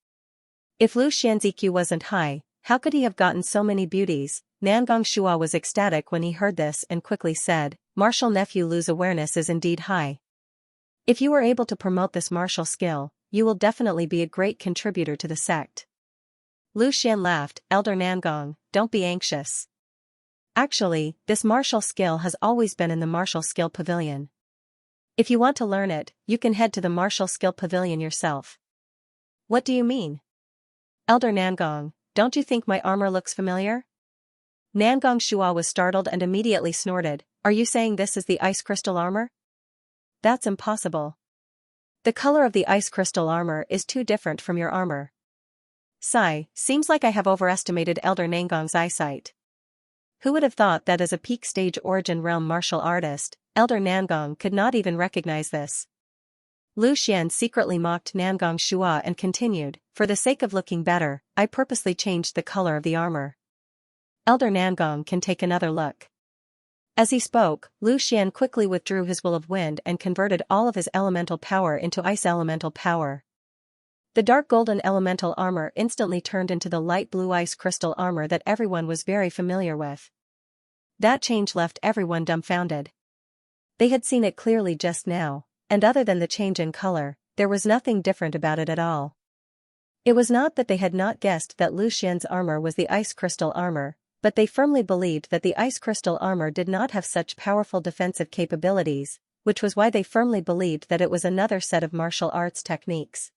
If Lu Xian's EQ wasn't high, how could he have gotten so many beauties? Nangong Shua was ecstatic when he heard this and quickly said, "Martial nephew Lu's awareness is indeed high. If you are able to promote this martial skill, you will definitely be a great contributor to the sect." Lu Xian laughed, "Elder Nangong, don't be anxious. Actually, this martial skill has always been in the martial skill pavilion. If you want to learn it, you can head to the martial skill pavilion yourself." "What do you mean? Elder Nangong, don't you think my armor looks familiar?" Nangong Shua was startled and immediately snorted, "Are you saying this is the ice crystal armor? That's impossible. The color of the ice crystal armor is too different from your armor." Sigh, seems like I have overestimated Elder Nangong's eyesight. Who would have thought that as a peak stage origin realm martial artist, Elder Nangong could not even recognize this? Lu Xian secretly mocked Nangong Shua and continued, "For the sake of looking better, I purposely changed the color of the armor. Elder Nangong can take another look." As he spoke, Lu Xian quickly withdrew his will of wind and converted all of his elemental power into ice elemental power. The dark golden elemental armor instantly turned into the light blue ice crystal armor that everyone was very familiar with. That change left everyone dumbfounded. They had seen it clearly just now, and other than the change in color, there was nothing different about it at all. It was not that they had not guessed that Lu Xian's armor was the ice crystal armor, but they firmly believed that the ice crystal armor did not have such powerful defensive capabilities, which was why they firmly believed that it was another set of martial arts techniques.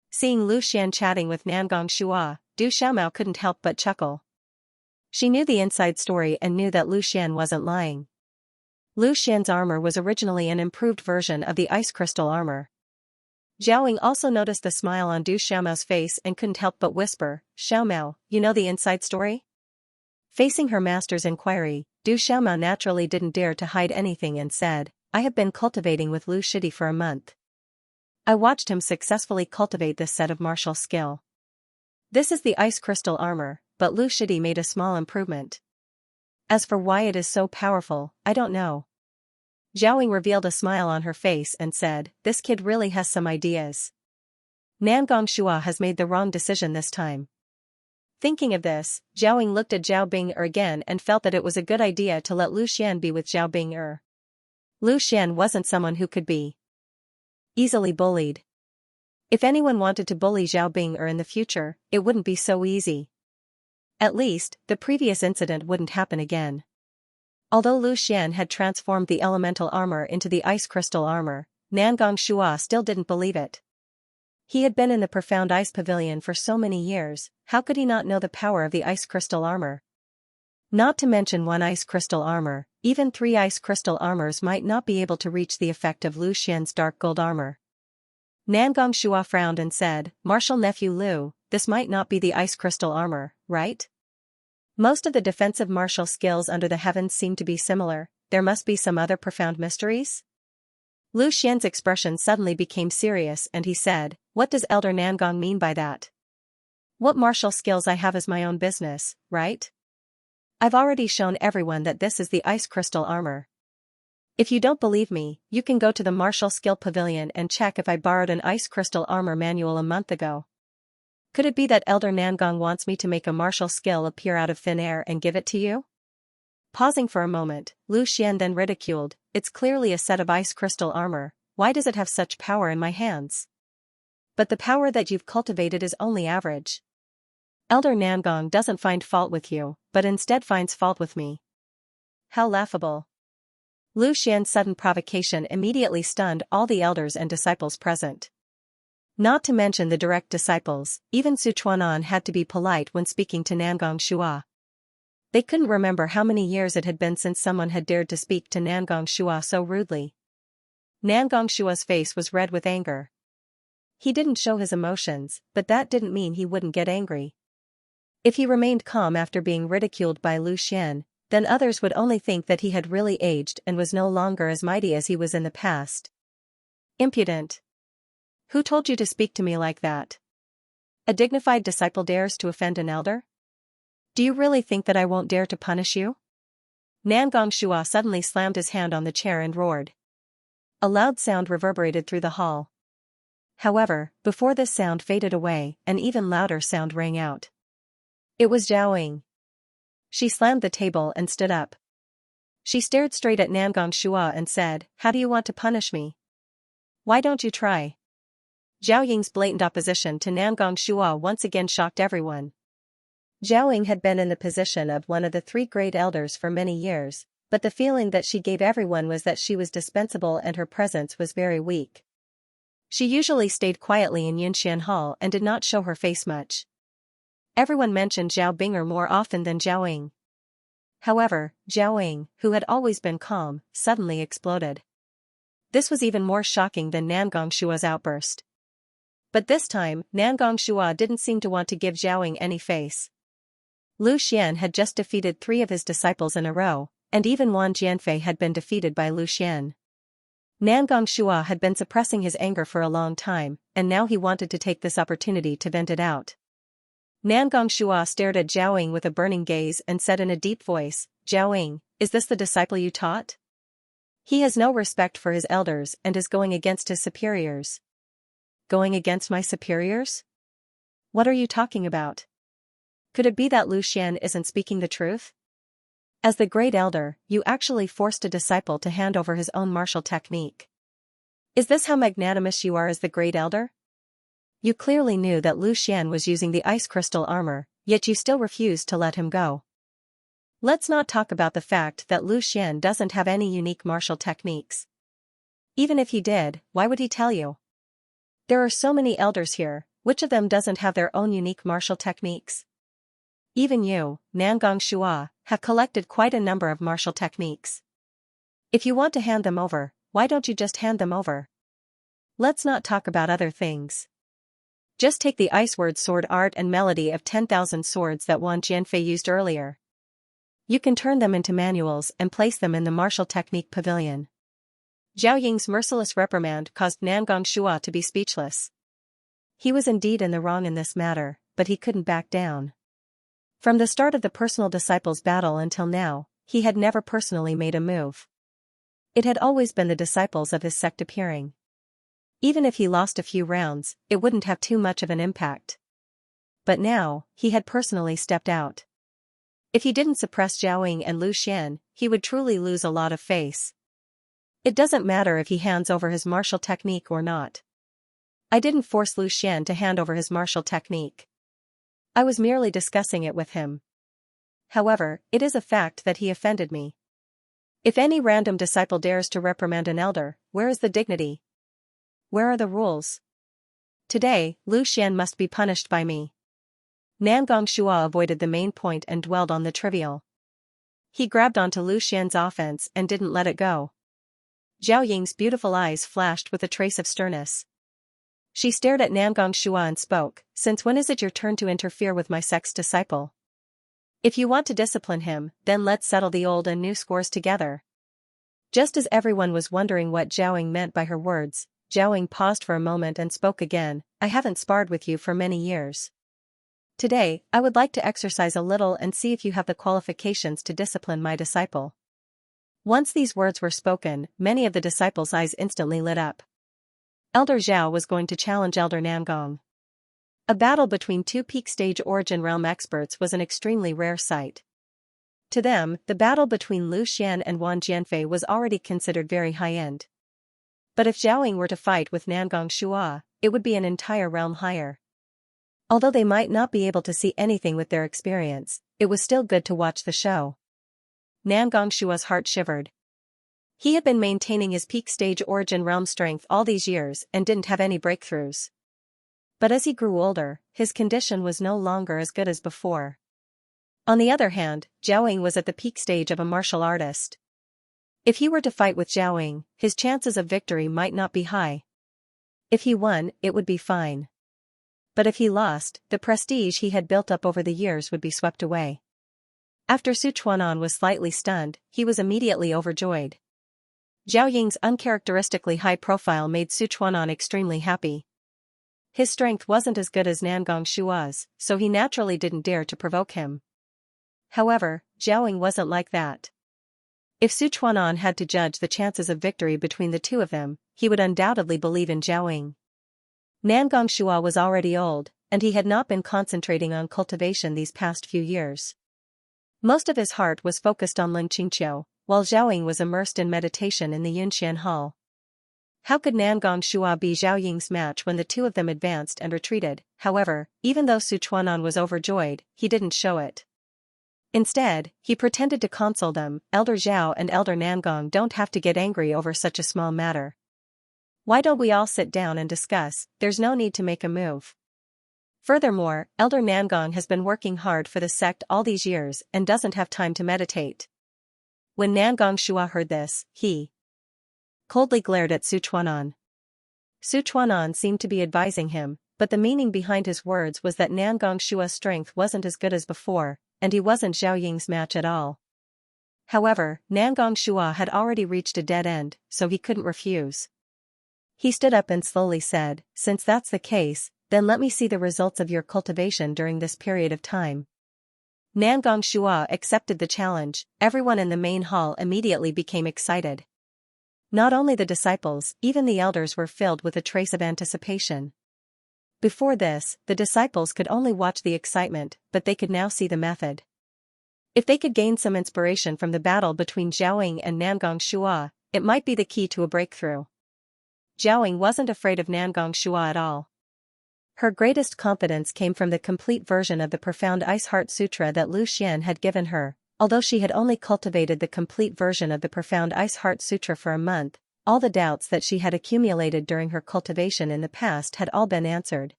Seeing Lu Xian chatting with Nangong Shua, Du Xiaomao couldn't help but chuckle. She knew the inside story and knew that Lu Xian wasn't lying. Lu Xian's armor was originally an improved version of the ice crystal armor. Zhaoying also noticed the smile on Du Xiaomao's face and couldn't help but whisper, "Xiaomao, you know the inside story?" Facing her master's inquiry, Du Xiaomao naturally didn't dare to hide anything and said, "I have been cultivating with Lu Shidi for a month. I watched him successfully cultivate this set of martial skill. This is the ice crystal armor, but Lu Shidi made a small improvement. As for why it is so powerful, I don't know." Zhaoying revealed a smile on her face and said, "This kid really has some ideas. Nangong Shua has made the wrong decision this time." Thinking of this, Zhaoying looked at Zhao Bing'er again and felt that it was a good idea to let Lu Xian be with Zhao Bing'er. Lu Xian wasn't someone who could be easily bullied. If anyone wanted to bully Zhao Bing'er in the future, it wouldn't be so easy. At least, the previous incident wouldn't happen again. Although Lu Xian had transformed the elemental armor into the ice crystal armor, Nangong Shua still didn't believe it. He had been in the profound ice pavilion for so many years, how could he not know the power of the ice crystal armor? Not to mention one ice crystal armor, even 3 ice crystal armors might not be able to reach the effect of Lu Xian's dark gold armor. Nangong Shua frowned and said, "Martial nephew Lu, this might not be the ice crystal armor, right? Most of the defensive martial skills under the heavens seem to be similar, there must be some other profound mysteries?" Lu Xian's expression suddenly became serious and he said, "What does Elder Nangong mean by that? What martial skills I have is my own business, right? I've already shown everyone that this is the ice crystal armor. If you don't believe me, you can go to the martial skill pavilion and check if I borrowed an ice crystal armor manual a month ago. Could it be that Elder Nangong wants me to make a martial skill appear out of thin air and give it to you?" Pausing for a moment, Lu Xian then ridiculed, "It's clearly a set of ice crystal armor, why does it have such power in my hands? But the power that you've cultivated is only average. Elder Nangong doesn't find fault with you, but instead finds fault with me." How laughable. Lu Xian's sudden provocation immediately stunned all the elders and disciples present. Not to mention the direct disciples, even Sichuanan had to be polite when speaking to Nangong Shua. They couldn't remember how many years it had been since someone had dared to speak to Nangong Shua so rudely. Nangong Shua's face was red with anger. He didn't show his emotions, but that didn't mean he wouldn't get angry. If he remained calm after being ridiculed by Lu Xian, then others would only think that he had really aged and was no longer as mighty as he was in the past. Impudent. Who told you to speak to me like that? A dignified disciple dares to offend an elder? Do you really think that I won't dare to punish you? Nangong Shua suddenly slammed his hand on the chair and roared. A loud sound reverberated through the hall. However, before this sound faded away, an even louder sound rang out. It was Zhao. She slammed the table and stood up. She stared straight at Nangong Shua and said, "How do you want to punish me? Why don't you try?" Zhao Ying's blatant opposition to Nangong Shua once again shocked everyone. Zhao Ying had been in the position of one of the 3 great elders for many years, but the feeling that she gave everyone was that she was dispensable and her presence was very weak. She usually stayed quietly in Yunxian Hall and did not show her face much. Everyone mentioned Zhao Binger more often than Zhao Ying. However, Zhao Ying, who had always been calm, suddenly exploded. This was even more shocking than Nangong Shua's outburst. But this time, Nangong Shua didn't seem to want to give Zhao Ying any face. Lu Xian had just defeated 3 of his disciples in a row, and even Wan Jianfei had been defeated by Lu Xian. Nangong Shua had been suppressing his anger for a long time, and now he wanted to take this opportunity to vent it out. Nangong Shua stared at Zhao Ying with a burning gaze and said in a deep voice, "Zhao Ying, is this the disciple you taught? He has no respect for his elders and is going against his superiors." "Going against my superiors? What are you talking about? Could it be that Lu Xian isn't speaking the truth? As the great elder, you actually forced a disciple to hand over his own martial technique. Is this how magnanimous you are as the great elder? You clearly knew that Lu Xian was using the ice crystal armor, yet you still refused to let him go. Let's not talk about the fact that Lu Xian doesn't have any unique martial techniques. Even if he did, why would he tell you? There are so many elders here, which of them doesn't have their own unique martial techniques? Even you, Nangong Shua, have collected quite a number of martial techniques. If you want to hand them over, why don't you just hand them over? Let's not talk about other things. Just take the ice word sword art and melody of 10,000 swords that Wan Jianfei used earlier. You can turn them into manuals and place them in the martial technique pavilion." Zhao Ying's merciless reprimand caused Nangong Shua to be speechless. He was indeed in the wrong in this matter, but he couldn't back down. From the start of the personal disciples battle until now, he had never personally made a move. It had always been the disciples of his sect appearing. Even if he lost a few rounds, it wouldn't have too much of an impact. But now, he had personally stepped out. If he didn't suppress Zhao Ying and Lu Xian, he would truly lose a lot of face. It doesn't matter if he hands over his martial technique or not. I didn't force Lu Xian to hand over his martial technique. I was merely discussing it with him. However, it is a fact that he offended me. If any random disciple dares to reprimand an elder, where is the dignity? Where are the rules? Today, Lu Xian must be punished by me. Nangong Shua avoided the main point and dwelled on the trivial. He grabbed onto Lu Xian's offense and didn't let it go. Zhao Ying's beautiful eyes flashed with a trace of sternness. She stared at Nangong Shua and spoke, "Since when is it your turn to interfere with my sect's disciple? If you want to discipline him, then let's settle the old and new scores together." Just as everyone was wondering what Zhao Ying meant by her words, Zhao Ying paused for a moment and spoke again, "I haven't sparred with you for many years. Today, I would like to exercise a little and see if you have the qualifications to discipline my disciple." Once these words were spoken, many of the disciples' eyes instantly lit up. Elder Zhao was going to challenge Elder Nangong. A battle between two peak stage Origin Realm experts was an extremely rare sight. To them, the battle between Lu Xian and Wan Jianfei was already considered very high-end. But if Zhao Ying were to fight with Nangong Shua, it would be an entire realm higher. Although they might not be able to see anything with their experience, it was still good to watch the show. Nangong Shua's heart shivered. He had been maintaining his peak stage Origin Realm strength all these years and didn't have any breakthroughs. But as he grew older, his condition was no longer as good as before. On the other hand, Zhao Ying was at the peak stage of a martial artist. If he were to fight with Zhao Ying, his chances of victory might not be high. If he won, it would be fine. But if he lost, the prestige he had built up over the years would be swept away. After Su Chuanan was slightly stunned, he was immediately overjoyed. Zhao Ying's uncharacteristically high profile made Su Chuanan extremely happy. His strength wasn't as good as Nangong Shua's, so he naturally didn't dare to provoke him. However, Zhao Ying wasn't like that. If Su Chuanan had to judge the chances of victory between the two of them, he would undoubtedly believe in Zhao Ying. Nangong Shua was already old, and he had not been concentrating on cultivation these past few years. Most of his heart was focused on Ling Qingqiu, while Zhao Ying was immersed in meditation in the Yunxian Hall. How could Nangong Shua be Zhao Ying's match when the two of them advanced and retreated? However, even though Su Chuanan was overjoyed, he didn't show it. Instead, he pretended to console them, "Elder Zhao and Elder Nangong don't have to get angry over such a small matter. Why don't we all sit down and discuss? There's no need to make a move. Furthermore, Elder Nangong has been working hard for the sect all these years and doesn't have time to meditate." When Nangong Shua heard this, he coldly glared at Su Chuanan. Su Chuanan seemed to be advising him, but the meaning behind his words was that Nangong Shua's strength wasn't as good as before, and he wasn't Zhao Ying's match at all. However, Nangong Shua had already reached a dead end, so he couldn't refuse. He stood up and slowly said, "Since that's the case, then let me see the results of your cultivation during this period of time." Nangong Shua accepted the challenge. Everyone in the main hall immediately became excited. Not only the disciples, even the elders were filled with a trace of anticipation. Before this, the disciples could only watch the excitement, but they could now see the method. If they could gain some inspiration from the battle between Zhao Ying and Nangong Shua, it might be the key to a breakthrough. Zhao Ying wasn't afraid of Nangong Shua at all. Her greatest confidence came from the complete version of the Profound Ice Heart Sutra that Lu Xian had given her. Although she had only cultivated the complete version of the Profound Ice Heart Sutra for a month, all the doubts that she had accumulated during her cultivation in the past had all been answered.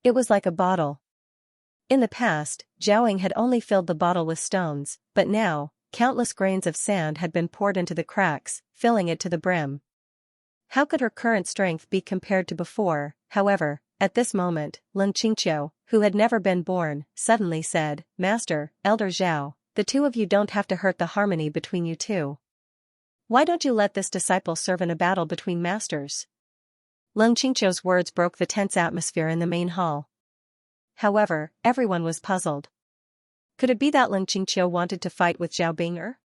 It was like a bottle. In the past, Zhao Ying had only filled the bottle with stones, but now, countless grains of sand had been poured into the cracks, filling it to the brim. How could her current strength be compared to before? However, at this moment, Ling Qingqiu, who had never been born, suddenly said, "Master, Elder Zhao, the two of you don't have to hurt the harmony between you two. Why don't you let this disciple serve in a battle between masters?" Ling Qingqiu's words broke the tense atmosphere in the main hall. However, everyone was puzzled. Could it be that Ling Qingqiu wanted to fight with Zhao Bing'er?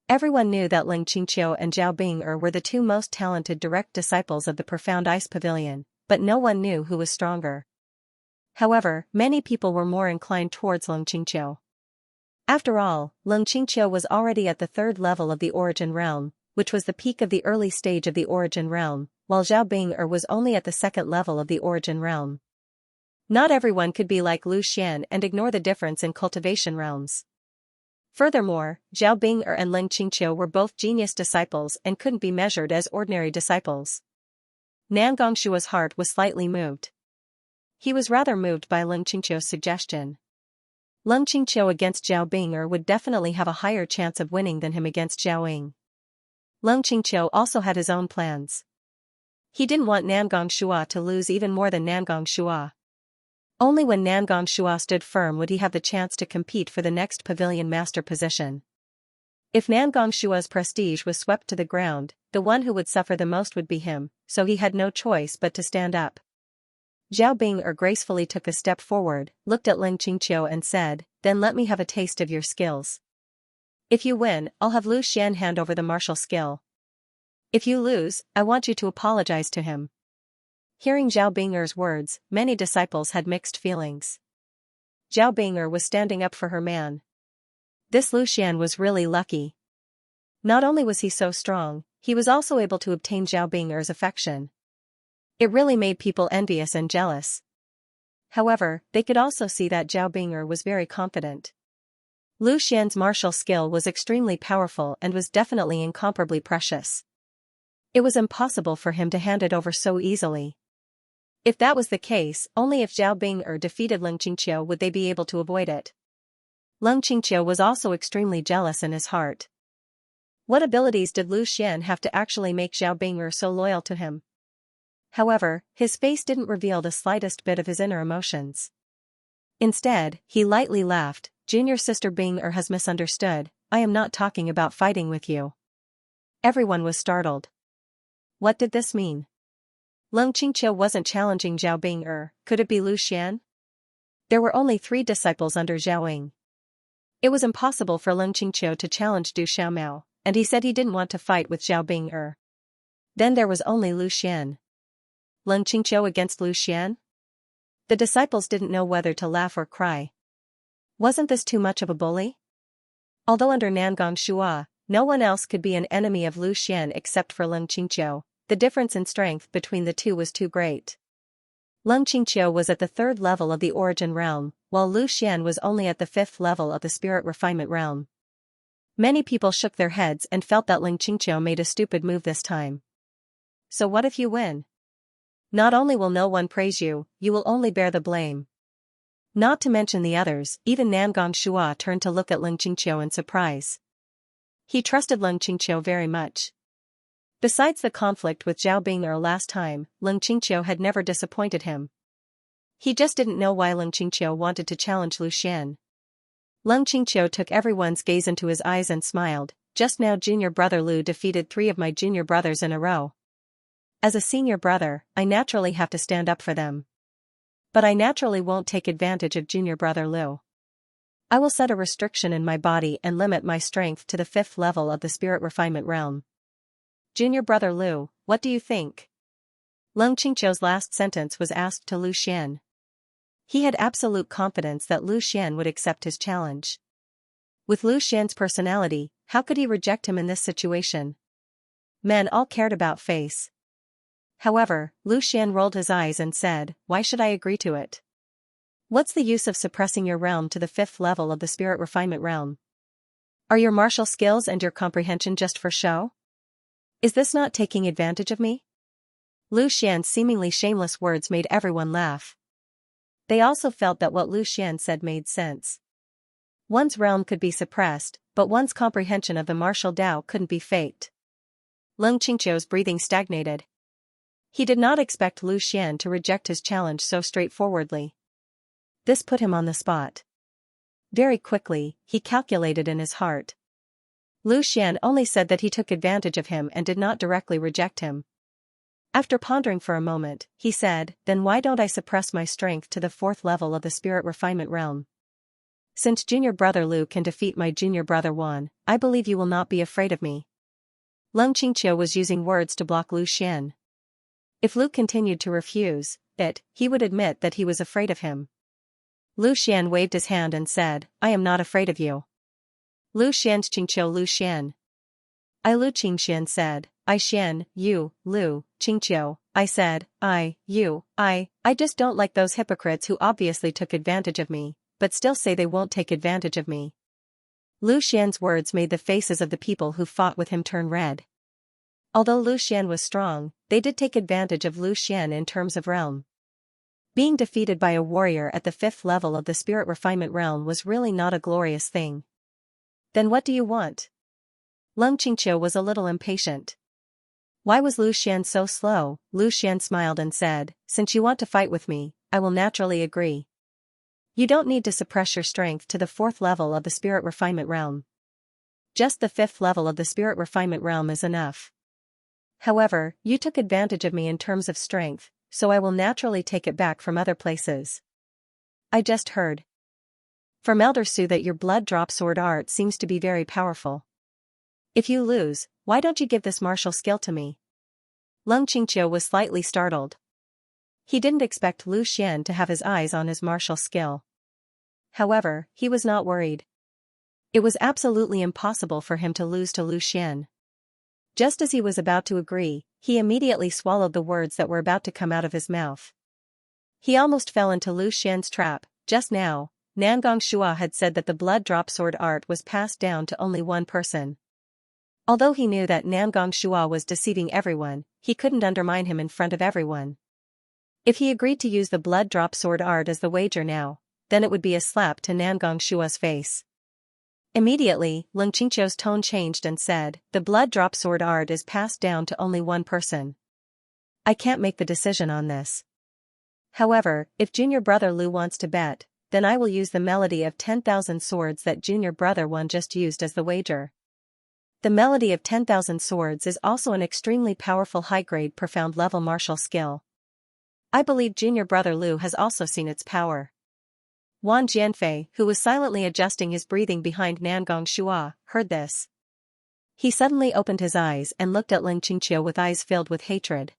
Everyone knew that Ling Qingqiu and Zhao Bing'er were the two most talented direct disciples of the Profound Ice Pavilion, but no one knew who was stronger. However, many people were more inclined towards Ling Qingqiu. After all, Ling Qingqiu was already at the third level of the Origin Realm, which was the peak of the early stage of the Origin Realm, while Zhao Bing'er was only at the second level of the Origin Realm. Not everyone could be like Lu Xian and ignore the difference in cultivation realms. Furthermore, Zhao Bing'er and Leng Qingqiu were both genius disciples and couldn't be measured as ordinary disciples. Nan Gongshua's heart was slightly moved. He was rather moved by Leng Qingqiu's suggestion. Leng Qingqiu against Zhao Bing'er would definitely have a higher chance of winning than him against Zhao Ying. Leng Qingqiu also had his own plans. He didn't want Nan Gongshua to lose even more than Nan Gongshua. Only when Nan Gongshua stood firm would he have the chance to compete for the next pavilion master position. If Nan Gongshua's prestige was swept to the ground, the one who would suffer the most would be him, so he had no choice but to stand up. Zhao Bing'er gracefully took a step forward, looked at Leng Qingqiu and said, "Then let me have a taste of your skills. If you win, I'll have Lu Xian hand over the martial skill. If you lose, I want you to apologize to him." Hearing Zhao Bing'er's words, many disciples had mixed feelings. Zhao Bing'er was standing up for her man. This Lu Xian was really lucky. Not only was he so strong, he was also able to obtain Zhao Bing'er's affection. It really made people envious and jealous. However, they could also see that Zhao Bing'er was very confident. Lu Xian's martial skill was extremely powerful and was definitely incomparably precious. It was impossible for him to hand it over so easily. If that was the case, only if Zhao Bing'er defeated Leng Qingqiu would they be able to avoid it. Leng Qingqiu was also extremely jealous in his heart. What abilities did Lu Xian have to actually make Zhao Bing'er so loyal to him? However, his face didn't reveal the slightest bit of his inner emotions. Instead, he lightly laughed. "Junior sister Bing'er has misunderstood, I am not talking about fighting with you." Everyone was startled. What did this mean? Leng Qingqiu wasn't challenging Zhao Bing'er, could it be Lu Xian? There were only 3 disciples under Zhao Ying. It was impossible for Leng Qingqiu to challenge Du Xiaomao, and he said he didn't want to fight with Zhao Bing'er. Then there was only Lu Xian. Leng Qingqiu against Lu Xian? The disciples didn't know whether to laugh or cry. Wasn't this too much of a bully? Although under Nan Gongshua, no one else could be an enemy of Lu Xian except for Leng Qingqiu, the difference in strength between the two was too great. Leng Qingqiu was at the 3rd level of the origin realm, while Lu Xian was only at the 5th level of the spirit refinement realm. Many people shook their heads and felt that Leng Qingqiu made a stupid move this time. So what if you win? Not only will no one praise you, you will only bear the blame. Not to mention the others, even Nan Gongshua turned to look at Leng Qingqiu in surprise. He trusted Leng Qingqiu very much. Besides the conflict with Zhao Bing'er last time, Leng Qingqiu had never disappointed him. He just didn't know why Leng Qingqiu wanted to challenge Lu Xian. Leng Qingqiu took everyone's gaze into his eyes and smiled. "Just now junior brother Lu defeated 3 of my junior brothers in a row. As a senior brother, I naturally have to stand up for them. But I naturally won't take advantage of junior brother Lu. I will set a restriction in my body and limit my strength to the 5th level of the spirit refinement realm." "Junior brother Lu, what do you think?" Leng Qingqiu's last sentence was asked to Lu Xian. He had absolute confidence that Lu Xian would accept his challenge. With Lu Xian's personality, how could he reject him in this situation? Men all cared about face. However, Lu Xian rolled his eyes and said, "Why should I agree to it? What's the use of suppressing your realm to the 5th level of the spirit refinement realm? Are your martial skills and your comprehension just for show? Is this not taking advantage of me?" Lu Xian's seemingly shameless words made everyone laugh. They also felt that what Lu Xian said made sense. One's realm could be suppressed, but one's comprehension of the martial Tao couldn't be faked. Leng Qingqiu's breathing stagnated. He did not expect Lu Xian to reject his challenge so straightforwardly. This put him on the spot. Very quickly, he calculated in his heart. Lu Xian only said that he took advantage of him and did not directly reject him. After pondering for a moment, he said, "Then why don't I suppress my strength to the 4th level of the spirit refinement realm? Since junior brother Lu can defeat my junior brother Wan, I believe you will not be afraid of me." Leng Qingqiu was using words to block Lu Xian. If Lu continued to refuse it, he would admit that he was afraid of him. Lu Xian waved his hand and said, "I am not afraid of you." Lu Xian's Qingqiu Lu Xian. I Lu Qingxian said, "I Xian, you, Lu, Qingqiu." I said, I just don't like those hypocrites who obviously took advantage of me, but still say they won't take advantage of me. Lu Xian's words made the faces of the people who fought with him turn red. Although Lu Xian was strong, they did take advantage of Lu Xian in terms of realm. Being defeated by a warrior at the 5th level of the spirit refinement realm was really not a glorious thing. Then what do you want? Leng Qingqiu was a little impatient. Why was Lu Xian so slow? Lu Xian smiled and said, since you want to fight with me, I will naturally agree. You don't need to suppress your strength to the 4th level of the spirit refinement realm. Just the 5th level of the spirit refinement realm is enough. However, you took advantage of me in terms of strength, so I will naturally take it back from other places. I just heard from Elder Su that your blood drop sword art seems to be very powerful. If you lose, why don't you give this martial skill to me? Leng Qingqiu was slightly startled. He didn't expect Lu Xian to have his eyes on his martial skill. However, he was not worried. It was absolutely impossible for him to lose to Lu Xian. Just as he was about to agree, he immediately swallowed the words that were about to come out of his mouth. He almost fell into Lu Xian's trap. Just now, Nangong Shua had said that the blood drop sword art was passed down to only one person. Although he knew that Nangong Shua was deceiving everyone, he couldn't undermine him in front of everyone. If he agreed to use the blood drop sword art as the wager now, then it would be a slap to Nangong Shua's face. Immediately, Leng Qingqiu's tone changed and said, the blood drop sword art is passed down to only one person. I can't make the decision on this. However, if junior brother Lu wants to bet, then I will use the melody of 10,000 swords that junior brother Wan just used as the wager. The melody of 10,000 swords is also an extremely powerful high-grade profound level martial skill. I believe junior brother Lu has also seen its power. Wan Jianfei, who was silently adjusting his breathing behind Nangong Shua, heard this. He suddenly opened his eyes and looked at Leng Qingqiu with eyes filled with hatred.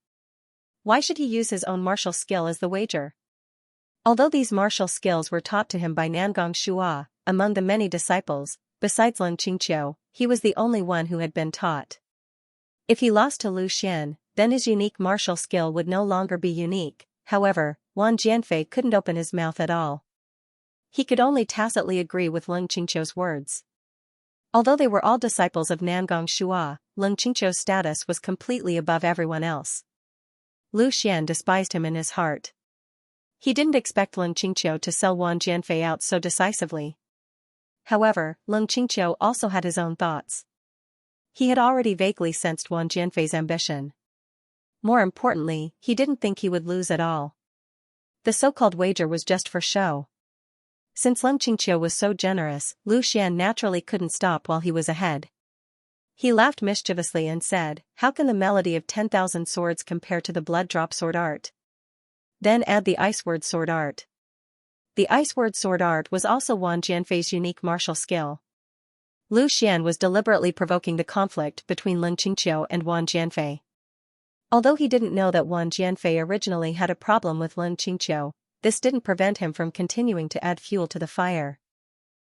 Why should he use his own martial skill as the wager? Although these martial skills were taught to him by Nangong Shua, among the many disciples, besides Leng Qingqiu, he was the only one who had been taught. If he lost to Lu Xian, then his unique martial skill would no longer be unique. However, Wan Jianfei couldn't open his mouth at all. He could only tacitly agree with Leng Qingqiu's words. Although they were all disciples of Nangong Shua, Leng Qingqiu's status was completely above everyone else. Lu Xian despised him in his heart. He didn't expect Leng Qingqiu to sell Wan Jianfei out so decisively. However, Leng Qingqiu also had his own thoughts. He had already vaguely sensed Wan Jianfei's ambition. More importantly, he didn't think he would lose at all. The so-called wager was just for show. Since Leng Qingqiu was so generous, Lu Xian naturally couldn't stop while he was ahead. He laughed mischievously and said, how can the melody of 10,000 swords compare to the blood drop sword art? Then add the ice word sword art. The ice word sword art was also Wan Jianfei's unique martial skill. Lu Xian was deliberately provoking the conflict between Leng Qingqiu and Wan Jianfei. Although he didn't know that Wan Jianfei originally had a problem with Leng Qingqiu, this didn't prevent him from continuing to add fuel to the fire.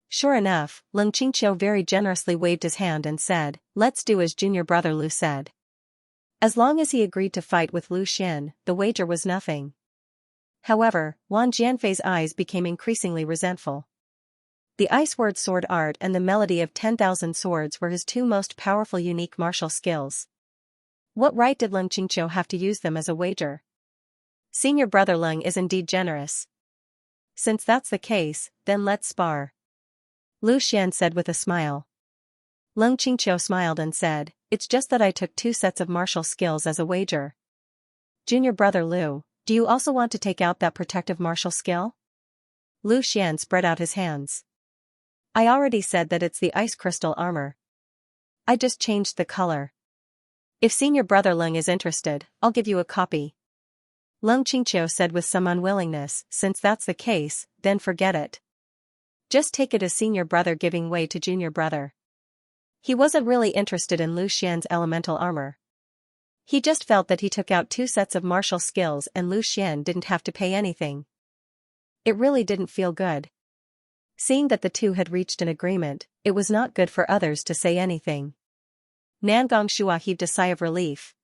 Sure enough, Leng Qingqiu very generously waved his hand and said, let's do as junior brother Lu said. As long as he agreed to fight with Lu Xian, the wager was nothing. However, Wan Jianfei's eyes became increasingly resentful. The ice word sword art and the melody of 10,000 swords were his two most powerful unique martial skills. What right did Leng Qingqiu have to use them as a wager? Senior brother Leng is indeed generous. Since that's the case, then let's spar. Lu Xian said with a smile. Leng Qingqiu smiled and said, it's just that I took 2 sets of martial skills as a wager. Junior brother Lu, do you also want to take out that protective martial skill? Lu Xian spread out his hands. I already said that it's the ice crystal armor. I just changed the color. If senior brother Leng is interested, I'll give you a copy. Leng Qingqiu said with some unwillingness, since that's the case, then forget it. Just take it as senior brother giving way to junior brother. He wasn't really interested in Lu Xian's elemental armor. He just felt that he took out 2 sets of martial skills and Lu Xian didn't have to pay anything. It really didn't feel good. Seeing that the two had reached an agreement, it was not good for others to say anything. Nangong Shua heaved a sigh of relief.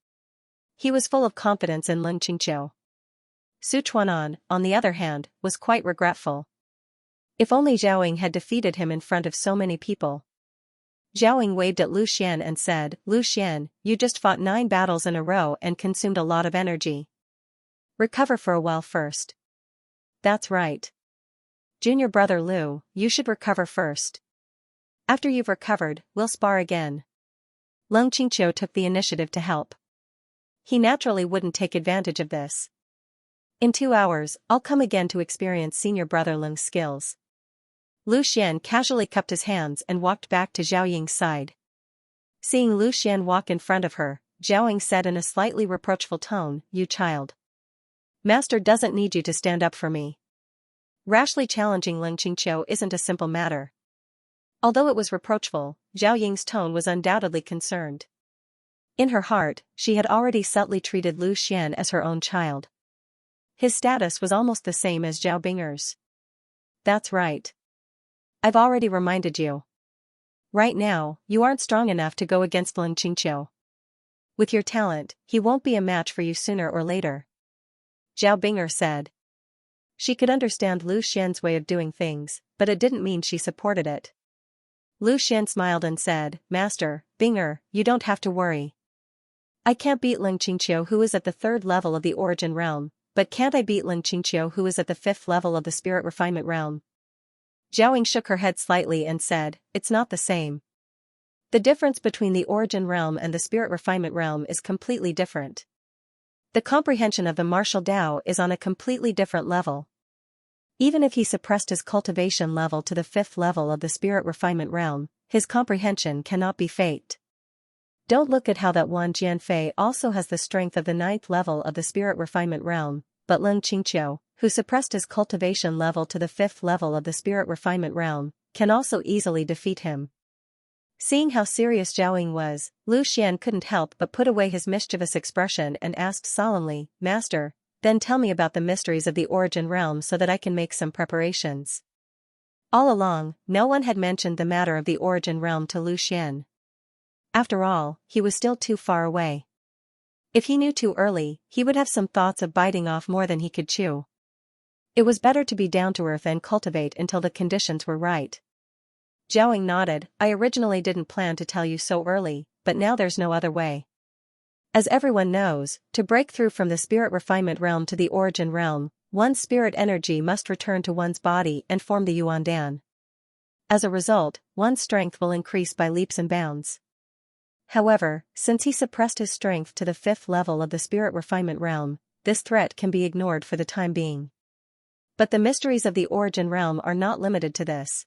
He was full of confidence in Leng Qingqiu. Su Chuanan, on the other hand, was quite regretful. If only Zhao Ying had defeated him in front of so many people. Zhao Ying waved at Lu Xian and said, Lu Xian, you just fought 9 battles in a row and consumed a lot of energy. Recover for a while first. That's right. Junior brother Lu, you should recover first. After you've recovered, we'll spar again. Leng Qingqiu took the initiative to help. He naturally wouldn't take advantage of this. In 2 hours, I'll come again to experience senior brother Leng's skills. Lu Xian casually cupped his hands and walked back to Zhao Ying's side. Seeing Lu Xian walk in front of her, Zhao Ying said in a slightly reproachful tone, You child. Master doesn't need you to stand up for me. Rashly challenging Leng Qingqiu isn't a simple matter. Although it was reproachful, Zhao Ying's tone was undoubtedly concerned. In her heart, she had already subtly treated Lu Xian as her own child. His status was almost the same as Zhao Binger's. That's right. I've already reminded you. Right now, you aren't strong enough to go against Leng Qingqiu. With your talent, he won't be a match for you sooner or later. Zhao Binger said. She could understand Lu Xian's way of doing things, but it didn't mean she supported it. Lu Xian smiled and said, Master, Binger, you don't have to worry. I can't beat Leng Qingqiu who is at the 3rd level of the Origin Realm, but can't I beat Leng Qingqiu who is at the 5th level of the Spirit Refinement Realm? Zhao Ying shook her head slightly and said, It's not the same. The difference between the Origin Realm and the Spirit Refinement Realm is completely different. The comprehension of the martial Tao is on a completely different level. Even if he suppressed his cultivation level to the 5th level of the Spirit Refinement Realm, his comprehension cannot be faked. Don't look at how that one Jianfei also has the strength of the 9th level of the Spirit Refinement Realm, but Leng Qingqiu, who suppressed his cultivation level to the 5th level of the Spirit Refinement Realm, can also easily defeat him. Seeing how serious Zhao Ying was, Lu Xian couldn't help but put away his mischievous expression and asked solemnly, Master, then tell me about the mysteries of the Origin Realm so that I can make some preparations. All along, no one had mentioned the matter of the Origin Realm to Lu Xian. After all, he was still too far away. If he knew too early, he would have some thoughts of biting off more than he could chew. It was better to be down to earth and cultivate until the conditions were right. Zhao Ying nodded, I originally didn't plan to tell you so early, but now there's no other way. As everyone knows, to break through from the Spirit Refinement Realm to the Origin Realm, one's spirit energy must return to one's body and form the Yuandan. As a result, one's strength will increase by leaps and bounds. However, since he suppressed his strength to the 5th level of the Spirit Refinement Realm, this threat can be ignored for the time being. But the mysteries of the Origin Realm are not limited to this.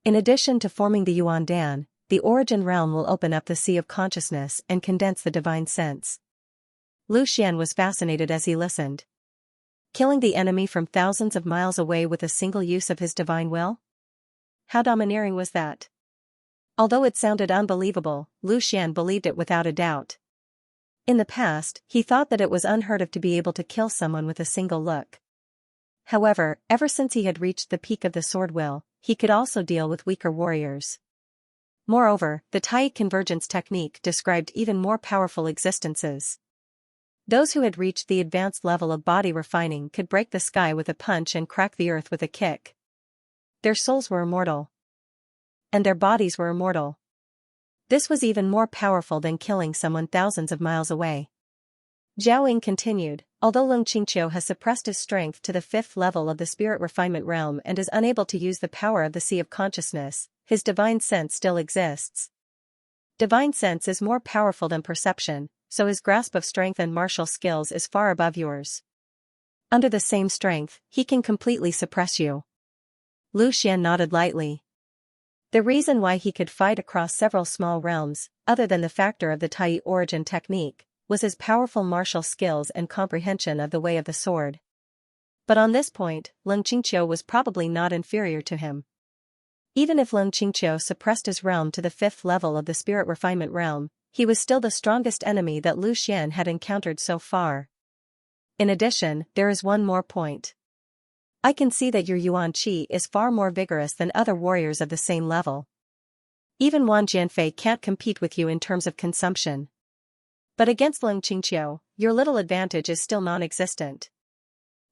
In addition to forming the Yuandan, the Origin Realm will open up the sea of consciousness and condense the divine sense. Lu Xian was fascinated as he listened. Killing the enemy from thousands of miles away with a single use of his divine will? How domineering was that? Although it sounded unbelievable, Lu Xian believed it without a doubt. In the past, he thought that it was unheard of to be able to kill someone with a single look. However, ever since he had reached the peak of the sword will, he could also deal with weaker warriors. Moreover, the Tai convergence technique described even more powerful existences. Those who had reached the advanced level of body refining could break the sky with a punch and crack the earth with a kick. Their souls were immortal. And their bodies were immortal. This was even more powerful than killing someone thousands of miles away. Zhao Ying continued, although Leng Qingqiu has suppressed his strength to the 5th level of the Spirit Refinement Realm and is unable to use the power of the Sea of Consciousness, his divine sense still exists. Divine sense is more powerful than perception, so his grasp of strength and martial skills is far above yours. Under the same strength, he can completely suppress you. Lu Xian nodded lightly. The reason why he could fight across several small realms, other than the factor of the Tai origin technique, was his powerful martial skills and comprehension of the way of the sword. But on this point, Leng Qingqiu was probably not inferior to him. Even if Leng Qingqiu suppressed his realm to the 5th level of the Spirit Refinement Realm, he was still the strongest enemy that Lu Xian had encountered so far. In addition, there is one more point. I can see that your Yuan Qi is far more vigorous than other warriors of the same level. Even Wan Jianfei can't compete with you in terms of consumption. But against Leng Qingqiu, your little advantage is still non-existent.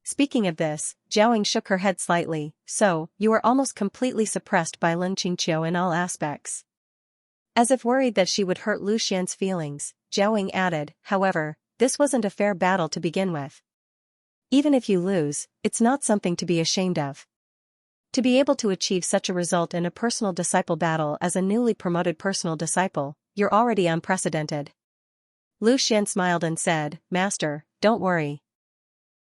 Speaking of this, Zhao Ying shook her head slightly, so, you are almost completely suppressed by Leng Qingqiu in all aspects. As if worried that she would hurt Lu Xian's feelings, Zhao Ying added, however, this wasn't a fair battle to begin with. Even if you lose, it's not something to be ashamed of. To be able to achieve such a result in a personal disciple battle as a newly promoted personal disciple, you're already unprecedented. Lu Xian smiled and said, Master, don't worry.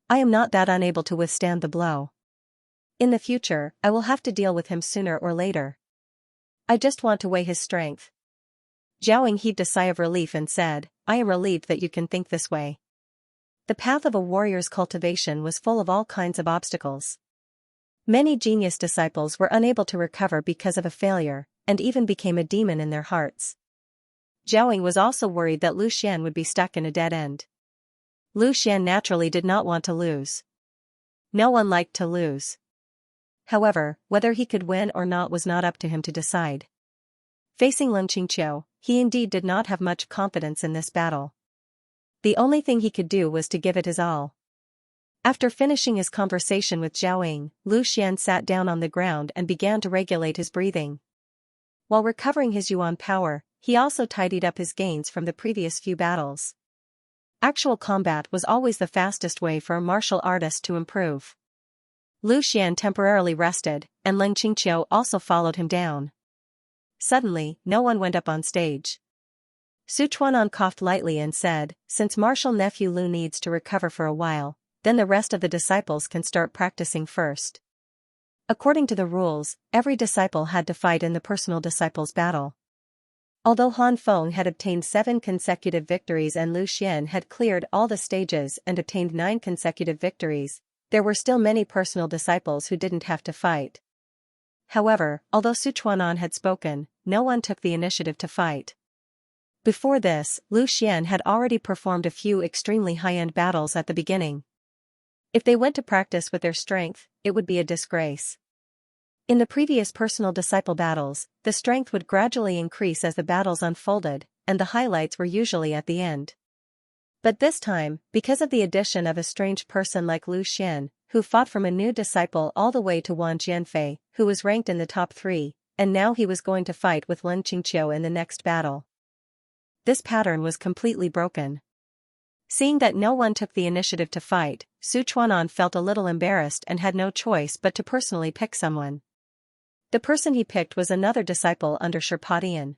I am not that unable to withstand the blow. In the future, I will have to deal with him sooner or later. I just want to weigh his strength. Zhao Ying heaved a sigh of relief and said, I am relieved that you can think this way. The path of a warrior's cultivation was full of all kinds of obstacles. Many genius disciples were unable to recover because of a failure, and even became a demon in their hearts. Zhao Ying was also worried that Lu Xian would be stuck in a dead end. Lu Xian naturally did not want to lose. No one liked to lose. However, whether he could win or not was not up to him to decide. Facing Lin Qingqiu, he indeed did not have much confidence in this battle. The only thing he could do was to give it his all. After finishing his conversation with Zhao Ying, Lu Xian sat down on the ground and began to regulate his breathing. While recovering his yuan power, he also tidied up his gains from the previous few battles. Actual combat was always the fastest way for a martial artist to improve. Lu Xian temporarily rested, and Lin Qingqiu also followed him down. Suddenly, no one went up on stage. Su Chuanan coughed lightly and said, since martial nephew Lu needs to recover for a while, then the rest of the disciples can start practicing first. According to the rules, every disciple had to fight in the personal disciples battle. Although Han Feng had obtained 7 consecutive victories and Lu Xian had cleared all the stages and obtained 9 consecutive victories, there were still many personal disciples who didn't have to fight. However, although Su Chuanan had spoken, no one took the initiative to fight. Before this, Lu Xian had already performed a few extremely high-end battles at the beginning. If they went to practice with their strength, it would be a disgrace. In the previous personal disciple battles, the strength would gradually increase as the battles unfolded, and the highlights were usually at the end. But this time, because of the addition of a strange person like Lu Xian, who fought from a new disciple all the way to Wang Jianfei, who was ranked in the top 3, and now he was going to fight with Lin Qingqiu in the next battle. This pattern was completely broken. Seeing that no one took the initiative to fight, Su Chuanan felt a little embarrassed and had no choice but to personally pick someone. The person he picked was another disciple under Sherpa Dian.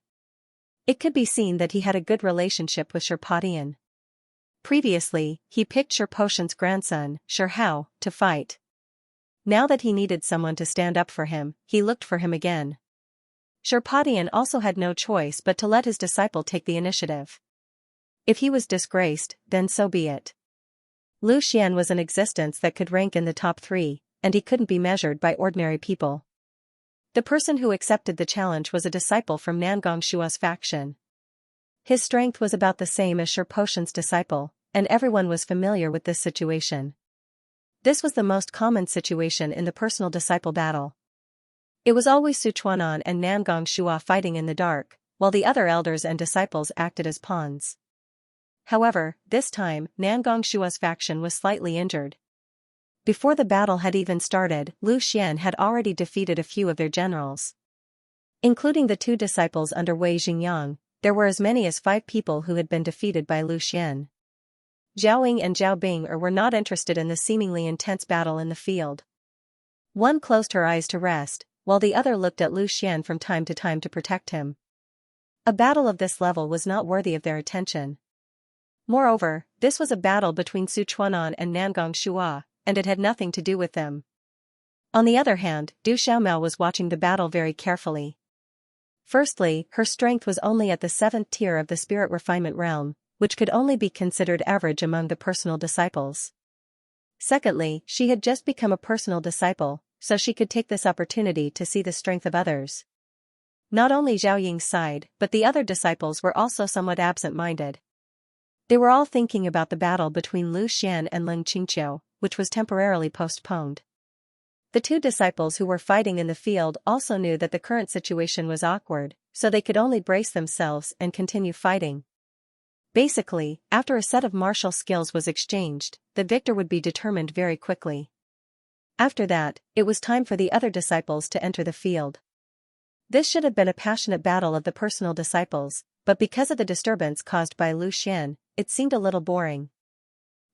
It could be seen that he had a good relationship with Sherpa Dian. Previously, he picked Sherpa Dian's grandson, Sher Hao, to fight. Now that he needed someone to stand up for him, he looked for him again. Sherpa Dian also had no choice but to let his disciple take the initiative. If he was disgraced, then so be it. Lu Xian was an existence that could rank in the top 3, and he couldn't be measured by ordinary people. The person who accepted the challenge was a disciple from Nangong Shua's faction. His strength was about the same as Sherpa Dian's disciple, and everyone was familiar with this situation. This was the most common situation in the personal disciple battle. It was always Su Chuanan and Nangong Shua fighting in the dark, while the other elders and disciples acted as pawns. However, this time, Nangong Shua's faction was slightly injured. Before the battle had even started, Lu Xian had already defeated a few of their generals. Including the 2 disciples under Wei Xingyang, there were as many as 5 people who had been defeated by Lu Xian. Zhao Ying and Zhao Bing were not interested in the seemingly intense battle in the field. One closed her eyes to rest, while the other looked at Lu Xian from time to protect him. A battle of this level was not worthy of their attention. Moreover, this was a battle between Su Chuanan and Nangong Shua, and it had nothing to do with them. On the other hand, Du Xiaomao was watching the battle very carefully. Firstly, her strength was only at the 7th tier of the spirit refinement realm, which could only be considered average among the personal disciples. Secondly, she had just become a personal disciple, so she could take this opportunity to see the strength of others. Not only Zhao Ying's side, but the other disciples were also somewhat absent-minded. They were all thinking about the battle between Lu Xian and Lin Qingqiu, which was temporarily postponed. The 2 disciples who were fighting in the field also knew that the current situation was awkward, so they could only brace themselves and continue fighting. Basically, after a set of martial skills was exchanged, the victor would be determined very quickly. After that, it was time for the other disciples to enter the field. This should have been a passionate battle of the personal disciples, but because of the disturbance caused by Lu Xian, it seemed a little boring.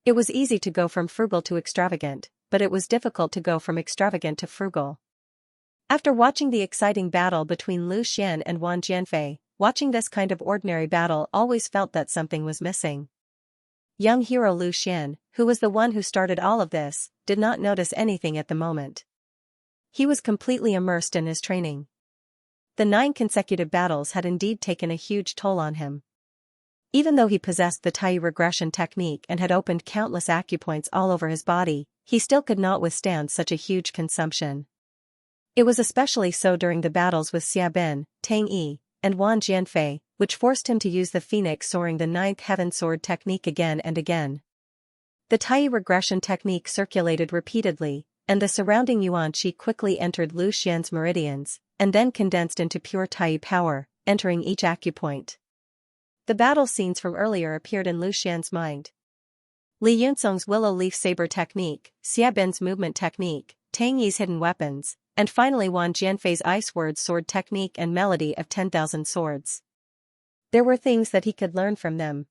It was easy to go from frugal to extravagant, but it was difficult to go from extravagant to frugal. After watching the exciting battle between Lu Xian and Wang Jianfei, watching this kind of ordinary battle always felt that something was missing. Young hero Lu Xian, who was the one who started all of this, did not notice anything at the moment. He was completely immersed in his training. The 9 consecutive battles had indeed taken a huge toll on him. Even though he possessed the Tai regression technique and had opened countless acupoints all over his body, he still could not withstand such a huge consumption. It was especially so during the battles with Xia Bin, Tang Yi, and Wang Jianfei, which forced him to use the phoenix soaring the 9th heaven sword technique again and again. The Tai regression technique circulated repeatedly, and the surrounding yuan qi quickly entered Lu Xian's meridians, and then condensed into pure Tai power, entering each acupoint. The battle scenes from earlier appeared in Lu Xian's mind. Li Yunsong's willow leaf saber technique, Xia Bin's movement technique, Tang Yi's hidden weapons, and finally Wang Jianfei's ice word sword technique and melody of 10,000 swords. There were things that he could learn from them.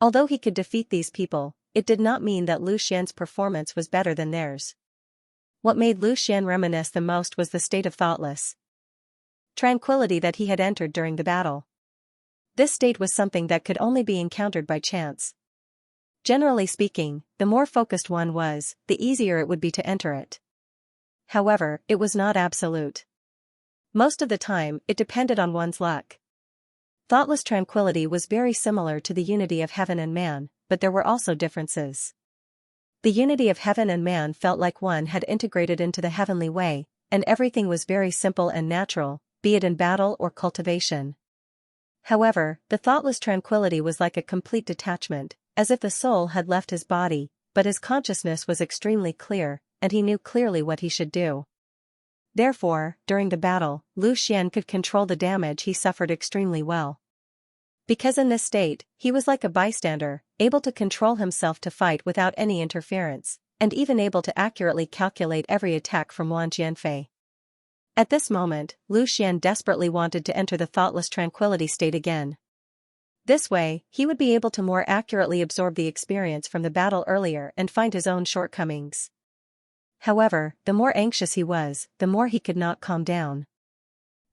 Although he could defeat these people, it did not mean that Lu Xian's performance was better than theirs. What made Lu Xian reminisce the most was the state of thoughtless tranquility that he had entered during the battle. This state was something that could only be encountered by chance. Generally speaking, the more focused one was, the easier it would be to enter it. However, it was not absolute. Most of the time, it depended on one's luck. Thoughtless tranquility was very similar to the unity of heaven and man, but there were also differences. The unity of heaven and man felt like one had integrated into the heavenly way, and everything was very simple and natural, be it in battle or cultivation. However, the thoughtless tranquility was like a complete detachment, as if the soul had left his body, but his consciousness was extremely clear, and he knew clearly what he should do. Therefore, during the battle, Lu Xian could control the damage he suffered extremely well. Because in this state, he was like a bystander, able to control himself to fight without any interference, and even able to accurately calculate every attack from Wang Jianfei. At this moment, Lu Xian desperately wanted to enter the thoughtless tranquility state again. This way, he would be able to more accurately absorb the experience from the battle earlier and find his own shortcomings. However, the more anxious he was, the more he could not calm down.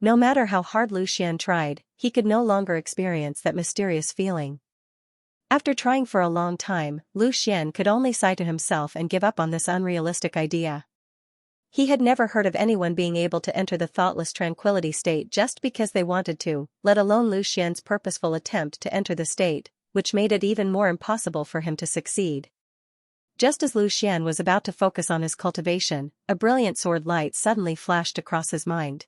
No matter how hard Lu Xian tried, he could no longer experience that mysterious feeling. After trying for a long time, Lu Xian could only sigh to himself and give up on this unrealistic idea. He had never heard of anyone being able to enter the thoughtless tranquility state just because they wanted to, let alone Lu Xian's purposeful attempt to enter the state, which made it even more impossible for him to succeed. Just as Lu Xian was about to focus on his cultivation, a brilliant sword light suddenly flashed across his mind.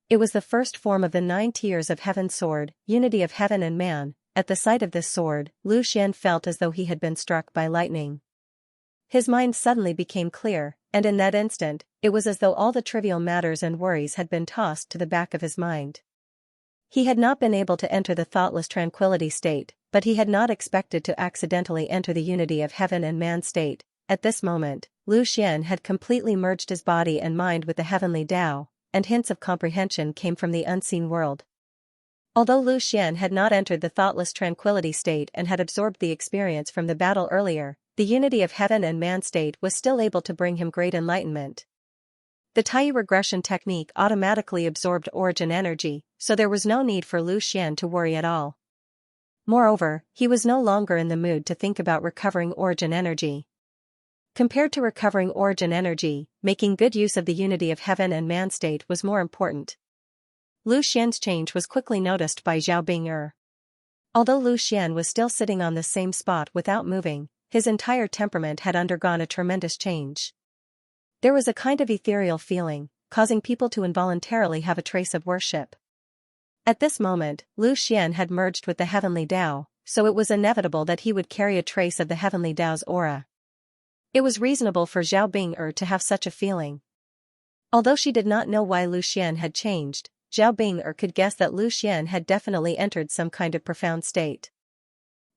It was the first form of the 9 tiers of heaven sword, unity of heaven and man. At the sight of this sword, Lu Xian felt as though he had been struck by lightning. His mind suddenly became clear, and in that instant, it was as though all the trivial matters and worries had been tossed to the back of his mind. He had not been able to enter the thoughtless tranquility state, but he had not expected to accidentally enter the unity of heaven and man state. At this moment, Lu Xian had completely merged his body and mind with the heavenly Tao, and hints of comprehension came from the unseen world. Although Lu Xian had not entered the thoughtless tranquility state and had absorbed the experience from the battle earlier, the unity of heaven and man state was still able to bring him great enlightenment. The Tai regression technique automatically absorbed origin energy, so there was no need for Lu Xian to worry at all. Moreover, he was no longer in the mood to think about recovering origin energy. Compared to recovering origin energy, making good use of the unity of heaven and man state was more important. Lu Xian's change was quickly noticed by Zhao Bing'er. Although Lu Xian was still sitting on the same spot without moving, his entire temperament had undergone a tremendous change. There was a kind of ethereal feeling, causing people to involuntarily have a trace of worship. At this moment, Lu Xian had merged with the heavenly Tao, so it was inevitable that he would carry a trace of the heavenly Tao's aura. It was reasonable for Zhao Bing'er to have such a feeling. Although she did not know why Lu Xian had changed, Zhao Bing'er could guess that Lu Xian had definitely entered some kind of profound state.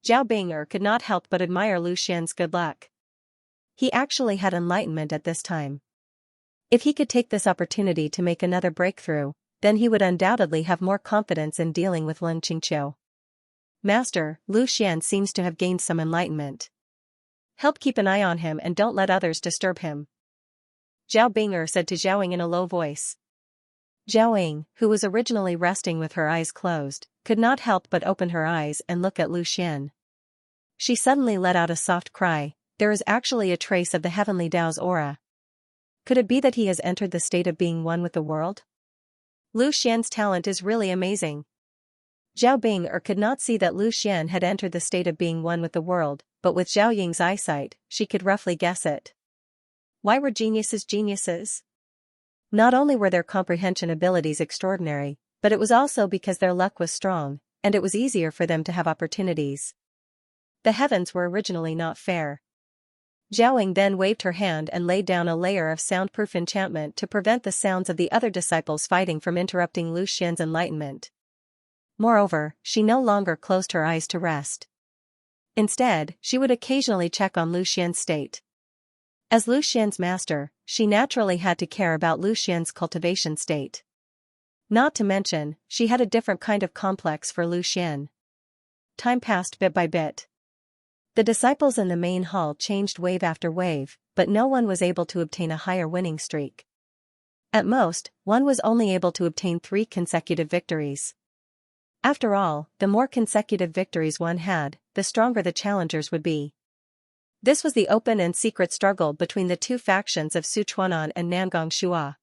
Zhao Bing'er could not help but admire Lu Xian's good luck. He actually had enlightenment at this time. If he could take this opportunity to make another breakthrough, then he would undoubtedly have more confidence in dealing with Lin Qingqiu. Master, Lu Xian seems to have gained some enlightenment. Help keep an eye on him and don't let others disturb him, Zhao Bing'er said to Zhao Ying in a low voice. Zhao Ying, who was originally resting with her eyes closed, could not help but open her eyes and look at Lu Xian. She suddenly let out a soft cry. There is actually a trace of the heavenly Tao's aura. Could it be that he has entered the state of being one with the world? Lu Xian's talent is really amazing. Zhao Bing'er could not see that Lu Xian had entered the state of being one with the world, but with Zhao Ying's eyesight, she could roughly guess it. Why were geniuses geniuses? Not only were their comprehension abilities extraordinary, but it was also because their luck was strong, and it was easier for them to have opportunities. The heavens were originally not fair. Zhao Ying then waved her hand and laid down a layer of soundproof enchantment to prevent the sounds of the other disciples fighting from interrupting Lu Xian's enlightenment. Moreover, she no longer closed her eyes to rest. Instead, she would occasionally check on Lu Xian's state. As Lu Xian's master, she naturally had to care about Lu Xian's cultivation state. Not to mention, she had a different kind of complex for Lu Xian. Time passed bit by bit. The disciples in the main hall changed wave after wave, but no one was able to obtain a higher winning streak. At most, one was only able to obtain 3 consecutive victories. After all, the more consecutive victories one had, the stronger the challengers would be. This was the open and secret struggle between the 2 factions of Sichuanan and Nangong Shua.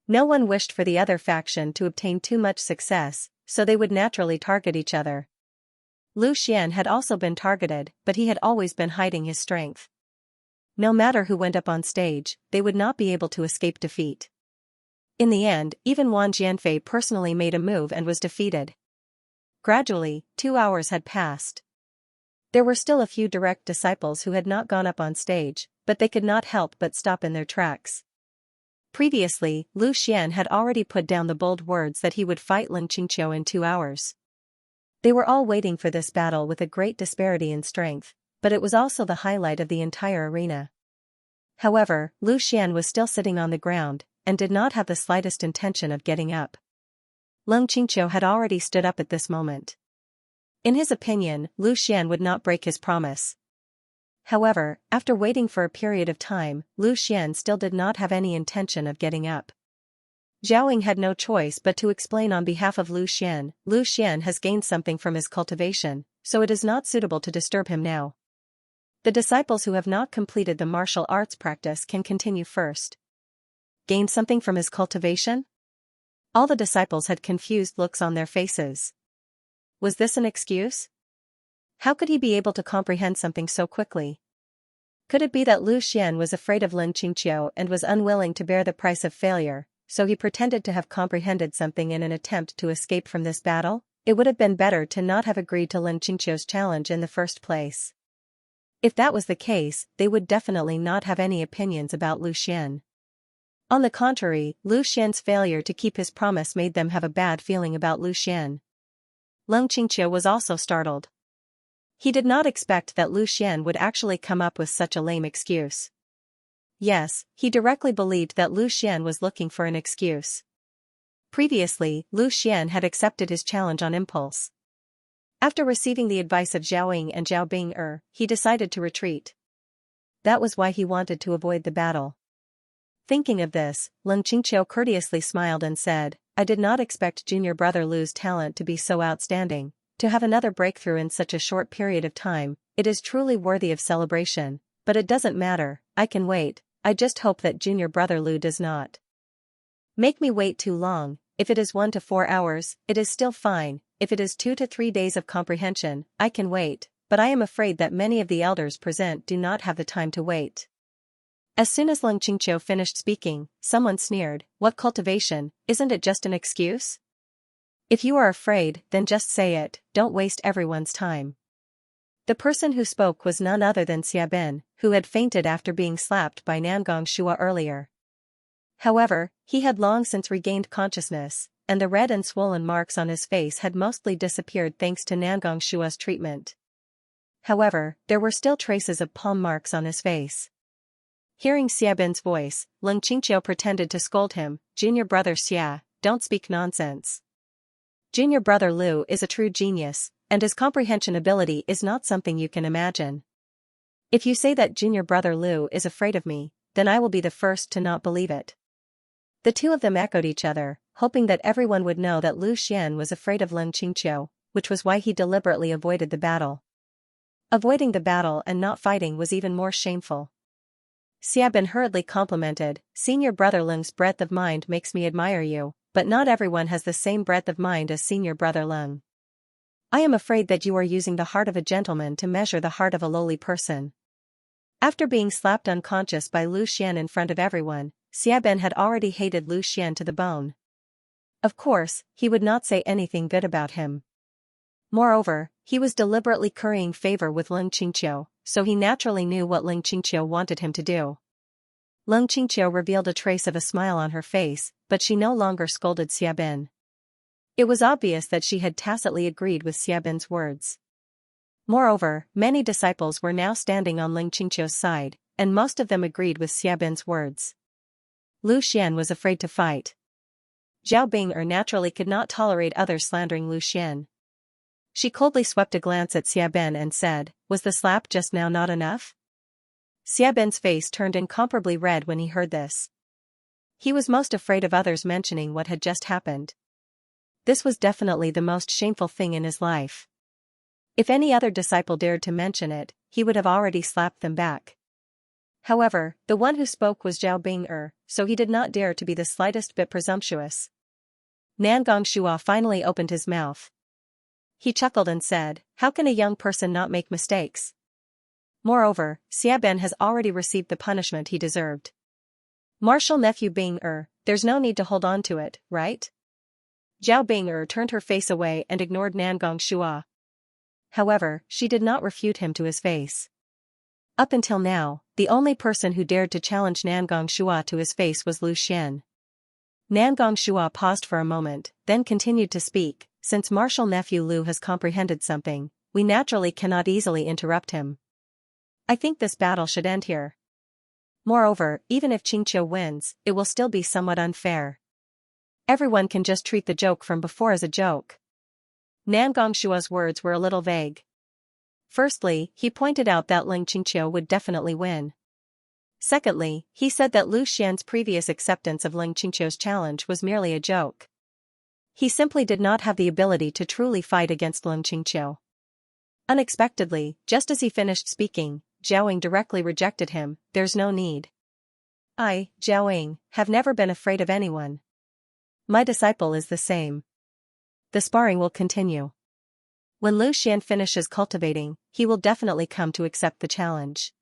No one wished for the other faction to obtain too much success, so they would naturally target each other. Lu Xian had also been targeted, but he had always been hiding his strength. No matter who went up on stage, they would not be able to escape defeat. In the end, even Wang Jianfei personally made a move and was defeated. Gradually, 2 hours had passed. There were still a few direct disciples who had not gone up on stage, but they could not help but stop in their tracks. Previously, Lu Xian had already put down the bold words that he would fight Lin Qingqiu in 2 hours. They were all waiting for this battle with a great disparity in strength, but it was also the highlight of the entire arena. However, Lu Xian was still sitting on the ground, and did not have the slightest intention of getting up. Lin Qingqiu had already stood up at this moment. In his opinion, Lu Xian would not break his promise. However, after waiting for a period of time, Lu Xian still did not have any intention of getting up. Zhao Ying had no choice but to explain on behalf of Lu Xian. Lu Xian has gained something from his cultivation, so it is not suitable to disturb him now. The disciples who have not completed the martial arts practice can continue first. Gained something from his cultivation? All the disciples had confused looks on their faces. Was this an excuse? How could he be able to comprehend something so quickly? Could it be that Lu Xian was afraid of Lin Qingqiu and was unwilling to bear the price of failure, so he pretended to have comprehended something in an attempt to escape from this battle? It would have been better to not have agreed to Lin Qingqiu's challenge in the first place. If that was the case, they would definitely not have any opinions about Lu Xian. On the contrary, Lu Xian's failure to keep his promise made them have a bad feeling about Lu Xian. Lin Qingqiu was also startled. He did not expect that Lu Xian would actually come up with such a lame excuse. Yes, he directly believed that Lu Xian was looking for an excuse. Previously, Lu Xian had accepted his challenge on impulse. After receiving the advice of Zhao Ying and Zhao Bing'er, he decided to retreat. That was why he wanted to avoid the battle. Thinking of this, Lin Qingqiu courteously smiled and said, I did not expect junior brother Lu's talent to be so outstanding. To have another breakthrough in such a short period of time, it is truly worthy of celebration, but it doesn't matter, I can wait. I just hope that junior brother Lu does not make me wait too long. If it is 1 to 4 hours, it is still fine. If it is 2 to 3 days of comprehension, I can wait, but I am afraid that many of the elders present do not have the time to wait. As soon as Lin Qingqiu finished speaking, someone sneered, what cultivation, isn't it just an excuse? If you are afraid, then just say it, don't waste everyone's time. The person who spoke was none other than Xiaben, who had fainted after being slapped by Nangong Shua earlier. However, he had long since regained consciousness, and the red and swollen marks on his face had mostly disappeared thanks to Nangong Shua's treatment. However, there were still traces of palm marks on his face. Hearing Xiaben's voice, Lin Qingqiu pretended to scold him, Junior brother Xia, don't speak nonsense. Junior brother Lu is a true genius, and his comprehension ability is not something you can imagine. If you say that junior brother Lu is afraid of me, then I will be the first to not believe it. The two of them echoed each other, hoping that everyone would know that Lu Xian was afraid of Leng Qingqiu, which was why he deliberately avoided the battle. Avoiding the battle and not fighting was even more shameful. Xiaobin hurriedly complimented, "Senior brother Leng's breadth of mind makes me admire you, but not everyone has the same breadth of mind as senior brother Leng. I am afraid that you are using the heart of a gentleman to measure the heart of a lowly person." After being slapped unconscious by Lu Xian in front of everyone, Xiaobin had already hated Lu Xian to the bone. Of course, he would not say anything good about him. Moreover, he was deliberately currying favor with Leng Qingqiu, so he naturally knew what Leng Qingqiu wanted him to do. Leng Qingqiu revealed a trace of a smile on her face, but she no longer scolded Xiaobin. It was obvious that she had tacitly agreed with Xiaobin's words. Moreover, many disciples were now standing on Leng Qingqiu's side, and most of them agreed with Xiaobin's words. Lu Xian was afraid to fight. Zhao Bing'er naturally could not tolerate others slandering Lu Xian. She coldly swept a glance at Xiaobin and said, "Was the slap just now not enough?" Xiaobin's face turned incomparably red when he heard this. He was most afraid of others mentioning what had just happened. This was definitely the most shameful thing in his life. If any other disciple dared to mention it, he would have already slapped them back. However, the one who spoke was Zhao Bing'er, so he did not dare to be the slightest bit presumptuous. Nangong Shua finally opened his mouth. He chuckled and said, "How can a young person not make mistakes? Moreover, Xiaobin has already received the punishment he deserved. Martial nephew Bing'er, there's no need to hold on to it, right?" Zhao Bing'er turned her face away and ignored Nangong Shua. However, she did not refute him to his face. Up until now, the only person who dared to challenge Nangong Shua to his face was Lu Xian. Nangong Shua paused for a moment, then continued to speak, "Since martial nephew Lu has comprehended something, we naturally cannot easily interrupt him. I think this battle should end here. Moreover, even if Qingqiu wins, it will still be somewhat unfair. Everyone can just treat the joke from before as a joke." Nangong Shua's words were a little vague. Firstly, he pointed out that Leng Qingqiu would definitely win. Secondly, he said that Lu Xian's previous acceptance of Leng Qingqiu's challenge was merely a joke. He simply did not have the ability to truly fight against Leng Qingqiu. Unexpectedly, just as he finished speaking, Zhao directly rejected him, "There's no need. I, Zhao, have never been afraid of anyone. My disciple is the same. The sparring will continue. When Lu Xian finishes cultivating, he will definitely come to accept the challenge."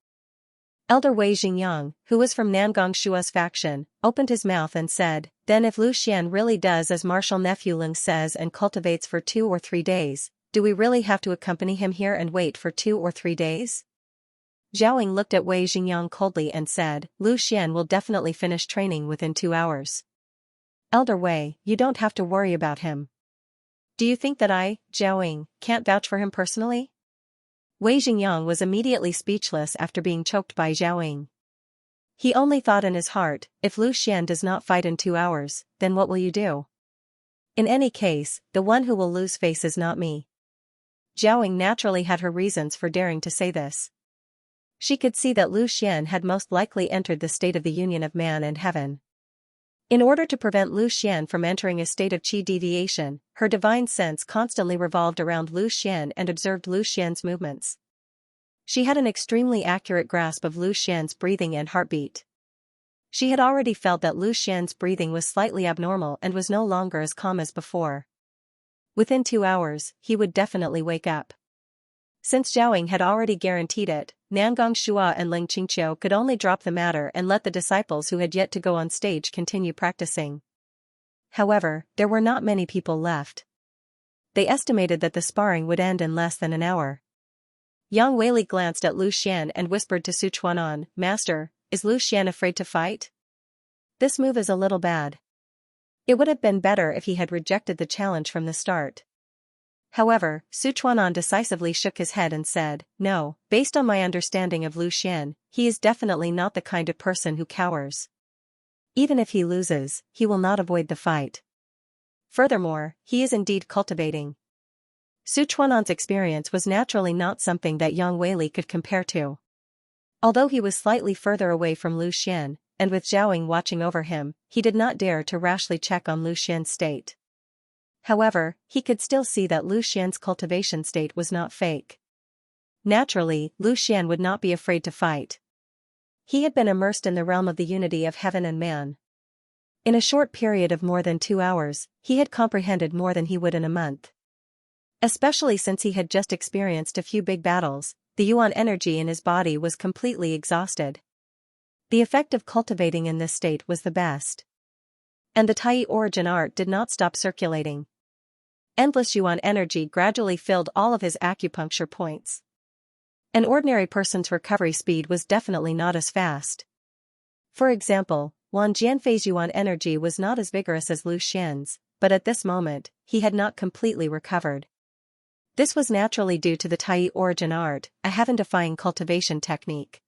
Elder Wei Xingyang, who was from Nangong Shua's faction, opened his mouth and said, "Then if Lu Xian really does as martial nephew Ling says and cultivates for 2 or 3 days, do we really have to accompany him here and wait for 2 or 3 days? Zhao looked at Wei Xingyang coldly and said, "Lu Xian will definitely finish training within 2 hours. Elder Wei, you don't have to worry about him. Do you think that I, Zhao, can't vouch for him personally?" Wei Xingyang was immediately speechless after being choked by Zhao. He only thought in his heart, if Lu Xian does not fight in 2 hours, then what will you do? In any case, the one who will lose face is not me. Zhao naturally had her reasons for daring to say this. She could see that Lu Xian had most likely entered the state of the union of man and heaven. In order to prevent Lu Xian from entering a state of qi deviation, her divine sense constantly revolved around Lu Xian and observed Lu Xian's movements. She had an extremely accurate grasp of Lu Xian's breathing and heartbeat. She had already felt that Lu Xian's breathing was slightly abnormal and was no longer as calm as before. Within 2 hours, he would definitely wake up. Since Zhao had already guaranteed it, Nangong Shua and Leng Qingqiu could only drop the matter and let the disciples who had yet to go on stage continue practicing. However, there were not many people left. They estimated that the sparring would end in less than an hour. Yang Weili glanced at Lu Xian and whispered to Su Chuanan, "Master, is Lu Xian afraid to fight? This move is a little bad. It would have been better if he had rejected the challenge from the start." However, Su Chuanan decisively shook his head and said, "No, based on my understanding of Lu Xian, he is definitely not the kind of person who cowers. Even if he loses, he will not avoid the fight. Furthermore, he is indeed cultivating. Su Chuan'an's experience was naturally not something that Yang Weili could compare to. Although he was slightly further away from Lu Xian, and with Zhaoying watching over him, he did not dare to rashly check on Lu Xian's state. However, he could still see that Lu Xian's cultivation state was not fake. Naturally, Lu Xian would not be afraid to fight. He had been immersed in the realm of the unity of heaven and man. In a short period of more than 2 hours, he had comprehended more than he would in a month. Especially since he had just experienced a few big battles, the yuan energy in his body was completely exhausted. The effect of cultivating in this state was the best. And the Tai origin art did not stop circulating. Endless yuan energy gradually filled all of his acupuncture points. An ordinary person's recovery speed was definitely not as fast. For example, Wang Jianfei's yuan energy was not as vigorous as Lu Xian's, but at this moment, he had not completely recovered. This was naturally due to the Tai origin art, a heaven-defying cultivation technique.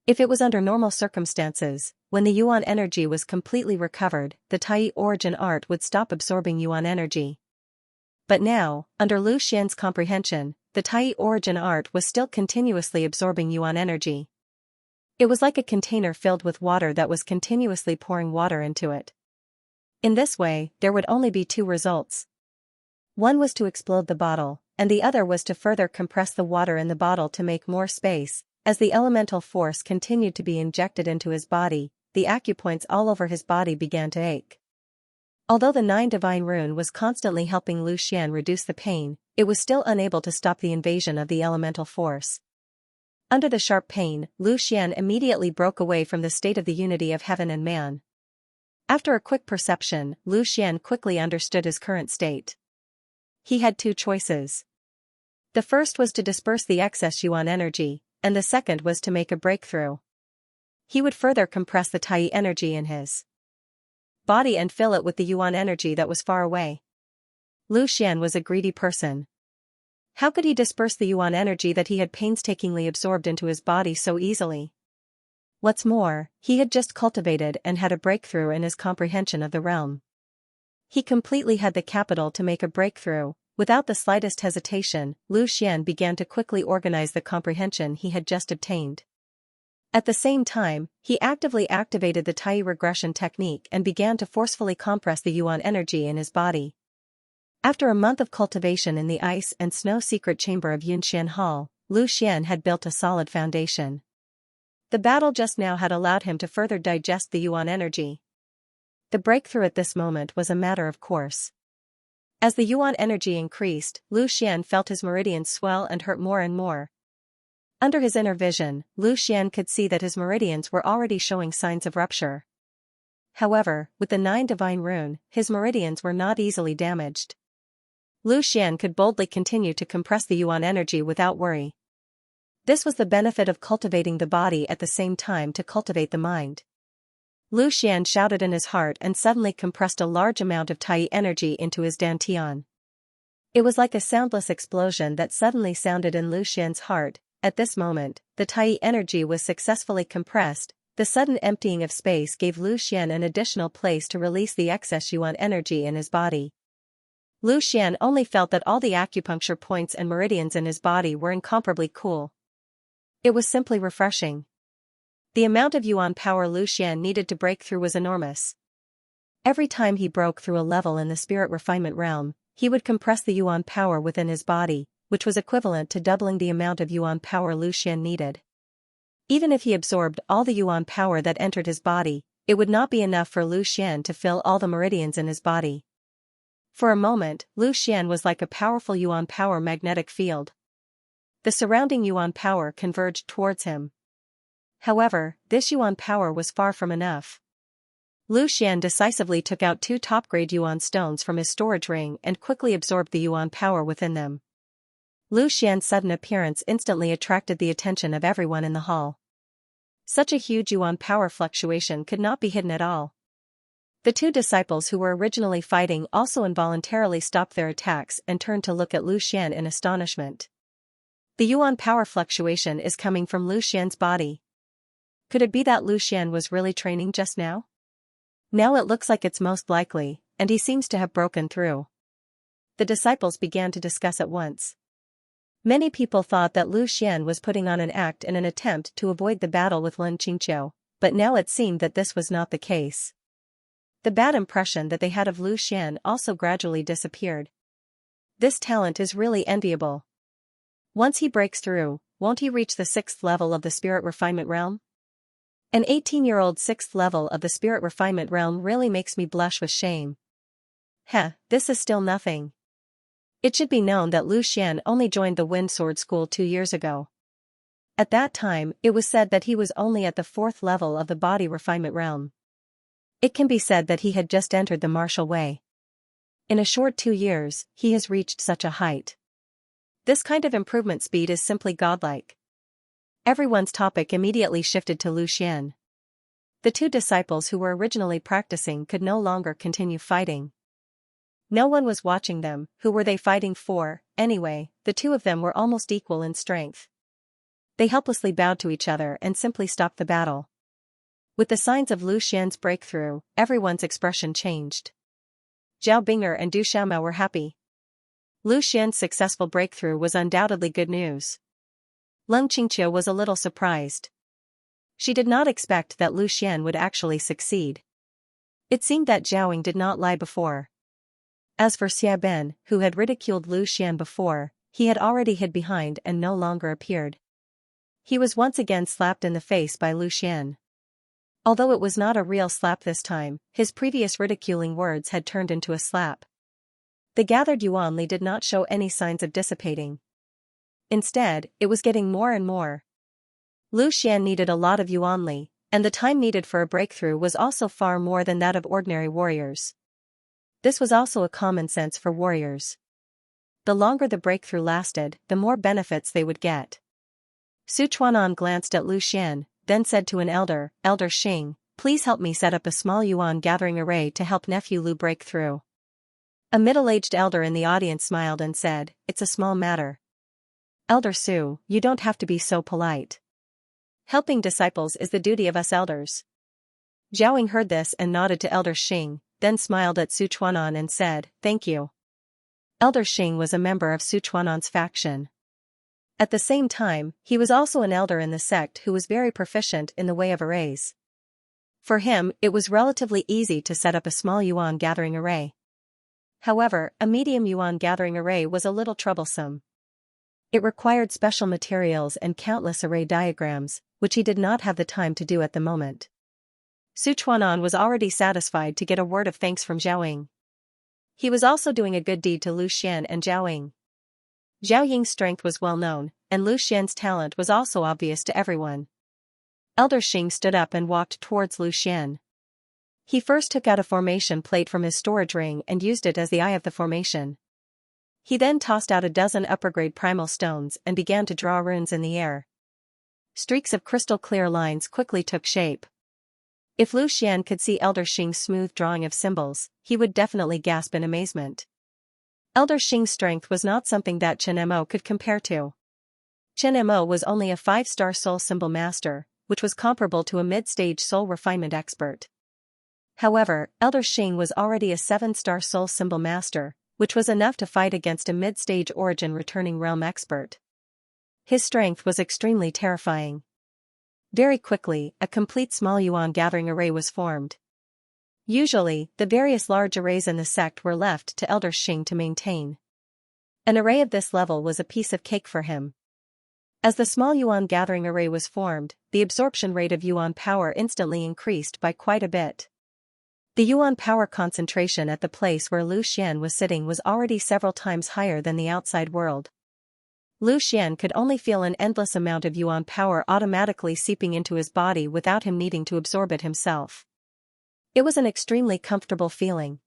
If it was under normal circumstances, when the yuan energy was completely recovered, the Tai origin art would stop absorbing yuan energy. But now, under Lu Xian's comprehension, the Tai origin art was still continuously absorbing yuan energy. It was like a container filled with water that was continuously pouring water into it. In this way, there would only be 2 results. One was to explode the bottle, and the other was to further compress the water in the bottle to make more space. As the elemental force continued to be injected into his body, the acupoints all over his body began to ache. Although the 9 divine rune was constantly helping Lu Xian reduce the pain, it was still unable to stop the invasion of the elemental force. Under the sharp pain, Lu Xian immediately broke away from the state of the unity of heaven and man. After a quick perception, Lu Xian quickly understood his current state. He had 2 choices. The first was to disperse the excess yuan energy, and the second was to make a breakthrough. He would further compress the Tai energy in his body and fill it with the yuan energy that was far away. Lu Xian was a greedy person. How could he disperse the yuan energy that he had painstakingly absorbed into his body so easily? What's more, he had just cultivated and had a breakthrough in his comprehension of the realm. He completely had the capital to make a breakthrough. Without the slightest hesitation, Lu Xian began to quickly organize the comprehension he had just obtained. At the same time, he actively activated the Tai regression technique and began to forcefully compress the yuan energy in his body. After a month of cultivation in the ice and snow secret chamber of Yunxian Hall, Lu Xian had built a solid foundation. The battle just now had allowed him to further digest the yuan energy. The breakthrough at this moment was a matter of course. As the yuan energy increased, Lu Xian felt his meridians swell and hurt more and more. Under his inner vision, Lu Xian could see that his meridians were already showing signs of rupture. However, with the 9 divine rune, his meridians were not easily damaged. Lu Xian could boldly continue to compress the yuan energy without worry. This was the benefit of cultivating the body at the same time to cultivate the mind. Lu Xian shouted in his heart and suddenly compressed a large amount of Tai energy into his dantian. It was like a soundless explosion that suddenly sounded in Lu Xian's heart. At this moment, the Tai energy was successfully compressed. The sudden emptying of space gave Lu Xian an additional place to release the excess yuan energy in his body. Lu Xian only felt that all the acupuncture points and meridians in his body were incomparably cool. It was simply refreshing. The amount of yuan power Lu Xian needed to break through was enormous. Every time he broke through a level in the spirit refinement realm, he would compress the yuan power within his body, which was equivalent to doubling the amount of yuan power Lu Xian needed. Even if he absorbed all the yuan power that entered his body, it would not be enough for Lu Xian to fill all the meridians in his body. For a moment, Lu Xian was like a powerful yuan power magnetic field. The surrounding yuan power converged towards him. However, this yuan power was far from enough. Lu Xian decisively took out 2 top-grade yuan stones from his storage ring and quickly absorbed the yuan power within them. Lu Xian's sudden appearance instantly attracted the attention of everyone in the hall. Such a huge yuan power fluctuation could not be hidden at all. The 2 disciples who were originally fighting also involuntarily stopped their attacks and turned to look at Lu Xian in astonishment. The yuan power fluctuation is coming from Lu Xian's body. Could it be that Lu Xian was really training just now? Now it looks like it's most likely. and he seems to have broken through. The disciples began to discuss at once. Many people thought that Lu Xian was putting on an act in an attempt to avoid the battle with Lin Qingqiu, but now it seemed that this was not the case. The bad impression that they had of Lu Xian also gradually disappeared. This talent is really enviable. Once he breaks through, won't he reach the 6th level of the spirit refinement realm? An 18-year-old 6th level of the spirit refinement realm really makes me blush with shame. This is still nothing. It should be known that Lu Xian only joined the Wind Sword School 2 years ago. At that time, it was said that he was only at the 4th level of the body refinement realm. It can be said that he had just entered the martial way. In a short 2 years, he has reached such a height. This kind of improvement speed is simply godlike. Everyone's topic immediately shifted to Lu Xian. The 2 disciples who were originally practicing could no longer continue fighting. No one was watching them. Who were they fighting for, anyway? The 2 of them were almost equal in strength. They helplessly bowed to each other and simply stopped the battle. With the signs of Lu Xian's breakthrough, everyone's expression changed. Zhao Bing'er and Du Xiaomao were happy. Lu Xian's successful breakthrough was undoubtedly good news. Lin Qingqiu was a little surprised. She did not expect that Lu Xian would actually succeed. It seemed that Zhao did not lie before. As for Xiaben, who had ridiculed Lu Xian before, he had already hid behind and no longer appeared. He was once again slapped in the face by Lu Xian. Although it was not a real slap this time, his previous ridiculing words had turned into a slap. The gathered Yuan Li did not show any signs of dissipating. Instead, it was getting more and more. Lu Xian needed a lot of Yuan Li, and the time needed for a breakthrough was also far more than that of ordinary warriors. This was also a common sense for warriors. The longer the breakthrough lasted, the more benefits they would get. Su Chuanan glanced at Lu Xian, then said to an elder, "Elder Xing, please help me set up a small yuan gathering array to help nephew Lu break through." A middle-aged elder in the audience smiled and said, "It's a small matter. Elder Su, you don't have to be so polite. Helping disciples is the duty of us elders." Zhao heard this and nodded to Elder Xing, then smiled at Su Chuanan and said, "Thank you." Elder Xing was a member of Su Chuanan's faction. At the same time, he was also an elder in the sect who was very proficient in the way of arrays. For him, it was relatively easy to set up a small yuan gathering array. However, a medium yuan gathering array was a little troublesome. It required special materials and countless array diagrams, which he did not have the time to do at the moment. Su Chuanan was already satisfied to get a word of thanks from Zhao. He was also doing a good deed to Lu Xian and Zhao. Zhao Ying's strength was well known, and Lu Xian's talent was also obvious to everyone. Elder Xing stood up and walked towards Lu Xian. He first took out a formation plate from his storage ring and used it as the eye of the formation. He then tossed out a dozen upper-grade primal stones and began to draw runes in the air. Streaks of crystal-clear lines quickly took shape. If Lu Xian could see Elder Xing's smooth drawing of symbols, he would definitely gasp in amazement. Elder Xing's strength was not something that Chen Mo could compare to. Chen Mo was only a 5-star soul symbol master, which was comparable to a mid-stage soul refinement expert. However, Elder Xing was already a 7-star soul symbol master, which was enough to fight against a mid-stage origin returning realm expert. His strength was extremely terrifying. Very quickly, a complete small yuan gathering array was formed. Usually, the various large arrays in the sect were left to Elder Xing to maintain. An array of this level was a piece of cake for him. As the small yuan gathering array was formed, the absorption rate of yuan power instantly increased by quite a bit. The yuan power concentration at the place where Lu Xian was sitting was already several times higher than the outside world. Lu Xian could only feel an endless amount of yuan power automatically seeping into his body without him needing to absorb it himself. It was an extremely comfortable feeling.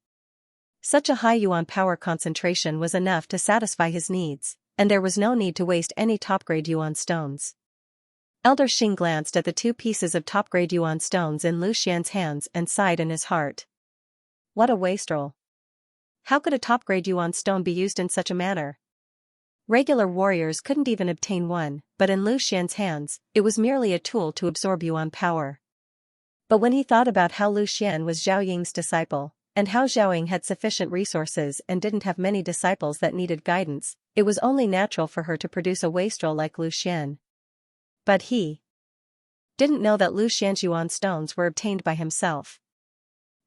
Such a high yuan power concentration was enough to satisfy his needs, and there was no need to waste any top-grade yuan stones. Elder Xing glanced at the 2 pieces of top-grade yuan stones in Lu Xian's hands and sighed in his heart. What a wastrel. How could a top-grade yuan stone be used in such a manner? Regular warriors couldn't even obtain one, but in Lu Xian's hands, it was merely a tool to absorb yuan power. But when he thought about how Lu Xian was Zhao Ying's disciple, and how Zhaoying had sufficient resources and didn't have many disciples that needed guidance, it was only natural for her to produce a wastrel like Lu Xian. But he didn't know that Lu Xian's yuan stones were obtained by himself.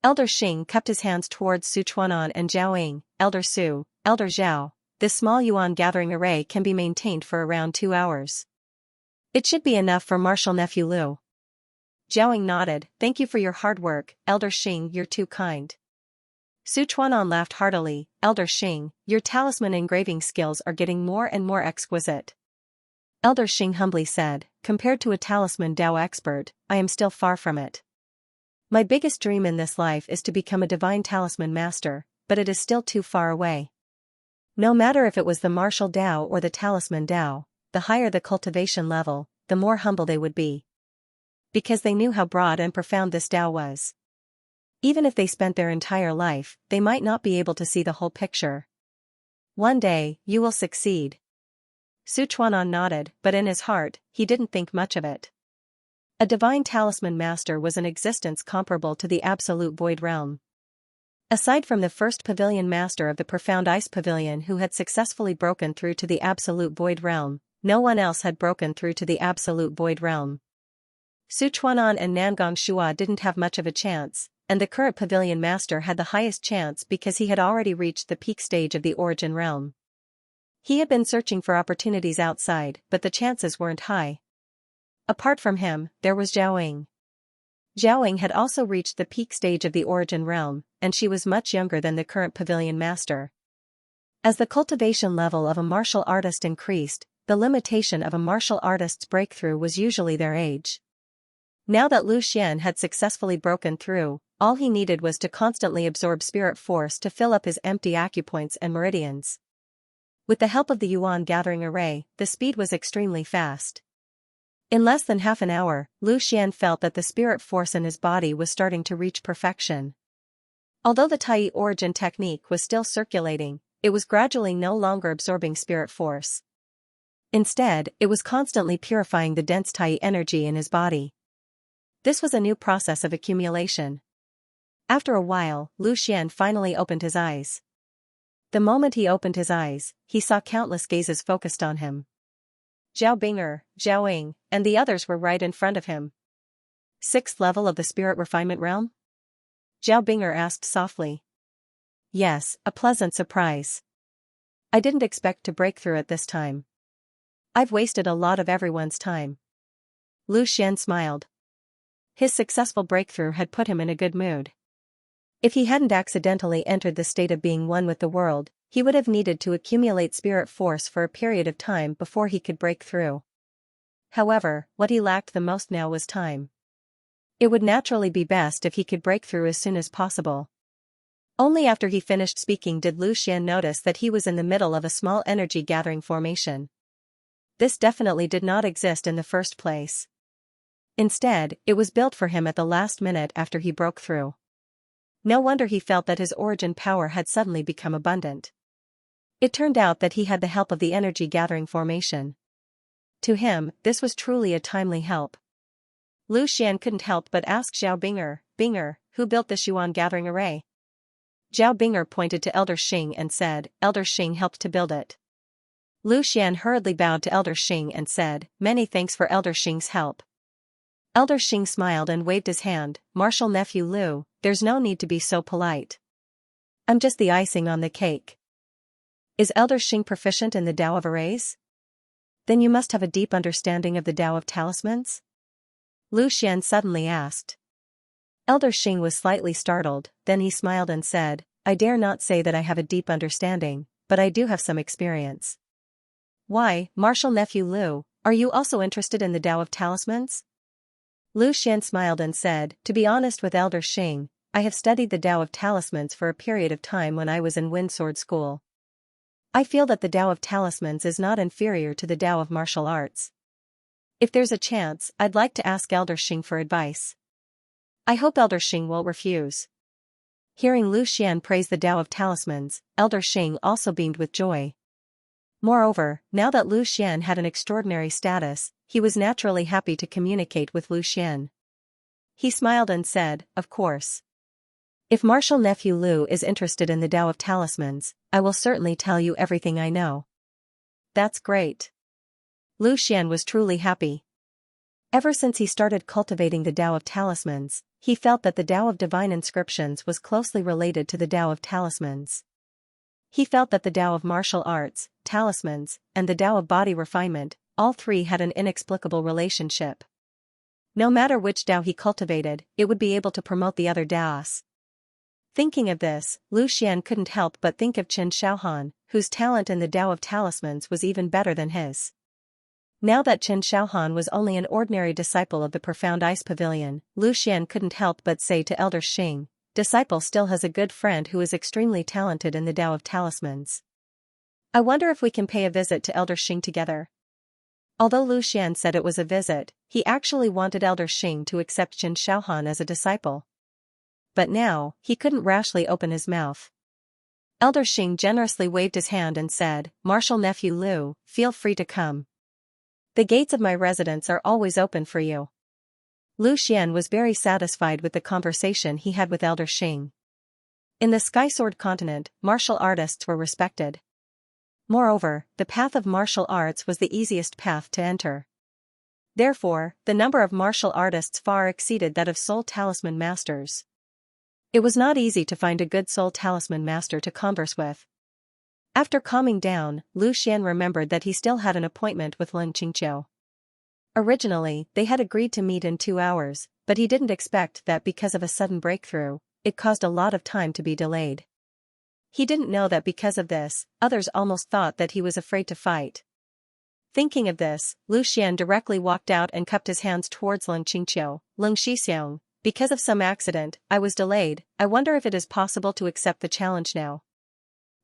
Elder Xing cupped his hands towards Su Chuanan and Zhaoying. Elder Su, Elder Zhao, this small yuan gathering array can be maintained for around 2 hours. It should be enough for Marshal Nephew Lu. Zhaoying nodded. Thank you for your hard work, Elder Xing, you're too kind. Su Chuanan laughed heartily. Elder Xing, your talisman engraving skills are getting more and more exquisite. Elder Xing humbly said, compared to a talisman Dao expert, I am still far from it. My biggest dream in this life is to become a divine talisman master, but it is still too far away. No matter if it was the martial Dao or the talisman Dao, the higher the cultivation level, the more humble they would be. Because they knew how broad and profound this Dao was. Even if they spent their entire life, they might not be able to see the whole picture. One day, you will succeed. Su Chuanan nodded, but in his heart, he didn't think much of it. A divine talisman master was an existence comparable to the absolute void realm. Aside from the first pavilion master of the profound ice pavilion who had successfully broken through to the absolute void realm, no one else had broken through to the absolute void realm. Su Chuanan and Nangong Shua didn't have much of a chance, and the current pavilion master had the highest chance because he had already reached the peak stage of the origin realm. He had been searching for opportunities outside, but the chances weren't high. Apart from him, there was Zhaoying. Zhaoying had also reached the peak stage of the origin realm, and she was much younger than the current pavilion master. As the cultivation level of a martial artist increased, the limitation of a martial artist's breakthrough was usually their age. Now that Lu Xian had successfully broken through, all he needed was to constantly absorb spirit force to fill up his empty acupoints and meridians. With the help of the Yuan gathering array, the speed was extremely fast. In less than half an hour, Lu Xian felt that the spirit force in his body was starting to reach perfection. Although the Tai origin technique was still circulating, it was gradually no longer absorbing spirit force. Instead, it was constantly purifying the dense Tai energy in his body. This was a new process of accumulation. After a while, Lu Xian finally opened his eyes. The moment he opened his eyes, he saw countless gazes focused on him. Zhao Binger, Zhaoying, and the others were right in front of him. 6th level of the spirit refinement realm? Zhao Binger asked softly. Yes, a pleasant surprise. I didn't expect to break through at this time. I've wasted a lot of everyone's time. Lu Xian smiled. His successful breakthrough had put him in a good mood. If he hadn't accidentally entered the state of being one with the world, he would have needed to accumulate spirit force for a period of time before he could break through. However, what he lacked the most now was time. It would naturally be best if he could break through as soon as possible. Only after he finished speaking did Lu Xian notice that he was in the middle of a small energy gathering formation. This definitely did not exist in the first place. Instead, it was built for him at the last minute after he broke through. No wonder he felt that his origin power had suddenly become abundant. It turned out that he had the help of the energy gathering formation. To him, this was truly a timely help. Lu Xian couldn't help but ask Zhao Binger, who built this Yuan gathering array? Zhao Binger pointed to Elder Xing and said, Elder Xing helped to build it. Lu Xian hurriedly bowed to Elder Xing and said, many thanks for Elder Xing's help. Elder Xing smiled and waved his hand, Marshal Nephew Lu, there's no need to be so polite. I'm just the icing on the cake. Is Elder Xing proficient in the Tao of Arrays? Then you must have a deep understanding of the Tao of Talismans? Lu Xian suddenly asked. Elder Xing was slightly startled, then he smiled and said, I dare not say that I have a deep understanding, but I do have some experience. Why, Marshal Nephew Lu, are you also interested in the Tao of Talismans? Lu Xian smiled and said, to be honest with Elder Xing, I have studied the Tao of Talismans for a period of time when I was in Windsword School. I feel that the Tao of Talismans is not inferior to the Tao of martial arts. If there's a chance, I'd like to ask Elder Xing for advice. I hope Elder Xing won't refuse. Hearing Lu Xian praise the Tao of Talismans, Elder Xing also beamed with joy. Moreover, now that Lu Xian had an extraordinary status, he was naturally happy to communicate with Lu Xian. He smiled and said, of course. If Marshal Nephew Lu is interested in the Tao of Talismans, I will certainly tell you everything I know. That's great. Lu Xian was truly happy. Ever since he started cultivating the Tao of Talismans, he felt that the Tao of Divine Inscriptions was closely related to the Tao of Talismans. He felt that the Tao of Martial Arts, Talismans, and the Tao of Body Refinement, all three had an inexplicable relationship. No matter which Tao he cultivated, it would be able to promote the other Taos. Thinking of this, Lu Xian couldn't help but think of Qin Shaohan, whose talent in the Tao of Talismans was even better than his. Now that Qin Shaohan was only an ordinary disciple of the Profound Ice Pavilion, Lu Xian couldn't help but say to Elder Xing, "Disciple still has a good friend who is extremely talented in the Tao of Talismans. I wonder if we can pay a visit to Elder Xing together." Although Lu Xian said it was a visit, he actually wanted Elder Xing to accept Qin Shaohan as a disciple. But now, he couldn't rashly open his mouth. Elder Xing generously waved his hand and said, "Marshal Nephew Lu, feel free to come. The gates of my residence are always open for you." Lu Xian was very satisfied with the conversation he had with Elder Xing. In the Skysword continent, martial artists were respected. Moreover, the path of martial arts was the easiest path to enter. Therefore, the number of martial artists far exceeded that of soul talisman masters. It was not easy to find a good soul talisman master to converse with. After calming down, Lu Xian remembered that he still had an appointment with Lin Qingqiu. Originally, they had agreed to meet in 2 hours, but he didn't expect that because of a sudden breakthrough, it caused a lot of time to be delayed. He didn't know that because of this, others almost thought that he was afraid to fight. Thinking of this, Lu Xian directly walked out and cupped his hands towards Lin Qingqiu. "Lin Shixiang, because of some accident, I was delayed. I wonder if it is possible to accept the challenge now."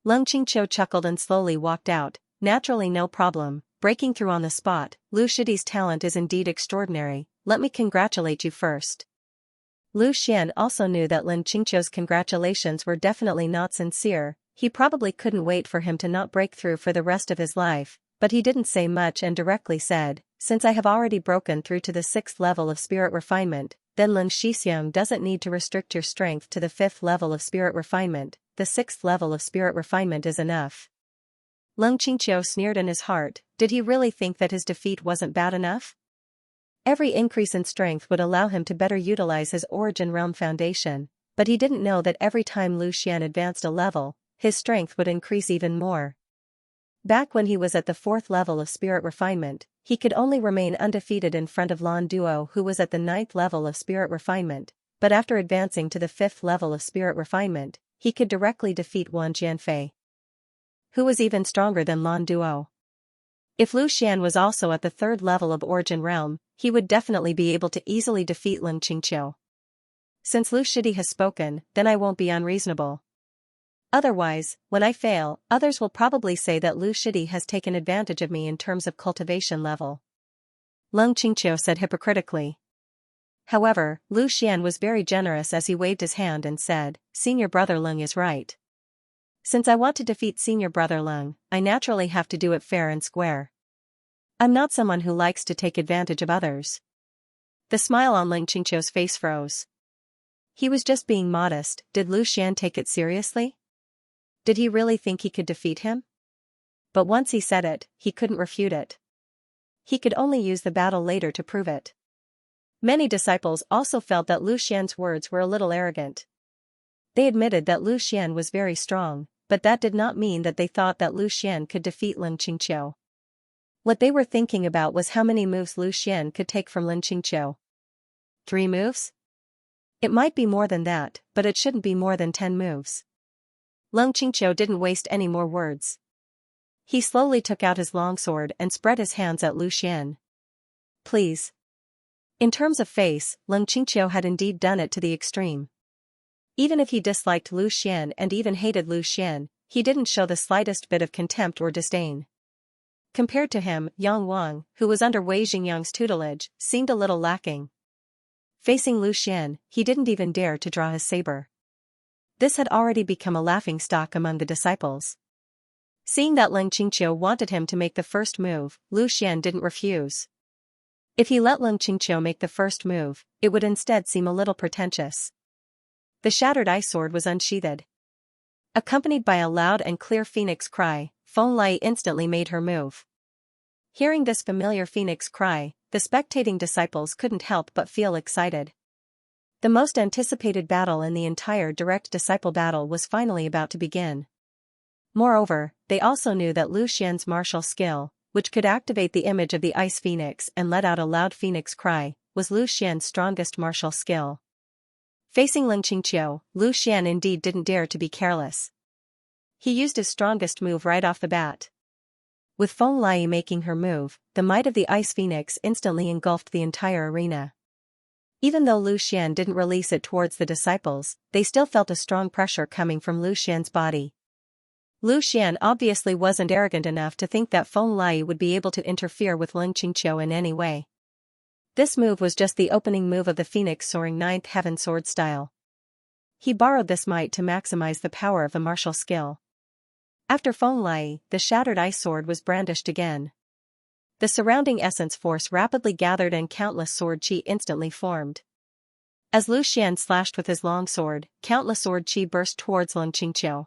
Lin Qingqiu chuckled and slowly walked out. "Naturally, no problem, breaking through on the spot. Lu Shidi's talent is indeed extraordinary. Let me congratulate you first." Lu Xian also knew that Lin Qingqiu's congratulations were definitely not sincere. He probably couldn't wait for him to not break through for the rest of his life, but he didn't say much and directly said, "Since I have already broken through to the 6th level of spirit refinement, then Lin Shixiang doesn't need to restrict your strength to the 5th level of spirit refinement. The 6th level of spirit refinement is enough." Lin Qingqiu sneered in his heart. Did he really think that his defeat wasn't bad enough? Every increase in strength would allow him to better utilize his origin realm foundation, but he didn't know that every time Lu Xian advanced a level, his strength would increase even more. Back when he was at the 4th level of spirit refinement, he could only remain undefeated in front of Lan Duo, who was at the 9th level of spirit refinement, but after advancing to the 5th level of spirit refinement, he could directly defeat Wan Jianfei, who was even stronger than Lan Duo. If Lu Xian was also at the 3rd level of origin realm, he would definitely be able to easily defeat Lin Qingqiu. Since Lu Shidi has spoken, then I won't be unreasonable. Otherwise, when I fail, others will probably say that Lu Shidi has taken advantage of me in terms of cultivation level. Lin Qingqiu said hypocritically. However, Lu Xian was very generous as he waved his hand and said, "Senior brother Lung is right. Since I want to defeat senior brother Lung, I naturally have to do it fair and square. I'm not someone who likes to take advantage of others." The smile on Lin Qingqiu's face froze. He was just being modest. Did Lu Xian take it seriously? Did he really think he could defeat him? But once he said it, he couldn't refute it. He could only use the battle later to prove it. Many disciples also felt that Lu Xian's words were a little arrogant. They admitted that Lu Xian was very strong, but that did not mean that they thought that Lu Xian could defeat Lin Qingqiu. What they were thinking about was how many moves Lu Xian could take from Lin Qingqiu. 3 moves? It might be more than that, but it shouldn't be more than 10 moves. Lin Qingqiu didn't waste any more words. He slowly took out his longsword and spread his hands at Lu Xian. "Please." In terms of face, Lin Qingqiu had indeed done it to the extreme. Even if he disliked Lu Xian and even hated Lu Xian, he didn't show the slightest bit of contempt or disdain. Compared to him, Yang Wang, who was under Wei Xingyang's tutelage, seemed a little lacking. Facing Lu Xian, he didn't even dare to draw his saber. This had already become a laughingstock among the disciples. Seeing that Lin Qingqiu wanted him to make the first move, Lu Xian didn't refuse. If he let Lin Qingqiu make the first move, it would instead seem a little pretentious. The shattered ice sword was unsheathed. Accompanied by a loud and clear phoenix cry, Feng Lei instantly made her move. Hearing this familiar phoenix cry, the spectating disciples couldn't help but feel excited. The most anticipated battle in the entire direct disciple battle was finally about to begin. Moreover, they also knew that Lu Xian's martial skill, which could activate the image of the ice phoenix and let out a loud phoenix cry, was Lu Xian's strongest martial skill. Facing Lin Qingqiu, Lu Xian indeed didn't dare to be careless. He used his strongest move right off the bat. With Feng Lei making her move, the might of the ice phoenix instantly engulfed the entire arena. Even though Lu Xian didn't release it towards the disciples, they still felt a strong pressure coming from Lu Xian's body. Lu Xian obviously wasn't arrogant enough to think that Feng Lei would be able to interfere with Lin Qingqiu in any way. This move was just the opening move of the phoenix soaring ninth heaven sword style. He borrowed this might to maximize the power of the martial skill. After Feng Lei, the shattered ice sword was brandished again. The surrounding essence force rapidly gathered and countless sword chi instantly formed. As Lu Xian slashed with his long sword, countless sword chi burst towards Lin Qingqiu.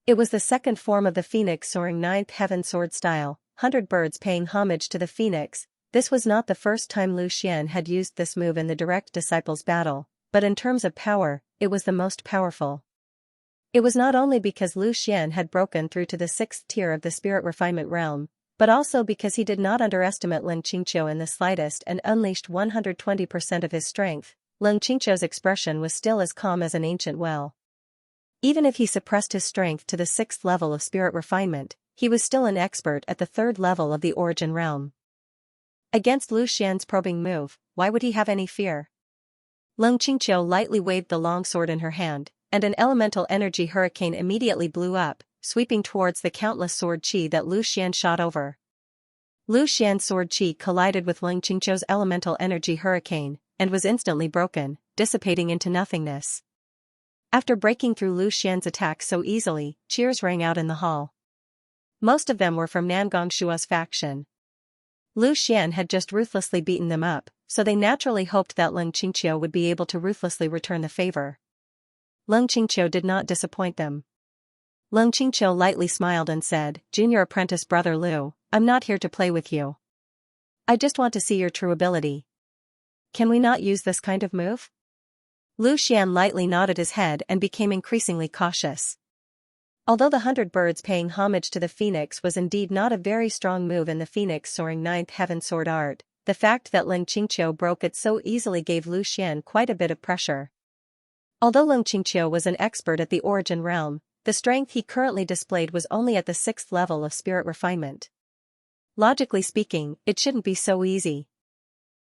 It was the second form of the phoenix soaring ninth heaven sword style, 100 birds paying homage to the phoenix. This was not the first time Lu Xian had used this move in the direct disciples battle, but in terms of power, it was the most powerful. It was not only because Lu Xian had broken through to the 6th tier of the spirit refinement realm, but also because he did not underestimate Lin Qingqiu in the slightest and unleashed 120% of his strength. Lin Qingqiu's expression was still as calm as an ancient well. Even if he suppressed his strength to the 6th level of spirit refinement, he was still an expert at the 3rd level of the origin realm. Against Lu Xian's probing move, why would he have any fear? Lin Qingqiu lightly waved the long sword in her hand, and an elemental energy hurricane immediately blew up, sweeping towards the countless sword chi that Lu Xian shot over. Lu Xian's sword chi collided with Lin Qingqiu's elemental energy hurricane, and was instantly broken, dissipating into nothingness. After breaking through Lu Xian's attack so easily, cheers rang out in the hall. Most of them were from Nangong Shua's faction. Lu Xian had just ruthlessly beaten them up, so they naturally hoped that Lin Qingqiu would be able to ruthlessly return the favor. Lin Qingqiu did not disappoint them. Lin Qingqiu lightly smiled and said, "Junior apprentice brother Lu, I'm not here to play with you. I just want to see your true ability. Can we not use this kind of move?" Lu Xian lightly nodded his head and became increasingly cautious. Although the 100 birds paying homage to the phoenix was indeed not a very strong move in the phoenix soaring ninth heaven sword art, the fact that Lin Qingqiu broke it so easily gave Lu Xian quite a bit of pressure. Although Lin Qingqiu was an expert at the origin realm, the strength he currently displayed was only at the 6th level of spirit refinement. Logically speaking, it shouldn't be so easy.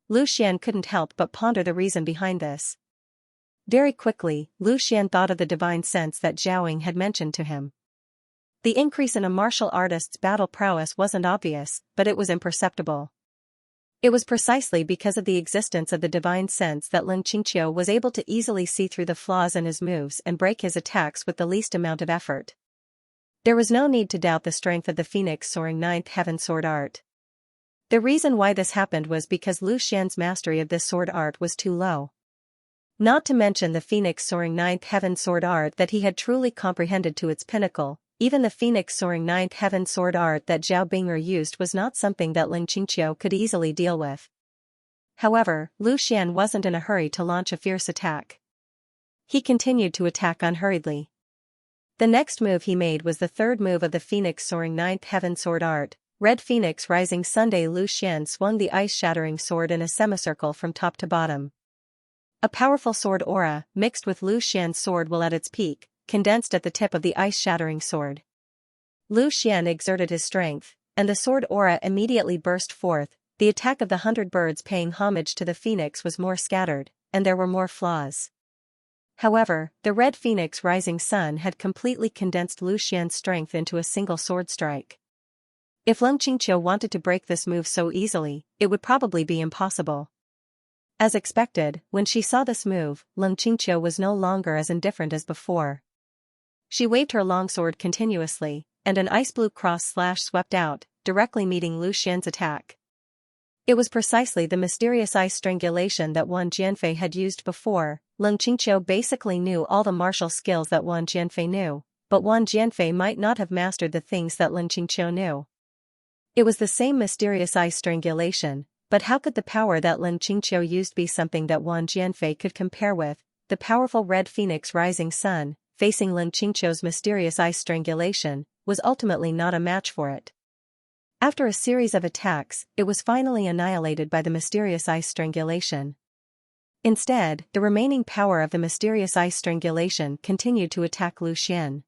Lu Xian couldn't help but ponder the reason behind this. Very quickly, Lu Xian thought of the divine sense that Zhaoying had mentioned to him. The increase in a martial artist's battle prowess wasn't obvious, but it was imperceptible. It was precisely because of the existence of the divine sense that Lin Qingqiu was able to easily see through the flaws in his moves and break his attacks with the least amount of effort. There was no need to doubt the strength of the phoenix soaring ninth heaven sword art. The reason why this happened was because Lu Xian's mastery of this sword art was too low. Not to mention the phoenix soaring ninth heaven sword art that he had truly comprehended to its pinnacle. Even the phoenix soaring ninth heaven sword art that Zhao Bing'er used was not something that Lin Qingqiu could easily deal with. However, Lu Xian wasn't in a hurry to launch a fierce attack. He continued to attack unhurriedly. The next move he made was the third move of the phoenix soaring ninth heaven sword art, Red Phoenix Rising Sunday. Lu Xian swung the ice-shattering sword in a semicircle from top to bottom. A powerful sword aura, mixed with Lu Xian's sword will at its peak, condensed at the tip of the ice-shattering sword. Lu Xian exerted his strength, and the sword aura immediately burst forth. The attack of the 100 birds paying homage to the phoenix was more scattered, and there were more flaws. However, the Red Phoenix Rising Sun had completely condensed Lu Xian's strength into a single sword strike. If Lin Qingqiu wanted to break this move so easily, it would probably be impossible. As expected, when she saw this move, Lin Qingqiu was no longer as indifferent as before. She waved her longsword continuously, and an ice-blue cross slash swept out, directly meeting Lu Xian's attack. It was precisely the mysterious ice strangulation that Wang Jianfei had used before. Leng Qingqiu basically knew all the martial skills that Wang Jianfei knew, but Wang Jianfei might not have mastered the things that Leng Qingqiu knew. It was the same mysterious eye strangulation, but how could the power that Leng Qingqiu used be something that Wang Jianfei could compare with? The powerful red phoenix rising sun, facing Leng Qingqiu's mysterious eye strangulation, was ultimately not a match for it. After a series of attacks, it was finally annihilated by the mysterious eye strangulation. Instead, the remaining power of the mysterious eye strangulation continued to attack Lu Xian.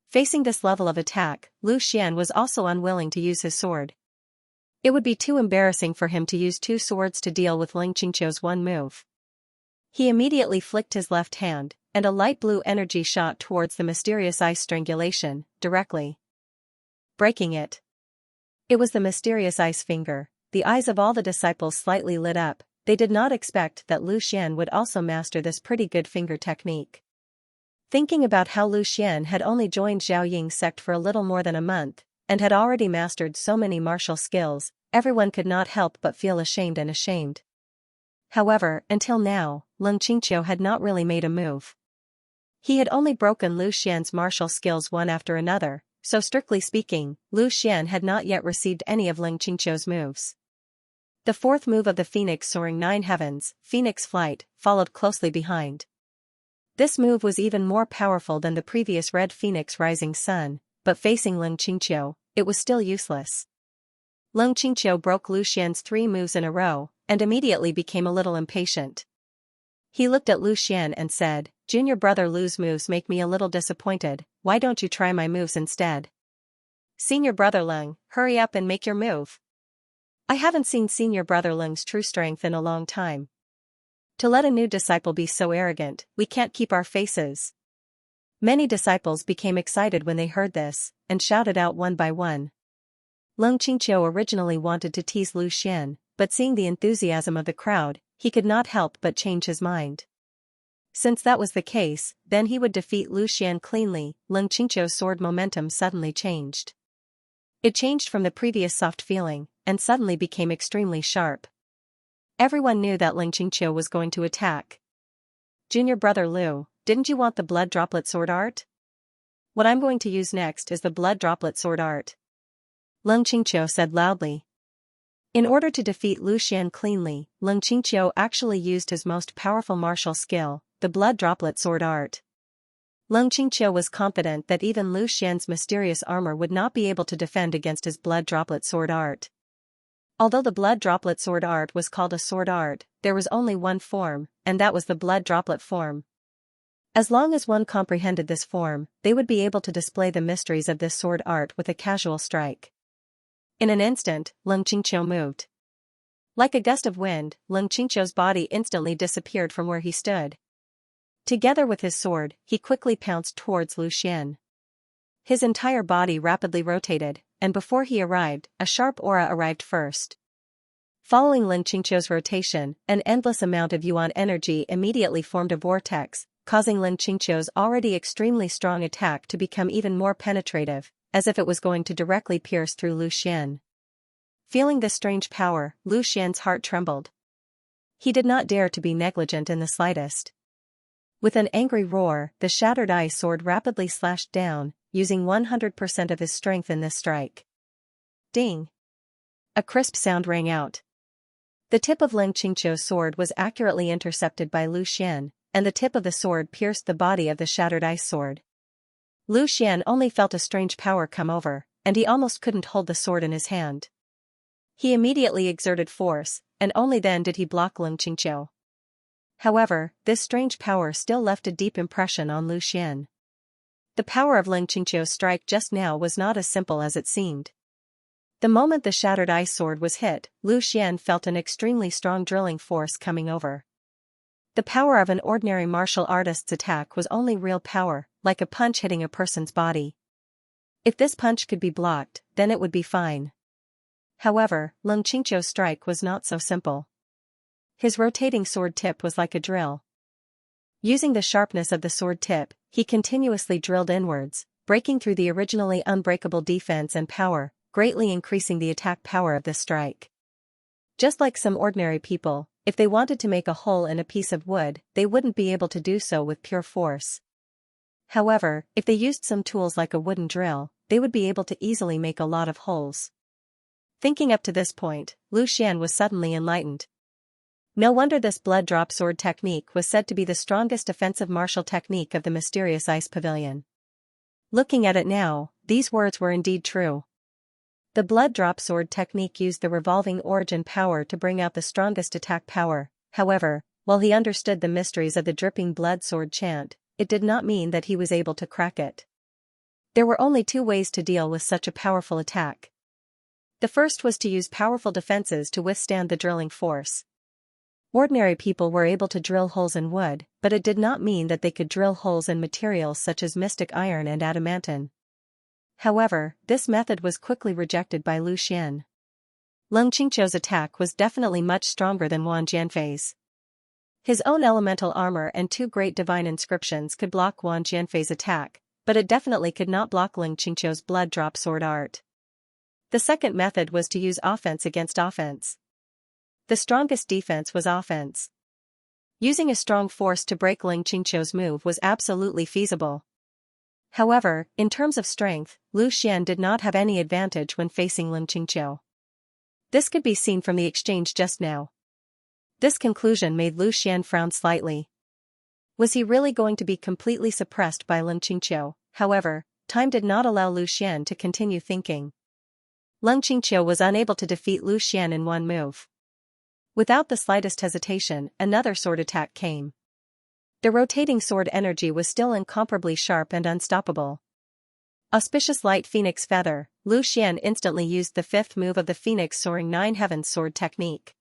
Facing this level of attack, Lu Xian was also unwilling to use his sword. It would be too embarrassing for him to use two swords to deal with Leng Qingqiu's one move. He immediately flicked his left hand, and a light blue energy shot towards the mysterious eye strangulation, directly breaking it. It was the mysterious ice finger. The eyes of all the disciples slightly lit up. They did not expect that Lu Xian would also master this pretty good finger technique. Thinking about how Lu Xian had only joined Zhao Ying's sect for a little more than a month, and had already mastered so many martial skills, everyone could not help but feel ashamed. However, until now, Leng Qingqiu had not really made a move. He had only broken Lu Xian's martial skills one after another, so strictly speaking, Lu Xian had not yet received any of Leng Qingqiu's moves. The fourth move of the Phoenix soaring 9 heavens, Phoenix Flight, followed closely behind. This move was even more powerful than the previous red Phoenix rising sun, but facing Leng Qingqiu, it was still useless. Leng Qingqiu broke Lu Xian's 3 moves in a row, and immediately became a little impatient. He looked at Lu Xian and said, "Junior brother Lu's moves make me a little disappointed, why don't you try my moves instead?" "Senior brother Leng, hurry up and make your move. I haven't seen senior brother Leng's true strength in a long time. To let a new disciple be so arrogant, we can't keep our faces." Many disciples became excited when they heard this, and shouted out one by one. Leng Qingqiu originally wanted to tease Lu Xian, but seeing the enthusiasm of the crowd, he could not help but change his mind. Since that was the case, then he would defeat Lu Xian cleanly. Leng Qingqiu's sword momentum suddenly changed. It changed from the previous soft feeling, and suddenly became extremely sharp. Everyone knew that Leng Qingqiu was going to attack. "Junior brother Lu, didn't you want the blood droplet sword art? What I'm going to use next is the blood droplet sword art," Leng Qingqiu said loudly. In order to defeat Lu Xian cleanly, Leng Qingqiu actually used his most powerful martial skill, the blood droplet sword art. Leng Qingqiu was confident that even Lu Xian's mysterious armor would not be able to defend against his blood droplet sword art. Although the blood droplet sword art was called a sword art, there was only one form, and that was the blood droplet form. As long as one comprehended this form, they would be able to display the mysteries of this sword art with a casual strike. In an instant, Leng Qingqiu moved. Like a gust of wind, Leng Qingqiu's body instantly disappeared from where he stood. Together with his sword, he quickly pounced towards Lu Xian. His entire body rapidly rotated, and before he arrived, a sharp aura arrived first. Following Leng Qingqiu's rotation, an endless amount of yuan energy immediately formed a vortex, causing Leng Qingqiu's already extremely strong attack to become even more penetrative, as if it was going to directly pierce through Lu Xian. Feeling this strange power, Lu Xian's heart trembled. He did not dare to be negligent in the slightest. With an angry roar, the shattered ice sword rapidly slashed down, using 100% of his strength in this strike. Ding! A crisp sound rang out. The tip of Leng Qingqiu's sword was accurately intercepted by Lu Xian, and the tip of the sword pierced the body of the shattered ice sword. Lu Xian only felt a strange power come over, and he almost couldn't hold the sword in his hand. He immediately exerted force, and only then did he block Leng Qingqiu. However, this strange power still left a deep impression on Lu Xian. The power of Leng Qingqiu's strike just now was not as simple as it seemed. The moment the shattered ice sword was hit, Lu Xian felt an extremely strong drilling force coming over. The power of an ordinary martial artist's attack was only real power, like a punch hitting a person's body. If this punch could be blocked, then it would be fine. However, Leng Qingqiu's strike was not so simple. His rotating sword tip was like a drill. Using the sharpness of the sword tip, he continuously drilled inwards, breaking through the originally unbreakable defense and power, greatly increasing the attack power of this strike. Just like some ordinary people, if they wanted to make a hole in a piece of wood, they wouldn't be able to do so with pure force. However, if they used some tools like a wooden drill, they would be able to easily make a lot of holes. Thinking up to this point, Lu Xian was suddenly enlightened. No wonder this blood drop sword technique was said to be the strongest offensive martial technique of the mysterious ice pavilion. Looking at it now, these words were indeed true. The blood drop sword technique used the revolving origin power to bring out the strongest attack power. However, while he understood the mysteries of the dripping blood sword chant, it did not mean that he was able to crack it. There were only two ways to deal with such a powerful attack. The first was to use powerful defenses to withstand the drilling force. Ordinary people were able to drill holes in wood, but it did not mean that they could drill holes in materials such as mystic iron and adamantine. However, this method was quickly rejected by Lu Xian. Leng Qingqiu's attack was definitely much stronger than Wang Jianfei's. His own elemental armor and two great divine inscriptions could block Wang Jianfei's attack, but it definitely could not block Leng Qingqiu's blood drop sword art. The second method was to use offense against offense. The strongest defense was offense. Using a strong force to break Leng Qingqiu's move was absolutely feasible. However, in terms of strength, Lu Xian did not have any advantage when facing Leng Qingqiu. This could be seen from the exchange just now. This conclusion made Lu Xian frown slightly. Was he really going to be completely suppressed by Leng Qingqiu? However, time did not allow Lu Xian to continue thinking. Leng Qingqiu was unable to defeat Lu Xian in one move. Without the slightest hesitation, another sword attack came. The rotating sword energy was still incomparably sharp and unstoppable. Auspicious light phoenix feather, Lu Xian instantly used the fifth move of the phoenix soaring nine heavens sword technique.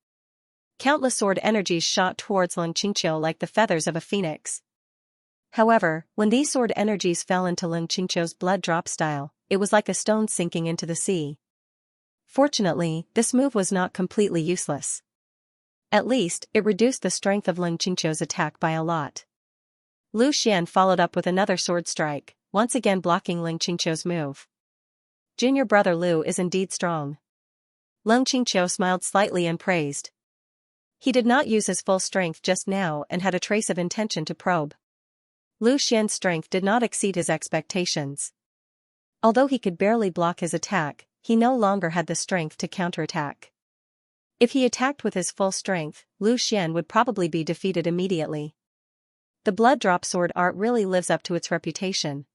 Countless sword energies shot towards Leng Qingqiu like the feathers of a phoenix. However, when these sword energies fell into Leng Qingqiu's blood drop style, it was like a stone sinking into the sea. Fortunately, this move was not completely useless. At least, it reduced the strength of Leng Qingqiu's attack by a lot. Lu Xian followed up with another sword strike, once again blocking Leng Qingqiu's move. Junior brother Lu is indeed strong. Leng Qingqiu smiled slightly and praised. He did not use his full strength just now and had a trace of intention to probe. Lu Xian's strength did not exceed his expectations. Although he could barely block his attack, he no longer had the strength to counterattack. If he attacked with his full strength, Lu Xian would probably be defeated immediately. The blood drop sword art really lives up to its reputation.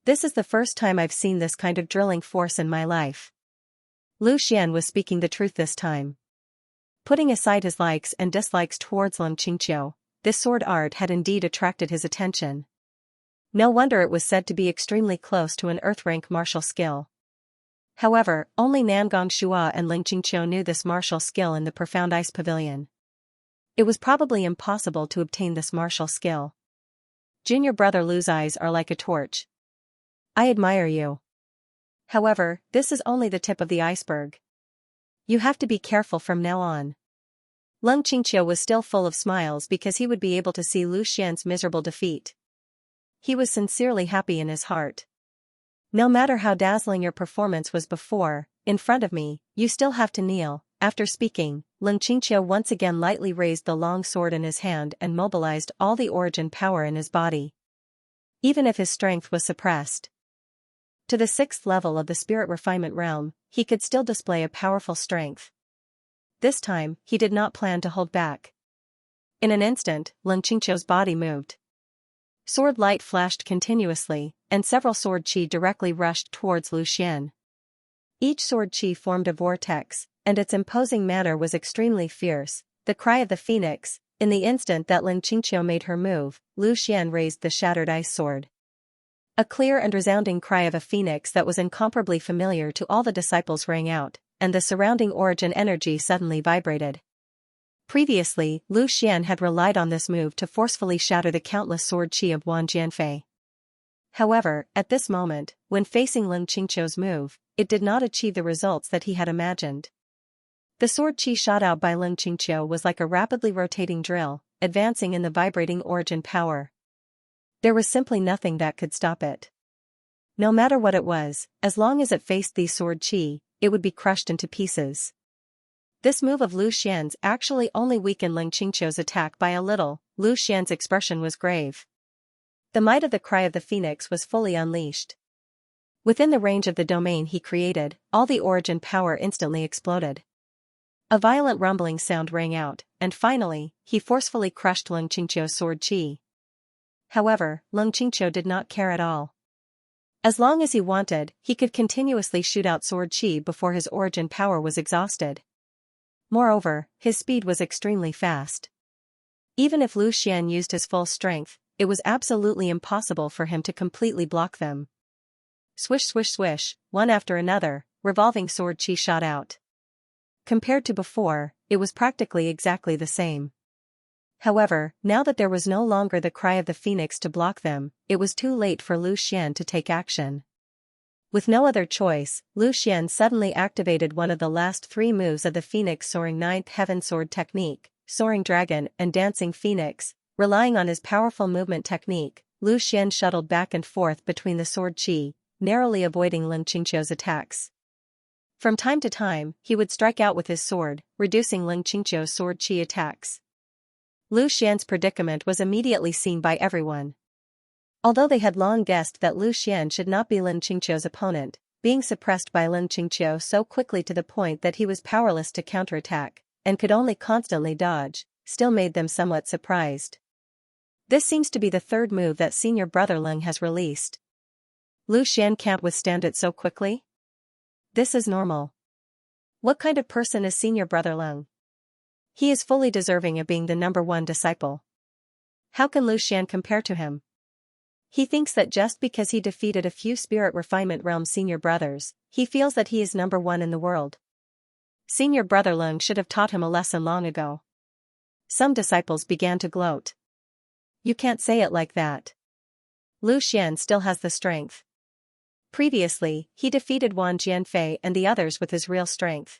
This is the first time I've seen this kind of drilling force in my life. Lu Xian was speaking the truth this time. Putting aside his likes and dislikes towards Leng Qingqiu, this sword art had indeed attracted his attention. No wonder it was said to be extremely close to an earth-rank martial skill. However, only Nangong Shua and Leng Qingqiu knew this martial skill in the profound ice pavilion. It was probably impossible to obtain this martial skill. Junior brother Lu's eyes are like a torch. I admire you. However, this is only the tip of the iceberg. You have to be careful from now on. Leng Qingqiu was still full of smiles because he would be able to see Lu Xian's miserable defeat. He was sincerely happy in his heart. No matter how dazzling your performance was before, in front of me, you still have to kneel. After speaking, Leng Qingqiu once again lightly raised the long sword in his hand and mobilized all the origin power in his body. Even if his strength was suppressed to the 6th level of the spirit refinement realm, he could still display a powerful strength. This time, he did not plan to hold back. In an instant, Leng Qingqiu's body moved. Sword light flashed continuously, and several sword chi directly rushed towards Lu Xian. Each sword chi formed a vortex, and its imposing manner was extremely fierce. The cry of the phoenix. In the instant that Leng Qingqiu made her move, Lu Xian raised the shattered ice sword. A clear and resounding cry of a phoenix that was incomparably familiar to all the disciples rang out, and the surrounding origin energy suddenly vibrated. Previously, Lu Xian had relied on this move to forcefully shatter the countless sword chi of Wang Jianfei. However, at this moment, when facing Leng Qingqiu's move, it did not achieve the results that he had imagined. The sword chi shot out by Leng Qingqiu was like a rapidly rotating drill, advancing in the vibrating origin power. There was simply nothing that could stop it. No matter what it was, as long as it faced these sword chi, it would be crushed into pieces. This move of Lu Xian's actually only weakened Ling Qingqiu's attack by a little. Lu Xian's expression was grave. The might of the Cry of the Phoenix was fully unleashed. Within the range of the domain he created, all the origin power instantly exploded. A violent rumbling sound rang out, and finally, he forcefully crushed Ling Qingqiu's sword qi. However, Ling Qingqiu did not care at all. As long as he wanted, he could continuously shoot out sword qi before his origin power was exhausted. Moreover, his speed was extremely fast. Even if Lu Xian used his full strength, it was absolutely impossible for him to completely block them. Swish swish swish, one after another, revolving sword qi shot out. Compared to before, it was practically exactly the same. However, now that there was no longer the Cry of the Phoenix to block them, it was too late for Lu Xian to take action. With no other choice, Lu Xian suddenly activated one of the last three moves of the Phoenix Soaring Ninth Heaven Sword technique, Soaring Dragon and Dancing Phoenix. Relying on his powerful movement technique, Lu Xian shuttled back and forth between the sword qi, narrowly avoiding Ling Qingqiu's attacks. From time to time, he would strike out with his sword, reducing Ling Qingqiu's sword qi attacks. Lu Xian's predicament was immediately seen by everyone. Although they had long guessed that Lu Xian should not be Ling Qingqiu's opponent, being suppressed by Ling Qingqiu so quickly to the point that he was powerless to counterattack, and could only constantly dodge, still made them somewhat surprised. This seems to be the third move that senior brother Ling has released. Lu Xian can't withstand it so quickly? This is normal. What kind of person is senior brother Ling? He is fully deserving of being the number one disciple. How can Lu Xian compare to him? He thinks that just because he defeated a few Spirit Refinement Realm senior brothers, he feels that he is number one in the world. Senior brother Ling should have taught him a lesson long ago. Some disciples began to gloat. You can't say it like that. Lu Xian still has the strength. Previously, he defeated Wan Jianfei and the others with his real strength.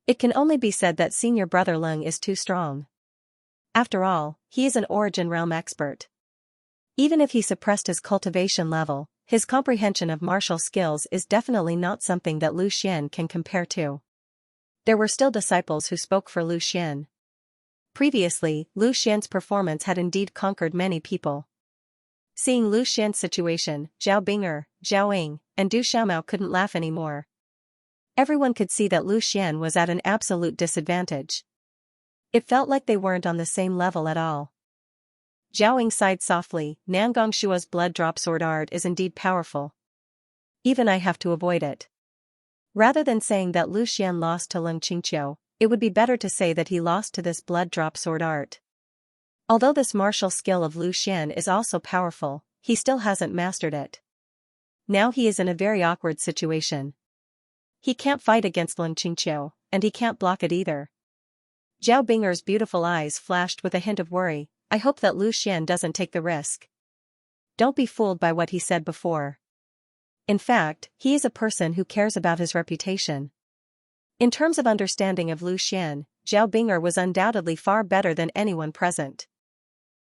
It can only be said that senior brother Ling is too strong. After all, he is an origin realm expert. Even if he suppressed his cultivation level, his comprehension of martial skills is definitely not something that Lu Xian can compare to. There were still disciples who spoke for Lu Xian. Previously, Lu Xian's performance had indeed conquered many people. Seeing Lu Xian's situation, Zhao Bing'er, Zhao Ying, and Du Xiaomao couldn't laugh anymore. Everyone could see that Lu Xian was at an absolute disadvantage. It felt like they weren't on the same level at all. Zhao Ying sighed softly. Nangong Shua's blood drop sword art is indeed powerful. Even I have to avoid it. Rather than saying that Lu Xian lost to Ling Qingqiu, it would be better to say that he lost to this blood drop sword art. Although this martial skill of Lu Xian is also powerful, he still hasn't mastered it. Now he is in a very awkward situation. He can't fight against Ling Qingqiu, and he can't block it either. Zhao Bing'er's beautiful eyes flashed with a hint of worry. I hope that Lu Xian doesn't take the risk. Don't be fooled by what he said before. In fact, he is a person who cares about his reputation. In terms of understanding of Lu Xian, Zhao Bing'er was undoubtedly far better than anyone present.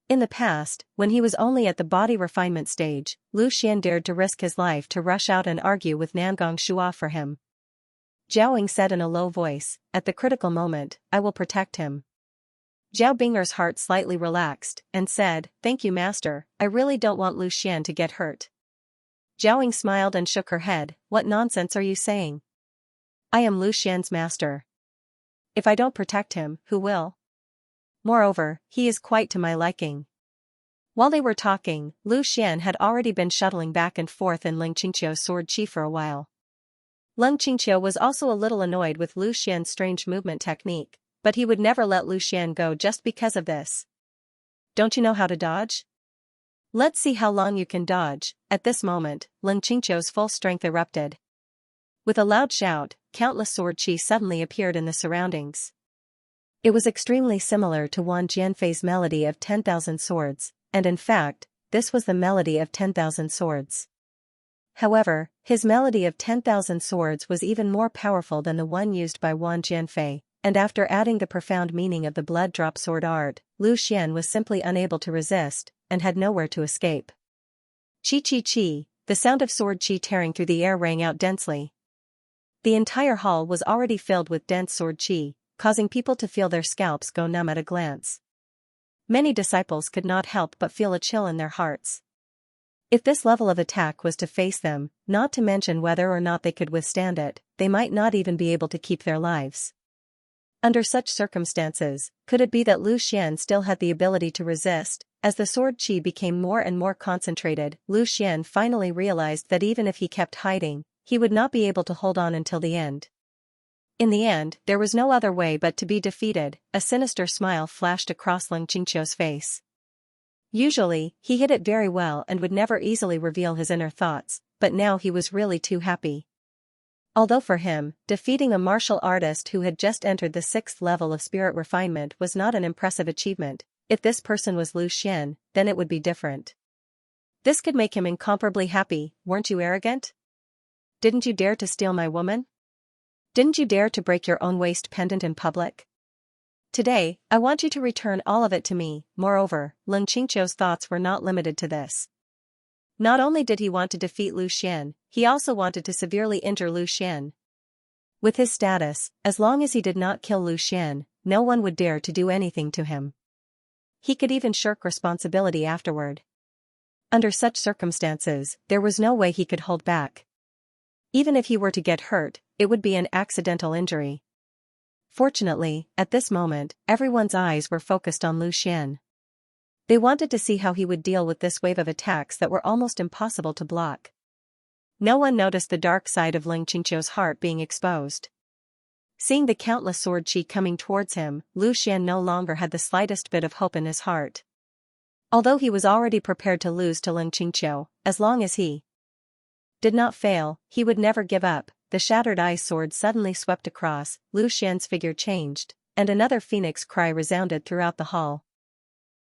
In the past, when he was only at the body refinement stage, Lu Xian dared to risk his life to rush out and argue with Nangong Shua for him. Zhao Ying said in a low voice, at the critical moment, I will protect him. Zhao Bing'er's heart slightly relaxed, and said, Thank you master, I really don't want Lu Xian to get hurt. Zhao Ying smiled and shook her head, what nonsense are you saying? I am Lu Xian's master. If I don't protect him, who will? Moreover, he is quite to my liking. While they were talking, Lu Xian had already been shuttling back and forth in Ling Qingqiu's sword qi for a while. Ling Qingqiu was also a little annoyed with Lu Xian's strange movement technique, but he would never let Lu Xian go just because of this. Don't you know how to dodge? Let's see how long you can dodge. At this moment, Ling Qingqiu's full strength erupted. With a loud shout, countless sword qi suddenly appeared in the surroundings. It was extremely similar to Wan Jianfei's melody of 10,000 swords, and in fact, this was the melody of 10,000 swords. However, his melody of 10,000 swords was even more powerful than the one used by Wan Jianfei, and after adding the profound meaning of the blood drop sword art, Lu Xian was simply unable to resist, and had nowhere to escape. Chi chi chi, the sound of sword qi tearing through the air rang out densely. The entire hall was already filled with dense sword qi, causing people to feel their scalps go numb at a glance. Many disciples could not help but feel a chill in their hearts. If this level of attack was to face them, not to mention whether or not they could withstand it, they might not even be able to keep their lives. Under such circumstances, could it be that Lu Xian still had the ability to resist? As the sword qi became more and more concentrated, Lu Xian finally realized that even if he kept hiding, he would not be able to hold on until the end. In the end, there was no other way but to be defeated. A sinister smile flashed across Leng Qingqiu's face. Usually, he hid it very well and would never easily reveal his inner thoughts, but now he was really too happy. Although for him, defeating a martial artist who had just entered the 6th level of spirit refinement was not an impressive achievement, if this person was Lu Xian, then it would be different. This could make him incomparably happy. Weren't you arrogant? Didn't you dare to steal my woman? Didn't you dare to break your own waist pendant in public? Today, I want you to return all of it to me. Moreover, Leng Qingqiu's thoughts were not limited to this. Not only did he want to defeat Lu Xian, he also wanted to severely injure Lu Xian. With his status, as long as he did not kill Lu Xian, no one would dare to do anything to him. He could even shirk responsibility afterward. Under such circumstances, there was no way he could hold back. Even if he were to get hurt, it would be an accidental injury. Fortunately, at this moment, everyone's eyes were focused on Lu Xian. They wanted to see how he would deal with this wave of attacks that were almost impossible to block. No one noticed the dark side of Leng Qingqiu's heart being exposed. Seeing the countless sword qi coming towards him, Lu Xian no longer had the slightest bit of hope in his heart. Although he was already prepared to lose to Leng Qingqiu, as long as he did not fail, he would never give up. The shattered ice sword suddenly swept across, Lu Xian's figure changed, and another phoenix cry resounded throughout the hall.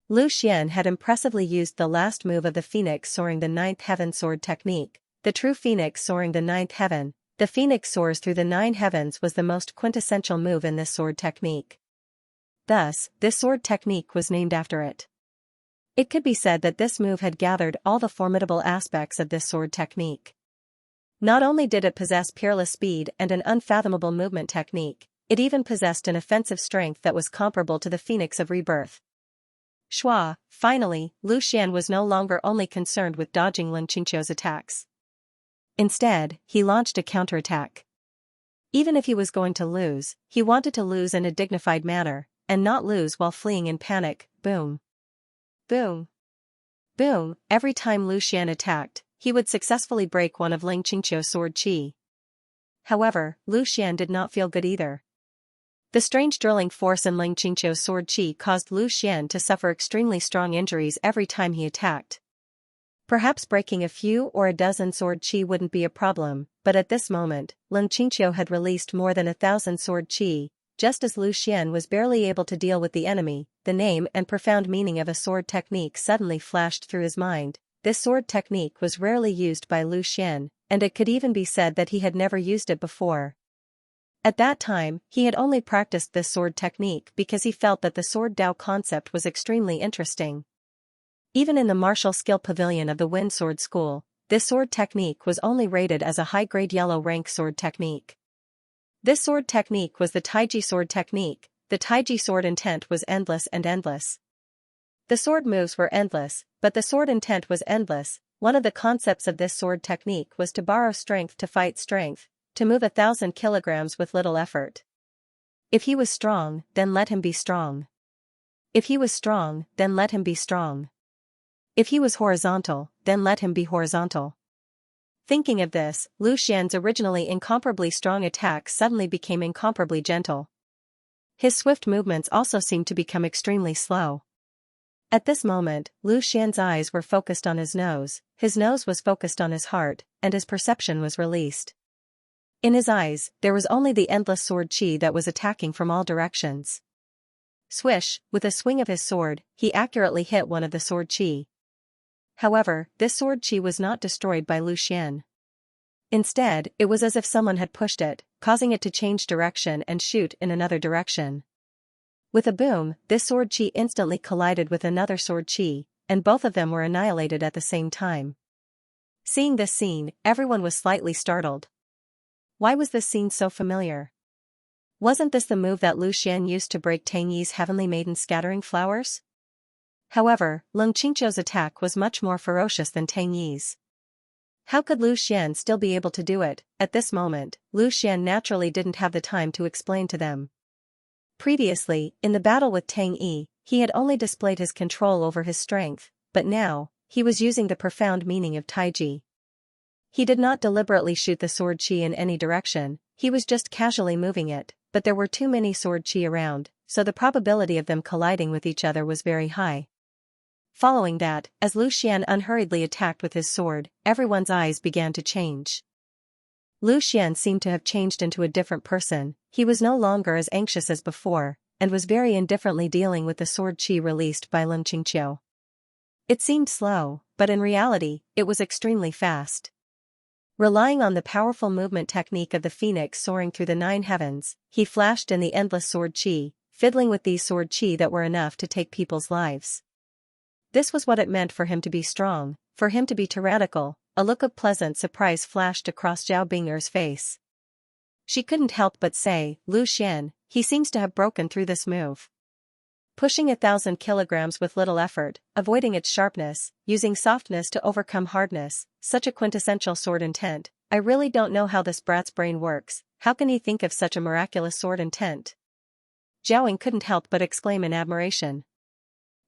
Lu Xian had impressively used the last move of the phoenix soaring the 9th heaven sword technique, the true phoenix soaring the 9th heaven. The phoenix soars through the 9 heavens was the most quintessential move in this sword technique. Thus, this sword technique was named after it. It could be said that this move had gathered all the formidable aspects of this sword technique. Not only did it possess peerless speed and an unfathomable movement technique, it even possessed an offensive strength that was comparable to the phoenix of rebirth. Schwa, finally, Lu Xian was no longer only concerned with dodging Leng Qingqiu's attacks. Instead, he launched a counterattack. Even if he was going to lose, he wanted to lose in a dignified manner, and not lose while fleeing in panic. Boom. Boom. Boom. Every time Lu Xian attacked, he would successfully break one of Leng Qingqiu's sword qi. However, Lu Xian did not feel good either. The strange drilling force in Leng Qingqiu's sword qi caused Lu Xian to suffer extremely strong injuries every time he attacked. Perhaps breaking a few or a dozen sword qi wouldn't be a problem, but at this moment, Leng Qingqiu had released more than 1,000 sword qi. Just as Lu Xian was barely able to deal with the enemy, the name and profound meaning of a sword technique suddenly flashed through his mind. This sword technique was rarely used by Lu Xian, and it could even be said that he had never used it before. At that time, he had only practiced this sword technique because he felt that the sword Dao concept was extremely interesting. Even in the martial skill pavilion of the Wind Sword School, this sword technique was only rated as a high-grade yellow rank sword technique. This sword technique was the Taiji sword technique. The Taiji sword intent was endless and endless. The sword moves were endless, but the sword intent was endless. One of the concepts of this sword technique was to borrow strength to fight strength, to move 1,000 kilograms with little effort. If he was strong, then let him be strong. If he was strong, then let him be strong. If he was horizontal, then let him be horizontal. Thinking of this, Lu Xian's originally incomparably strong attack suddenly became incomparably gentle. His swift movements also seemed to become extremely slow. At this moment, Lu Xian's eyes were focused on his nose was focused on his heart, and his perception was released. In his eyes, there was only the endless sword qi that was attacking from all directions. Swish, with a swing of his sword, he accurately hit one of the sword qi. However, this sword qi was not destroyed by Lu Xian. Instead, it was as if someone had pushed it, causing it to change direction and shoot in another direction. With a boom, this sword qi instantly collided with another sword qi, and both of them were annihilated at the same time. Seeing this scene, everyone was slightly startled. Why was this scene so familiar? Wasn't this the move that Lu Xian used to break Tang Yi's heavenly maiden scattering flowers? However, Leng Qingqiu's attack was much more ferocious than Tang Yi's. How could Lu Xian still be able to do it? At this moment, Lu Xian naturally didn't have the time to explain to them. Previously, in the battle with Tang Yi, he had only displayed his control over his strength, but now, he was using the profound meaning of Taiji. He did not deliberately shoot the sword qi in any direction, he was just casually moving it, but there were too many sword qi around, so the probability of them colliding with each other was very high. Following that, as Lu Xian unhurriedly attacked with his sword, everyone's eyes began to change. Lu Xian seemed to have changed into a different person, he was no longer as anxious as before, and was very indifferently dealing with the sword qi released by Leng Qingqiu. It seemed slow, but in reality, it was extremely fast. Relying on the powerful movement technique of the phoenix soaring through the 9 heavens, he flashed in the endless sword qi, fiddling with these sword qi that were enough to take people's lives. This was what it meant for him to be strong, for him to be tyrannical. A look of pleasant surprise flashed across Zhao Bing'er's face. She couldn't help but say, Lu Xian, he seems to have broken through this move. Pushing 1,000 kilograms with little effort, avoiding its sharpness, using softness to overcome hardness, such a quintessential sword intent. I really don't know how this brat's brain works, how can he think of such a miraculous sword intent? Zhaoing couldn't help but exclaim in admiration.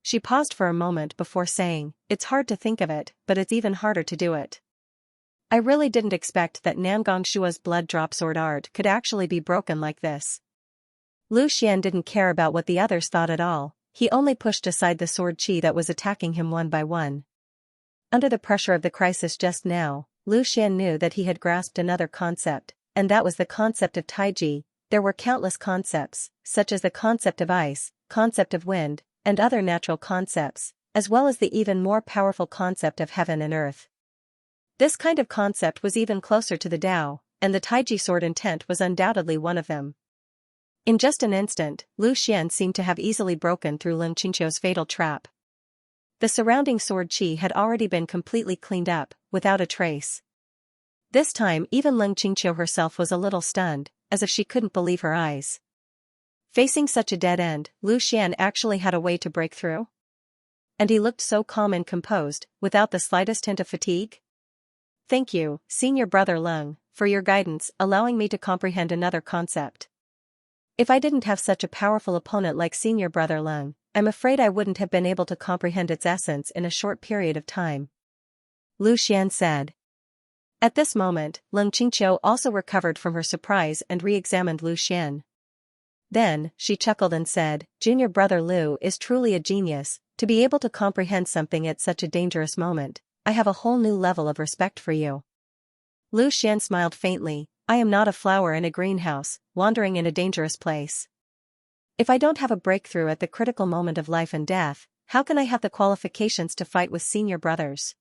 She paused for a moment before saying, it's hard to think of it, but it's even harder to do it. I really didn't expect that Namgong Shua's blood drop sword art could actually be broken like this. Lu Xian didn't care about what the others thought at all, he only pushed aside the sword qi that was attacking him one by one. Under the pressure of the crisis just now, Lu Xian knew that he had grasped another concept, and that was the concept of Taiji. There were countless concepts, such as the concept of ice, concept of wind, and other natural concepts, as well as the even more powerful concept of heaven and earth. This kind of concept was even closer to the Tao, and the Taiji sword intent was undoubtedly one of them. In just an instant, Lu Xian seemed to have easily broken through Leng Qingqiu's fatal trap. The surrounding sword qi had already been completely cleaned up, without a trace. This time even Leng Qingqiu herself was a little stunned, as if she couldn't believe her eyes. Facing such a dead end, Lu Xian actually had a way to break through? And he looked so calm and composed, without the slightest hint of fatigue. Thank you, Senior Brother Leng, for your guidance, allowing me to comprehend another concept. If I didn't have such a powerful opponent like Senior Brother Leng, I'm afraid I wouldn't have been able to comprehend its essence in a short period of time. Lu Xian said. At this moment, Leng Qingqiu also recovered from her surprise and re-examined Lu Xian. Then, she chuckled and said, Junior Brother Lu is truly a genius, to be able to comprehend something at such a dangerous moment. I have a whole new level of respect for you. Lu Xian smiled faintly, I am not a flower in a greenhouse, wandering in a dangerous place. If I don't have a breakthrough at the critical moment of life and death, how can I have the qualifications to fight with senior brothers?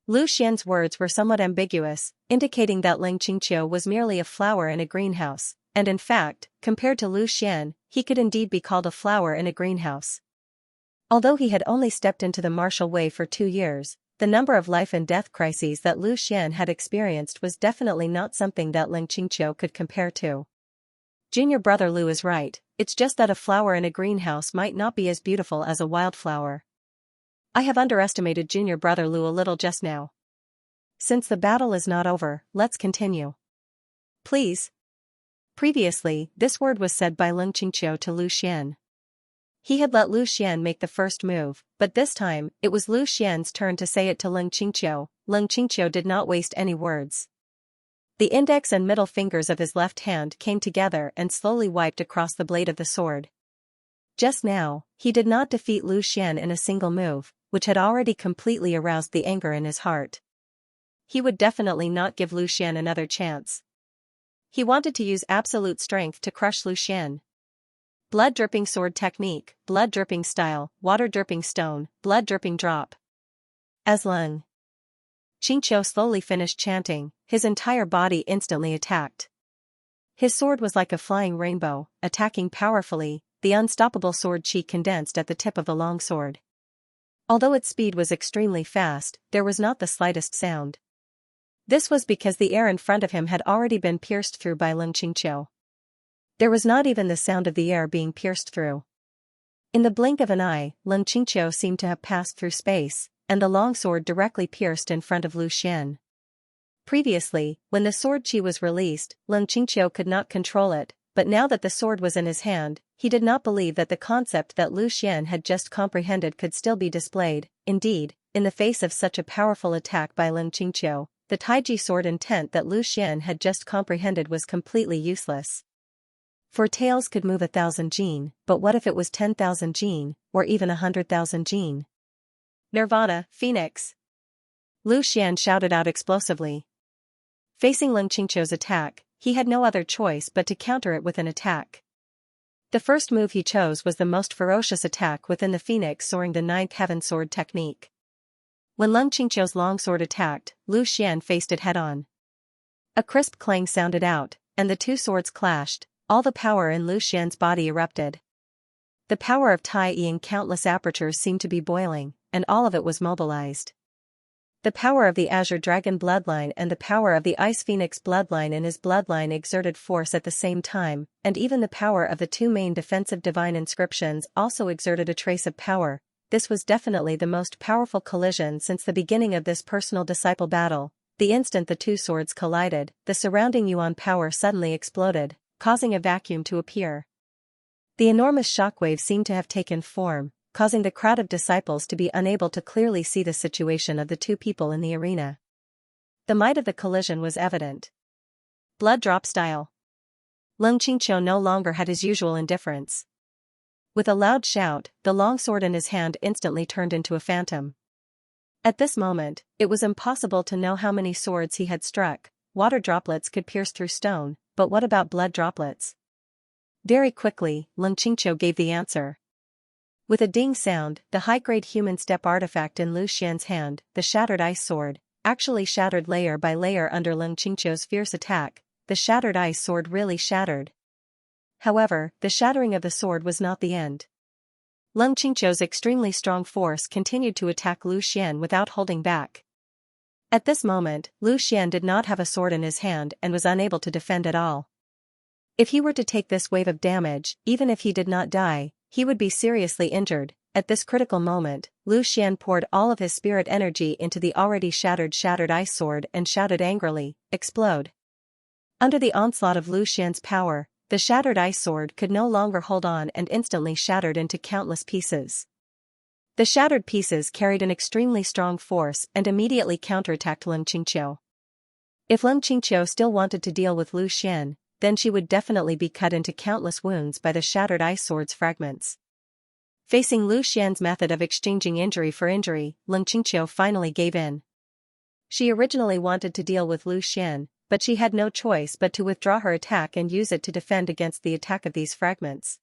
Lu Xian's words were somewhat ambiguous, indicating that Leng Qingqiu was merely a flower in a greenhouse, and in fact, compared to Lu Xian, he could indeed be called a flower in a greenhouse. Although he had only stepped into the martial way for 2 years, the number of life and death crises that Lu Xian had experienced was definitely not something that Leng Qingqiu could compare to. Junior Brother Lu is right, it's just that a flower in a greenhouse might not be as beautiful as a wildflower. I have underestimated Junior Brother Lu a little just now. Since the battle is not over, let's continue. Please. Previously, this word was said by Leng Qingqiu to Lu Xian. He had let Lu Xian make the first move, but this time, it was Lu Xian's turn to say it to Leng Qingqiu. Leng Qingqiu did not waste any words. The index and middle fingers of his left hand came together and slowly wiped across the blade of the sword. Just now, he did not defeat Lu Xian in a single move, which had already completely aroused the anger in his heart. He would definitely not give Lu Xian another chance. He wanted to use absolute strength to crush Lu Xian. Blood-dripping sword technique, blood-dripping style, water-dripping stone, blood-dripping drop. As Leng Qingqiu slowly finished chanting, his entire body instantly attacked. His sword was like a flying rainbow, attacking powerfully, the unstoppable sword qi condensed at the tip of the long sword. Although its speed was extremely fast, there was not the slightest sound. This was because the air in front of him had already been pierced through by Xianxia. There was not even the sound of the air being pierced through. In the blink of an eye, Xianxia seemed to have passed through space, and the longsword directly pierced in front of Lu Xian. Previously, when the sword chi was released, Xianxia could not control it, but now that the sword was in his hand, he did not believe that the concept that Lu Xian had just comprehended could still be displayed. Indeed, in the face of such a powerful attack by Xianxia, the Taiji sword intent that Lu Xian had just comprehended was completely useless. For tails could move 1,000 jin, but what if it was 10,000 jin, or even 100,000 jin? Nirvana, Phoenix! Lu Xian shouted out explosively. Facing Xianxia's attack, he had no other choice but to counter it with an attack. The first move he chose was the most ferocious attack within the Phoenix soaring the ninth heaven sword technique. When Xianxia's longsword attacked, Lu Xian faced it head-on. A crisp clang sounded out, and the two swords clashed. All the power in Lu Xian's body erupted. The power of Tai Yi in countless apertures seemed to be boiling, and all of it was mobilized. The power of the Azure Dragon bloodline and the power of the Ice Phoenix bloodline in his bloodline exerted force at the same time, and even the power of the two main defensive divine inscriptions also exerted a trace of power. This was definitely the most powerful collision since the beginning of this personal-disciple battle. The instant the two swords collided, the surrounding yuan power suddenly exploded, causing a vacuum to appear. The enormous shockwave seemed to have taken form, causing the crowd of disciples to be unable to clearly see the situation of the two people in the arena. The might of the collision was evident. Blood drop style. Xianxia no longer had his usual indifference. With a loud shout, the longsword in his hand instantly turned into a phantom. At this moment, it was impossible to know how many swords he had struck. Water droplets could pierce through stone, but what about blood droplets? Very quickly, Xianxia gave the answer. With a ding sound, the high-grade human step artifact in Lu Xian's hand, the shattered ice sword, actually shattered layer by layer under Xianxia's fierce attack. The shattered ice sword really shattered. However, the shattering of the sword was not the end. Xianxia's extremely strong force continued to attack Lu Xian without holding back. At this moment, Lu Xian did not have a sword in his hand and was unable to defend at all. If he were to take this wave of damage, even if he did not die, he would be seriously injured. At this critical moment, Lu Xian poured all of his spirit energy into the already shattered ice sword and shouted angrily, "Explode!" Under the onslaught of Lu Xian's power, the shattered ice sword could no longer hold on and instantly shattered into countless pieces. The shattered pieces carried an extremely strong force and immediately counterattacked Xianxia. If Xianxia still wanted to deal with Lu Xian, then she would definitely be cut into countless wounds by the shattered ice sword's fragments. Facing Lu Xian's method of exchanging injury for injury, Xianxia finally gave in. She originally wanted to deal with Lu Xian, but she had no choice but to withdraw her attack and use it to defend against the attack of these fragments.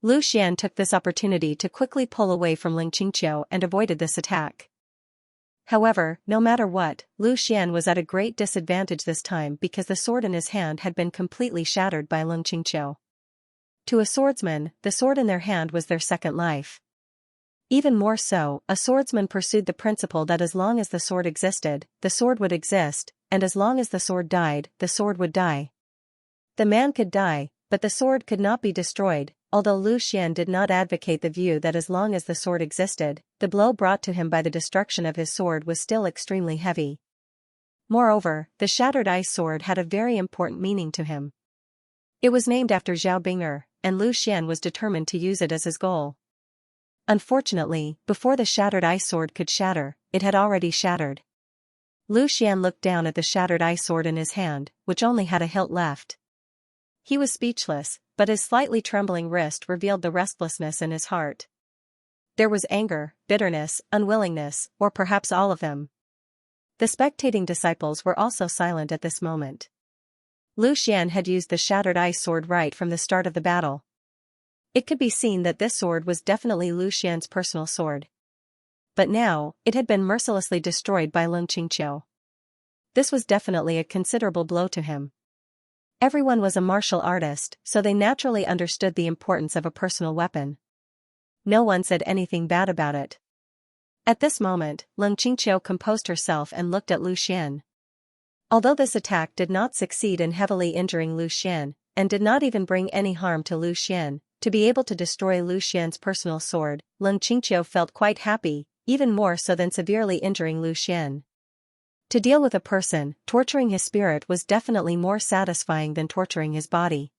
Lu Xian took this opportunity to quickly pull away from Xianxia and avoided this attack. However, no matter what, Lu Xian was at a great disadvantage this time because the sword in his hand had been completely shattered by Xianxia. To a swordsman, the sword in their hand was their second life. Even more so, a swordsman pursued the principle that as long as the sword existed, the sword would exist, and as long as the sword died, the sword would die. The man could die, but the sword could not be destroyed. Although Lu Xian did not advocate the view that as long as the sword existed, the blow brought to him by the destruction of his sword was still extremely heavy. Moreover, the shattered ice sword had a very important meaning to him. It was named after Zhao Bing'er, and Lu Xian was determined to use it as his goal. Unfortunately, before the shattered ice sword could shatter, it had already shattered. Lu Xian looked down at the shattered ice sword in his hand, which only had a hilt left. He was speechless, but his slightly trembling wrist revealed the restlessness in his heart. There was anger, bitterness, unwillingness, or perhaps all of them. The spectating disciples were also silent at this moment. Lu Xian had used the shattered ice sword right from the start of the battle. It could be seen that this sword was definitely Lu Xian's personal sword. But now, it had been mercilessly destroyed by Xianxia. This was definitely a considerable blow to him. Everyone was a martial artist, so they naturally understood the importance of a personal weapon. No one said anything bad about it. At this moment, Xianxia composed herself and looked at Lu Xian. Although this attack did not succeed in heavily injuring Lu Xian, and did not even bring any harm to Lu Xian, to be able to destroy Lu Xian's personal sword, Leng Qingqiu felt quite happy, even more so than severely injuring Lu Xian. To deal with a person, torturing his spirit was definitely more satisfying than torturing his body.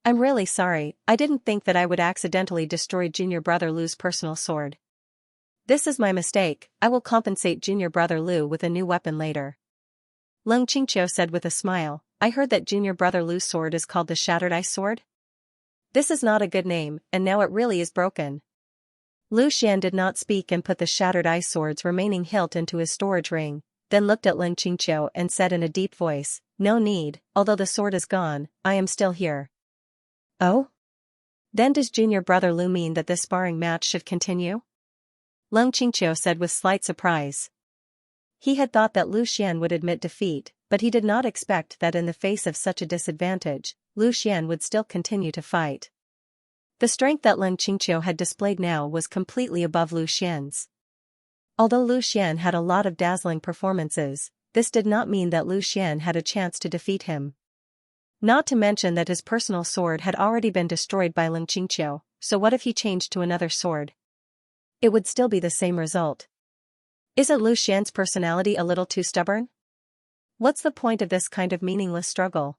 I'm really sorry, I didn't think that I would accidentally destroy Junior Brother Lu's personal sword. This is my mistake, I will compensate Junior Brother Lu with a new weapon later. Leng Qingqiu said with a smile, I heard that Junior Brother Lu's sword is called the Shattered Ice Sword? This is not a good name, and now it really is broken. Lu Xian did not speak and put the Shattered Ice Sword's remaining hilt into his storage ring, then looked at Leng Qingqiu and said in a deep voice, no need, although the sword is gone, I am still here. Oh? Then does Junior Brother Lu mean that this sparring match should continue? Leng Qingqiu said with slight surprise. He had thought that Lu Xian would admit defeat, but he did not expect that in the face of such a disadvantage, Lu Xian would still continue to fight. The strength that Leng Qingqiu had displayed now was completely above Lu Xian's. Although Lu Xian had a lot of dazzling performances, this did not mean that Lu Xian had a chance to defeat him. Not to mention that his personal sword had already been destroyed by Leng Qingqiu, so what if he changed to another sword? It would still be the same result. Isn't Lu Xian's personality a little too stubborn? What's the point of this kind of meaningless struggle?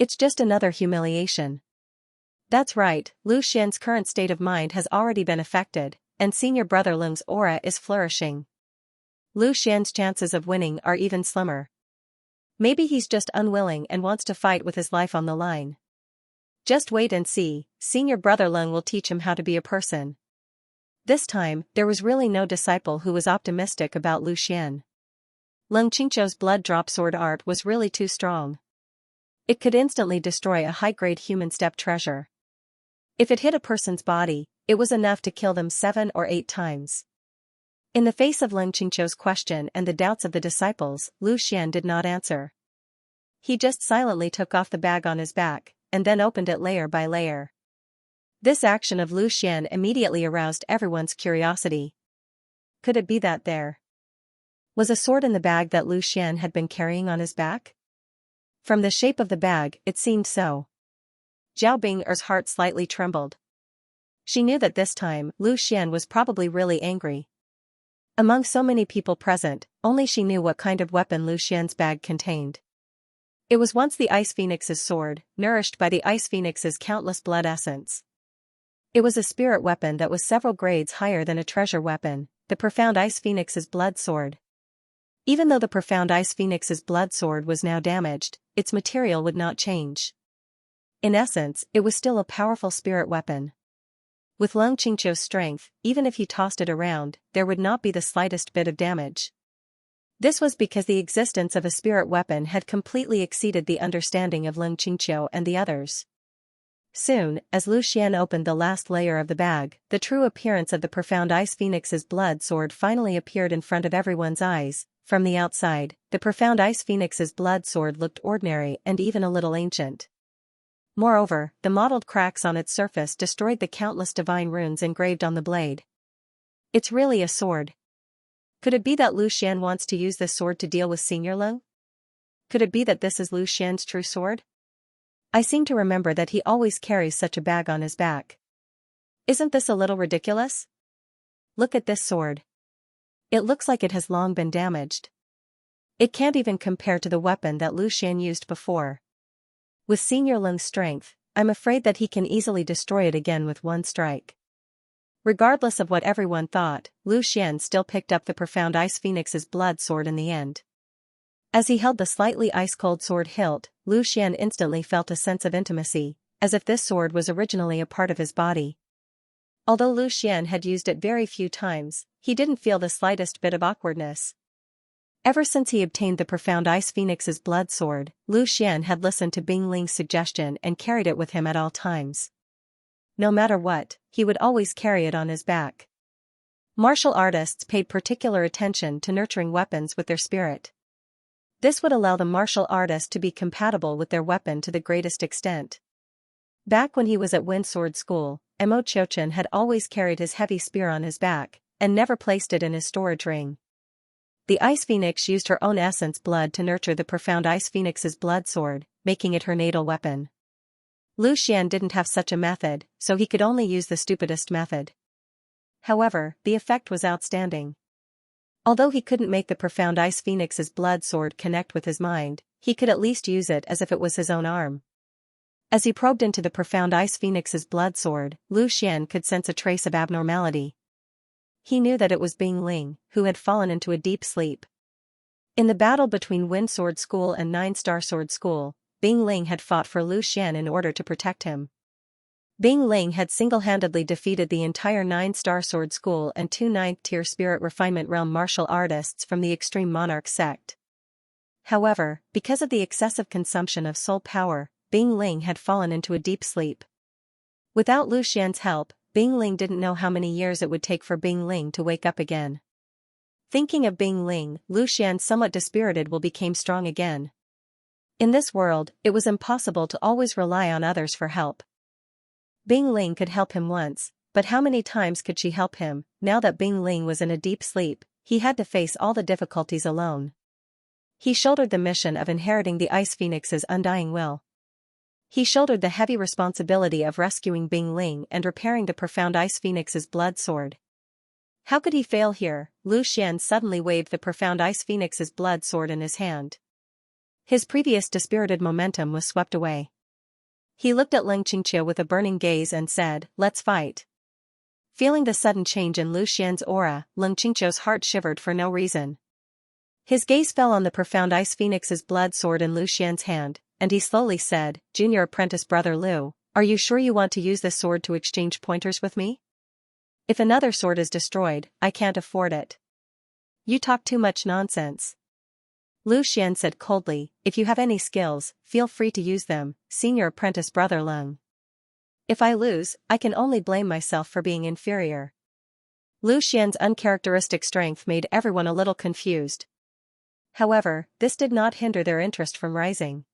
It's just another humiliation. That's right, Lu Xian's current state of mind has already been affected, and Senior Brother Leng's aura is flourishing. Lu Xian's chances of winning are even slimmer. Maybe he's just unwilling and wants to fight with his life on the line. Just wait and see, Senior Brother Leng will teach him how to be a person. This time, there was really no disciple who was optimistic about Lu Xian. Leng Qingqiu's blood drop sword art was really too strong. It could instantly destroy a high-grade human step treasure. If it hit a person's body, it was enough to kill them 7 or 8 times. In the face of Leng Qingqiu's question and the doubts of the disciples, Lu Xian did not answer. He just silently took off the bag on his back, and then opened it layer by layer. This action of Lu Xian immediately aroused everyone's curiosity. Could it be that there was a sword in the bag that Lu Xian had been carrying on his back? From the shape of the bag, it seemed so. Zhao Bing'er's heart slightly trembled. She knew that this time, Lu Xian was probably really angry. Among so many people present, only she knew what kind of weapon Lu Xian's bag contained. It was once the Ice Phoenix's sword, nourished by the Ice Phoenix's countless blood essence. It was a spirit weapon that was several grades higher than a treasure weapon, the Profound Ice Phoenix's blood sword. Even though the Profound Ice Phoenix's blood sword was now damaged, its material would not change. In essence, it was still a powerful spirit weapon. With Leng Qingqiu's strength, even if he tossed it around, there would not be the slightest bit of damage. This was because the existence of a spirit weapon had completely exceeded the understanding of Leng Qingqiu and the others. Soon, as Lu Xian opened the last layer of the bag, the true appearance of the Profound Ice Phoenix's blood sword finally appeared in front of everyone's eyes. From the outside, the Profound Ice Phoenix's blood sword looked ordinary and even a little ancient. Moreover, the mottled cracks on its surface destroyed the countless divine runes engraved on the blade. It's really a sword. Could it be that Lu Xian wants to use this sword to deal with Senior Leng? Could it be that this is Lu Xian's true sword? I seem to remember that he always carries such a bag on his back. Isn't this a little ridiculous? Look at this sword. It looks like it has long been damaged. It can't even compare to the weapon that Lu Xian used before. With Senior Leng's strength, I'm afraid that he can easily destroy it again with one strike. Regardless of what everyone thought, Lu Xian still picked up the Profound Ice Phoenix's blood sword in the end. As he held the slightly ice-cold sword hilt, Lu Xian instantly felt a sense of intimacy, as if this sword was originally a part of his body. Although Lu Xian had used it very few times, he didn't feel the slightest bit of awkwardness. Ever since he obtained the Profound Ice Phoenix's blood sword, Lu Xian had listened to Bing Ling's suggestion and carried it with him at all times. No matter what, he would always carry it on his back. Martial artists paid particular attention to nurturing weapons with their spirit. This would allow the martial artist to be compatible with their weapon to the greatest extent. Back when he was at Wind Sword School, Mo Chouchen had always carried his heavy spear on his back, and never placed it in his storage ring. The Ice Phoenix used her own essence blood to nurture the profound Ice Phoenix's blood sword, making it her natal weapon. Lu Xian didn't have such a method, so he could only use the stupidest method. However, the effect was outstanding. Although he couldn't make the profound Ice Phoenix's blood sword connect with his mind, he could at least use it as if it was his own arm. As he probed into the profound Ice Phoenix's blood sword, Lu Xian could sense a trace of abnormality. He knew that it was Bing Ling, who had fallen into a deep sleep. In the battle between Wind Sword School and Nine Star Sword School, Bing Ling had fought for Lu Xian in order to protect him. Bing Ling had single-handedly defeated the entire Nine Star Sword School and 2 9th-tier Spirit Refinement Realm martial artists from the Extreme Monarch sect. However, because of the excessive consumption of soul power, Bing Ling had fallen into a deep sleep. Without Lu Xian's help, Bing Ling didn't know how many years it would take for Bing Ling to wake up again. Thinking of Bing Ling, Lu Xian, somewhat dispirited, became strong again. In this world, it was impossible to always rely on others for help. Bing Ling could help him once, but how many times could she help him? Now that Bing Ling was in a deep sleep, he had to face all the difficulties alone. He shouldered the mission of inheriting the Ice Phoenix's undying will. He shouldered the heavy responsibility of rescuing Bing Ling and repairing the profound Ice Phoenix's blood sword. How could he fail here? Lu Xian suddenly waved the profound Ice Phoenix's blood sword in his hand. His previous dispirited momentum was swept away. He looked at Xianxia with a burning gaze and said, "Let's fight." Feeling the sudden change in Lu Xian's aura, Xianxia's heart shivered for no reason. His gaze fell on the profound Ice Phoenix's blood sword in Lu Xian's hand, and he slowly said, "Junior apprentice brother Lu, are you sure you want to use this sword to exchange pointers with me? If another sword is destroyed, I can't afford it." "You talk too much nonsense," Lu Xian said coldly. "If you have any skills, feel free to use them, senior apprentice brother Lung. If I lose, I can only blame myself for being inferior." Lu Xian's uncharacteristic strength made everyone a little confused. However, this did not hinder their interest from rising.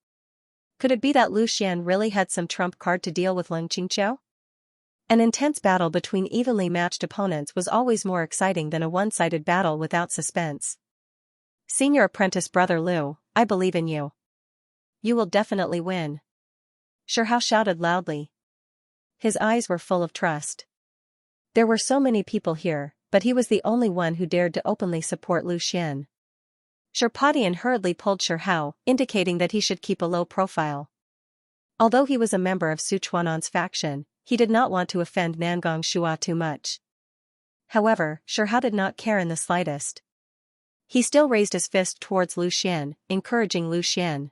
Could it be that Lu Xian really had some trump card to deal with Xianxia? An intense battle between evenly matched opponents was always more exciting than a one-sided battle without suspense. "Senior apprentice brother Lu, I believe in you. You will definitely win." Shihao shouted loudly. His eyes were full of trust. There were so many people here, but he was the only one who dared to openly support Lu Xian. Sherpadian hurriedly pulled Shihao, indicating that he should keep a low profile. Although he was a member of Su Chuanan's faction, he did not want to offend Nangong Shua too much. However, Shihao did not care in the slightest. He still raised his fist towards Lu Xian, encouraging Lu Xian.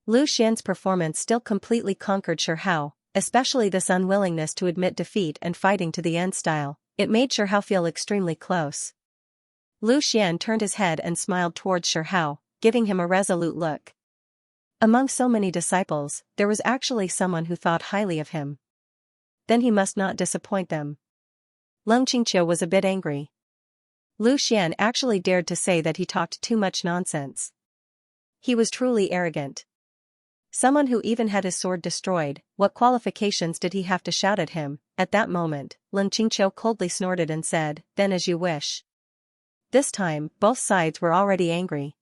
Lu Xian's performance still completely conquered Shihao, especially this unwillingness to admit defeat and fighting to the end style. It made Shihao feel extremely close. Lu Xian turned his head and smiled towards Shihao, giving him a resolute look. Among so many disciples, there was actually someone who thought highly of him. Then he must not disappoint them. Xianxia was a bit angry. Lu Xian actually dared to say that he talked too much nonsense. He was truly arrogant. Someone who even had his sword destroyed, what qualifications did he have to shout at him? At that moment, Xianxia coldly snorted and said, "Then as you wish." This time, both sides were already angry.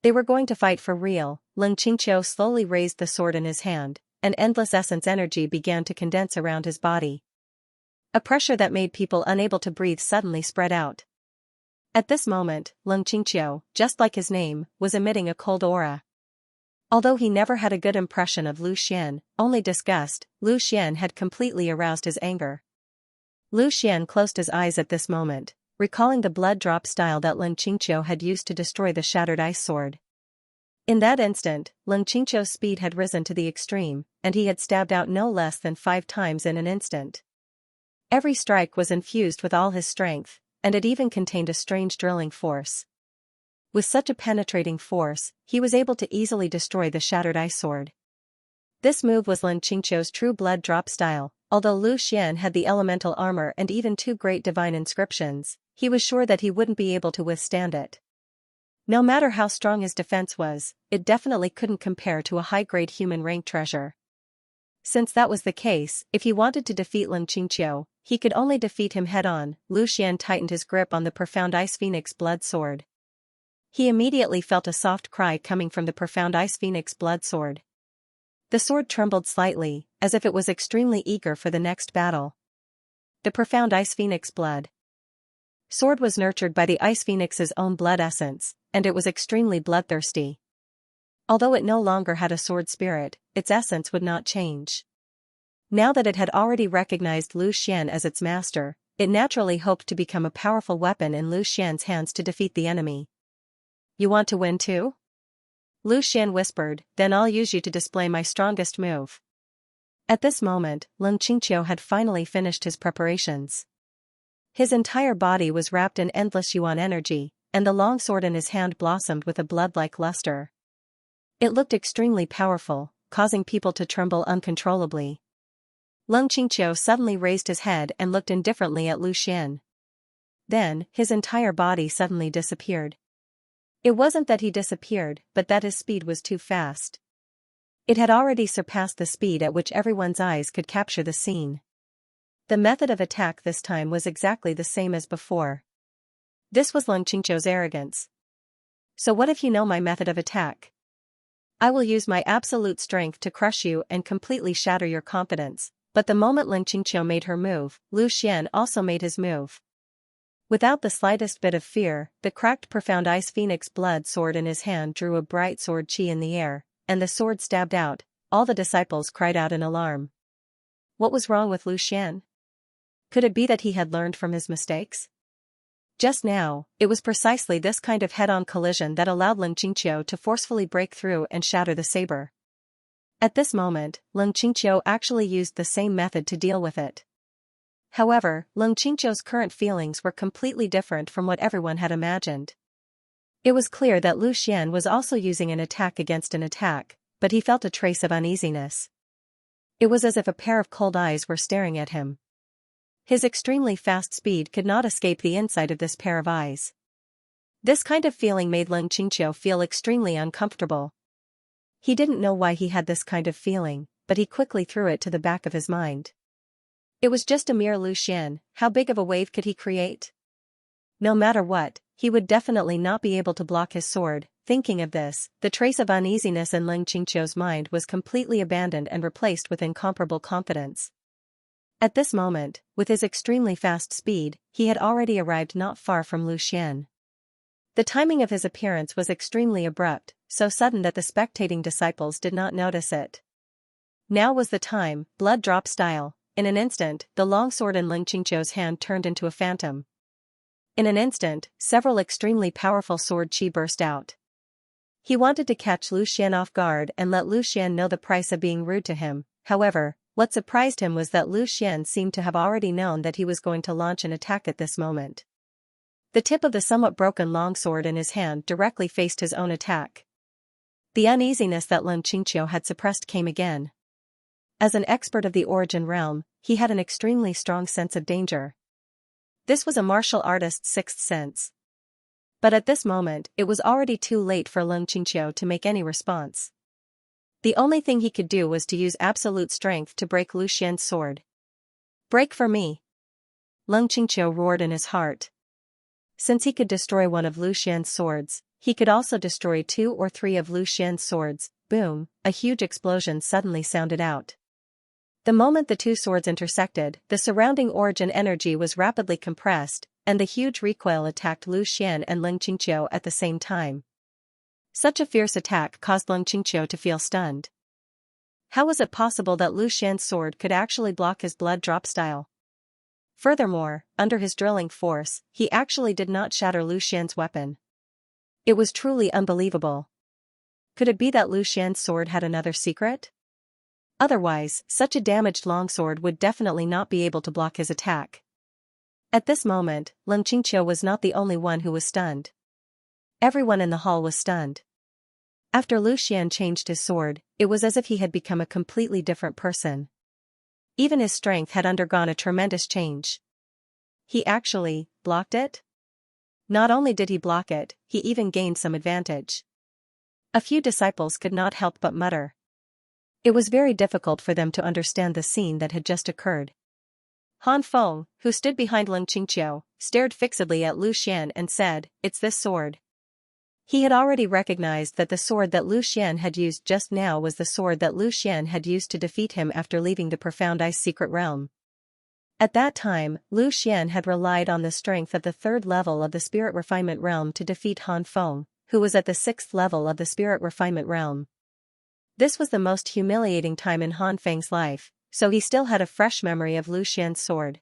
They were going to fight for real. Xianxia slowly raised the sword in his hand, and endless essence energy began to condense around his body. A pressure that made people unable to breathe suddenly spread out. At this moment, Xianxia, just like his name, was emitting a cold aura. Although he never had a good impression of Lu Xian, only disgust, Lu Xian had completely aroused his anger. Lu Xian closed his eyes at this moment, recalling the blood drop style that Xianxia had used to destroy the shattered ice sword. In that instant, Xianxia's speed had risen to the extreme, and he had stabbed out no less than 5 times in an instant. Every strike was infused with all his strength, and it even contained a strange drilling force. With such a penetrating force, he was able to easily destroy the shattered ice sword. This move was Xianxia's true blood drop style. Although Lu Xian had the elemental armor and even 2 great divine inscriptions, he was sure that he wouldn't be able to withstand it. No matter how strong his defense was, it definitely couldn't compare to a high-grade human rank treasure. Since that was the case, if he wanted to defeat Xianxia, he could only defeat him head-on. Lu Xian tightened his grip on the profound Ice Phoenix blood sword. He immediately felt a soft cry coming from the profound Ice Phoenix blood sword. The sword trembled slightly, as if it was extremely eager for the next battle. The profound Ice Phoenix blood sword was nurtured by the Ice Phoenix's own blood essence, and it was extremely bloodthirsty. Although it no longer had a sword spirit, its essence would not change. Now that it had already recognized Lu Xian as its master, it naturally hoped to become a powerful weapon in Lu Xian's hands to defeat the enemy. "You want to win too?" Lu Xian whispered, "Then I'll use you to display my strongest move." At this moment, Leng Qingqiu had finally finished his preparations. His entire body was wrapped in endless yuan energy, and the long sword in his hand blossomed with a blood-like luster. It looked extremely powerful, causing people to tremble uncontrollably. Leng Qingqiu suddenly raised his head and looked indifferently at Lu Xian. Then, his entire body suddenly disappeared. It wasn't that he disappeared, but that his speed was too fast. It had already surpassed the speed at which everyone's eyes could capture the scene. The method of attack this time was exactly the same as before. This was Leng Qingqiu's arrogance. "So what if you know my method of attack? I will use my absolute strength to crush you and completely shatter your confidence." But the moment Leng Qingqiu made her move, Lu Xian also made his move. Without the slightest bit of fear, the cracked profound Ice Phoenix blood sword in his hand drew a bright sword chi in the air, and the sword stabbed out. All the disciples cried out in alarm. What was wrong with Lu Xian? Could it be that he had learned from his mistakes? Just now, it was precisely this kind of head-on collision that allowed Leng Qingqiu to forcefully break through and shatter the saber. At this moment, Leng Qingqiu actually used the same method to deal with it. However, Leng Qingqiu's current feelings were completely different from what everyone had imagined. It was clear that Lu Xian was also using an attack against an attack, but he felt a trace of uneasiness. It was as if a pair of cold eyes were staring at him. His extremely fast speed could not escape the insight of this pair of eyes. This kind of feeling made Leng Qingqiu feel extremely uncomfortable. He didn't know why he had this kind of feeling, but he quickly threw it to the back of his mind. It was just a mere Lu Xian. How big of a wave could he create? No matter what, he would definitely not be able to block his sword. Thinking of this, the trace of uneasiness in Leng Qingqiu's mind was completely abandoned and replaced with incomparable confidence. At this moment, with his extremely fast speed, he had already arrived not far from Lu Xian. The timing of his appearance was extremely abrupt, so sudden that the spectating disciples did not notice it. Now was the time, blood drop style. In an instant, the long sword in Leng Qingqiu's hand turned into a phantom. In an instant, several extremely powerful sword chi burst out. He wanted to catch Lu Xian off guard and let Lu Xian know the price of being rude to him. However, what surprised him was that Lu Xian seemed to have already known that he was going to launch an attack at this moment. The tip of the somewhat broken longsword in his hand directly faced his own attack. The uneasiness that Leng Qingqiu had suppressed came again. As an expert of the origin realm, he had an extremely strong sense of danger. This was a martial artist's sixth sense. But at this moment, it was already too late for Leng Qingqiu to make any response. The only thing he could do was to use absolute strength to break Lu Xian's sword. "Break for me!" Leng Qingqiu roared in his heart. Since he could destroy one of Lu Xian's swords, he could also destroy 2 or 3 of Lu Xian's swords. Boom, a huge explosion suddenly sounded out. The moment the two swords intersected, the surrounding origin energy was rapidly compressed, and the huge recoil attacked Lu Xian and Leng Qingqiu at the same time. Such a fierce attack caused Leng Qingqiu to feel stunned. How was it possible that Lu Xian's sword could actually block his blood drop style? Furthermore, under his drilling force, he actually did not shatter Lu Xian's weapon. It was truly unbelievable. Could it be that Lu Xian's sword had another secret? Otherwise, such a damaged longsword would definitely not be able to block his attack. At this moment, Leng Qingqiu was not the only one who was stunned. Everyone in the hall was stunned. After Lu Xian changed his sword, it was as if he had become a completely different person. Even his strength had undergone a tremendous change. He actually blocked it? Not only did he block it, he even gained some advantage. A few disciples could not help but mutter. It was very difficult for them to understand the scene that had just occurred. Han Feng, who stood behind Leng Qingqiu, stared fixedly at Lu Xian and said, "It's this sword." He had already recognized that the sword that Lu Xian had used just now was the sword that Lu Xian had used to defeat him after leaving the Profound Ice secret realm. At that time, Lu Xian had relied on the strength of the third level of the Spirit Refinement realm to defeat Han Feng, who was at the sixth level of the Spirit Refinement realm. This was the most humiliating time in Han Feng's life, so he still had a fresh memory of Lu Xian's sword.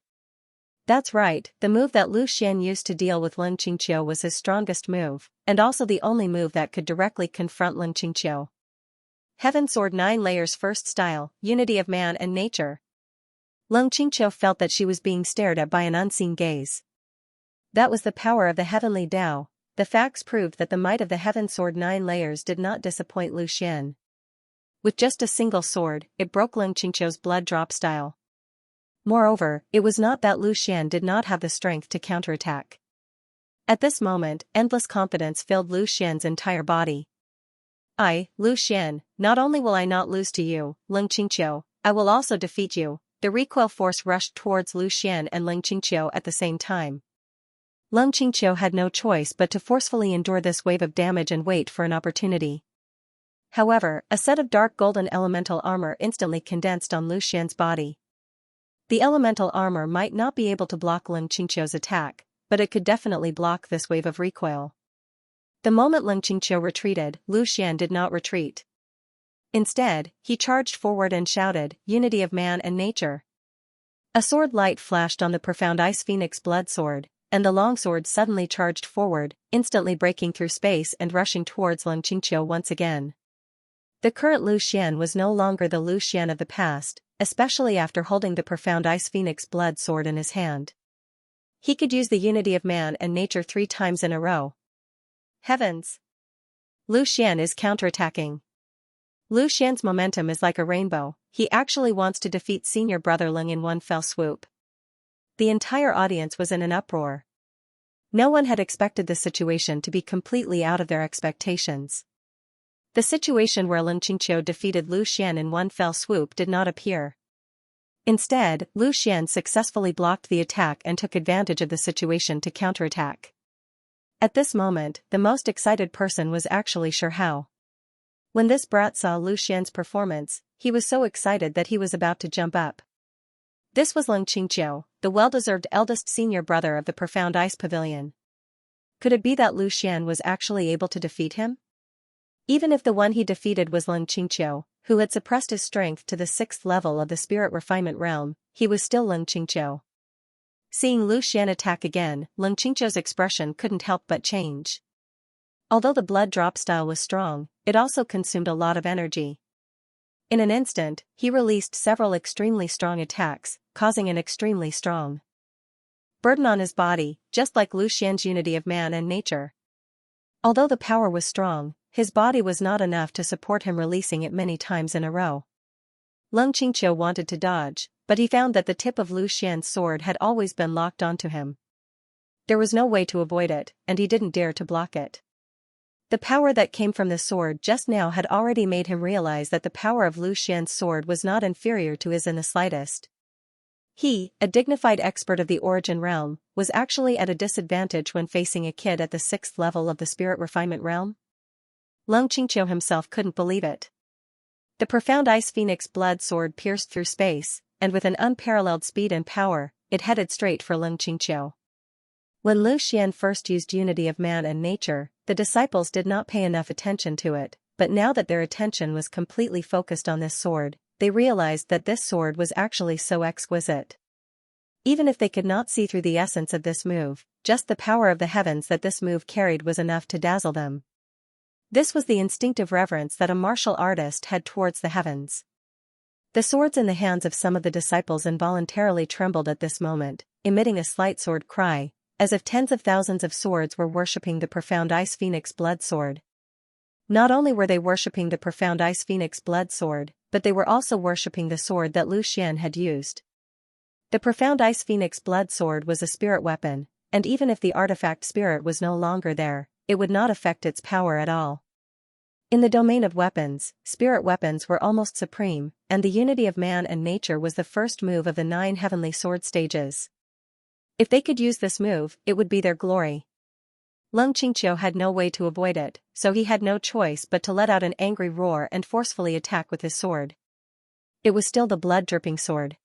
That's right, the move that Lu Xian used to deal with Lin Qingqiu was his strongest move, and also the only move that could directly confront Lin Qingqiu. Heaven Sword 9 Layers First Style, Unity of Man and Nature. Lin Qingqiu felt that she was being stared at by an unseen gaze. That was the power of the heavenly Tao. The facts proved that the might of the Heaven Sword 9 Layers did not disappoint Lu Xian. With just a single sword, it broke Lin Qingqiu's blood drop style. Moreover, it was not that Lu Xian did not have the strength to counterattack. At this moment, endless confidence filled Lu Xian's entire body. Lu Xian, not only will I not lose to you, Lin Qingqiu, I will also defeat you. The recoil force rushed towards Lu Xian and Lin Qingqiu at the same time. Lin Qingqiu had no choice but to forcefully endure this wave of damage and wait for an opportunity. However, a set of dark golden elemental armor instantly condensed on Lu Xian's body. The elemental armor might not be able to block Lin Qingqiu's attack, but it could definitely block this wave of recoil. The moment Lin Qingqiu retreated, Lu Xian did not retreat. Instead, he charged forward and shouted, "Unity of man and nature." A sword light flashed on the Profound Ice Phoenix blood sword, and the longsword suddenly charged forward, instantly breaking through space and rushing towards Lin Qingqiu once again. The current Lu Xian was no longer the Lu Xian of the past, especially after holding the Profound Ice Phoenix blood sword in his hand. He could use the unity of man and nature 3 times in a row. Heavens! Lu Xian is counterattacking. Lu Xian's momentum is like a rainbow. He actually wants to defeat senior brother Ling in one fell swoop. The entire audience was in an uproar. No one had expected the situation to be completely out of their expectations. The situation where Lin Qingqiu defeated Lu Xian in one fell swoop did not appear. Instead, Lu Xian successfully blocked the attack and took advantage of the situation to counterattack. At this moment, the most excited person was actually Shi Hao. When this brat saw Lu Xian's performance, he was so excited that he was about to jump up. This was Lin Qingqiu, the well-deserved eldest senior brother of the Profound Ice Pavilion. Could it be that Lu Xian was actually able to defeat him? Even if the one he defeated was Lin Qingqiu, who had suppressed his strength to the 6th level of the Spirit Refinement realm, he was still Lin Qingqiu. Seeing Lu Xian attack again, Lin Qingqiu's expression couldn't help but change. Although the blood drop style was strong, it also consumed a lot of energy. In an instant, he released several extremely strong attacks, causing an extremely strong burden on his body, just like Lu Xian's unity of man and nature. Although the power was strong, his body was not enough to support him releasing it many times in a row. Lin Qingqiu wanted to dodge, but he found that the tip of Lu Xian's sword had always been locked onto him. There was no way to avoid it, and he didn't dare to block it. The power that came from the sword just now had already made him realize that the power of Lu Xian's sword was not inferior to his in the slightest. He, a dignified expert of the Origin realm, was actually at a disadvantage when facing a kid at the 6th level of the Spirit Refinement realm? Lin Qingqiu himself couldn't believe it. The Profound Ice Phoenix blood sword pierced through space, and with an unparalleled speed and power, it headed straight for Lin Qingqiu. When Lu Xian first used unity of man and nature, the disciples did not pay enough attention to it, but now that their attention was completely focused on this sword, they realized that this sword was actually so exquisite. Even if they could not see through the essence of this move, just the power of the heavens that this move carried was enough to dazzle them. This was the instinctive reverence that a martial artist had towards the heavens. The swords in the hands of some of the disciples involuntarily trembled at this moment, emitting a slight sword cry, as if tens of thousands of swords were worshipping the Profound Ice Phoenix blood sword. Not only were they worshipping the Profound Ice Phoenix blood sword, but they were also worshipping the sword that Lu Xian had used. The Profound Ice Phoenix blood sword was a spirit weapon, and even if the artifact spirit was no longer there, it would not affect its power at all. In the domain of weapons, spirit weapons were almost supreme, and the unity of man and nature was the first move of the 9 heavenly sword stages. If they could use this move, it would be their glory. Leng Qingqiu had no way to avoid it, so he had no choice but to let out an angry roar and forcefully attack with his sword. It was still the blood-dripping sword.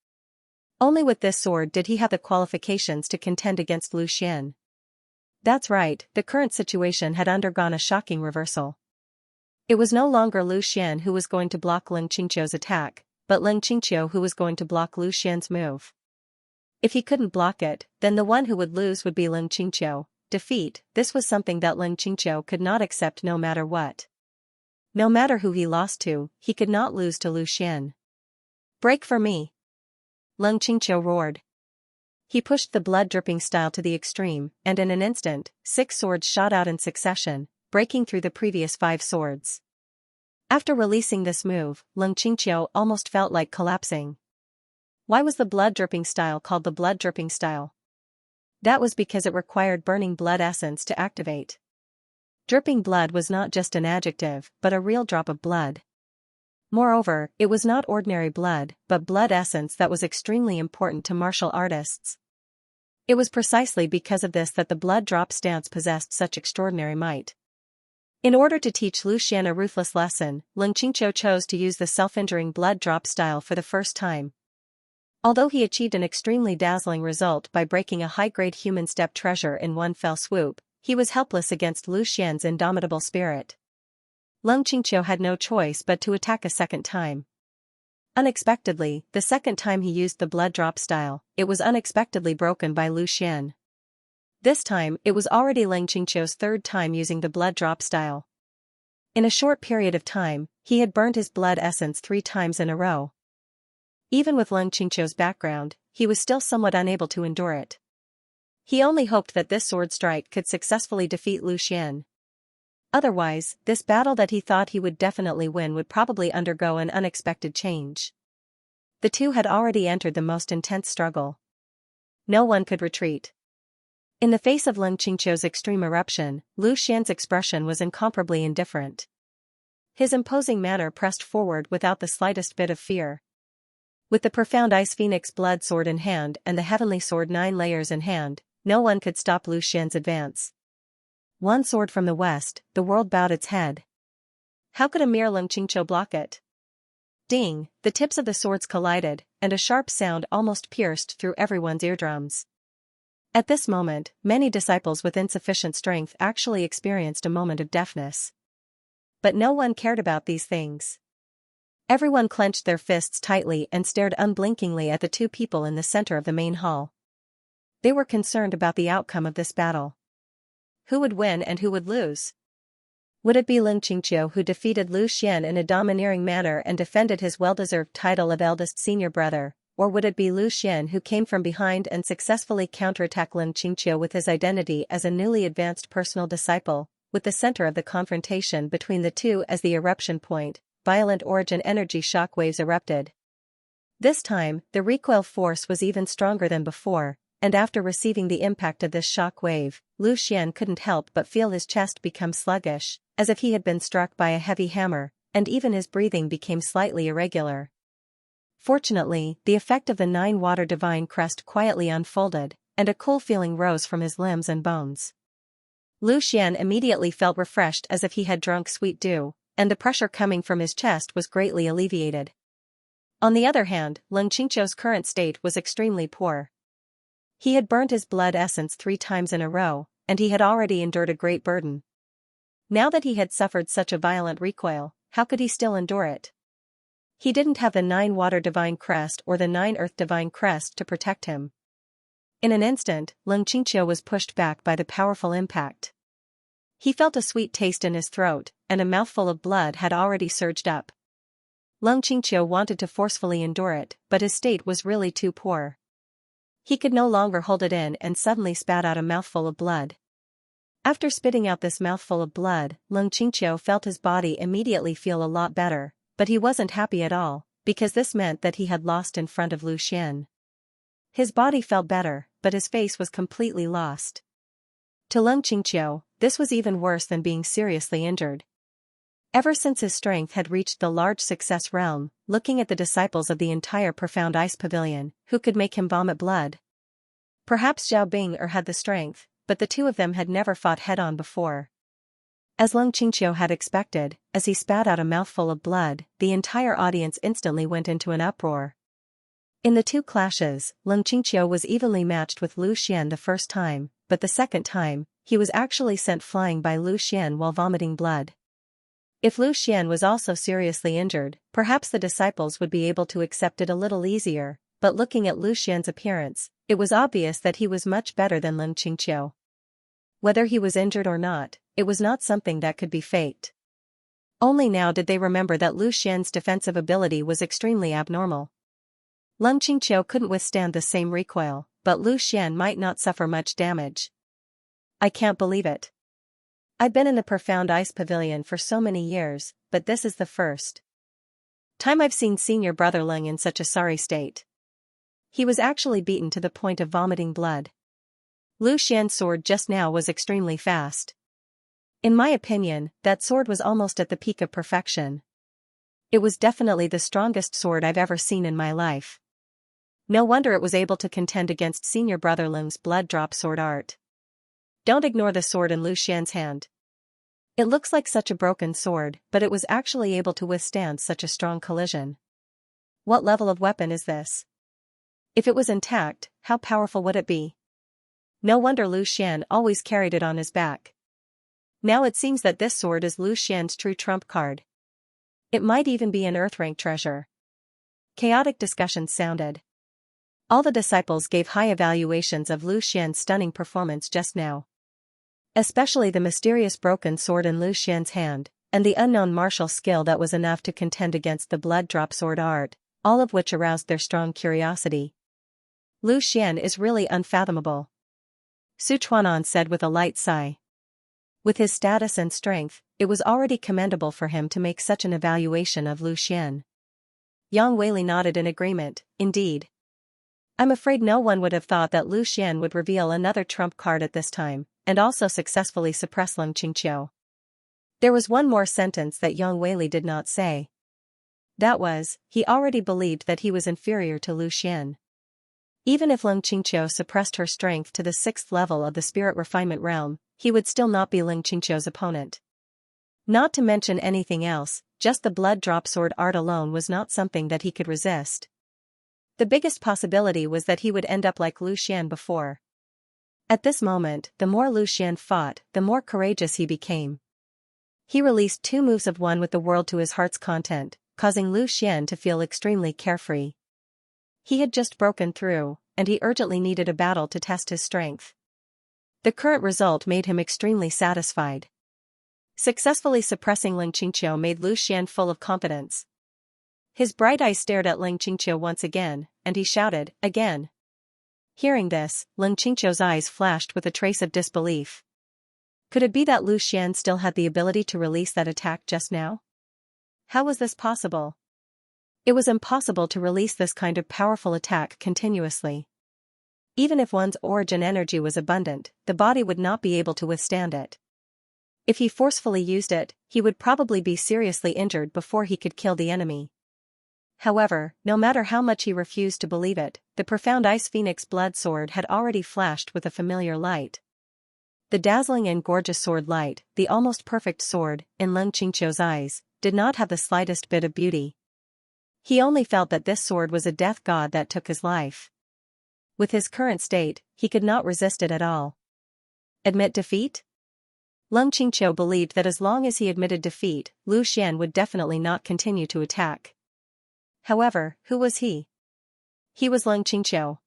Only with this sword did he have the qualifications to contend against Lu Xian. That's right, the current situation had undergone a shocking reversal. It was no longer Lu Xian who was going to block Leng Qingqiu's attack, but Leng Qingqiu who was going to block Lu Xian's move. If he couldn't block it, then the one who would lose would be Leng Qingqiu. Defeat, this was something that Leng Qingqiu could not accept no matter what. No matter who he lost to, he could not lose to Lu Xian. Break for me! Leng Qingqiu roared. He pushed the blood-dripping style to the extreme, and in an instant, 6 swords shot out in succession, breaking through the previous 5 swords. After releasing this move, Leng Qingqiu almost felt like collapsing. Why was the blood-dripping style called the blood-dripping style? That was because it required burning blood essence to activate. Dripping blood was not just an adjective, but a real drop of blood. Moreover, it was not ordinary blood, but blood essence that was extremely important to martial artists. It was precisely because of this that the blood drop stance possessed such extraordinary might. In order to teach Lu Xian a ruthless lesson, Leng Qingqiu chose to use the self-injuring blood drop style for the first time. Although he achieved an extremely dazzling result by breaking a high-grade human step treasure in one fell swoop, he was helpless against Lu Xian's indomitable spirit. Leng Qingqiu had no choice but to attack a second time. Unexpectedly, the second time he used the blood drop style, it was unexpectedly broken by Lu Xian. This time, it was already Leng Qingqiu's third time using the blood drop style. In a short period of time, he had burned his blood essence 3 times in a row. Even with Leng Qingqiu's background, he was still somewhat unable to endure it. He only hoped that this sword strike could successfully defeat Lu Xian. Otherwise, this battle that he thought he would definitely win would probably undergo an unexpected change. The two had already entered the most intense struggle. No one could retreat. In the face of Leng Qingqiu's extreme eruption, Lu Xian's expression was incomparably indifferent. His imposing manner pressed forward without the slightest bit of fear. With the profound Ice Phoenix blood sword in hand and the heavenly sword 9 layers in hand, no one could stop Lu Xian's advance. One sword from the west, the world bowed its head. How could a mere Leng Qingqiu block it? Ding, the tips of the swords collided, and a sharp sound almost pierced through everyone's eardrums. At this moment, many disciples with insufficient strength actually experienced a moment of deafness. But no one cared about these things. Everyone clenched their fists tightly and stared unblinkingly at the 2 people in the center of the main hall. They were concerned about the outcome of this battle. Who would win and who would lose? Would it be Leng Qingqiu who defeated Lu Xian in a domineering manner and defended his well-deserved title of eldest senior brother, or would it be Lu Xian who came from behind and successfully counterattacked Leng Qingqiu with his identity as a newly advanced personal disciple, with the center of the confrontation between the two as the eruption point? Violent origin energy shock waves erupted. This time, the recoil force was even stronger than before, and after receiving the impact of this shock wave, Lu Xian couldn't help but feel his chest become sluggish, as if he had been struck by a heavy hammer, and even his breathing became slightly irregular. Fortunately, the effect of the 9-water divine crest quietly unfolded, and a cool feeling rose from his limbs and bones. Lu Xian immediately felt refreshed as if he had drunk sweet dew, and the pressure coming from his chest was greatly alleviated. On the other hand, Leng Qingqiu's current state was extremely poor. He had burned his blood essence 3 times in a row, and he had already endured a great burden. Now that he had suffered such a violent recoil, how could he still endure it? He didn't have the 9-water divine crest or the 9-earth divine crest to protect him. In an instant, Leng Qingqiu was pushed back by the powerful impact. He felt a sweet taste in his throat, and a mouthful of blood had already surged up. Leng Qingqiu wanted to forcefully endure it, but his state was really too poor. He could no longer hold it in and suddenly spat out a mouthful of blood. After spitting out this mouthful of blood, Leng Qingqiu felt his body immediately feel a lot better, but he wasn't happy at all, because this meant that he had lost in front of Lu Xian. His body felt better, but his face was completely lost. To Leng Qingqiu, this was even worse than being seriously injured. Ever since his strength had reached the large success realm, looking at the disciples of the entire profound ice pavilion, who could make him vomit blood? Perhaps Zhao Bing had the strength, but the two of them had never fought head-on before. As Leng Qingqiu had expected, as he spat out a mouthful of blood, the entire audience instantly went into an uproar. In the two clashes, Leng Qingqiu was evenly matched with Lu Xian the first time, but the second time, he was actually sent flying by Lu Xian while vomiting blood. If Lu Xian was also seriously injured, perhaps the disciples would be able to accept it a little easier, but looking at Lu Xian's appearance, it was obvious that he was much better than Leng Qingqiu. Whether he was injured or not, it was not something that could be faked. Only now did they remember that Lu Xian's defensive ability was extremely abnormal. Leng Qingqiu couldn't withstand the same recoil, but Lu Xian might not suffer much damage. I can't believe it. I've been in the Profound Ice Pavilion for so many years, but this is the first time I've seen senior brother Leng in such a sorry state. He was actually beaten to the point of vomiting blood. Lu Xian's sword just now was extremely fast. In my opinion, that sword was almost at the peak of perfection. It was definitely the strongest sword I've ever seen in my life. No wonder it was able to contend against senior brother Leng's blood drop sword art. Don't ignore the sword in Lu Xian's hand. It looks like such a broken sword, but it was actually able to withstand such a strong collision. What level of weapon is this? If it was intact, how powerful would it be? No wonder Lu Xian always carried it on his back. Now it seems that this sword is Lu Xian's true trump card. It might even be an Earth-rank treasure. Chaotic discussions sounded. All the disciples gave high evaluations of Lu Xian's stunning performance just now. Especially the mysterious broken sword in Lu Xian's hand, and the unknown martial skill that was enough to contend against the blood drop sword art, all of which aroused their strong curiosity. Lu Xian is really unfathomable, Su Chuanan said with a light sigh. With his status and strength, it was already commendable for him to make such an evaluation of Lu Xian. Yang Weili nodded in agreement, indeed. I'm afraid no one would have thought that Lu Xian would reveal another trump card at this time, and also successfully suppress Leng Qingqiu. There was one more sentence that Yang Weili did not say. That was, he already believed that he was inferior to Lu Xian. Even if Leng Qingqiu suppressed her strength to the 6th level of the spirit refinement realm, he would still not be Leng Qingqiu's opponent. Not to mention anything else, just the blood drop sword art alone was not something that he could resist. The biggest possibility was that he would end up like Lu Xian before. At this moment, the more Lu Xian fought, the more courageous he became. He released 2 moves of one with the world to his heart's content, causing Lu Xian to feel extremely carefree. He had just broken through, and he urgently needed a battle to test his strength. The current result made him extremely satisfied. Successfully suppressing Leng Qingqiu made Lu Xian full of confidence. His bright eyes stared at Leng Qingqiu once again, and he shouted, again. Hearing this, Leng Qingqiu's eyes flashed with a trace of disbelief. Could it be that Lu Xian still had the ability to release that attack just now? How was this possible? It was impossible to release this kind of powerful attack continuously. Even if one's origin energy was abundant, the body would not be able to withstand it. If he forcefully used it, he would probably be seriously injured before he could kill the enemy. However, no matter how much he refused to believe it, the Profound Ice Phoenix blood sword had already flashed with a familiar light. The dazzling and gorgeous sword light, the almost perfect sword, in Leng Qingqiu's eyes, did not have the slightest bit of beauty. He only felt that this sword was a death god that took his life. With his current state, he could not resist it at all. Admit defeat? Leng Qingqiu believed that as long as he admitted defeat, Lu Xian would definitely not continue to attack. However, who was he? He was Leng Qingqiu,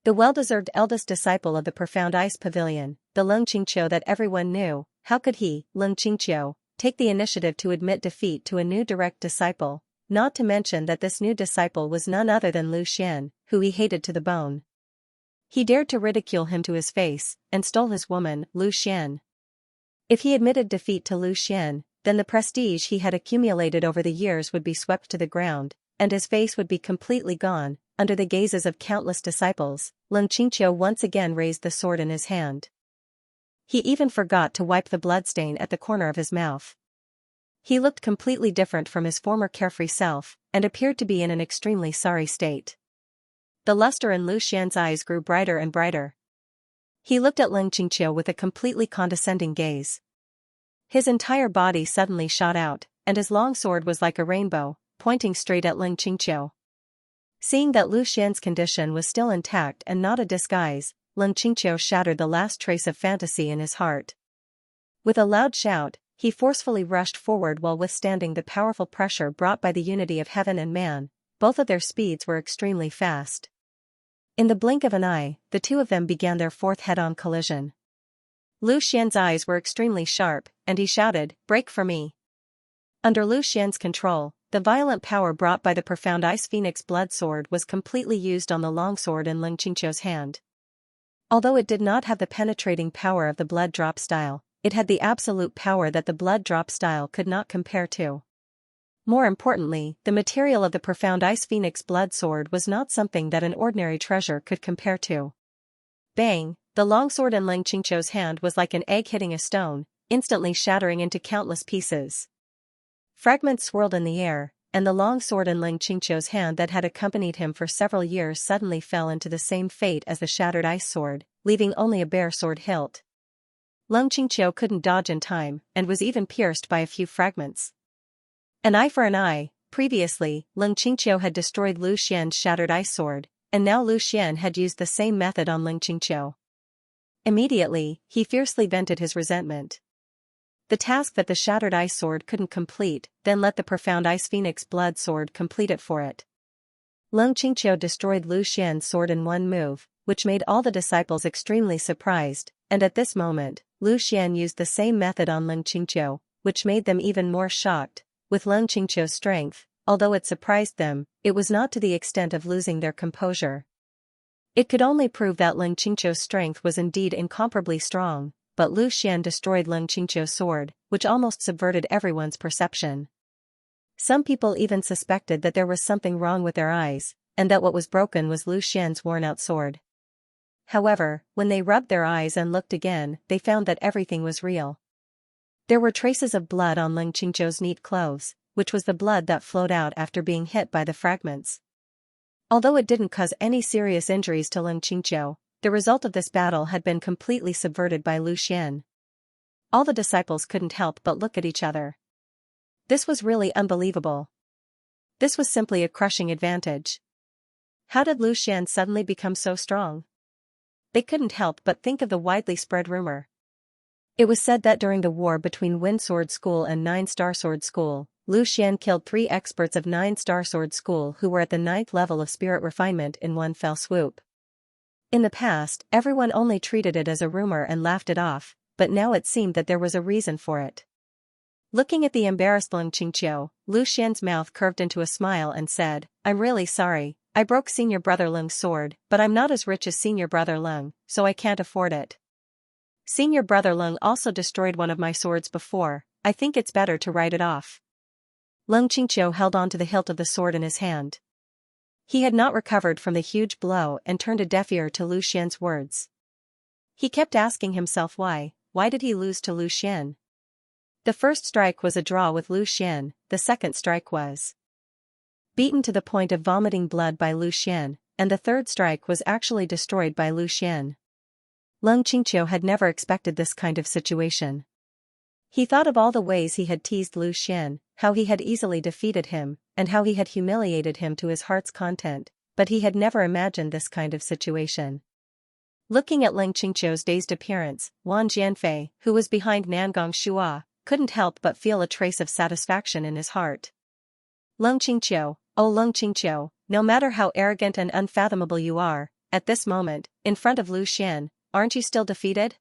the well-deserved eldest disciple of the Profound Ice Pavilion, the Leng Qingqiu that everyone knew. How could he, Leng Qingqiu, take the initiative to admit defeat to a new direct disciple? Not to mention that this new disciple was none other than Lu Xian, who he hated to the bone. He dared to ridicule him to his face, and stole his woman, Lu Xian. If he admitted defeat to Lu Xian, then the prestige he had accumulated over the years would be swept to the ground, and his face would be completely gone. Under the gazes of countless disciples, Leng Qingqiu once again raised the sword in his hand. He even forgot to wipe the bloodstain at the corner of his mouth. He looked completely different from his former carefree self, and appeared to be in an extremely sorry state. The luster in Lu Xian's eyes grew brighter and brighter. He looked at Leng Qingqiu with a completely condescending gaze. His entire body suddenly shot out, and his long sword was like a rainbow, pointing straight at Leng Qingqiu. Seeing that Lu Xian's condition was still intact and not a disguise, Leng Qingqiu shattered the last trace of fantasy in his heart. With a loud shout, he forcefully rushed forward while withstanding the powerful pressure brought by the unity of heaven and man. Both of their speeds were extremely fast. In the blink of an eye, the two of them began their fourth head-on collision. Lu Xian's eyes were extremely sharp, and he shouted, "Break for me!" Under Lu Xian's control, the violent power brought by the profound Ice Phoenix blood sword was completely used on the longsword in Leng Qingqiu's hand. Although it did not have the penetrating power of the blood drop style, it had the absolute power that the blood drop style could not compare to. More importantly, the material of the profound Ice Phoenix blood sword was not something that an ordinary treasure could compare to. Bang! The longsword in Leng Qingqiu's hand was like an egg hitting a stone, instantly shattering into countless pieces. Fragments swirled in the air, and the long sword in Leng Qingqiu's hand that had accompanied him for several years suddenly fell into the same fate as the shattered ice sword, leaving only a bare sword hilt. Leng Qingqiu couldn't dodge in time, and was even pierced by a few fragments. An eye for an eye. Previously, Leng Qingqiu had destroyed Lu Xian's shattered ice sword, and now Lu Xian had used the same method on Leng Qingqiu. Immediately, he fiercely vented his resentment. The task that the shattered ice sword couldn't complete, then let the profound Ice Phoenix blood sword complete it for it. Leng Qingqiu destroyed Lu Xian's sword in one move, which made all the disciples extremely surprised, and at this moment, Lu Xian used the same method on Leng Qingqiu, which made them even more shocked. With Leng Qingqiu's strength, although it surprised them, it was not to the extent of losing their composure. It could only prove that Leng Qingqiu's strength was indeed incomparably strong, but Lu Xian destroyed Leng Qingqiu's sword, which almost subverted everyone's perception. Some people even suspected that there was something wrong with their eyes, and that what was broken was Lu Xian's worn-out sword. However, when they rubbed their eyes and looked again, they found that everything was real. There were traces of blood on Leng Qingqiu's neat clothes, which was the blood that flowed out after being hit by the fragments. Although it didn't cause any serious injuries to Leng Qingqiu, the result of this battle had been completely subverted by Lu Xian. All the disciples couldn't help but look at each other. This was really unbelievable. This was simply a crushing advantage. How did Lu Xian suddenly become so strong? They couldn't help but think of the widely spread rumor. It was said that during the war between Wind Sword School and Nine Star Sword School, Lu Xian killed 3 experts of Nine Star Sword School who were at the 9th level of spirit refinement in one fell swoop. In the past, everyone only treated it as a rumor and laughed it off, but now it seemed that there was a reason for it. Looking at the embarrassed Leng Qingqiu, Lu Xian's mouth curved into a smile and said, "I'm really sorry, I broke Senior Brother Leng's sword, but I'm not as rich as Senior Brother Leng, so I can't afford it. Senior Brother Leng also destroyed one of my swords before, I think it's better to write it off." Leng Qingqiu held on to the hilt of the sword in his hand. He had not recovered from the huge blow and turned a deaf ear to Lu Xian's words. He kept asking himself why did he lose to Lu Xian? The first strike was a draw with Lu Xian, the second strike was beaten to the point of vomiting blood by Lu Xian, and the third strike was actually destroyed by Lu Xian. Leng Qingqiu had never expected this kind of situation. He thought of all the ways he had teased Lu Xian, how he had easily defeated him, and how he had humiliated him to his heart's content, but he had never imagined this kind of situation. Looking at Leng Qingqiu's dazed appearance, Wang Jianfei, who was behind Nangong Shua, couldn't help but feel a trace of satisfaction in his heart. Leng Qingqiu, oh Leng Qingqiu, no matter how arrogant and unfathomable you are, at this moment, in front of Lu Xian, aren't you still defeated?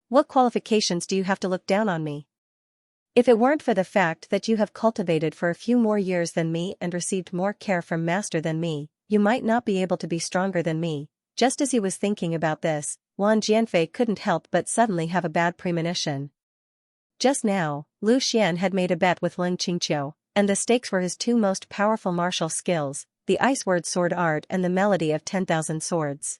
What qualifications do you have to look down on me? If it weren't for the fact that you have cultivated for a few more years than me and received more care from Master than me, you might not be able to be stronger than me. Just as he was thinking about this, Wang Jianfei couldn't help but suddenly have a bad premonition. Just now, Lu Xian had made a bet with Leng Qingqiu, and the stakes were his 2 most powerful martial skills, the Ice Word Sword Art and the Melody of 10,000 Swords.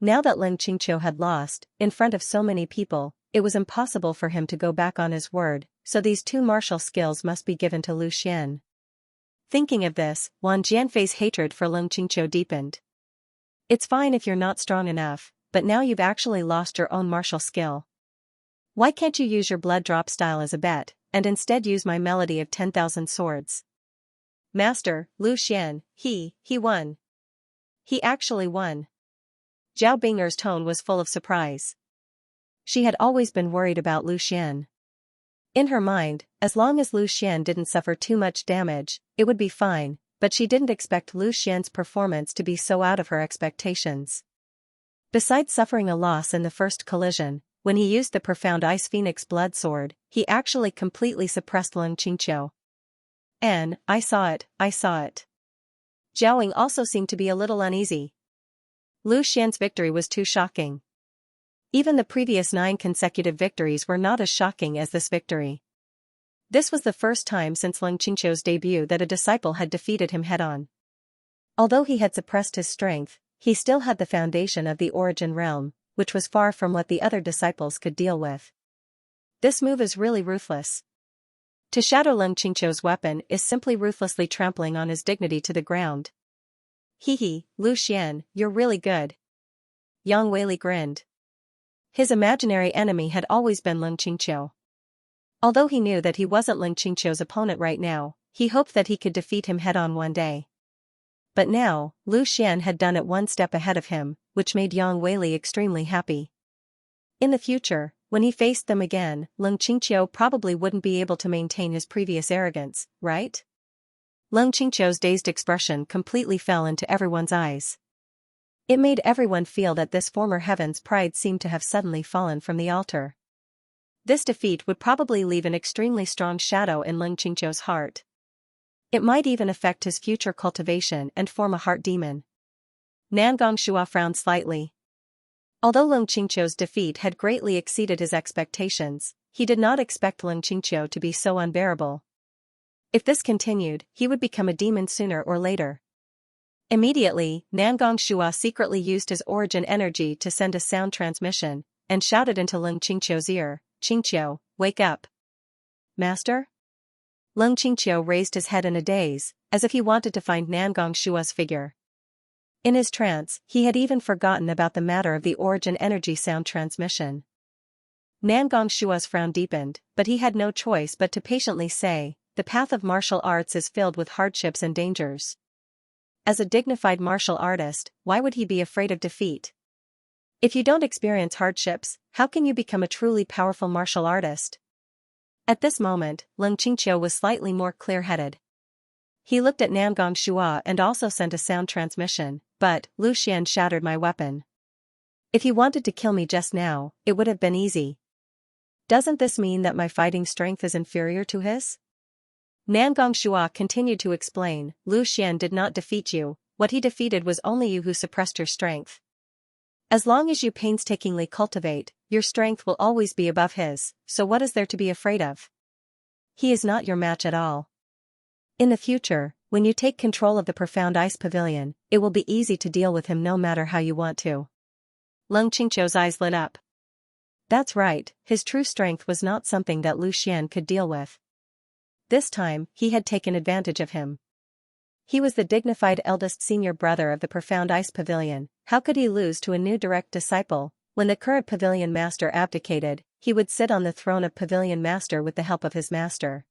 Now that Leng Qingqiu had lost, in front of so many people, it was impossible for him to go back on his word, so these 2 martial skills must be given to Lu Xian. Thinking of this, Wang Jianfei's hatred for Leng Qingqiu deepened. It's fine if you're not strong enough, but now you've actually lost your own martial skill. Why can't you use your blood drop style as a bet, and instead use my melody of 10,000 swords? Master, Lu Xian, he won. He actually won. Zhao Bing'er's tone was full of surprise. She had always been worried about Lu Xian. In her mind, as long as Lu Xian didn't suffer too much damage, it would be fine, but she didn't expect Lu Xian's performance to be so out of her expectations. Besides suffering a loss in the first collision, when he used the Profound Ice Phoenix Blood Sword, he actually completely suppressed Leng Qingqiu. I saw it. Zhao Ying also seemed to be a little uneasy. Lu Xian's victory was too shocking. Even the previous 9 consecutive victories were not as shocking as this victory. This was the first time since Leng Qingqiu's debut that a disciple had defeated him head-on. Although he had suppressed his strength, he still had the foundation of the Origin Realm, which was far from what the other disciples could deal with. This move is really ruthless. To shatter Leng Qingqiu's weapon is simply ruthlessly trampling on his dignity to the ground. Lu Xian, you're really good. Yang Weili grinned. His imaginary enemy had always been Leng Qingqiu. Although he knew that he wasn't Leng Qingqiu's opponent right now, he hoped that he could defeat him head-on one day. But now, Lu Xian had done it one step ahead of him, which made Yang Weili extremely happy. In the future, when he faced them again, Leng Qingqiu probably wouldn't be able to maintain his previous arrogance, right? Leng Qingqiu's dazed expression completely fell into everyone's eyes. It made everyone feel that this former heaven's pride seemed to have suddenly fallen from the altar. This defeat would probably leave an extremely strong shadow in Leng Qingqiu's heart. It might even affect his future cultivation and form a heart demon. Nangong Shua frowned slightly. Although Leng Qingqiu's defeat had greatly exceeded his expectations, he did not expect Leng Qingqiu to be so unbearable. If this continued, he would become a demon sooner or later. Immediately, Nangong Shua secretly used his origin energy to send a sound transmission, and shouted into Leng Qingqiu's ear, "Qingqiu, wake up." "Master?" Leng Qingqiu raised his head in a daze, as if he wanted to find Nangong Shua's figure. In his trance, he had even forgotten about the matter of the origin energy sound transmission. Nangong Shua's frown deepened, but he had no choice but to patiently say, "The path of martial arts is filled with hardships and dangers." As a dignified martial artist, why would he be afraid of defeat? If you don't experience hardships, how can you become a truly powerful martial artist? At this moment, Leng Qingqiu was slightly more clear-headed. He looked at Nangong Shua and also sent a sound transmission, but Lu Xian shattered my weapon. If he wanted to kill me just now, it would have been easy. Doesn't this mean that my fighting strength is inferior to his? Nangong Shua continued to explain, "Lu Xian did not defeat you, what he defeated was only you who suppressed your strength. As long as you painstakingly cultivate, your strength will always be above his, so what is there to be afraid of? He is not your match at all. In the future, when you take control of the Profound Ice Pavilion, it will be easy to deal with him no matter how you want to." Leng Qingqiu's eyes lit up. That's right, his true strength was not something that Lu Xian could deal with. This time, he had taken advantage of him. He was the dignified eldest senior brother of the Profound Ice Pavilion. How could he lose to a new direct disciple? When the current Pavilion Master abdicated, he would sit on the throne of Pavilion Master with the help of his master.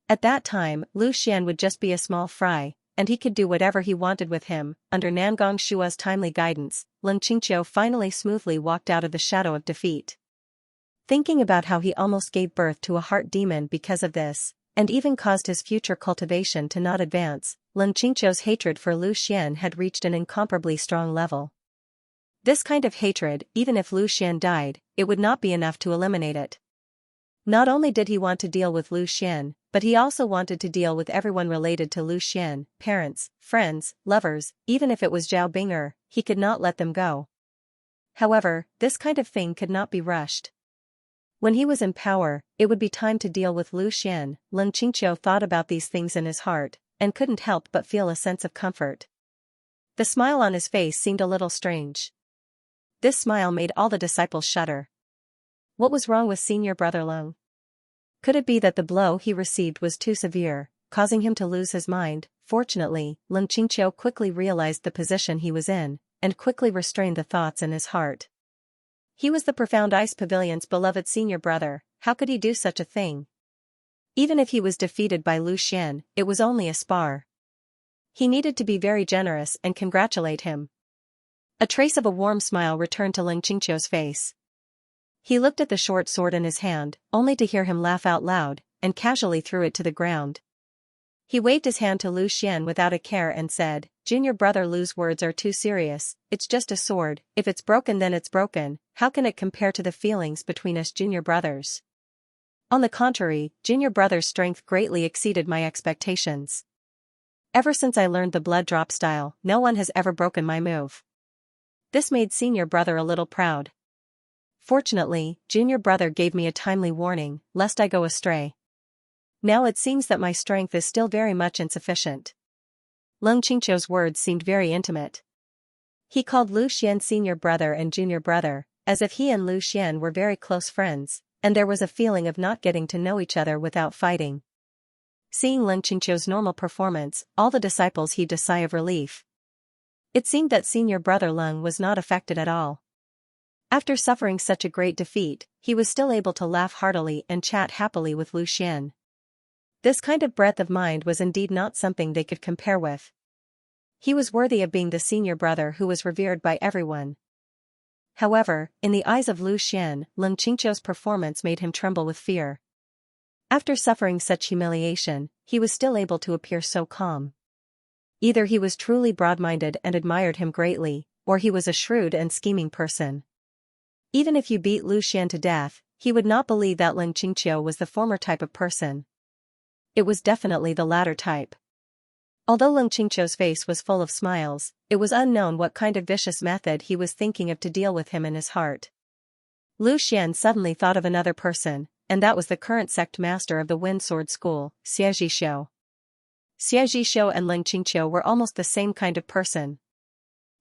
At that time, Lu Xian would just be a small fry, and he could do whatever he wanted with him. Under Nangong Shua's timely guidance, Leng Qingqiu finally smoothly walked out of the shadow of defeat. Thinking about how he almost gave birth to a heart demon because of this, and even caused his future cultivation to not advance, Leng Qingqiu's hatred for Lu Xian had reached an incomparably strong level. This kind of hatred, even if Lu Xian died, it would not be enough to eliminate it. Not only did he want to deal with Lu Xian, but he also wanted to deal with everyone related to Lu Xian, parents, friends, lovers, even if it was Zhao Bing'er, he could not let them go. However, this kind of thing could not be rushed. When he was in power, it would be time to deal with Lu Xian. Leng Qingqiu thought about these things in his heart, and couldn't help but feel a sense of comfort. The smile on his face seemed a little strange. This smile made all the disciples shudder. What was wrong with senior brother Leng? Could it be that the blow he received was too severe, causing him to lose his mind? Fortunately, Leng Qingqiu quickly realized the position he was in, and quickly restrained the thoughts in his heart. He was the Profound Ice Pavilion's beloved senior brother, how could he do such a thing? Even if he was defeated by Lu Xian, it was only a spar. He needed to be very generous and congratulate him. A trace of a warm smile returned to Ling Qingqiu's face. He looked at the short sword in his hand, only to hear him laugh out loud, and casually threw it to the ground. He waved his hand to Lu Xian without a care and said, "Junior brother Lu's words are too serious, it's just a sword, if it's broken then it's broken, how can it compare to the feelings between us junior brothers? On the contrary, junior brother's strength greatly exceeded my expectations. Ever since I learned the blood drop style, no one has ever broken my move." This made senior brother a little proud. Fortunately, junior brother gave me a timely warning, lest I go astray. Now it seems that my strength is still very much insufficient. Ling Qingqiu's words seemed very intimate. He called Lu Xian senior brother and junior brother, as if he and Lu Xian were very close friends, and there was a feeling of not getting to know each other without fighting. Seeing Ling Qingqiu's normal performance, all the disciples heaved a sigh of relief. It seemed that senior brother Leng was not affected at all. After suffering such a great defeat, he was still able to laugh heartily and chat happily with Lu Xian. This kind of breadth of mind was indeed not something they could compare with. He was worthy of being the senior brother who was revered by everyone. However, in the eyes of Lu Xian, Ling Qingqiu's performance made him tremble with fear. After suffering such humiliation, he was still able to appear so calm. Either he was truly broad-minded and admired him greatly, or he was a shrewd and scheming person. Even if you beat Lu Xian to death, he would not believe that Ling Qingqiu was the former type of person. It was definitely the latter type. Although Ling Qingqiu's face was full of smiles, it was unknown what kind of vicious method he was thinking of to deal with him in his heart. Lu Xian suddenly thought of another person, and that was the current sect master of the Wind Sword School, Xianxia. Xianxia and Ling Qingqiu were almost the same kind of person.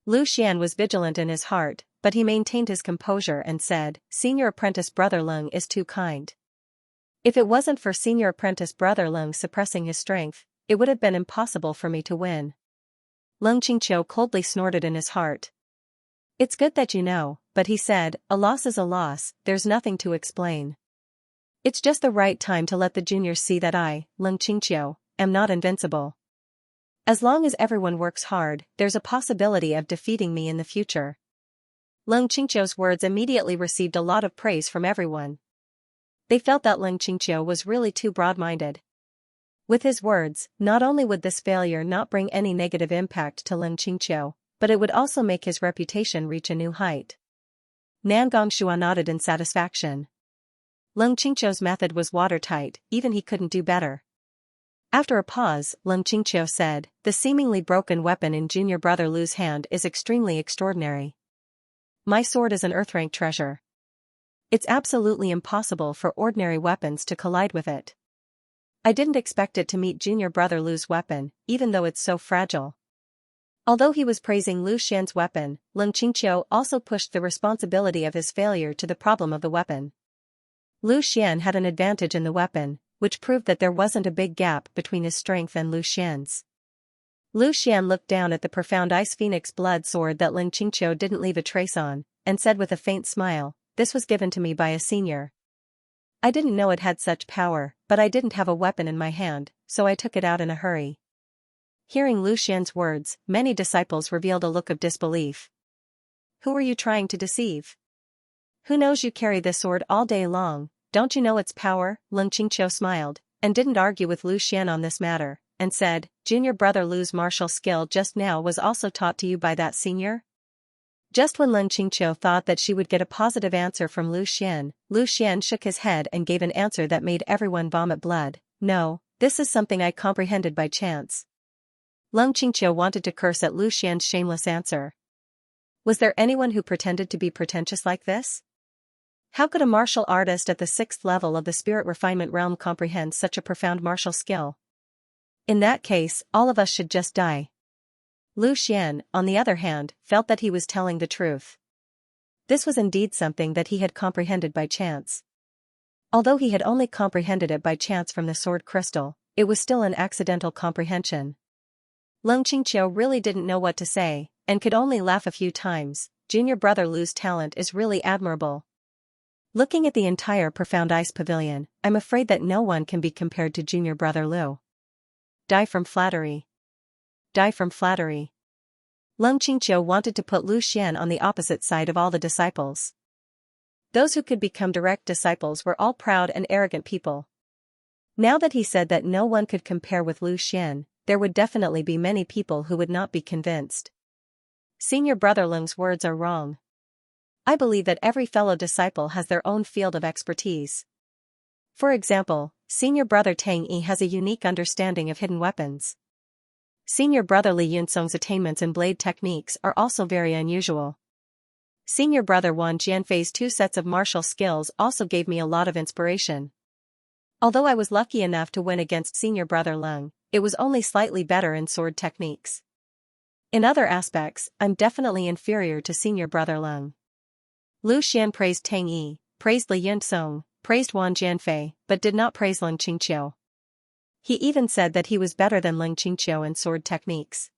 Lu Xian was vigilant in his heart, but he maintained his composure and said, "Senior apprentice brother Leng is too kind. If it wasn't for senior apprentice brother Leng suppressing his strength, it would have been impossible for me to win." Ling Qingqiu coldly snorted in his heart. "It's good that you know," but he said, "A loss is a loss, there's nothing to explain. It's just the right time to let the juniors see that I, Ling Qingqiu, am not invincible. As long as everyone works hard, there's a possibility of defeating me in the future." Ling Qingqiu's words immediately received a lot of praise from everyone. They felt that Ling Qingqiu was really too broad-minded. With his words, not only would this failure not bring any negative impact to Ling Qingqiu, but it would also make his reputation reach a new height. Nangong Shua nodded in satisfaction. Ling Qingqiu's method was watertight, even he couldn't do better. After a pause, Ling Qingqiu said, "The seemingly broken weapon in junior brother Lu's hand is extremely extraordinary. My sword is an earth-rank treasure. It's absolutely impossible for ordinary weapons to collide with it. I didn't expect it to meet junior brother Lu's weapon, even though it's so fragile." Although he was praising Lu Xian's weapon, Ling Qingqiu also pushed the responsibility of his failure to the problem of the weapon. Lu Xian had an advantage in the weapon, which proved that there wasn't a big gap between his strength and Lu Xian's. Lu Xian looked down at the profound ice phoenix blood sword that Ling Qingqiu didn't leave a trace on, and said with a faint smile, "This was given to me by a senior. I didn't know it had such power, but I didn't have a weapon in my hand, so I took it out in a hurry." Hearing Lu Xian's words, many disciples revealed a look of disbelief. "Who are you trying to deceive? Who knows you carry this sword all day long, don't you know its power?" Ling Qingqiu smiled, and didn't argue with Lu Xian on this matter, and said, "Junior brother Lu's martial skill just now was also taught to you by that senior?" Just when Ling Qingqiu thought that she would get a positive answer from Lu Xian shook his head and gave an answer that made everyone vomit blood. "No, this is something I comprehended by chance." Ling Qingqiu wanted to curse at Lu Xian's shameless answer. Was there anyone who pretended to be pretentious like this? How could a martial artist at the 6th level of the spirit refinement realm comprehend such a profound martial skill? In that case, all of us should just die. Lu Xian, on the other hand, felt that he was telling the truth. This was indeed something that he had comprehended by chance. Although he had only comprehended it by chance from the sword crystal, it was still an accidental comprehension. Leng Qingqiu really didn't know what to say, and could only laugh a few times. Junior brother Lu's talent is really admirable. Looking at the entire profound ice pavilion, I'm afraid that no one can be compared to junior brother Lu. Die from flattery. Die from flattery. Leng Qingqiu wanted to put Lu Xian on the opposite side of all the disciples. Those who could become direct disciples were all proud and arrogant people. Now that he said that no one could compare with Lu Xian, there would definitely be many people who would not be convinced. Senior brother Leng's words are wrong. I believe that every fellow disciple has their own field of expertise. For example, senior brother Tang Yi has a unique understanding of hidden weapons. Senior brother Li Yunsong's attainments in blade techniques are also very unusual. Senior brother Wan Jianfei's 2 sets of martial skills also gave me a lot of inspiration. Although I was lucky enough to win against senior brother Leng, it was only slightly better in sword techniques. In other aspects, I'm definitely inferior to senior brother Leng. Lu Xian praised Tang Yi, praised Li Yunsong, praised Wan Jianfei, but did not praise Leng Qingqiu. He even said that he was better than Leng Qingqiu in sword techniques.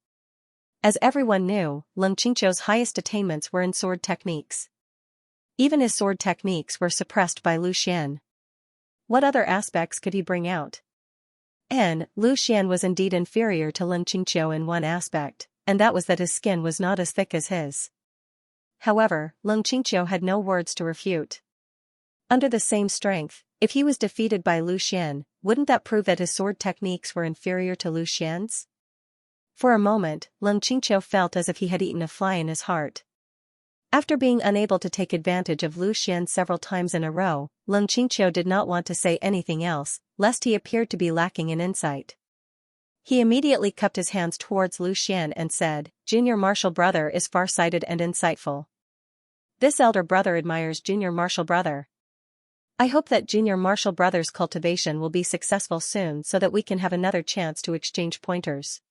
As everyone knew, Leng Qingqiu's highest attainments were in sword techniques. Even his sword techniques were suppressed by Lu Xian. What other aspects could he bring out? And Lu Xian was indeed inferior to Leng Qingqiu in one aspect, and that was that his skin was not as thick as his. However, Leng Qingqiu had no words to refute. Under the same strength, if he was defeated by Lu Xian, wouldn't that prove that his sword techniques were inferior to Lu Xian's? For a moment, Leng Qingqiu felt as if he had eaten a fly in his heart. After being unable to take advantage of Lu Xian several times in a row, Leng Qingqiu did not want to say anything else, lest he appeared to be lacking in insight. He immediately cupped his hands towards Lu Xian and said, "Junior martial brother is far-sighted and insightful. This elder brother admires junior martial brother. I hope that junior martial brother's cultivation will be successful soon so that we can have another chance to exchange pointers.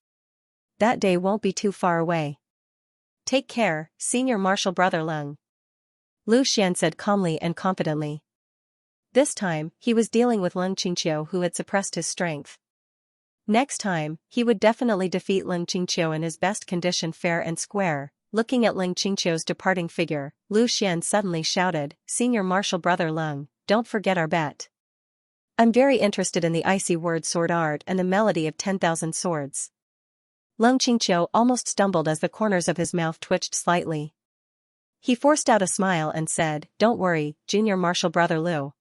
That day won't be too far away. Take care, senior martial brother Leng," Lu Xian said calmly and confidently. This time, he was dealing with Leng Qingqiu who had suppressed his strength. Next time, he would definitely defeat Leng Qingqiu in his best condition fair and square. Looking at Leng Qingqiu's departing figure, Lu Xian suddenly shouted, "Senior martial brother Leng, don't forget our bet. I'm very interested in the icy word sword art and the melody of 10,000 swords." Leng Qingqiu almost stumbled as the corners of his mouth twitched slightly. He forced out a smile and said, "Don't worry, junior martial brother Lu.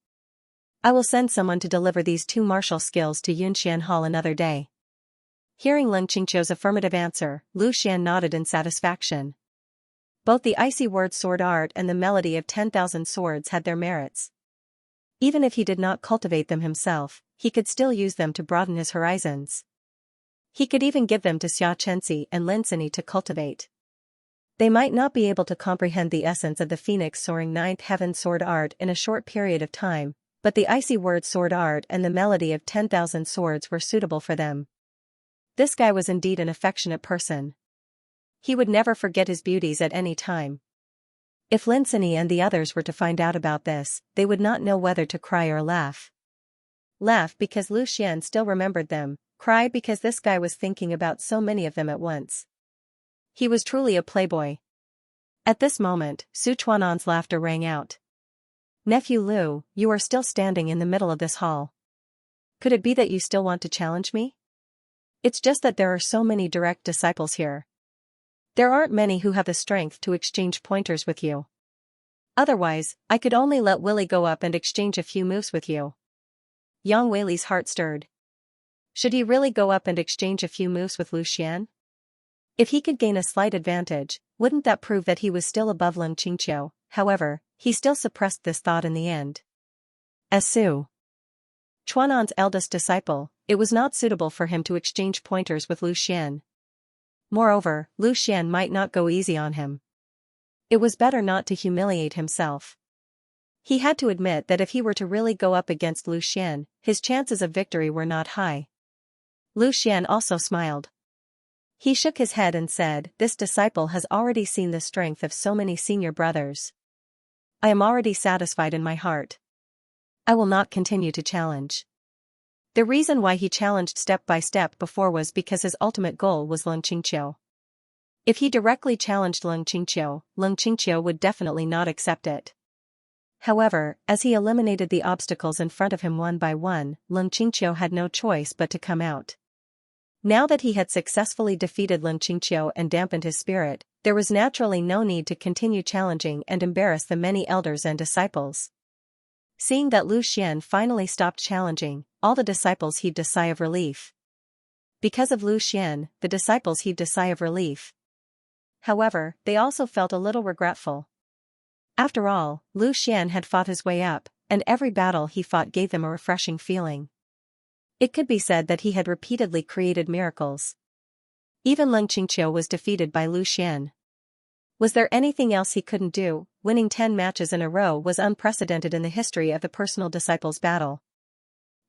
I will send someone to deliver these 2 martial skills to Yunxian Hall another day." Hearing Leng Qingqiu's affirmative answer, Lu Xian nodded in satisfaction. Both the icy word sword art and the melody of 10,000 swords had their merits. Even if he did not cultivate them himself, he could still use them to broaden his horizons. He could even give them to Xianxia and Linsini to cultivate. They might not be able to comprehend the essence of the phoenix soaring 9th heaven sword art in a short period of time, but the icy word sword art and the melody of 10,000 swords were suitable for them. This guy was indeed an affectionate person. He would never forget his beauties at any time. If Linsini and the others were to find out about this, they would not know whether to cry or laugh. Laugh because Lu Xian still remembered them, cry because this guy was thinking about so many of them at once. He was truly a playboy. At this moment, Su Chuan'an's laughter rang out. "Nephew Lu, you are still standing in the middle of this hall. Could it be that you still want to challenge me? It's just that there are so many direct disciples here. There aren't many who have the strength to exchange pointers with you. Otherwise, I could only let Willie go up and exchange a few moves with you." Yang Weili's heart stirred. Should he really go up and exchange a few moves with Lu Xian? If he could gain a slight advantage, wouldn't that prove that he was still above Leng Qingqiu? However, he still suppressed this thought in the end. As Su Chuan'an's eldest disciple, it was not suitable for him to exchange pointers with Lu Xian. Moreover, Lu Xian might not go easy on him. It was better not to humiliate himself. He had to admit that if he were to really go up against Lu Xian, his chances of victory were not high. Lu Xian also smiled. He shook his head and said, "This disciple has already seen the strength of so many senior brothers. I am already satisfied in my heart. I will not continue to challenge." The reason why he challenged step by step before was because his ultimate goal was Lung Qingqiu. If he directly challenged Lung Qingqiu would definitely not accept it. However, as he eliminated the obstacles in front of him one by one, Lung Qingqiu had no choice but to come out. Now that he had successfully defeated Lung Qingqiu and dampened his spirit, there was naturally no need to continue challenging and embarrass the many elders and disciples. Seeing that Lu Xian finally stopped challenging, all the disciples heaved a sigh of relief. Because of Lu Xian, the disciples heaved a sigh of relief. However, they also felt a little regretful. After all, Lu Xian had fought his way up, and every battle he fought gave them a refreshing feeling. It could be said that he had repeatedly created miracles. Even Lung Qingqiu was defeated by Lu Xian. Was there anything else he couldn't do? Winning 10 matches in a row was unprecedented in the history of the personal disciples battle.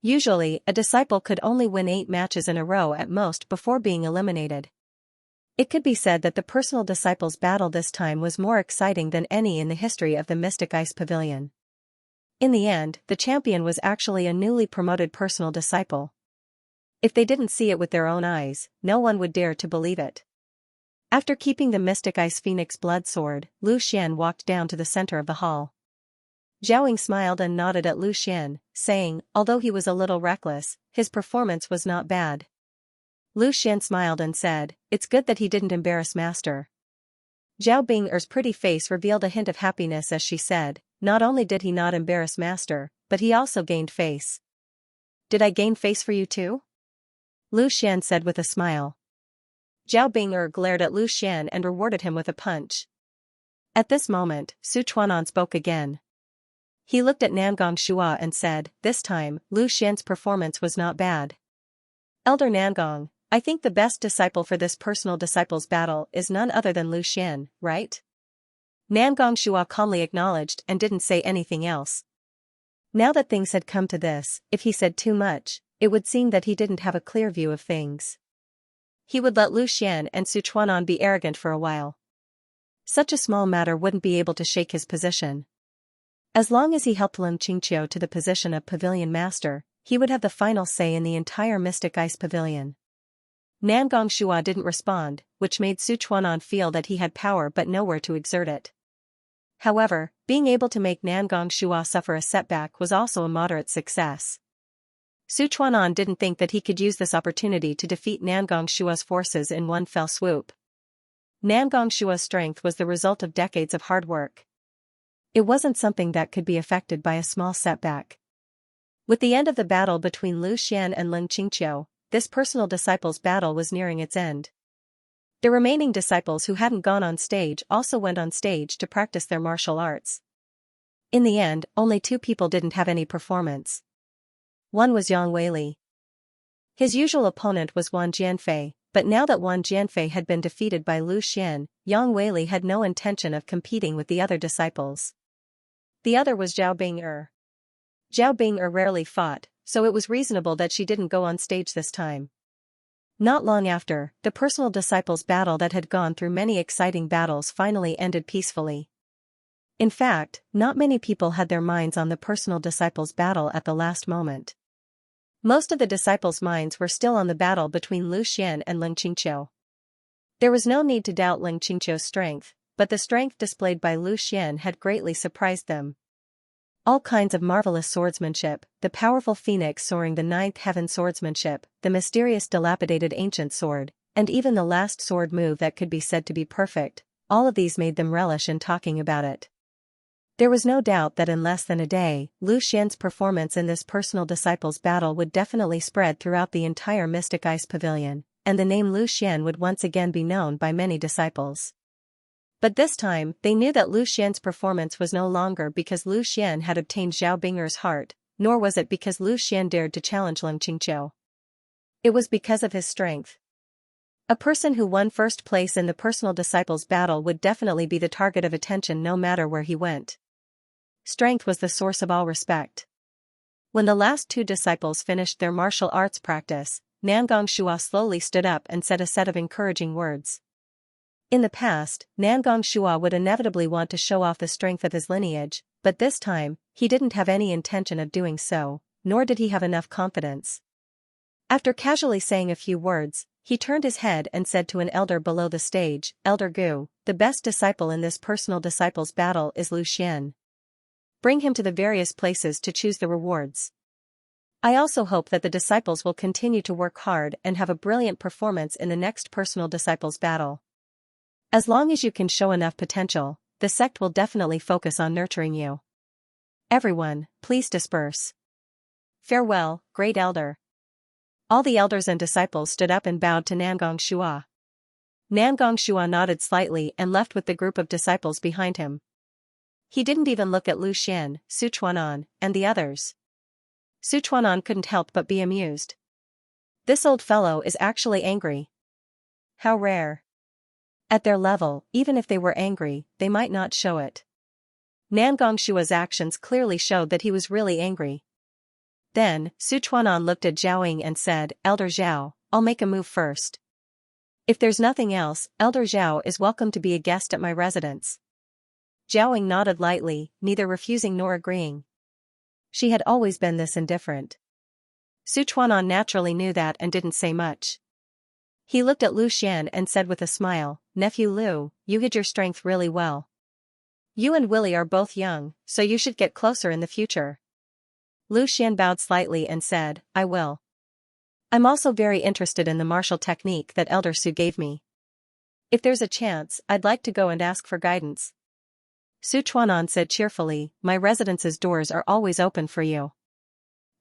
Usually, a disciple could only win 8 matches in a row at most before being eliminated. It could be said that the personal disciples battle this time was more exciting than any in the history of the Mystic Ice Pavilion. In the end, the champion was actually a newly promoted personal disciple. If they didn't see it with their own eyes, no one would dare to believe it. After keeping the Mystic Ice Phoenix blood sword, Lu Xian walked down to the center of the hall. Zhao smiled and nodded at Lu Xian, saying, although he was a little reckless, his performance was not bad. Lu Xian smiled and said, it's good that he didn't embarrass Master. Zhao Bing'er's pretty face revealed a hint of happiness as she said, not only did he not embarrass Master, but he also gained face. Did I gain face for you too? Lu Xian said with a smile. Zhao Bing'er glared at Lu Xian and rewarded him with a punch. At this moment, Su Chuanan spoke again. He looked at Nangong Shua and said, this time, Lu Xian's performance was not bad. Elder Nangong, I think the best disciple for this personal disciples battle is none other than Lu Xian, right? Nangong Shua calmly acknowledged and didn't say anything else. Now that things had come to this, if he said too much, it would seem that he didn't have a clear view of things. He would let Lu Xian and Su Chuanan be arrogant for a while. Such a small matter wouldn't be able to shake his position. As long as he helped Lung Qingqiu to the position of Pavilion Master, he would have the final say in the entire Mystic Ice Pavilion. Nangong Shua didn't respond, which made Su Chuanan feel that he had power but nowhere to exert it. However, being able to make Nangong Shua suffer a setback was also a moderate success. Su Chuanan didn't think that he could use this opportunity to defeat Nangong Shua's forces in one fell swoop. Nangong Shua's strength was the result of decades of hard work. It wasn't something that could be affected by a small setback. With the end of the battle between Lu Xian and Lung Qingqiu, this personal disciples battle was nearing its end. The remaining disciples who hadn't gone on stage also went on stage to practice their martial arts. In the end, only 2 people didn't have any performance. One was Yang Weili. His usual opponent was Wang Jianfei, but now that Wang Jianfei had been defeated by Lu Xian, Yang Weili had no intention of competing with the other disciples. The other was Zhao Bing'er. Zhao Bing'er rarely fought, so it was reasonable that she didn't go on stage this time. Not long after, the personal disciples battle that had gone through many exciting battles finally ended peacefully. In fact, not many people had their minds on the personal disciples battle at the last moment. Most of the disciples' minds were still on the battle between Lu Xian and Lung Qingqiu. There was no need to doubt Lung Qingqiu's strength, but the strength displayed by Lu Xian had greatly surprised them. All kinds of marvelous swordsmanship, the powerful phoenix soaring the 9th heaven swordsmanship, the mysterious dilapidated ancient sword, and even the last sword move that could be said to be perfect, all of these made them relish in talking about it. There was no doubt that in less than a day, Lu Xian's performance in this personal disciples battle would definitely spread throughout the entire Mystic Ice Pavilion, and the name Lu Xian would once again be known by many disciples. But this time, they knew that Lu Xian's performance was no longer because Lu Xian had obtained Zhao Bing'er's heart, nor was it because Lu Xian dared to challenge Lung Qingqiu. It was because of his strength. A person who won first place in the personal disciples battle would definitely be the target of attention no matter where he went. Strength was the source of all respect. When the last 2 disciples finished their martial arts practice, Nangong Shua slowly stood up and said a set of encouraging words. In the past, Nangong Shua would inevitably want to show off the strength of his lineage, but this time, he didn't have any intention of doing so, nor did he have enough confidence. After casually saying a few words, he turned his head and said to an elder below the stage, "Elder Gu, the best disciple in this personal disciples battle is Lu Xian. Bring him to the various places to choose the rewards. I also hope that the disciples will continue to work hard and have a brilliant performance in the next personal disciples battle. As long as you can show enough potential, the sect will definitely focus on nurturing you. Everyone, please disperse. Farewell, great elder." All the elders and disciples stood up and bowed to Nangong Shua. Nangong Shua nodded slightly and left with the group of disciples behind him. He didn't even look at Lu Xian, Su Chuanan, and the others. Su Chuanan couldn't help but be amused. This old fellow is actually angry. How rare. At their level, even if they were angry, they might not show it. Nangong Shua's actions clearly showed that he was really angry. Then, Su Chuanan looked at Zhao Ying and said, "Elder Zhao, I'll make a move first. If there's nothing else, Elder Zhao is welcome to be a guest at my residence." Zhao Ying nodded lightly, neither refusing nor agreeing. She had always been this indifferent. Su Chuanan naturally knew that and didn't say much. He looked at Lu Xian and said with a smile, "Nephew Lu, you hid your strength really well. You and Willie are both young, so you should get closer in the future." Lu Xian bowed slightly and said, "I will. I'm also very interested in the martial technique that Elder Su gave me. If there's a chance, I'd like to go and ask for guidance." Su Chuanan said cheerfully, "My residence's doors are always open for you."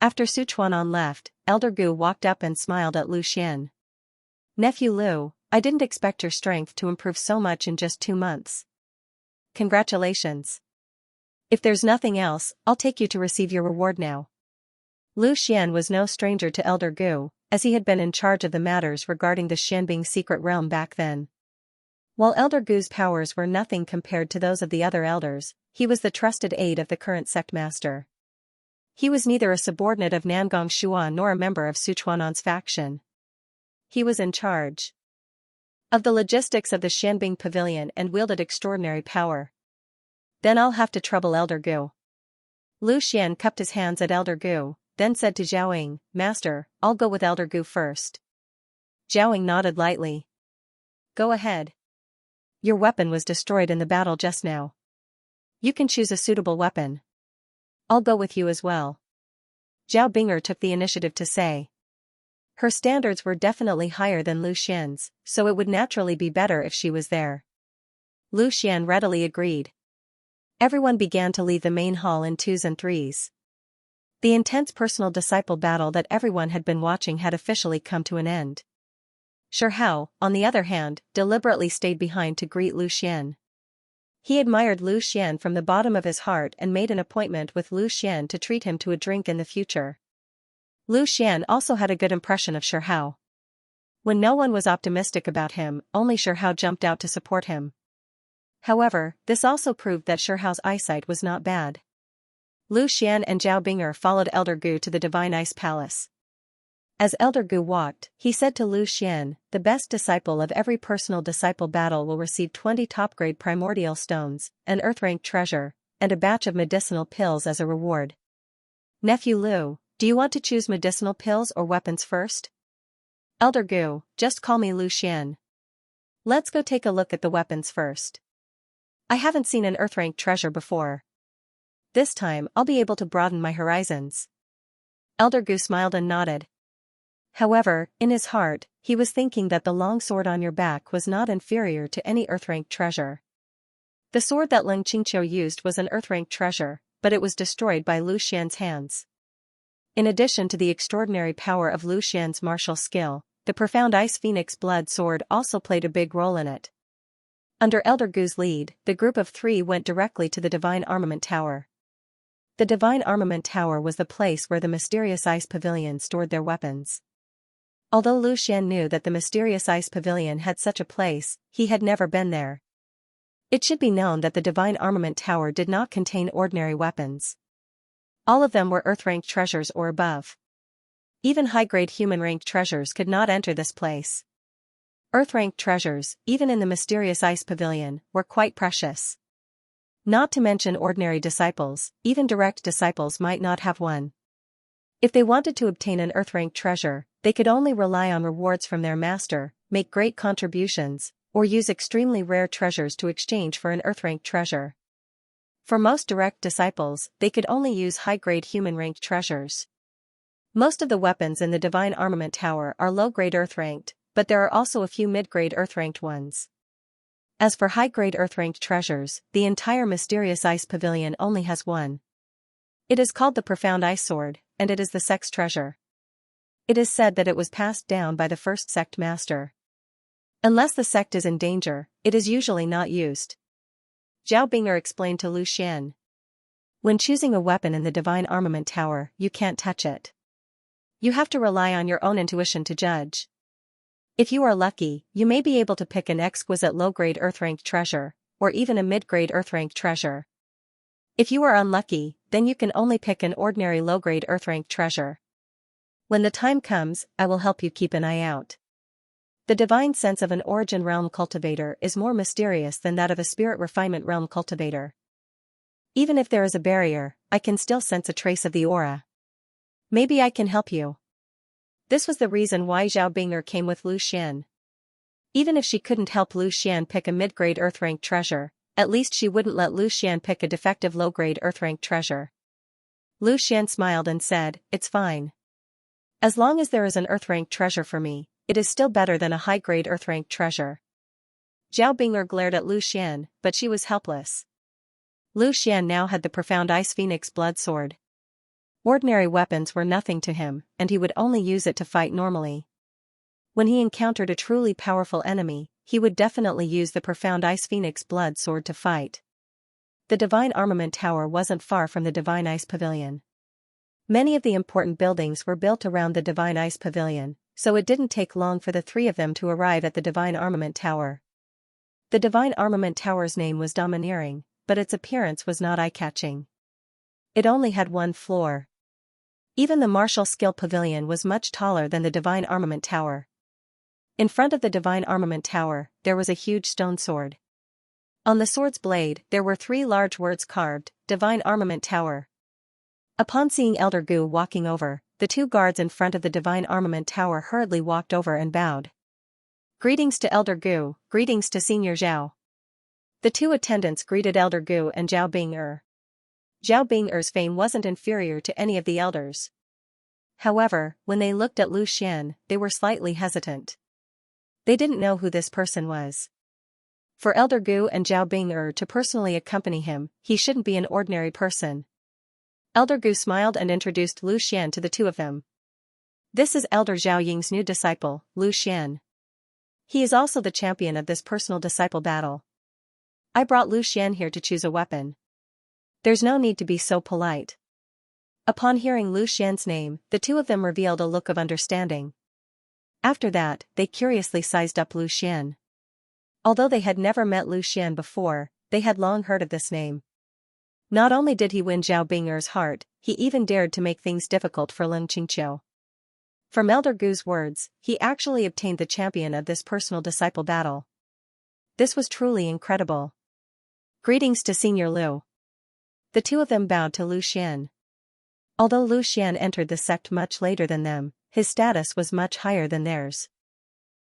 After Su Chuanan left, Elder Gu walked up and smiled at Lu Xian. "Nephew Lu, I didn't expect your strength to improve so much in just 2 months. Congratulations. If there's nothing else, I'll take you to receive your reward now." Lu Xian was no stranger to Elder Gu, as he had been in charge of the matters regarding the Xianbing secret realm back then. While Elder Gu's powers were nothing compared to those of the other elders, he was the trusted aide of the current sect master. He was neither a subordinate of Nangong Shua nor a member of Su Chuanan's faction. He was in charge of the logistics of the Xianbing pavilion and wielded extraordinary power. "Then I'll have to trouble Elder Gu." Lu Xian cupped his hands at Elder Gu, then said to Zhao Ying, "Master, I'll go with Elder Gu first." Zhao Ying nodded lightly. "Go ahead. Your weapon was destroyed in the battle just now. You can choose a suitable weapon. I'll go with you as well." Zhao Binger took the initiative to say. Her standards were definitely higher than Lu Xian's, so it would naturally be better if she was there. Lu Xian readily agreed. Everyone began to leave the main hall in 2s and 3s. The intense personal disciple battle that everyone had been watching had officially come to an end. Shihao, on the other hand, deliberately stayed behind to greet Lu Xian. He admired Lu Xian from the bottom of his heart and made an appointment with Lu Xian to treat him to a drink in the future. Lu Xian also had a good impression of Shihao. When no one was optimistic about him, only Shihao jumped out to support him. However, this also proved that Shihao's eyesight was not bad. Lu Xian and Zhao Binger followed Elder Gu to the Divine Ice Palace. As Elder Gu walked, he said to Lu Xian, "The best disciple of every personal disciple battle will receive 20 top-grade primordial stones, an earth-rank treasure, and a batch of medicinal pills as a reward. Nephew Lu, do you want to choose medicinal pills or weapons first?" "Elder Gu, just call me Lu Xian. Let's go take a look at the weapons first. I haven't seen an earth-rank treasure before. This time I'll be able to broaden my horizons." Elder Gu smiled and nodded. However, in his heart, he was thinking that the long sword on your back was not inferior to any earth-rank treasure. The sword that Leng Qingqiu used was an earth-rank treasure, but it was destroyed by Lu Xian's hands. In addition to the extraordinary power of Lu Xian's martial skill, the profound Ice Phoenix Blood Sword also played a big role in it. Under Elder Gu's lead, the group of 3 went directly to the Divine Armament Tower. The Divine Armament Tower was the place where the mysterious Ice Pavilion stored their weapons. Although Lu Xian knew that the mysterious Ice Pavilion had such a place, he had never been there. It should be known that the Divine Armament Tower did not contain ordinary weapons. All of them were earth-ranked treasures or above. Even high-grade human-ranked treasures could not enter this place. Earth-ranked treasures, even in the mysterious Ice Pavilion, were quite precious. Not to mention ordinary disciples, even direct disciples might not have one. If they wanted to obtain an Earth-ranked treasure, they could only rely on rewards from their master, make great contributions, or use extremely rare treasures to exchange for an Earth-ranked treasure. For most direct disciples, they could only use high-grade human-ranked treasures. Most of the weapons in the Divine Armament Tower are low-grade Earth-ranked, but there are also a few mid-grade Earth-ranked ones. As for high-grade Earth-ranked treasures, the entire mysterious ice pavilion only has one. It is called the Profound Ice Sword, and it is the sect's treasure. It is said that it was passed down by the first sect master. Unless the sect is in danger, it is usually not used. Zhao Bing'er explained to Lu Xian. When choosing a weapon in the Divine Armament Tower, you can't touch it. You have to rely on your own intuition to judge. If you are lucky, you may be able to pick an exquisite low-grade Earth-ranked treasure, or even a mid-grade Earth-ranked treasure. If you are unlucky, then you can only pick an ordinary low-grade Earth-ranked treasure. When the time comes, I will help you keep an eye out. The divine sense of an origin realm cultivator is more mysterious than that of a spirit refinement realm cultivator. Even if there is a barrier, I can still sense a trace of the aura. Maybe I can help you. This was the reason why Zhao Bing'er came with Lu Xian. Even if she couldn't help Lu Xian pick a mid-grade Earth-ranked treasure, at least she wouldn't let Lu Xian pick a defective low-grade Earth-ranked treasure. Lu Xian smiled and said, "It's fine. As long as there is an Earth-ranked treasure for me, it is still better than a high-grade Earth-ranked treasure." Zhao Bing'er glared at Lu Xian, but she was helpless. Lu Xian now had the Profound Ice Phoenix Blood Sword. Ordinary weapons were nothing to him, and he would only use it to fight normally. When he encountered a truly powerful enemy, he would definitely use the Profound Ice Phoenix Blood Sword to fight. The Divine Armament Tower wasn't far from the Divine Ice Pavilion. Many of the important buildings were built around the Divine Ice Pavilion, so it didn't take long for the three of them to arrive at the Divine Armament Tower. The Divine Armament Tower's name was domineering, but its appearance was not eye-catching. It only had one floor. Even the Martial Skill Pavilion was much taller than the Divine Armament Tower. In front of the Divine Armament Tower, there was a huge stone sword. On the sword's blade, there were 3 large words carved, Divine Armament Tower. Upon seeing Elder Gu walking over, the 2 guards in front of the Divine Armament Tower hurriedly walked over and bowed. "Greetings to Elder Gu, greetings to Senior Zhao." The 2 attendants greeted Elder Gu and Zhao Bing'er. Zhao Bing'er's fame wasn't inferior to any of the elders. However, when they looked at Lu Xian, they were slightly hesitant. They didn't know who this person was. For Elder Gu and Zhao Bing'er to personally accompany him, he shouldn't be an ordinary person. Elder Gu smiled and introduced Lu Xian to the 2 of them. "This is Elder Zhao Ying's new disciple, Lu Xian. He is also the champion of this personal disciple battle. I brought Lu Xian here to choose a weapon. There's no need to be so polite." Upon hearing Lu Xian's name, the 2 of them revealed a look of understanding. After that, they curiously sized up Lu Xian. Although they had never met Lu Xian before, they had long heard of this name. Not only did he win Zhao Bing'er's heart, he even dared to make things difficult for Lin Qingqiu. From Elder Gu's words, he actually obtained the champion of this personal disciple battle. This was truly incredible. "Greetings to Senior Lu." The 2 of them bowed to Lu Xian. Although Lu Xian entered the sect much later than them, his status was much higher than theirs.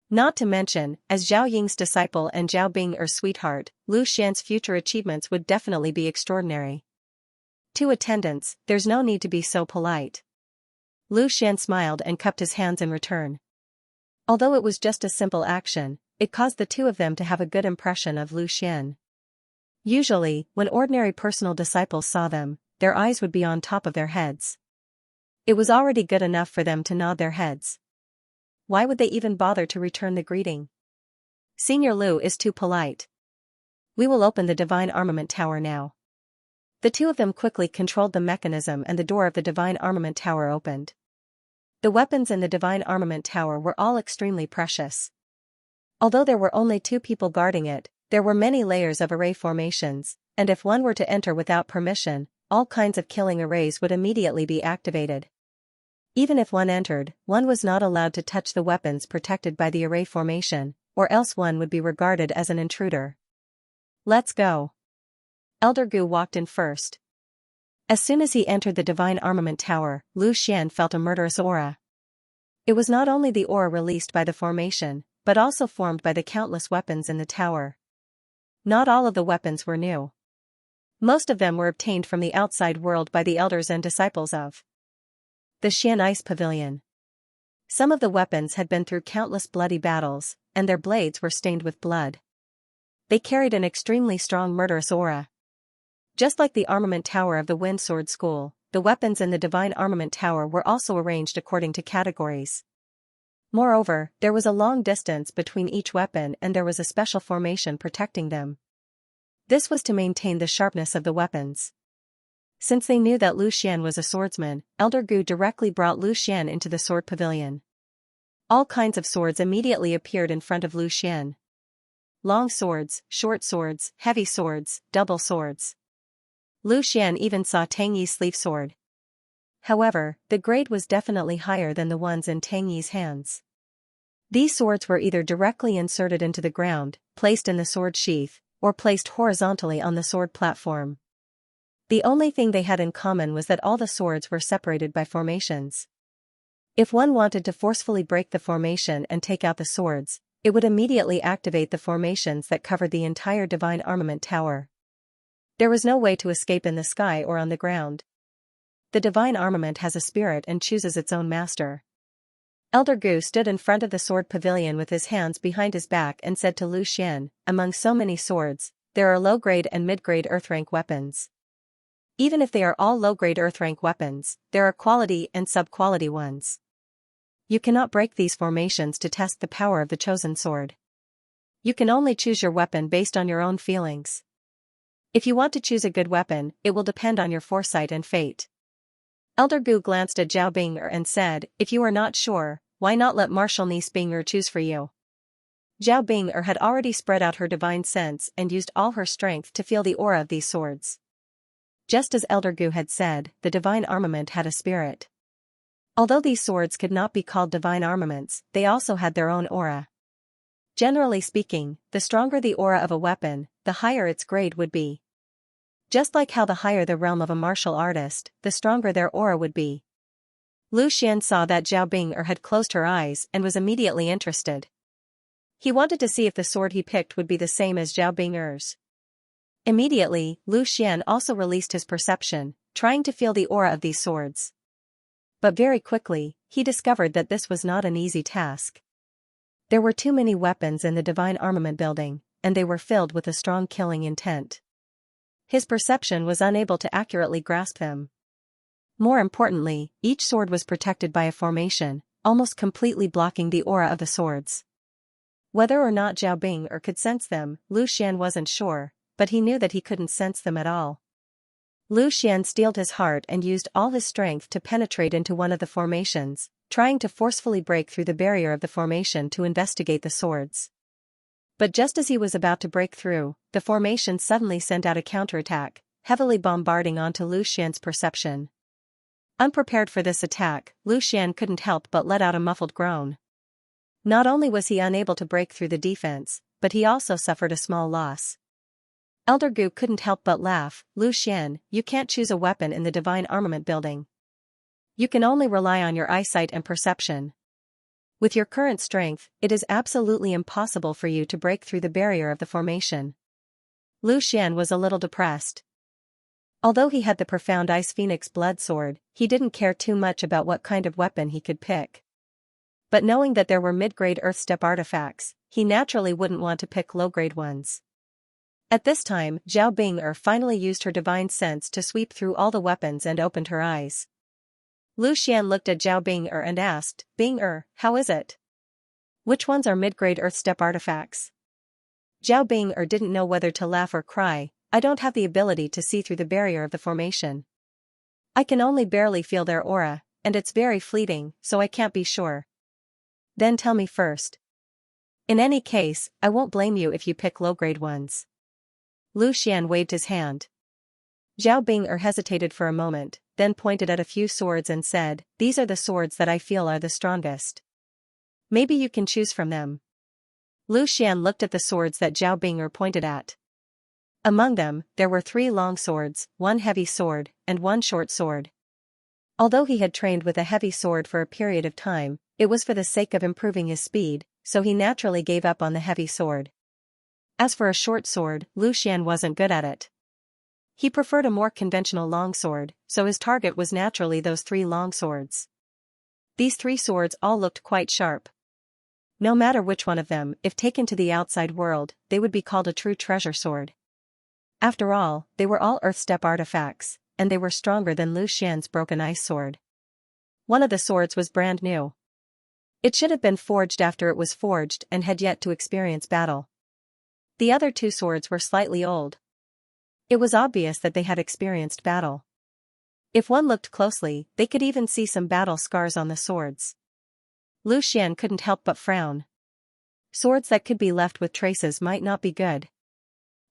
Not to mention, as Zhao Ying's disciple and Zhao Bing'er's sweetheart, Lu Xian's future achievements would definitely be extraordinary. "To attendants, there's no need to be so polite." Lu Xian smiled and cupped his hands in return. Although it was just a simple action, it caused the 2 of them to have a good impression of Lu Xian. Usually, when ordinary personal disciples saw them, their eyes would be on top of their heads. It was already good enough for them to nod their heads. Why would they even bother to return the greeting? Senior Lu is too polite. "We will open the Divine Armament Tower now." The 2 of them quickly controlled the mechanism and the door of the Divine Armament Tower opened. The weapons in the Divine Armament Tower were all extremely precious. Although there were only 2 people guarding it, there were many layers of array formations, and if one were to enter without permission, all kinds of killing arrays would immediately be activated. Even if one entered, one was not allowed to touch the weapons protected by the array formation, or else one would be regarded as an intruder. "Let's go." Elder Gu walked in first. As soon as he entered the Divine Armament Tower, Lu Xian felt a murderous aura. It was not only the aura released by the formation, but also formed by the countless weapons in the tower. Not all of the weapons were new. Most of them were obtained from the outside world by the elders and disciples of the Xian Ice Pavilion. Some of the weapons had been through countless bloody battles, and their blades were stained with blood. They carried an extremely strong murderous aura. Just like the Armament Tower of the Wind Sword School, the weapons in the Divine Armament Tower were also arranged according to categories. Moreover, there was a long distance between each weapon and there was a special formation protecting them. This was to maintain the sharpness of the weapons. Since they knew that Lu Xian was a swordsman, Elder Gu directly brought Lu Xian into the sword pavilion. All kinds of swords immediately appeared in front of Lu Xian. Long swords, short swords, heavy swords, double swords. Lu Xian even saw Tang Yi's sleeve sword. However, the grade was definitely higher than the ones in Tang Yi's hands. These swords were either directly inserted into the ground, placed in the sword sheath, or placed horizontally on the sword platform. The only thing they had in common was that all the swords were separated by formations. If one wanted to forcefully break the formation and take out the swords, it would immediately activate the formations that covered the entire Divine Armament Tower. There was no way to escape in the sky or on the ground. The Divine Armament has a spirit and chooses its own master. Elder Gu stood in front of the sword pavilion with his hands behind his back and said to Lu Xian, "Among so many swords, there are low-grade and mid-grade earth-rank weapons. Even if they are all low-grade earth-rank weapons, there are quality and sub-quality ones. You cannot break these formations to test the power of the chosen sword. You can only choose your weapon based on your own feelings. If you want to choose a good weapon, it will depend on your foresight and fate." Elder Gu glanced at Zhao Bing'er and said, "If you are not sure, why not let Martial Niece Bing'er choose for you?" Zhao Bing'er had already spread out her divine sense and used all her strength to feel the aura of these swords. Just as Elder Gu had said, the divine armament had a spirit. Although these swords could not be called divine armaments, they also had their own aura. Generally speaking, the stronger the aura of a weapon, the higher its grade would be. Just like how the higher the realm of a martial artist, the stronger their aura would be. Lu Xian saw that Zhao Bing'er had closed her eyes and was immediately interested. He wanted to see if the sword he picked would be the same as Zhao Bing'er's. Immediately, Lu Xian also released his perception, trying to feel the aura of these swords. But very quickly, he discovered that this was not an easy task. There were too many weapons in the Divine Armament building, and they were filled with a strong killing intent. His perception was unable to accurately grasp them. More importantly, each sword was protected by a formation, almost completely blocking the aura of the swords. Whether or not Zhao Bing'er could sense them, Lu Xian wasn't sure, but he knew that he couldn't sense them at all. Lu Xian steeled his heart and used all his strength to penetrate into one of the formations, trying to forcefully break through the barrier of the formation to investigate the swords. But just as he was about to break through, the formation suddenly sent out a counterattack, heavily bombarding onto Lu Xian's perception. Unprepared for this attack, Lu Xian couldn't help but let out a muffled groan. Not only was he unable to break through the defense, but he also suffered a small loss. Elder Gu couldn't help but laugh. "Lu Xian, you can't choose a weapon in the Divine Armament building. You can only rely on your eyesight and perception. With your current strength, it is absolutely impossible for you to break through the barrier of the formation." Lu Xian was a little depressed. Although he had the profound Ice Phoenix blood sword, he didn't care too much about what kind of weapon he could pick. But knowing that there were mid-grade earth step artifacts, he naturally wouldn't want to pick low-grade ones. At this time, Zhao Bing'er finally used her divine sense to sweep through all the weapons and opened her eyes. Lu Xian looked at Zhao Bing'er and asked, "Bing'er, how is it? Which ones are mid-grade earth step artifacts?" Zhao Bing'er didn't know whether to laugh or cry. "I don't have the ability to see through the barrier of the formation. I can only barely feel their aura, and it's very fleeting, so I can't be sure." "Then tell me first. In any case, I won't blame you if you pick low-grade ones." Lu Xian waved his hand. Zhao Bing'er hesitated for a moment, then pointed at a few swords and said, "These are the swords that I feel are the strongest. Maybe you can choose from them." Lu Xian looked at the swords that Zhao Bing'er pointed at. Among them, there were 3 long swords, 1 heavy sword, and 1 short sword. Although he had trained with a heavy sword for a period of time, it was for the sake of improving his speed, so he naturally gave up on the heavy sword. As for a short sword, Lu Xian wasn't good at it. He preferred a more conventional long sword, so his target was naturally those 3 long swords. These 3 swords all looked quite sharp. No matter which one of them, if taken to the outside world, they would be called a true treasure sword. After all, they were all earth step artifacts, and they were stronger than Lu Xian's broken ice sword. One of the swords was brand new. It should have been forged after it was forged and had yet to experience battle. The other 2 swords were slightly old. It was obvious that they had experienced battle. If one looked closely, they could even see some battle scars on the swords. Lu Xian couldn't help but frown. Swords that could be left with traces might not be good.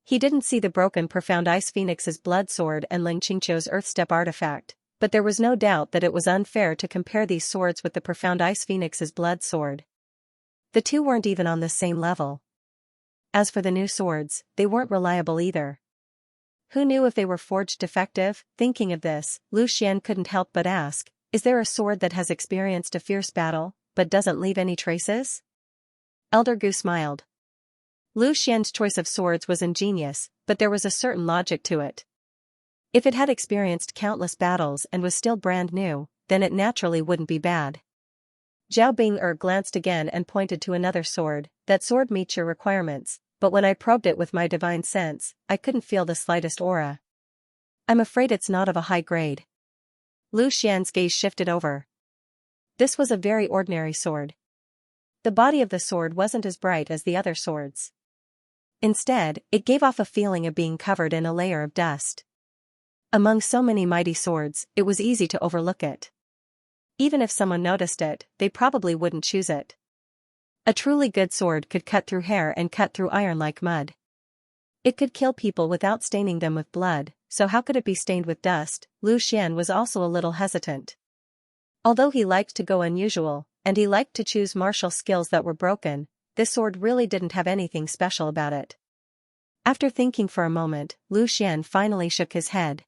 He didn't see the broken Profound Ice Phoenix's blood sword and Ling Qingqiu's earth step artifact, but there was no doubt that it was unfair to compare these swords with the Profound Ice Phoenix's blood sword. The 2 weren't even on the same level. As for the new swords, they weren't reliable either. Who knew if they were forged defective? Thinking of this, Lu Xian couldn't help but ask, is there a sword that has experienced a fierce battle, but doesn't leave any traces? Elder Gu smiled. Lu Xian's choice of swords was ingenious, but there was a certain logic to it. If it had experienced countless battles and was still brand new, then it naturally wouldn't be bad. Zhao Bing glanced again and pointed to another sword. That sword meets your requirements, but when I probed it with my divine sense, I couldn't feel the slightest aura. I'm afraid it's not of a high grade. Lu Xian's gaze shifted over. This was a very ordinary sword. The body of the sword wasn't as bright as the other swords. Instead, it gave off a feeling of being covered in a layer of dust. Among so many mighty swords, it was easy to overlook it. Even if someone noticed it, they probably wouldn't choose it. A truly good sword could cut through hair and cut through iron like mud. It could kill people without staining them with blood, so how could it be stained with dust? Lu Xian was also a little hesitant. Although he liked to go unusual, and he liked to choose martial skills that were broken, this sword really didn't have anything special about it. After thinking for a moment, Lu Xian finally shook his head.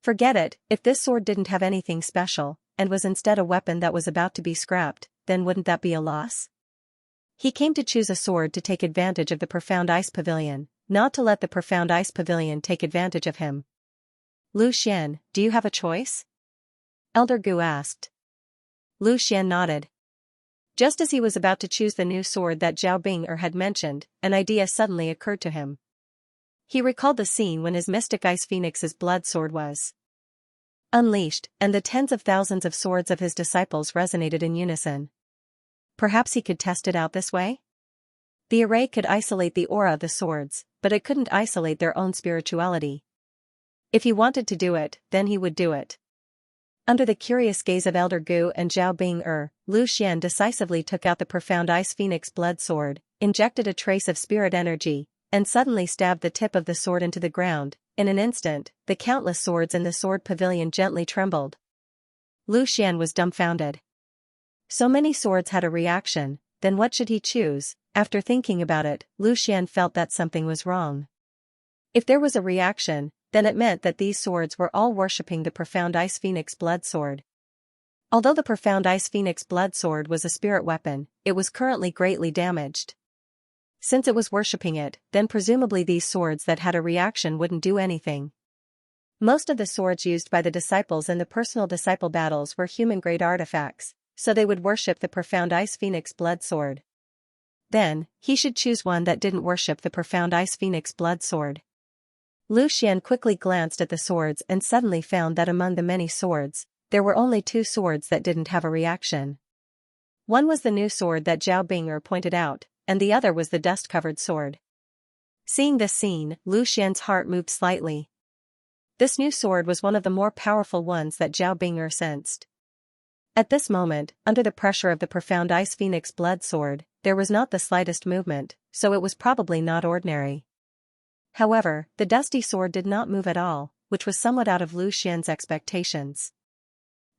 Forget it, if this sword didn't have anything special, and was instead a weapon that was about to be scrapped, then wouldn't that be a loss? He came to choose a sword to take advantage of the Profound Ice Pavilion, not to let the Profound Ice Pavilion take advantage of him. Lu Xian, do you have a choice? Elder Gu asked. Lu Xian nodded. Just as he was about to choose the new sword that Zhao Bing had mentioned, an idea suddenly occurred to him. He recalled the scene when his Mystic Ice Phoenix's blood sword was unleashed, and the tens of thousands of swords of his disciples resonated in unison. Perhaps he could test it out this way? The array could isolate the aura of the swords, but it couldn't isolate their own spirituality. If he wanted to do it, then he would do it. Under the curious gaze of Elder Gu and Zhao Bing, Lu Xian decisively took out the Profound Ice Phoenix blood sword, injected a trace of spirit energy, and suddenly stabbed the tip of the sword into the ground. In an instant, the countless swords in the sword pavilion gently trembled. Lu Xian was dumbfounded. So many swords had a reaction, then what should he choose? After thinking about it, Lu Xian felt that something was wrong. If there was a reaction, then it meant that these swords were all worshipping the Profound Ice Phoenix blood sword. Although the Profound Ice Phoenix blood sword was a spirit weapon, it was currently greatly damaged. Since it was worshipping it, then presumably these swords that had a reaction wouldn't do anything. Most of the swords used by the disciples in the personal disciple battles were human-grade artifacts, so they would worship the Profound Ice Phoenix blood sword. Then, he should choose one that didn't worship the Profound Ice Phoenix blood sword. Lu Xian quickly glanced at the swords and suddenly found that among the many swords, there were only 2 swords that didn't have a reaction. One was the new sword that Zhao Bing pointed out, and the other was the dust-covered sword. Seeing this scene, Lu Xian's heart moved slightly. This new sword was one of the more powerful ones that Zhao Bing sensed. At this moment, under the pressure of the Profound Ice Phoenix blood sword, there was not the slightest movement, so it was probably not ordinary. However, the dusty sword did not move at all, which was somewhat out of Lu Xian's expectations.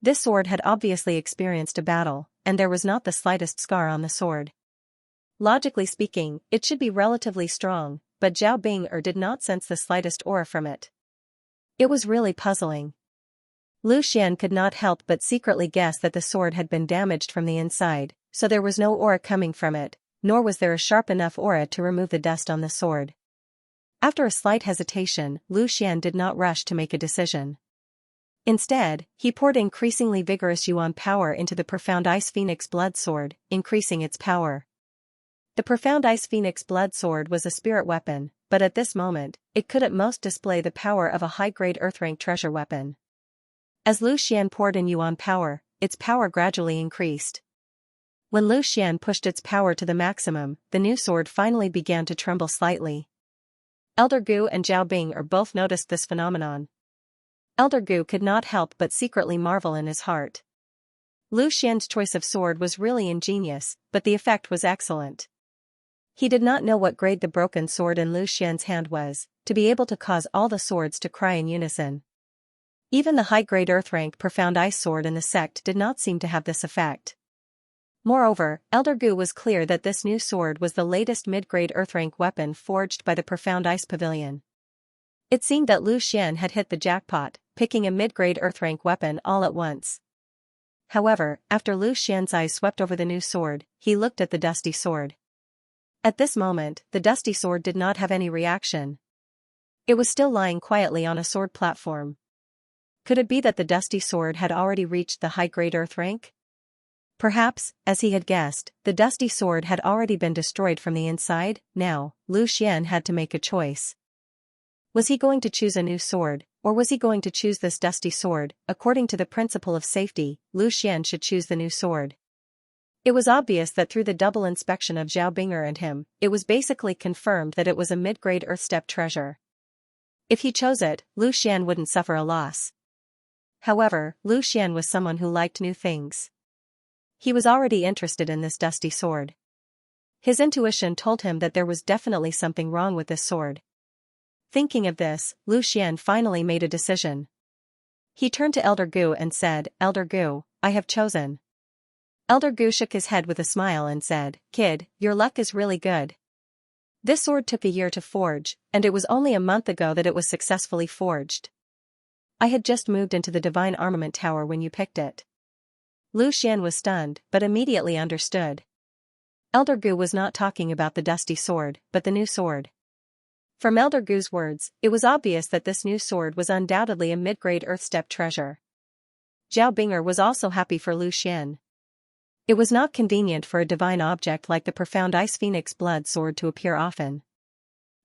This sword had obviously experienced a battle, and there was not the slightest scar on the sword. Logically speaking, it should be relatively strong, but Zhao Bing'er did not sense the slightest aura from it. It was really puzzling. Lu Xian could not help but secretly guess that the sword had been damaged from the inside, so there was no aura coming from it, nor was there a sharp enough aura to remove the dust on the sword. After a slight hesitation, Lu Xian did not rush to make a decision. Instead, he poured increasingly vigorous yuan power into the Profound Ice Phoenix Blood Sword, increasing its power. The Profound Ice Phoenix Blood Sword was a spirit weapon, but at this moment, it could at most display the power of a high-grade Earth-rank treasure weapon. As Lu Xian poured in yuan power, its power gradually increased. When Lu Xian pushed its power to the maximum, the new sword finally began to tremble slightly. Elder Gu and Zhao Bing'er both noticed this phenomenon. Elder Gu could not help but secretly marvel in his heart. Lu Xian's choice of sword was really ingenious, but the effect was excellent. He did not know what grade the broken sword in Lu Xian's hand was, to be able to cause all the swords to cry in unison. Even the high-grade Earth-rank Profound Ice Sword in the sect did not seem to have this effect. Moreover, Elder Gu was clear that this new sword was the latest mid-grade Earth-rank weapon forged by the Profound Ice Pavilion. It seemed that Lu Xian had hit the jackpot, picking a mid-grade Earth-rank weapon all at once. However, after Lu Xian's eyes swept over the new sword, he looked at the dusty sword. At this moment, the dusty sword did not have any reaction. It was still lying quietly on a sword platform. Could it be that the dusty sword had already reached the high-grade Earth rank? Perhaps, as he had guessed, the dusty sword had already been destroyed from the inside. Now, Lu Xian had to make a choice. Was he going to choose a new sword, or was he going to choose this dusty sword? According to the principle of safety, Lu Xian should choose the new sword. It was obvious that through the double inspection of Zhao Bing'er and him, it was basically confirmed that it was a mid-grade Earth-step treasure. If he chose it, Lu Xian wouldn't suffer a loss. However, Lu Xian was someone who liked new things. He was already interested in this dusty sword. His intuition told him that there was definitely something wrong with this sword. Thinking of this, Lu Xian finally made a decision. He turned to Elder Gu and said, "Elder Gu, I have chosen." Elder Gu shook his head with a smile and said, "Kid, your luck is really good. This sword took a year to forge, and it was only a month ago that it was successfully forged. I had just moved into the Divine Armament Tower when you picked it." Lu Xian was stunned, but immediately understood. Elder Gu was not talking about the dusty sword, but the new sword. From Elder Gu's words, it was obvious that this new sword was undoubtedly a mid-grade Earth-step treasure. Zhao Bing'er was also happy for Lu Xian. It was not convenient for a divine object like the Profound Ice Phoenix Blood Sword to appear often.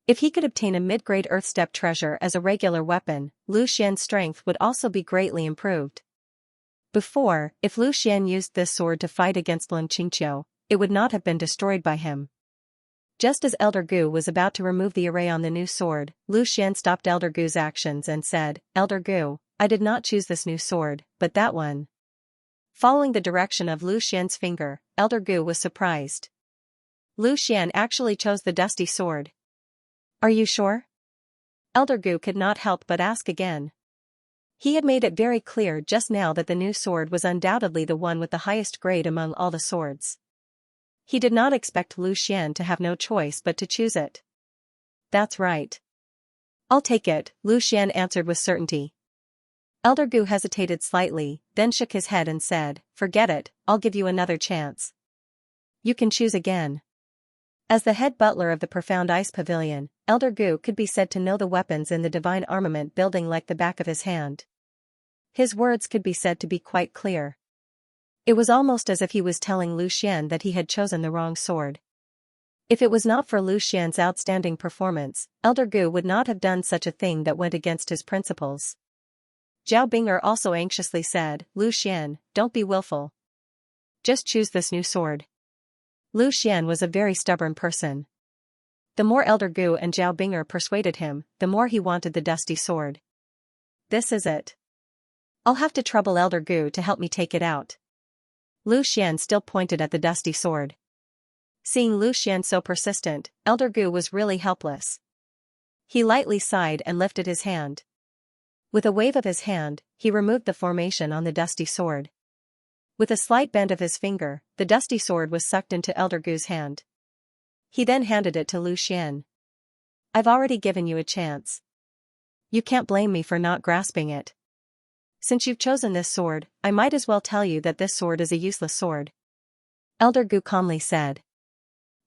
If he could obtain a mid-grade Earth-step treasure as a regular weapon, Lu Xian's strength would also be greatly improved. Before, if Lu Xian used this sword to fight against Lin Qingqiu, it would not have been destroyed by him. Just as Elder Gu was about to remove the array on the new sword, Lu Xian stopped Elder Gu's actions and said, "Elder Gu, I did not choose this new sword, but that one." Following the direction of Lu Xian's finger, Elder Gu was surprised. Lu Xian actually chose the dusty sword. "Are you sure?" Elder Gu could not help but ask again. He had made it very clear just now that the new sword was undoubtedly the one with the highest grade among all the swords. He did not expect Lu Xian to have no choice but to choose it. "That's right. I'll take it," Lu Xian answered with certainty. Elder Gu hesitated slightly, then shook his head and said, "Forget it, I'll give you another chance. You can choose again." As the head butler of the Profound Ice Pavilion, Elder Gu could be said to know the weapons in the Divine Armament building like the back of his hand. His words could be said to be quite clear. It was almost as if he was telling Lu Xian that he had chosen the wrong sword. If it was not for Lu Xian's outstanding performance, Elder Gu would not have done such a thing that went against his principles. Zhao Bing'er also anxiously said, "Lu Xian, don't be willful. Just choose this new sword." Lu Xian was a very stubborn person. The more Elder Gu and Zhao Bing'er persuaded him, the more he wanted the dusty sword. "This is it. I'll have to trouble Elder Gu to help me take it out." Lu Xian still pointed at the dusty sword. Seeing Lu Xian so persistent, Elder Gu was really helpless. He lightly sighed and lifted his hand. With a wave of his hand, he removed the formation on the dusty sword. With a slight bend of his finger, the dusty sword was sucked into Elder Gu's hand. He then handed it to Lu Xian. I've already given you a chance. You can't blame me for not grasping it. Since you've chosen this sword, I might as well tell you that this sword is a useless sword. Elder Gu calmly said.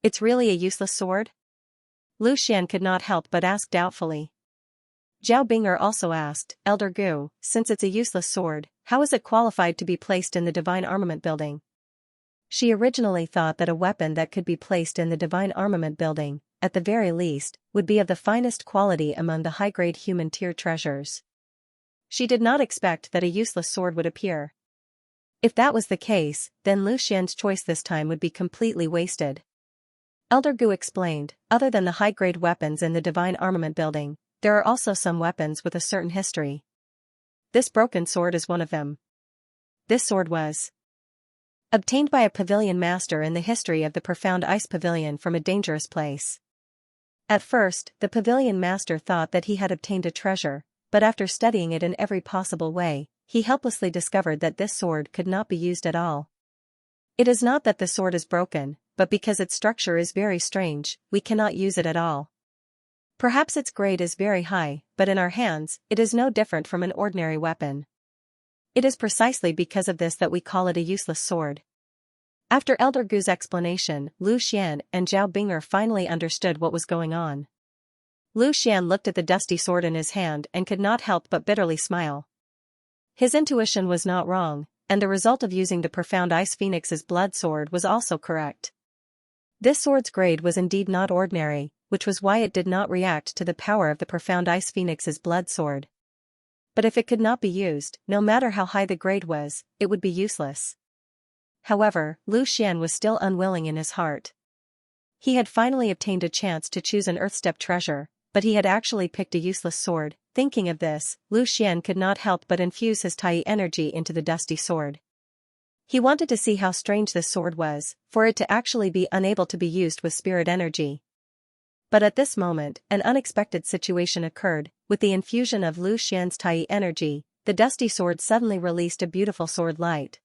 It's really a useless sword? Lu Xian could not help but ask doubtfully. Zhao Bing'er also asked, Elder Gu, since it's a useless sword, how is it qualified to be placed in the Divine Armament Building? She originally thought that a weapon that could be placed in the Divine Armament Building, at the very least, would be of the finest quality among the high-grade human tier treasures. She did not expect that a useless sword would appear. If that was the case, then Lu Xian's choice this time would be completely wasted. Elder Gu explained, other than the high-grade weapons in the Divine Armament Building, there are also some weapons with a certain history. This broken sword is one of them. This sword was obtained by a pavilion master in the history of the Profound Ice Pavilion from a dangerous place. At first, the pavilion master thought that he had obtained a treasure, but after studying it in every possible way, he helplessly discovered that this sword could not be used at all. It is not that the sword is broken, but because its structure is very strange, we cannot use it at all. Perhaps its grade is very high, but in our hands, it is no different from an ordinary weapon. It is precisely because of this that we call it a useless sword. After Elder Gu's explanation, Lu Xian and Zhao Bing'er finally understood what was going on. Lu Xian looked at the dusty sword in his hand and could not help but bitterly smile. His intuition was not wrong, and the result of using the Profound Ice Phoenix's blood sword was also correct. This sword's grade was indeed not ordinary, which was why it did not react to the power of the Profound Ice Phoenix's blood sword. But if it could not be used, no matter how high the grade was, it would be useless. However, Lu Xian was still unwilling in his heart. He had finally obtained a chance to choose an Earthstep treasure, but he had actually picked a useless sword. Thinking of this, Lu Xian could not help but infuse his Tai energy into the dusty sword. He wanted to see how strange this sword was, for it to actually be unable to be used with spirit energy. But at this moment, an unexpected situation occurred. With the infusion of Lu Xian's Tai energy, the dusty sword suddenly released a beautiful sword light.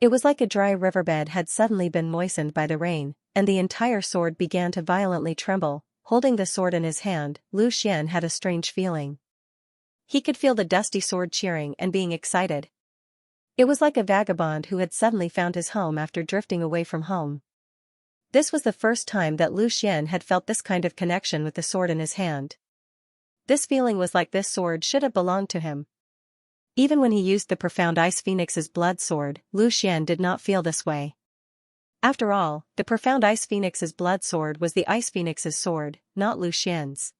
It was like a dry riverbed had suddenly been moistened by the rain, and the entire sword began to violently tremble. Holding the sword in his hand, Lu Xian had a strange feeling. He could feel the dusty sword cheering and being excited. It was like a vagabond who had suddenly found his home after drifting away from home. This was the first time that Lu Xian had felt this kind of connection with the sword in his hand. This feeling was like this sword should have belonged to him. Even when he used the Profound Ice Phoenix's blood sword, Lu Xian did not feel this way. After all, the Profound Ice Phoenix's blood sword was the Ice Phoenix's sword, not Lu Xian's.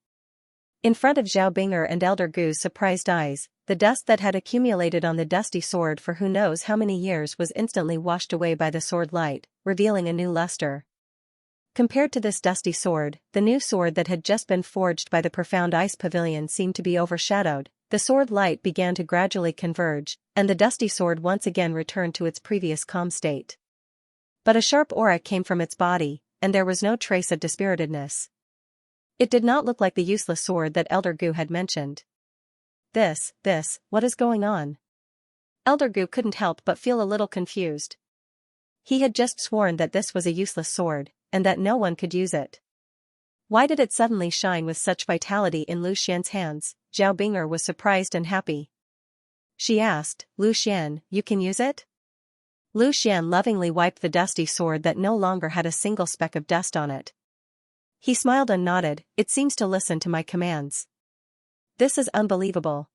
In front of Zhao Bing'er and Elder Gu's surprised eyes, the dust that had accumulated on the dusty sword for who knows how many years was instantly washed away by the sword light, revealing a new luster. Compared to this dusty sword, the new sword that had just been forged by the Profound Ice Pavilion seemed to be overshadowed. The sword light began to gradually converge, and the dusty sword once again returned to its previous calm state. But a sharp aura came from its body, and there was no trace of dispiritedness. It did not look like the useless sword that Elder Gu had mentioned. What is going on? Elder Gu couldn't help but feel a little confused. He had just sworn that this was a useless sword, and that no one could use it. Why did it suddenly shine with such vitality in Lu Xian's hands? Zhao Bing'er was surprised and happy. She asked, Lu Xian, you can use it? Lu Xian lovingly wiped the dusty sword that no longer had a single speck of dust on it. He smiled and nodded, it seems to listen to my commands. This is unbelievable.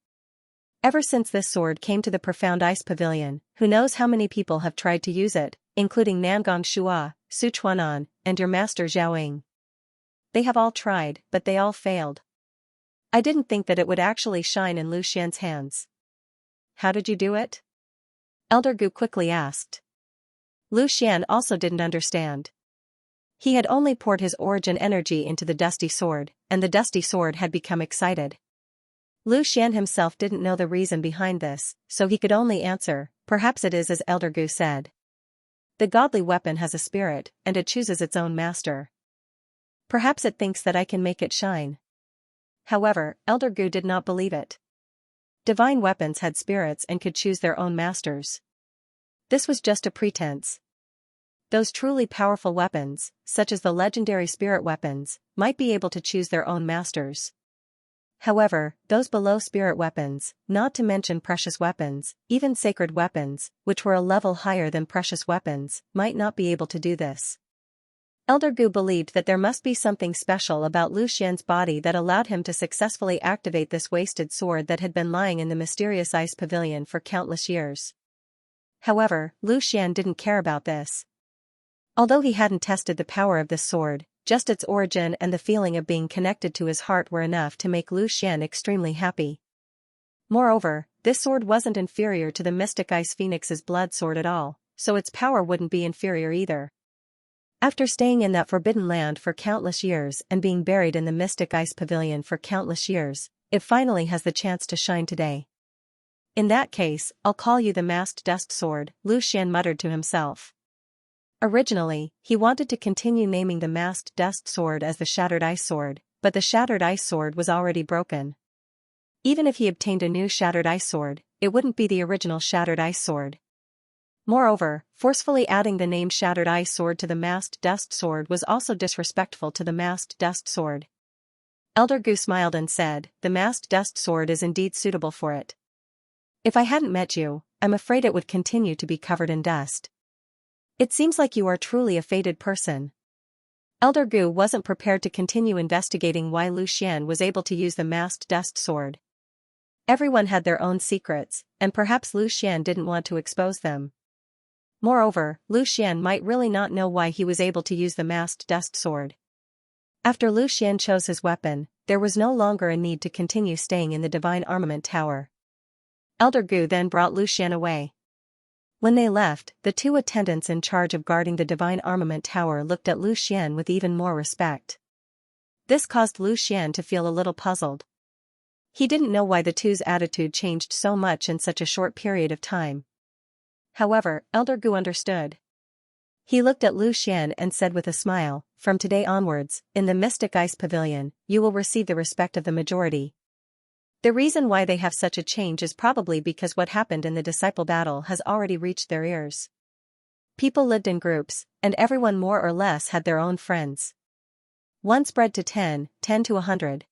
Ever since this sword came to the Profound Ice Pavilion, who knows how many people have tried to use it, including Nangong Shua, Su Chuanan, and your master Zhao. They have all tried, but they all failed. I didn't think that it would actually shine in Lu Xian's hands. How did you do it? Elder Gu quickly asked. Lu Xian also didn't understand. He had only poured his origin energy into the dusty sword, and the dusty sword had become excited. Lu Xian himself didn't know the reason behind this, so he could only answer, perhaps it is as Elder Gu said. The godly weapon has a spirit, and it chooses its own master. Perhaps it thinks that I can make it shine. However, Elder Gu did not believe it. Divine weapons had spirits and could choose their own masters. This was just a pretense. Those truly powerful weapons, such as the legendary spirit weapons, might be able to choose their own masters. However, those below spirit weapons, not to mention precious weapons, even sacred weapons, which were a level higher than precious weapons, might not be able to do this. Elder Gu believed that there must be something special about Lu Xian's body that allowed him to successfully activate this wasted sword that had been lying in the mysterious ice pavilion for countless years. However, Lu Xian didn't care about this. Although he hadn't tested the power of this sword, just its origin and the feeling of being connected to his heart were enough to make Lu Xian extremely happy. Moreover, this sword wasn't inferior to the mystic Ice Phoenix's blood sword at all, so its power wouldn't be inferior either. After staying in that forbidden land for countless years and being buried in the mystic ice pavilion for countless years, it finally has the chance to shine today. In that case, I'll call you the Masked Dust Sword, Lu Xian muttered to himself. Originally, he wanted to continue naming the Masked Dust Sword as the Shattered Ice Sword, but the Shattered Ice Sword was already broken. Even if he obtained a new Shattered Ice Sword, it wouldn't be the original Shattered Ice Sword. Moreover, forcefully adding the name Shattered Ice Sword to the Masked Dust Sword was also disrespectful to the Masked Dust Sword. Elder Gu smiled and said, "The Masked Dust Sword is indeed suitable for it. If I hadn't met you, I'm afraid it would continue to be covered in dust. It seems like you are truly a fated person." Elder Gu wasn't prepared to continue investigating why Lu Xian was able to use the Masked Dust Sword. Everyone had their own secrets, and perhaps Lu Xian didn't want to expose them. Moreover, Lu Xian might really not know why he was able to use the Masked Dust Sword. After Lu Xian chose his weapon, there was no longer a need to continue staying in the Divine Armament Tower. Elder Gu then brought Lu Xian away. When they left, the two attendants in charge of guarding the Divine Armament Tower looked at Lu Xian with even more respect. This caused Lu Xian to feel a little puzzled. He didn't know why the two's attitude changed so much in such a short period of time. However, Elder Gu understood. He looked at Lu Xian and said with a smile, "From today onwards, in the Mystic Ice Pavilion, you will receive the respect of the majority." The reason why they have such a change is probably because what happened in the disciple battle has already reached their ears. People lived in groups, and everyone more or less had their own friends. 1 spread to 10, 10 to 100.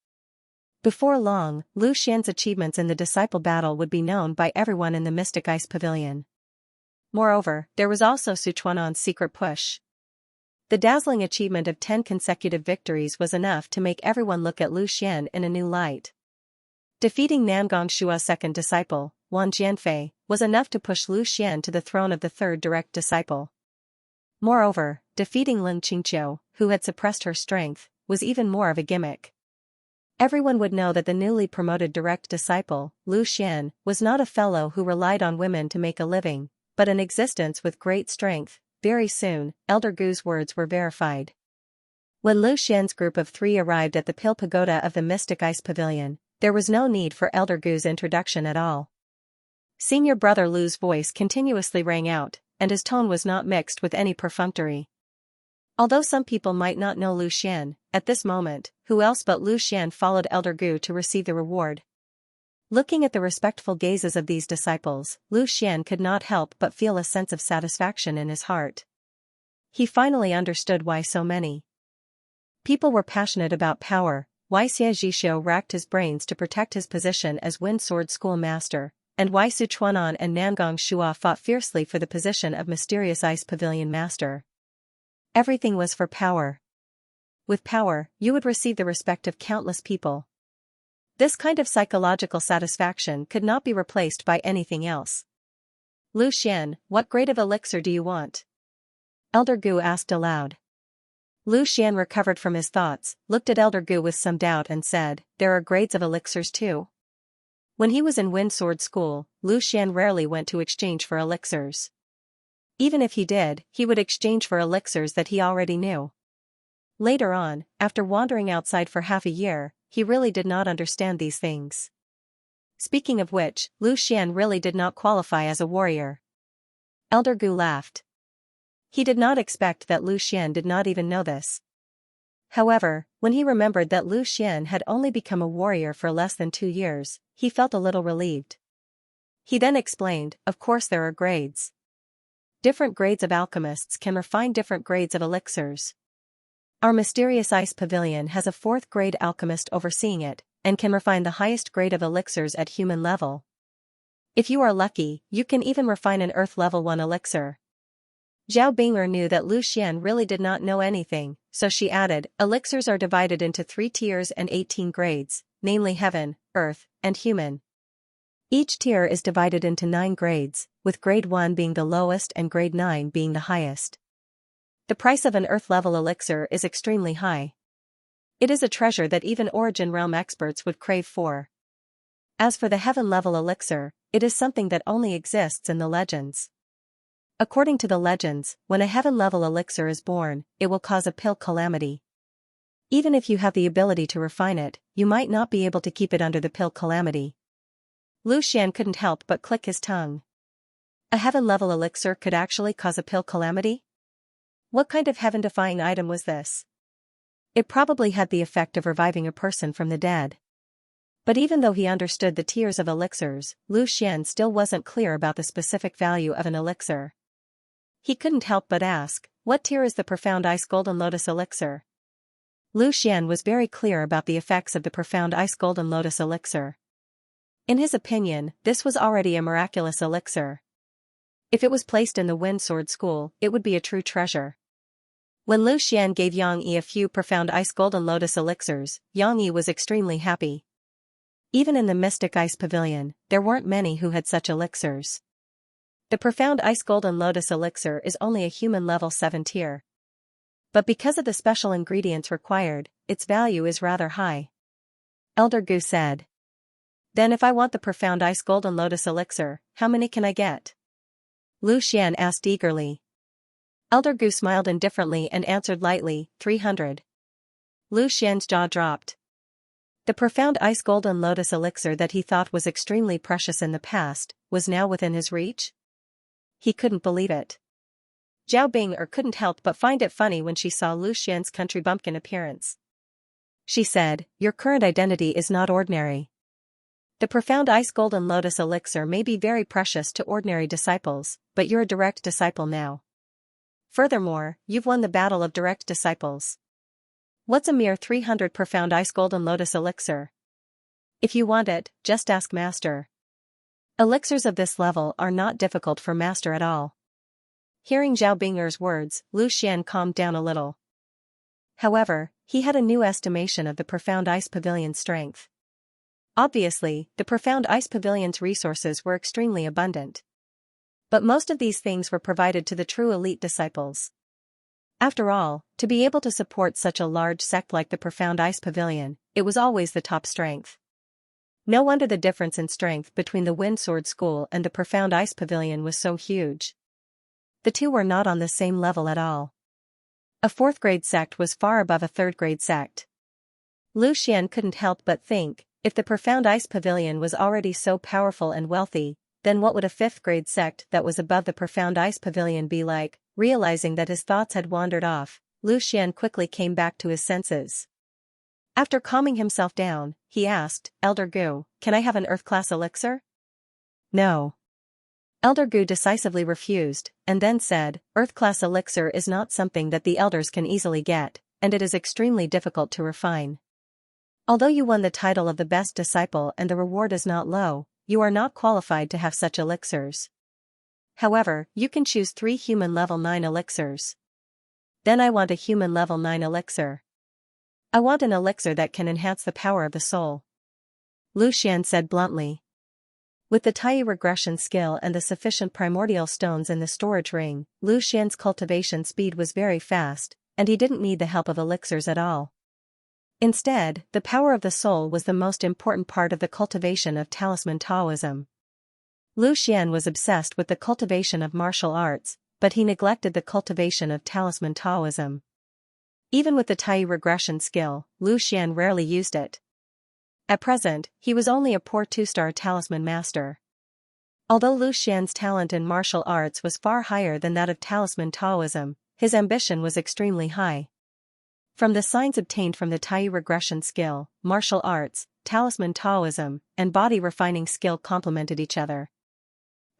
Before long, Lu Xian's achievements in the disciple battle would be known by everyone in the Mystic Ice Pavilion. Moreover, there was also Sichuanan's secret push. The dazzling achievement of 10 consecutive victories was enough to make everyone look at Lu Xian in a new light. Defeating Nangong Shua's second disciple, Wan Jianfei, was enough to push Lu Xian to the throne of the third direct disciple. Moreover, defeating Lin Qingqiu, who had suppressed her strength, was even more of a gimmick. Everyone would know that the newly promoted direct disciple, Lu Xian, was not a fellow who relied on women to make a living, but an existence with great strength. Very soon, Elder Gu's words were verified. When Lu Xian's group of 3 arrived at the Pil Pagoda of the Mystic Ice Pavilion, there was no need for Elder Gu's introduction at all. Senior brother Lu's voice continuously rang out, and his tone was not mixed with any perfunctory. Although some people might not know Lu Xian, at this moment, who else but Lu Xian followed Elder Gu to receive the reward? Looking at the respectful gazes of these disciples, Lu Xian could not help but feel a sense of satisfaction in his heart. He finally understood why so many people were passionate about power, why Xie Zhixiu racked his brains to protect his position as Wind Sword School Master, and why Sichuanan and Nangong Shua fought fiercely for the position of Mysterious Ice Pavilion Master. Everything was for power. With power, you would receive the respect of countless people. This kind of psychological satisfaction could not be replaced by anything else. "Lu Xian, what grade of elixir do you want?" Elder Gu asked aloud. Lu Xian recovered from his thoughts, looked at Elder Gu with some doubt and said, "There are grades of elixirs too?" When he was in Wind Sword School, Lu Xian rarely went to exchange for elixirs. Even if he did, he would exchange for elixirs that he already knew. Later on, after wandering outside for half a year, he really did not understand these things. Speaking of which, Lu Xian really did not qualify as a warrior. Elder Gu laughed. He did not expect that Lu Xian did not even know this. However, when he remembered that Lu Xian had only become a warrior for less than 2 years, he felt a little relieved. He then explained, "Of course there are grades. Different grades of alchemists can refine different grades of elixirs. Our mysterious ice pavilion has a 4th grade alchemist overseeing it, and can refine the highest grade of elixirs at human level. If you are lucky, you can even refine an Earth level 1 elixir. Zhao Bing'er knew that Lu Xian really did not know anything, so she added, elixirs are divided into 3 tiers and 18 grades, namely Heaven, Earth, and Human. Each tier is divided into 9 grades, with grade 1 being the lowest and grade 9 being the highest. The price of an Earth-level elixir is extremely high. It is a treasure that even Origin Realm experts would crave for. As for the Heaven-level elixir, it is something that only exists in the legends. According to the legends, when a Heaven-level elixir is born, it will cause a pill calamity. Even if you have the ability to refine it, you might not be able to keep it under the pill calamity. Lu Xian couldn't help but click his tongue. A Heaven-level elixir could actually cause a pill calamity? What kind of heaven-defying item was this? It probably had the effect of reviving a person from the dead. But even though he understood the tiers of elixirs, Lu Xian still wasn't clear about the specific value of an elixir. He couldn't help but ask, what tier is the Profound Ice Golden Lotus elixir? Lu Xian was very clear about the effects of the Profound Ice Golden Lotus elixir. In his opinion, this was already a miraculous elixir. If it was placed in the Wind Sword School, it would be a true treasure. When Lu Xian gave Yang Yi a few Profound Ice Golden Lotus elixirs, Yang Yi was extremely happy. Even in the Mystic Ice Pavilion, there weren't many who had such elixirs. The Profound Ice Golden Lotus elixir is only a human level 7 tier. But because of the special ingredients required, its value is rather high. Elder Gu said. Then if I want the Profound Ice Golden Lotus elixir, how many can I get? Lu Xian asked eagerly. Elder Gu smiled indifferently and answered lightly, 300. Lu Xian's jaw dropped. The Profound Ice Golden Lotus elixir that he thought was extremely precious in the past, was now within his reach? He couldn't believe it. Zhao Bing'er couldn't help but find it funny when she saw Lu Xian's country bumpkin appearance. She said, your current identity is not ordinary. The Profound Ice Golden Lotus elixir may be very precious to ordinary disciples, but you're a direct disciple now. Furthermore, you've won the battle of direct disciples. What's a mere 300 Profound Ice Golden Lotus elixir? If you want it, just ask Master. Elixirs of this level are not difficult for Master at all. Hearing Zhao Bing'er's words, Lu Xian calmed down a little. However, he had a new estimation of the Profound Ice Pavilion's strength. Obviously, the Profound Ice Pavilion's resources were extremely abundant. But most of these things were provided to the true elite disciples. After all, to be able to support such a large sect like the Profound Ice Pavilion, it was always the top strength. No wonder the difference in strength between the Wind Sword School and the Profound Ice Pavilion was so huge. The two were not on the same level at all. A 4th grade sect was far above a 3rd grade sect. Lu Xian couldn't help but think, if the Profound Ice Pavilion was already so powerful and wealthy, then what would a 5th grade sect that was above the Profound Ice Pavilion be like? Realizing that his thoughts had wandered off, Lu Xian quickly came back to his senses. After calming himself down, he asked, Elder Gu, can I have an Earth-class elixir? No. Elder Gu decisively refused, and then said, Earth-class elixir is not something that the elders can easily get, and it is extremely difficult to refine. Although you won the title of the best disciple and the reward is not low, you are not qualified to have such elixirs. However, you can choose 3 human level 9 elixirs. Then I want a human level 9 elixir. I want an elixir that can enhance the power of the soul. Lu Xian said bluntly. With the Tai regression skill and the sufficient primordial stones in the storage ring, Lu Xian's cultivation speed was very fast, and he didn't need the help of elixirs at all. Instead, the power of the soul was the most important part of the cultivation of talisman Taoism. Lu Xian was obsessed with the cultivation of martial arts, but he neglected the cultivation of talisman Taoism. Even with the Tai regression skill, Lu Xian rarely used it. At present, he was only a poor 2-star talisman master. Although Lu Xian's talent in martial arts was far higher than that of talisman Taoism, his ambition was extremely high. From the signs obtained from the Tai regression skill, martial arts, talisman Taoism, and body refining skill complemented each other.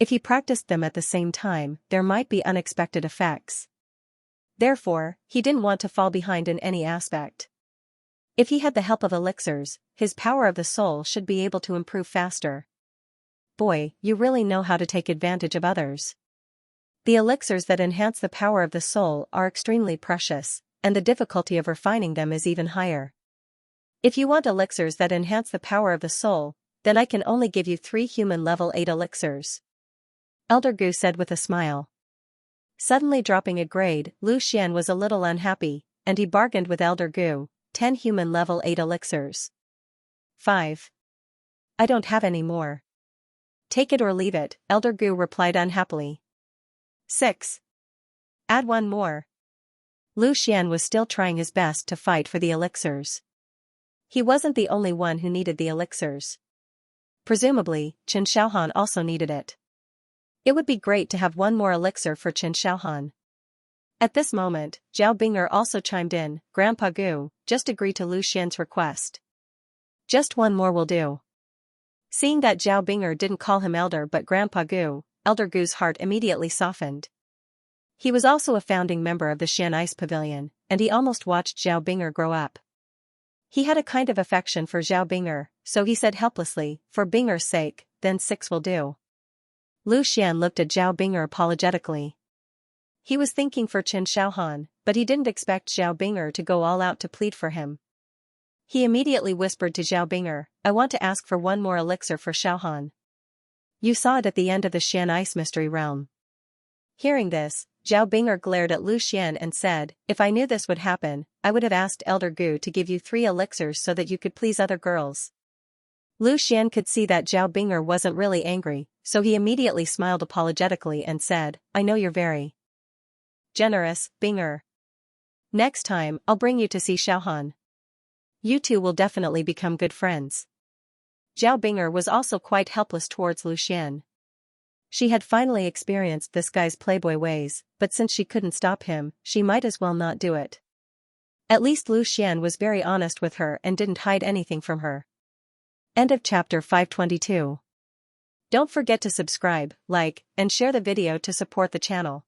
If he practiced them at the same time, there might be unexpected effects. Therefore, he didn't want to fall behind in any aspect. If he had the help of elixirs, his power of the soul should be able to improve faster. Boy, you really know how to take advantage of others. The elixirs that enhance the power of the soul are extremely precious, and the difficulty of refining them is even higher. If you want elixirs that enhance the power of the soul, then I can only give you 3 human level 8 elixirs. Elder Gu said with a smile. Suddenly dropping a grade, Lu Xian was a little unhappy, and he bargained with Elder Gu, 10 human level 8 elixirs. 5. I don't have any more. Take it or leave it, Elder Gu replied unhappily. 6. Add 1 more. Lu Xian was still trying his best to fight for the elixirs. He wasn't the only one who needed the elixirs. Presumably, Chen Xiaohan also needed it. It would be great to have 1 more elixir for Chen Xiaohan. At this moment, Zhao Bing'er also chimed in, Grandpa Gu, just agree to Lu Xian's request. Just 1 more will do. Seeing that Zhao Bing'er didn't call him elder but Grandpa Gu, Elder Gu's heart immediately softened. He was also a founding member of the Xian Ice Pavilion, and he almost watched Zhao Bing'er grow up. He had a kind of affection for Zhao Bing'er, so he said helplessly, for Bing'er's sake, then 6 will do. Lu Xian looked at Zhao Bing'er apologetically. He was thinking for Chen Xiaohan, but he didn't expect Zhao Bing'er to go all out to plead for him. He immediately whispered to Zhao Bing'er, I want to ask for 1 more elixir for Xiaohan. You saw it at the end of the Xian Ice Mystery Realm. Hearing this, Zhao Bing'er glared at Lu Xian and said, if I knew this would happen, I would have asked Elder Gu to give you 3 elixirs so that you could please other girls. Lu Xian could see that Zhao Bing'er wasn't really angry, so he immediately smiled apologetically and said, I know you're very generous, Bing'er. Next time, I'll bring you to see Xiaohan. You two will definitely become good friends. Zhao Bing'er was also quite helpless towards Lu Xian. She had finally experienced this guy's playboy ways, but since she couldn't stop him, she might as well not do it. At least Lu Xian was very honest with her and didn't hide anything from her. End of chapter 522. Don't forget to subscribe, like, and share the video to support the channel.